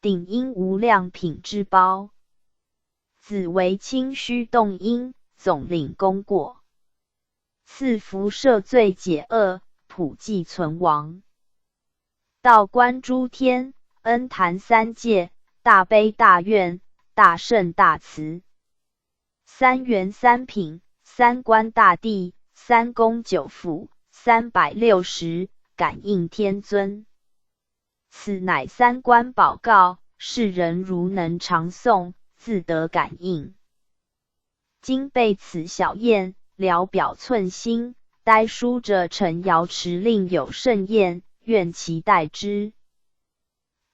顶因无量品之包，子为清虚动因，总领功过，赐福赦罪解厄，普济存亡。道观诸天，恩谈三界，大悲大愿，大圣大慈，三元三品，三观大帝，三公九府，360感应天尊。此乃三观宝告，世人如能常诵，自得感应。今备此小宴，聊表寸心，呆书者陈瑶池另有盛宴，愿其待之。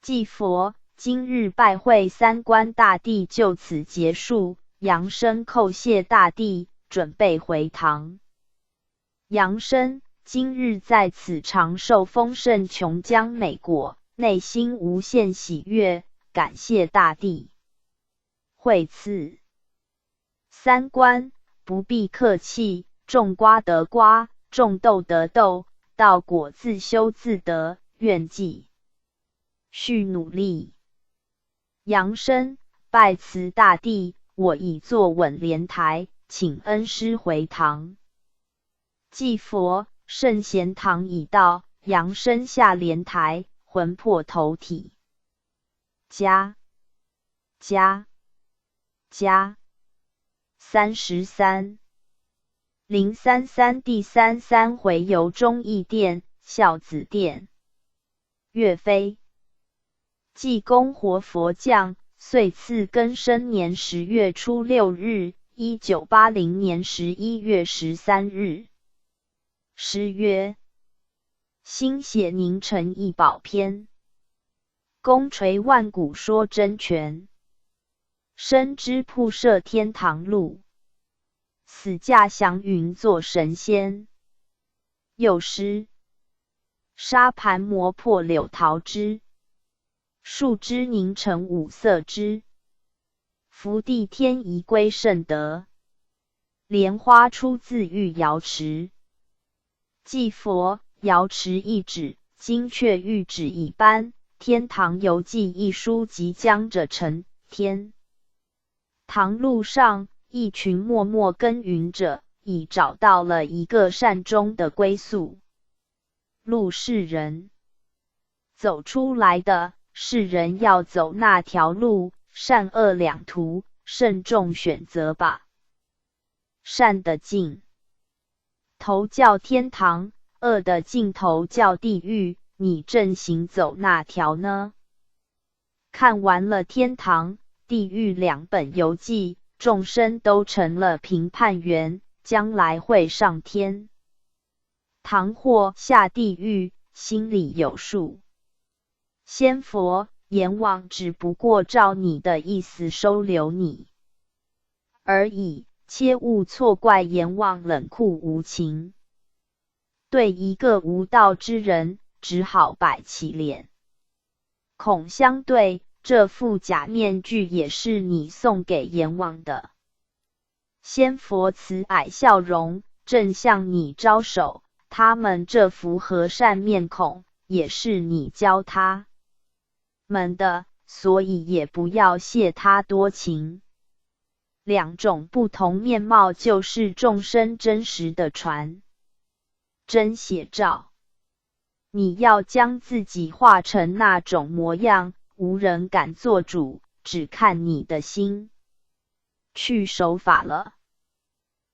祭佛，今日拜会三观大帝就此结束，扬声叩谢大帝，准备回堂。扬声今日在此长寿丰盛琼浆美果，内心无限喜悦，感谢大帝惠赐。三观不必客气，种瓜得瓜，种豆得豆，道果自修自得，愿继续努力。扬声拜辞大帝，我已坐稳莲台，请恩师回堂。祭佛，圣贤堂已到，扬声下莲台，魂魄投体。加33 033第33回由忠义殿，孝子殿。岳飞济公活佛降，岁次庚申年10月初6日，1980年11月13日。诗曰：心血凝成一宝篇，功垂万古说真诠。深知铺设天堂路，死驾祥云作神仙。又诗：沙盘磨破柳桃枝，树枝凝成五色枝。福地天仪归圣德，莲花出自玉瑶池。祭佛，瑶池一指，金雀玉指一般。天堂游记一书即将着成天堂路上，一群默默耕耘者，已找到了一个善终的归宿。路是人走出来的，是人要走那条路，善恶两途，慎重选择吧。善的尽头叫天堂，恶的尽头叫地狱，你正行走哪条呢？看完了天堂、地狱两本游记，众生都成了评判员，将来会上天堂或下地狱，心里有数。仙佛阎王只不过照你的意思收留你而已，切勿错怪阎王冷酷无情。对一个无道之人，只好摆起脸孔相对，这副假面具也是你送给阎王的。仙佛慈蔼笑容，正向你招手，他们这副和善面孔，也是你教他们的，所以也不要谢他多情。两种不同面貌，就是众生真实的传真写照。你要将自己画成那种模样，无人敢做主，只看你的心去守法了。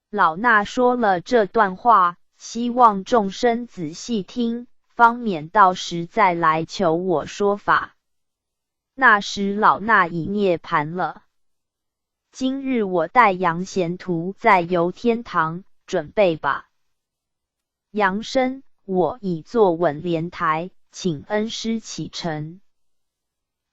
老衲说了这段话，希望众生仔细听，方免到时再来求我说法。那时老衲已涅槃了。今日我带杨贤徒在游天堂，准备吧。杨生，我已坐稳莲台，请恩师启程。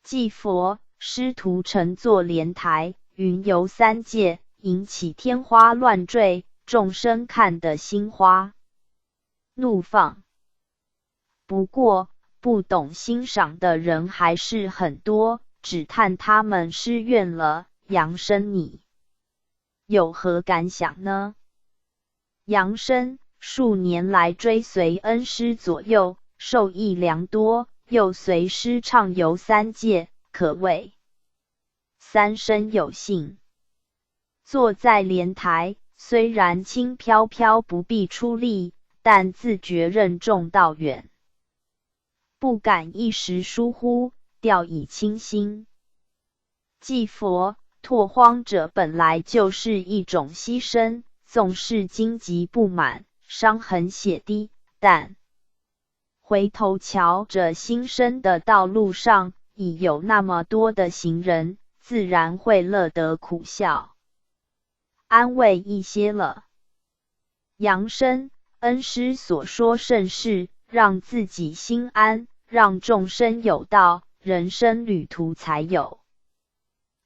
祭佛，师徒乘坐莲台，云游三界，引起天花乱坠，众生看得心花怒放。不过不懂欣赏的人还是很多，只叹他们失愿了。杨生，你有何感想呢？杨生，数年来追随恩师左右，受益良多，又随师畅游三界，可谓三生有幸。坐在莲台，虽然轻飘飘不必出力，但自觉任重道远，不敢一时疏忽，掉以轻心。祭佛，拓荒者本来就是一种牺牲，纵是荆棘不满，伤痕血滴，但回头瞧着新生的道路上，已有那么多的行人，自然会乐得苦笑，安慰一些了。杨生，恩师所说甚是，让自己心安，让众生有道，人生旅途才有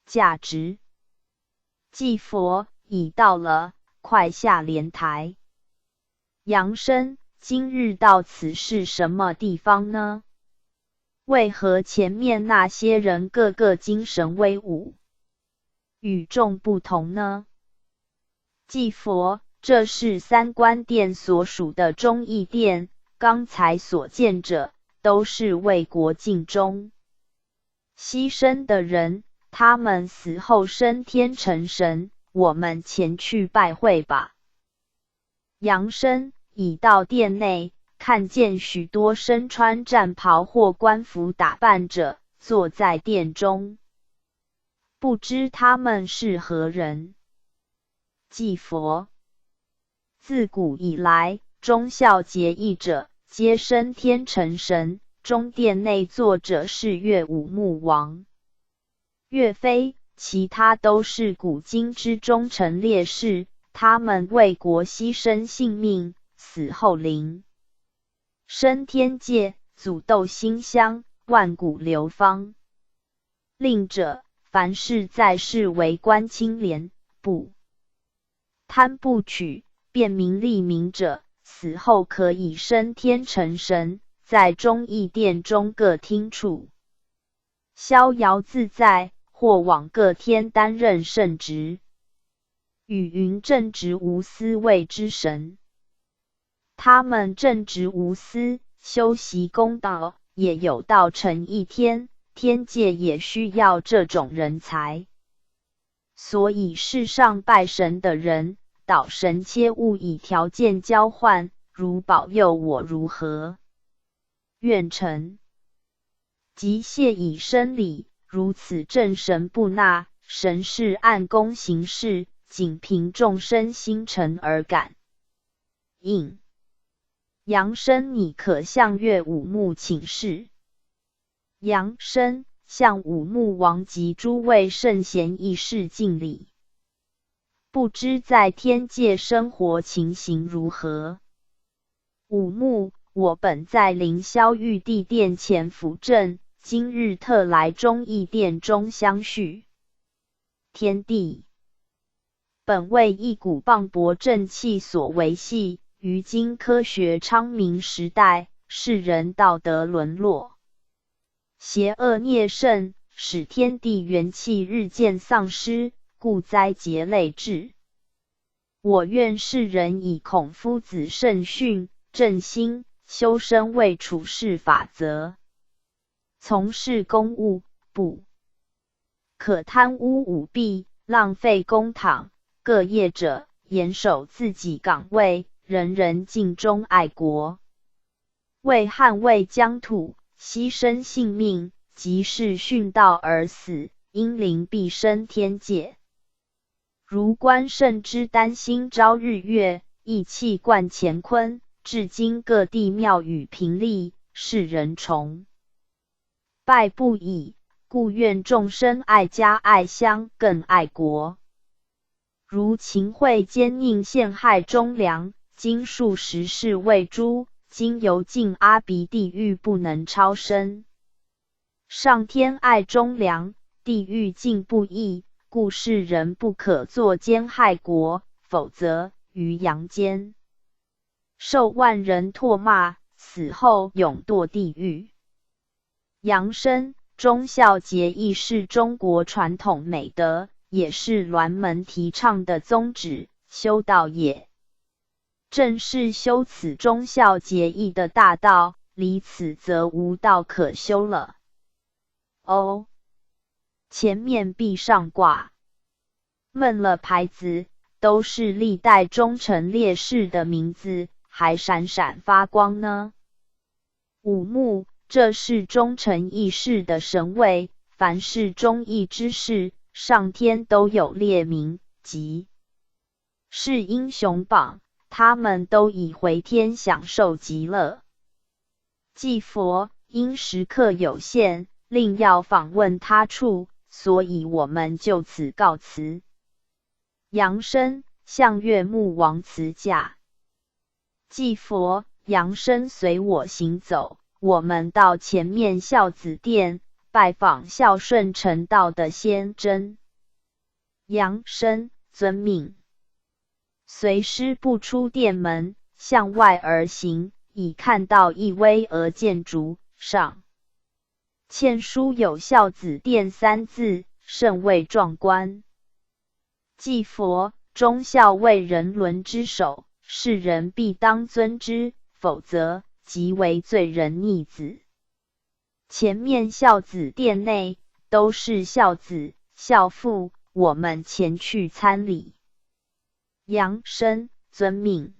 价值。祭佛，已到了，快下莲台。杨生，今日到此是什么地方呢？为何前面那些人个个精神威武，与众不同呢？祭佛，这是三官殿所属的忠义殿，刚才所见者都是为国尽忠牺牲的人，他们死后升天成神，我们前去拜会吧。杨生，已到殿内，看见许多身穿战袍或官服打扮者坐在殿中，不知他们是何人。祭佛，自古以来，忠孝节义者皆升天成神，中殿内坐者是岳武穆王、岳飞，其他都是古今之忠臣烈士，他们为国牺牲性命，死后灵升天界，祖斗馨香，万古流芳。令者，凡是在世为官清廉，不贪不取，便名利民者，死后可以升天成神，在忠义殿中各厅处逍遥自在，或往各天担任圣职，与云正直无私谓之神。他们正直无私，修习公道，也有道成一天，天界也需要这种人才。所以世上拜神的人，祷神切勿以条件交换，如保佑我如何愿成，即谢以生礼，如此正神不纳，神是按公行事，仅凭众生心诚而感应。杨生，你可向岳武穆请示。杨生，向武穆王及诸位圣贤义士敬礼。不知在天界生活情形如何？武穆，我本在凌霄玉帝殿前辅政，今日特来忠义殿中相续。天帝，本为一股磅礴正气所维系，于今科学昌明时代，世人道德沦落，邪恶孽盛，使天地元气日渐丧失，故灾劫累至。我愿世人以孔夫子圣训，正心修身为处事法则，从事公务，不可贪污舞弊，浪费公帑，各业者严守自己岗位，人人尽忠爱国，为捍卫疆土，牺牲性命，即是殉道而死，因灵必生天界。如关圣之丹心朝日月，义气贯乾坤，至今各地庙宇平立，世人崇拜不已，故愿众生爱家爱乡，更爱国。如秦桧奸佞陷害忠良，经数十世未诛，今犹进阿鼻地狱不能超生。上天爱忠良，地狱敬不义，故世人不可作奸害国，否则于阳间受万人唾骂，死后永堕地狱。阳生忠孝节义是中国传统美德，也是鸾门提倡的宗旨，修道也。正是修此忠孝节义的大道，离此则无道可修了。前面壁上挂闷了牌子，都是历代忠臣烈士的名字，还闪闪发光呢。五木，这是忠臣义士的神位，凡是忠义之士，上天都有列名，即是英雄榜，他们都已回天享受极乐。祭佛因时刻有限，另要访问他处，所以我们就此告辞。阳生向岳穆王辞驾。祭佛，阳生随我行走，我们到前面孝子殿，拜访孝顺成道的先真。阳生遵命。随师不出殿门，向外而行，已看到一巍峨建筑，上嵌书有孝子殿三字，甚为壮观。祭佛，忠孝为人伦之首，世人必当尊之，否则即为罪人逆子。前面孝子殿内都是孝子孝妇，我们前去参礼。阳生遵命。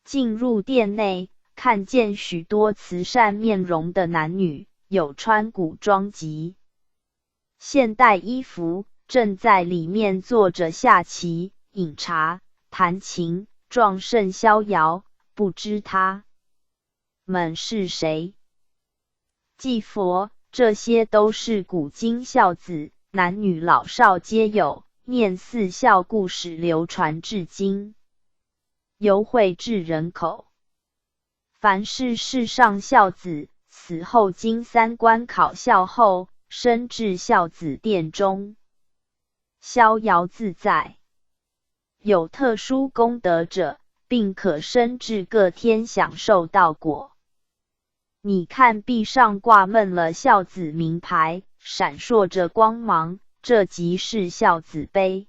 进入殿内，看见许多慈善面容的男女，有穿古装及现代衣服，正在里面坐着下棋、饮茶、弹琴，壮甚逍遥，不知他们是谁。祭佛，这些都是古今孝子，男女老少皆有，念四孝故事流传至今，犹会至人口。凡是世上孝子，死后经三关考校后，升至孝子殿中，逍遥自在。有特殊功德者，并可升至各天享受道果。你看壁上挂闷了孝子名牌，闪烁着光芒，这即是孝子碑。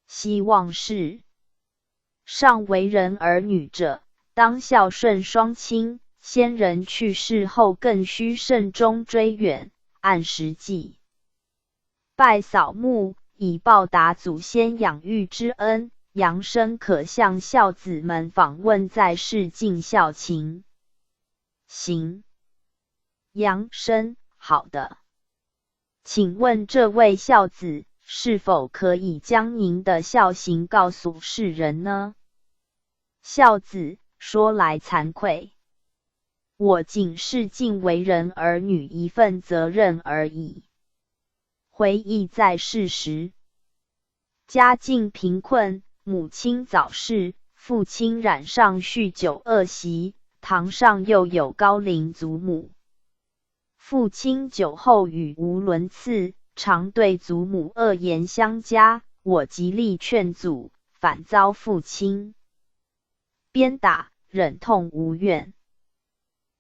希望是尚为人儿女者，当孝顺双亲，先人去世后更须慎终追远，按时祭拜扫墓，以报答祖先养育之恩。阳生可向孝子们访问在世尽孝情。行。阳生，好的。请问这位孝子是否可以将您的孝行告诉世人呢？孝子说来惭愧，我仅是尽为人儿女一份责任而已。回忆在世时，家境贫困，母亲早逝，父亲染上酗酒恶习，堂上又有高龄祖母。父亲酒后语无伦次，常对祖母恶言相加，我极力劝阻，反遭父亲鞭打，忍痛无怨。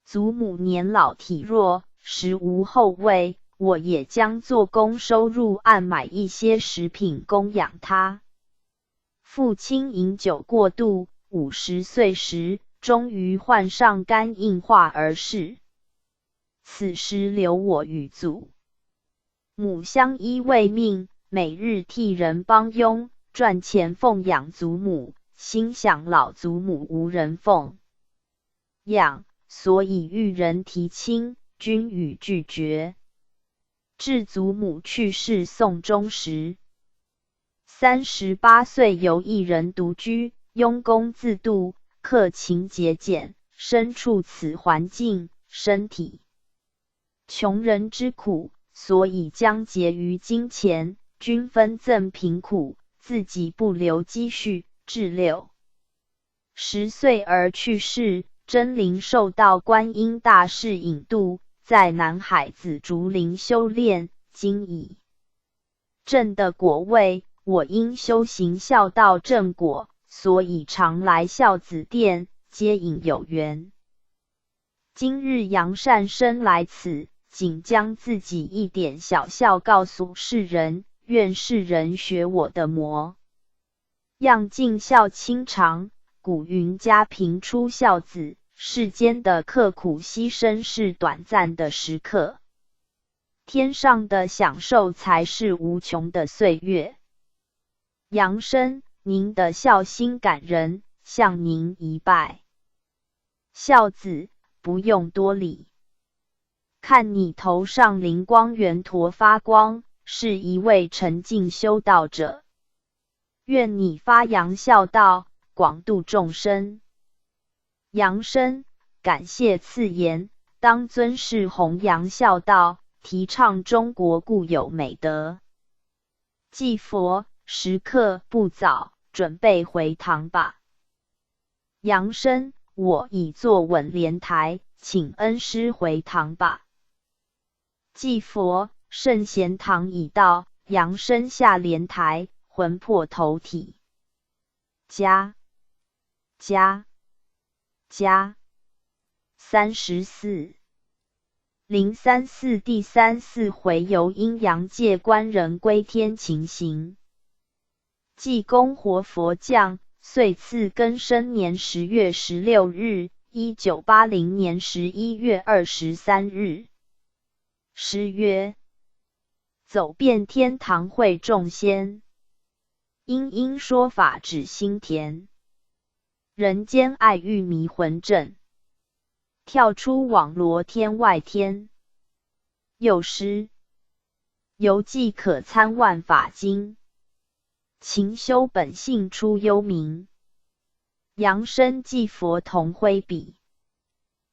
祖母年老体弱，食无后味，我也将做工收入案买一些食品供养他。父亲饮酒过度，50岁时终于患上肝硬化而逝。此时留我与祖母相依为命，每日替人帮佣，赚钱奉养祖母，心想老祖母无人奉养，所以遇人提亲，均予拒绝。至祖母去世宋中时，38岁由一人独居，庸功自度，克勤节俭，身处此环境，身体穷人之苦，所以将结于金钱，均分赠贫苦，自己不留积蓄，至60岁而去世。真灵受到观音大士引渡，在南海紫竹林修炼，今已证的果位。我因修行孝道正果，所以常来孝子殿，接引有缘。今日杨善生来此，仅将自己一点小孝告诉世人，愿世人学我的模样，尽孝亲长。古云家贫出孝子，世间的刻苦牺牲是短暂的时刻，天上的享受才是无穷的岁月。杨生，您的孝心感人，向您一拜。孝子，不用多礼。看你头上灵光圆陀发光，是一位沉静修道者。愿你发扬孝道，广度众生。杨生，感谢赐言，当尊是弘扬孝道，提倡中国固有美德。祭佛，时刻不早，准备回堂吧。杨生，我已坐稳莲台，请恩师回堂吧。祭佛，圣贤堂已到。杨生下莲台，魂魄投体。加34 034第34回由阴阳界官人归天情形。济公活佛降，岁次庚申年10月16日，1980年11月23日。诗曰：走遍天堂会众仙，因说法指心田。人间爱欲迷魂阵，跳出网罗天外天。又诗：犹记可参万法经，勤修本性出幽冥。扬声祭佛同挥笔，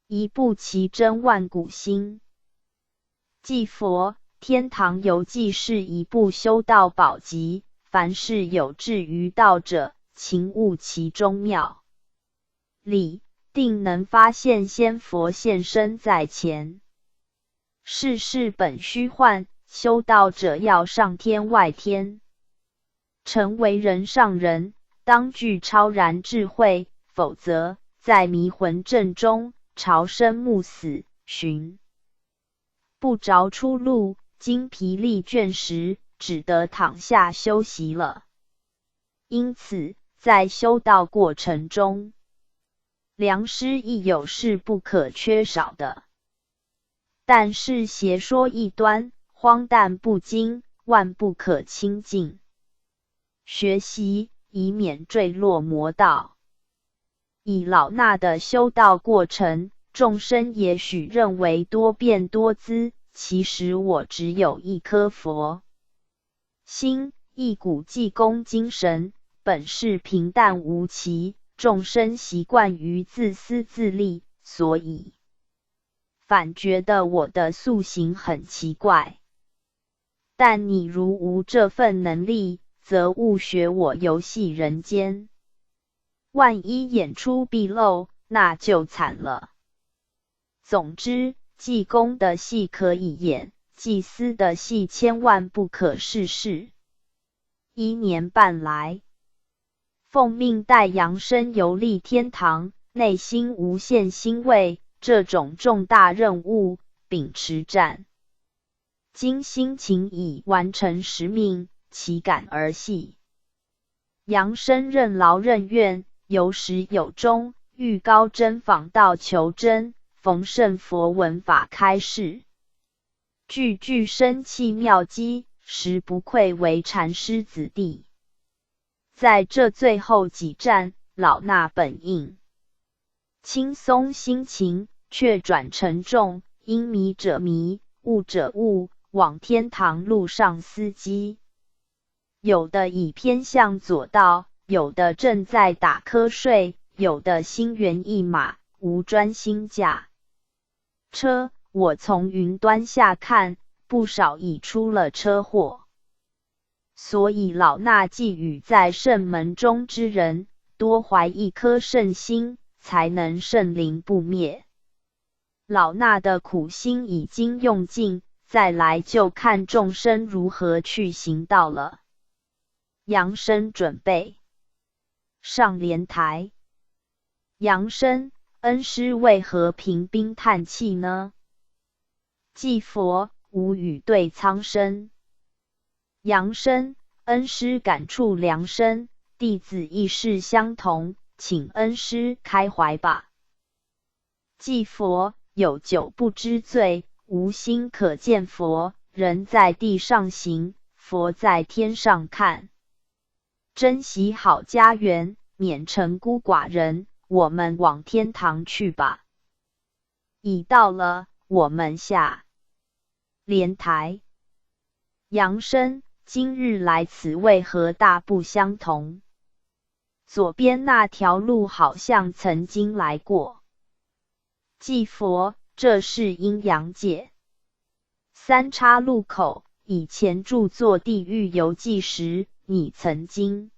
一步奇珍万古新。祭佛，天堂游记是一部修道宝集，凡是有志于道者，勤悟其中妙理，定能发现仙佛现身在前。世事本虚幻，修道者要上天外天，成为人上人，当具超然智慧，否则在迷魂阵中朝生暮死，寻不着出路，精疲力倦时，只得躺下休息了。因此，在修道过程中，良师益友是不可缺少的。但是邪说异端，荒诞不经，万不可亲近。学习，以免坠落魔道。以老衲的修道过程，众生也许认为多变多姿，其实我只有一颗佛心，一股济公精神，本是平淡无奇。众生习惯于自私自利，所以反觉得我的塑形很奇怪。但你如无这份能力，则勿学我游戏人间。万一演出毕露，那就惨了。总之，济公的戏可以演，祭司的戏千万不可试试。1年半来，奉命带扬声游历天堂，内心无限欣慰。这种重大任务，秉持战今心情以完成使命，岂敢儿戏。扬声任劳任怨，有始有终，欲高真访道求真，逢圣佛闻法开示，句句生气妙机，实不愧为禅师子弟。在这最后几站，老衲本应轻松心情，却转沉重，因迷者迷，悟者悟，往天堂路上司机。有的已偏向左道，有的正在打瞌睡，有的心猿意马，无专心驾车。我从云端下看，不少已出了车祸。所以老衲寄语在圣门中之人，多怀一颗圣心，才能圣灵不灭。老衲的苦心已经用尽，再来就看众生如何去行道了。扬声准备上莲台。扬声，恩师为何凭兵叹气呢？祭佛，无语对苍生。扬声，恩师感触良深，弟子意事相同，请恩师开怀吧。祭佛，有酒不知醉，无心可见佛。人在地上行，佛在天上看。珍惜好家园，免成孤寡人，我们往天堂去吧。已到了，我们下莲台。扬声，今日来此为何大不相同？左边那条路好像曾经来过。祭佛，这是阴阳界三岔路口，以前著作《地狱游记》时，你曾经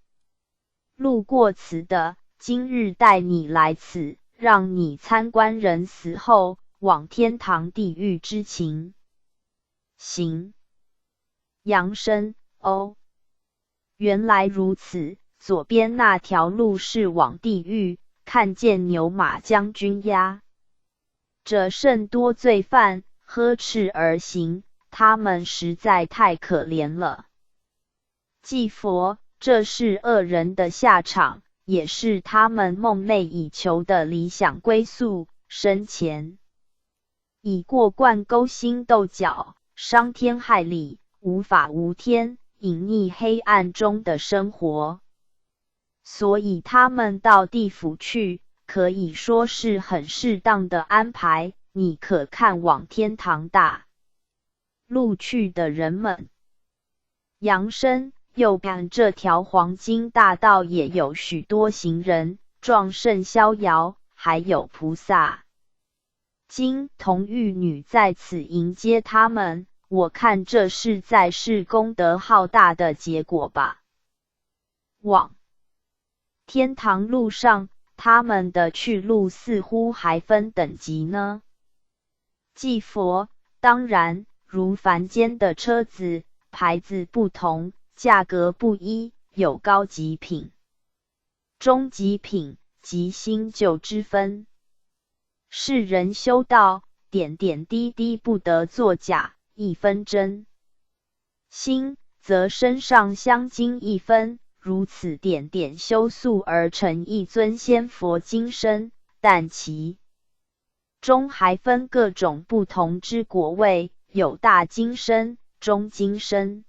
路过此的，今日带你来此，让你参观人死后往天堂地狱之情。行。扬声，哦，原来如此，左边那条路是往地狱，看见牛马将军押着甚多罪犯呵斥而行，他们实在太可怜了。祭佛，这是恶人的下场，也是他们梦寐以求的理想归宿。生前已过惯勾心斗角、伤天害理、无法无天、隐匿黑暗中的生活，所以他们到地府去，可以说是很适当的安排。你可看往天堂大路去的人们。扬声，右边这条黄金大道也有许多行人，壮盛逍遥，还有菩萨金童玉女在此迎接他们，我看这是在世功德浩大的结果吧。往天堂路上，他们的去路似乎还分等级呢。祭佛，当然，如凡间的车子，牌子不同，价格不一，有高级品、中级品及新旧之分。世人修道，点点滴滴不得作假，一分真心，则身上镶金一分，如此点点修塑而成一尊仙佛金身，但其中还分各种不同之果位，有大金身、中金身。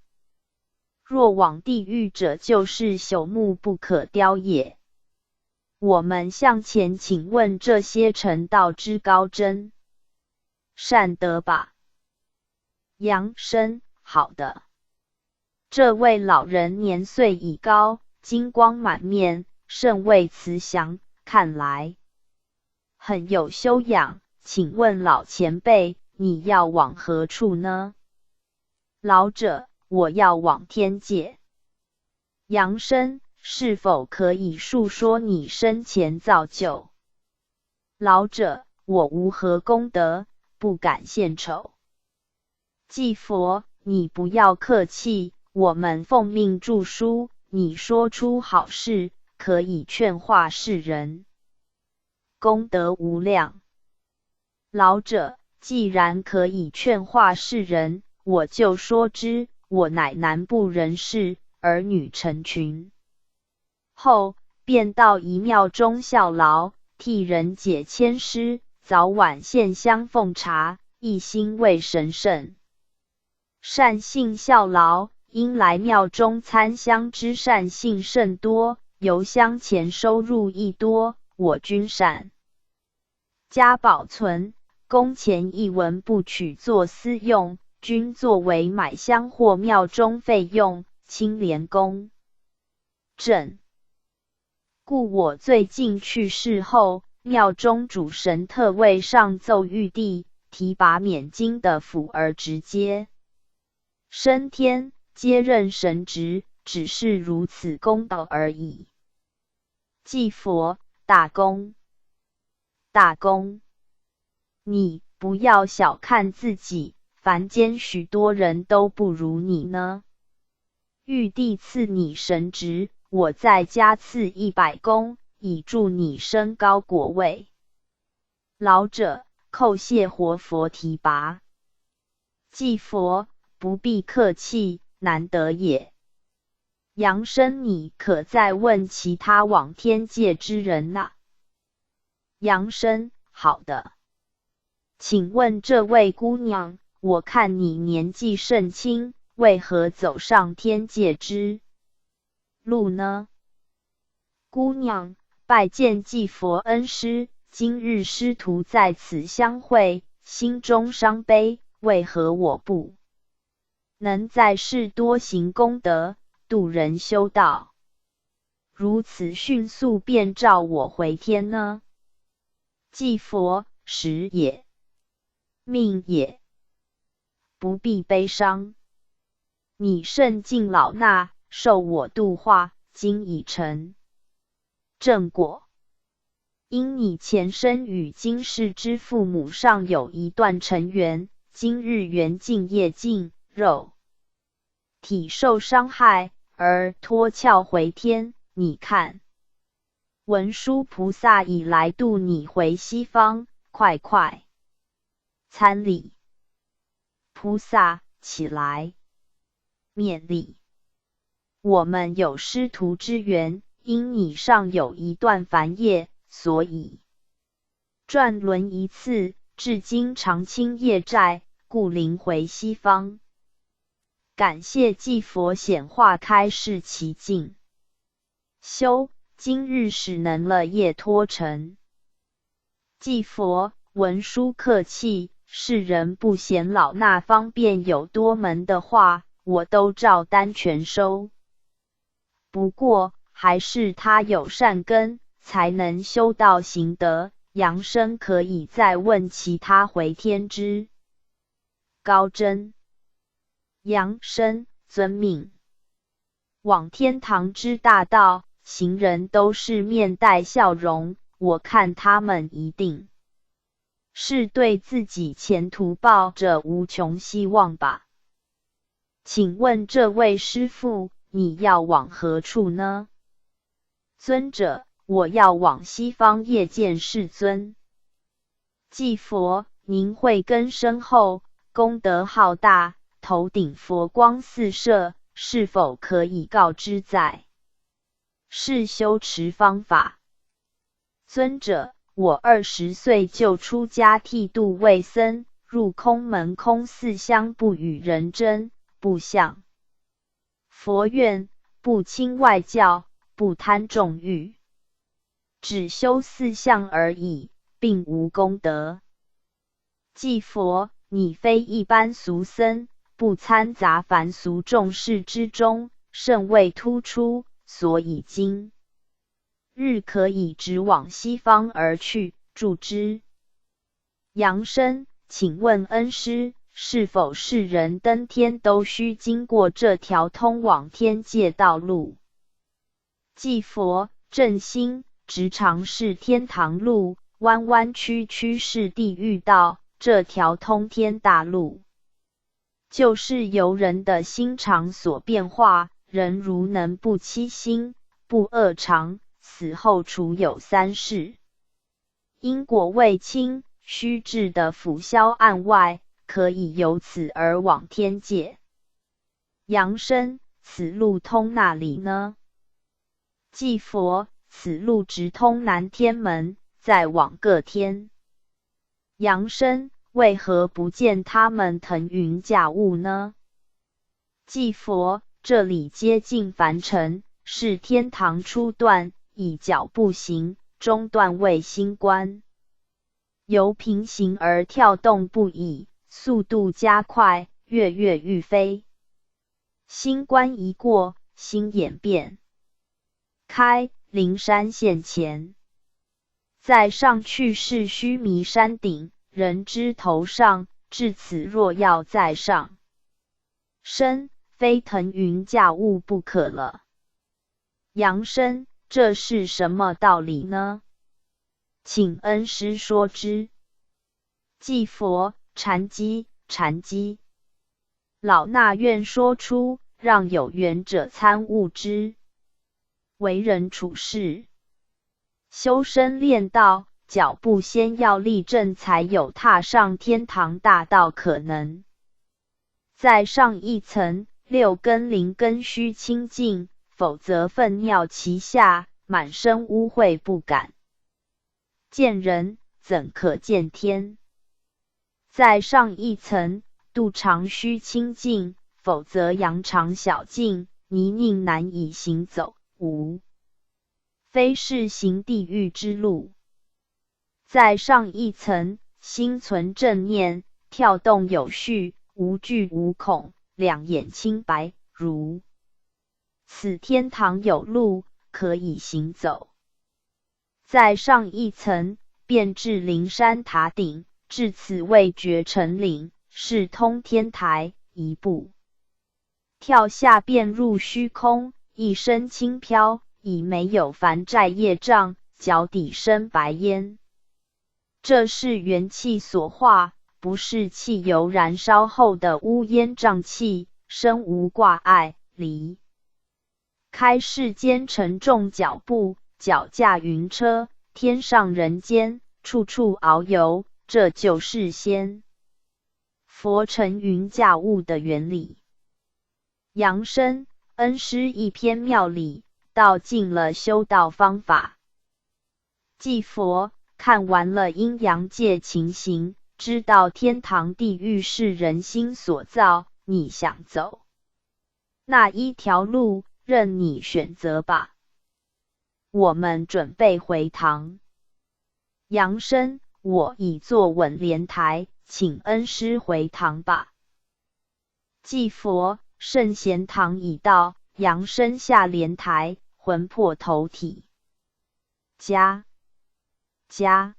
若往地狱者，就是朽木不可雕也。我们向前请问这些成道之高真善德吧。扬声，好的。这位老人年岁已高，金光满面，甚为慈祥，看来很有修养。请问老前辈，你要往何处呢？老者，我要往天界。扬声，是否可以述说你生前造就？老者，我无何功德，不敢献丑。祭佛，你不要客气，我们奉命著书，你说出好事，可以劝化世人，功德无量。老者，既然可以劝化世人，我就说之。我乃南部人士，儿女成群，后便到一庙中效劳，替人解千师，早晚献香奉茶，一心为神圣。善信效劳，因来庙中参香之善信甚多，由香钱收入亦多，我均善加保存，工钱一文不取作私用，均作为买香或庙中费用，清廉公正。故我最近去世后，庙中主神特为上奏玉帝，提拔免经的府而直接升天，接任神职，只是如此功德而已。祭佛，大功，大功！你不要小看自己，凡间许多人都不如你呢。玉帝赐你神职，我再加赐100功，以助你升高国位。老者叩谢活佛提拔。祭佛，不必客气，难得也。杨生，你可再问其他往天界之人呐？杨生，好的。请问这位姑娘，我看你年纪甚轻，为何走上天界之路呢？姑娘，拜见祭佛恩师，今日师徒在此相会，心中伤悲，为何我不能在世多行功德，度人修道，如此迅速便召我回天呢？祭佛，时也，命也，不必悲伤。你甚敬老衲，受我度化，今已成正果。因你前生与今世之父母尚有一段尘缘，今日缘尽业尽，肉体受伤害，而脱壳回天。你看，文殊菩萨已来度你回西方，快快参礼。菩萨，起来，免礼。我们有师徒之缘，因你尚有一段凡业，所以转轮一次，至今偿清业债，故临回西方。感谢祭佛显化开示其境修，今日始能了业脱尘。祭佛，文殊客气，世人不嫌老衲方便有多门的话，我都照单全收。不过还是他有善根，才能修道行德。杨生可以再问其他回天之高真。杨生，遵命。往天堂之大道，行人都是面带笑容，我看他们一定是对自己前途抱着无穷希望吧。请问这位师父，你要往何处呢？尊者，我要往西方谒见世尊。祭佛，您慧根深厚，功德浩大，头顶佛光四射，是否可以告知在世修持方法？尊者，我20岁就出家剃度为僧，入空门空4相，不与人争，不向佛愿，不侵外教，不贪重欲，只修4相而已，并无功德。祭佛，你非一般俗僧，不参杂凡俗众事之中，甚未突出，所以今日可以直往西方而去，助之。杨生，请问恩师，是否世人登天都需经过这条通往天界道路？祭佛，正心，直常是天堂路，弯弯曲曲是地狱道，这条通天大路就是由人的心肠所变化，人如能不欺心，不恶常，死后除有3事：因果未清，虚掷的腐消案外，可以由此而往天界。杨生，此路通哪里呢？祭佛，此路直通南天门，再往各天。杨生，为何不见他们腾云驾雾呢？祭佛，这里接近凡尘，是天堂初段，以脚步行，中段为星官，由平行而跳动不已，速度加快，跃跃欲飞。星官一过，星眼变开，灵山现前。再上去是须弥山顶，人之头上，至此若要再上升，非腾云驾雾不可了。杨生，这是什么道理呢？请恩师说之。祭佛，禅机，禅机。老衲愿说出，让有缘者参悟之。为人处事，修身练道，脚步先要立正，才有踏上天堂大道可能。再上一层，六根灵根须清净，否则粪尿其下，满身污秽不敢见人，怎可见天？再上一层，肚肠须清净，否则羊肠小径，泥泞难以行走，无非是行地狱之路。再上一层，心存正念，跳动有序，无惧无恐，两眼清白，如此天堂有路可以行走。再上一层，便至灵山塔顶，至此未觉成岭，是通天台，一步跳下便入虚空，一身轻飘，已没有凡债业障，脚底生白烟。这是元气所化，不是汽油燃烧后的乌烟瘴气，身无挂碍，离开世间沉重脚步，脚驾云车，天上人间，处处遨游，这就是仙佛乘云驾雾的原理。杨生，恩师一篇妙理，道尽了修道方法。祭佛，看完了阴阳界情形，知道天堂地狱是人心所造，你想走那一条路，任你选择吧。我们准备回堂。杨生，我已坐稳莲台，请恩师回堂吧。祭佛，圣贤堂已到。杨生下莲台，魂魄投体。加35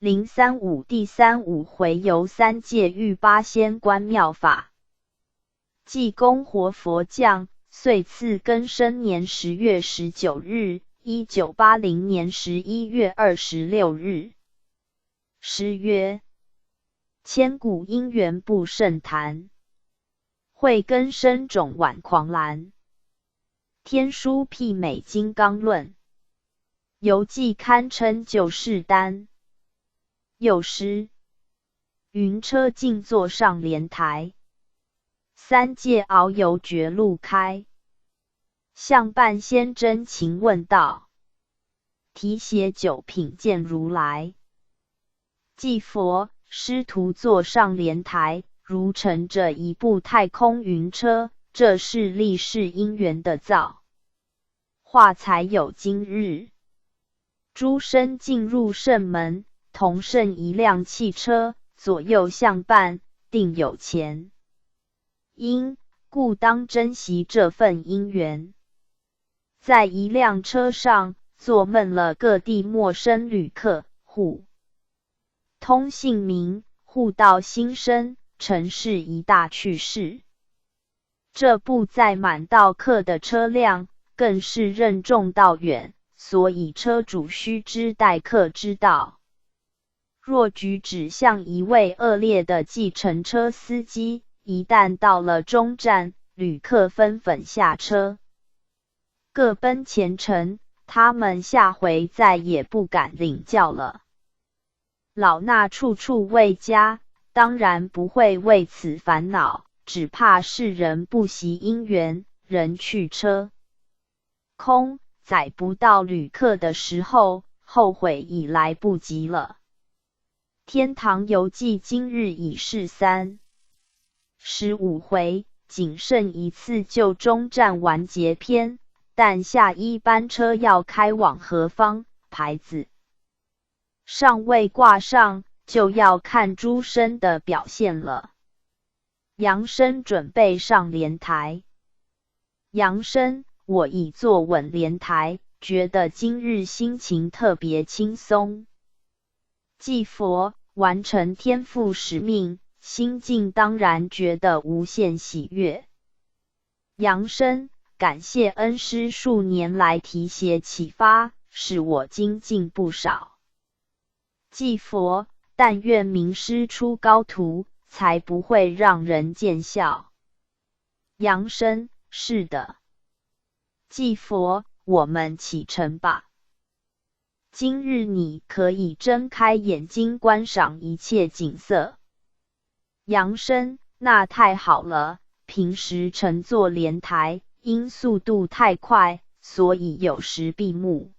035第35回游三界遇八仙观妙法。济公活佛降，岁次庚申年10月19日，1980年11月26日。诗曰：千古因缘不胜谈，慧根深种晚狂澜。天书媲美金刚论，游记堪称救世丹。又诗：云车静坐上莲台，三界遨游绝路开。相伴仙真情问道，提携九品见如来。祭佛，师徒坐上莲台，如乘着一部太空云车，这是历世因缘的造化，才有今日。诸生进入圣门，同乘一辆汽车，左右相伴，定有前因，故当珍惜这份因缘。在一辆车上坐闷了各地陌生旅客，互通姓名，互道心声，曾是一大趣事。这部载满道客的车辆，更是任重道远，所以车主须知待客之道。若举止像一位恶劣的计程车司机，一旦到了终站，旅客纷纷下车，各奔前程，他们下回再也不敢领教了。老衲处处为家，当然不会为此烦恼，只怕世人不惜因缘，人去车空，载不到旅客的时候，后悔已来不及了。天堂游记今日已是35回，仅剩一次就终站完结篇，但下一班车要开往何方，牌子尚未挂上，就要看诸生的表现了。杨生准备上莲台。阳生，我已坐稳莲台，觉得今日心情特别轻松。祭佛，完成天父使命，心境当然觉得无限喜悦。阳生，感谢恩师数年来提携启发，使我精进不少。祭佛，但愿名师出高徒，才不会让人见笑。阳生，是的。祭佛，我们启程吧。今日你可以睁开眼睛观赏一切景色。阳生，那太好了，平时乘坐莲台，因速度太快，所以有时闭目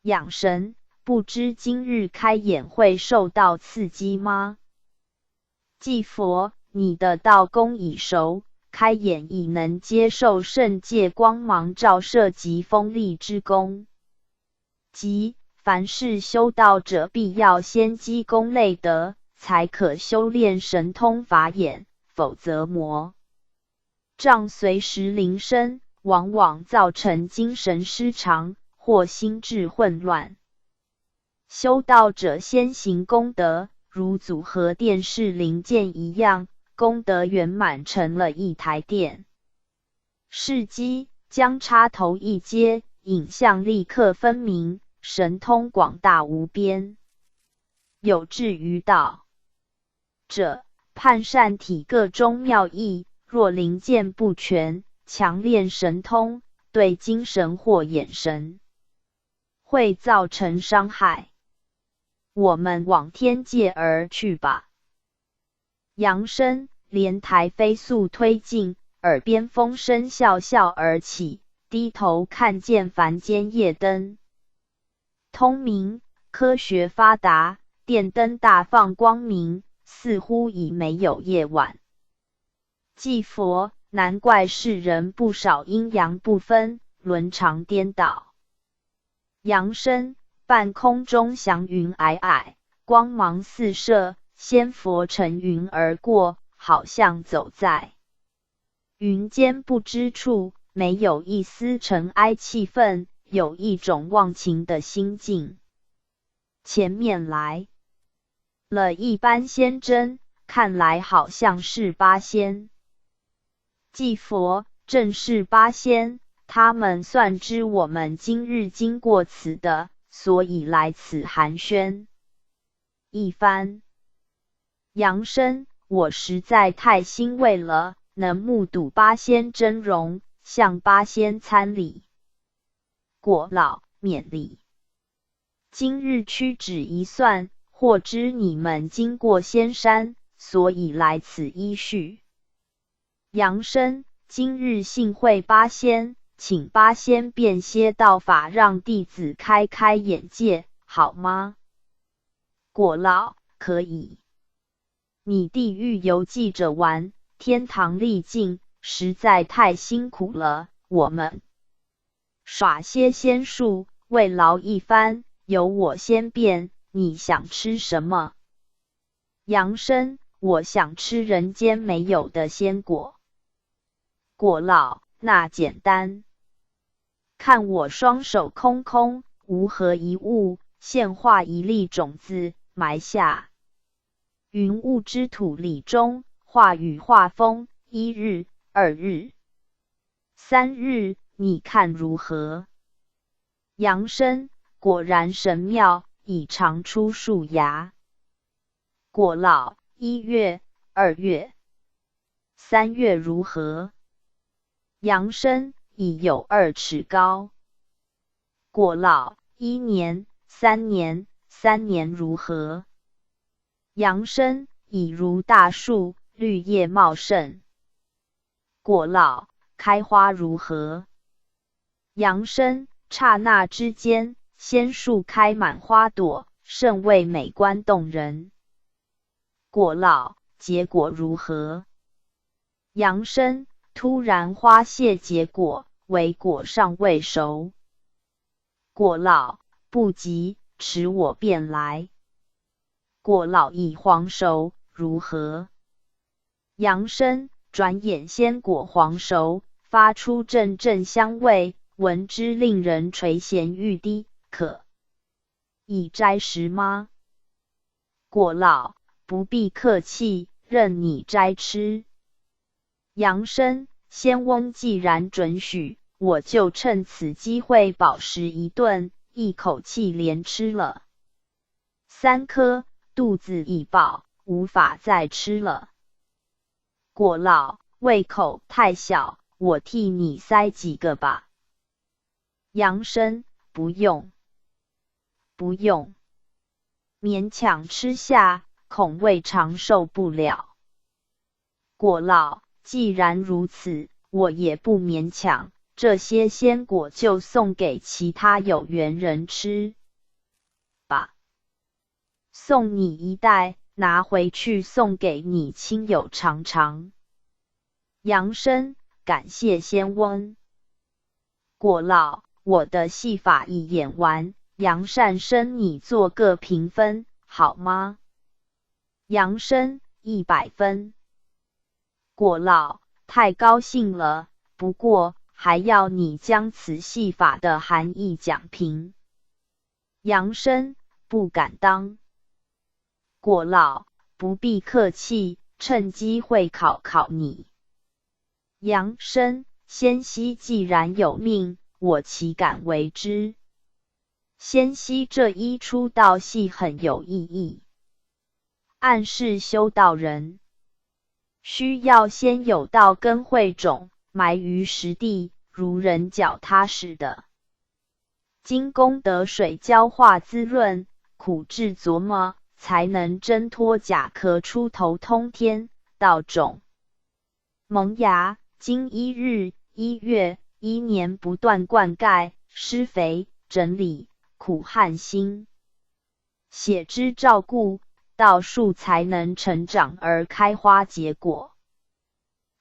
养神，不知今日开眼会受到刺激吗？祭佛，你的道功已熟，开眼已能接受圣界光芒照射及锋利之功。即凡是修道者必要先积功累德，才可修炼神通法眼，否则魔障随时临身，往往造成精神失常或心智混乱。修道者先行功德，如组合电视零件一样，功德圆满成了一台电视机，将插头一接，影像立刻分明，神通广大无边。有志于道者，判善体各中妙义，若零件不全，强练神通，对精神或眼神会造成伤害。我们往天界而去吧。阳生，莲台飞速推进，耳边风声啸啸而起，低头看见凡间夜灯通明，科学发达，电灯大放光明，似乎已没有夜晚。祭佛，难怪世人不少阴阳不分，伦常颠倒。阳生，半空中祥云霭霭，光芒四射，仙佛乘云而过，好像走在云间不知处，没有一丝尘埃气氛，有一种忘情的心境。前面来了一班仙真，看来好像是八仙。祭佛，正是八仙，他们算知我们今日经过此的，所以来此寒暄一番。阳生，我实在太欣慰了，能目睹八仙真容，向八仙参礼。果老，免礼。今日屈指一算，获知你们经过仙山，所以来此依序。阳生，今日幸会八仙，请八仙变些道法，让弟子开开眼界，好吗？果老，可以。你地狱游记着玩，天堂历尽，实在太辛苦了，我们耍些仙术，慰劳一番，由我先变，你想吃什么？阳生，我想吃人间没有的仙果。果老，那简单。看我双手空空，无何一物，现化一粒种子，埋下云雾之土里中，化雨化风，1日、2日、3日，你看如何？阳生，果然神妙，已长出树芽。果老，1月、2月、3月如何？阳生，已有2尺高。果老，1年、3年、3年如何？阳生，已如大树，绿叶茂盛。果老，开花如何？阳生，刹那之间，仙树开满花朵，甚为美观动人。果老，结果如何？阳生，突然花谢结果，唯果尚未熟。果老，不急，迟我便来。果老已黄熟，如何？阳生，转眼鲜果黄熟，发出阵阵香味，闻之令人垂涎欲滴，可以摘食吗？果老，不必客气，任你摘吃。杨生，仙翁既然准许，我就趁此机会饱食一顿，一口气连吃了3颗，肚子已饱，无法再吃了。果老，胃口太小，我替你塞几个吧。杨生，不用，不用，勉强吃下，恐胃肠受不了。果老，既然如此，我也不勉强，这些鲜果就送给其他有缘人吃吧。送你1袋，拿回去送给你亲友尝尝。杨生，感谢仙翁。果老，我的戏法已演完，杨善生你做个评分，好吗？杨生，100分。果老，太高兴了，不过还要你将此戏法的含义讲评。杨生，不敢当。果老，不必客气，趁机会考考你。杨生，仙溪既然有命，我岂敢为之？仙溪这一出道戏很有意义，暗示修道人需要先有道根慧种，埋于实地，如人脚踏实的。经功德水浇化滋润，苦志琢磨，才能挣脱甲壳出头通天，道种萌芽。经1日、1月、1年不断灌溉、施肥、整理，苦汗辛血之照顾，道树才能成长而开花结果。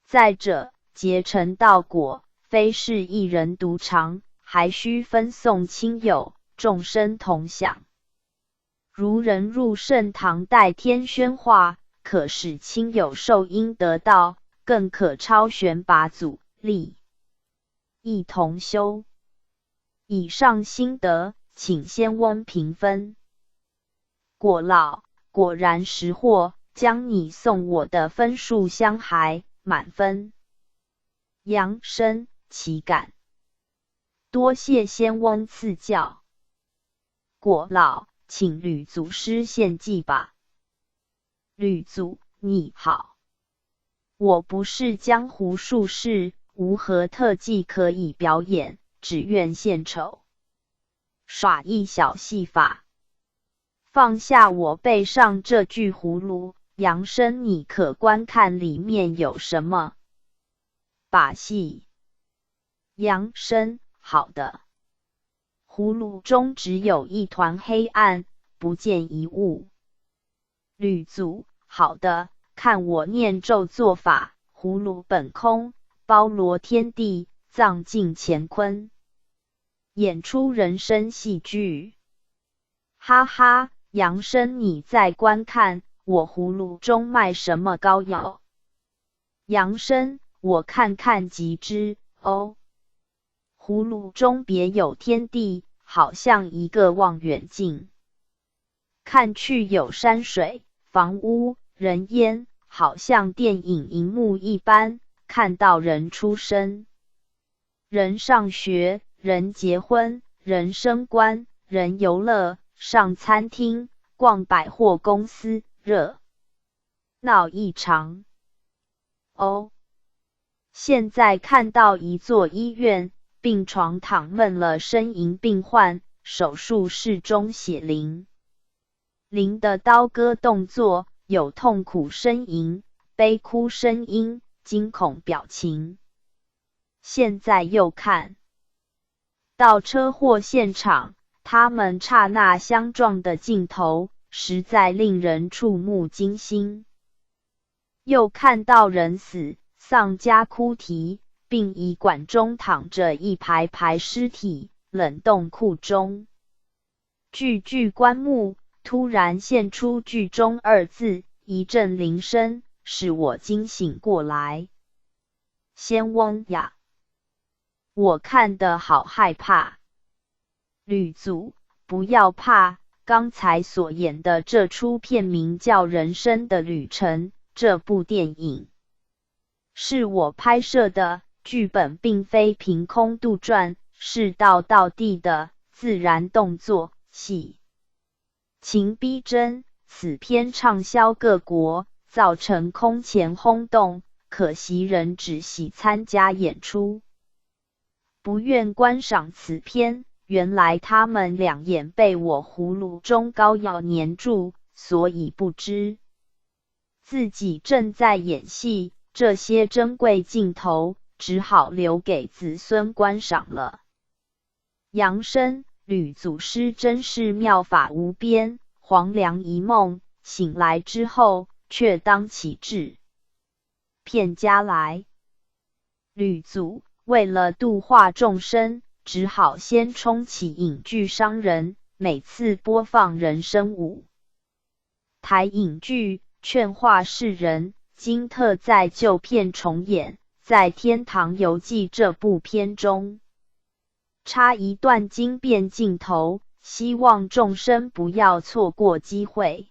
再者，结成道果，非是一人独尝，还需分送亲友，众生同享。如人入圣堂代天宣化，可使亲友受因得道，更可超旋拔阻力，一同修。以上心得，请仙翁评分。果老，果然识货，将你送我的分数相还，满分。杨生，岂敢，多谢仙翁赐教。果老，请吕祖师献计吧。吕祖，你好。我不是江湖术士，无何特技可以表演，只愿献丑，耍一小戏法。放下我背上这具葫芦，杨生你可观看里面有什么把戏。杨生，好的。葫芦中只有一团黑暗，不见一物。吕祖，好的。看我念咒做法，葫芦本空，包罗天地，藏尽乾坤，演出人生戏剧。哈哈，杨生你再观看，我葫芦中卖什么膏药？杨生，我看看即知。哦，葫芦中别有天地，好像一个望远镜，看去有山水、房屋、人烟，好像电影荧幕一般，看到人出生，人上学，人结婚，人升官，人游乐，上餐厅，逛百货公司，热闹异常。哦，现在看到一座医院，病床躺闷了呻吟病患，手术室中血淋淋的刀割动作，有痛苦呻吟、悲哭声音、惊恐表情。现在又看到车祸现场，他们刹那相撞的镜头，实在令人触目惊心。又看到人死、丧家哭啼，殡仪馆中躺着一排排尸体，冷冻库中句句棺木，突然现出剧中2字，一阵铃声，使我惊醒过来。仙翁呀，我看得好害怕。吕祖，不要怕，刚才所演的这出片名叫《人生的旅程》，这部电影是我拍摄的，剧本并非凭空杜撰，是道地的自然动作戏，情逼真。此片畅销各国，造成空前轰动，可惜人只喜参加演出，不愿观赏此片。原来他们两眼被我葫芦中膏药粘住，所以不知自己正在演戏，这些珍贵镜头只好留给子孙观赏了。杨生，吕祖师真是妙法无边，黄粱一梦，醒来之后却当起制片家来。吕祖为了度化众生，只好先冲起影剧商人，每次播放人生舞台影剧，劝化世人，今特在旧片重演，在《天堂游记》这部片中插一段经变镜头，希望众生不要错过机会。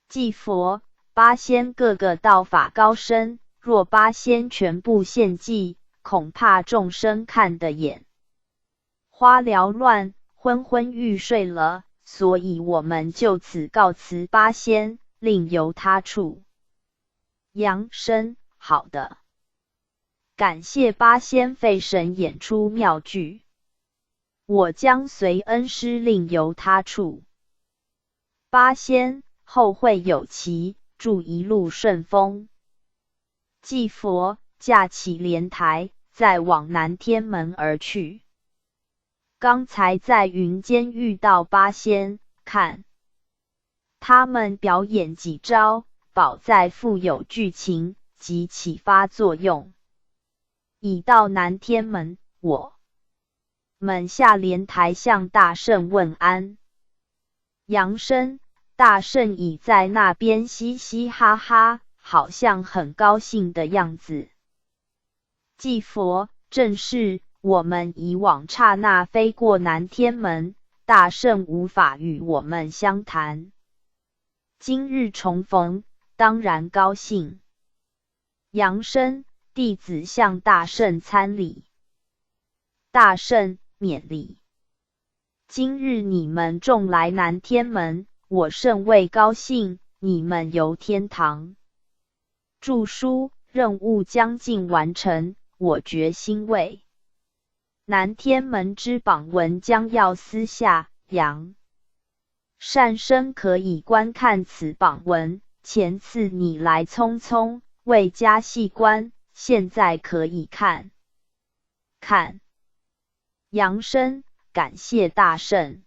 祭佛、八仙个个道法高深，若八仙全部献祭，恐怕众生看得眼花缭乱，昏昏欲睡了，所以我们就此告辞八仙，另由他处。杨生，好的，感谢八仙费神演出妙剧，我将随恩师另由他处。八仙，后会有期，祝一路顺风。祭佛架起莲台，再往南天门而去。刚才在云间遇到八仙，看他们表演几招，保在富有剧情及启发作用。已到南天门，我们下莲台向大圣问安。杨生，大圣已在那边嘻嘻哈哈，好像很高兴的样子。祭佛，正是，我们以往刹那飞过南天门，大圣无法与我们相谈。今日重逢，当然高兴。杨生，弟子向大圣参礼。大圣，免礼。今日你们众来南天门，我甚为高兴，你们游天堂著书任务将近完成，我觉欣慰。南天门之榜文将要私下，杨善生可以观看此榜文。前次你来匆匆，未加细观，现在可以看看。杨生，感谢大圣。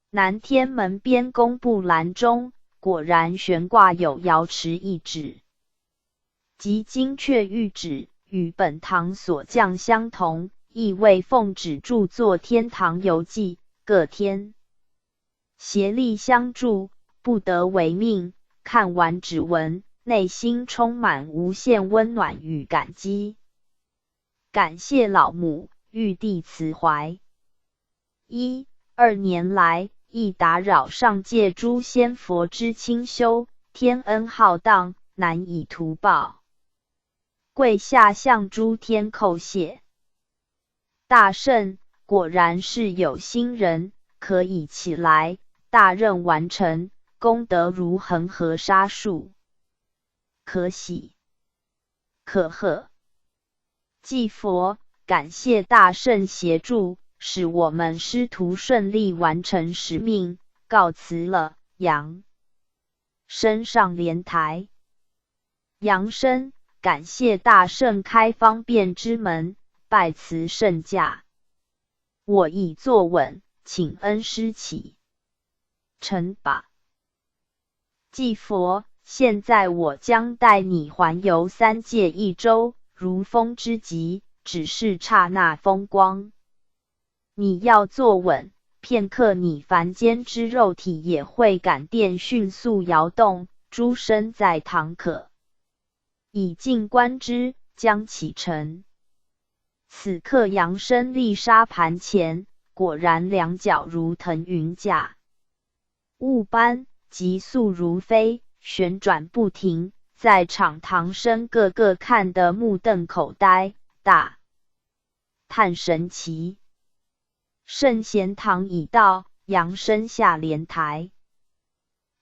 南天门边公布栏中，果然悬挂有瑶池一指，即精确玉指，与本堂所降相同，亦为奉旨著作《天堂游记》，各天协力相助，不得违命。看完指文，内心充满无限温暖与感激。感谢老母，玉帝慈怀。2年来，亦打扰上界诸仙佛之清修，天恩浩荡，难以图报。跪下向诸天叩谢。大圣，果然是有心人，可以起来，大任完成，功德如恒河沙数，可喜可贺。祭佛，感谢大圣协助，使我们师徒顺利完成使命，告辞了。杨生上莲台。杨生，感谢大圣开方便之门，拜辞圣驾。我已坐稳，请恩师起程吧。祭佛，现在我将带你环游三界一周，如风之疾，只是刹那风光。你要坐稳，片刻你凡间之肉体也会感电迅速摇动，诸身在堂可以静观之，将启程。此刻扬声立沙盘前，果然两脚如腾云驾雾般，急速如飞，旋转不停，在场堂生个个看得目瞪口呆，大叹神奇。圣贤堂已到，扬声下莲台。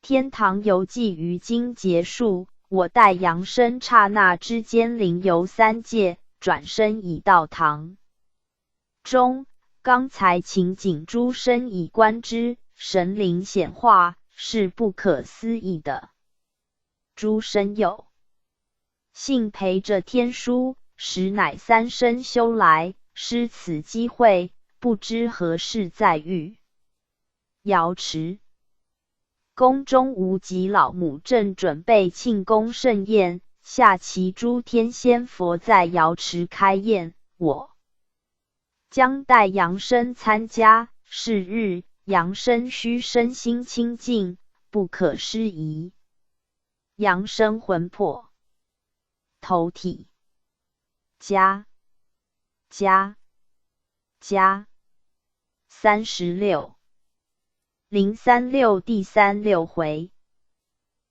天堂游记于今结束，我待扬声刹那之间临游三界，转身已到堂中。刚才情景诸生已观之，神灵显化，是不可思议的。诸生有幸陪着天书，实乃三生修来，失此机会，不知何时再遇。瑶池宫中无极老母正准备庆功盛宴，下期诸天仙佛在瑶池开宴，我将带扬声参加。是日，扬声须身心清净，不可失仪。扬声魂魄头体加36 036第36回。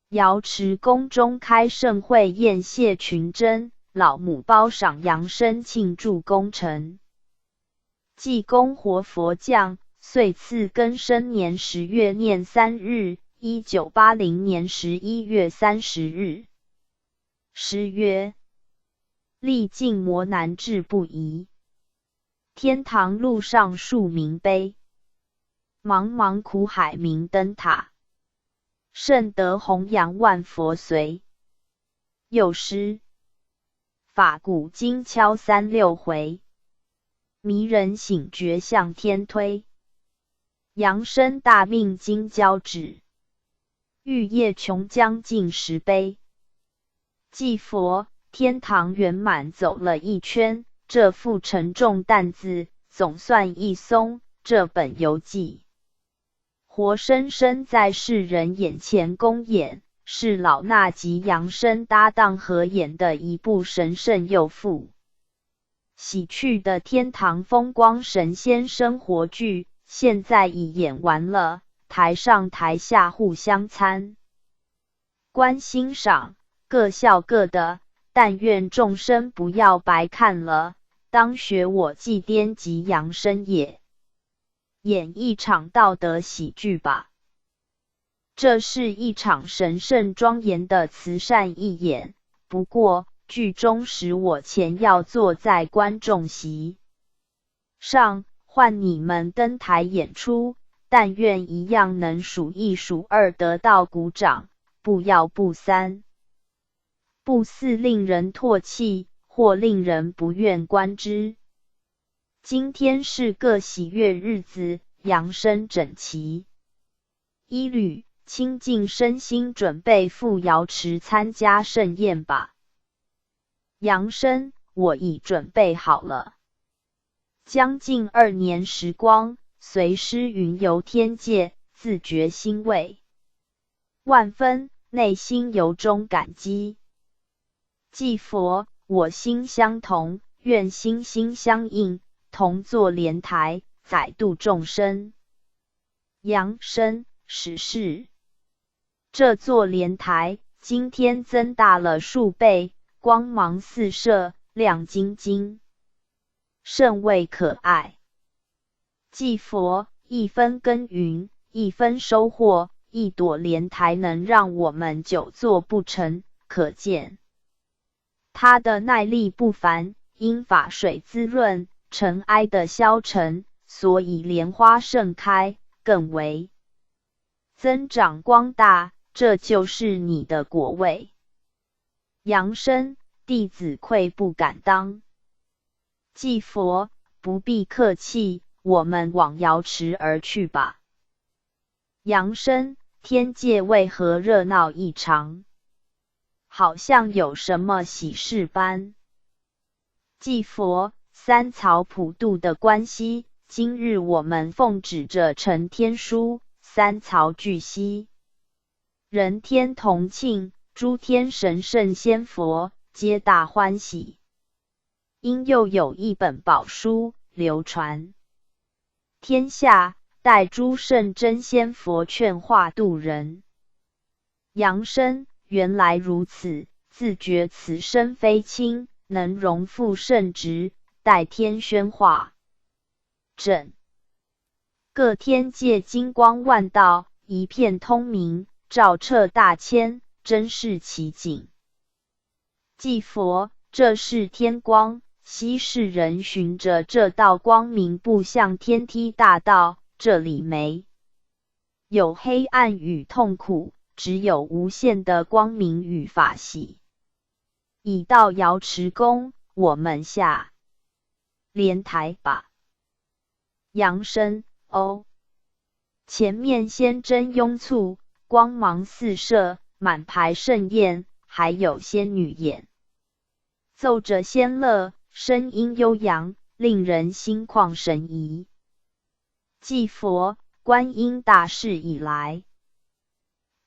瑶池宫中开盛会宴谢群珍，老母褒赏扬声庆祝功成。济公活佛降，岁次庚申年10月廿3日，1980年11月30日。诗曰：历尽磨难志不移，天堂路上树明碑。茫茫苦海明灯塔，圣德弘扬万佛随。又诗：法鼓经敲36回，迷人醒觉向天推。扬声大命今交旨，玉叶琼浆尽10杯。祭佛天堂圆满走了一圈，这副沉重担子总算一松，这本游记活生生在世人眼前公演，是老衲及扬声搭档合演的一部神圣又富喜趣的天堂风光神仙生活剧，现在已演完了，台上台下互相参观欣赏，各笑各的，但愿众生不要白看了，当学我祭颠及扬声也演一场道德喜剧吧。这是一场神圣庄严的慈善义演，不过剧中时我前要坐在观众席上，换你们登台演出，但愿一样能数一数二得到鼓掌，不要不三不四令人唾弃，或令人不愿观之。今天是个喜悦日子，扬声整齐一律，清净身心，准备赴瑶池参加盛宴吧。扬声，我已准备好了。将近2年时光，随师云游天界，自觉欣慰万分，内心由衷感激。祭佛，我心相同，愿心心相印，同坐莲台，载度众生。扬声，实是这座莲台今天增大了数倍，光芒四射，亮晶晶，甚为可爱。祭佛，一分耕耘，一分收获，一朵莲台能让我们久坐不成，可见它的耐力不凡，因法水滋润，尘埃的消沉，所以莲花盛开，更为增长光大，这就是你的果位。扬声，弟子愧不敢当。祭佛，不必客气，我们往瑶池而去吧。扬声，天界为何热闹异常？好像有什么喜事般。祭佛，三曹普渡的关系，今日我们奉旨着承天书，三曹俱悉，人天同庆，诸天神圣仙佛皆大欢喜。因又有一本宝书流传天下，待诸圣真仙佛劝化度人。杨生原来如此，自觉此身非轻，能荣复圣职，待天宣化正。各天界金光万道，一片通明，照彻大千，真是奇景。祭佛，这是天光，昔世人循着这道光明步向天梯大道，这里没有黑暗与痛苦，只有无限的光明与法喜。已到瑶池宫，我们下莲台吧。杨生，哦。前面仙真拥簇，光芒四射，满排盛宴，还有仙女演奏着仙乐，声音悠扬，令人心旷神怡。祭佛，观音大士已来。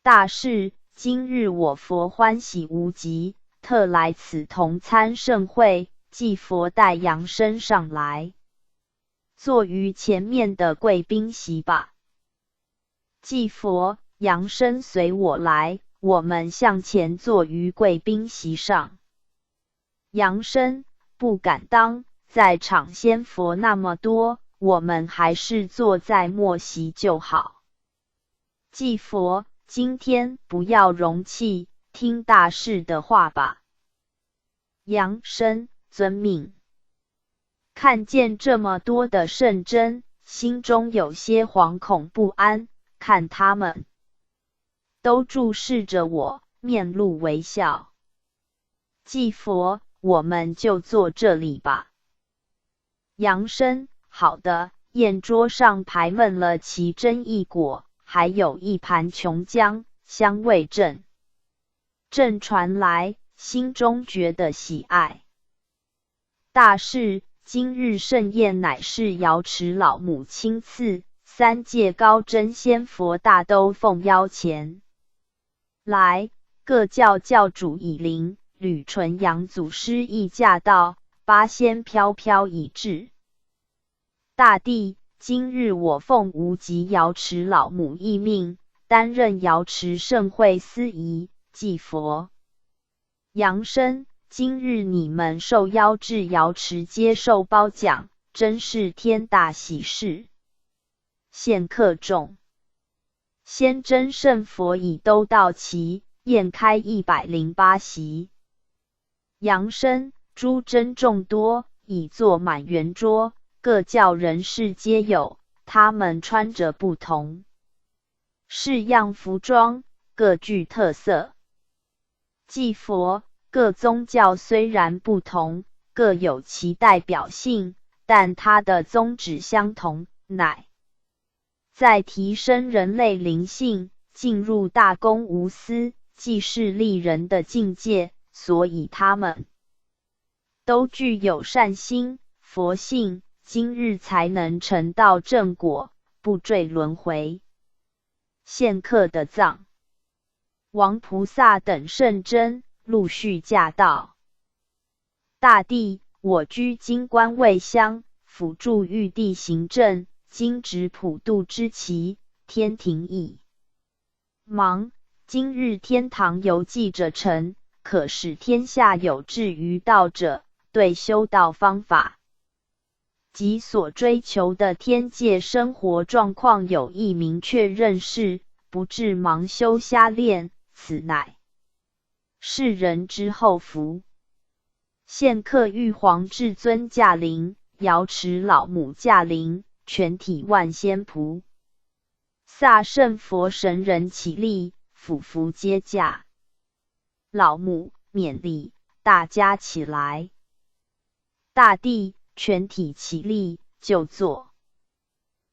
大士，今日我佛欢喜无极，特来此同参盛会，祭佛带杨生上来，坐于前面的贵宾席吧。祭佛，杨生随我来，我们向前坐于贵宾席上。杨生，不敢当，在场仙佛那么多，我们还是坐在末席就好。祭佛，今天不要容气，听大士的话吧。杨生，遵命。看见这么多的圣真，心中有些惶恐不安，看他们都注视着我，面露微笑。祭佛，我们就坐这里吧。杨生，好的。宴桌上排满了奇珍异果，还有一盘琼浆，香味正传来，心中觉得喜爱。大士，今日盛宴乃是瑶池老母亲赐，三界高真仙佛大都奉邀前来，各教教主已临，吕纯阳祖师亦驾到，八仙飘飘已至。大帝，今日我奉无极瑶池老母义命，担任瑶池盛会司仪。祭佛。杨生，今日你们受邀至瑶池接受褒奖，真是天大喜事。现客众仙真圣佛已都到齐，宴开108席。杨生，诸珍众多，已坐满圆桌，各教人士皆有，他们穿着不同式样服装，各具特色。祭佛，各宗教虽然不同，各有其代表性，但它的宗旨相同，乃在提升人类灵性，进入大公无私、济世利人的境界，所以他们都具有善心、佛性，今日才能成道正果，不坠轮回。现客的藏王菩萨等圣真陆续驾到。大帝，我居金冠卫乡，辅助玉帝行政，今执普渡之旗，天庭已忙。今日天堂游记者成，可使天下有志于道者，对修道方法及所追求的天界生活状况有一明确认识，不致盲修瞎练，此乃世人之厚福。现客玉皇至尊驾临，瑶池老母驾临，全体万仙菩萨圣佛神人起立，俯伏接驾。老母勉励，大家起来。大帝，全体起立，就坐。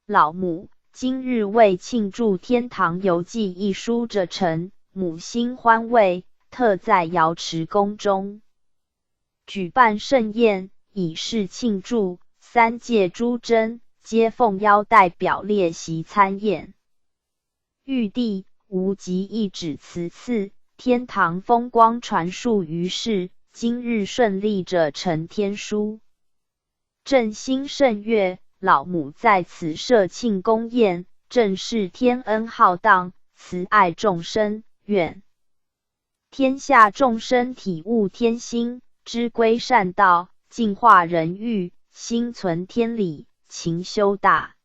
老母，今日为庆祝《天堂游记》一书者成，母心欢慰，特在瑶池宫中举办盛宴，以示庆祝。三界诸真皆奉邀代表列席参宴。玉帝无极一指慈赐，天堂风光传述于世，今日顺利者承天书。正兴盛月，老母在此设庆功宴，正是天恩浩荡，慈爱众生，愿天下众生体悟天心，知归善道，净化人欲，心存天理，勤修大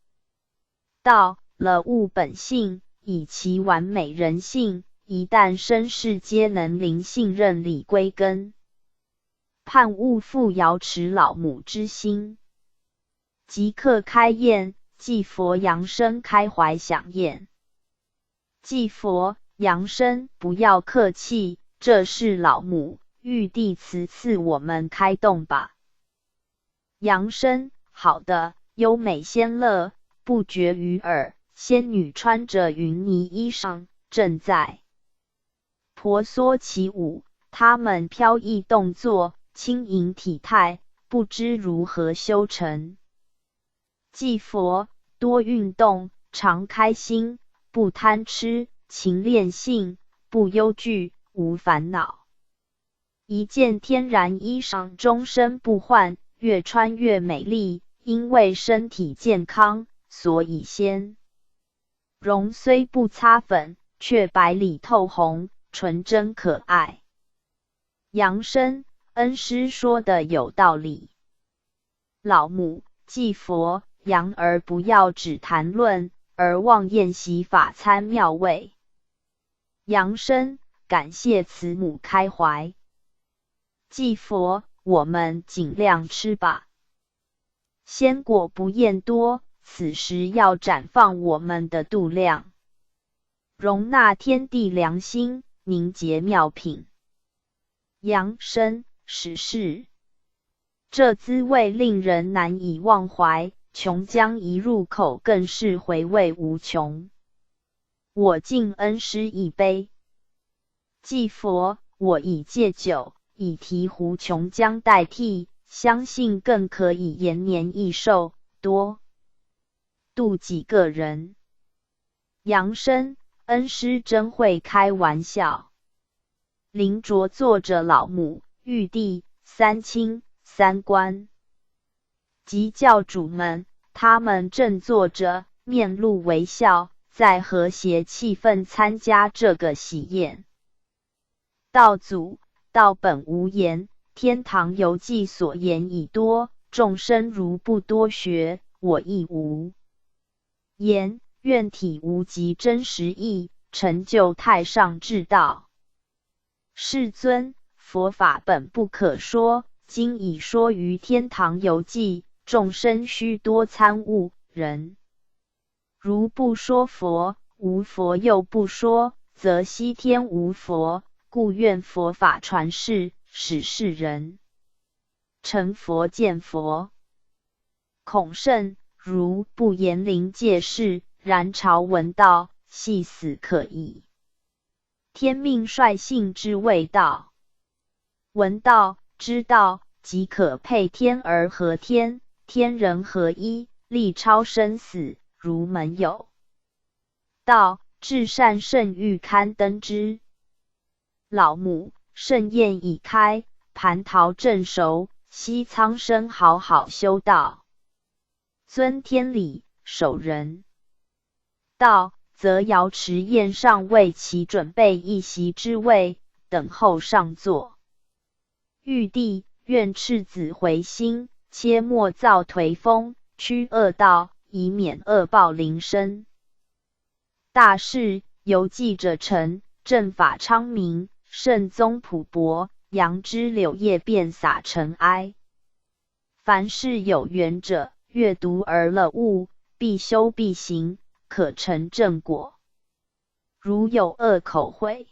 道，了悟本性，以其完美人性，一旦身世皆能灵性认理归根，盼勿复瑶池老母之心。即刻开宴，祭佛扬声开怀享宴。祭佛扬声不要客气，这是老母玉帝慈赐我们开动吧。扬声，好的，优美仙乐不绝于耳。仙女穿着云呢衣裳，正在婆娑起舞，她们飘逸动作，轻盈体态，不知如何修成。祭佛多运动，常开心，不贪吃，勤练性，不忧惧，无烦恼。一件天然衣裳，终身不换，越穿越美丽。因为身体健康，所以仙容虽不擦粉，却白里透红，纯真可爱。扬声，恩师说的有道理。老母祭佛扬而不要只谈论，而忘宴席法餐妙味。扬声，感谢慈母开怀。祭佛，我们尽量吃吧。鲜果不厌多，此时要绽放我们的度量，容纳天地良心，凝结妙品。扬声，实是这滋味令人难以忘怀，琼浆一入口，更是回味无穷。我敬恩师一杯。祭佛，我已戒酒，以醍醐琼浆代替，相信更可以延年益寿，多度几个人。扬声，恩师真会开玩笑。灵卓坐着老母、玉帝、三清、三官及教主们，他们正坐着，面露微笑，在和谐气氛参加这个喜宴。道祖，道本无言，天堂游记所言已多，众生如不多学，我亦无言。愿体无极真实义，成就太上至道。世尊，佛法本不可说，今已说于天堂游记，众生须多参悟。人如不说佛，无佛又不说，则西天无佛，故愿佛法传世，使世人成佛见佛。孔圣如不言灵界事，然朝闻道，系死可矣。天命率性之谓道，闻道知道，即可配天而合天，天人合一，力超生死，如门有道，至善圣欲刊登之。老母，盛宴已开，蟠桃正熟，惜苍生好好修道。遵天理，守人道，则瑶池宴上为其准备一席之位，等候上座。玉帝，愿赤子回心，切莫造颓风，驱恶道，以免恶报临身。大事由记者成，正法昌明，圣宗普博，杨枝柳叶便洒尘埃。凡是有缘者，阅读而了悟，必修必行，可成正果。如有恶口毁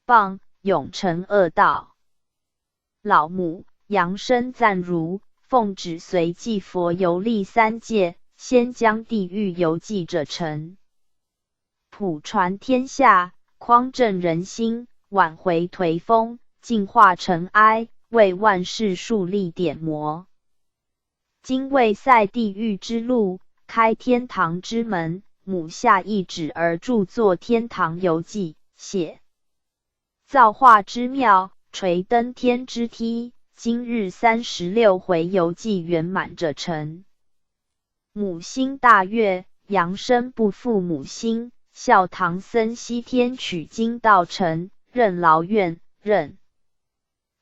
谤，永成恶道。老母扬声赞如，奉旨随祭佛游历三界，先将地狱游记者成，普传天下，匡正人心，挽回颓风，净化尘埃，为万世树立典模。今为塞地狱之路，开天堂之门，母下一旨而著作天堂游记，写造化之妙，垂登天之梯，今日36回游记圆满者成。母心大悦，扬声不负母心，孝唐僧西天取经道成，任劳愿任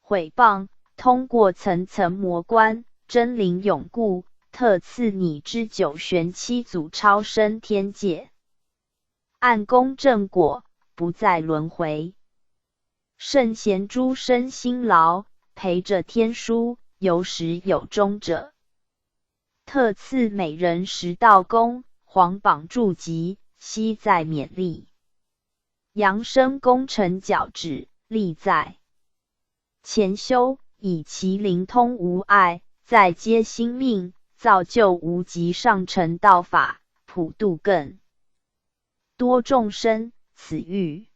毁谤，通过层层魔关，真灵永固，特赐你之九玄七祖超生天界，按功正果，不再轮回。圣贤诸生辛劳，陪着天书，有始有终者。特赐每人10道功，皇榜著籍，悉在勉励。扬声功成矫止，力在前修，以其灵通无碍，再接心命，造就无极上乘道法，普度更多众生。此欲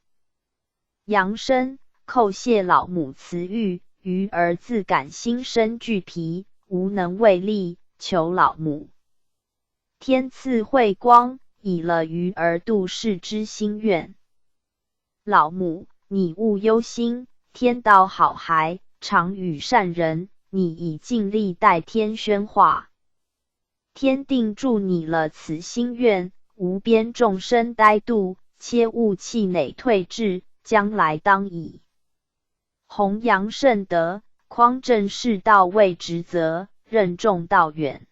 扬声叩谢老母慈育，余儿自感心生惧疲，无能为力，求老母天赐慧光，以了余儿度世之心愿。老母，你勿忧心，天道好孩，常与善人，你已尽力代天宣化。天定助你了此心愿，无边众生呆度，切勿气馁退志，将来当以弘扬圣德，匡正世道为职责，任重道远。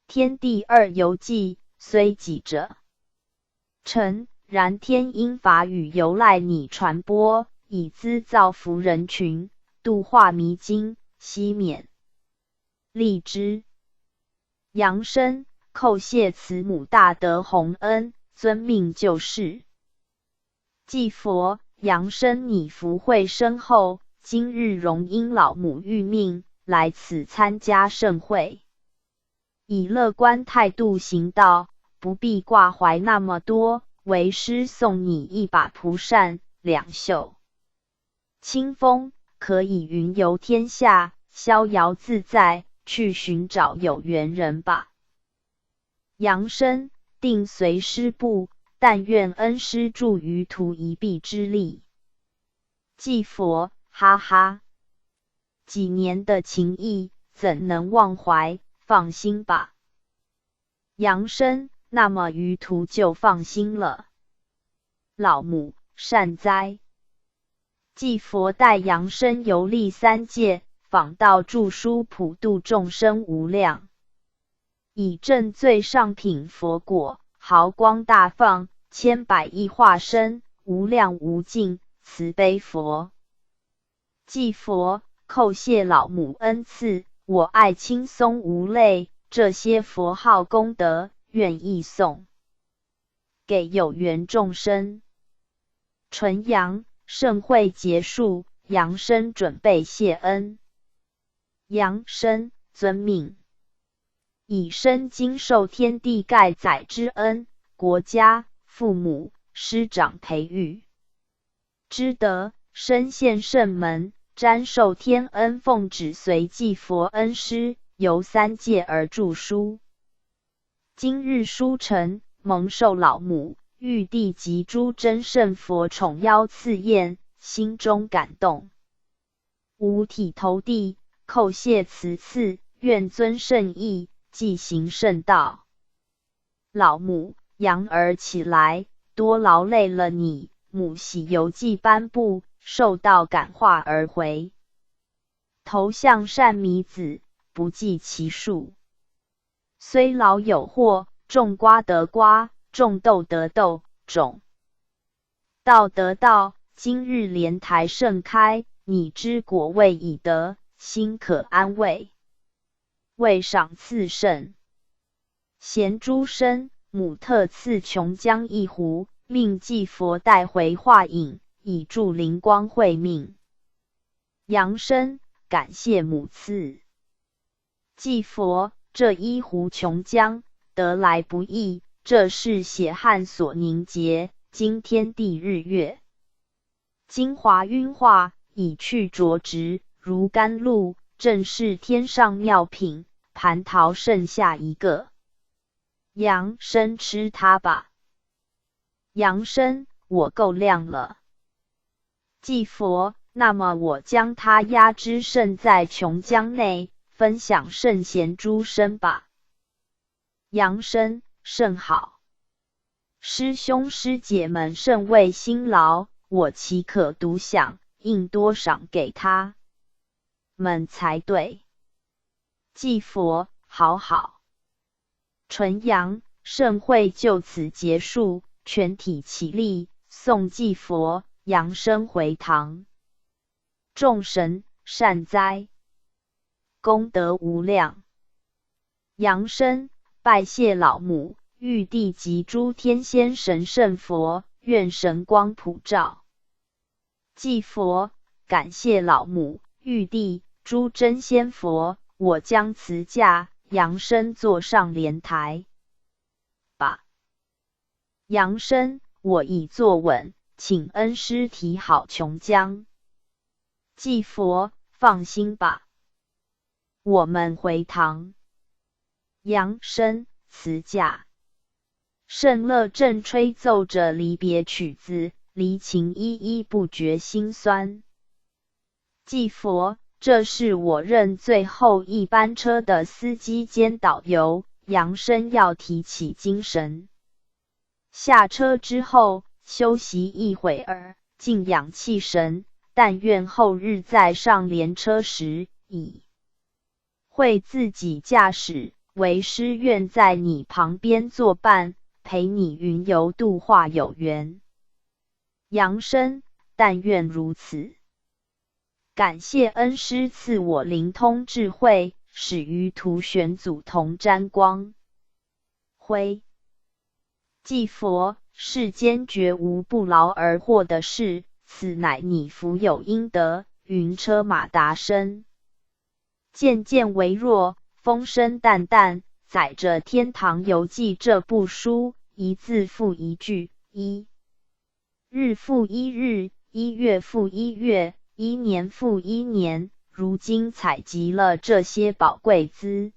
天地二游记，虽己者成，然天因法语由赖你传播，以资造福人群，度化迷津，悉免利之。扬声叩谢慈母大德洪恩，遵命救世。祭佛，扬声你福慧深厚，今日荣因老母谕命，来此参加盛会。以乐观态度行道，不必挂怀那么多，为师送你一把蒲扇，2袖清风，可以云游天下，逍遥自在，去寻找有缘人吧。扬声定随师步，但愿恩师助于图一臂之力。祭佛，哈哈，几年的情谊，怎能忘怀？放心吧。扬声，那么余途就放心了。老母，善哉。祭佛带扬声游历3界，访道著书，普度众生无量，以证最上品佛果，毫光大放，千百亿化身，无量无尽慈悲佛。祭佛，叩谢老母恩赐，我爱轻松无泪，这些佛号功德，愿意送给有缘众生。纯阳，盛会结束，扬声准备谢恩。扬声，遵命。以身经受天地盖载之恩，国家、父母、师长培育之德，身现圣门，瞻受天恩，奉旨随祭佛恩师，游3界而著书。今日书成，蒙受老母、玉帝及诸真圣佛宠邀赐宴，心中感动，五体投地，叩谢慈赐，愿遵圣意，继行圣道。老母，扬儿起来，多劳累了你。母喜游记颁布，受到感化而回。头像善弥子，不计其数。虽劳有获，种瓜得瓜，种豆得豆，种道得道。今日莲台盛开，你之果位已得，心可安慰。未赏赐甚，贤诸生，母特赐琼浆1壶，命祭佛带回化饮，以助灵光慧命。扬声感谢母赐。祭佛，这1壶琼浆，得来不易，这是血汗所凝结，经天地日月精华晕化，以去浊质，如甘露，正是天上妙品，蟠桃剩下一个。扬声吃它吧。扬声，我够量了。祭佛，那么我将他押之圣在琼江内，分享圣贤诸生吧。杨生，甚好。师兄师姐们甚为辛劳，我岂可独享，应多赏给他们才对。祭佛，好好。纯阳，盛会就此结束，全体起立，诵祭佛，扬声回堂。众神，善哉！功德无量。扬声，拜谢老母、玉帝及诸天仙神圣佛，愿神光普照。祭佛，感谢老母、玉帝、诸真仙佛，我将辞驾，扬声坐上莲台。吧。扬声，我已坐稳，请恩师提好琼江。祭佛，放心吧，我们回堂。扬声，辞驾。圣乐正吹奏着离别曲子，离情依依不觉心酸。祭佛，这是我任最后一班车的司机兼导游。扬声要提起精神。下车之后，休息一会儿，静养气神。但愿后日再上联车时，已会自己驾驶，为师愿在你旁边作伴，陪你云游度化有缘。扬声，但愿如此。感谢恩师赐我灵通智慧，使于途玄祖同沾光辉。祭佛，世间绝无不劳而获的事，此乃你福有应得。云车马达声渐渐微弱，风声淡淡，载着《天堂游记》这部书，一字复一句，一日复一日，一月复一月，一年复一年，如今采集了这些宝贵资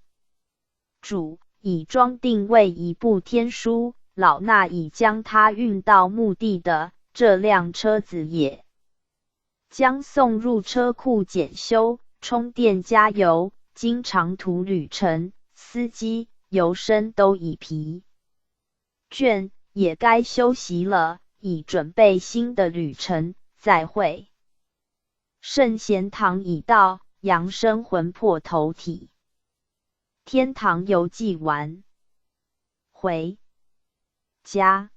主，已装订为一部天书。老衲已将它运到墓地的这辆车子也将送入车库检修、充电、加油。经长途旅程，司机、油生都已疲倦，也该休息了，以准备新的旅程。再会。圣贤堂已到，扬声魂魄投体。天堂游记完，回家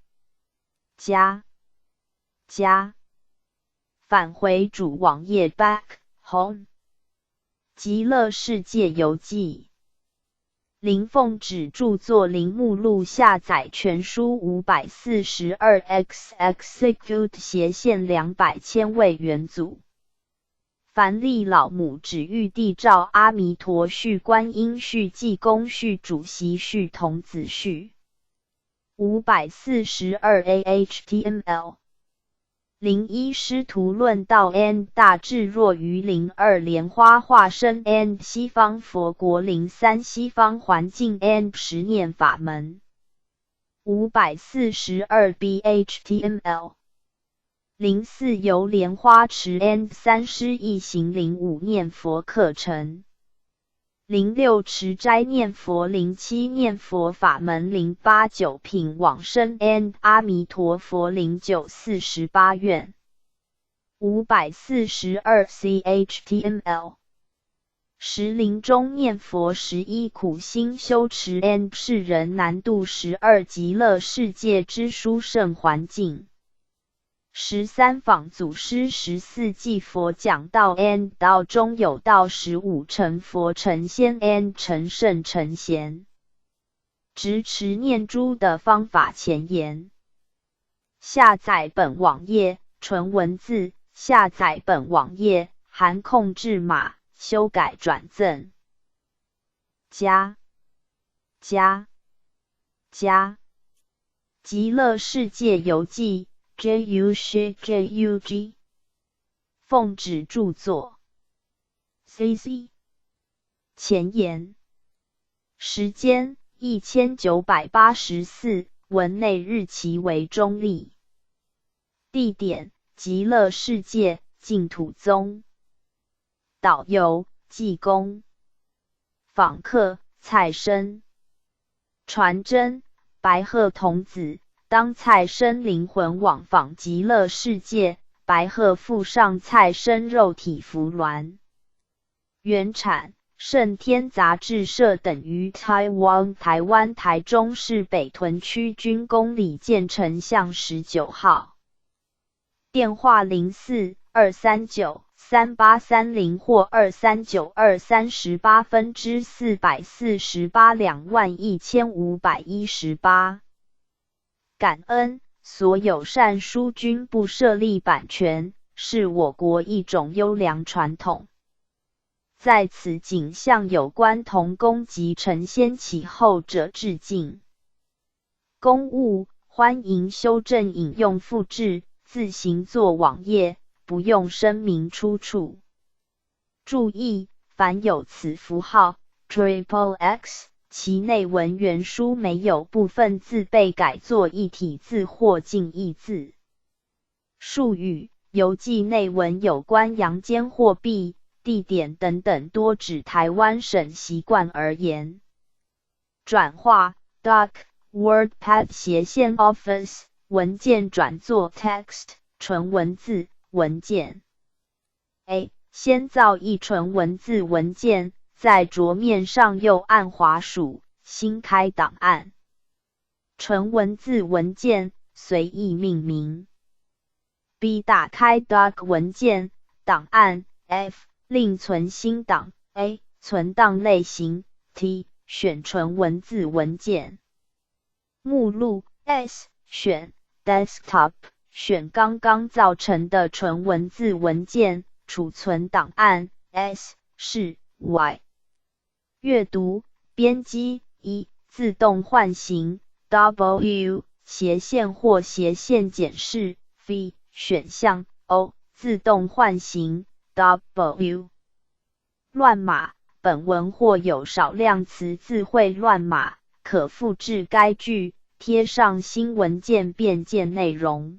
返回主网页 Back Home。极乐世界游记。林凤只著作，林目录下载全书542x execute斜线200千位元祖。凡历老母指玉帝诏阿弥陀序观音序济公序主席序童子序。542a HTML。01师徒论道 and 大智若愚。02莲花化身 and 西方佛国。03西方环境 and 十念法门。542b HTML。04游莲花池 and 三师一行。05念佛课程。06持斋念佛。07念佛法门。08九品往生 and 阿弥陀佛。09 48愿。542c HTML。10临终念佛。11苦心修持 and 世人难度。12极乐世界之殊胜环境。13访祖师。14记佛讲道 and 道中有道。15成佛成仙 and 成圣成贤。执持念珠的方法前言。下载本网页纯文字。下载本网页含控制码修改转赠。加极乐世界游记JUG 奉旨著作 CC 前言。时间1984，文内日期为中立。地点极乐世界净土宗。导游济公。访客蔡生。传真白鹤童子。当蔡生灵魂往访极乐世界，白鹤附上蔡生肉体符鸾。原产圣天杂志社等于台湾台中市北屯区军公里建成巷19号。电话04-239-3830或239-238分之448，21518。感恩所有善书均不设立版权，是我国一种优良传统。在此仅向有关同工及承先启后者致敬。公务欢迎修正引用复制，自行作网页，不用声明出处。注意，凡有此符号 XXX， 其内文原书没有部分字被改作异体字或近义字。术语、邮寄内文有关洋间货币、地点等等多指台湾省习惯而言。转化 Doc WordPad/Office 文件转作 Text 纯文字文件。A. 先造一纯文字文件，在桌面上右按滑鼠，新开档案。纯文字文件随意命名。B. 打开 Doc 文件档案 F. 另存新档 A. 存档类型 T. 选纯文字文件。目录 S. 选 Desktop 选刚刚造成的纯文字文件。储存档案 S 是 Y。 阅读编辑 E 自动唤醒 W 斜线或斜线检视 V 选项 O 自动唤醒 W。 乱码本文或有少量词字汇乱码，可复制该句，贴上新文件便见内容。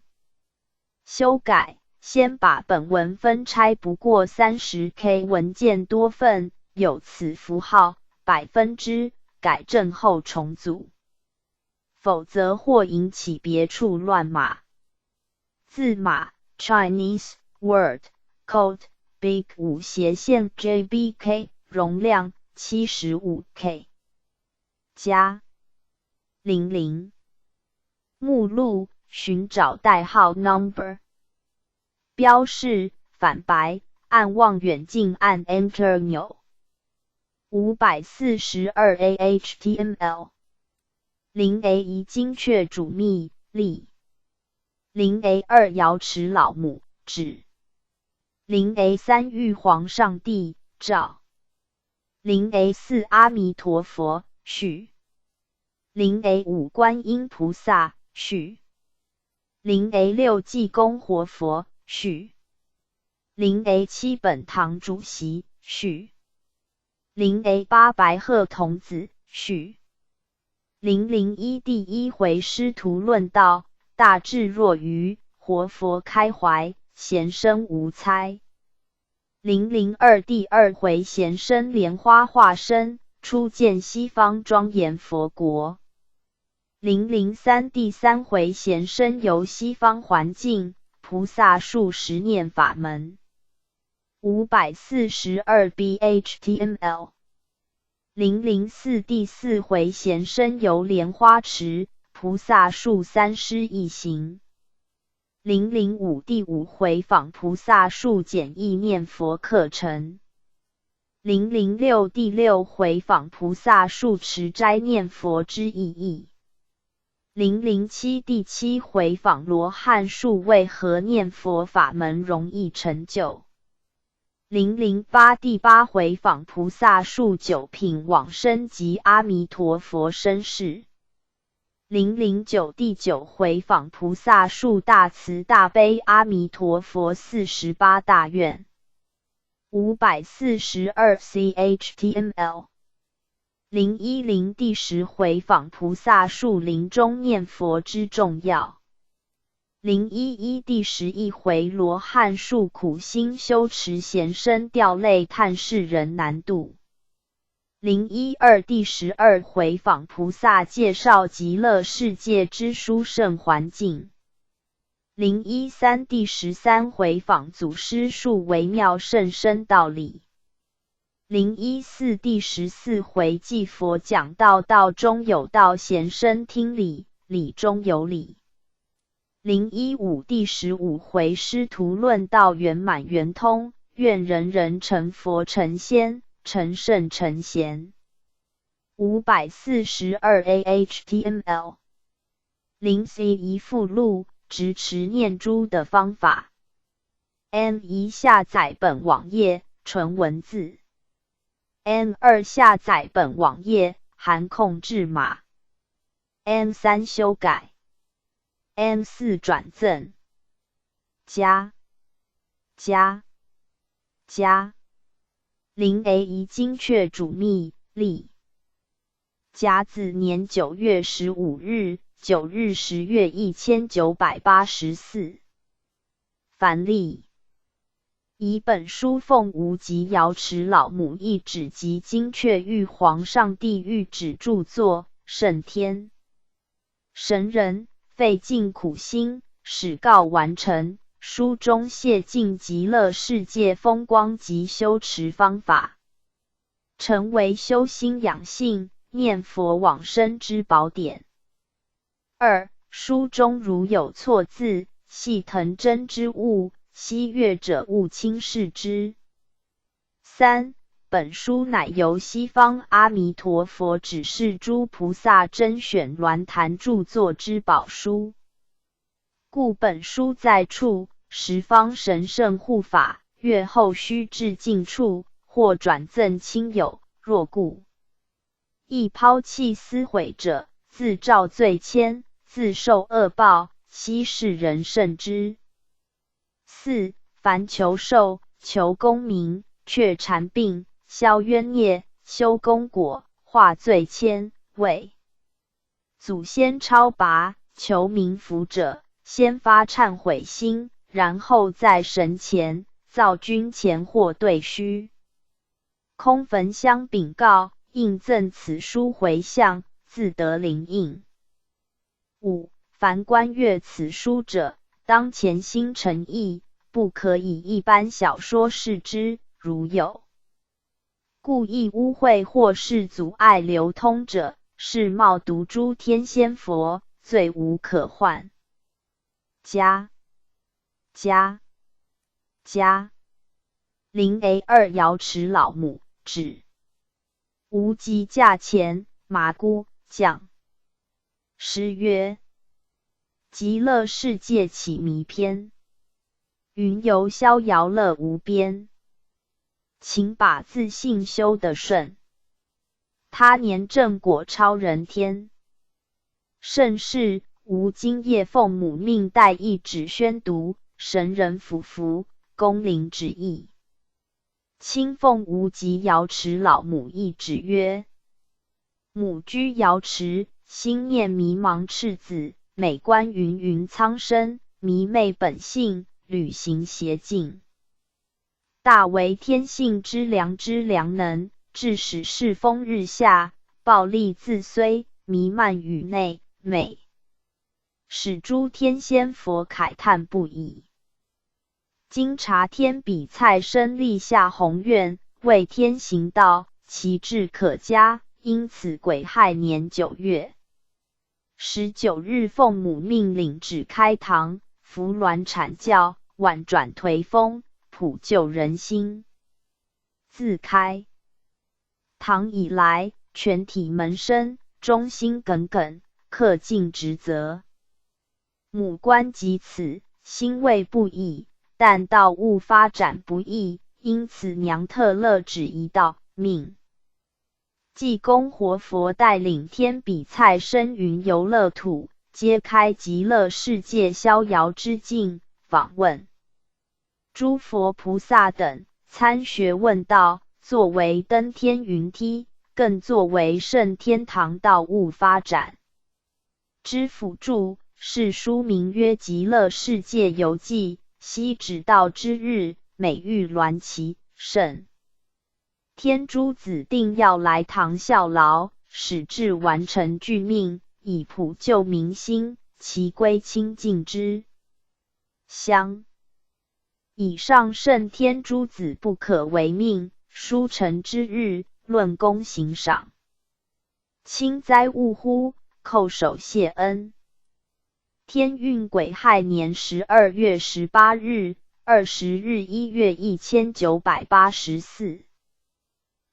修改先把本文分拆不过 30K 文件多份，有此符号%，改正后重组，否则或引起别处乱码。字码 Chinese Word Code Big 5斜线 JBK 容量 75K 加00。目录寻找代号 Number。标示反白，按望远镜按 Enter 钮。542A HTML。0A1 精确主密例。0A2 瑶池老母指。0A3 玉皇上帝诏。0A4 阿弥陀佛序。0A5 观音菩萨序。0A6 济公活佛序。0A7 本堂主席序。0A8 白鹤童子序。001第一回师徒论道，大智若愚，活佛开怀，贤生无猜。002第二回贤生莲花化身，初见西方庄严佛国。003第三回贤生游西方环境，菩萨数十念法门。542B HTML。004第四回贤生游莲花池，菩萨数三师一行。005第五回访菩萨数简易念佛课程。006第六回访菩萨数持斋念佛之意义。007第七回访罗汉数为何念佛法门容易成就。008第八回访菩萨数九品往生及阿弥陀佛身世。009第九回访菩萨数大慈大悲阿弥陀佛48大愿。542C HTML。010第十回访菩萨数临终念佛之重要。011第11回罗汉树苦心修持贤身调类探视人难度。012第12回访菩萨介绍极乐世界之殊胜环境。013第13回访祖师述微妙甚深道理。014第14回记佛讲道，道中有道，贤身听理，理中有理。015第15回师徒论道，圆满圆通，愿人人成佛成仙，成圣成贤。542A HTML。0C1附录，直持念珠的方法。M1 下载本网页，纯文字。M2 下载本网页，含控制码。M3 修改。M4 转赠。加 0A1 精确主密历。甲子年9月15日，9日10月1984。梵历。以本书奉无极瑶池老母懿旨及精确玉皇上帝谕旨著作，圣天神人费尽苦心，始告完成。书中谢尽极乐世界风光及修持方法，成为修心养性、念佛往生之宝典。2. 书中如有错字，系藤真之物，悉阅者勿轻视之。3. 本书乃由西方阿弥陀佛指示诸菩萨甄选鸾坛著作之宝书，故本书在处，十方神圣护法，阅后须致敬处，或转赠亲友，若故亦抛弃撕毁者，自造罪愆，自受恶报，悉世人慎之。4. 凡求寿、求功名、却禅病、消冤孽、修功果、化罪愆，为祖先超拔、求名福者，先发忏悔心，然后在神前造君前或对虚空焚香禀告，应赠此书回向，自得灵应。5. 凡观阅此书者，当潜心诚意，不可以一般小说视之，如有故意污秽或是阻碍流通者，是冒读诸天仙佛，罪无可患。加 0A2 瑶池老母指无极价钱麻姑讲。诗曰：极乐世界起迷篇，云游逍遥乐无边。请把自信修得顺，他年正果超人天。盛世无今夜奉母命代一旨宣读，神人俯伏，恭临旨意。亲奉无极瑶池老母懿旨曰：母居瑶池，心念迷茫赤子，美观芸芸苍生，迷昧本性，履行邪径。大为天性之良能，致使世风日下，暴戾自衰，弥漫宇内，美使诸天仙佛慨叹不已。今察天比蔡生立下宏愿，为天行道，其志可嘉，因此癸亥年9月19日奉母命领旨开堂，扶鸾阐教，婉转颓风，普救人心。自开堂以来，全体门生忠心耿耿，恪尽职责。母观及此，欣慰不已，但道务发展不易，因此娘特勒旨一道，命济公活佛带领天比蔡生云游乐土，揭开极乐世界逍遥之境，访问诸佛菩萨等，参学问道，作为登天云梯，更作为圣天堂道务发展之辅助，是书名曰《极乐世界游记》。昔指道之日，每遇鸾旗，圣天诸子定要来堂效劳，使至完成具命，以普救民心，其归清净之乡。以上圣天诸子不可违命，书成之日，论功行赏。轻哉勿乎！叩首谢恩。天运癸亥年12月18日，20日1月1984。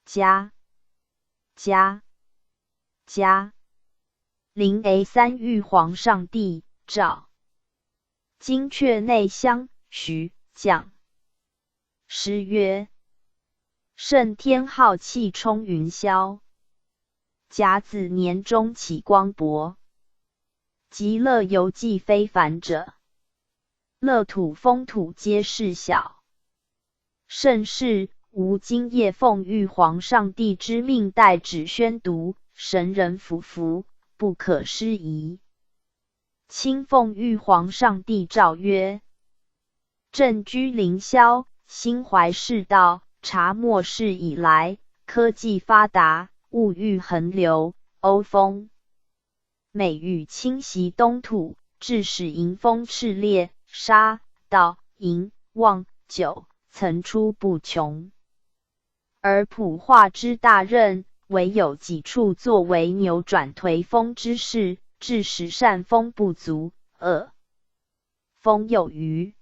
加临 A3 玉皇上帝诏：金阙内乡徐将。诗曰：圣天浩气冲云霄，甲子年中起光博。极乐游记非凡者，乐土风土皆是晓。盛世吾今夜奉玉皇上帝之命，代旨宣读，神人服服，不可失仪。亲奉玉皇上帝诏曰：朕居凌霄，心怀世道，察末世以来，科技发达，物欲横流，欧风每雨侵袭东土，致使迎风炽烈，杀盗淫妄酒层出不穷。而普化之大任，唯有几处作为扭转颓风之势，致使善风不足，恶风有余。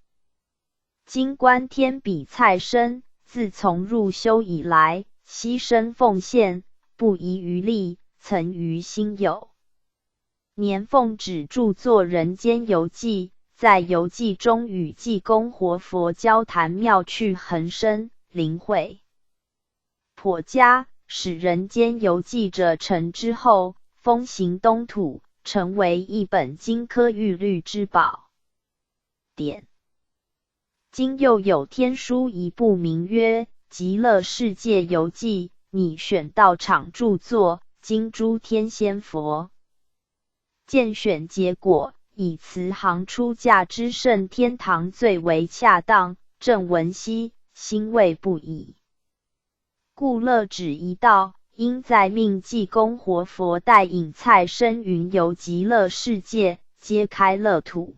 今观天比蔡生，自从入修以来，牺牲奉献，不遗余力，曾于心有年奉旨著作《人间游记》，在游记中与济公活佛交谈妙趣横生，灵慧颇佳，使《人间游记》者成之后，风行东土，成为一本金科玉律之宝典。今又有天书一部，名曰《极乐世界游记》，拟选道场著作，经诸天仙佛荐选结果，以慈航出价之圣天堂最为恰当，正闻悉，欣慰不已。故乐旨一道，应再命济公活佛带引蔡生云游极乐世界，揭开乐土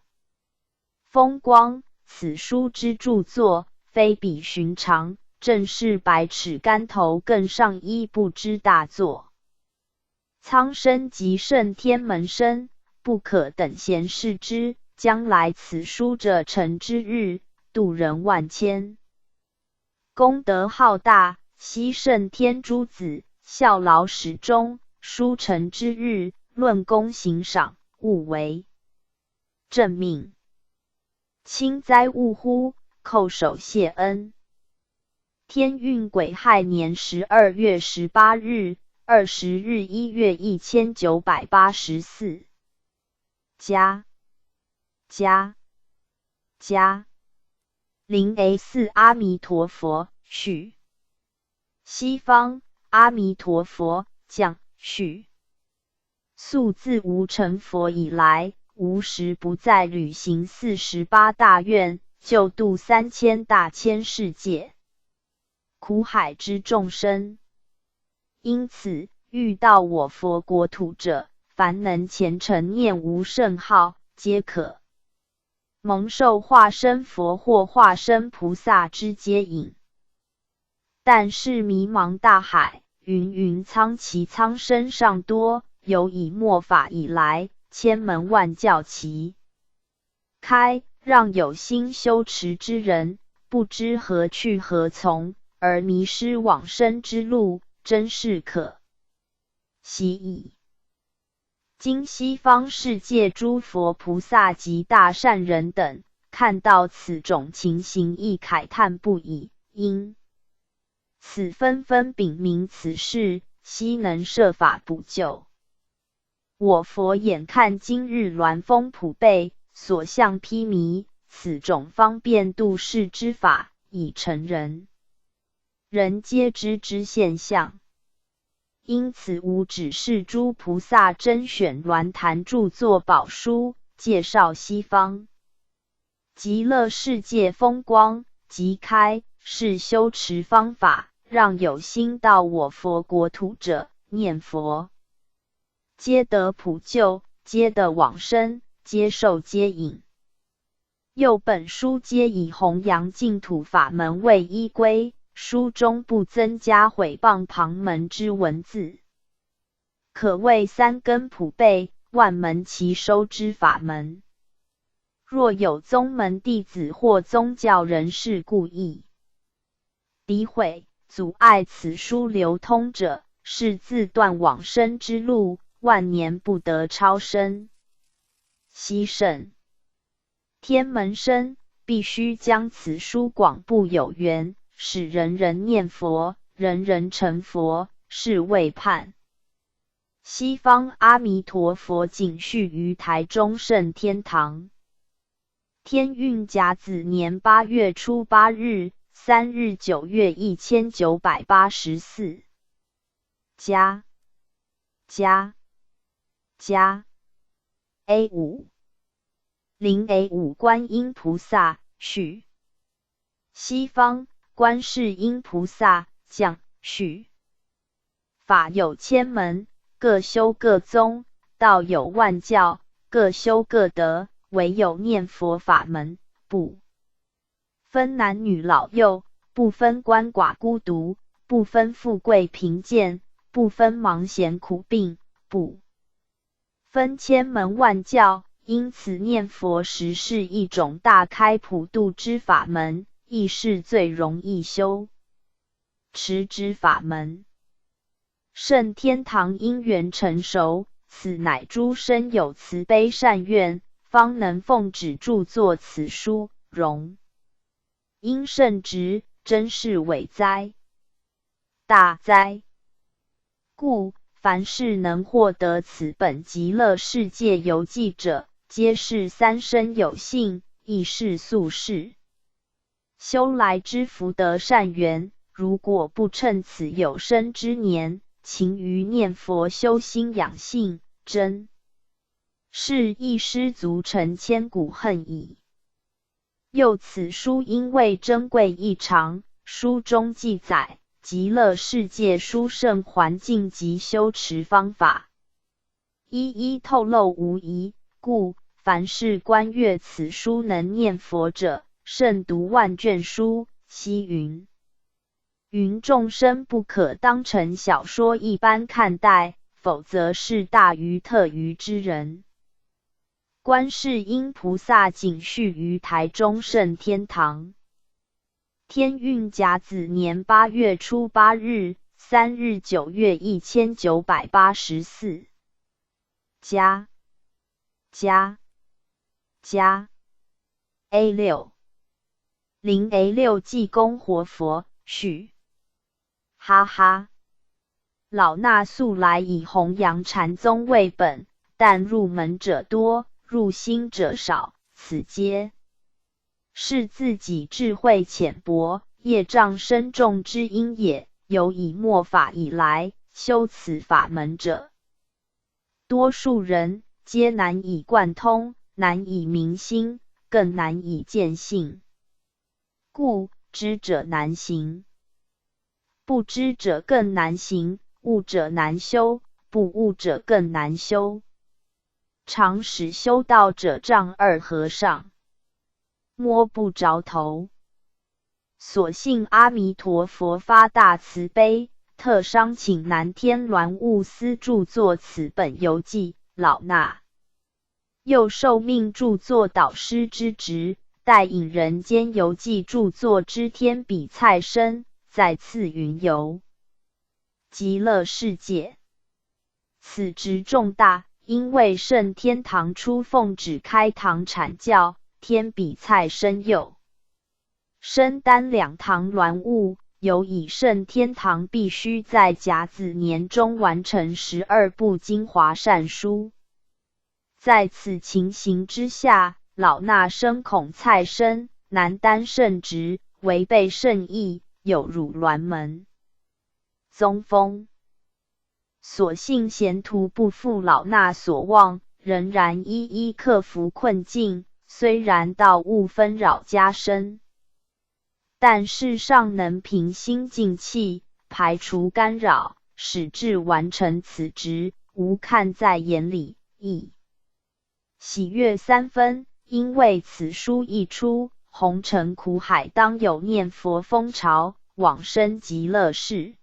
风光。此书之著作，非比寻常，正是百尺竿头更上一步之大作。苍生及圣天门生，不可等闲视之。将来此书者成之日，度人万千，功德浩大。昔圣天诸子效劳始终，书成之日，论功行赏，勿为正命。轻哉勿乎！叩首谢恩。天运癸亥年12月18日，20日1月1984。加临 A4 阿弥陀佛序。西方阿弥陀佛降序。素自无成佛以来，无时不在履行48大愿，救度3000大千世界苦海之众生。因此，遇到我佛国土者，凡能虔诚念无圣号，皆可蒙受化身佛或化身菩萨之接引。但是迷茫大海，芸芸苍奇苍生尚多，有以末法以来，千门万教齐开，让有心修持之人，不知何去何从，而迷失往生之路，真是可惜矣。今西方世界诸佛菩萨及大善人等，看到此种情形，亦慨叹不已，因此纷纷禀明此事，希能设法补救。我佛眼看今日鸾风普被，所向披靡，此种方便度世之法，已成人皆知之现象。因此吾指示诸菩萨甄选鸾坛著作宝书，介绍西方极乐世界风光即开示修持方法，让有心到我佛国土者念佛，皆得普救，皆得往生，皆受皆引。又本书皆以弘扬净土法门为依归，书中不增加毁谤旁门之文字，可谓三根普备，万门齐收之法门。若有宗门弟子或宗教人士故意诋毁、阻碍此书流通者，是自断往生之路，万年不得超生。希慎天门生必须将此书广布有缘，使人人念佛，人人成佛，是谓盼。西方阿弥陀佛景叙于台中圣天堂。天运甲子年8月初8日、3日9月1984。加 A5 0A5 观音菩萨序。西方观世音菩萨降序。法有千门，各修各宗；道有万教，各修各德。唯有念佛法门，不分男女老幼，不分鳏寡孤独，不分富贵贫贱，不分忙闲苦病，不分千门万教。因此念佛实是一种大开普度之法门，亦是最容易修持之法门。圣天堂因缘成熟，此乃诸生有慈悲善愿，方能奉旨著作此书，容因圣直，真是伟哉！大哉！故凡是能获得此本极乐世界游记者，皆是三生有幸，亦是宿世修来之福德善缘。如果不趁此有生之年，勤于念佛修心养性，真是一失足成千古恨矣。又此书因为珍贵异常，书中记载极乐世界殊胜环境及修持方法，一一透露无遗，故凡是观阅此书能念佛者，胜读万卷书。希云众生不可当成小说一般看待，否则是大愚特愚之人。观世音菩萨景叙于台中圣天堂。天运甲子年8月初8日、3日9月1984。加 A6 0A6 济公活佛序。哈哈，老衲素来以弘扬禅宗为本，但入门者多，入心者少，此皆是自己智慧浅薄、业障深重之因也。由以末法以来，修此法门者，多数人皆难以贯通，难以明心，更难以见性，故知者难行，不知者更难行，悟者难修，不悟者更难修。常使修道者丈二和尚摸不着头。所幸阿弥陀佛发大慈悲，特商请南天鸾悟司著作此本游记，老衲又受命著作导师之职，代引人间游记著作之天比蔡生，再次云游极乐世界。此职重大，因为圣天堂初奉旨开堂阐教，天比蔡生又身担两堂鸾务，尤以圣天堂必须在甲子年中完成12部精华善书。在此情形之下，老衲深恐蔡生难担圣职，违背圣意，有辱鸾门宗风。所幸贤徒不负老衲所望，仍然一一克服困境，虽然道物纷扰加深，但是尚能平心静气，排除干扰，使至完成此职，无看在眼里，亦喜悦三分。因为此书一出，红尘苦海当有念佛风潮，往生极乐世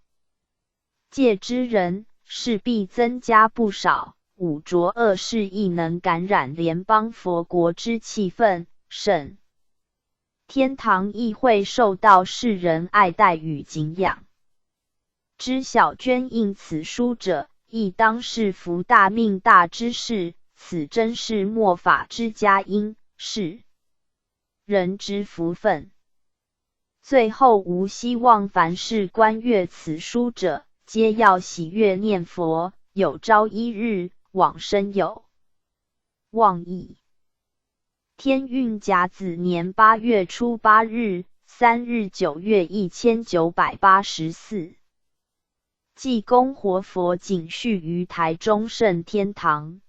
界之人势必增加不少，五浊恶世亦能感染联邦佛国之气氛，甚天堂亦会受到世人爱戴与敬仰。知晓捐印此书者，亦当是福大命大之事，此真是末法之佳音，是人之福分。最后无希望凡是观阅此书者，皆要喜悦念佛，有朝一日往生有望矣。天运甲子年8月初8日、3日9月1984。济公活佛景叙于台中圣天堂。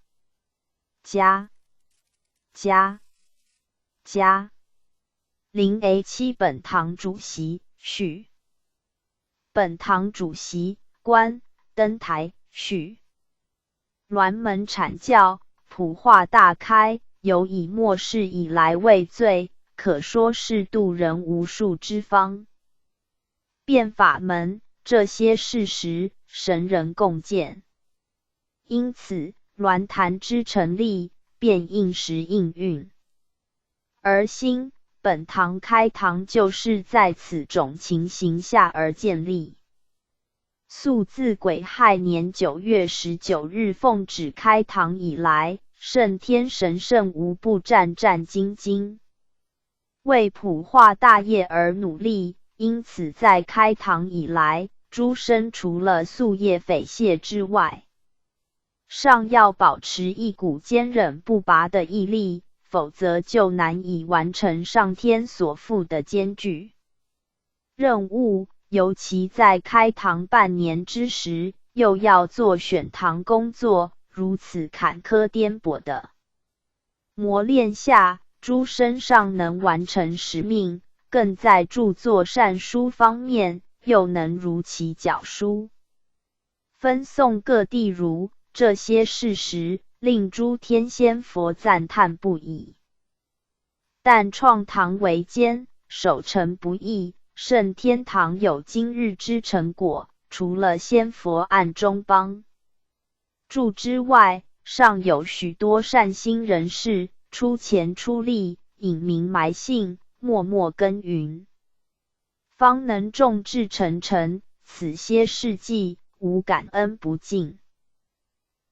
零 A7 本堂主席序。本堂主席官登台序。鸾门阐教普化大开，有以末世以来为最，可说是度人无数之方便法门。这些事实，神人共见。因此，鸾坛之成立，便应时应运。而今，本堂开堂就是在此种情形下而建立。素自癸亥年9月19日奉旨开堂以来，圣天神圣无不战战兢兢，为普化大业而努力。因此在开堂以来，诸生除了夙夜匪懈之外，尚要保持一股坚忍不拔的毅力，否则就难以完成上天所赋的艰巨任务。尤其在开堂半年之时，又要做选堂工作，如此坎坷颠簸的磨练下，诸生尚能完成使命，更在著作善书方面又能如期脚书，分送各地如这些事实，令诸天仙佛赞叹不已。但创堂维艰，守成不易，圣天堂有今日之成果，除了仙佛暗中帮助之外，尚有许多善心人士出钱出力，隐名埋姓，默默耕耘，方能众志成城。此些事迹，无感恩不尽。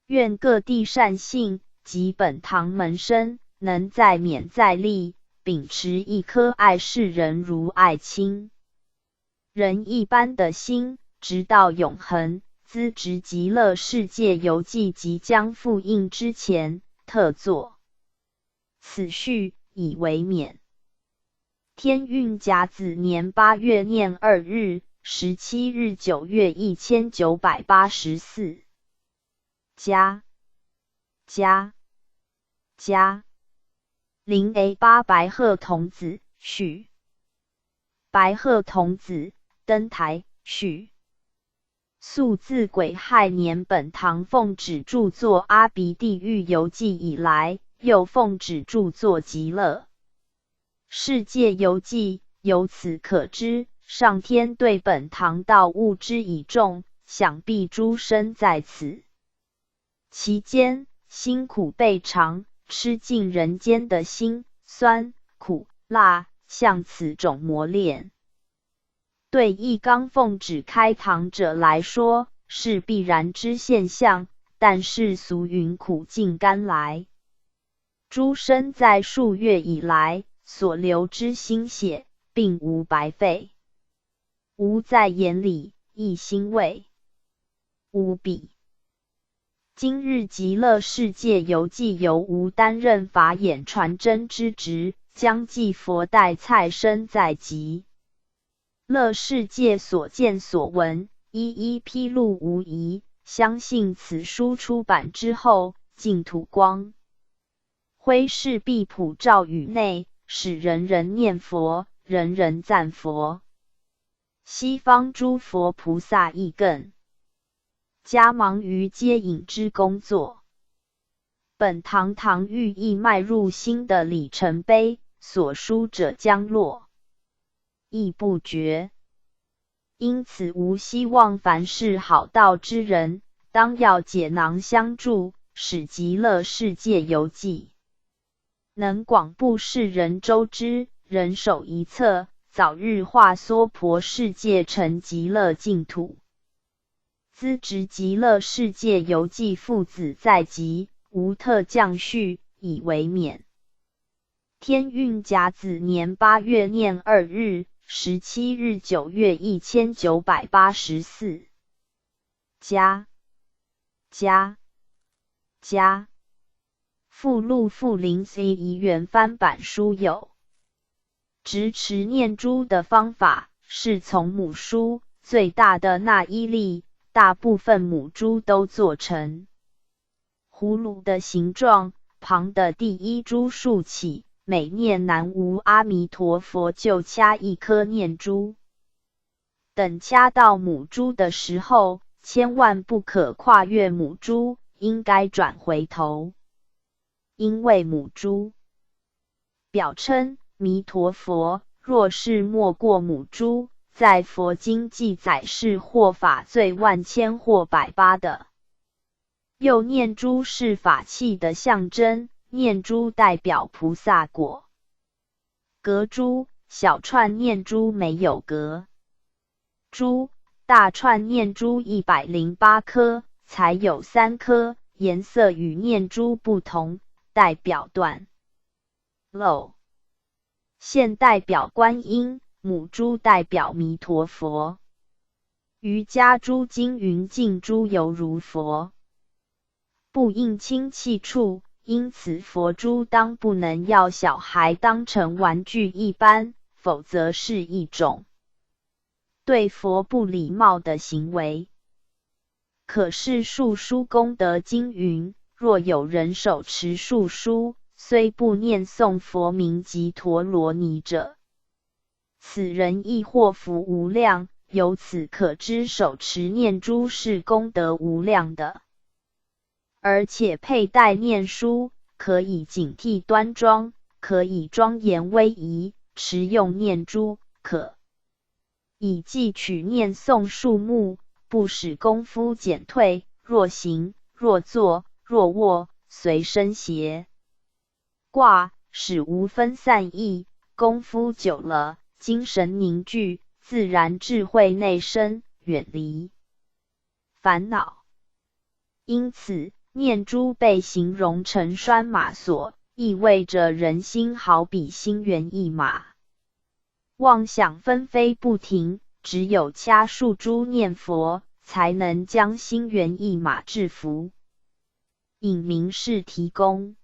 愿各地善信及本堂门生，能再勉再厉，秉持一颗爱世人如爱亲人一般的心，直到永恒。资职极乐世界游记即将复印之前，特作此序，以为勉。天运甲子年8月念2日、17日9月1984。0 A8 白鹤童子序。白鹤童子登台序。素自癸亥年本堂奉旨著作《阿鼻地狱游记》以来，又奉旨著作《极乐世界游记》，由此可知，上天对本堂道物之以重，想必诸生在此期间辛苦备尝，吃尽人间的辛酸苦辣，像此种磨练，对一刚奉旨开堂者来说是必然之现象。但是俗云苦尽甘来，诸生在数月以来所流之心血，并无白费，吾在眼里，亦欣慰无比。今日极乐世界游记由吾担任法眼传真之职，将继佛代蔡生在极乐世界所见所闻，一一披露无疑。相信此书出版之后，净土光辉势必普照宇内，使人人念佛，人人赞佛。西方诸佛菩萨亦更加忙于接引之工作。本堂寓意迈入新的里程碑，所书者将落，亦不绝。因此无希望凡是好道之人，当要解囊相助，使极乐世界游记能广布世人周知，人手一册，早日化娑婆世界成极乐净土。资植极乐世界游记父子在即，无特降序，以为免。天运甲子年8月念2日，17日9月1984。附录附零 C 宜原翻版书有。执持念珠的方法是从母珠最大的那一粒，大部分母珠都做成葫芦的形状，旁的第一珠竖起，每念南无阿弥陀佛就掐一颗念珠。等掐到母珠的时候，千万不可跨越母珠，应该转回头。因为母珠表称弥陀佛，若是没过母珠，在佛经记载是获法罪万千或百八的。又念珠是法器的象征，念珠代表菩萨果。隔珠，小串念珠没有隔珠，大串念珠108颗，才有3颗，颜色与念珠不同，代表断漏。线代表观音，母珠代表弥陀佛。瑜伽诸经云净珠犹如佛，不应亲戚处，因此佛珠当不能要小孩当成玩具一般，否则是一种对佛不礼貌的行为。可是述书功德经云，若有人手持述书，虽不念诵佛名及陀罗尼者，此人亦获福无量。由此可知手持念珠是功德无量的。而且佩戴念书，可以警惕端庄，可以庄严威仪；持用念珠，可以记取念诵数目，不使功夫减退。若行，若坐，若卧，随身携挂，使无分散意。功夫久了，精神凝聚，自然智慧内生，远离烦恼。因此念珠被形容成拴马索，意味着人心好比心猿意马，妄想纷飞不停，只有掐树珠念佛，才能将心猿意马制服。引明是提供